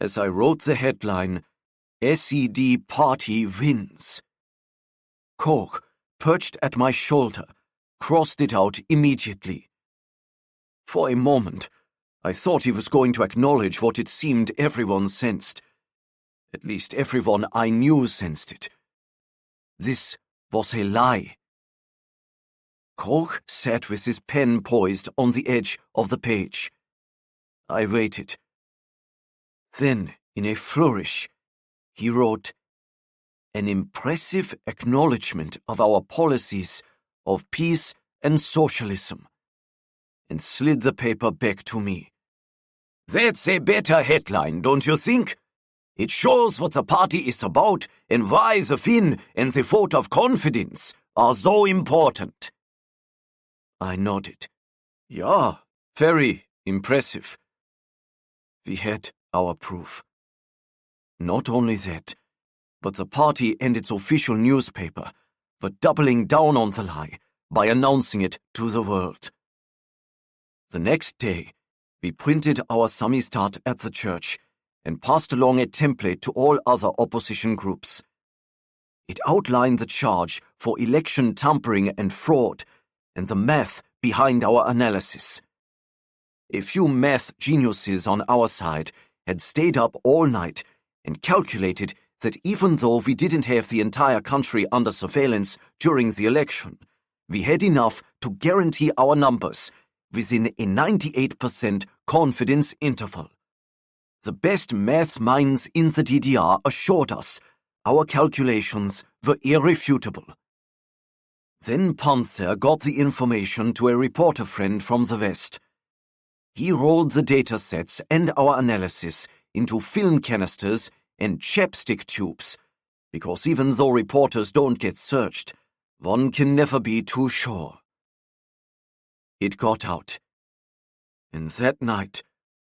as I wrote the headline, SED Party Wins. Koch, perched at my shoulder, crossed it out immediately. For a moment, I thought he was going to acknowledge what it seemed everyone sensed. At least everyone I knew sensed it. This was a lie. Koch sat with his pen poised on the edge of the page. I waited. Then, in a flourish, he wrote, "An impressive acknowledgement of our policies of peace and socialism," and slid the paper back to me. That's a better headline, don't you think? It shows what the party is about and why the win and the vote of confidence are so important. I nodded. Yeah, very impressive. We had our proof. Not only that, but the party and its official newspaper were doubling down on the lie by announcing it to the world. The next day, we printed our samizdat at the church and passed along a template to all other opposition groups. It outlined the charge for election tampering and fraud and the math behind our analysis. A few math geniuses on our side had stayed up all night and calculated that even though we didn't have the entire country under surveillance during the election, we had enough to guarantee our numbers within a 98% confidence interval. The best math minds in the DDR assured us our calculations were irrefutable. Then Panzer got the information to a reporter friend from the West. He rolled the datasets and our analysis into film canisters and chapstick tubes, because even though reporters don't get searched, one can never be too sure. It got out. And that night,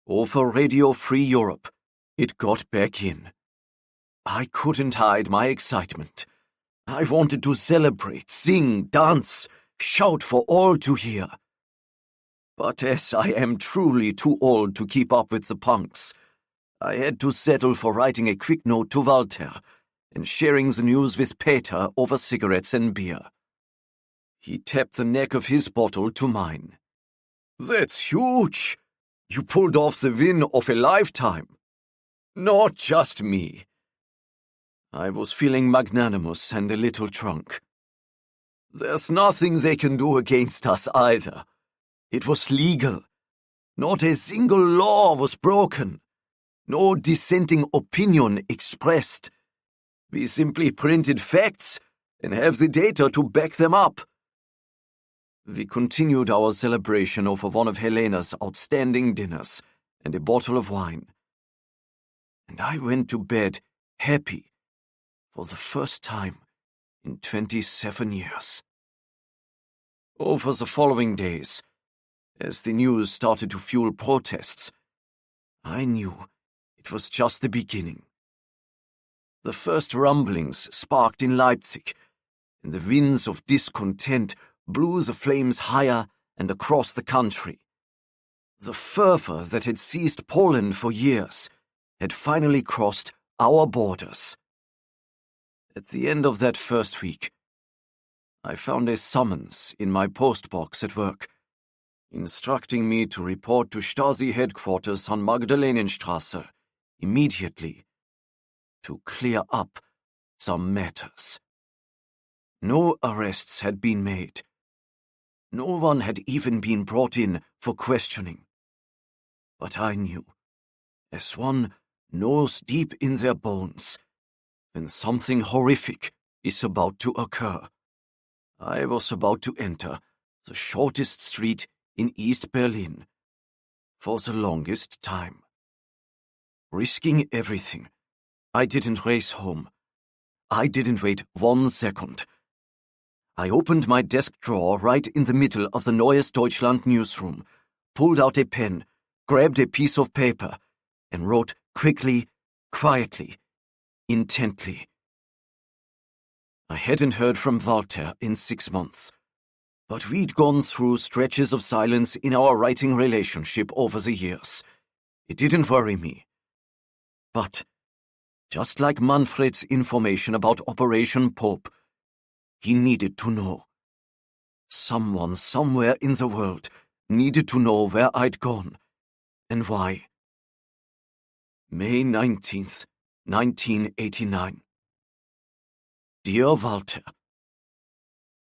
over Radio Free Europe, it got back in. I couldn't hide my excitement. I wanted to celebrate, sing, dance, shout for all to hear. But as I am truly too old to keep up with the punks, I had to settle for writing a quick note to Walter and sharing the news with Peter over cigarettes and beer. He tapped the neck of his bottle to mine. "That's huge! You pulled off the win of a lifetime." "Not just me." I was feeling magnanimous and a little drunk. "There's nothing they can do against us either. It was legal. Not a single law was broken. No dissenting opinion expressed. We simply printed facts and have the data to back them up." We continued our celebration over one of Helena's outstanding dinners and a bottle of wine. And I went to bed happy for the first time in 27 years. Over the following days, as the news started to fuel protests, I knew it was just the beginning. The first rumblings sparked in Leipzig, and the winds of discontent blew the flames higher and across the country. The fervor that had seized Poland for years had finally crossed our borders. At the end of that first week, I found a summons in my postbox at work, instructing me to report to Stasi headquarters on Magdalenenstraße immediately to clear up some matters. No arrests had been made. No one had even been brought in for questioning. But I knew, as one knows deep in their bones, when something horrific is about to occur. I was about to enter the shortest street in East Berlin for the longest time. Risking everything, I didn't race home. I didn't wait 1 second. I opened my desk drawer right in the middle of the Neues Deutschland newsroom, pulled out a pen, grabbed a piece of paper, and wrote quickly, quietly, intently. I hadn't heard from Walter in 6 months, but we'd gone through stretches of silence in our writing relationship over the years. It didn't worry me. But, just like Manfred's information about Operation Pope, he needed to know. Someone somewhere in the world needed to know where I'd gone and why. May 19th, 1989. Dear Walter,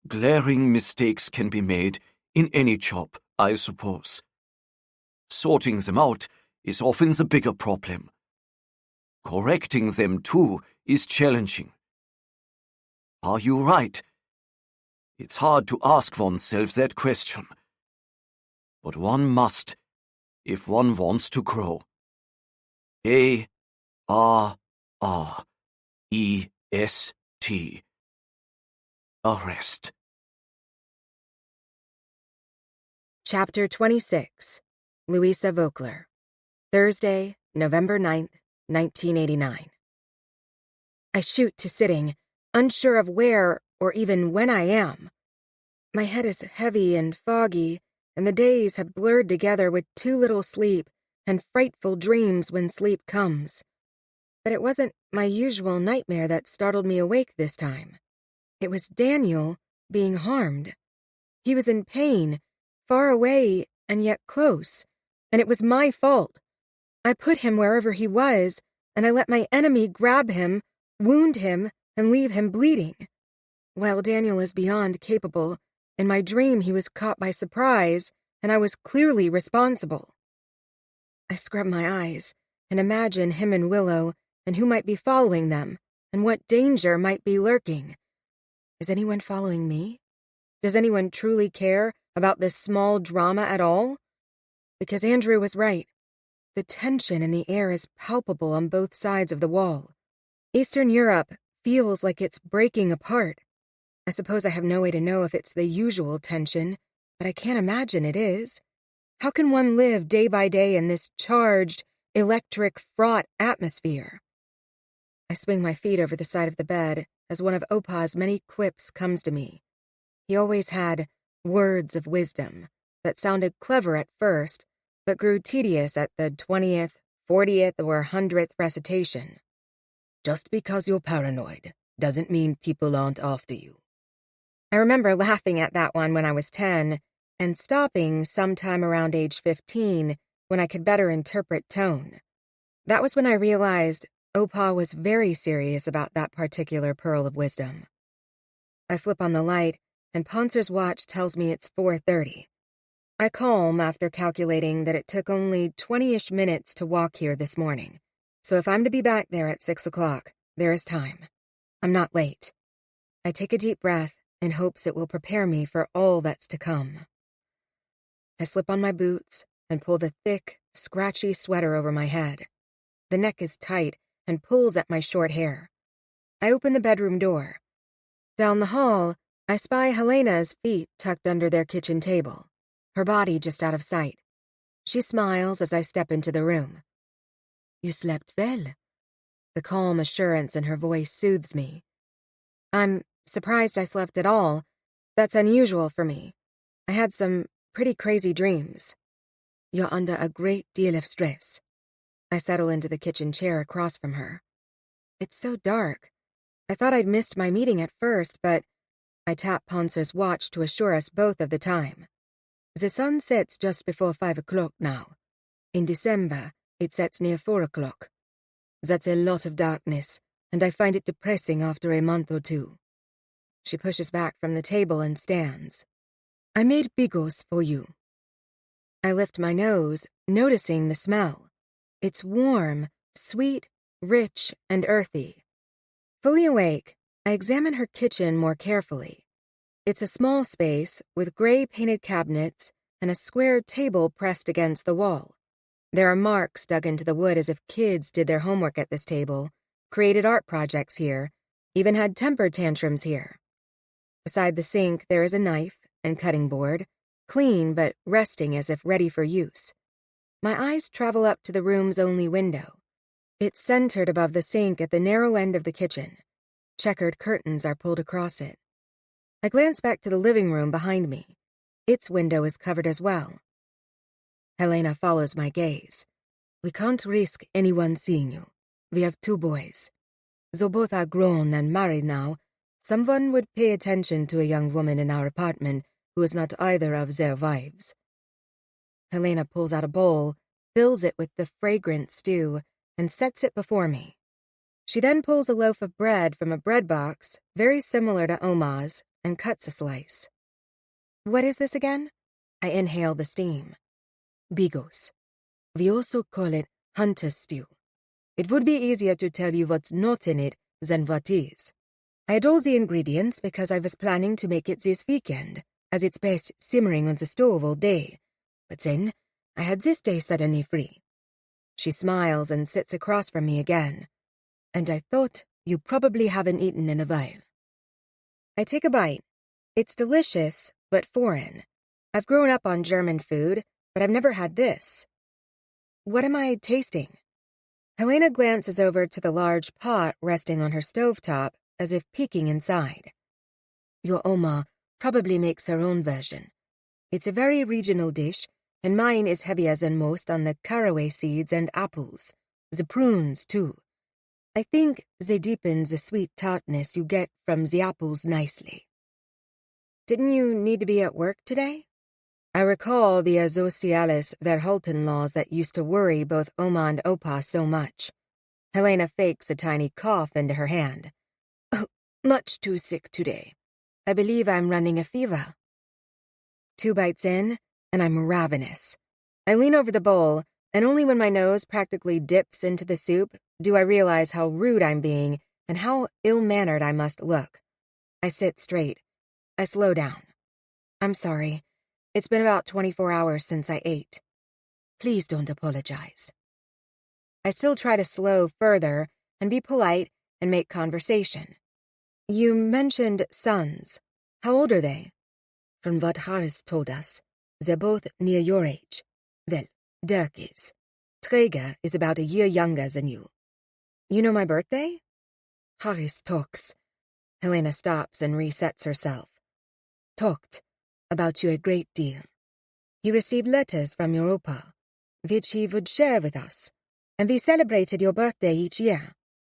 glaring mistakes can be made in any job, I suppose. Sorting them out is often the bigger problem. Correcting them, too, is challenging. Are you right? It's hard to ask oneself that question. But one must, if one wants to grow. A-R-R-E-S-T. Arrest. Chapter 26. Luisa Voekler. Thursday, November 9th, 1989. I shoot to sitting, unsure of where or even when I am. My head is heavy and foggy, and the days have blurred together with too little sleep and frightful dreams when sleep comes. But it wasn't my usual nightmare that startled me awake this time. It was Daniel being harmed. He was in pain, far away and yet close, and it was my fault. I put him wherever he was, and I let my enemy grab him, wound him, and leave him bleeding. While Daniel is beyond capable, in my dream he was caught by surprise, and I was clearly responsible. I scrub my eyes and imagine him and Willow and who might be following them and what danger might be lurking. Is anyone following me? Does anyone truly care about this small drama at all? Because Andrew was right. The tension in the air is palpable on both sides of the wall. Eastern Europe feels like it's breaking apart. I suppose I have no way to know if it's the usual tension, but I can't imagine it is. How can one live day by day in this charged, electric, fraught atmosphere? I swing my feet over the side of the bed as one of Opa's many quips comes to me. He always had words of wisdom that sounded clever at first, but grew tedious at the 20th, 40th, or 100th recitation. Just because you're paranoid doesn't mean people aren't after you. I remember laughing at that one when I was 10, and stopping sometime around age 15 when I could better interpret tone. That was when I realized Opa was very serious about that particular pearl of wisdom. I flip on the light, and Poncer's watch tells me it's 4:30. I calm after calculating that it took only 20-ish minutes to walk here this morning, so if I'm to be back there at 6 o'clock, there is time. I'm not late. I take a deep breath in hopes it will prepare me for all that's to come. I slip on my boots and pull the thick, scratchy sweater over my head. The neck is tight and pulls at my short hair. I open the bedroom door. Down the hall, I spy Helena's feet tucked under their kitchen table, her body just out of sight. She smiles as I step into the room. You slept well. The calm assurance in her voice soothes me. I'm surprised I slept at all. That's unusual for me. I had some pretty crazy dreams. You're under a great deal of stress. I settle into the kitchen chair across from her. It's so dark. I thought I'd missed my meeting at first, but I tap Poncer's watch to assure us both of the time. The sun sets just before 5 o'clock now. In December, it sets near 4 o'clock. That's a lot of darkness, and I find it depressing after a month or two. She pushes back from the table and stands. I made bigos for you. I lift my nose, noticing the smell. It's warm, sweet, rich, and earthy. Fully awake, I examine her kitchen more carefully. It's a small space with gray painted cabinets and a square table pressed against the wall. There are marks dug into the wood as if kids did their homework at this table, created art projects here, even had temper tantrums here. Beside the sink, there is a knife and cutting board, clean but resting as if ready for use. My eyes travel up to the room's only window. It's centered above the sink at the narrow end of the kitchen. Checkered curtains are pulled across it. I glance back to the living room behind me. Its window is covered as well. Helena follows my gaze. We can't risk anyone seeing you. We have 2 boys. Though both are grown and married now, someone would pay attention to a young woman in our apartment who is not either of their wives. Helena pulls out a bowl, fills it with the fragrant stew, and sets it before me. She then pulls a loaf of bread from a bread box, very similar to Oma's, and cuts a slice. What is this again? I inhale the steam. Bigos. We also call it hunter's stew. It would be easier to tell you what's not in it than what is. I had all the ingredients because I was planning to make it this weekend, as it's best simmering on the stove all day. But then, I had this day suddenly free. She smiles and sits across from me again. And I thought you probably haven't eaten in a while. I take a bite. It's delicious, but foreign. I've grown up on German food, but I've never had this. What am I tasting? Helena glances over to the large pot resting on her stovetop as if peeking inside. Your Oma probably makes her own version. It's a very regional dish, and mine is heavier than most on the caraway seeds and apples. The prunes, too. I think they deepen the sweet tartness you get from the apples nicely. Didn't you need to be at work today? I recall the Asocialis Verhalten laws that used to worry both Oma and Opa so much. Helena fakes a tiny cough into her hand. Oh, much too sick today. I believe I'm running a fever. 2 bites in, and I'm ravenous. I lean over the bowl, and only when my nose practically dips into the soup do I realize how rude I'm being and how ill-mannered I must look. I sit straight. I slow down. I'm sorry. It's been about 24 hours since I ate. Please don't apologize. I still try to slow further and be polite and make conversation. You mentioned sons. How old are they? From what Harris told us, they're both near your age. Well, Dirk is. Traeger is about a year younger than you. You know my birthday? Harris talks. Helena stops and resets herself. Talked about you a great deal. He received letters from your Opa, which he would share with us, and we celebrated your birthday each year.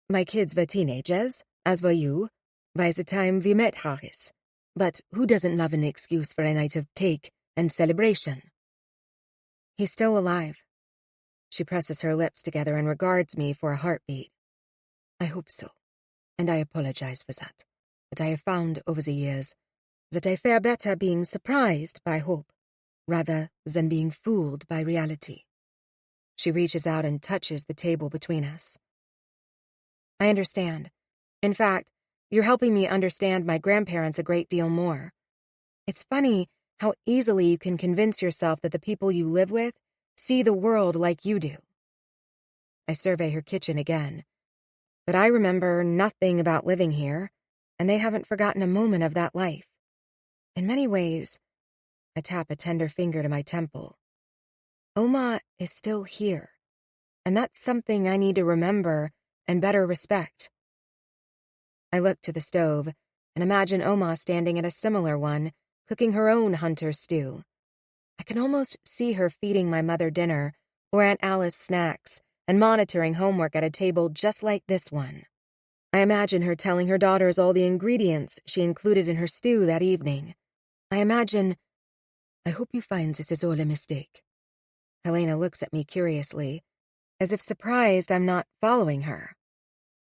My kids were teenagers, as were you, by the time we met Harris. But who doesn't love an excuse for a night of cake and celebration? He's still alive. She presses her lips together and regards me for a heartbeat. I hope so, and I apologize for that. But I have found over the years that I fare better being surprised by hope, rather than being fooled by reality. She reaches out and touches the table between us. I understand. In fact, you're helping me understand my grandparents a great deal more. It's funny how easily you can convince yourself that the people you live with see the world like you do. I survey her kitchen again, but I remember nothing about living here, and they haven't forgotten a moment of that life. In many ways, I tap a tender finger to my temple. Oma is still here, and that's something I need to remember and better respect. I look to the stove and imagine Oma standing at a similar one, cooking her own hunter stew. I can almost see her feeding my mother dinner or Aunt Alice snacks and monitoring homework at a table just like this one. I imagine her telling her daughters all the ingredients she included in her stew that evening. I imagine... I hope you find this is all a mistake. Helena looks at me curiously, as if surprised I'm not following her.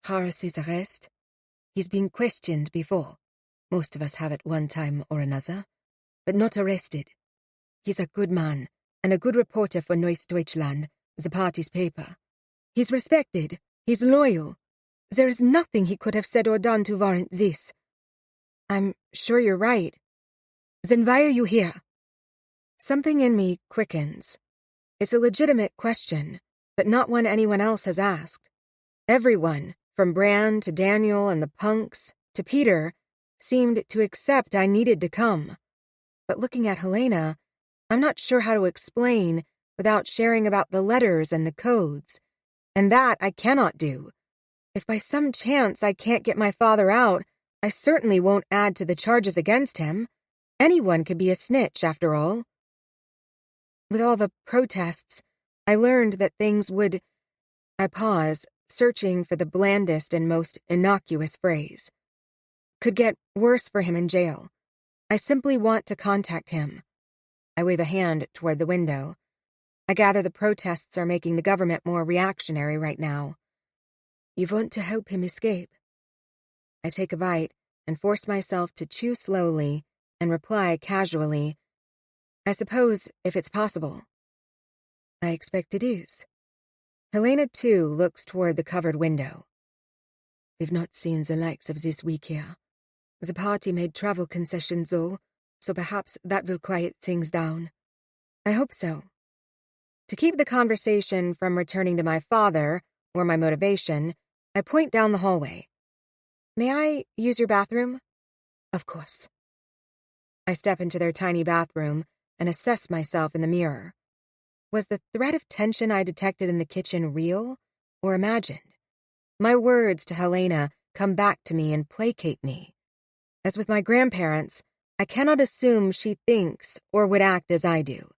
Harris's arrest? He's been questioned before. Most of us have at one time or another, but not arrested. He's a good man and a good reporter for Neues Deutschland, the party's paper. He's respected. He's loyal. There is nothing he could have said or done to warrant this. I'm sure you're right. Then why are you here? Something in me quickens. It's a legitimate question, but not one anyone else has asked. Everyone, from Bran to Daniel and the punks to Peter, seemed to accept I needed to come. But looking at Helena, I'm not sure how to explain without sharing about the letters and the codes. And that I cannot do. If by some chance I can't get my father out, I certainly won't add to the charges against him. Anyone could be a snitch, after all. With all the protests, I learned that things would... I pause, searching for the blandest and most innocuous phrase. Could get worse for him in jail. I simply want to contact him. I wave a hand toward the window. I gather the protests are making the government more reactionary right now. You want to help him escape? I take a bite and force myself to chew slowly and reply casually, I suppose if it's possible. I expect it is. Helena, too, looks toward the covered window. We've not seen the likes of this week here. The party made travel concessions, though, so perhaps that will quiet things down. I hope so. To keep the conversation from returning to my father, or my motivation, I point down the hallway. May I use your bathroom? Of course. I step into their tiny bathroom and assess myself in the mirror. Was the threat of tension I detected in the kitchen real, or imagined. My words to Helena come back to me and placate me. As with my grandparents, I cannot assume she thinks or would act as I do,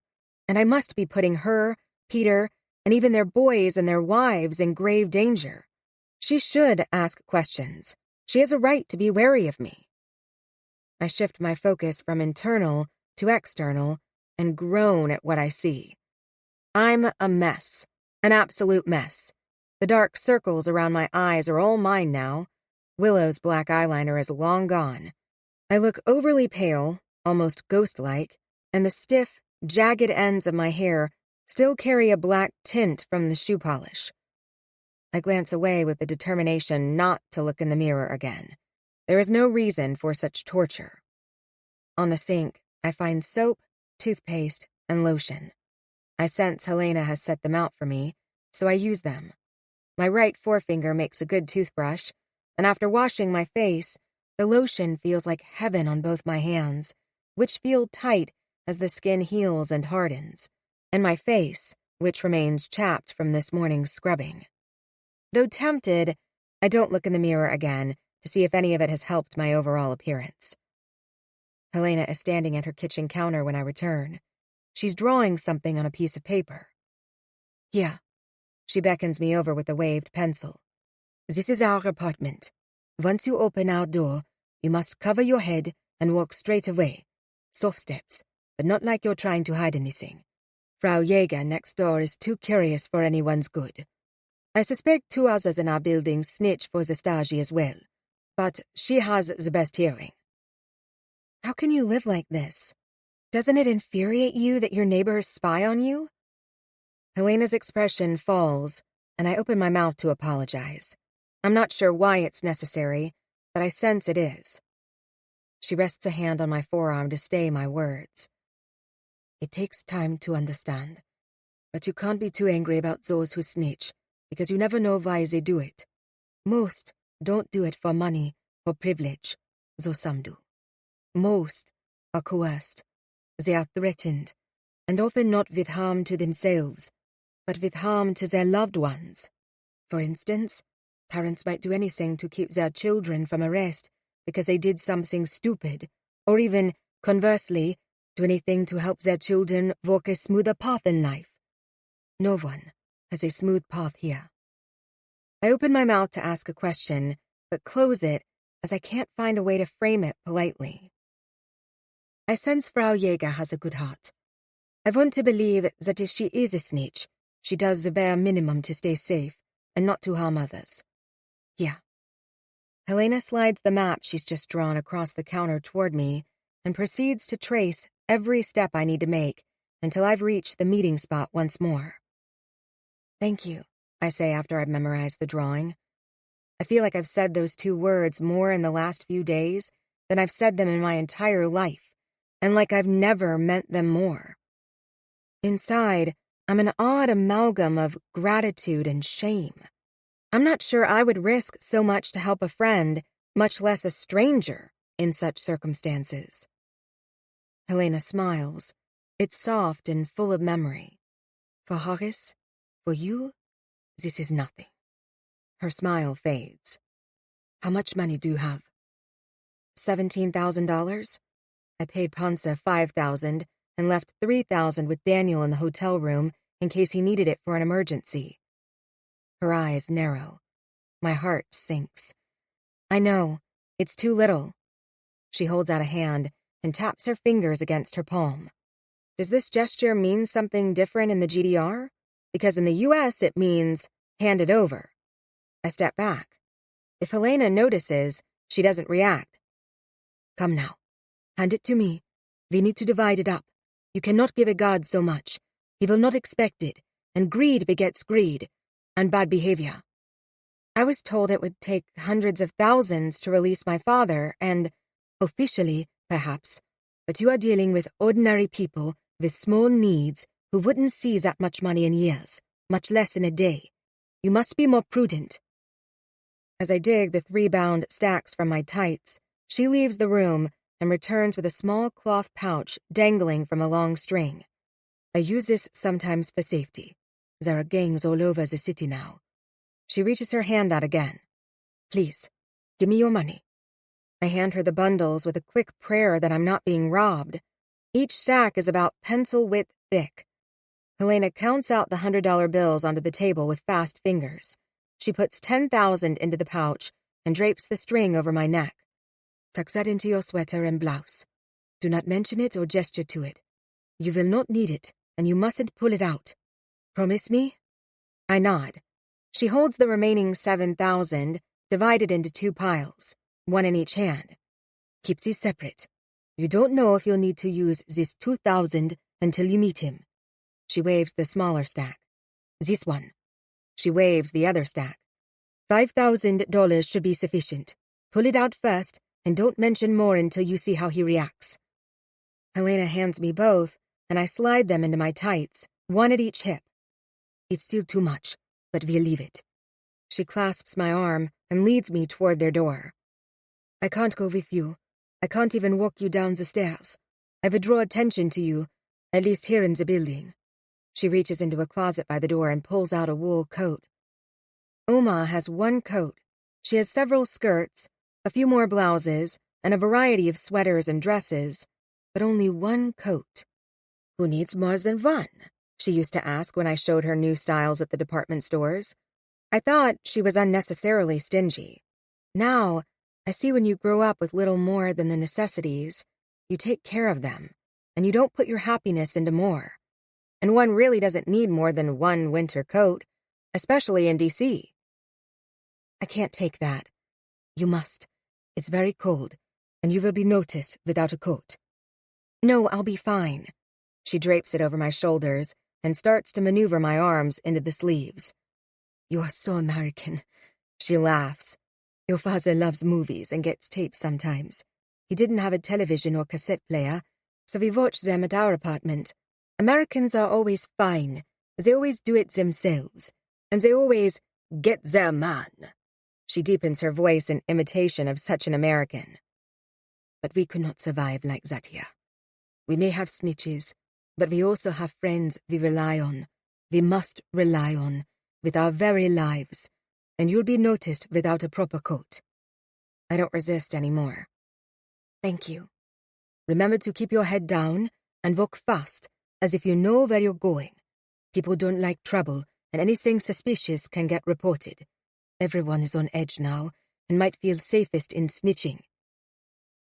and I must be putting her, Peter, and even their boys and their wives in grave danger. She should ask questions. She has a right to be wary of me. I shift my focus from internal to external and groan at what I see. I'm a mess, an absolute mess. The dark circles around my eyes are all mine now. Willow's black eyeliner is long gone. I look overly pale, almost ghost-like, and the stiff, jagged ends of my hair still carry a black tint from the shoe polish. I glance away with the determination not to look in the mirror again. There is no reason for such torture. On the sink, I find soap, toothpaste, and lotion. I sense Helena has set them out for me, so I use them. My right forefinger makes a good toothbrush, and after washing my face, the lotion feels like heaven on both my hands, which feel tight as the skin heals and hardens, and my face, which remains chapped from this morning's scrubbing. Though tempted, I don't look in the mirror again to see if any of it has helped my overall appearance. Helena is standing at her kitchen counter when I return. She's drawing something on a piece of paper. Here. She beckons me over with a waved pencil. This is our apartment. Once you open our door, you must cover your head and walk straight away. Soft steps, but not like you're trying to hide anything. Frau Jäger next door is too curious for anyone's good. I suspect 2 others in our building snitch for the Stasi as well, but she has the best hearing. How can you live like this? Doesn't it infuriate you that your neighbors spy on you? Helena's expression falls, and I open my mouth to apologize. I'm not sure why it's necessary, but I sense it is. She rests a hand on my forearm to stay my words. It takes time to understand, but you can't be too angry about those who snitch, because you never know why they do it. Most don't do it for money or privilege, though some do. Most are coerced. They are threatened, and often not with harm to themselves, but with harm to their loved ones. For instance, parents might do anything to keep their children from arrest because they did something stupid, or even, conversely, do anything to help their children walk a smoother path in life. No one has a smooth path here. I open my mouth to ask a question, but close it as I can't find a way to frame it politely. I sense Frau Jäger has a good heart. I want to believe that if she is a snitch, she does the bare minimum to stay safe and not to harm others. Here. Helena slides the map she's just drawn across the counter toward me and proceeds to trace every step I need to make until I've reached the meeting spot once more. Thank you, I say after I've memorized the drawing. I feel like I've said those 2 words more in the last few days than I've said them in my entire life, and like I've never meant them more. Inside, I'm an odd amalgam of gratitude and shame. I'm not sure I would risk so much to help a friend, much less a stranger, in such circumstances. Helena smiles. It's soft and full of memory. For Horace, for you, this is nothing. Her smile fades. How much money do you have? $17,000? I paid Ponce $5,000 and left $3,000 with Daniel in the hotel room in case he needed it for an emergency. Her eyes narrow. My heart sinks. I know, it's too little. She holds out a hand and taps her fingers against her palm. Does this gesture mean something different in the GDR? Because in the US it means, hand it over. I step back. If Helena notices, she doesn't react. Come now. Hand it to me. We need to divide it up. You cannot give a god so much. He will not expect it, and greed begets greed, and bad behavior. I was told it would take hundreds of thousands to release my father, and, officially, perhaps, but you are dealing with ordinary people with small needs who wouldn't see that much money in years, much less in a day. You must be more prudent. As I dig the 3-bound stacks from my tights, she leaves the room and returns with a small cloth pouch dangling from a long string. I use this sometimes for safety. There are gangs all over the city now. She reaches her hand out again. Please, give me your money. I hand her the bundles with a quick prayer that I'm not being robbed. Each stack is about pencil width thick. Helena counts out the $100 bills onto the table with fast fingers. She puts 10,000 into the pouch and drapes the string over my neck. Tuck that into your sweater and blouse. Do not mention it or gesture to it. You will not need it, and you mustn't pull it out. Promise me? I nod. She holds the remaining 7,000, divided into 2 piles, one in each hand. Keep these separate. You don't know if you'll need to use this 2,000 until you meet him. She waves the smaller stack. This one. She waves the other stack. $5,000 should be sufficient. Pull it out first, and don't mention more until you see how he reacts. Helena hands me both, and I slide them into my tights, one at each hip. It's still too much, but we'll leave it. She clasps my arm and leads me toward their door. I can't go with you. I can't even walk you down the stairs. I would draw attention to you, at least here in the building. She reaches into a closet by the door and pulls out a wool coat. Oma has one coat. She has several skirts, a few more blouses, and a variety of sweaters and dresses, but only one coat. Who needs more than one? She used to ask when I showed her new styles at the department stores. I thought she was unnecessarily stingy. Now, I see when you grow up with little more than the necessities, you take care of them, and you don't put your happiness into more. And one really doesn't need more than one winter coat, especially in D.C. I can't take that. You must. It's very cold, and you will be noticed without a coat. No, I'll be fine. She drapes it over my shoulders and starts to maneuver my arms into the sleeves. You are so American. She laughs. Your father loves movies and gets tapes sometimes. He didn't have a television or cassette player, so we watched them at our apartment. Americans are always fine. They always do it themselves. And they always get their man. She deepens her voice in imitation of such an American. But we could not survive like that here. We may have snitches, but we also have friends we rely on. We must rely on, with our very lives. And you'll be noticed without a proper coat. I don't resist anymore. Thank you. Remember to keep your head down and walk fast, as if you know where you're going. People don't like trouble, and anything suspicious can get reported. Everyone is on edge now, and might feel safest in snitching.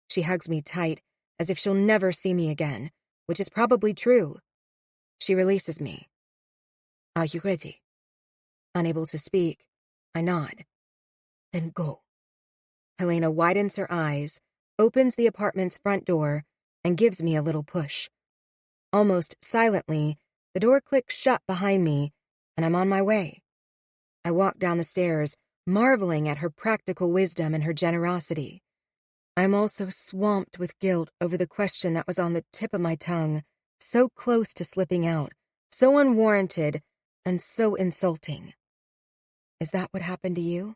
She hugs me tight, as if she'll never see me again, which is probably true. She releases me. Are you ready? Unable to speak, I nod. Then go. Helena widens her eyes, opens the apartment's front door, and gives me a little push. Almost silently, the door clicks shut behind me, and I'm on my way. I walk down the stairs, marveling at her practical wisdom and her generosity. I'm also swamped with guilt over the question that was on the tip of my tongue, so close to slipping out, so unwarranted, and so insulting. Is that what happened to you?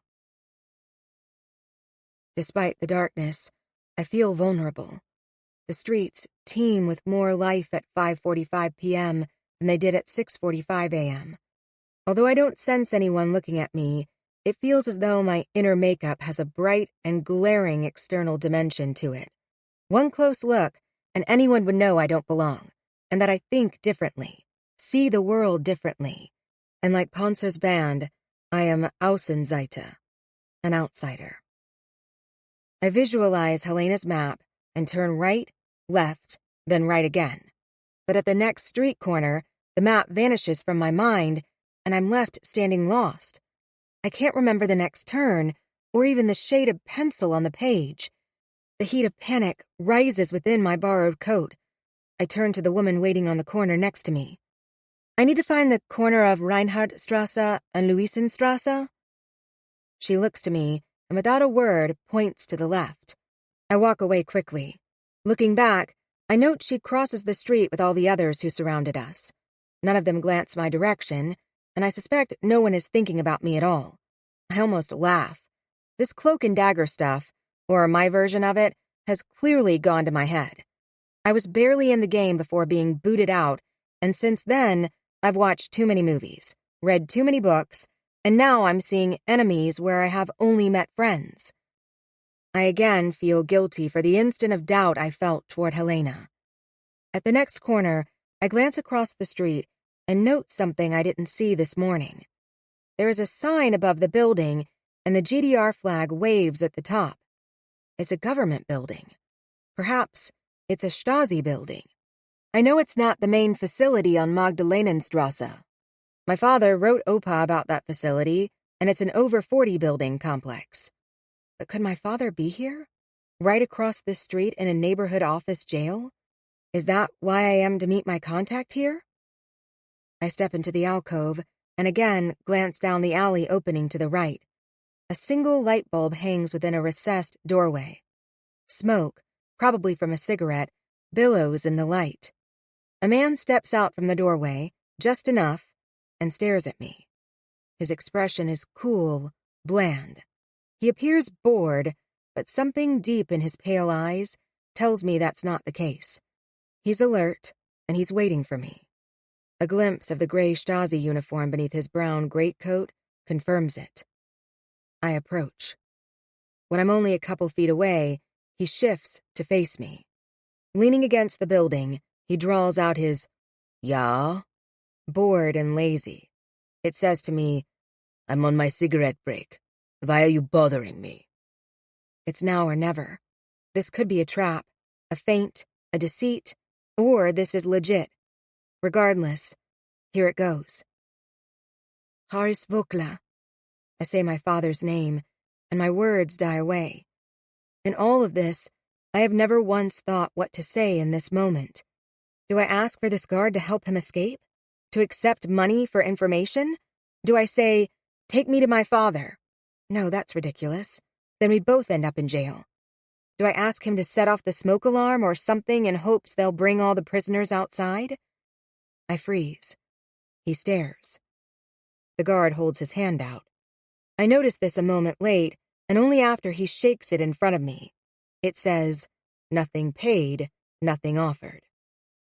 Despite the darkness, I feel vulnerable. The streets teem with more life at 5:45 p.m. than they did at 6:45 a.m. Although I don't sense anyone looking at me, it feels as though my inner makeup has a bright and glaring external dimension to it. One close look, and anyone would know I don't belong, and that I think differently, see the world differently. And like Panzer's band, I am Außenseiter, an outsider. I visualize Helena's map and turn right, left, then right again. But at the next street corner, the map vanishes from my mind, and I'm left standing lost. I can't remember the next turn, or even the shade of pencil on the page. The heat of panic rises within my borrowed coat. I turn to the woman waiting on the corner next to me. I need to find the corner of Reinhardtstrasse and Luisenstrasse. She looks to me, and without a word, points to the left. I walk away quickly. Looking back, I note she crosses the street with all the others who surrounded us. None of them glance my direction, and I suspect no one is thinking about me at all. I almost laugh. This cloak and dagger stuff, or my version of it, has clearly gone to my head. I was barely in the game before being booted out, and since then, I've watched too many movies, read too many books, and now I'm seeing enemies where I have only met friends. I again feel guilty for the instant of doubt I felt toward Helena. At the next corner, I glance across the street and note something I didn't see this morning. There is a sign above the building, and the GDR flag waves at the top. It's a government building. Perhaps it's a Stasi building. I know it's not the main facility on Magdalenenstrasse. My father wrote Opa about that facility, and it's an over 40 building complex. But could my father be here? Right across this street in a neighborhood office jail? Is that why I am to meet my contact here? I step into the alcove and again glance down the alley opening to the right. A single light bulb hangs within a recessed doorway. Smoke, probably from a cigarette, billows in the light. A man steps out from the doorway, just enough, and stares at me. His expression is cool, bland. He appears bored, but something deep in his pale eyes tells me that's not the case. He's alert, and he's waiting for me. A glimpse of the gray Stasi uniform beneath his brown greatcoat confirms it. I approach. When I'm only a couple feet away, he shifts to face me. Leaning against the building, he drawls out his, "Ja?" Bored and lazy. It says to me, "I'm on my cigarette break. Why are you bothering me?" It's now or never. This could be a trap, a feint, a deceit, or this is legit. Regardless, here it goes. Luisa Voekler. I say my father's name, and my words die away. In all of this, I have never once thought what to say in this moment. Do I ask for this guard to help him escape? To accept money for information? Do I say, "Take me to my father"? No, that's ridiculous. Then we'd both end up in jail. Do I ask him to set off the smoke alarm or something in hopes they'll bring all the prisoners outside? I freeze. He stares. The guard holds his hand out. I notice this a moment late, and only after he shakes it in front of me. It says, "Nothing paid, nothing offered."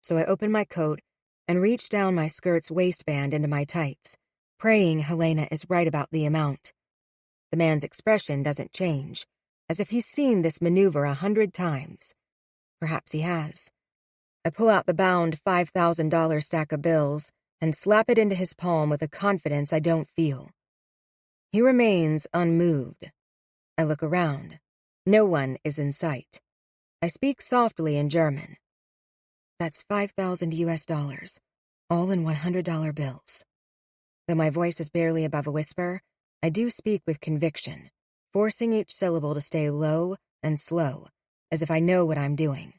So I open my coat and reach down my skirt's waistband into my tights, praying Helena is right about the amount. The man's expression doesn't change, as if he's seen this maneuver 100 times. Perhaps he has. I pull out the bound $5,000 stack of bills and slap it into his palm with a confidence I don't feel. He remains unmoved. I look around. No one is in sight. I speak softly in German. That's $5,000, all in $100 bills. Though my voice is barely above a whisper, I do speak with conviction, forcing each syllable to stay low and slow, as if I know what I'm doing.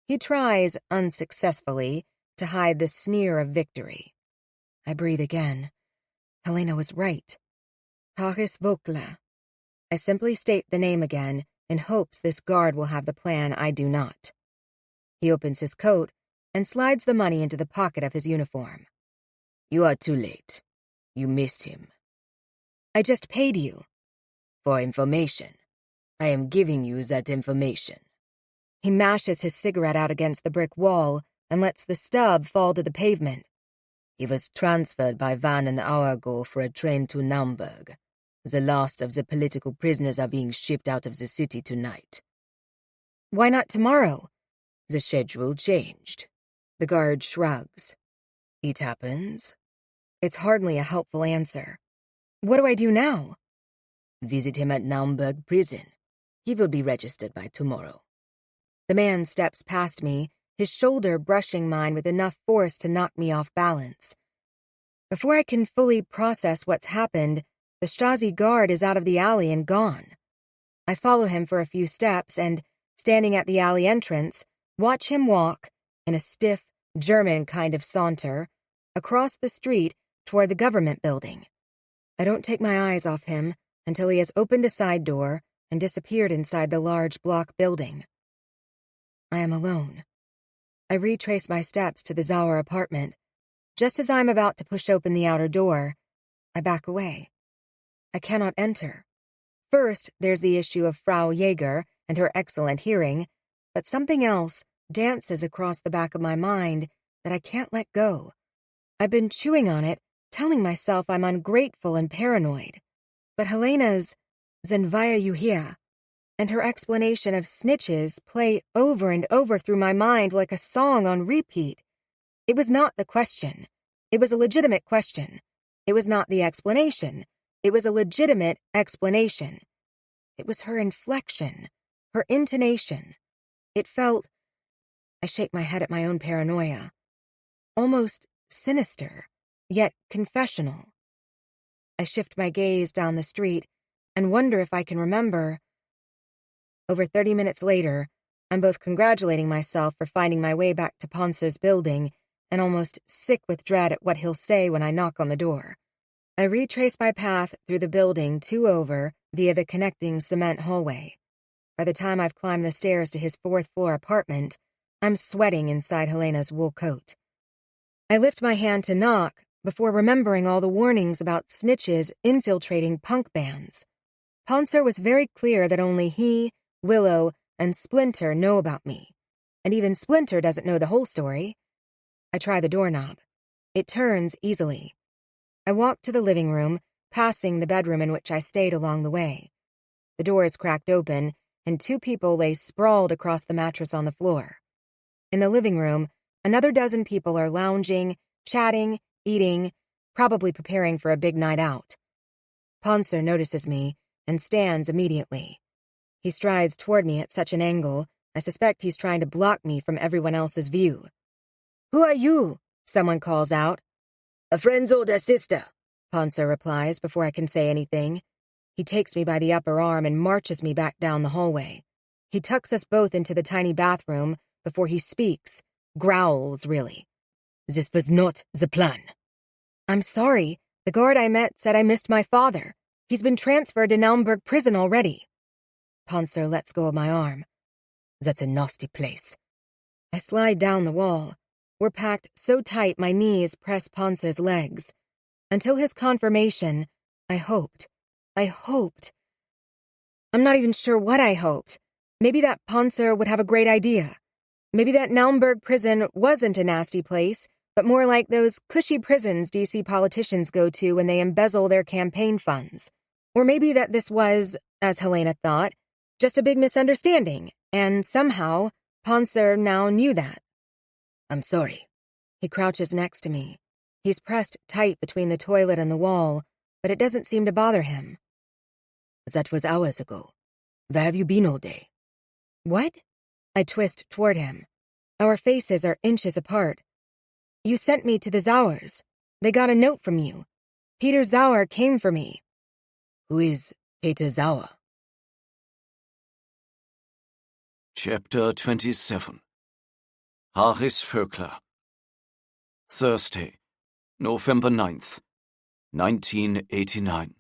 He tries, unsuccessfully, to hide the sneer of victory. I breathe again. Helena was right. Luisa Voekler. I simply state the name again in hopes this guard will have the plan I do not. He opens his coat and slides the money into the pocket of his uniform. You are too late. You missed him. I just paid you. For information. I am giving you that information. He mashes his cigarette out against the brick wall and lets the stub fall to the pavement. He was transferred by van an hour ago for a train to Naumburg. The last of the political prisoners are being shipped out of the city tonight. Why not tomorrow? The schedule changed. The guard shrugs. It happens. It's hardly a helpful answer. What do I do now? Visit him at Naumburg prison. He will be registered by tomorrow. The man steps past me, his shoulder brushing mine with enough force to knock me off balance. Before I can fully process what's happened, the Stasi guard is out of the alley and gone. I follow him for a few steps and, standing at the alley entrance, watch him walk, in a stiff, German kind of saunter, across the street toward the government building. I don't take my eyes off him until he has opened a side door and disappeared inside the large block building. I am alone. I retrace my steps to the Zauer apartment. Just as I'm about to push open the outer door, I back away. I cannot enter. First, there's the issue of Frau Jaeger and her excellent hearing, but something else dances across the back of my mind that I can't let go. I've been chewing on it telling myself I'm ungrateful and paranoid. But Helena's "Zenvaya you here" and her explanation of snitches play over and over through my mind like a song on repeat. It was not the question. It was a legitimate question. It was not the explanation. It was a legitimate explanation. It was her inflection, her intonation. It felt, I shake my head at my own paranoia, almost sinister, yet confessional. I shift my gaze down the street and wonder if I can remember. Over 30 minutes later, I'm both congratulating myself for finding my way back to Poncer's building and almost sick with dread at what he'll say when I knock on the door. I retrace my path through the building 2 over via the connecting cement hallway. By the time I've climbed the stairs to his 4th-floor apartment, I'm sweating inside Helena's wool coat. I lift my hand to knock before remembering all the warnings about snitches infiltrating punk bands. Poncer was very clear that only he, Willow, and Splinter know about me. And even Splinter doesn't know the whole story. I try the doorknob. It turns easily. I walk to the living room, passing the bedroom in which I stayed along the way. The door is cracked open, and 2 people lay sprawled across the mattress on the floor. In the living room, another dozen people are lounging, chatting, eating, probably preparing for a big night out. Poncer notices me and stands immediately. He strides toward me at such an angle, I suspect he's trying to block me from everyone else's view. "Who are you?" someone calls out. "A friend's older sister," Poncer replies before I can say anything. He takes me by the upper arm and marches me back down the hallway. He tucks us both into the tiny bathroom before he speaks, growls really. "This was not the plan." "I'm sorry. The guard I met said I missed my father. He's been transferred to Naumburg prison already." Poncer lets go of my arm. "That's a nasty place." I slide down the wall. We're packed so tight my knees press Poncer's legs. Until his confirmation, I hoped. I'm not even sure what I hoped. Maybe that Poncer would have a great idea. Maybe that Naumburg prison wasn't a nasty place, but more like those cushy prisons DC politicians go to when they embezzle their campaign funds. Or maybe that this was, as Helena thought, just a big misunderstanding, and somehow Poncer now knew that. "I'm sorry." He crouches next to me. He's pressed tight between the toilet and the wall, but it doesn't seem to bother him. "That was hours ago. Where have you been all day?" "What?" I twist toward him. Our faces are inches apart. "You sent me to the Zauers. They got a note from you. Peter Zauer came for me." "Who is Peter Zauer?" Chapter 27. Harris Voekler. Thursday, November 9th, 1989.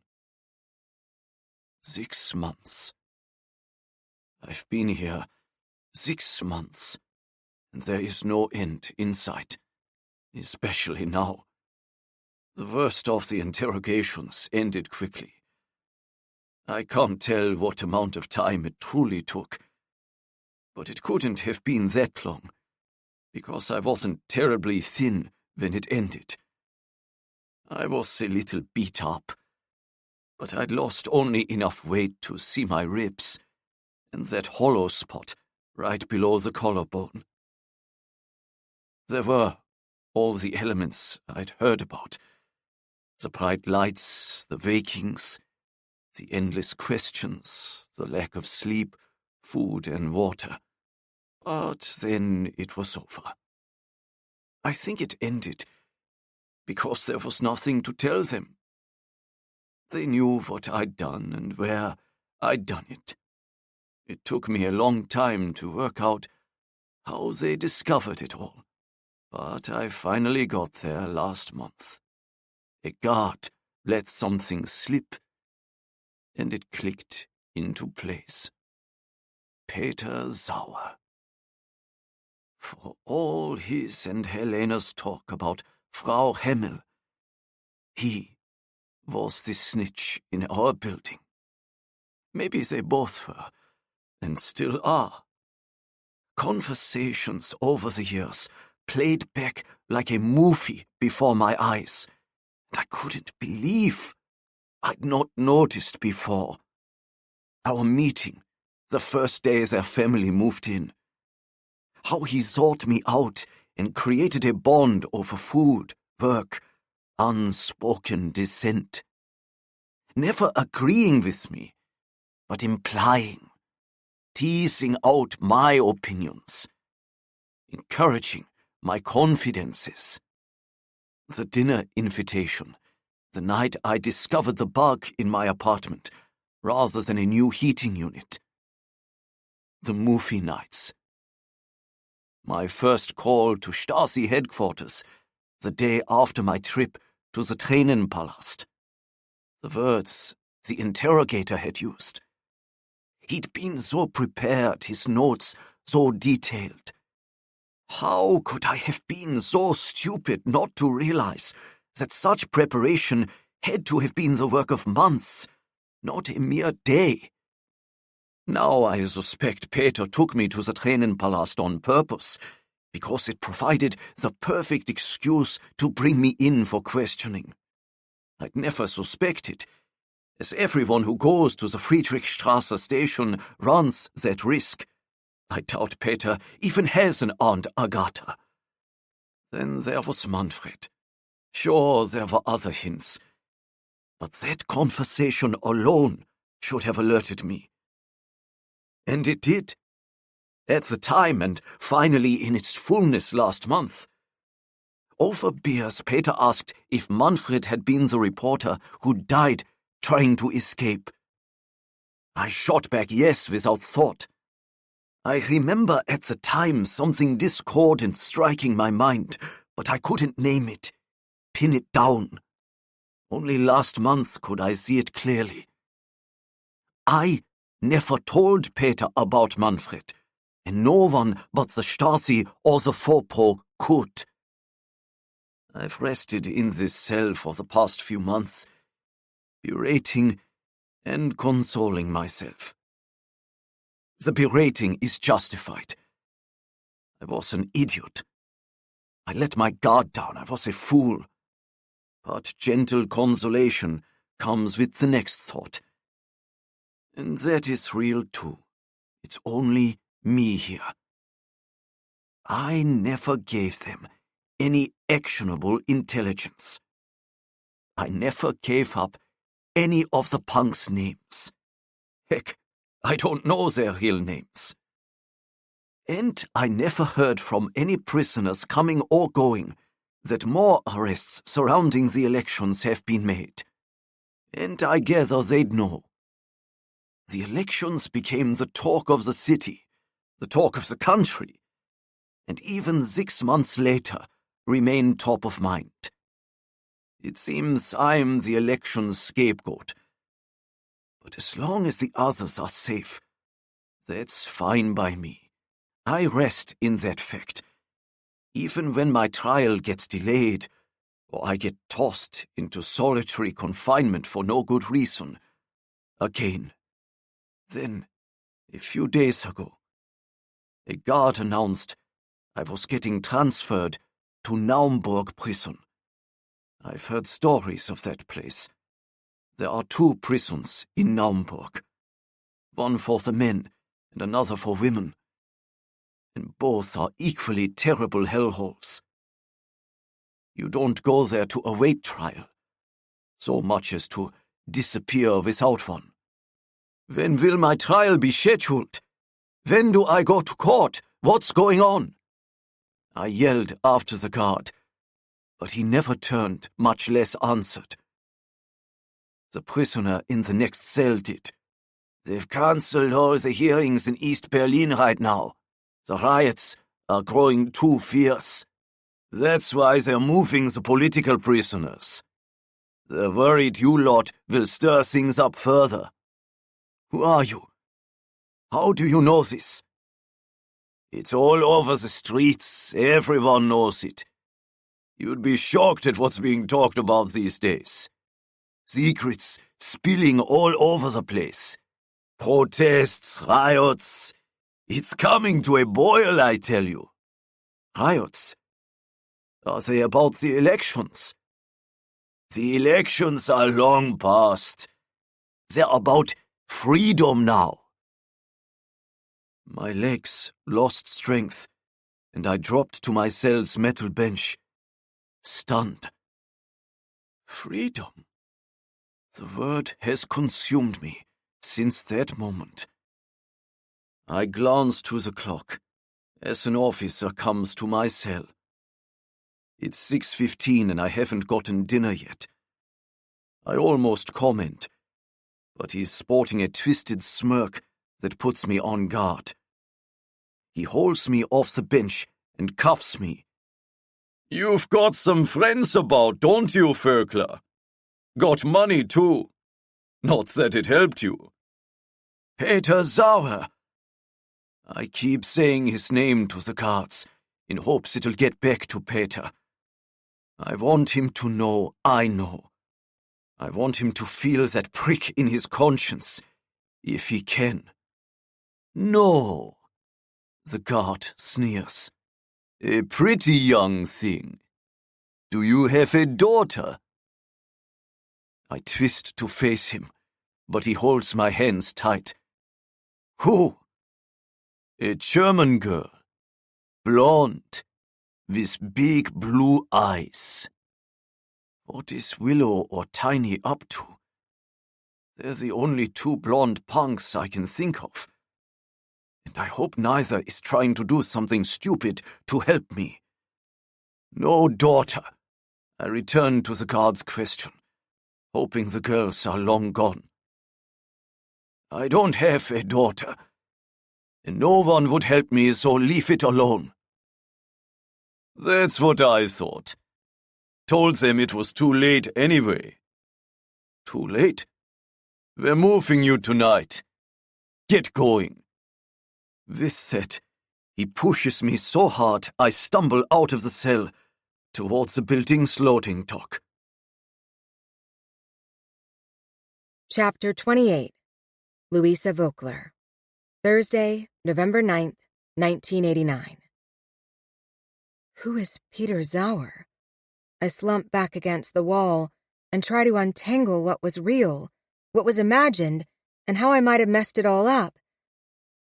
6 months. I've been here 6 months, and there is no end in sight, especially now. The worst of the interrogations ended quickly. I can't tell what amount of time it truly took, but it couldn't have been that long, because I wasn't terribly thin when it ended. I was a little beat up, but I'd lost only enough weight to see my ribs and that hollow spot right below the collarbone. There were all the elements I'd heard about. The bright lights, the wakings, the endless questions, the lack of sleep, food and water. But then it was over. I think it ended because there was nothing to tell them. They knew what I'd done and where I'd done it. It took me a long time to work out how they discovered it all, but I finally got there last month. A guard let something slip, and it clicked into place. Peter Zauer. For all his and Helena's talk about Frau Hemmel, he was the snitch in our building. Maybe they both were, and still are. Conversations over the years played back like a movie before my eyes, I couldn't believe I'd not noticed before. Our meeting, the first day their family moved in. How he sought me out and created a bond over food, work, unspoken dissent. Never agreeing with me, but implying, teasing out my opinions, encouraging my confidences. The dinner invitation, the night I discovered the bug in my apartment, rather than a new heating unit. The movie nights. My first call to Stasi headquarters, the day after my trip to the Tränenpalast. The words the interrogator had used. He'd been so prepared, his notes so detailed. How could I have been so stupid not to realize that such preparation had to have been the work of months, not a mere day? Now I suspect Peter took me to the Tränenpalast on purpose, because it provided the perfect excuse to bring me in for questioning. I'd never suspected, as everyone who goes to the Friedrichstrasse station runs that risk. I doubt Peter even has an Aunt Agatha. Then there was Manfred. Sure, there were other hints. But that conversation alone should have alerted me. And it did. At the time, and finally in its fullness last month. Over beers, Peter asked if Manfred had been the reporter who died trying to escape. I shot back yes without thought. I remember at the time something discordant striking my mind, but I couldn't name it, pin it down. Only last month could I see it clearly. I never told Peter about Manfred, and no one but the Stasi or the Vorpro could. I've rested in this cell for the past few months, berating and consoling myself. The berating is justified. I was an idiot. I let my guard down. I was a fool. But gentle consolation comes with the next thought. And that is real too. It's only me here. I never gave them any actionable intelligence. I never gave up any of the punks' names. Heck, I don't know their real names. And I never heard from any prisoners coming or going that more arrests surrounding the elections have been made. And I gather they'd know. The elections became the talk of the city, the talk of the country, and even 6 months later remain top of mind. It seems I'm the election's scapegoat. But as long as the others are safe, that's fine by me. I rest in that fact. Even when my trial gets delayed, or I get tossed into solitary confinement for no good reason. Again. Then, a few days ago, a guard announced I was getting transferred to Naumburg prison. I've heard stories of that place. There are 2 prisons in Naumburg. One for the men and another for women. And both are equally terrible hellholes. You don't go there to await trial, so much as to disappear without one. When will my trial be scheduled? When do I go to court? What's going on? I yelled after the guard, but he never turned, much less answered. The prisoner in the next cell did. They've cancelled all the hearings in East Berlin right now. The riots are growing too fierce. That's why they're moving the political prisoners. They're worried you lot will stir things up further. Who are you? How do you know this? It's all over the streets. Everyone knows it. You'd be shocked at what's being talked about these days. Secrets spilling all over the place. Protests, riots. It's coming to a boil, I tell you. Riots? Are they about the elections? The elections are long past. They're about freedom now. My legs lost strength, and I dropped to my cell's metal bench, stunned. Freedom. The word has consumed me since that moment. I glanced to the clock as an officer comes to my cell. It's 6:15 and I haven't gotten dinner yet. I almost comment, but he's sporting a twisted smirk that puts me on guard. He hauls me off the bench and cuffs me. You've got some friends about, don't you, Voekler? Got money, too. Not that it helped you. Peter Sauer. I keep saying his name to the guards, in hopes it'll get back to Peter. I want him to know I know. I want him to feel that prick in his conscience, if he can. No, the guard sneers. A pretty young thing. Do you have a daughter? I twist to face him, but he holds my hands tight. Who? A German girl. Blonde, with big blue eyes. What is Willow or Tiny up to? They're the only two blonde punks I can think of. And I hope neither is trying to do something stupid to help me. No daughter. I return to the guard's question, hoping the girls are long gone. I don't have a daughter, and no one would help me, so leave it alone. That's what I thought. Told them it was too late anyway. Too late? We're moving you tonight. Get going. With that, he pushes me so hard I stumble out of the cell towards the building's loading dock. Chapter 28. Luisa Voekler. Thursday, November 9th, 1989. Who is Peter Sauer? I slump back against the wall and try to untangle what was real, what was imagined, and how I might have messed it all up.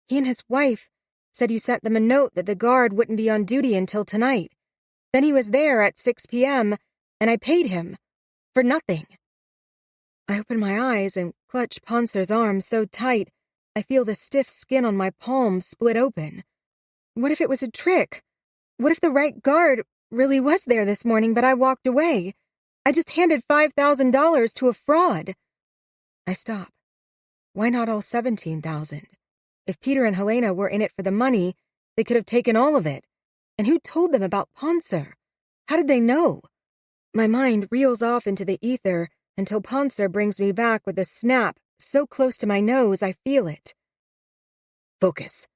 He and his wife said you sent them a note that the guard wouldn't be on duty until tonight. Then he was there at 6 p.m., and I paid him. For nothing. I open my eyes and clutch Ponser's arm so tight I feel the stiff skin on my palm split open. What if it was a trick? What if the right guard really was there this morning, but I walked away? I just handed $5,000 to a fraud. I stop. Why not all $17,000? If Peter and Helena were in it for the money, they could have taken all of it. And who told them about Ponser? How did they know? My mind reels off into the ether until Ponser brings me back with a snap so close to my nose I feel it. Focus.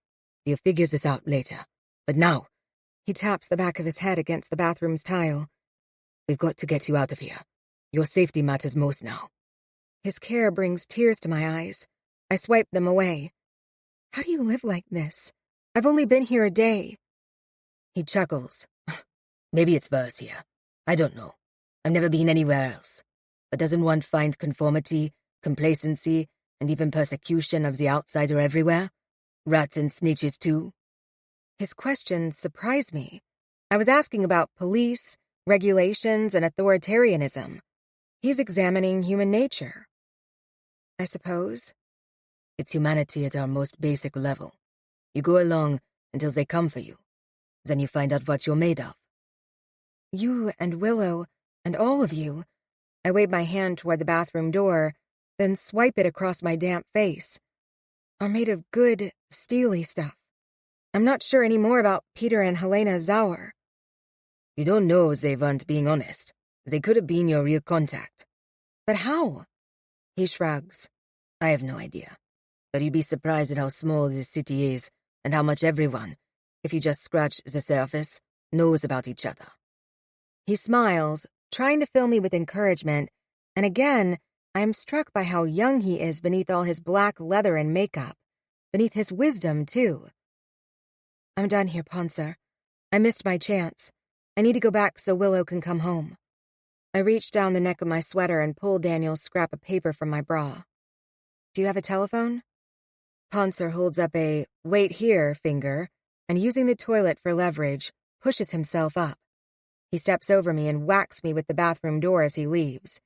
We'll figure this out later. But now, he taps the back of his head against the bathroom's tile. We've got to get you out of here. Your safety matters most now. His care brings tears to my eyes. I swipe them away. How do you live like this? I've only been here a day. He chuckles. Maybe it's worse here. I don't know. I've never been anywhere else. But doesn't one find conformity, complacency, and even persecution of the outsider everywhere? Rats and snitches too? His questions surprise me. I was asking about police, regulations, and authoritarianism. He's examining human nature. I suppose. It's humanity at our most basic level. You go along until they come for you. Then you find out what you're made of. You and Willow, and all of you. I wave my hand toward the bathroom door, then swipe it across my damp face. Are made of good, steely stuff. I'm not sure any more about Peter and Helena Sauer. You don't know they weren't being honest. They could have been your real contact. But how? He shrugs. I have no idea. But you'd be surprised at how small this city is and how much everyone, if you just scratch the surface, knows about each other. He smiles, trying to fill me with encouragement, and again, I am struck by how young he is beneath all his black leather and makeup, beneath his wisdom, too. I'm done here, Ponser. I missed my chance. I need to go back so Willow can come home. I reached down the neck of my sweater and pulled Daniel's scrap of paper from my bra. Do you have a telephone? Ponser holds up a wait here finger and, using the toilet for leverage, pushes himself up. He steps over me and whacks me with the bathroom door as he leaves.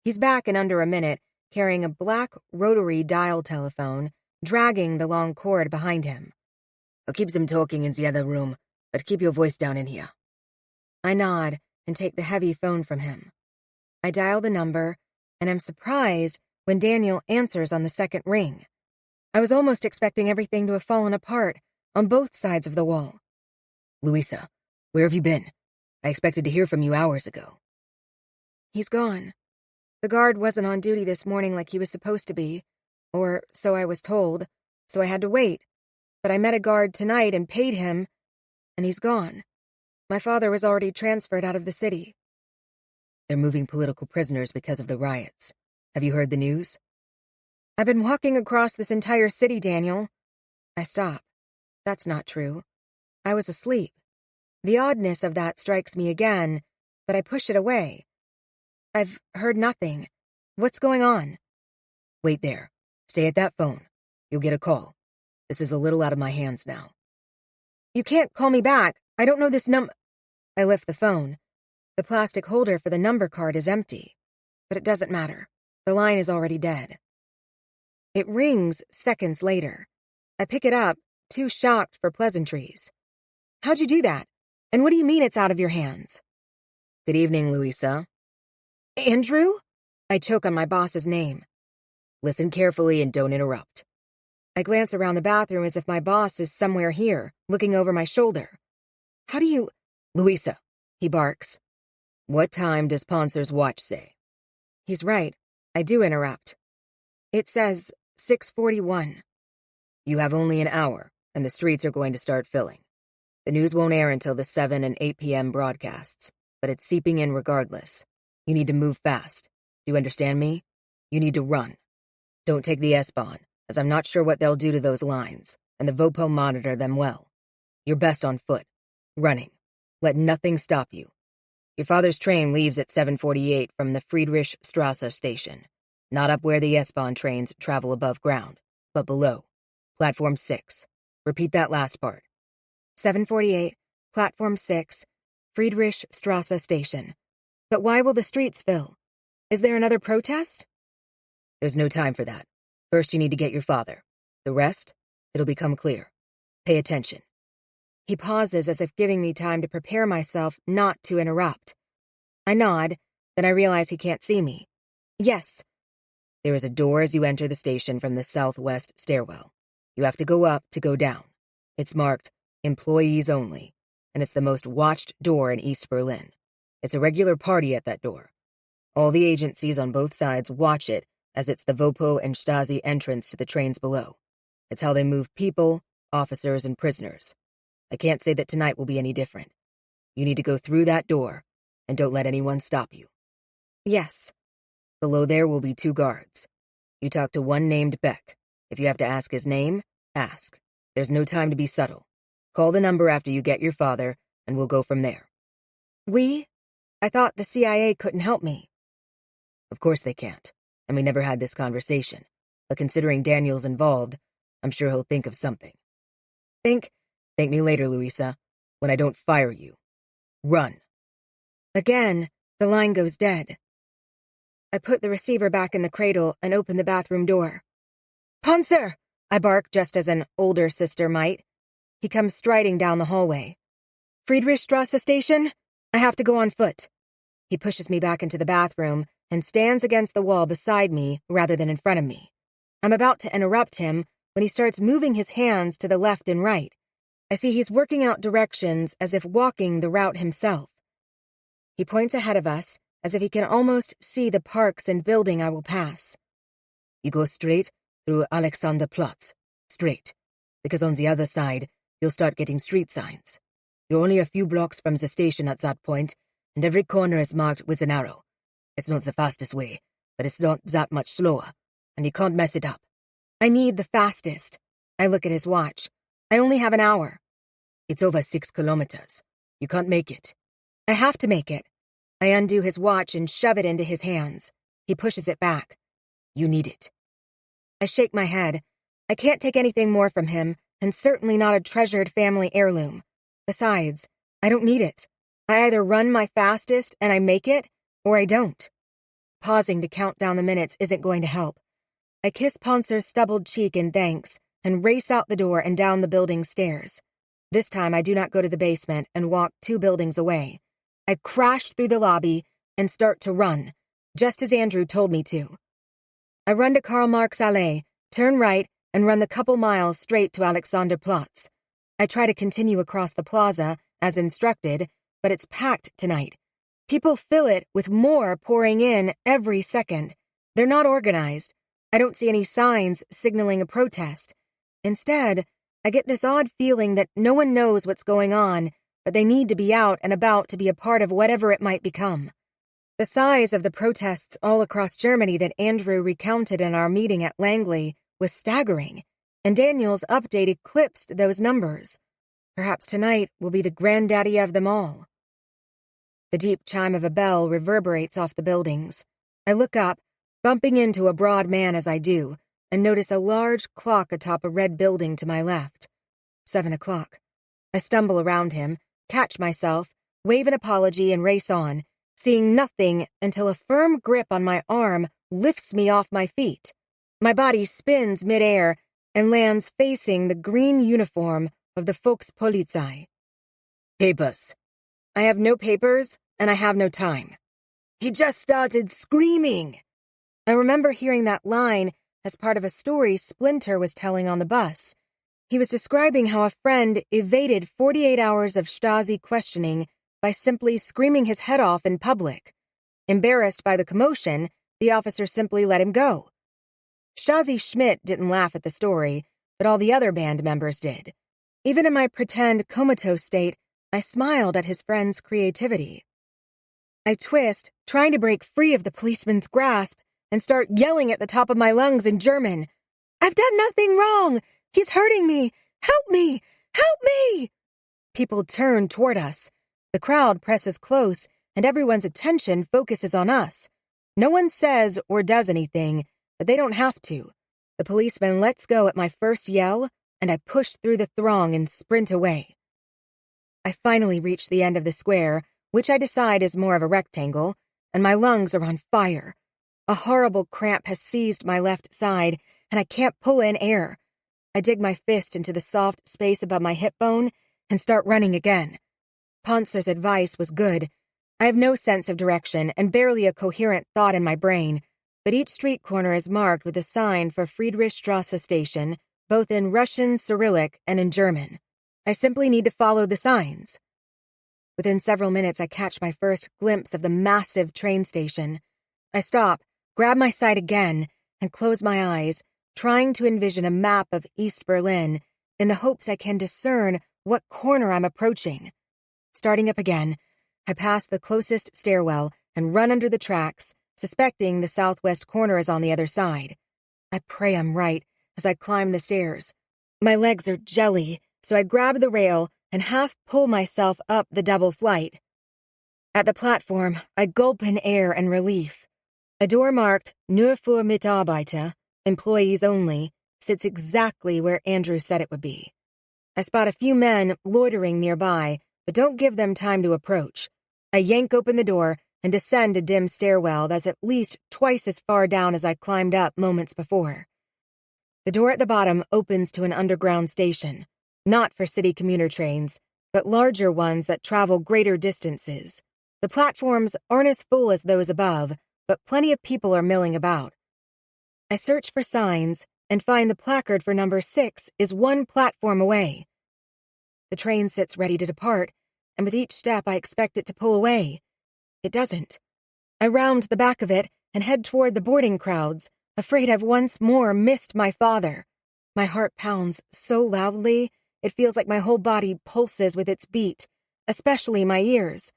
He's back in under a minute, carrying a black rotary dial telephone, dragging the long cord behind him. I'll keep them talking in the other room, but keep your voice down in here. I nod and take the heavy phone from him. I dial the number, and am surprised when Daniel answers on the second ring. I was almost expecting everything to have fallen apart on both sides of the wall. Luisa, where have you been? I expected to hear from you hours ago. He's gone. The guard wasn't on duty this morning like he was supposed to be, or so I was told, so I had to wait. But I met a guard tonight and paid him, and he's gone. My father was already transferred out of the city. They're moving political prisoners because of the riots. Have you heard the news? I've been walking across this entire city, Daniel. I stop. That's not true. I was asleep. The oddness of that strikes me again, but I push it away. I've heard nothing. What's going on? Wait there. Stay at that phone. You'll get a call. This is a little out of my hands now. You can't call me back. I don't know this I lift the phone. The plastic holder for the number card is empty. But it doesn't matter. The line is already dead. It rings seconds later. I pick it up, too shocked for pleasantries. How'd you do that? And what do you mean it's out of your hands? Good evening, Luisa. Andrew? I choke on my boss's name. Listen carefully and don't interrupt. I glance around the bathroom as if my boss is somewhere here, looking over my shoulder. How do you... Luisa, he barks. What time does Ponser's watch say? He's right. I do interrupt. It says 6:41. You have only an hour, and the streets are going to start filling. The news won't air until the 7 and 8 p.m. broadcasts, but it's seeping in regardless. You need to move fast. Do you understand me? You need to run. Don't take the S-Bahn, as I'm not sure what they'll do to those lines, and the Vopo monitor them well. You're best on foot. Running. Let nothing stop you. Your father's train leaves at 7:48 from the Friedrichstrasse station. Not up where the S-Bahn trains travel above ground, but below. Platform 6. Repeat that last part. 7:48, Platform 6, Friedrichstrasse Station. But why will the streets fill? Is there another protest? There's no time for that. First you need to get your father. The rest, it'll become clear. Pay attention. He pauses as if giving me time to prepare myself not to interrupt. I nod, then I realize he can't see me. Yes. There is a door as you enter the station from the southwest stairwell. You have to go up to go down. It's marked Employees Only, and it's the most watched door in East Berlin. It's a regular party at that door. All the agencies on both sides watch it as it's the Vopo and Stasi entrance to the trains below. It's how they move people, officers, and prisoners. I can't say that tonight will be any different. You need to go through that door, and don't let anyone stop you. Yes. Below there will be 2 guards. You talk to one named Beck. If you have to ask his name, ask. There's no time to be subtle. Call the number after you get your father, and we'll go from there. I thought the CIA couldn't help me. Of course they can't, and we never had this conversation. But considering Daniel's involved, I'm sure he'll think of something. Thank me later, Luisa, when I don't fire you. Run. Again, the line goes dead. I put the receiver back in the cradle and open the bathroom door. Ponser! I bark just as an older sister might. He comes striding down the hallway. Friedrichstrasse Station? I have to go on foot. He pushes me back into the bathroom and stands against the wall beside me rather than in front of me. I'm about to interrupt him when he starts moving his hands to the left and right. I see he's working out directions as if walking the route himself. He points ahead of us as if he can almost see the parks and building I will pass. You go straight through Alexanderplatz. Straight. Because on the other side, you'll start getting street signs. You're only a few blocks from the station at that point, and every corner is marked with an arrow. It's not the fastest way, but it's not that much slower, and you can't mess it up. I need the fastest. I look at his watch. I only have an hour. It's over 6 kilometers. You can't make it. I have to make it. I undo his watch and shove it into his hands. He pushes it back. You need it. I shake my head. I can't take anything more from him, and certainly not a treasured family heirloom. Besides, I don't need it. I either run my fastest and I make it, or I don't. Pausing to count down the minutes isn't going to help. I kiss Poncer's stubbled cheek in thanks and race out the door and down the building stairs. This time I do not go to the basement and walk 2 buildings away. I crash through the lobby and start to run, just as Andrew told me to. I run to Karl Marx Alley, turn right, and run the couple miles straight to Alexanderplatz. I try to continue across the plaza, as instructed, but it's packed tonight. People fill it with more pouring in every second. They're not organized. I don't see any signs signaling a protest. Instead, I get this odd feeling that no one knows what's going on, but they need to be out and about to be a part of whatever it might become. The size of the protests all across Germany that Andrew recounted in our meeting at Langley was staggering, and Daniel's update eclipsed those numbers. Perhaps tonight will be the granddaddy of them all. The deep chime of a bell reverberates off the buildings. I look up, bumping into a broad man as I do, and notice a large clock atop a red building to my left. 7 o'clock. I stumble around him, catch myself, wave an apology, and race on, seeing nothing until a firm grip on my arm lifts me off my feet. My body spins midair and lands facing the green uniform of the Volkspolizei. Papers. I have no papers, and I have no time. He just started screaming. I remember hearing that line as part of a story Splinter was telling on the bus. He was describing how a friend evaded 48 hours of Stasi questioning by simply screaming his head off in public. Embarrassed by the commotion, the officer simply let him go. Stasi Schmidt didn't laugh at the story, but all the other band members did. Even in my pretend comatose state, I smiled at his friend's creativity. I twist, trying to break free of the policeman's grasp, and start yelling at the top of my lungs in German. I've done nothing wrong! He's hurting me! Help me! Help me! People turn toward us. The crowd presses close, and everyone's attention focuses on us. No one says or does anything, but they don't have to. The policeman lets go at my first yell, and I push through the throng and sprint away. I finally reach the end of the square, which I decide is more of a rectangle, and my lungs are on fire. A horrible cramp has seized my left side, and I can't pull in air. I dig my fist into the soft space above my hip bone and start running again. Poncer's advice was good. I have no sense of direction and barely a coherent thought in my brain, but each street corner is marked with a sign for Friedrichstrasse station, both in Russian Cyrillic and in German. I simply need to follow the signs. Within several minutes, I catch my first glimpse of the massive train station. I stop, grab my sight again, and close my eyes, trying to envision a map of East Berlin in the hopes I can discern what corner I'm approaching. Starting up again, I pass the closest stairwell and run under the tracks, suspecting the southwest corner is on the other side. I pray I'm right as I climb the stairs. My legs are jelly, so I grab the rail and half pull myself up the double flight. At the platform, I gulp in air and relief. A door marked Nur für Mitarbeiter, employees only, sits exactly where Andrew said it would be. I spot a few men loitering nearby, but don't give them time to approach. I yank open the door and descend a dim stairwell that's at least twice as far down as I climbed up moments before. The door at the bottom opens to an underground station, not for city commuter trains, but larger ones that travel greater distances. The platforms aren't as full as those above, but plenty of people are milling about. I search for signs and find the placard for number 6 is 1 platform away. The train sits ready to depart, and with each step I expect it to pull away. It doesn't. I round the back of it and head toward the boarding crowds, afraid I've once more missed my father. My heart pounds so loudly, it feels like my whole body pulses with its beat, especially my ears.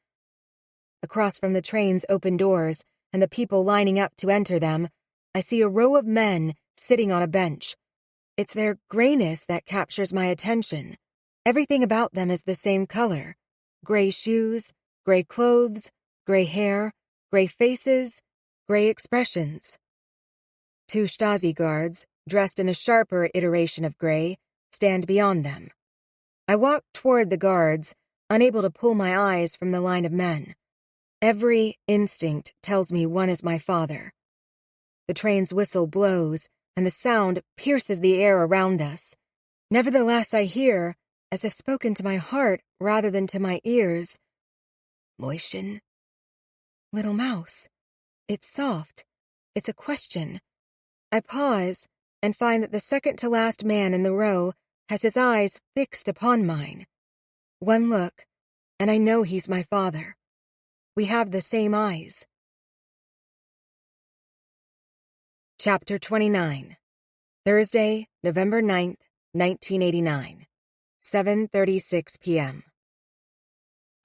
Across from the train's open doors and the people lining up to enter them, I see a row of men sitting on a bench. It's their grayness that captures my attention. Everything about them is the same color. Gray shoes, gray clothes, gray hair, gray faces, gray expressions. 2 Stasi guards, dressed in a sharper iteration of gray, stand beyond them. I walk toward the guards, unable to pull my eyes from the line of men. Every instinct tells me one is my father. The train's whistle blows, and the sound pierces the air around us. Nevertheless, I hear, as if spoken to my heart rather than to my ears, Mäuschen? Little mouse. It's soft. It's a question. I pause and find that the second-to-last man in the row has his eyes fixed upon mine. One look, and I know he's my father. We have the same eyes. Chapter 29. Thursday, November 9th, 1989. 7:36 p.m.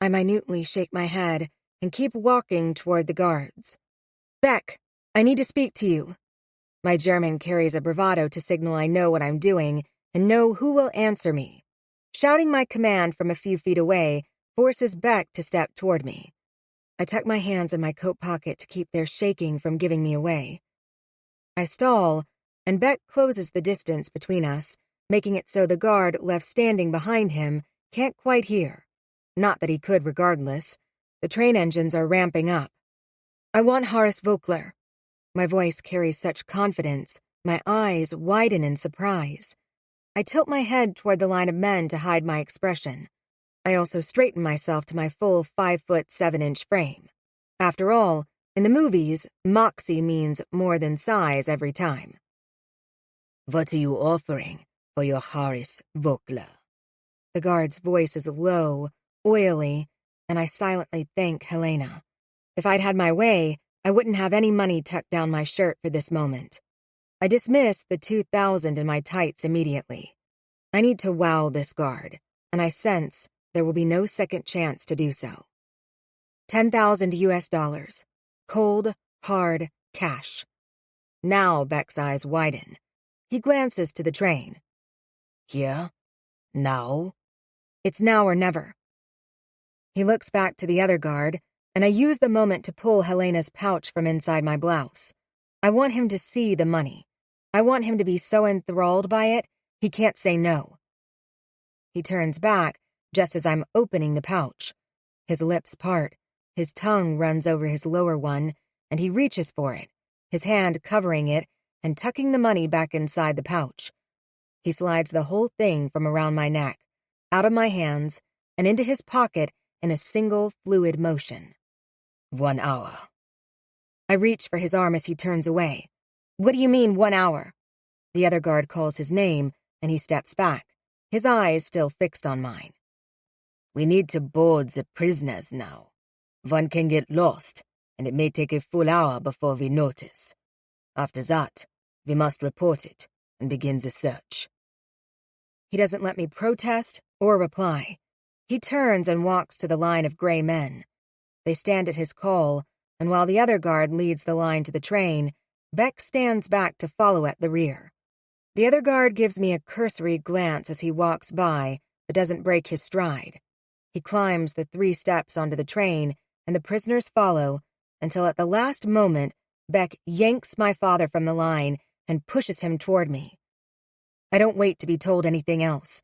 I minutely shake my head and keep walking toward the guards. Beck, I need to speak to you. My German carries a bravado to signal I know what I'm doing and know who will answer me. Shouting my command from a few feet away forces Beck to step toward me. I tuck my hands in my coat pocket to keep their shaking from giving me away. I stall, and Beck closes the distance between us, making it so the guard left standing behind him can't quite hear. Not that he could regardless. The train engines are ramping up. I want Horace Voekler. My voice carries such confidence, my eyes widen in surprise. I tilt my head toward the line of men to hide my expression. I also straighten myself to my full 5'7" frame. After all, in the movies, moxie means more than size every time. What are you offering for your Horace Voekler? The guard's voice is low, oily, and I silently thank Helena. If I'd had my way, I wouldn't have any money tucked down my shirt for this moment. I dismiss the 2,000 in my tights immediately. I need to wow this guard, and I sense there will be no second chance to do so. 10,000 US dollars. Cold, hard cash. Now Beck's eyes widen. He glances to the train. Here? Now? It's now or never. He looks back to the other guard, and I use the moment to pull Helena's pouch from inside my blouse. I want him to see the money. I want him to be so enthralled by it, he can't say no. He turns back just as I'm opening the pouch. His lips part, his tongue runs over his lower one, and he reaches for it, his hand covering it and tucking the money back inside the pouch. He slides the whole thing from around my neck, out of my hands, and into his pocket in a single fluid motion. 1 hour. I reach for his arm as he turns away. What do you mean, 1 hour? The other guard calls his name, and he steps back, his eyes still fixed on mine. We need to board the prisoners now. One can get lost, and it may take a full hour before we notice. After that, we must report it and begin the search. He doesn't let me protest or reply. He turns and walks to the line of gray men. They stand at his call, and while the other guard leads the line to the train, Beck stands back to follow at the rear. The other guard gives me a cursory glance as he walks by, but doesn't break his stride. He climbs the 3 steps onto the train, and the prisoners follow, until at the last moment, Beck yanks my father from the line and pushes him toward me. I don't wait to be told anything else.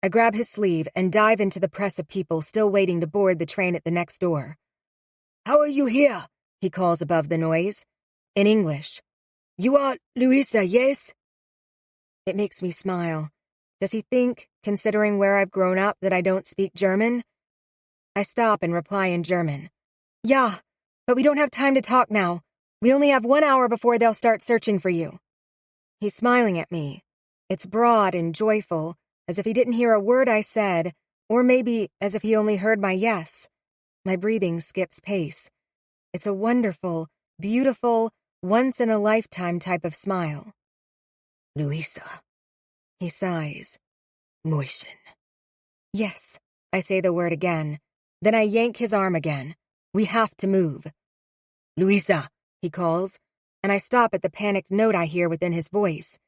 I grab his sleeve and dive into the press of people still waiting to board the train at the next door. How are you here? He calls above the noise. In English. You are Luisa, yes? It makes me smile. Does he think, considering where I've grown up, that I don't speak German? I stop and reply in German. Yeah, but we don't have time to talk now. We only have 1 hour before they'll start searching for you. He's smiling at me. It's broad and joyful, as if he didn't hear a word I said, or maybe as if he only heard my yes. My breathing skips pace. It's a wonderful, beautiful, once-in-a-lifetime type of smile. Luisa. He sighs. Mäuschen. Yes, I say the word again. Then I yank his arm again. We have to move. Luisa, he calls, and I stop at the panicked note I hear within his voice.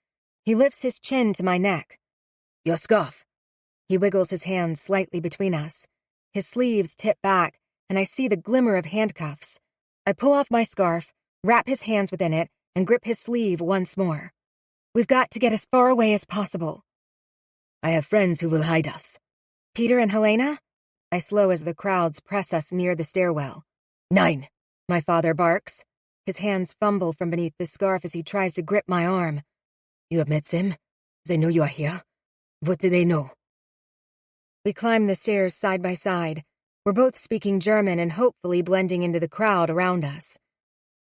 He lifts his chin to my neck. Your scarf. He wiggles his hands slightly between us. His sleeves tip back, and I see the glimmer of handcuffs. I pull off my scarf, wrap his hands within it, and grip his sleeve once more. We've got to get as far away as possible. I have friends who will hide us. Peter and Helena? I slow as the crowds press us near the stairwell. 9, my father barks. His hands fumble from beneath the scarf as he tries to grip my arm. You have met them? They know you are here? What do they know? We climb the stairs side by side. We're both speaking German and hopefully blending into the crowd around us.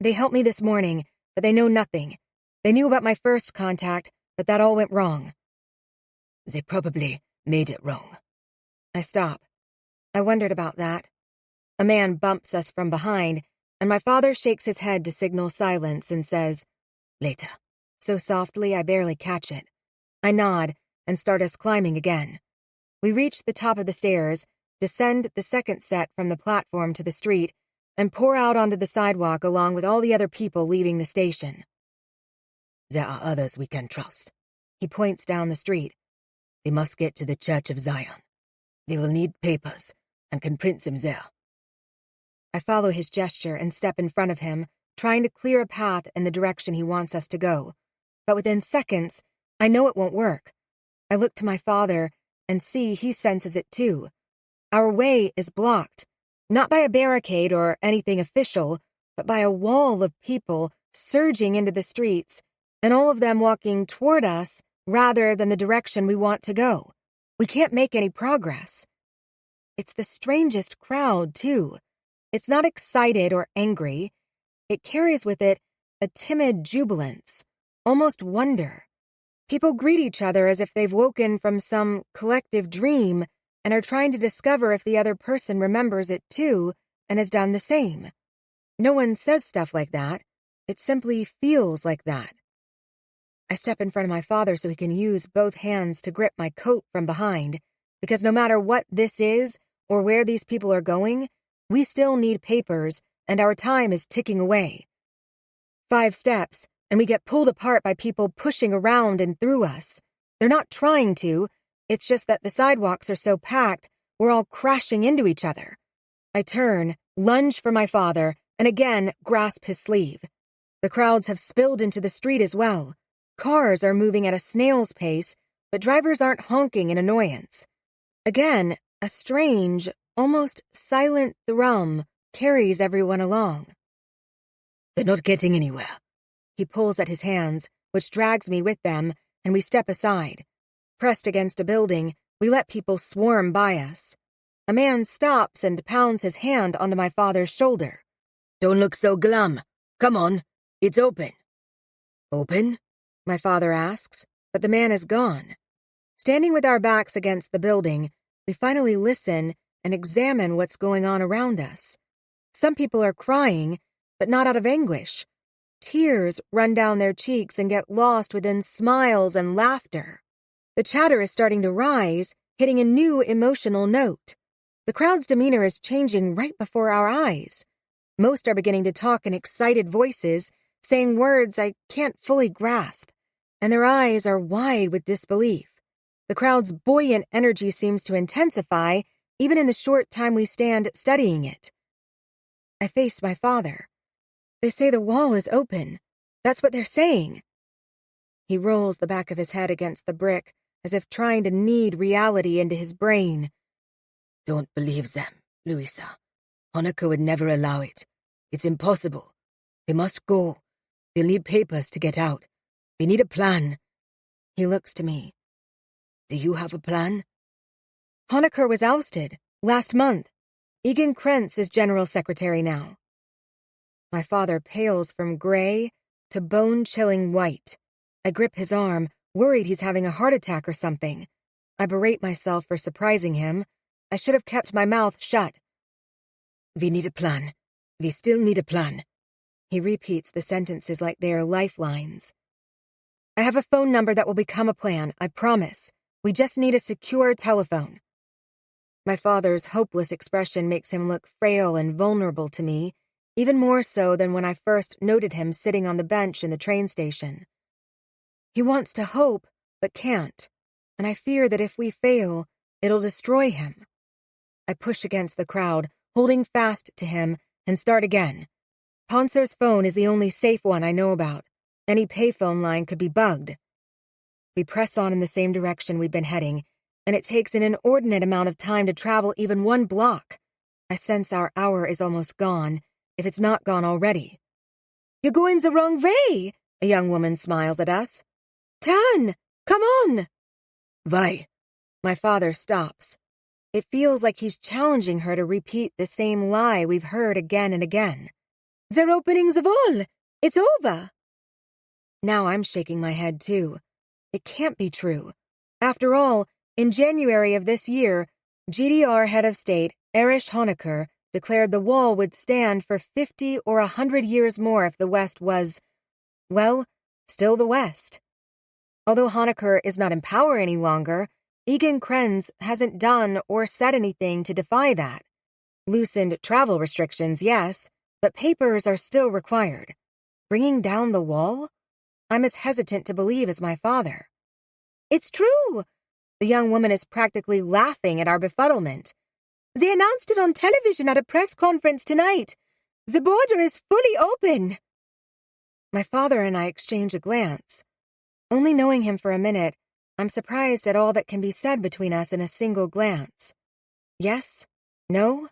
They helped me this morning, but they know nothing. They knew about my first contact, but that all went wrong. They probably made it wrong. I stop. I wondered about that. A man bumps us from behind, and my father shakes his head to signal silence and says, Later. So softly I barely catch it. I nod and start us climbing again. We reach the top of the stairs, descend the second set from the platform to the street, and pour out onto the sidewalk along with all the other people leaving the station. There are others we can trust. He points down the street. They must get to the Church of Zion. They will need papers and can print them there. I follow his gesture and step in front of him, trying to clear a path in the direction he wants us to go. But within seconds, I know it won't work. I look to my father and see he senses it too. Our way is blocked, not by a barricade or anything official, but by a wall of people surging into the streets, and all of them walking toward us rather than the direction we want to go. We can't make any progress. It's the strangest crowd, too. It's not excited or angry. It carries with it a timid jubilance, almost wonder. People greet each other as if they've woken from some collective dream and are trying to discover if the other person remembers it too and has done the same. No one says stuff like that. It simply feels like that. I step in front of my father so he can use both hands to grip my coat from behind, because no matter what this is or where these people are going, we still need papers and our time is ticking away. 5 steps, and we get pulled apart by people pushing around and through us. They're not trying to, it's just that the sidewalks are so packed, we're all crashing into each other. I turn, lunge for my father, and again grasp his sleeve. The crowds have spilled into the street as well. Cars are moving at a snail's pace, but drivers aren't honking in annoyance. Again, a strange, almost silent thrum carries everyone along. They're not getting anywhere. He pulls at his hands, which drags me with them, and we step aside. Pressed against a building, we let people swarm by us. A man stops and pounds his hand onto my father's shoulder. Don't look so glum. Come on, it's open. Open? My father asks, but the man is gone. Standing with our backs against the building, we finally listen and examine what's going on around us. Some people are crying, but not out of anguish. Tears run down their cheeks and get lost within smiles and laughter. The chatter is starting to rise, hitting a new emotional note. The crowd's demeanor is changing right before our eyes. Most are beginning to talk in excited voices, saying words I can't fully grasp, and their eyes are wide with disbelief. The crowd's buoyant energy seems to intensify, even in the short time we stand studying it. I face my father. They say the wall is open. That's what they're saying. He rolls the back of his head against the brick, as if trying to knead reality into his brain. Don't believe them, Luisa. Honecker would never allow it. It's impossible. They must go. They'll need papers to get out. We need a plan. He looks to me. Do you have a plan? Honecker was ousted last month. Egan Krentz is general secretary now. My father pales from gray to bone-chilling white. I grip his arm, worried he's having a heart attack or something. I berate myself for surprising him. I should have kept my mouth shut. We need a plan. We still need a plan. He repeats the sentences like they are lifelines. I have a phone number that will become a plan, I promise. We just need a secure telephone. My father's hopeless expression makes him look frail and vulnerable to me, even more so than when I first noted him sitting on the bench in the train station. He wants to hope, but can't, and I fear that if we fail, it'll destroy him. I push against the crowd, holding fast to him, and start again. Ponser's phone is the only safe one I know about. Any payphone line could be bugged. We press on in the same direction we've been heading, and it takes an inordinate amount of time to travel even 1 block. I sense our hour is almost gone, if it's not gone already. "You're going the wrong way," a young woman smiles at us. "Tan, come on." Why? My father stops. It feels like he's challenging her to repeat the same lie we've heard again and again. "They're opening the wall. It's over." Now I'm shaking my head too. It can't be true. After all, in January of this year, GDR head of state Erich Honecker declared the wall would stand for 50 or 100 years more if the West was, well, still the West. Although Honecker is not in power any longer, Egan Krenz hasn't done or said anything to defy that. Loosened travel restrictions, yes, but papers are still required. Bringing down the wall? I'm as hesitant to believe as my father. "It's true!" The young woman is practically laughing at our befuddlement. "They announced it on television at a press conference tonight. The border is fully open." My father and I exchange a glance. Only knowing him for a minute, I'm surprised at all that can be said between us in a single glance. Yes? No?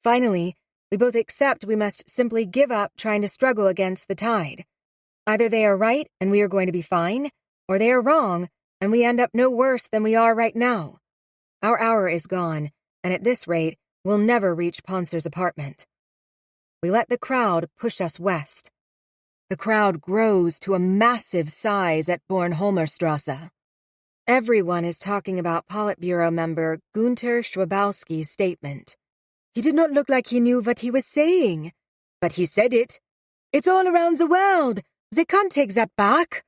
Finally, we both accept we must simply give up trying to struggle against the tide. Either they are right and we are going to be fine, or they are wrong and we end up no worse than we are right now. Our hour is gone, and at this rate, we'll never reach Ponser's apartment. We let the crowd push us west. The crowd grows to a massive size at Bornholmerstrasse. Everyone is talking about Politburo member Günter Schwabowski's statement. "He did not look like he knew what he was saying, but he said it. It's all around the world. They can't take that back."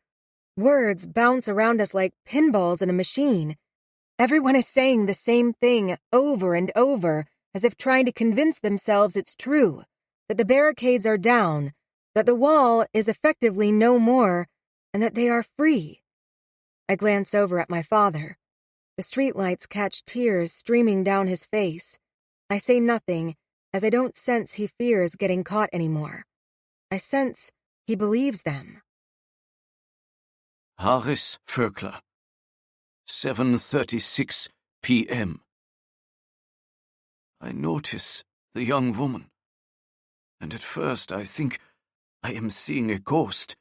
Words bounce around us like pinballs in a machine. Everyone is saying the same thing over and over, as if trying to convince themselves it's true, that the barricades are down, that the wall is effectively no more, and that they are free. I glance over at my father. The streetlights catch tears streaming down his face. I say nothing, as I don't sense he fears getting caught anymore. I sense he believes them. Harris Voekler, 7:36 p.m. I notice the young woman, and at first I think I am seeing a ghost.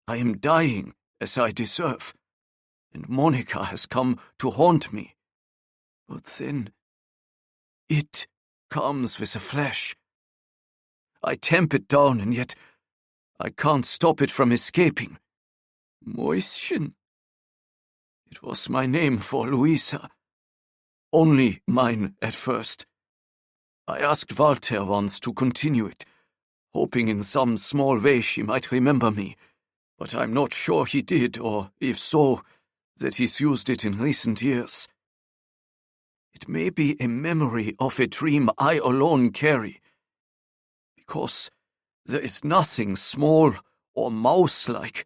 I am dying as I deserve, and Monica has come to haunt me. But then it comes with a flash. I tamp it down, and yet I can't stop it from escaping. Mäuschen. It was my name for Luisa. Only mine at first. I asked Walter once to continue it, hoping in some small way she might remember me, but I'm not sure he did, or if so, that he's used it in recent years. It may be a memory of a dream I alone carry, because there is nothing small or mouse-like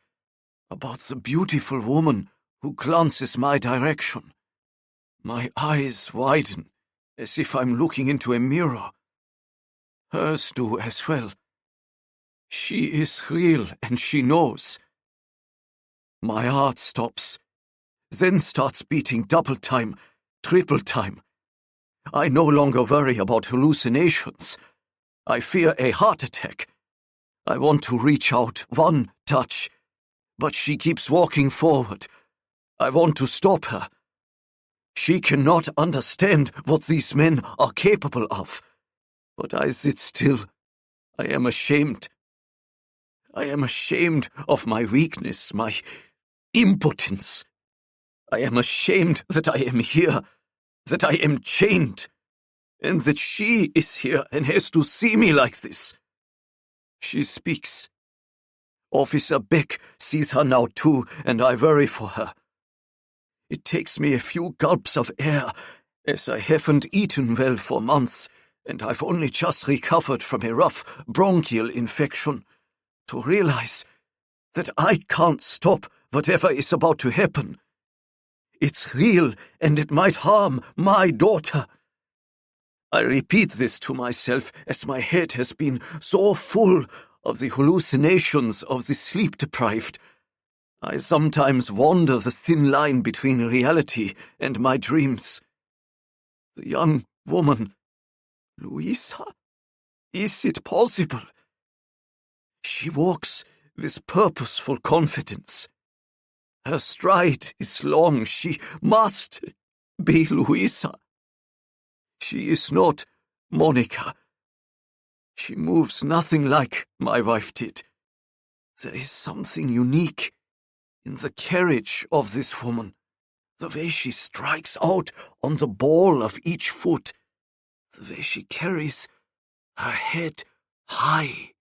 about the beautiful woman who glances my direction. My eyes widen, as if I'm looking into a mirror. Hers do as well. She is real, and she knows. My heart stops, then starts beating double time, triple time. I no longer worry about hallucinations. I fear a heart attack. I want to reach out, one touch, but she keeps walking forward. I want to stop her. She cannot understand what these men are capable of. But I sit still. I am ashamed. I am ashamed of my weakness, my impotence. I am ashamed that I am here, that I am chained, and that she is here and has to see me like this. She speaks. Officer Beck sees her now too, and I worry for her. It takes me a few gulps of air, as I haven't eaten well for months, and I've only just recovered from a rough bronchial infection, to realize that I can't stop whatever is about to happen. It's real, and it might harm my daughter. I repeat this to myself as my head has been so full of the hallucinations of the sleep-deprived. I sometimes wander the thin line between reality and my dreams. The young woman, Luisa? Is it possible? She walks with purposeful confidence. Her stride is long. She must be Luisa. She is not Monica. She moves nothing like my wife did. There is something unique in the carriage of this woman, the way she strikes out on the ball of each foot, the way she carries her head high.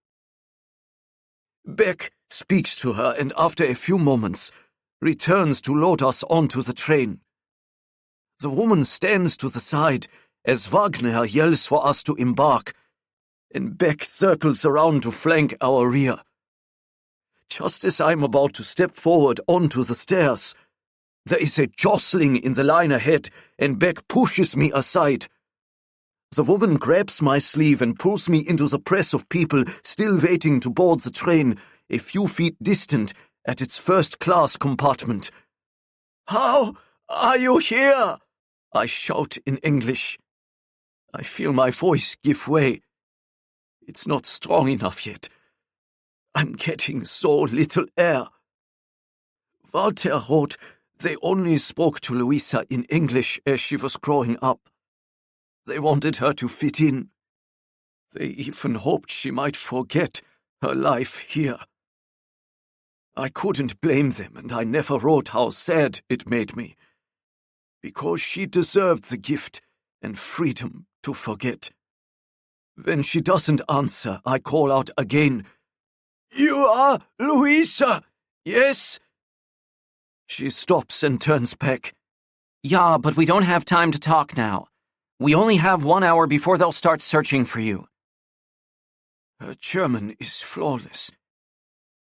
Beck speaks to her and after a few moments returns to load us onto the train. The woman stands to the side as Wagner yells for us to embark, and Beck circles around to flank our rear. Just as I'm about to step forward onto the stairs, there is a jostling in the line ahead, and Beck pushes me aside. The woman grabs my sleeve and pulls me into the press of people still waiting to board the train, a few feet distant at its first-class compartment. "How are you here?" I shout in English. I feel my voice give way. It's not strong enough yet. I'm getting so little air. Walter wrote they only spoke to Luisa in English as she was growing up. They wanted her to fit in. They even hoped she might forget her life here. I couldn't blame them, and I never wrote how sad it made me, because she deserved the gift and freedom to forget. When she doesn't answer, I call out again, "You are Luisa, yes?" She stops and turns back. Yeah, but we don't have time to talk now. We only have 1 hour before they'll start searching for you. Her German is flawless.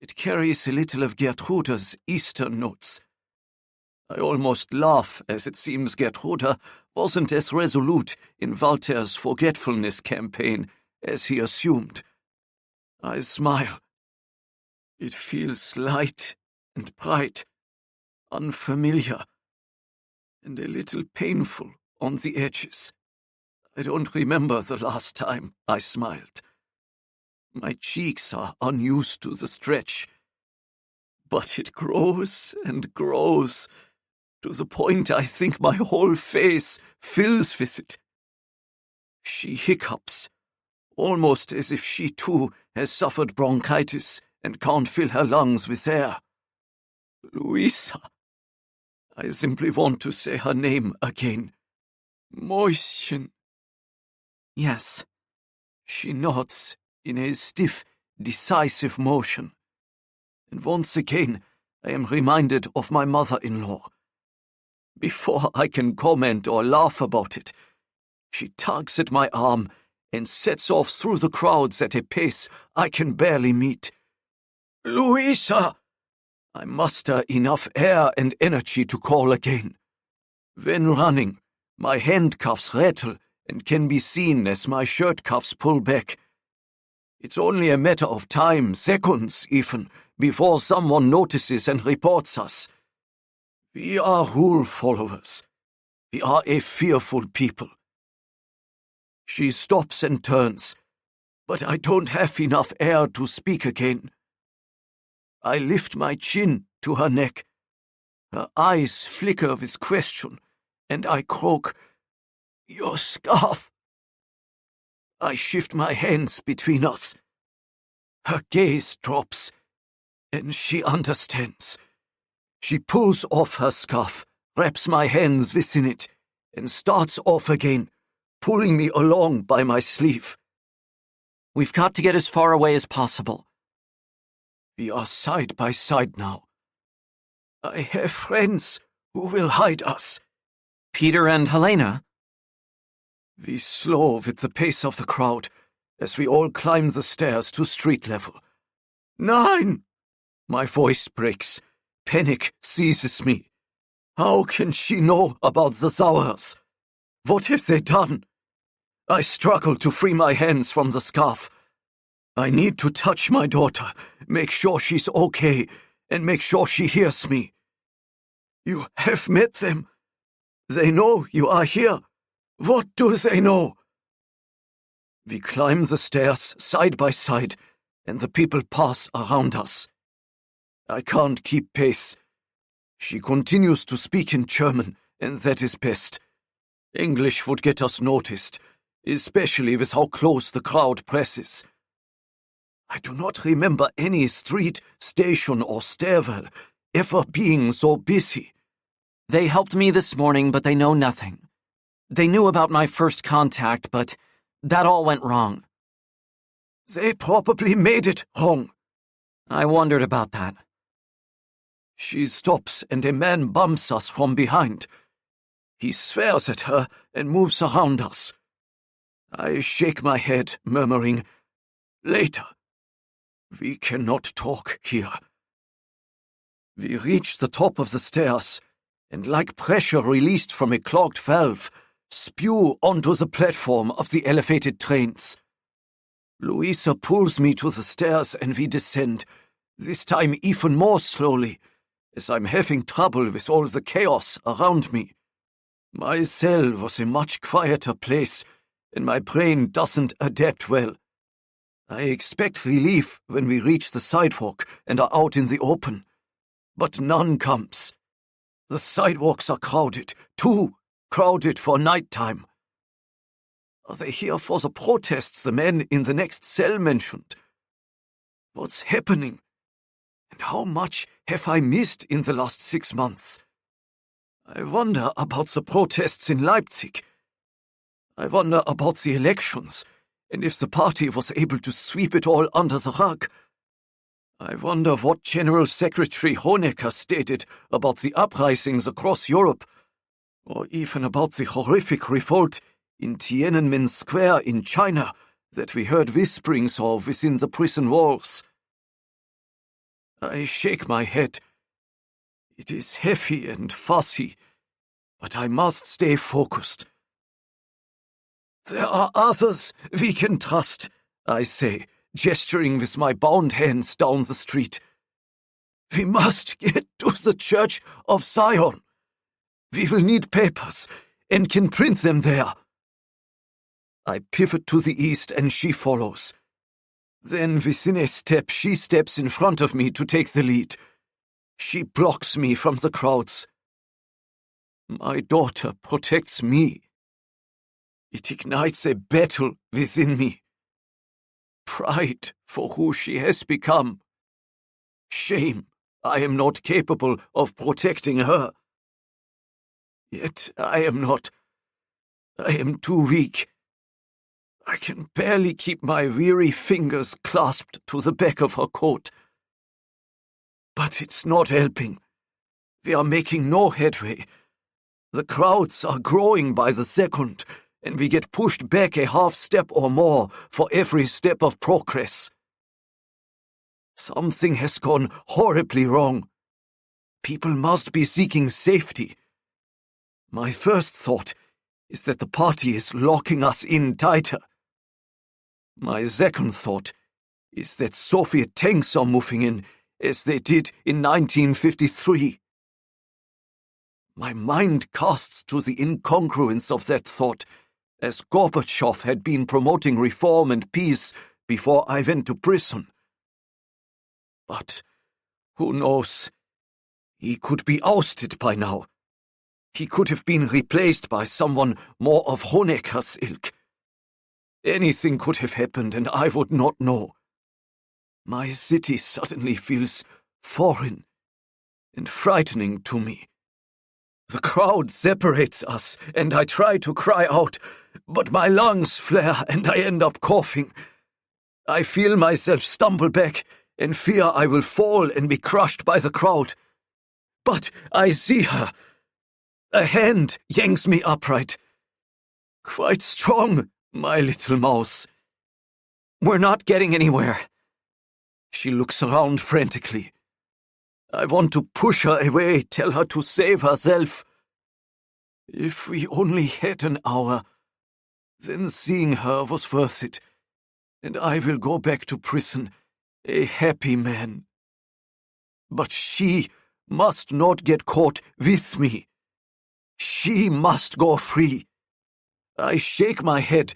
It carries a little of Gertruda's Eastern notes. I almost laugh, as it seems Gertruda wasn't as resolute in Walter's forgetfulness campaign as he assumed. I smile. It feels light and bright, unfamiliar, and a little painful on the edges. I don't remember the last time I smiled. My cheeks are unused to the stretch, but it grows and grows, to the point I think my whole face fills with it. She hiccups, almost as if she too has suffered bronchitis and can't fill her lungs with air. Luisa. I simply want to say her name again. Mäuschen. Yes. She nods in a stiff, decisive motion. And once again, I am reminded of my mother-in-law. Before I can comment or laugh about it, she tugs at my arm and sets off through the crowds at a pace I can barely meet. Luisa! I muster enough air and energy to call again. When running, my handcuffs rattle and can be seen as my shirt cuffs pull back. It's only a matter of time, seconds even, before someone notices and reports us. We are rule followers. We are a fearful people. She stops and turns, but I don't have enough air to speak again. I lift my chin to her neck. Her eyes flicker with question, and I croak, "Your scarf." I shift my hands between us. Her gaze drops, and she understands. She pulls off her scarf, wraps my hands within it, and starts off again, pulling me along by my sleeve. We've got to get as far away as possible. We are side by side now. I have friends who will hide us. Peter and Helena? We slow with the pace of the crowd as we all climb the stairs to street level. "Nein!" My voice breaks. Panic seizes me. How can she know about the Sauers? What have they done? I struggle to free my hands from the scarf. I need to touch my daughter, make sure she's okay, and make sure she hears me. You have met them. They know you are here. What do they know? We climb the stairs side by side, and the people pass around us. I can't keep pace. She continues to speak in German, and that is best. English would get us noticed, especially with how close the crowd presses. I do not remember any street, station, or stairwell ever being so busy. They helped me this morning, but they know nothing. They knew about my first contact, but that all went wrong. They probably made it wrong. I wondered about that. She stops and a man bumps us from behind. He swears at her and moves around us. I shake my head, murmuring, "Later. We cannot talk here." We reach the top of the stairs, and like pressure released from a clogged valve, spew onto the platform of the elevated trains. Luisa pulls me to the stairs and we descend, this time even more slowly, as I'm having trouble with all the chaos around me. My cell was a much quieter place, and my brain doesn't adapt well. I expect relief when we reach the sidewalk and are out in the open, but none comes. The sidewalks are crowded, too crowded for nighttime. Are they here for the protests the man in the next cell mentioned? What's happening? And how much have I missed in the last 6 months? I wonder about the protests in Leipzig. I wonder about the elections, and if the party was able to sweep it all under the rug. I wonder what General Secretary Honecker stated about the uprisings across Europe, or even about the horrific revolt in Tiananmen Square in China that we heard whisperings of within the prison walls. I shake my head. It is heavy and fussy, but I must stay focused. There are others we can trust, I say, gesturing with my bound hands down the street. We must get to the Church of Zion. We will need papers and can print them there. I pivot to the east and she follows. Then within a step she steps in front of me to take the lead. She blocks me from the crowds. My daughter protects me. It ignites a battle within me. Pride for who she has become. Shame I am not capable of protecting her. Yet I am not. I am too weak. I can barely keep my weary fingers clasped to the back of her coat. But it's not helping. We are making no headway. The crowds are growing by the second, and we get pushed back a half step or more for every step of progress. Something has gone horribly wrong. People must be seeking safety. My first thought is that the party is locking us in tighter. My second thought is that Soviet tanks are moving in, as they did in 1953. My mind casts to the incongruence of that thought, as Gorbachev had been promoting reform and peace before I went to prison. But who knows? He could be ousted by now. He could have been replaced by someone more of Honecker's ilk. Anything could have happened and I would not know. My city suddenly feels foreign and frightening to me. The crowd separates us, and I try to cry out, but my lungs flare and I end up coughing. I feel myself stumble back and fear I will fall and be crushed by the crowd. But I see her. A hand yanks me upright. Quite strong, my little mouse. We're not getting anywhere. She looks around frantically. I want to push her away, tell her to save herself. If we only had an hour. then seeing her was worth it, and I will go back to prison a happy man. But she must not get caught with me. She must go free. I shake my head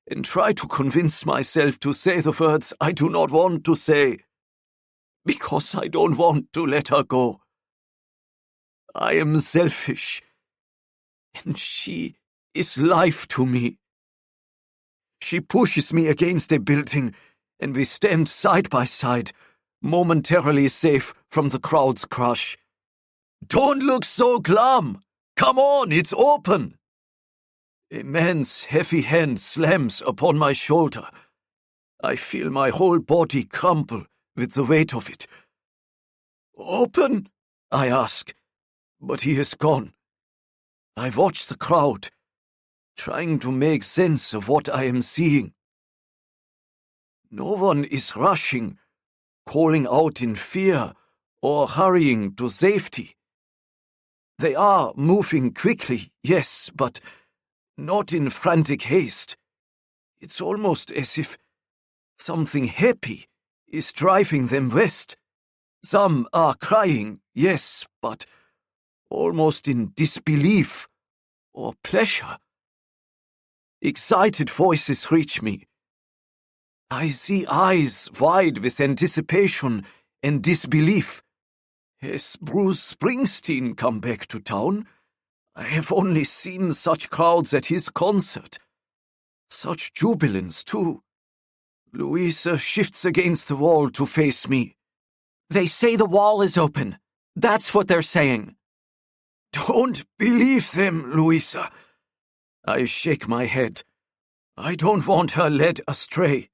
and try to convince myself to say the words I do not want to say, because I don't want to let her go. I am selfish, and she is life to me. She pushes me against a building, and we stand side by side, momentarily safe from the crowd's crush. Don't look so glum! Come on, it's open! A man's heavy hand slams upon my shoulder. I feel my whole body crumple with the weight of it. Open? I ask, but he is gone. I watch the crowd, trying to make sense of what I am seeing. No one is rushing, calling out in fear, or hurrying to safety. They are moving quickly, yes, but not in frantic haste. It's almost as if something happy is driving them west. Some are crying, yes, but almost in disbelief or pleasure. Excited voices reach me. I see eyes wide with anticipation and disbelief. Has Bruce Springsteen come back to town? I have only seen such crowds at his concert. Such jubilance, too. Luisa shifts against the wall to face me. They say the wall is open. That's what they're saying. Don't believe them, Luisa. I shake my head. I don't want her led astray.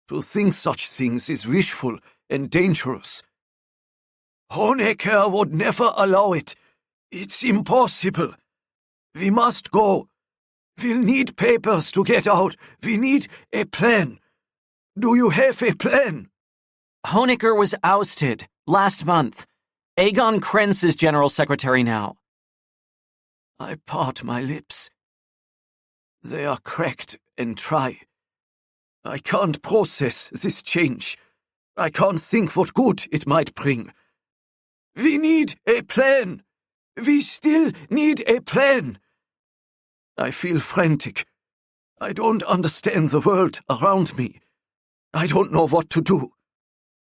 To think such things is wishful and dangerous. Honecker would never allow it. It's impossible. We must go. We'll need papers to get out. We need a plan. Do you have a plan? Honecker was ousted last month. Aegon Krentz is general secretary now. I part my lips. They are cracked and dry. I can't process this change. I can't think what good it might bring. We need a plan. We still need a plan. I feel frantic. I don't understand the world around me. I don't know what to do.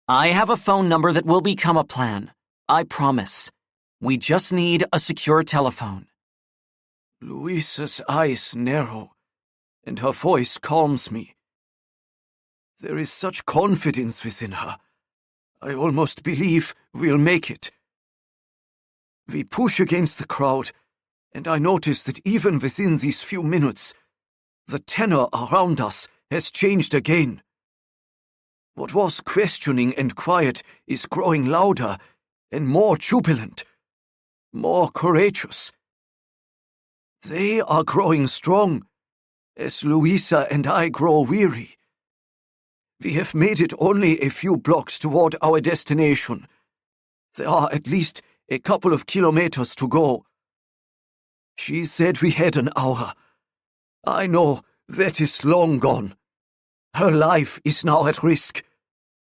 I have a phone number that will become a plan. I promise. We just need a secure telephone. Luisa's eyes narrow, and her voice calms me. There is such confidence within her. I almost believe we'll make it. We push against the crowd, and I notice that even within these few minutes, the tenor around us has changed again. What was questioning and quiet is growing louder and more jubilant, more courageous. They are growing strong, as Luisa and I grow weary. We have made it only a few blocks toward our destination. There are at least a couple of kilometers to go. She said we had an hour. I know that is long gone. Her life is now at risk.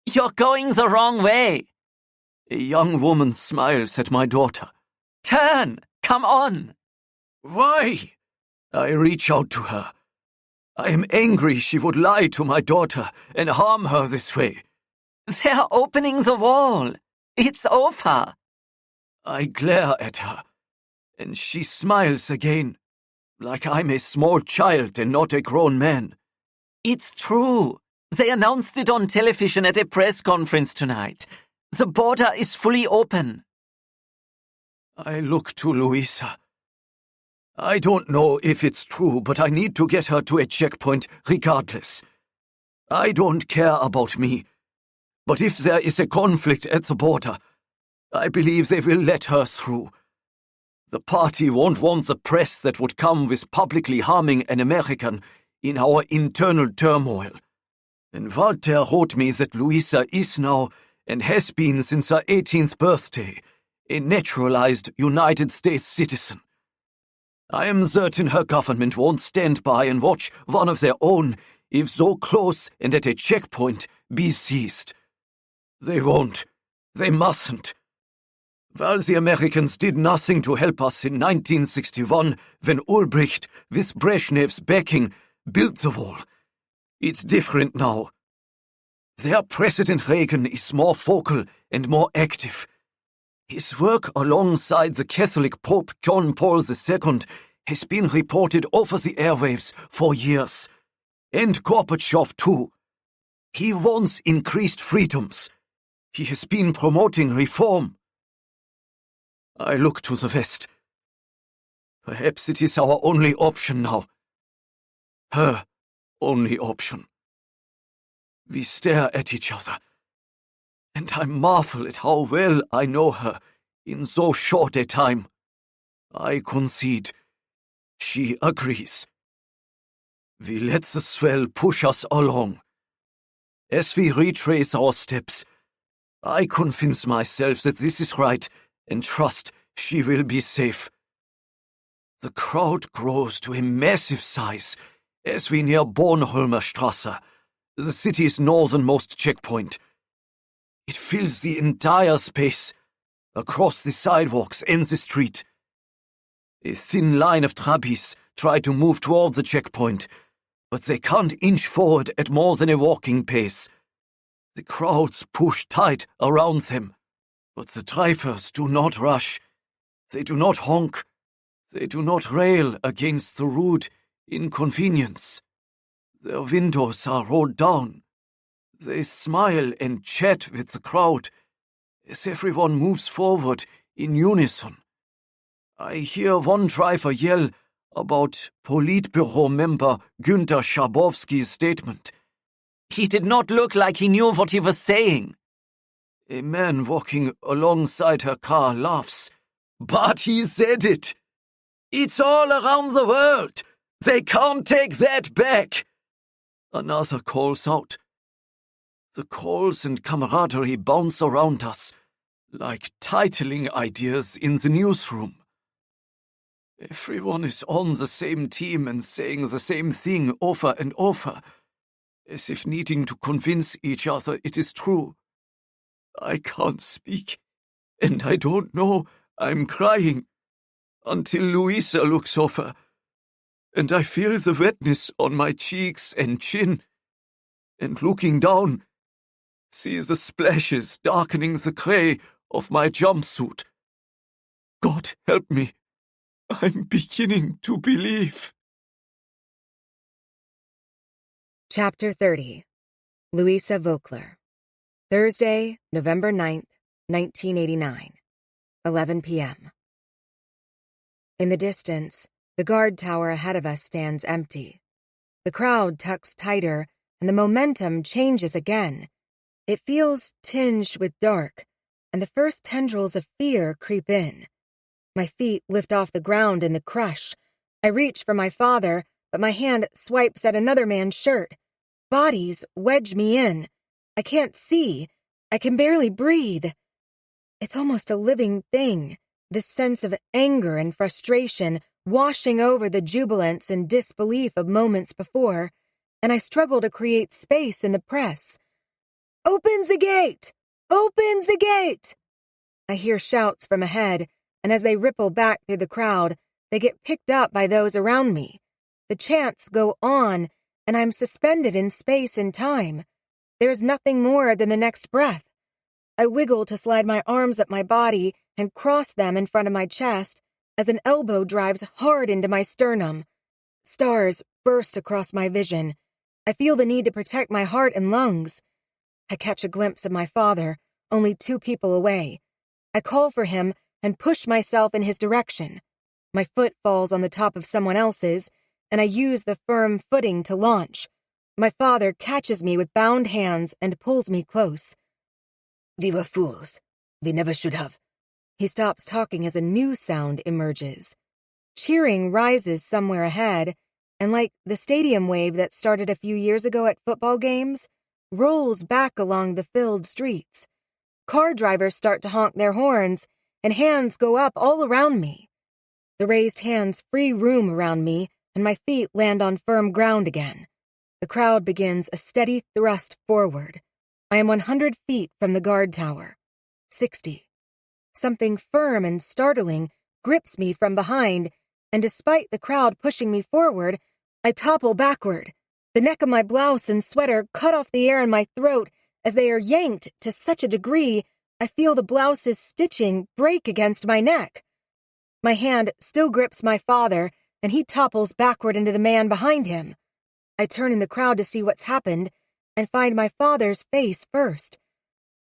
You're going the wrong way. A young woman smiles at my daughter. Turn! Come on! Why? I reach out to her. I am angry she would lie to my daughter and harm her this way. They're opening the wall. It's over. I glare at her, and she smiles again, like I'm a small child and not a grown man. It's true. They announced it on television at a press conference tonight. The border is fully open. I look to Luisa. I don't know if it's true, but I need to get her to a checkpoint regardless. I don't care about me. But if there is a conflict at the border, I believe they will let her through. The party won't want the press that would come with publicly harming an American in our internal turmoil. And Walter wrote me that Luisa is now, and has been since her 18th birthday, a naturalized United States citizen. I am certain her government won't stand by and watch one of their own, if so close and at a checkpoint, be seized. They won't. They mustn't. While the Americans did nothing to help us in 1961, when Ulbricht, with Brezhnev's backing, built the wall, it's different now. Their President Reagan is more vocal and more active. His work alongside the Catholic Pope John Paul II has been reported over the airwaves for years. And Gorbachev, too. He wants increased freedoms. He has been promoting reform. I look to the West. Perhaps it is our only option now. Her only option. We stare at each other, and I marvel at how well I know her in so short a time. I concede. She agrees. We let the swell push us along. As we retrace our steps, I convince myself that this is right and trust she will be safe. The crowd grows to a massive size as we near Bornholmer Strasse, the city's northernmost checkpoint. It fills the entire space, across the sidewalks and the street. A thin line of trabis try to move toward the checkpoint, but they can't inch forward at more than a walking pace. The crowds push tight around them, but the drivers do not rush. They do not honk. They do not rail against the rude inconvenience. Their windows are rolled down. They smile and chat with the crowd as everyone moves forward in unison. I hear one driver yell about Politburo member Günther Schabowski's statement. He did not look like he knew what he was saying. A man walking alongside her car laughs. But he said it. It's all around the world. They can't take that back. Another calls out. The calls and camaraderie bounce around us, like titling ideas in the newsroom. Everyone is on the same team and saying the same thing over and over, as if needing to convince each other it is true. I can't speak, and I don't know I'm crying, until Luisa looks over, and I feel the wetness on my cheeks and chin, and looking down, see the splashes darkening the grey of my jumpsuit. God help me, I'm beginning to believe. Chapter 30. Luisa Voekler. Thursday, November 9th, 1989. 11 p.m. In the distance, the guard tower ahead of us stands empty. The crowd tucks tighter, and the momentum changes again. It feels tinged with dark, and the first tendrils of fear creep in. My feet lift off the ground in the crush. I reach for my father, but my hand swipes at another man's shirt. Bodies wedge me in. I can't see. I can barely breathe. It's almost a living thing, this sense of anger and frustration washing over the jubilance and disbelief of moments before, and I struggle to create space in the press. "Open the gate! Open the gate!" I hear shouts from ahead, and as they ripple back through the crowd, they get picked up by those around me. The chants go on, and I'm suspended in space and time. There is nothing more than the next breath. I wiggle to slide my arms up my body and cross them in front of my chest as an elbow drives hard into my sternum. Stars burst across my vision. I feel the need to protect my heart and lungs. I catch a glimpse of my father, only 2 people away. I call for him and push myself in his direction. My foot falls on the top of someone else's, and I use the firm footing to launch. My father catches me with bound hands and pulls me close. We were fools. We never should have. He stops talking as a new sound emerges. Cheering rises somewhere ahead, and like the stadium wave that started a few years ago at football games, rolls back along the filled streets. Car drivers start to honk their horns, and hands go up all around me. The raised hands free room around me, and my feet land on firm ground again. The crowd begins a steady thrust forward. I am 100 feet from the guard tower. 60. Something firm and startling grips me from behind, and despite the crowd pushing me forward, I topple backward. The neck of my blouse and sweater cut off the air in my throat as they are yanked to such a degree I feel the blouse's stitching break against my neck. My hand still grips my father, and he topples backward into the man behind him. I turn in the crowd to see what's happened and find my father's face first.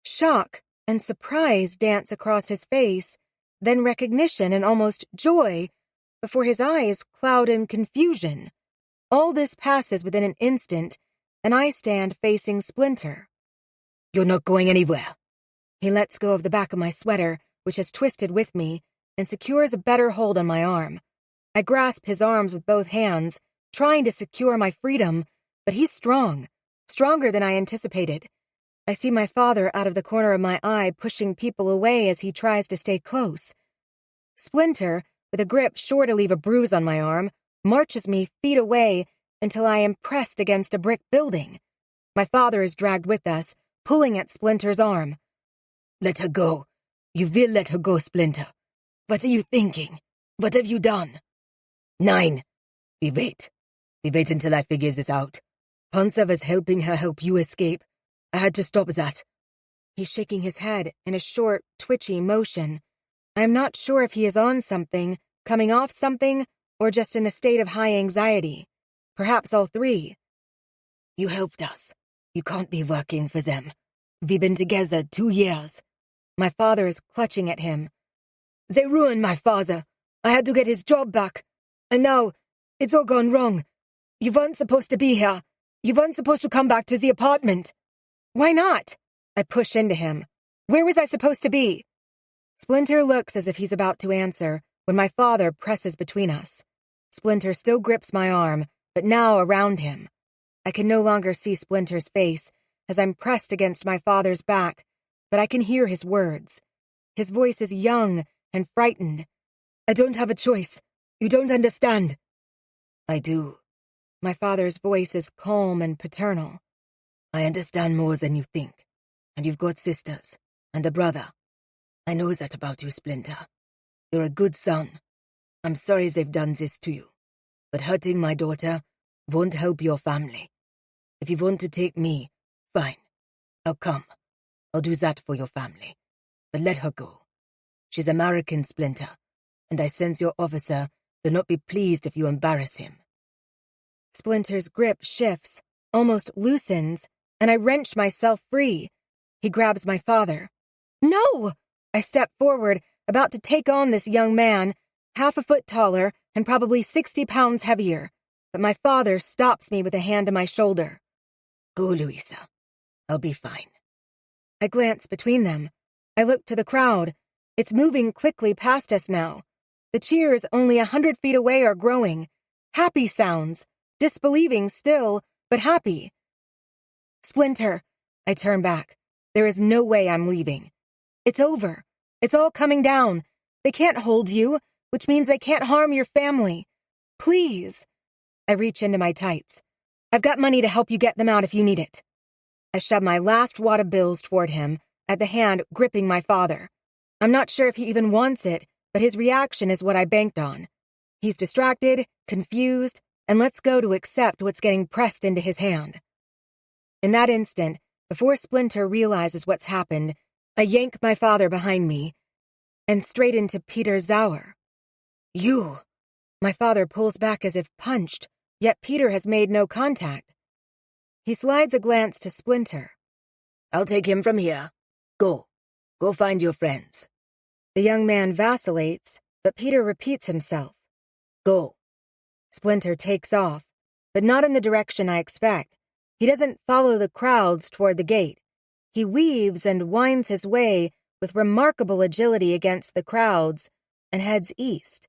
Shock and surprise dance across his face, then recognition and almost joy, before his eyes cloud in confusion. All this passes within an instant, and I stand facing Splinter. You're not going anywhere. He lets go of the back of my sweater, which has twisted with me, and secures a better hold on my arm. I grasp his arms with both hands, trying to secure my freedom, but he's strong, stronger than I anticipated. I see my father out of the corner of my eye pushing people away as he tries to stay close. Splinter, with a grip sure to leave a bruise on my arm, marches me feet away until I am pressed against a brick building. My father is dragged with us, pulling at Splinter's arm. Let her go. You will let her go, Splinter. What are you thinking? What have you done? 9. We wait. We wait until I figures this out. Panzer was helping her help you escape. I had to stop that. He's shaking his head in a short, twitchy motion. I am not sure if he is on something, coming off something, or just in a state of high anxiety. Perhaps all three. You helped us. You can't be working for them. We've been together 2 years. My father is clutching at him. They ruined my father. I had to get his job back. And now, it's all gone wrong. You weren't supposed to be here. You weren't supposed to come back to the apartment. Why not? I push into him. Where was I supposed to be? Splinter looks as if he's about to answer when my father presses between us. Splinter still grips my arm, but now around him. I can no longer see Splinter's face as I'm pressed against my father's back, but I can hear his words. His voice is young and frightened. I don't have a choice. You don't understand. I do. My father's voice is calm and paternal. I understand more than you think. And you've got sisters and a brother. I know that about you, Splinter. You're a good son. I'm sorry they've done this to you. But hurting my daughter won't help your family. If you want to take me, fine. I'll come. I'll do that for your family. But let her go. She's American, Splinter, and I sense your officer will not be pleased if you embarrass him. Splinter's grip shifts, almost loosens, and I wrench myself free. He grabs my father. No! I step forward, about to take on this young man, half a foot taller and probably 60 pounds heavier, but my father stops me with a hand on my shoulder. Go, Luisa. I'll be fine. I glance between them. I look to the crowd. It's moving quickly past us now. The cheers only 100 feet away are growing. Happy sounds. Disbelieving still, but happy. Splinter. I turn back. There is no way I'm leaving. It's over. It's all coming down. They can't hold you, which means they can't harm your family. Please. I reach into my tights. I've got money to help you get them out if you need it. I shove my last wad of bills toward him, at the hand gripping my father. I'm not sure if he even wants it, but his reaction is what I banked on. He's distracted, confused, and lets go to accept what's getting pressed into his hand. In that instant, before Splinter realizes what's happened, I yank my father behind me and straight into Peter Zauer. You! My father pulls back as if punched, yet Peter has made no contact. He slides a glance to Splinter. I'll take him from here. Go. Go find your friends. The young man vacillates, but Peter repeats himself. Go. Splinter takes off, but not in the direction I expect. He doesn't follow the crowds toward the gate. He weaves and winds his way with remarkable agility against the crowds and heads east.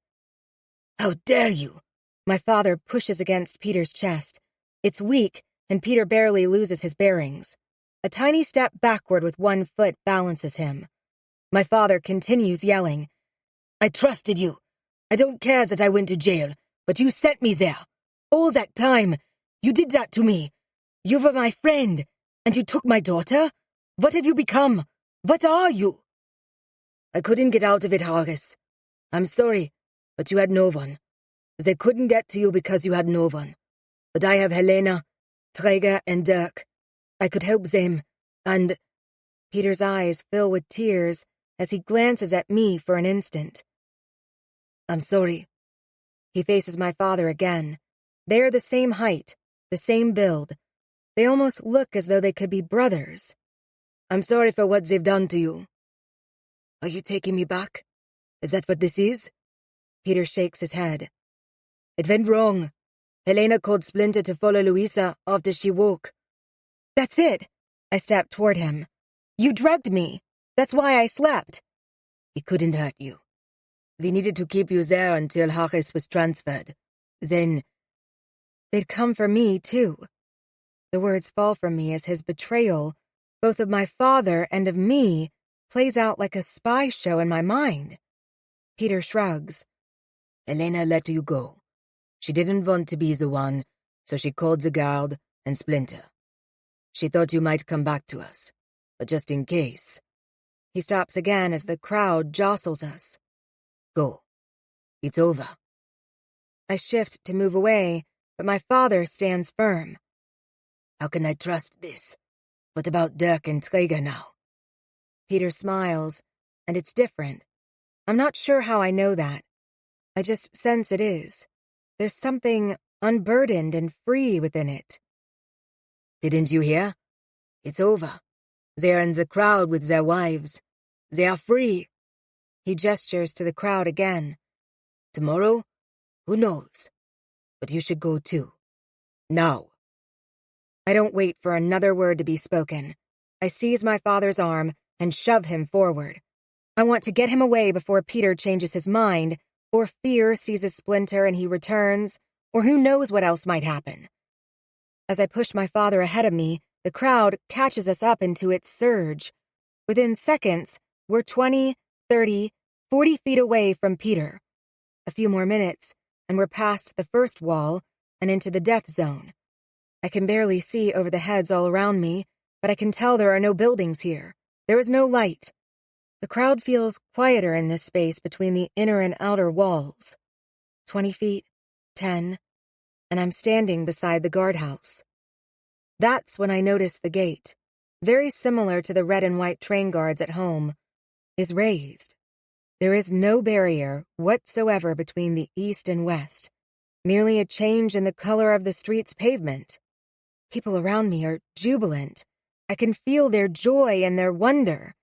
How dare you! My father pushes against Peter's chest. It's weak, and Peter barely loses his bearings. A tiny step backward with one foot balances him. My father continues yelling. I trusted you. I don't care that I went to jail, but you sent me there. All that time. You did that to me. You were my friend, and you took my daughter? What have you become? What are you? I couldn't get out of it, Harris. I'm sorry, but you had no one. They couldn't get to you because you had no one. But I have Helena, Traeger, and Dirk. I could help them, and... Peter's eyes fill with tears as he glances at me for an instant. I'm sorry. He faces my father again. They are the same height, the same build. They almost look as though they could be brothers. I'm sorry for what they've done to you. Are you taking me back? Is that what this is? Peter shakes his head. It went wrong. Helena called Splinter to follow Luisa after she woke. That's it. I stepped toward him. You drugged me. That's why I slept. He couldn't hurt you. We needed to keep you there until Harris was transferred. Then... They'd come for me, too. The words fall from me as his betrayal, both of my father and of me, plays out like a spy show in my mind. Peter shrugs. Helena let you go. She didn't want to be the one, so she called the guard and Splinter. She thought you might come back to us, but just in case. He stops again as the crowd jostles us. Go. It's over. I shift to move away, but my father stands firm. How can I trust this? What about Dirk and Traeger now? Peter smiles, and it's different. I'm not sure how I know that. I just sense it is. There's something unburdened and free within it. Didn't you hear? It's over. They're in the crowd with their wives. They are free. He gestures to the crowd again. Tomorrow? Who knows? But you should go too. Now. I don't wait for another word to be spoken. I seize my father's arm and shove him forward. I want to get him away before Peter changes his mind, or fear seizes Splinter and he returns, or who knows what else might happen. As I push my father ahead of me, the crowd catches us up into its surge. Within seconds, we're 20, 30, 40 feet away from Peter. A few more minutes, and we're past the first wall and into the death zone. I can barely see over the heads all around me, but I can tell there are no buildings here. There is no light. The crowd feels quieter in this space between the inner and outer walls. 20 feet, 10, and I'm standing beside the guardhouse. That's when I notice the gate, very similar to the red and white train guards at home, is raised. There is no barrier whatsoever between the east and west, merely a change in the color of the street's pavement. People around me are jubilant. I can feel their joy and their wonder.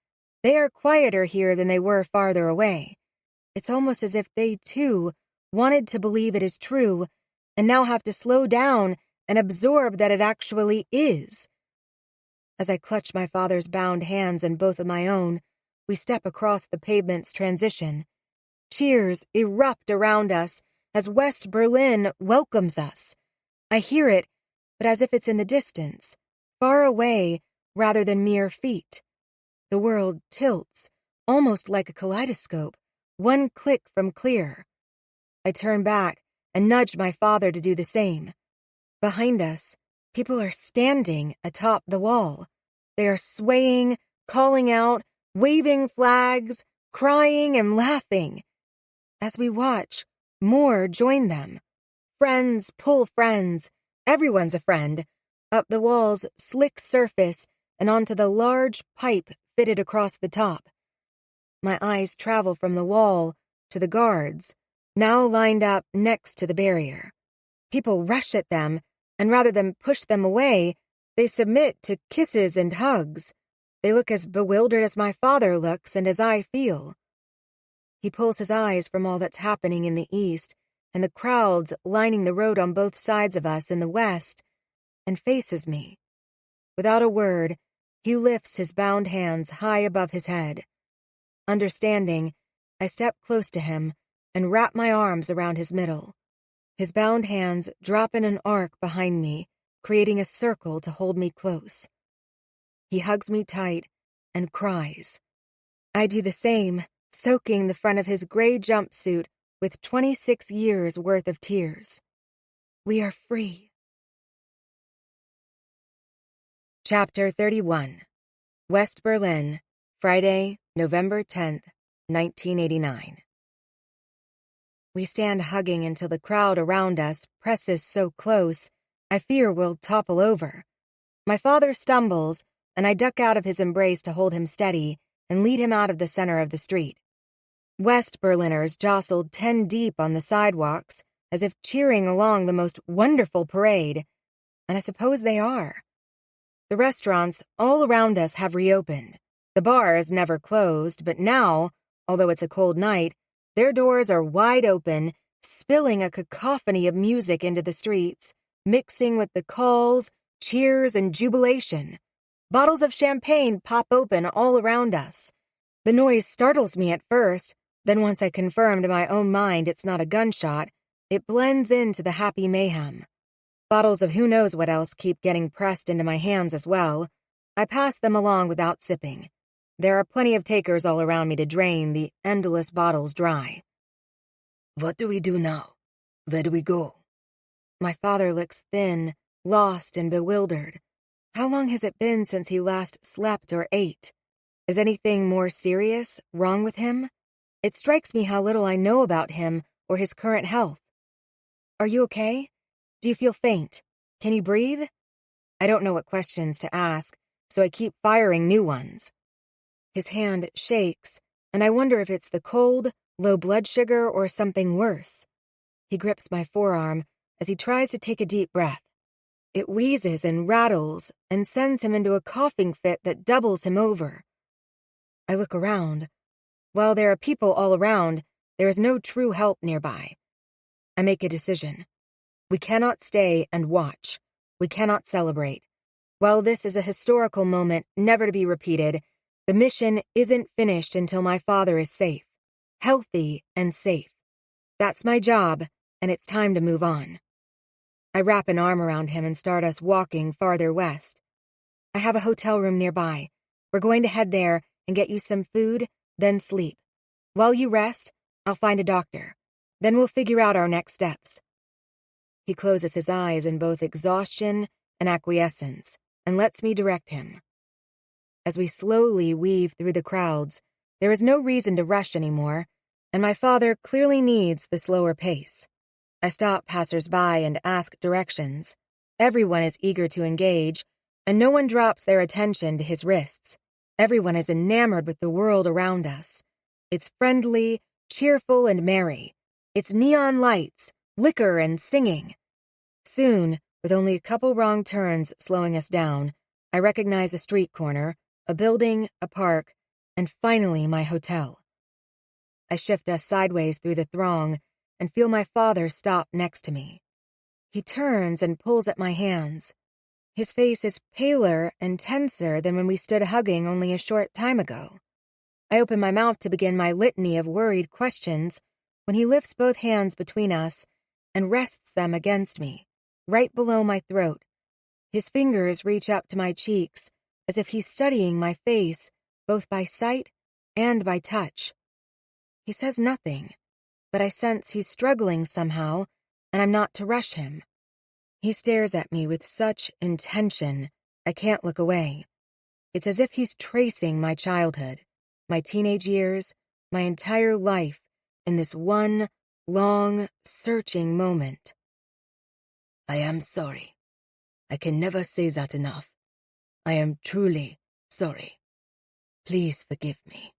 They are quieter here than they were farther away. It's almost as if they, too, wanted to believe it is true, and now have to slow down and absorb that it actually is. As I clutch my father's bound hands in both of my own, we step across the pavement's transition. Cheers erupt around us as West Berlin welcomes us. I hear it, but as if it's in the distance, far away rather than mere feet. The world tilts, almost like a kaleidoscope, one click from clear. I turn back and nudge my father to do the same. Behind us, people are standing atop the wall. They are swaying, calling out, waving flags, crying and laughing. As we watch, more join them. Friends pull friends. Everyone's a friend. Up the wall's slick surface and onto the large pipe fitted across the top. My eyes travel from the wall to the guards, now lined up next to the barrier. People rush at them, and rather than push them away, they submit to kisses and hugs. They look as bewildered as my father looks and as I feel. He pulls his eyes from all that's happening in the east and the crowds lining the road on both sides of us in the west, and faces me. Without a word, he lifts his bound hands high above his head. Understanding, I step close to him and wrap my arms around his middle. His bound hands drop in an arc behind me, creating a circle to hold me close. He hugs me tight and cries. I do the same, soaking the front of his gray jumpsuit with 26 years' worth of tears. We are free. Chapter 31. West Berlin, Friday, November 10th, 1989. We stand hugging until the crowd around us presses so close, I fear we'll topple over. My father stumbles, and I duck out of his embrace to hold him steady and lead him out of the center of the street. West Berliners jostled 10 deep on the sidewalks, as if cheering along the most wonderful parade, and I suppose they are. The restaurants all around us have reopened. The bars never closed, but now, although it's a cold night, their doors are wide open, spilling a cacophony of music into the streets, mixing with the calls, cheers, and jubilation. Bottles of champagne pop open all around us. The noise startles me at first, then once I confirm to my own mind it's not a gunshot, it blends into the happy mayhem. Bottles of who knows what else keep getting pressed into my hands as well. I pass them along without sipping. There are plenty of takers all around me to drain the endless bottles dry. What do we do now? Where do we go? My father looks thin, lost and bewildered. How long has it been since he last slept or ate? Is anything more serious wrong with him? It strikes me how little I know about him or his current health. Are you okay? Do you feel faint? Can you breathe? I don't know what questions to ask, so I keep firing new ones. His hand shakes, and I wonder if it's the cold, low blood sugar, or something worse. He grips my forearm as he tries to take a deep breath. It wheezes and rattles and sends him into a coughing fit that doubles him over. I look around. While there are people all around, there is no true help nearby. I make a decision. We cannot stay and watch. We cannot celebrate. While this is a historical moment never to be repeated, the mission isn't finished until my father is safe, healthy and safe. That's my job, and it's time to move on. I wrap an arm around him and start us walking farther west. I have a hotel room nearby. We're going to head there and get you some food, then sleep. While you rest, I'll find a doctor. Then we'll figure out our next steps. He closes his eyes in both exhaustion and acquiescence and lets me direct him. As we slowly weave through the crowds, there is no reason to rush anymore, and my father clearly needs the slower pace. I stop passers-by and ask directions. Everyone is eager to engage, and no one drops their attention to his wrists. Everyone is enamored with the world around us. It's friendly, cheerful, and merry. It's neon lights, liquor, and singing. Soon, with only a couple wrong turns slowing us down, I recognize a street corner, a building, a park, and finally my hotel. I shift us sideways through the throng and feel my father stop next to me. He turns and pulls at my hands. His face is paler and tenser than when we stood hugging only a short time ago. I open my mouth to begin my litany of worried questions when he lifts both hands between us and rests them against me, right below my throat. His fingers reach up to my cheeks as if he's studying my face, both by sight and by touch. He says nothing, but I sense he's struggling somehow, and I'm not to rush him. He stares at me with such intention, I can't look away. It's as if he's tracing my childhood, my teenage years, my entire life in this one long, searching moment. I am sorry. I can never say that enough. I am truly sorry. Please forgive me.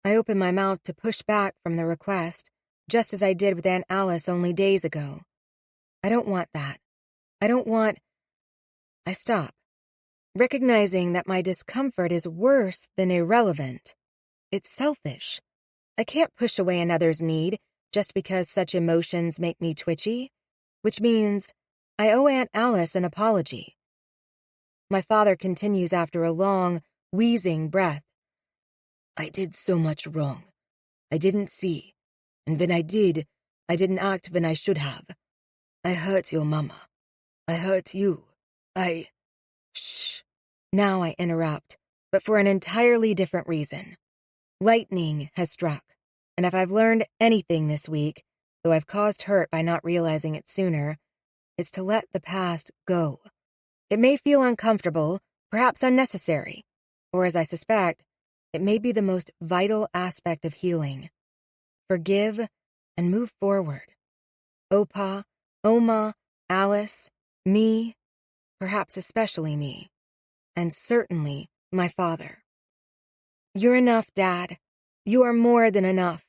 I open my mouth to push back from the request, just as I did with Aunt Alice only days ago. I don't want that. I stop, recognizing that my discomfort is worse than irrelevant. It's selfish. I can't push away another's need just because such emotions make me twitchy, which means I owe Aunt Alice an apology. My father continues after a long, wheezing breath. I did so much wrong. I didn't see. And when I did, I didn't act when I should have. I hurt your mama. I hurt you. Shh. Now I interrupt, but for an entirely different reason. Lightning has struck. And if I've learned anything this week, though I've caused hurt by not realizing it sooner, it's to let the past go. It may feel uncomfortable, perhaps unnecessary, or as I suspect, it may be the most vital aspect of healing. Forgive and move forward. Opa, Oma, Alice, me, perhaps especially me, and certainly my father. You're enough, Dad. You are more than enough.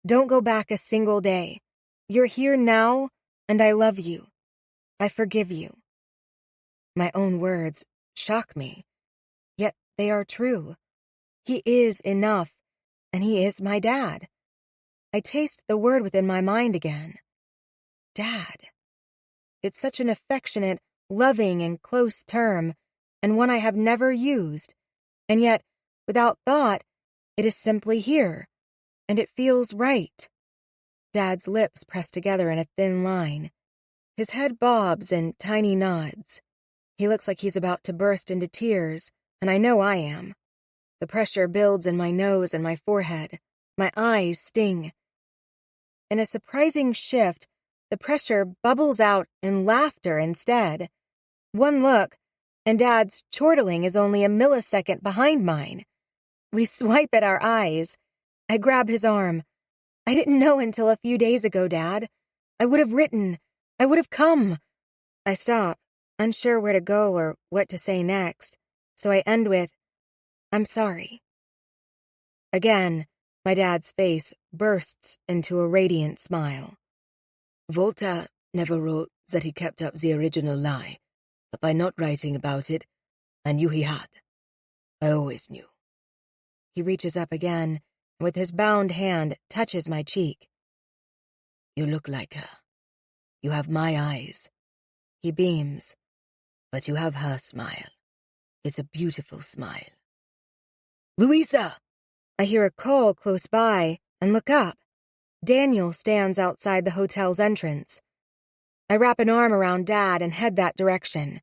Don't go back a single day. You're here now, and I love you. I forgive you. My own words shock me, yet they are true. He is enough, and he is my dad. I taste the word within my mind again. Dad. It's such an affectionate, loving, and close term, and one I have never used, and yet, without thought, it is simply here, and it feels right. Dad's lips press together in a thin line. His head bobs in tiny nods. He looks like he's about to burst into tears, and I know I am. The pressure builds in my nose and my forehead. My eyes sting. In a surprising shift, the pressure bubbles out in laughter instead. One look, and Dad's chortling is only a millisecond behind mine. We swipe at our eyes. I grab his arm. I didn't know until a few days ago, Dad. I would have written. I would have come. I stop, unsure where to go or what to say next, so I end with, I'm sorry. Again, my dad's face bursts into a radiant smile. Volta never wrote that he kept up the original lie, but by not writing about it, I knew he had. I always knew. He reaches up again, and with his bound hand touches my cheek. You look like her. You have my eyes. He beams. But you have her smile. It's a beautiful smile. Luisa! I hear a call close by and look up. Daniel stands outside the hotel's entrance. I wrap an arm around Dad and head that direction.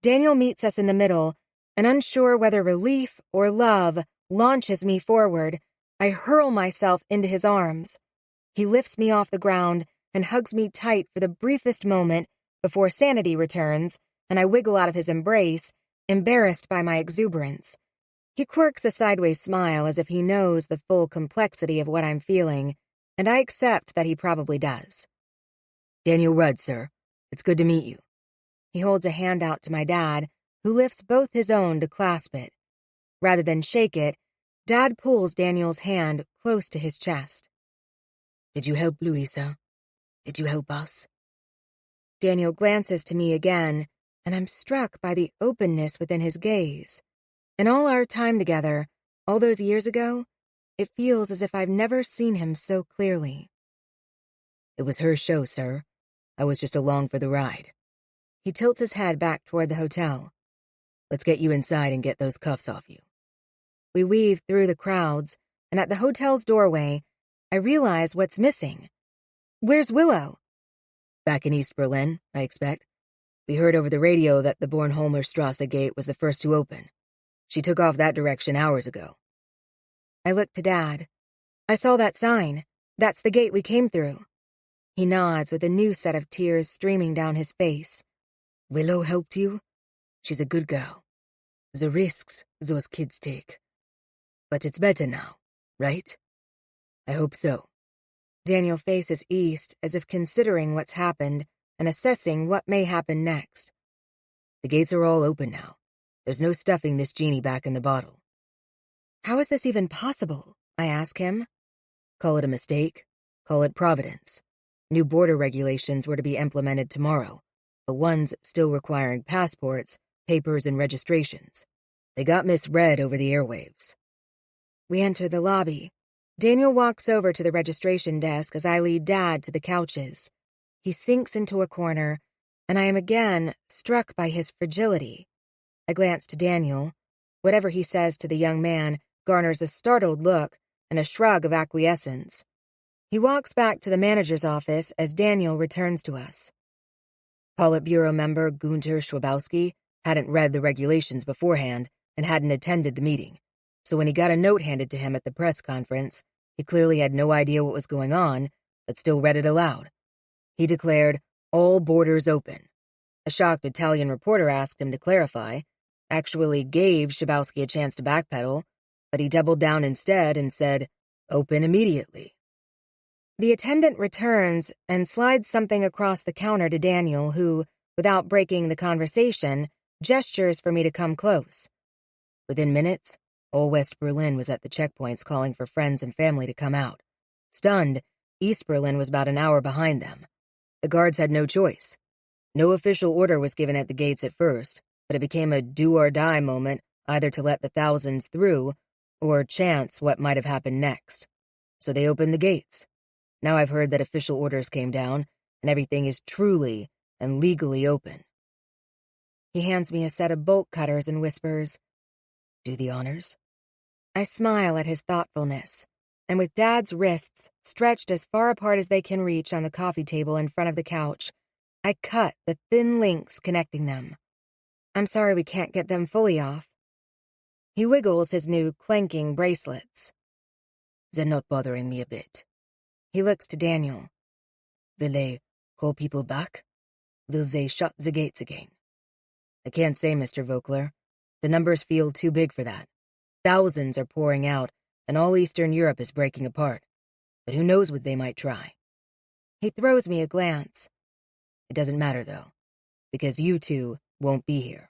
Daniel meets us in the middle, and unsure whether relief or love launches me forward, I hurl myself into his arms. He lifts me off the ground and hugs me tight for the briefest moment before sanity returns, and I wiggle out of his embrace, embarrassed by my exuberance. He quirks a sideways smile as if he knows the full complexity of what I'm feeling, and I accept that he probably does. Daniel Rudd, sir. It's good to meet you. He holds a hand out to my dad, who lifts both his own to clasp it. Rather than shake it, Dad pulls Daniel's hand close to his chest. Did you help Luisa? Did you help us? Daniel glances to me again, and I'm struck by the openness within his gaze. In all our time together, all those years ago, it feels as if I've never seen him so clearly. It was her show, sir. I was just along for the ride. He tilts his head back toward the hotel. Let's get you inside and get those cuffs off you. We weave through the crowds, and at the hotel's doorway, I realize what's missing. Where's Willow? Back in East Berlin, I expect. We heard over the radio that the Bornholmerstrasse gate was the first to open. She took off that direction hours ago. I look to Dad. I saw that sign. That's the gate we came through. He nods with a new set of tears streaming down his face. Willow helped you? She's a good girl. The risks those kids take. But it's better now, right? I hope so. Daniel faces east as if considering what's happened and assessing what may happen next. The gates are all open now. There's no stuffing this genie back in the bottle. How is this even possible? I ask him. Call it a mistake. Call it providence. New border regulations were to be implemented tomorrow, but ones still requiring passports, papers, and registrations. They got misread over the airwaves. We enter the lobby. Daniel walks over to the registration desk as I lead Dad to the couches. He sinks into a corner, and I am again struck by his fragility. I glance to Daniel. Whatever he says to the young man garners a startled look and a shrug of acquiescence. He walks back to the manager's office as Daniel returns to us. Politburo member Gunter Schwabowski hadn't read the regulations beforehand and hadn't attended the meeting, so when he got a note handed to him at the press conference, He clearly had no idea what was going on, but still read it aloud. He declared, "All borders open." A shocked Italian reporter asked him to clarify, actually gave Schabowski a chance to backpedal, but he doubled down instead and said, "Open immediately." The attendant returns and slides something across the counter to Daniel, who, without breaking the conversation, gestures for me to come close. Within minutes, all West Berlin was at the checkpoints calling for friends and family to come out. Stunned, East Berlin was about an hour behind them. The guards had no choice. No official order was given at the gates at first, but it became a do-or-die moment either to let the thousands through or chance what might have happened next. So they opened the gates. Now I've heard that official orders came down, and everything is truly and legally open. He hands me a set of bolt cutters and whispers, "Do the honors." I smile at his thoughtfulness, and with Dad's wrists stretched as far apart as they can reach on the coffee table in front of the couch, I cut the thin links connecting them. "I'm sorry we can't get them fully off." He wiggles his new clanking bracelets. "They're not bothering me a bit." He looks to Daniel. "Will they call people back? Will they shut the gates again?" "I can't say, Mr. Voekler. The numbers feel too big for that. Thousands are pouring out, and all Eastern Europe is breaking apart. But who knows what they might try." He throws me a glance. "It doesn't matter, though, because you two won't be here."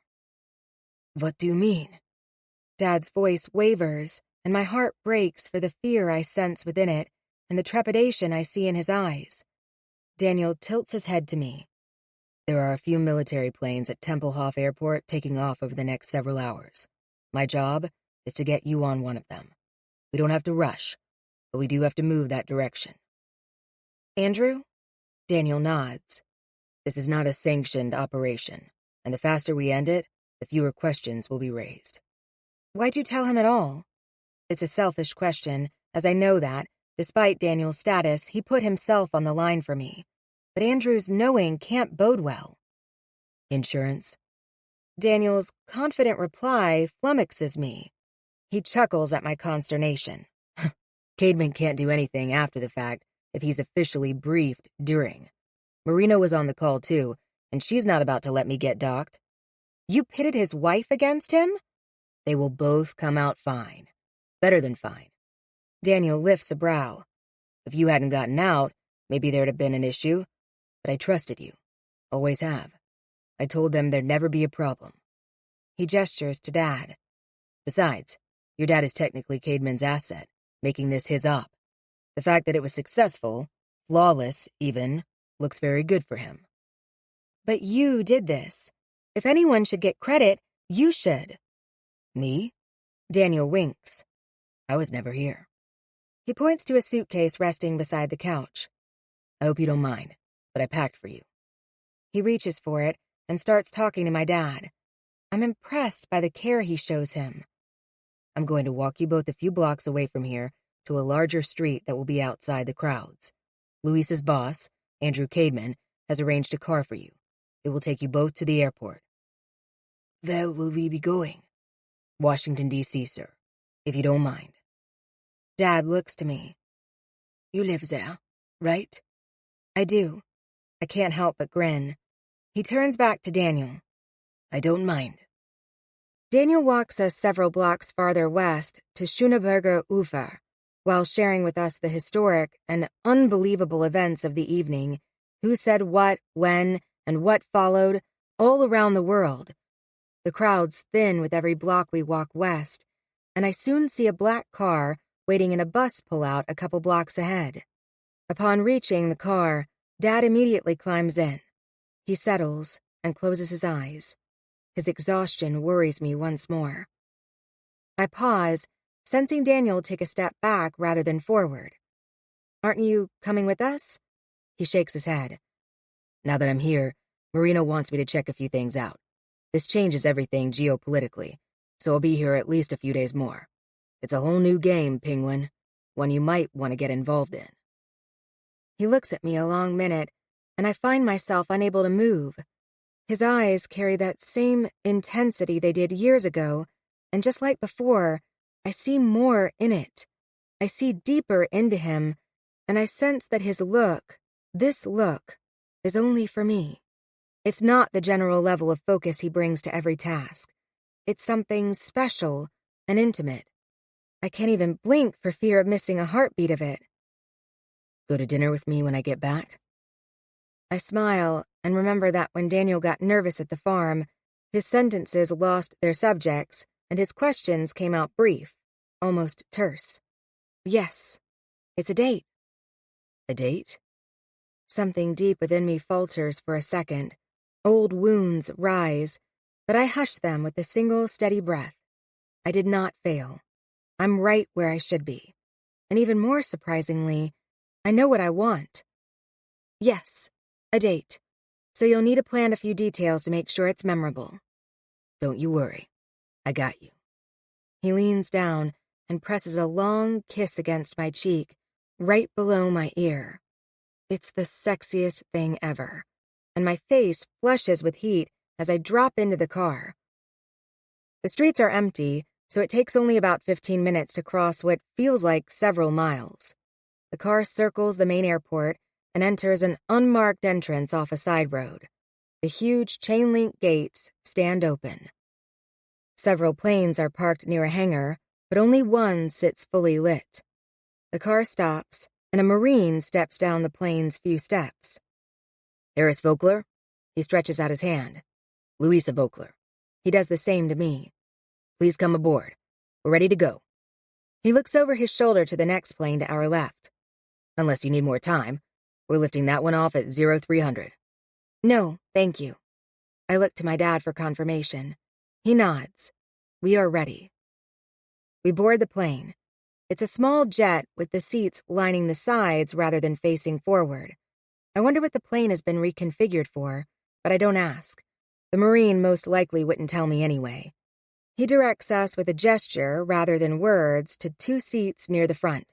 "What do you mean?" Dad's voice wavers, and my heart breaks for the fear I sense within it and the trepidation I see in his eyes. Daniel tilts his head to me. "There are a few military planes at Tempelhof Airport taking off over the next several hours. My job is to get you on one of them. We don't have to rush, but we do have to move that direction." "Andrew?" Daniel nods. "This is not a sanctioned operation, and the faster we end it, the fewer questions will be raised." "Why'd you tell him at all?" It's a selfish question, as I know that, despite Daniel's status, he put himself on the line for me. But Andrew's knowing can't bode well. "Insurance?" Daniel's confident reply flummoxes me. He chuckles at my consternation. Cademan can't do anything after the fact if he's officially briefed during. Marina was on the call too, and she's not about to let me get docked. "You pitted his wife against him?" "They will both come out fine. Better than fine." Daniel lifts a brow. "If you hadn't gotten out, maybe there'd have been an issue. But I trusted you. Always have. I told them there'd never be a problem." He gestures to Dad. "Besides, your dad is technically Cademan's asset, making this his op. The fact that it was successful, flawless even, looks very good for him." "But you did this. If anyone should get credit, you should." "Me?" Daniel winks. "I was never here." He points to a suitcase resting beside the couch. "I hope you don't mind, but I packed for you." He reaches for it and starts talking to my dad. I'm impressed by the care he shows him. "I'm going to walk you both a few blocks away from here to a larger street that will be outside the crowds. Luisa's boss, Andrew Cademan, has arranged a car for you. It will take you both to the airport." "Where will we be going?" "Washington, D.C., sir, if you don't mind." Dad looks to me. "You live there, right?" "I do." I can't help but grin. He turns back to Daniel. "I don't mind." Daniel walks us several blocks farther west to Schöneberger Ufer, while sharing with us the historic and unbelievable events of the evening, who said what, when, and what followed, all around the world. The crowds thin with every block we walk west, and I soon see a black car waiting in a bus pull-out a couple blocks ahead. Upon reaching the car, Dad immediately climbs in. He settles and closes his eyes. His exhaustion worries me once more. I pause, sensing Daniel take a step back rather than forward. "Aren't you coming with us?" He shakes his head. "Now that I'm here, Marina wants me to check a few things out. This changes everything geopolitically, so I'll be here at least a few days more. It's a whole new game, Penguin, one you might want to get involved in." He looks at me a long minute, and I find myself unable to move. His eyes carry that same intensity they did years ago, and just like before, I see more in it. I see deeper into him, and I sense that his look, this look, is only for me. It's not the general level of focus he brings to every task. It's something special and intimate. I can't even blink for fear of missing a heartbeat of it. Go to dinner with me when I get back? I smile and remember that when Daniel got nervous at the farm, his sentences lost their subjects and his questions came out brief, almost terse. Yes, it's a date. A date? Something deep within me falters for a second. Old wounds rise, but I hush them with a single steady breath. I did not fail. I'm right where I should be. And even more surprisingly, I know what I want. Yes, a date. So you'll need to plan a few details to make sure it's memorable. Don't you worry. I got you. He leans down and presses a long kiss against my cheek, right below my ear. It's the sexiest thing ever, and my face flushes with heat as I drop into the car. The streets are empty, so it takes only about 15 minutes to cross what feels like several miles. The car circles the main airport and enters an unmarked entrance off a side road. The huge chain-link gates stand open. Several planes are parked near a hangar, but only one sits fully lit. The car stops, and a Marine steps down the plane's few steps. Harris Voekler? He stretches out his hand. Luisa Voekler. He does the same to me. Please come aboard. We're ready to go. He looks over his shoulder to the next plane to our left. Unless you need more time. We're lifting that one off at 0300. No, thank you. I look to my dad for confirmation. He nods. We are ready. We board the plane. It's a small jet with the seats lining the sides rather than facing forward. I wonder what the plane has been reconfigured for, but I don't ask. The Marine most likely wouldn't tell me anyway. He directs us with a gesture rather than words to 2 seats near the front.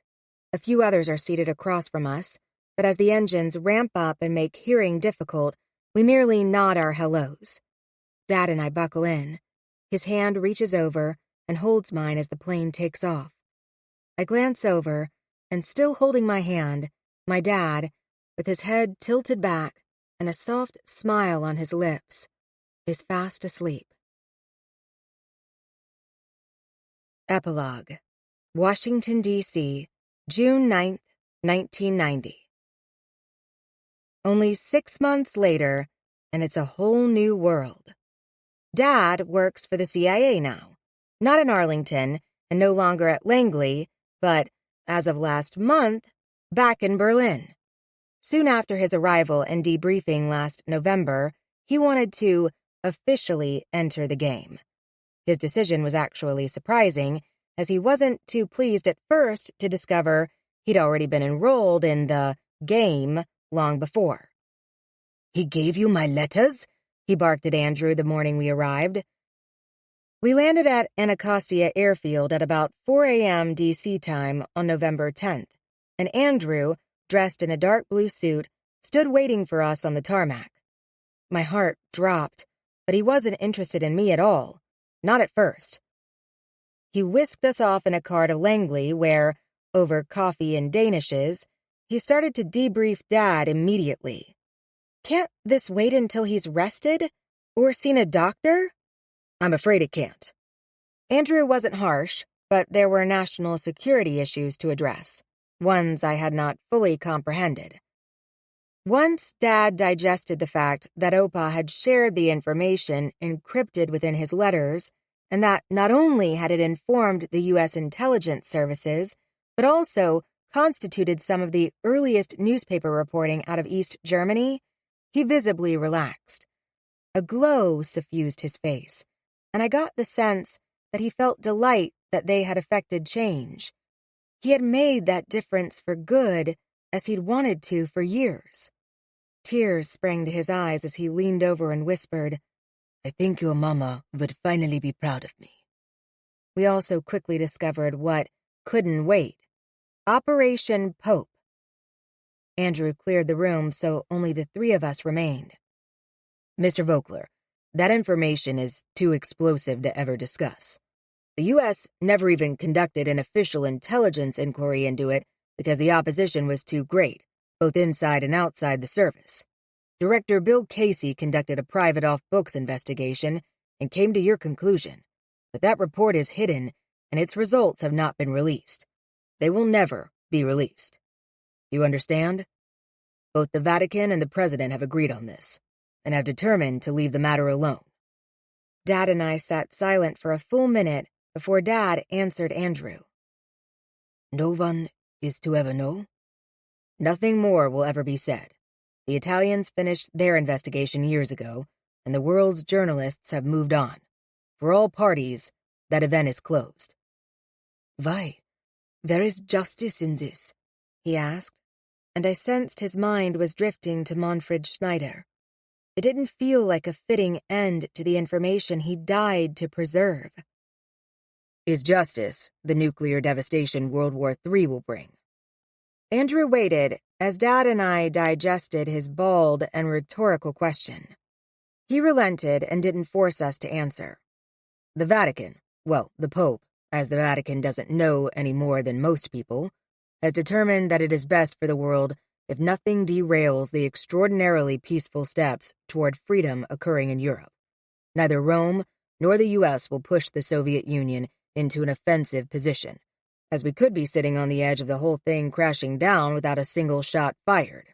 A few others are seated across from us, but as the engines ramp up and make hearing difficult, we merely nod our hellos. Dad and I buckle in. His hand reaches over and holds mine as the plane takes off. I glance over, and still holding my hand, my dad, with his head tilted back and a soft smile on his lips, is fast asleep. Epilogue. Washington, D.C., June 9th, 1990. Only 6 months later, and it's a whole new world. Dad works for the CIA now, not in Arlington and no longer at Langley, but, as of last month, back in Berlin. Soon after his arrival and debriefing last November, he wanted to officially enter the game. His decision was actually surprising, as he wasn't too pleased at first to discover he'd already been enrolled in the game long before. He gave you my letters? He barked at Andrew the morning we arrived. We landed at Anacostia Airfield at about 4 a.m. D.C. time on November 10th, and Andrew, dressed in a dark blue suit, stood waiting for us on the tarmac. My heart dropped, but he wasn't interested in me at all. Not at first. He whisked us off in a car to Langley, where, over coffee and danishes, he started to debrief Dad immediately. Can't this wait until he's rested? Or seen a doctor? I'm afraid it can't. Andrew wasn't harsh, but there were national security issues to address, ones I had not fully comprehended. Once Dad digested the fact that Opa had shared the information encrypted within his letters, and that not only had it informed the U.S. intelligence services, but also constituted some of the earliest newspaper reporting out of East Germany, he visibly relaxed. A glow suffused his face, and I got the sense that he felt delight that they had effected change. He had made that difference for good, as he'd wanted to for years. Tears sprang to his eyes as he leaned over and whispered, I think your mama would finally be proud of me. We also quickly discovered what couldn't wait. Operation Pope. Andrew cleared the room so only the 3 of us remained. Mr. Voekler, that information is too explosive to ever discuss. The U.S. never even conducted an official intelligence inquiry into it because the opposition was too great, both inside and outside the service. Director Bill Casey conducted a private off-books investigation and came to your conclusion, but that report is hidden and its results have not been released. They will never be released. You understand? Both the Vatican and the President have agreed on this, and have determined to leave the matter alone. Dad and I sat silent for a full minute before Dad answered Andrew. No one is to ever know? Nothing more will ever be said. The Italians finished their investigation years ago, and the world's journalists have moved on. For all parties, that event is closed. Why? There is justice in this, he asked, and I sensed his mind was drifting to Manfred Schneider. It didn't feel like a fitting end to the information he died to preserve. Is justice the nuclear devastation World War III will bring? Andrew waited as Dad and I digested his bald and rhetorical question. He relented and didn't force us to answer. The Vatican, well, the Pope, as the Vatican doesn't know any more than most people, has determined that it is best for the world if nothing derails the extraordinarily peaceful steps toward freedom occurring in Europe. Neither Rome nor the U.S. will push the Soviet Union into an offensive position, as we could be sitting on the edge of the whole thing crashing down without a single shot fired.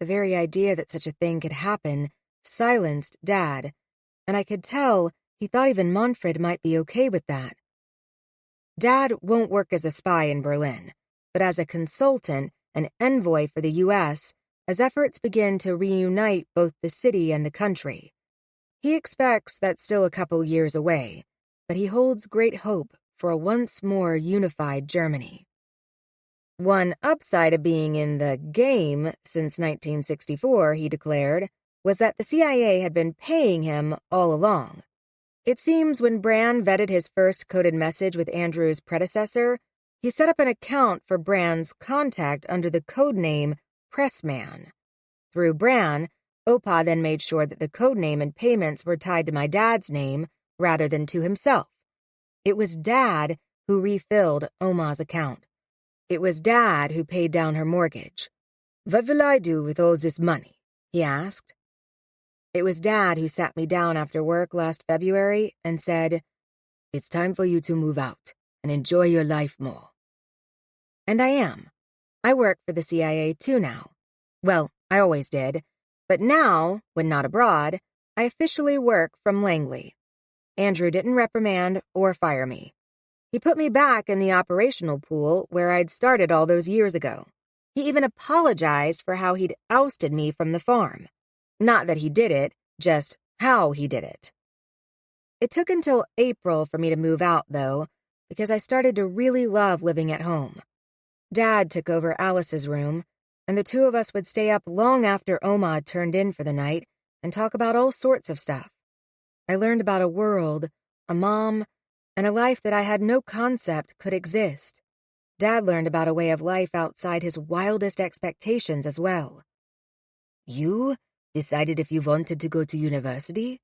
The very idea that such a thing could happen silenced Dad, and I could tell he thought even Manfred might be okay with that. Dad won't work as a spy in Berlin, but as a consultant and envoy for the U.S. as efforts begin to reunite both the city and the country. He expects that's still a couple years away, but he holds great hope for a once more unified Germany. One upside of being in the game since 1964, he declared, was that the CIA had been paying him all along. It seems when Bran vetted his first coded message with Andrew's predecessor, he set up an account for Bran's contact under the code name Pressman. Through Bran, Opa then made sure that the code name and payments were tied to my dad's name rather than to himself. It was Dad who refilled Oma's account. It was Dad who paid down her mortgage. What will I do with all this money? He asked. It was Dad who sat me down after work last February and said, "It's time for you to move out and enjoy your life more." And I am. I work for the CIA too now. Well, I always did, but now, when not abroad, I officially work from Langley. Andrew didn't reprimand or fire me. He put me back in the operational pool where I'd started all those years ago. He even apologized for how he'd ousted me from the farm. Not that he did it, just how he did it. It took until April for me to move out, though, because I started to really love living at home. Dad took over Alice's room, and the two of us would stay up long after Oma turned in for the night and talk about all sorts of stuff. I learned about a world, a mom, and a life that I had no concept could exist. Dad learned about a way of life outside his wildest expectations as well. You decided if you wanted to go to university?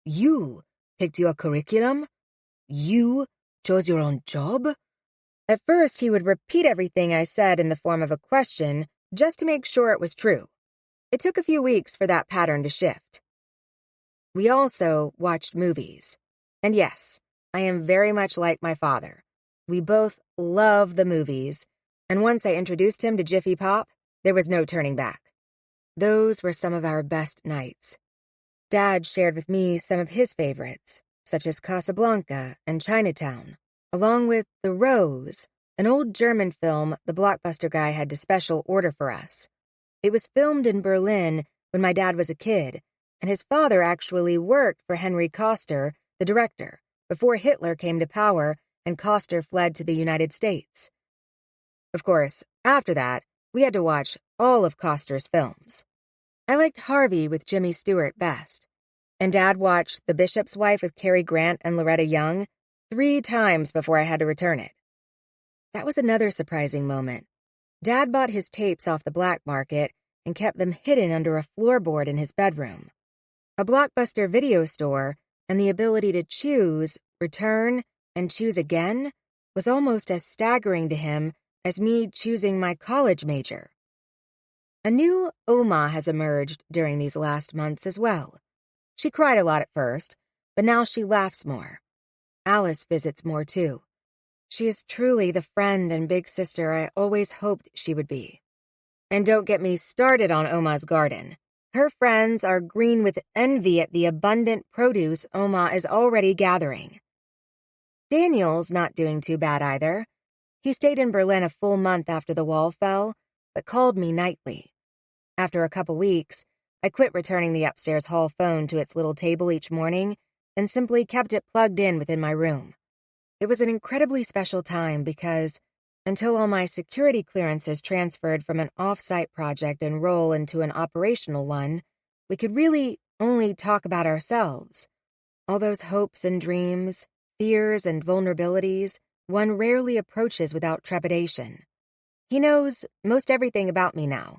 You picked your curriculum? You chose your own job? At first, he would repeat everything I said in the form of a question just to make sure it was true. It took a few weeks for that pattern to shift. We also watched movies. And yes, I am very much like my father. We both love the movies, and once I introduced him to Jiffy Pop, there was no turning back. Those were some of our best nights. Dad shared with me some of his favorites, such as Casablanca and Chinatown, along with The Rose, an old German film the Blockbuster guy had to special order for us. It was filmed in Berlin when my dad was a kid, and his father actually worked for Henry Koster, the director, before Hitler came to power and Koster fled to the United States. Of course, after that, we had to watch all of Koster's films. I liked Harvey with Jimmy Stewart best, and Dad watched The Bishop's Wife with Cary Grant and Loretta Young 3 times before I had to return it. That was another surprising moment. Dad bought his tapes off the black market and kept them hidden under a floorboard in his bedroom. A Blockbuster video store and the ability to choose, return, and choose again was almost as staggering to him as me choosing my college major. A new Oma has emerged during these last months as well. She cried a lot at first, but now she laughs more. Alice visits more too. She is truly the friend and big sister I always hoped she would be. And don't get me started on Oma's garden. Her friends are green with envy at the abundant produce Oma is already gathering. Daniel's not doing too bad either. He stayed in Berlin a full month after the wall fell, but called me nightly. After a couple weeks, I quit returning the upstairs hall phone to its little table each morning and simply kept it plugged in within my room. It was an incredibly special time because, until all my security clearances transferred from an off-site project and role into an operational one, we could really only talk about ourselves. All those hopes and dreams, fears and vulnerabilities one rarely approaches without trepidation. He knows most everything about me now,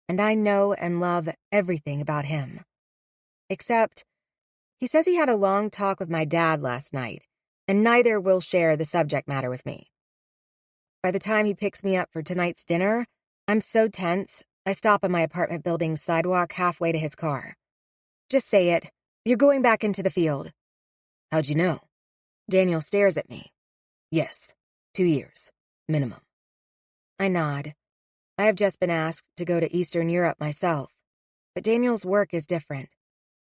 and I know and love everything about him. Except, he says he had a long talk with my dad last night, and neither will share the subject matter with me. By the time he picks me up for tonight's dinner, I'm so tense, I stop on my apartment building's sidewalk halfway to his car. Just say it. You're going back into the field. How'd you know? Daniel stares at me. Yes, 2 years, minimum. I nod. I have just been asked to go to Eastern Europe myself. But Daniel's work is different.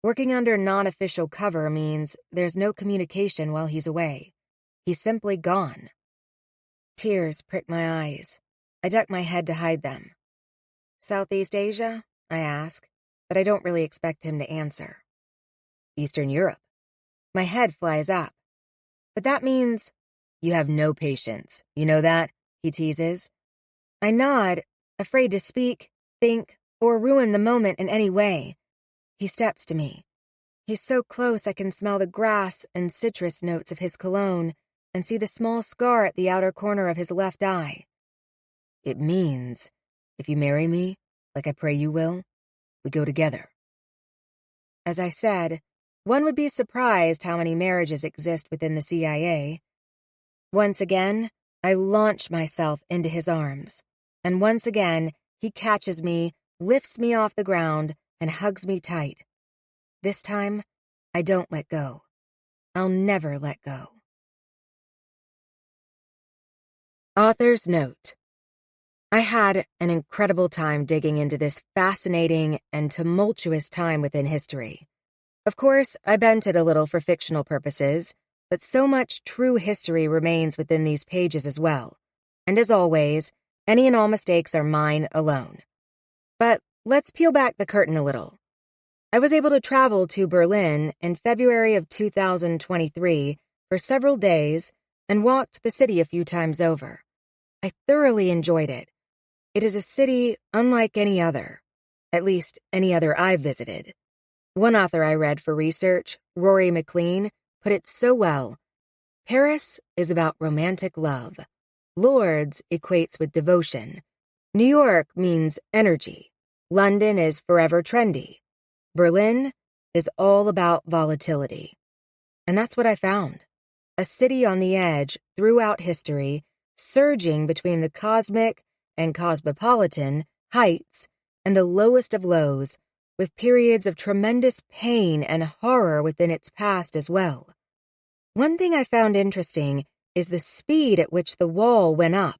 Working under non-official cover means there's no communication while he's away. He's simply gone. Tears prick my eyes. I duck my head to hide them. Southeast Asia? I ask, but I don't really expect him to answer. Eastern Europe. My head flies up. But that means... You have no patience. You know that? He teases. I nod, afraid to speak, think, or ruin the moment in any way. He steps to me. He's so close I can smell the grass and citrus notes of his cologne and see the small scar at the outer corner of his left eye. It means, if you marry me, like I pray you will, we go together. As I said, one would be surprised how many marriages exist within the CIA. Once again, I launch myself into his arms, and once again, he catches me, lifts me off the ground, and hugs me tight. This time, I don't let go. I'll never let go. Author's note. I had an incredible time digging into this fascinating and tumultuous time within history. Of course, I bent it a little for fictional purposes, but so much true history remains within these pages as well. And as always, any and all mistakes are mine alone. But let's peel back the curtain a little. I was able to travel to Berlin in February of 2023 for several days and walked the city a few times over. I thoroughly enjoyed it. It is a city unlike any other, at least any other I've visited. One author I read for research, Rory McLean, put it so well. Paris is about romantic love. Lourdes equates with devotion. New York means energy. London is forever trendy. Berlin is all about volatility. And that's what I found. A city on the edge throughout history, surging between the cosmic and cosmopolitan heights and the lowest of lows, with periods of tremendous pain and horror within its past as well. One thing I found interesting is the speed at which the wall went up.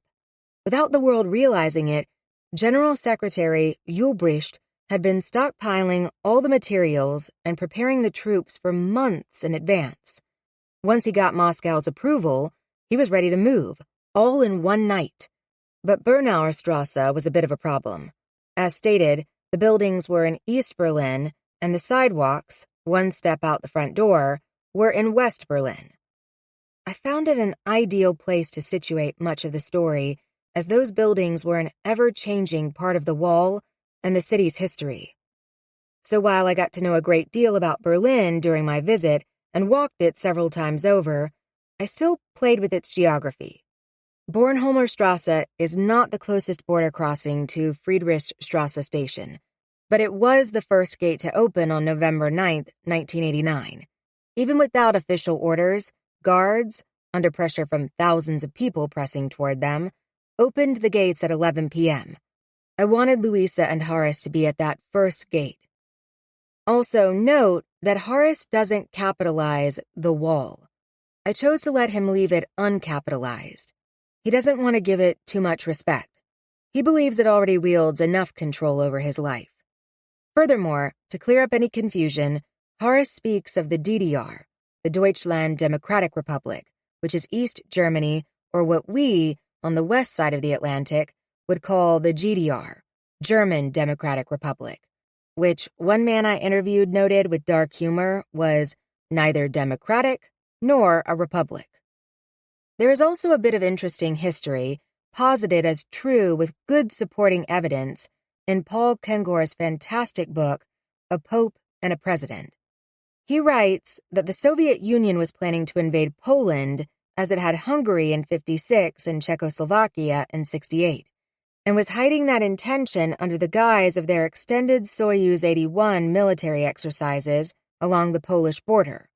Without the world realizing it, General Secretary Ulbricht had been stockpiling all the materials and preparing the troops for months in advance. Once he got Moscow's approval, he was ready to move, all in one night. But Bernauer Strasse was a bit of a problem. As stated, the buildings were in East Berlin, and the sidewalks, one step out the front door, were in West Berlin. I found it an ideal place to situate much of the story, as those buildings were an ever-changing part of the wall and the city's history. So while I got to know a great deal about Berlin during my visit and walked it several times over, I still played with its geography. Bornholmer Strasse is not the closest border crossing to Friedrichstrasse Station, but it was the first gate to open on November 9, 1989. Even without official orders, guards, under pressure from thousands of people pressing toward them, opened the gates at 11 p.m. I wanted Luisa and Horace to be at that first gate. Also, note that Horace doesn't capitalize the wall. I chose to let him leave it uncapitalized. He doesn't want to give it too much respect. He believes it already wields enough control over his life. Furthermore, to clear up any confusion, Horace speaks of the DDR, the Deutschland Democratic Republic, which is East Germany, or what we, on the west side of the Atlantic, would call the GDR, German Democratic Republic, which one man I interviewed noted with dark humor was neither democratic nor a republic. There is also a bit of interesting history, posited as true with good supporting evidence, in Paul Kengor's fantastic book, A Pope and a President. He writes that the Soviet Union was planning to invade Poland as it had Hungary in '56 and Czechoslovakia in '68, and was hiding that intention under the guise of their extended Soyuz 81 military exercises along the Polish border.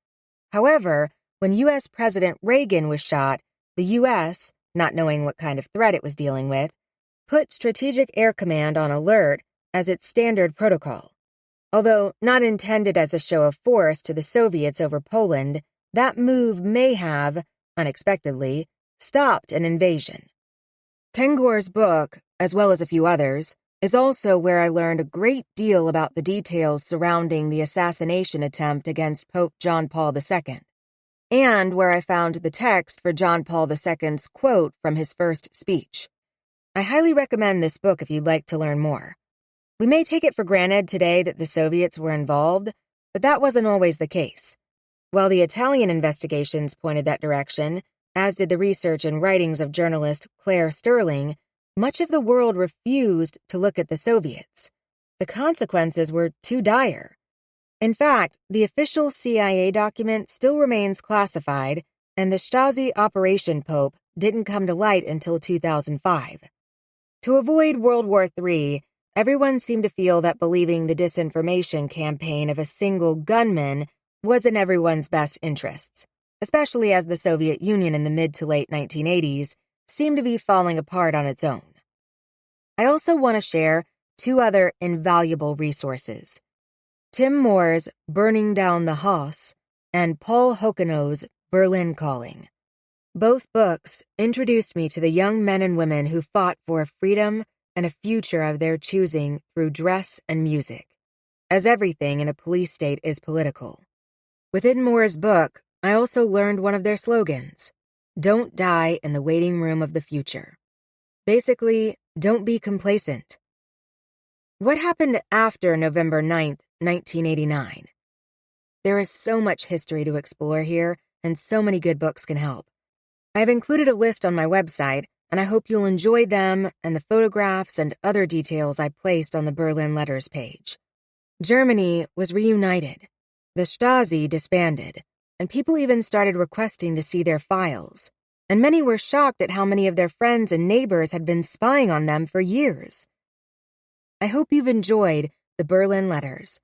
However, when U.S. President Reagan was shot, the U.S., not knowing what kind of threat it was dealing with, put Strategic Air Command on alert as its standard protocol. Although not intended as a show of force to the Soviets over Poland, that move may have, unexpectedly, stopped an invasion. Kengor's book, as well as a few others, is also where I learned a great deal about the details surrounding the assassination attempt against Pope John Paul II, and where I found the text for John Paul II's quote from his first speech. I highly recommend this book if you'd like to learn more. We may take it for granted today that the Soviets were involved, but that wasn't always the case. While the Italian investigations pointed that direction, as did the research and writings of journalist Claire Sterling, much of the world refused to look at the Soviets. The consequences were too dire. In fact, the official CIA document still remains classified, and the Stasi Operation Pope didn't come to light until 2005. To avoid World War III, everyone seemed to feel that believing the disinformation campaign of a single gunman was in everyone's best interests, especially as the Soviet Union in the mid to late 1980s seemed to be falling apart on its own. I also want to share two other invaluable resources: Tim Moore's Burning Down the Haus and Paul Hokeno's Berlin Calling. Both books introduced me to the young men and women who fought for a freedom and a future of their choosing through dress and music, as everything in a police state is political. Within Moore's book, I also learned one of their slogans: "Don't die in the waiting room of the future." Basically, don't be complacent. What happened after November 9th, 1989? There is so much history to explore here, and so many good books can help. I've included a list on my website, and I hope you'll enjoy them and the photographs and other details I placed on the Berlin Letters page. Germany was reunited. The Stasi disbanded, and people even started requesting to see their files, and many were shocked at how many of their friends and neighbors had been spying on them for years. I hope you've enjoyed the Berlin Letters,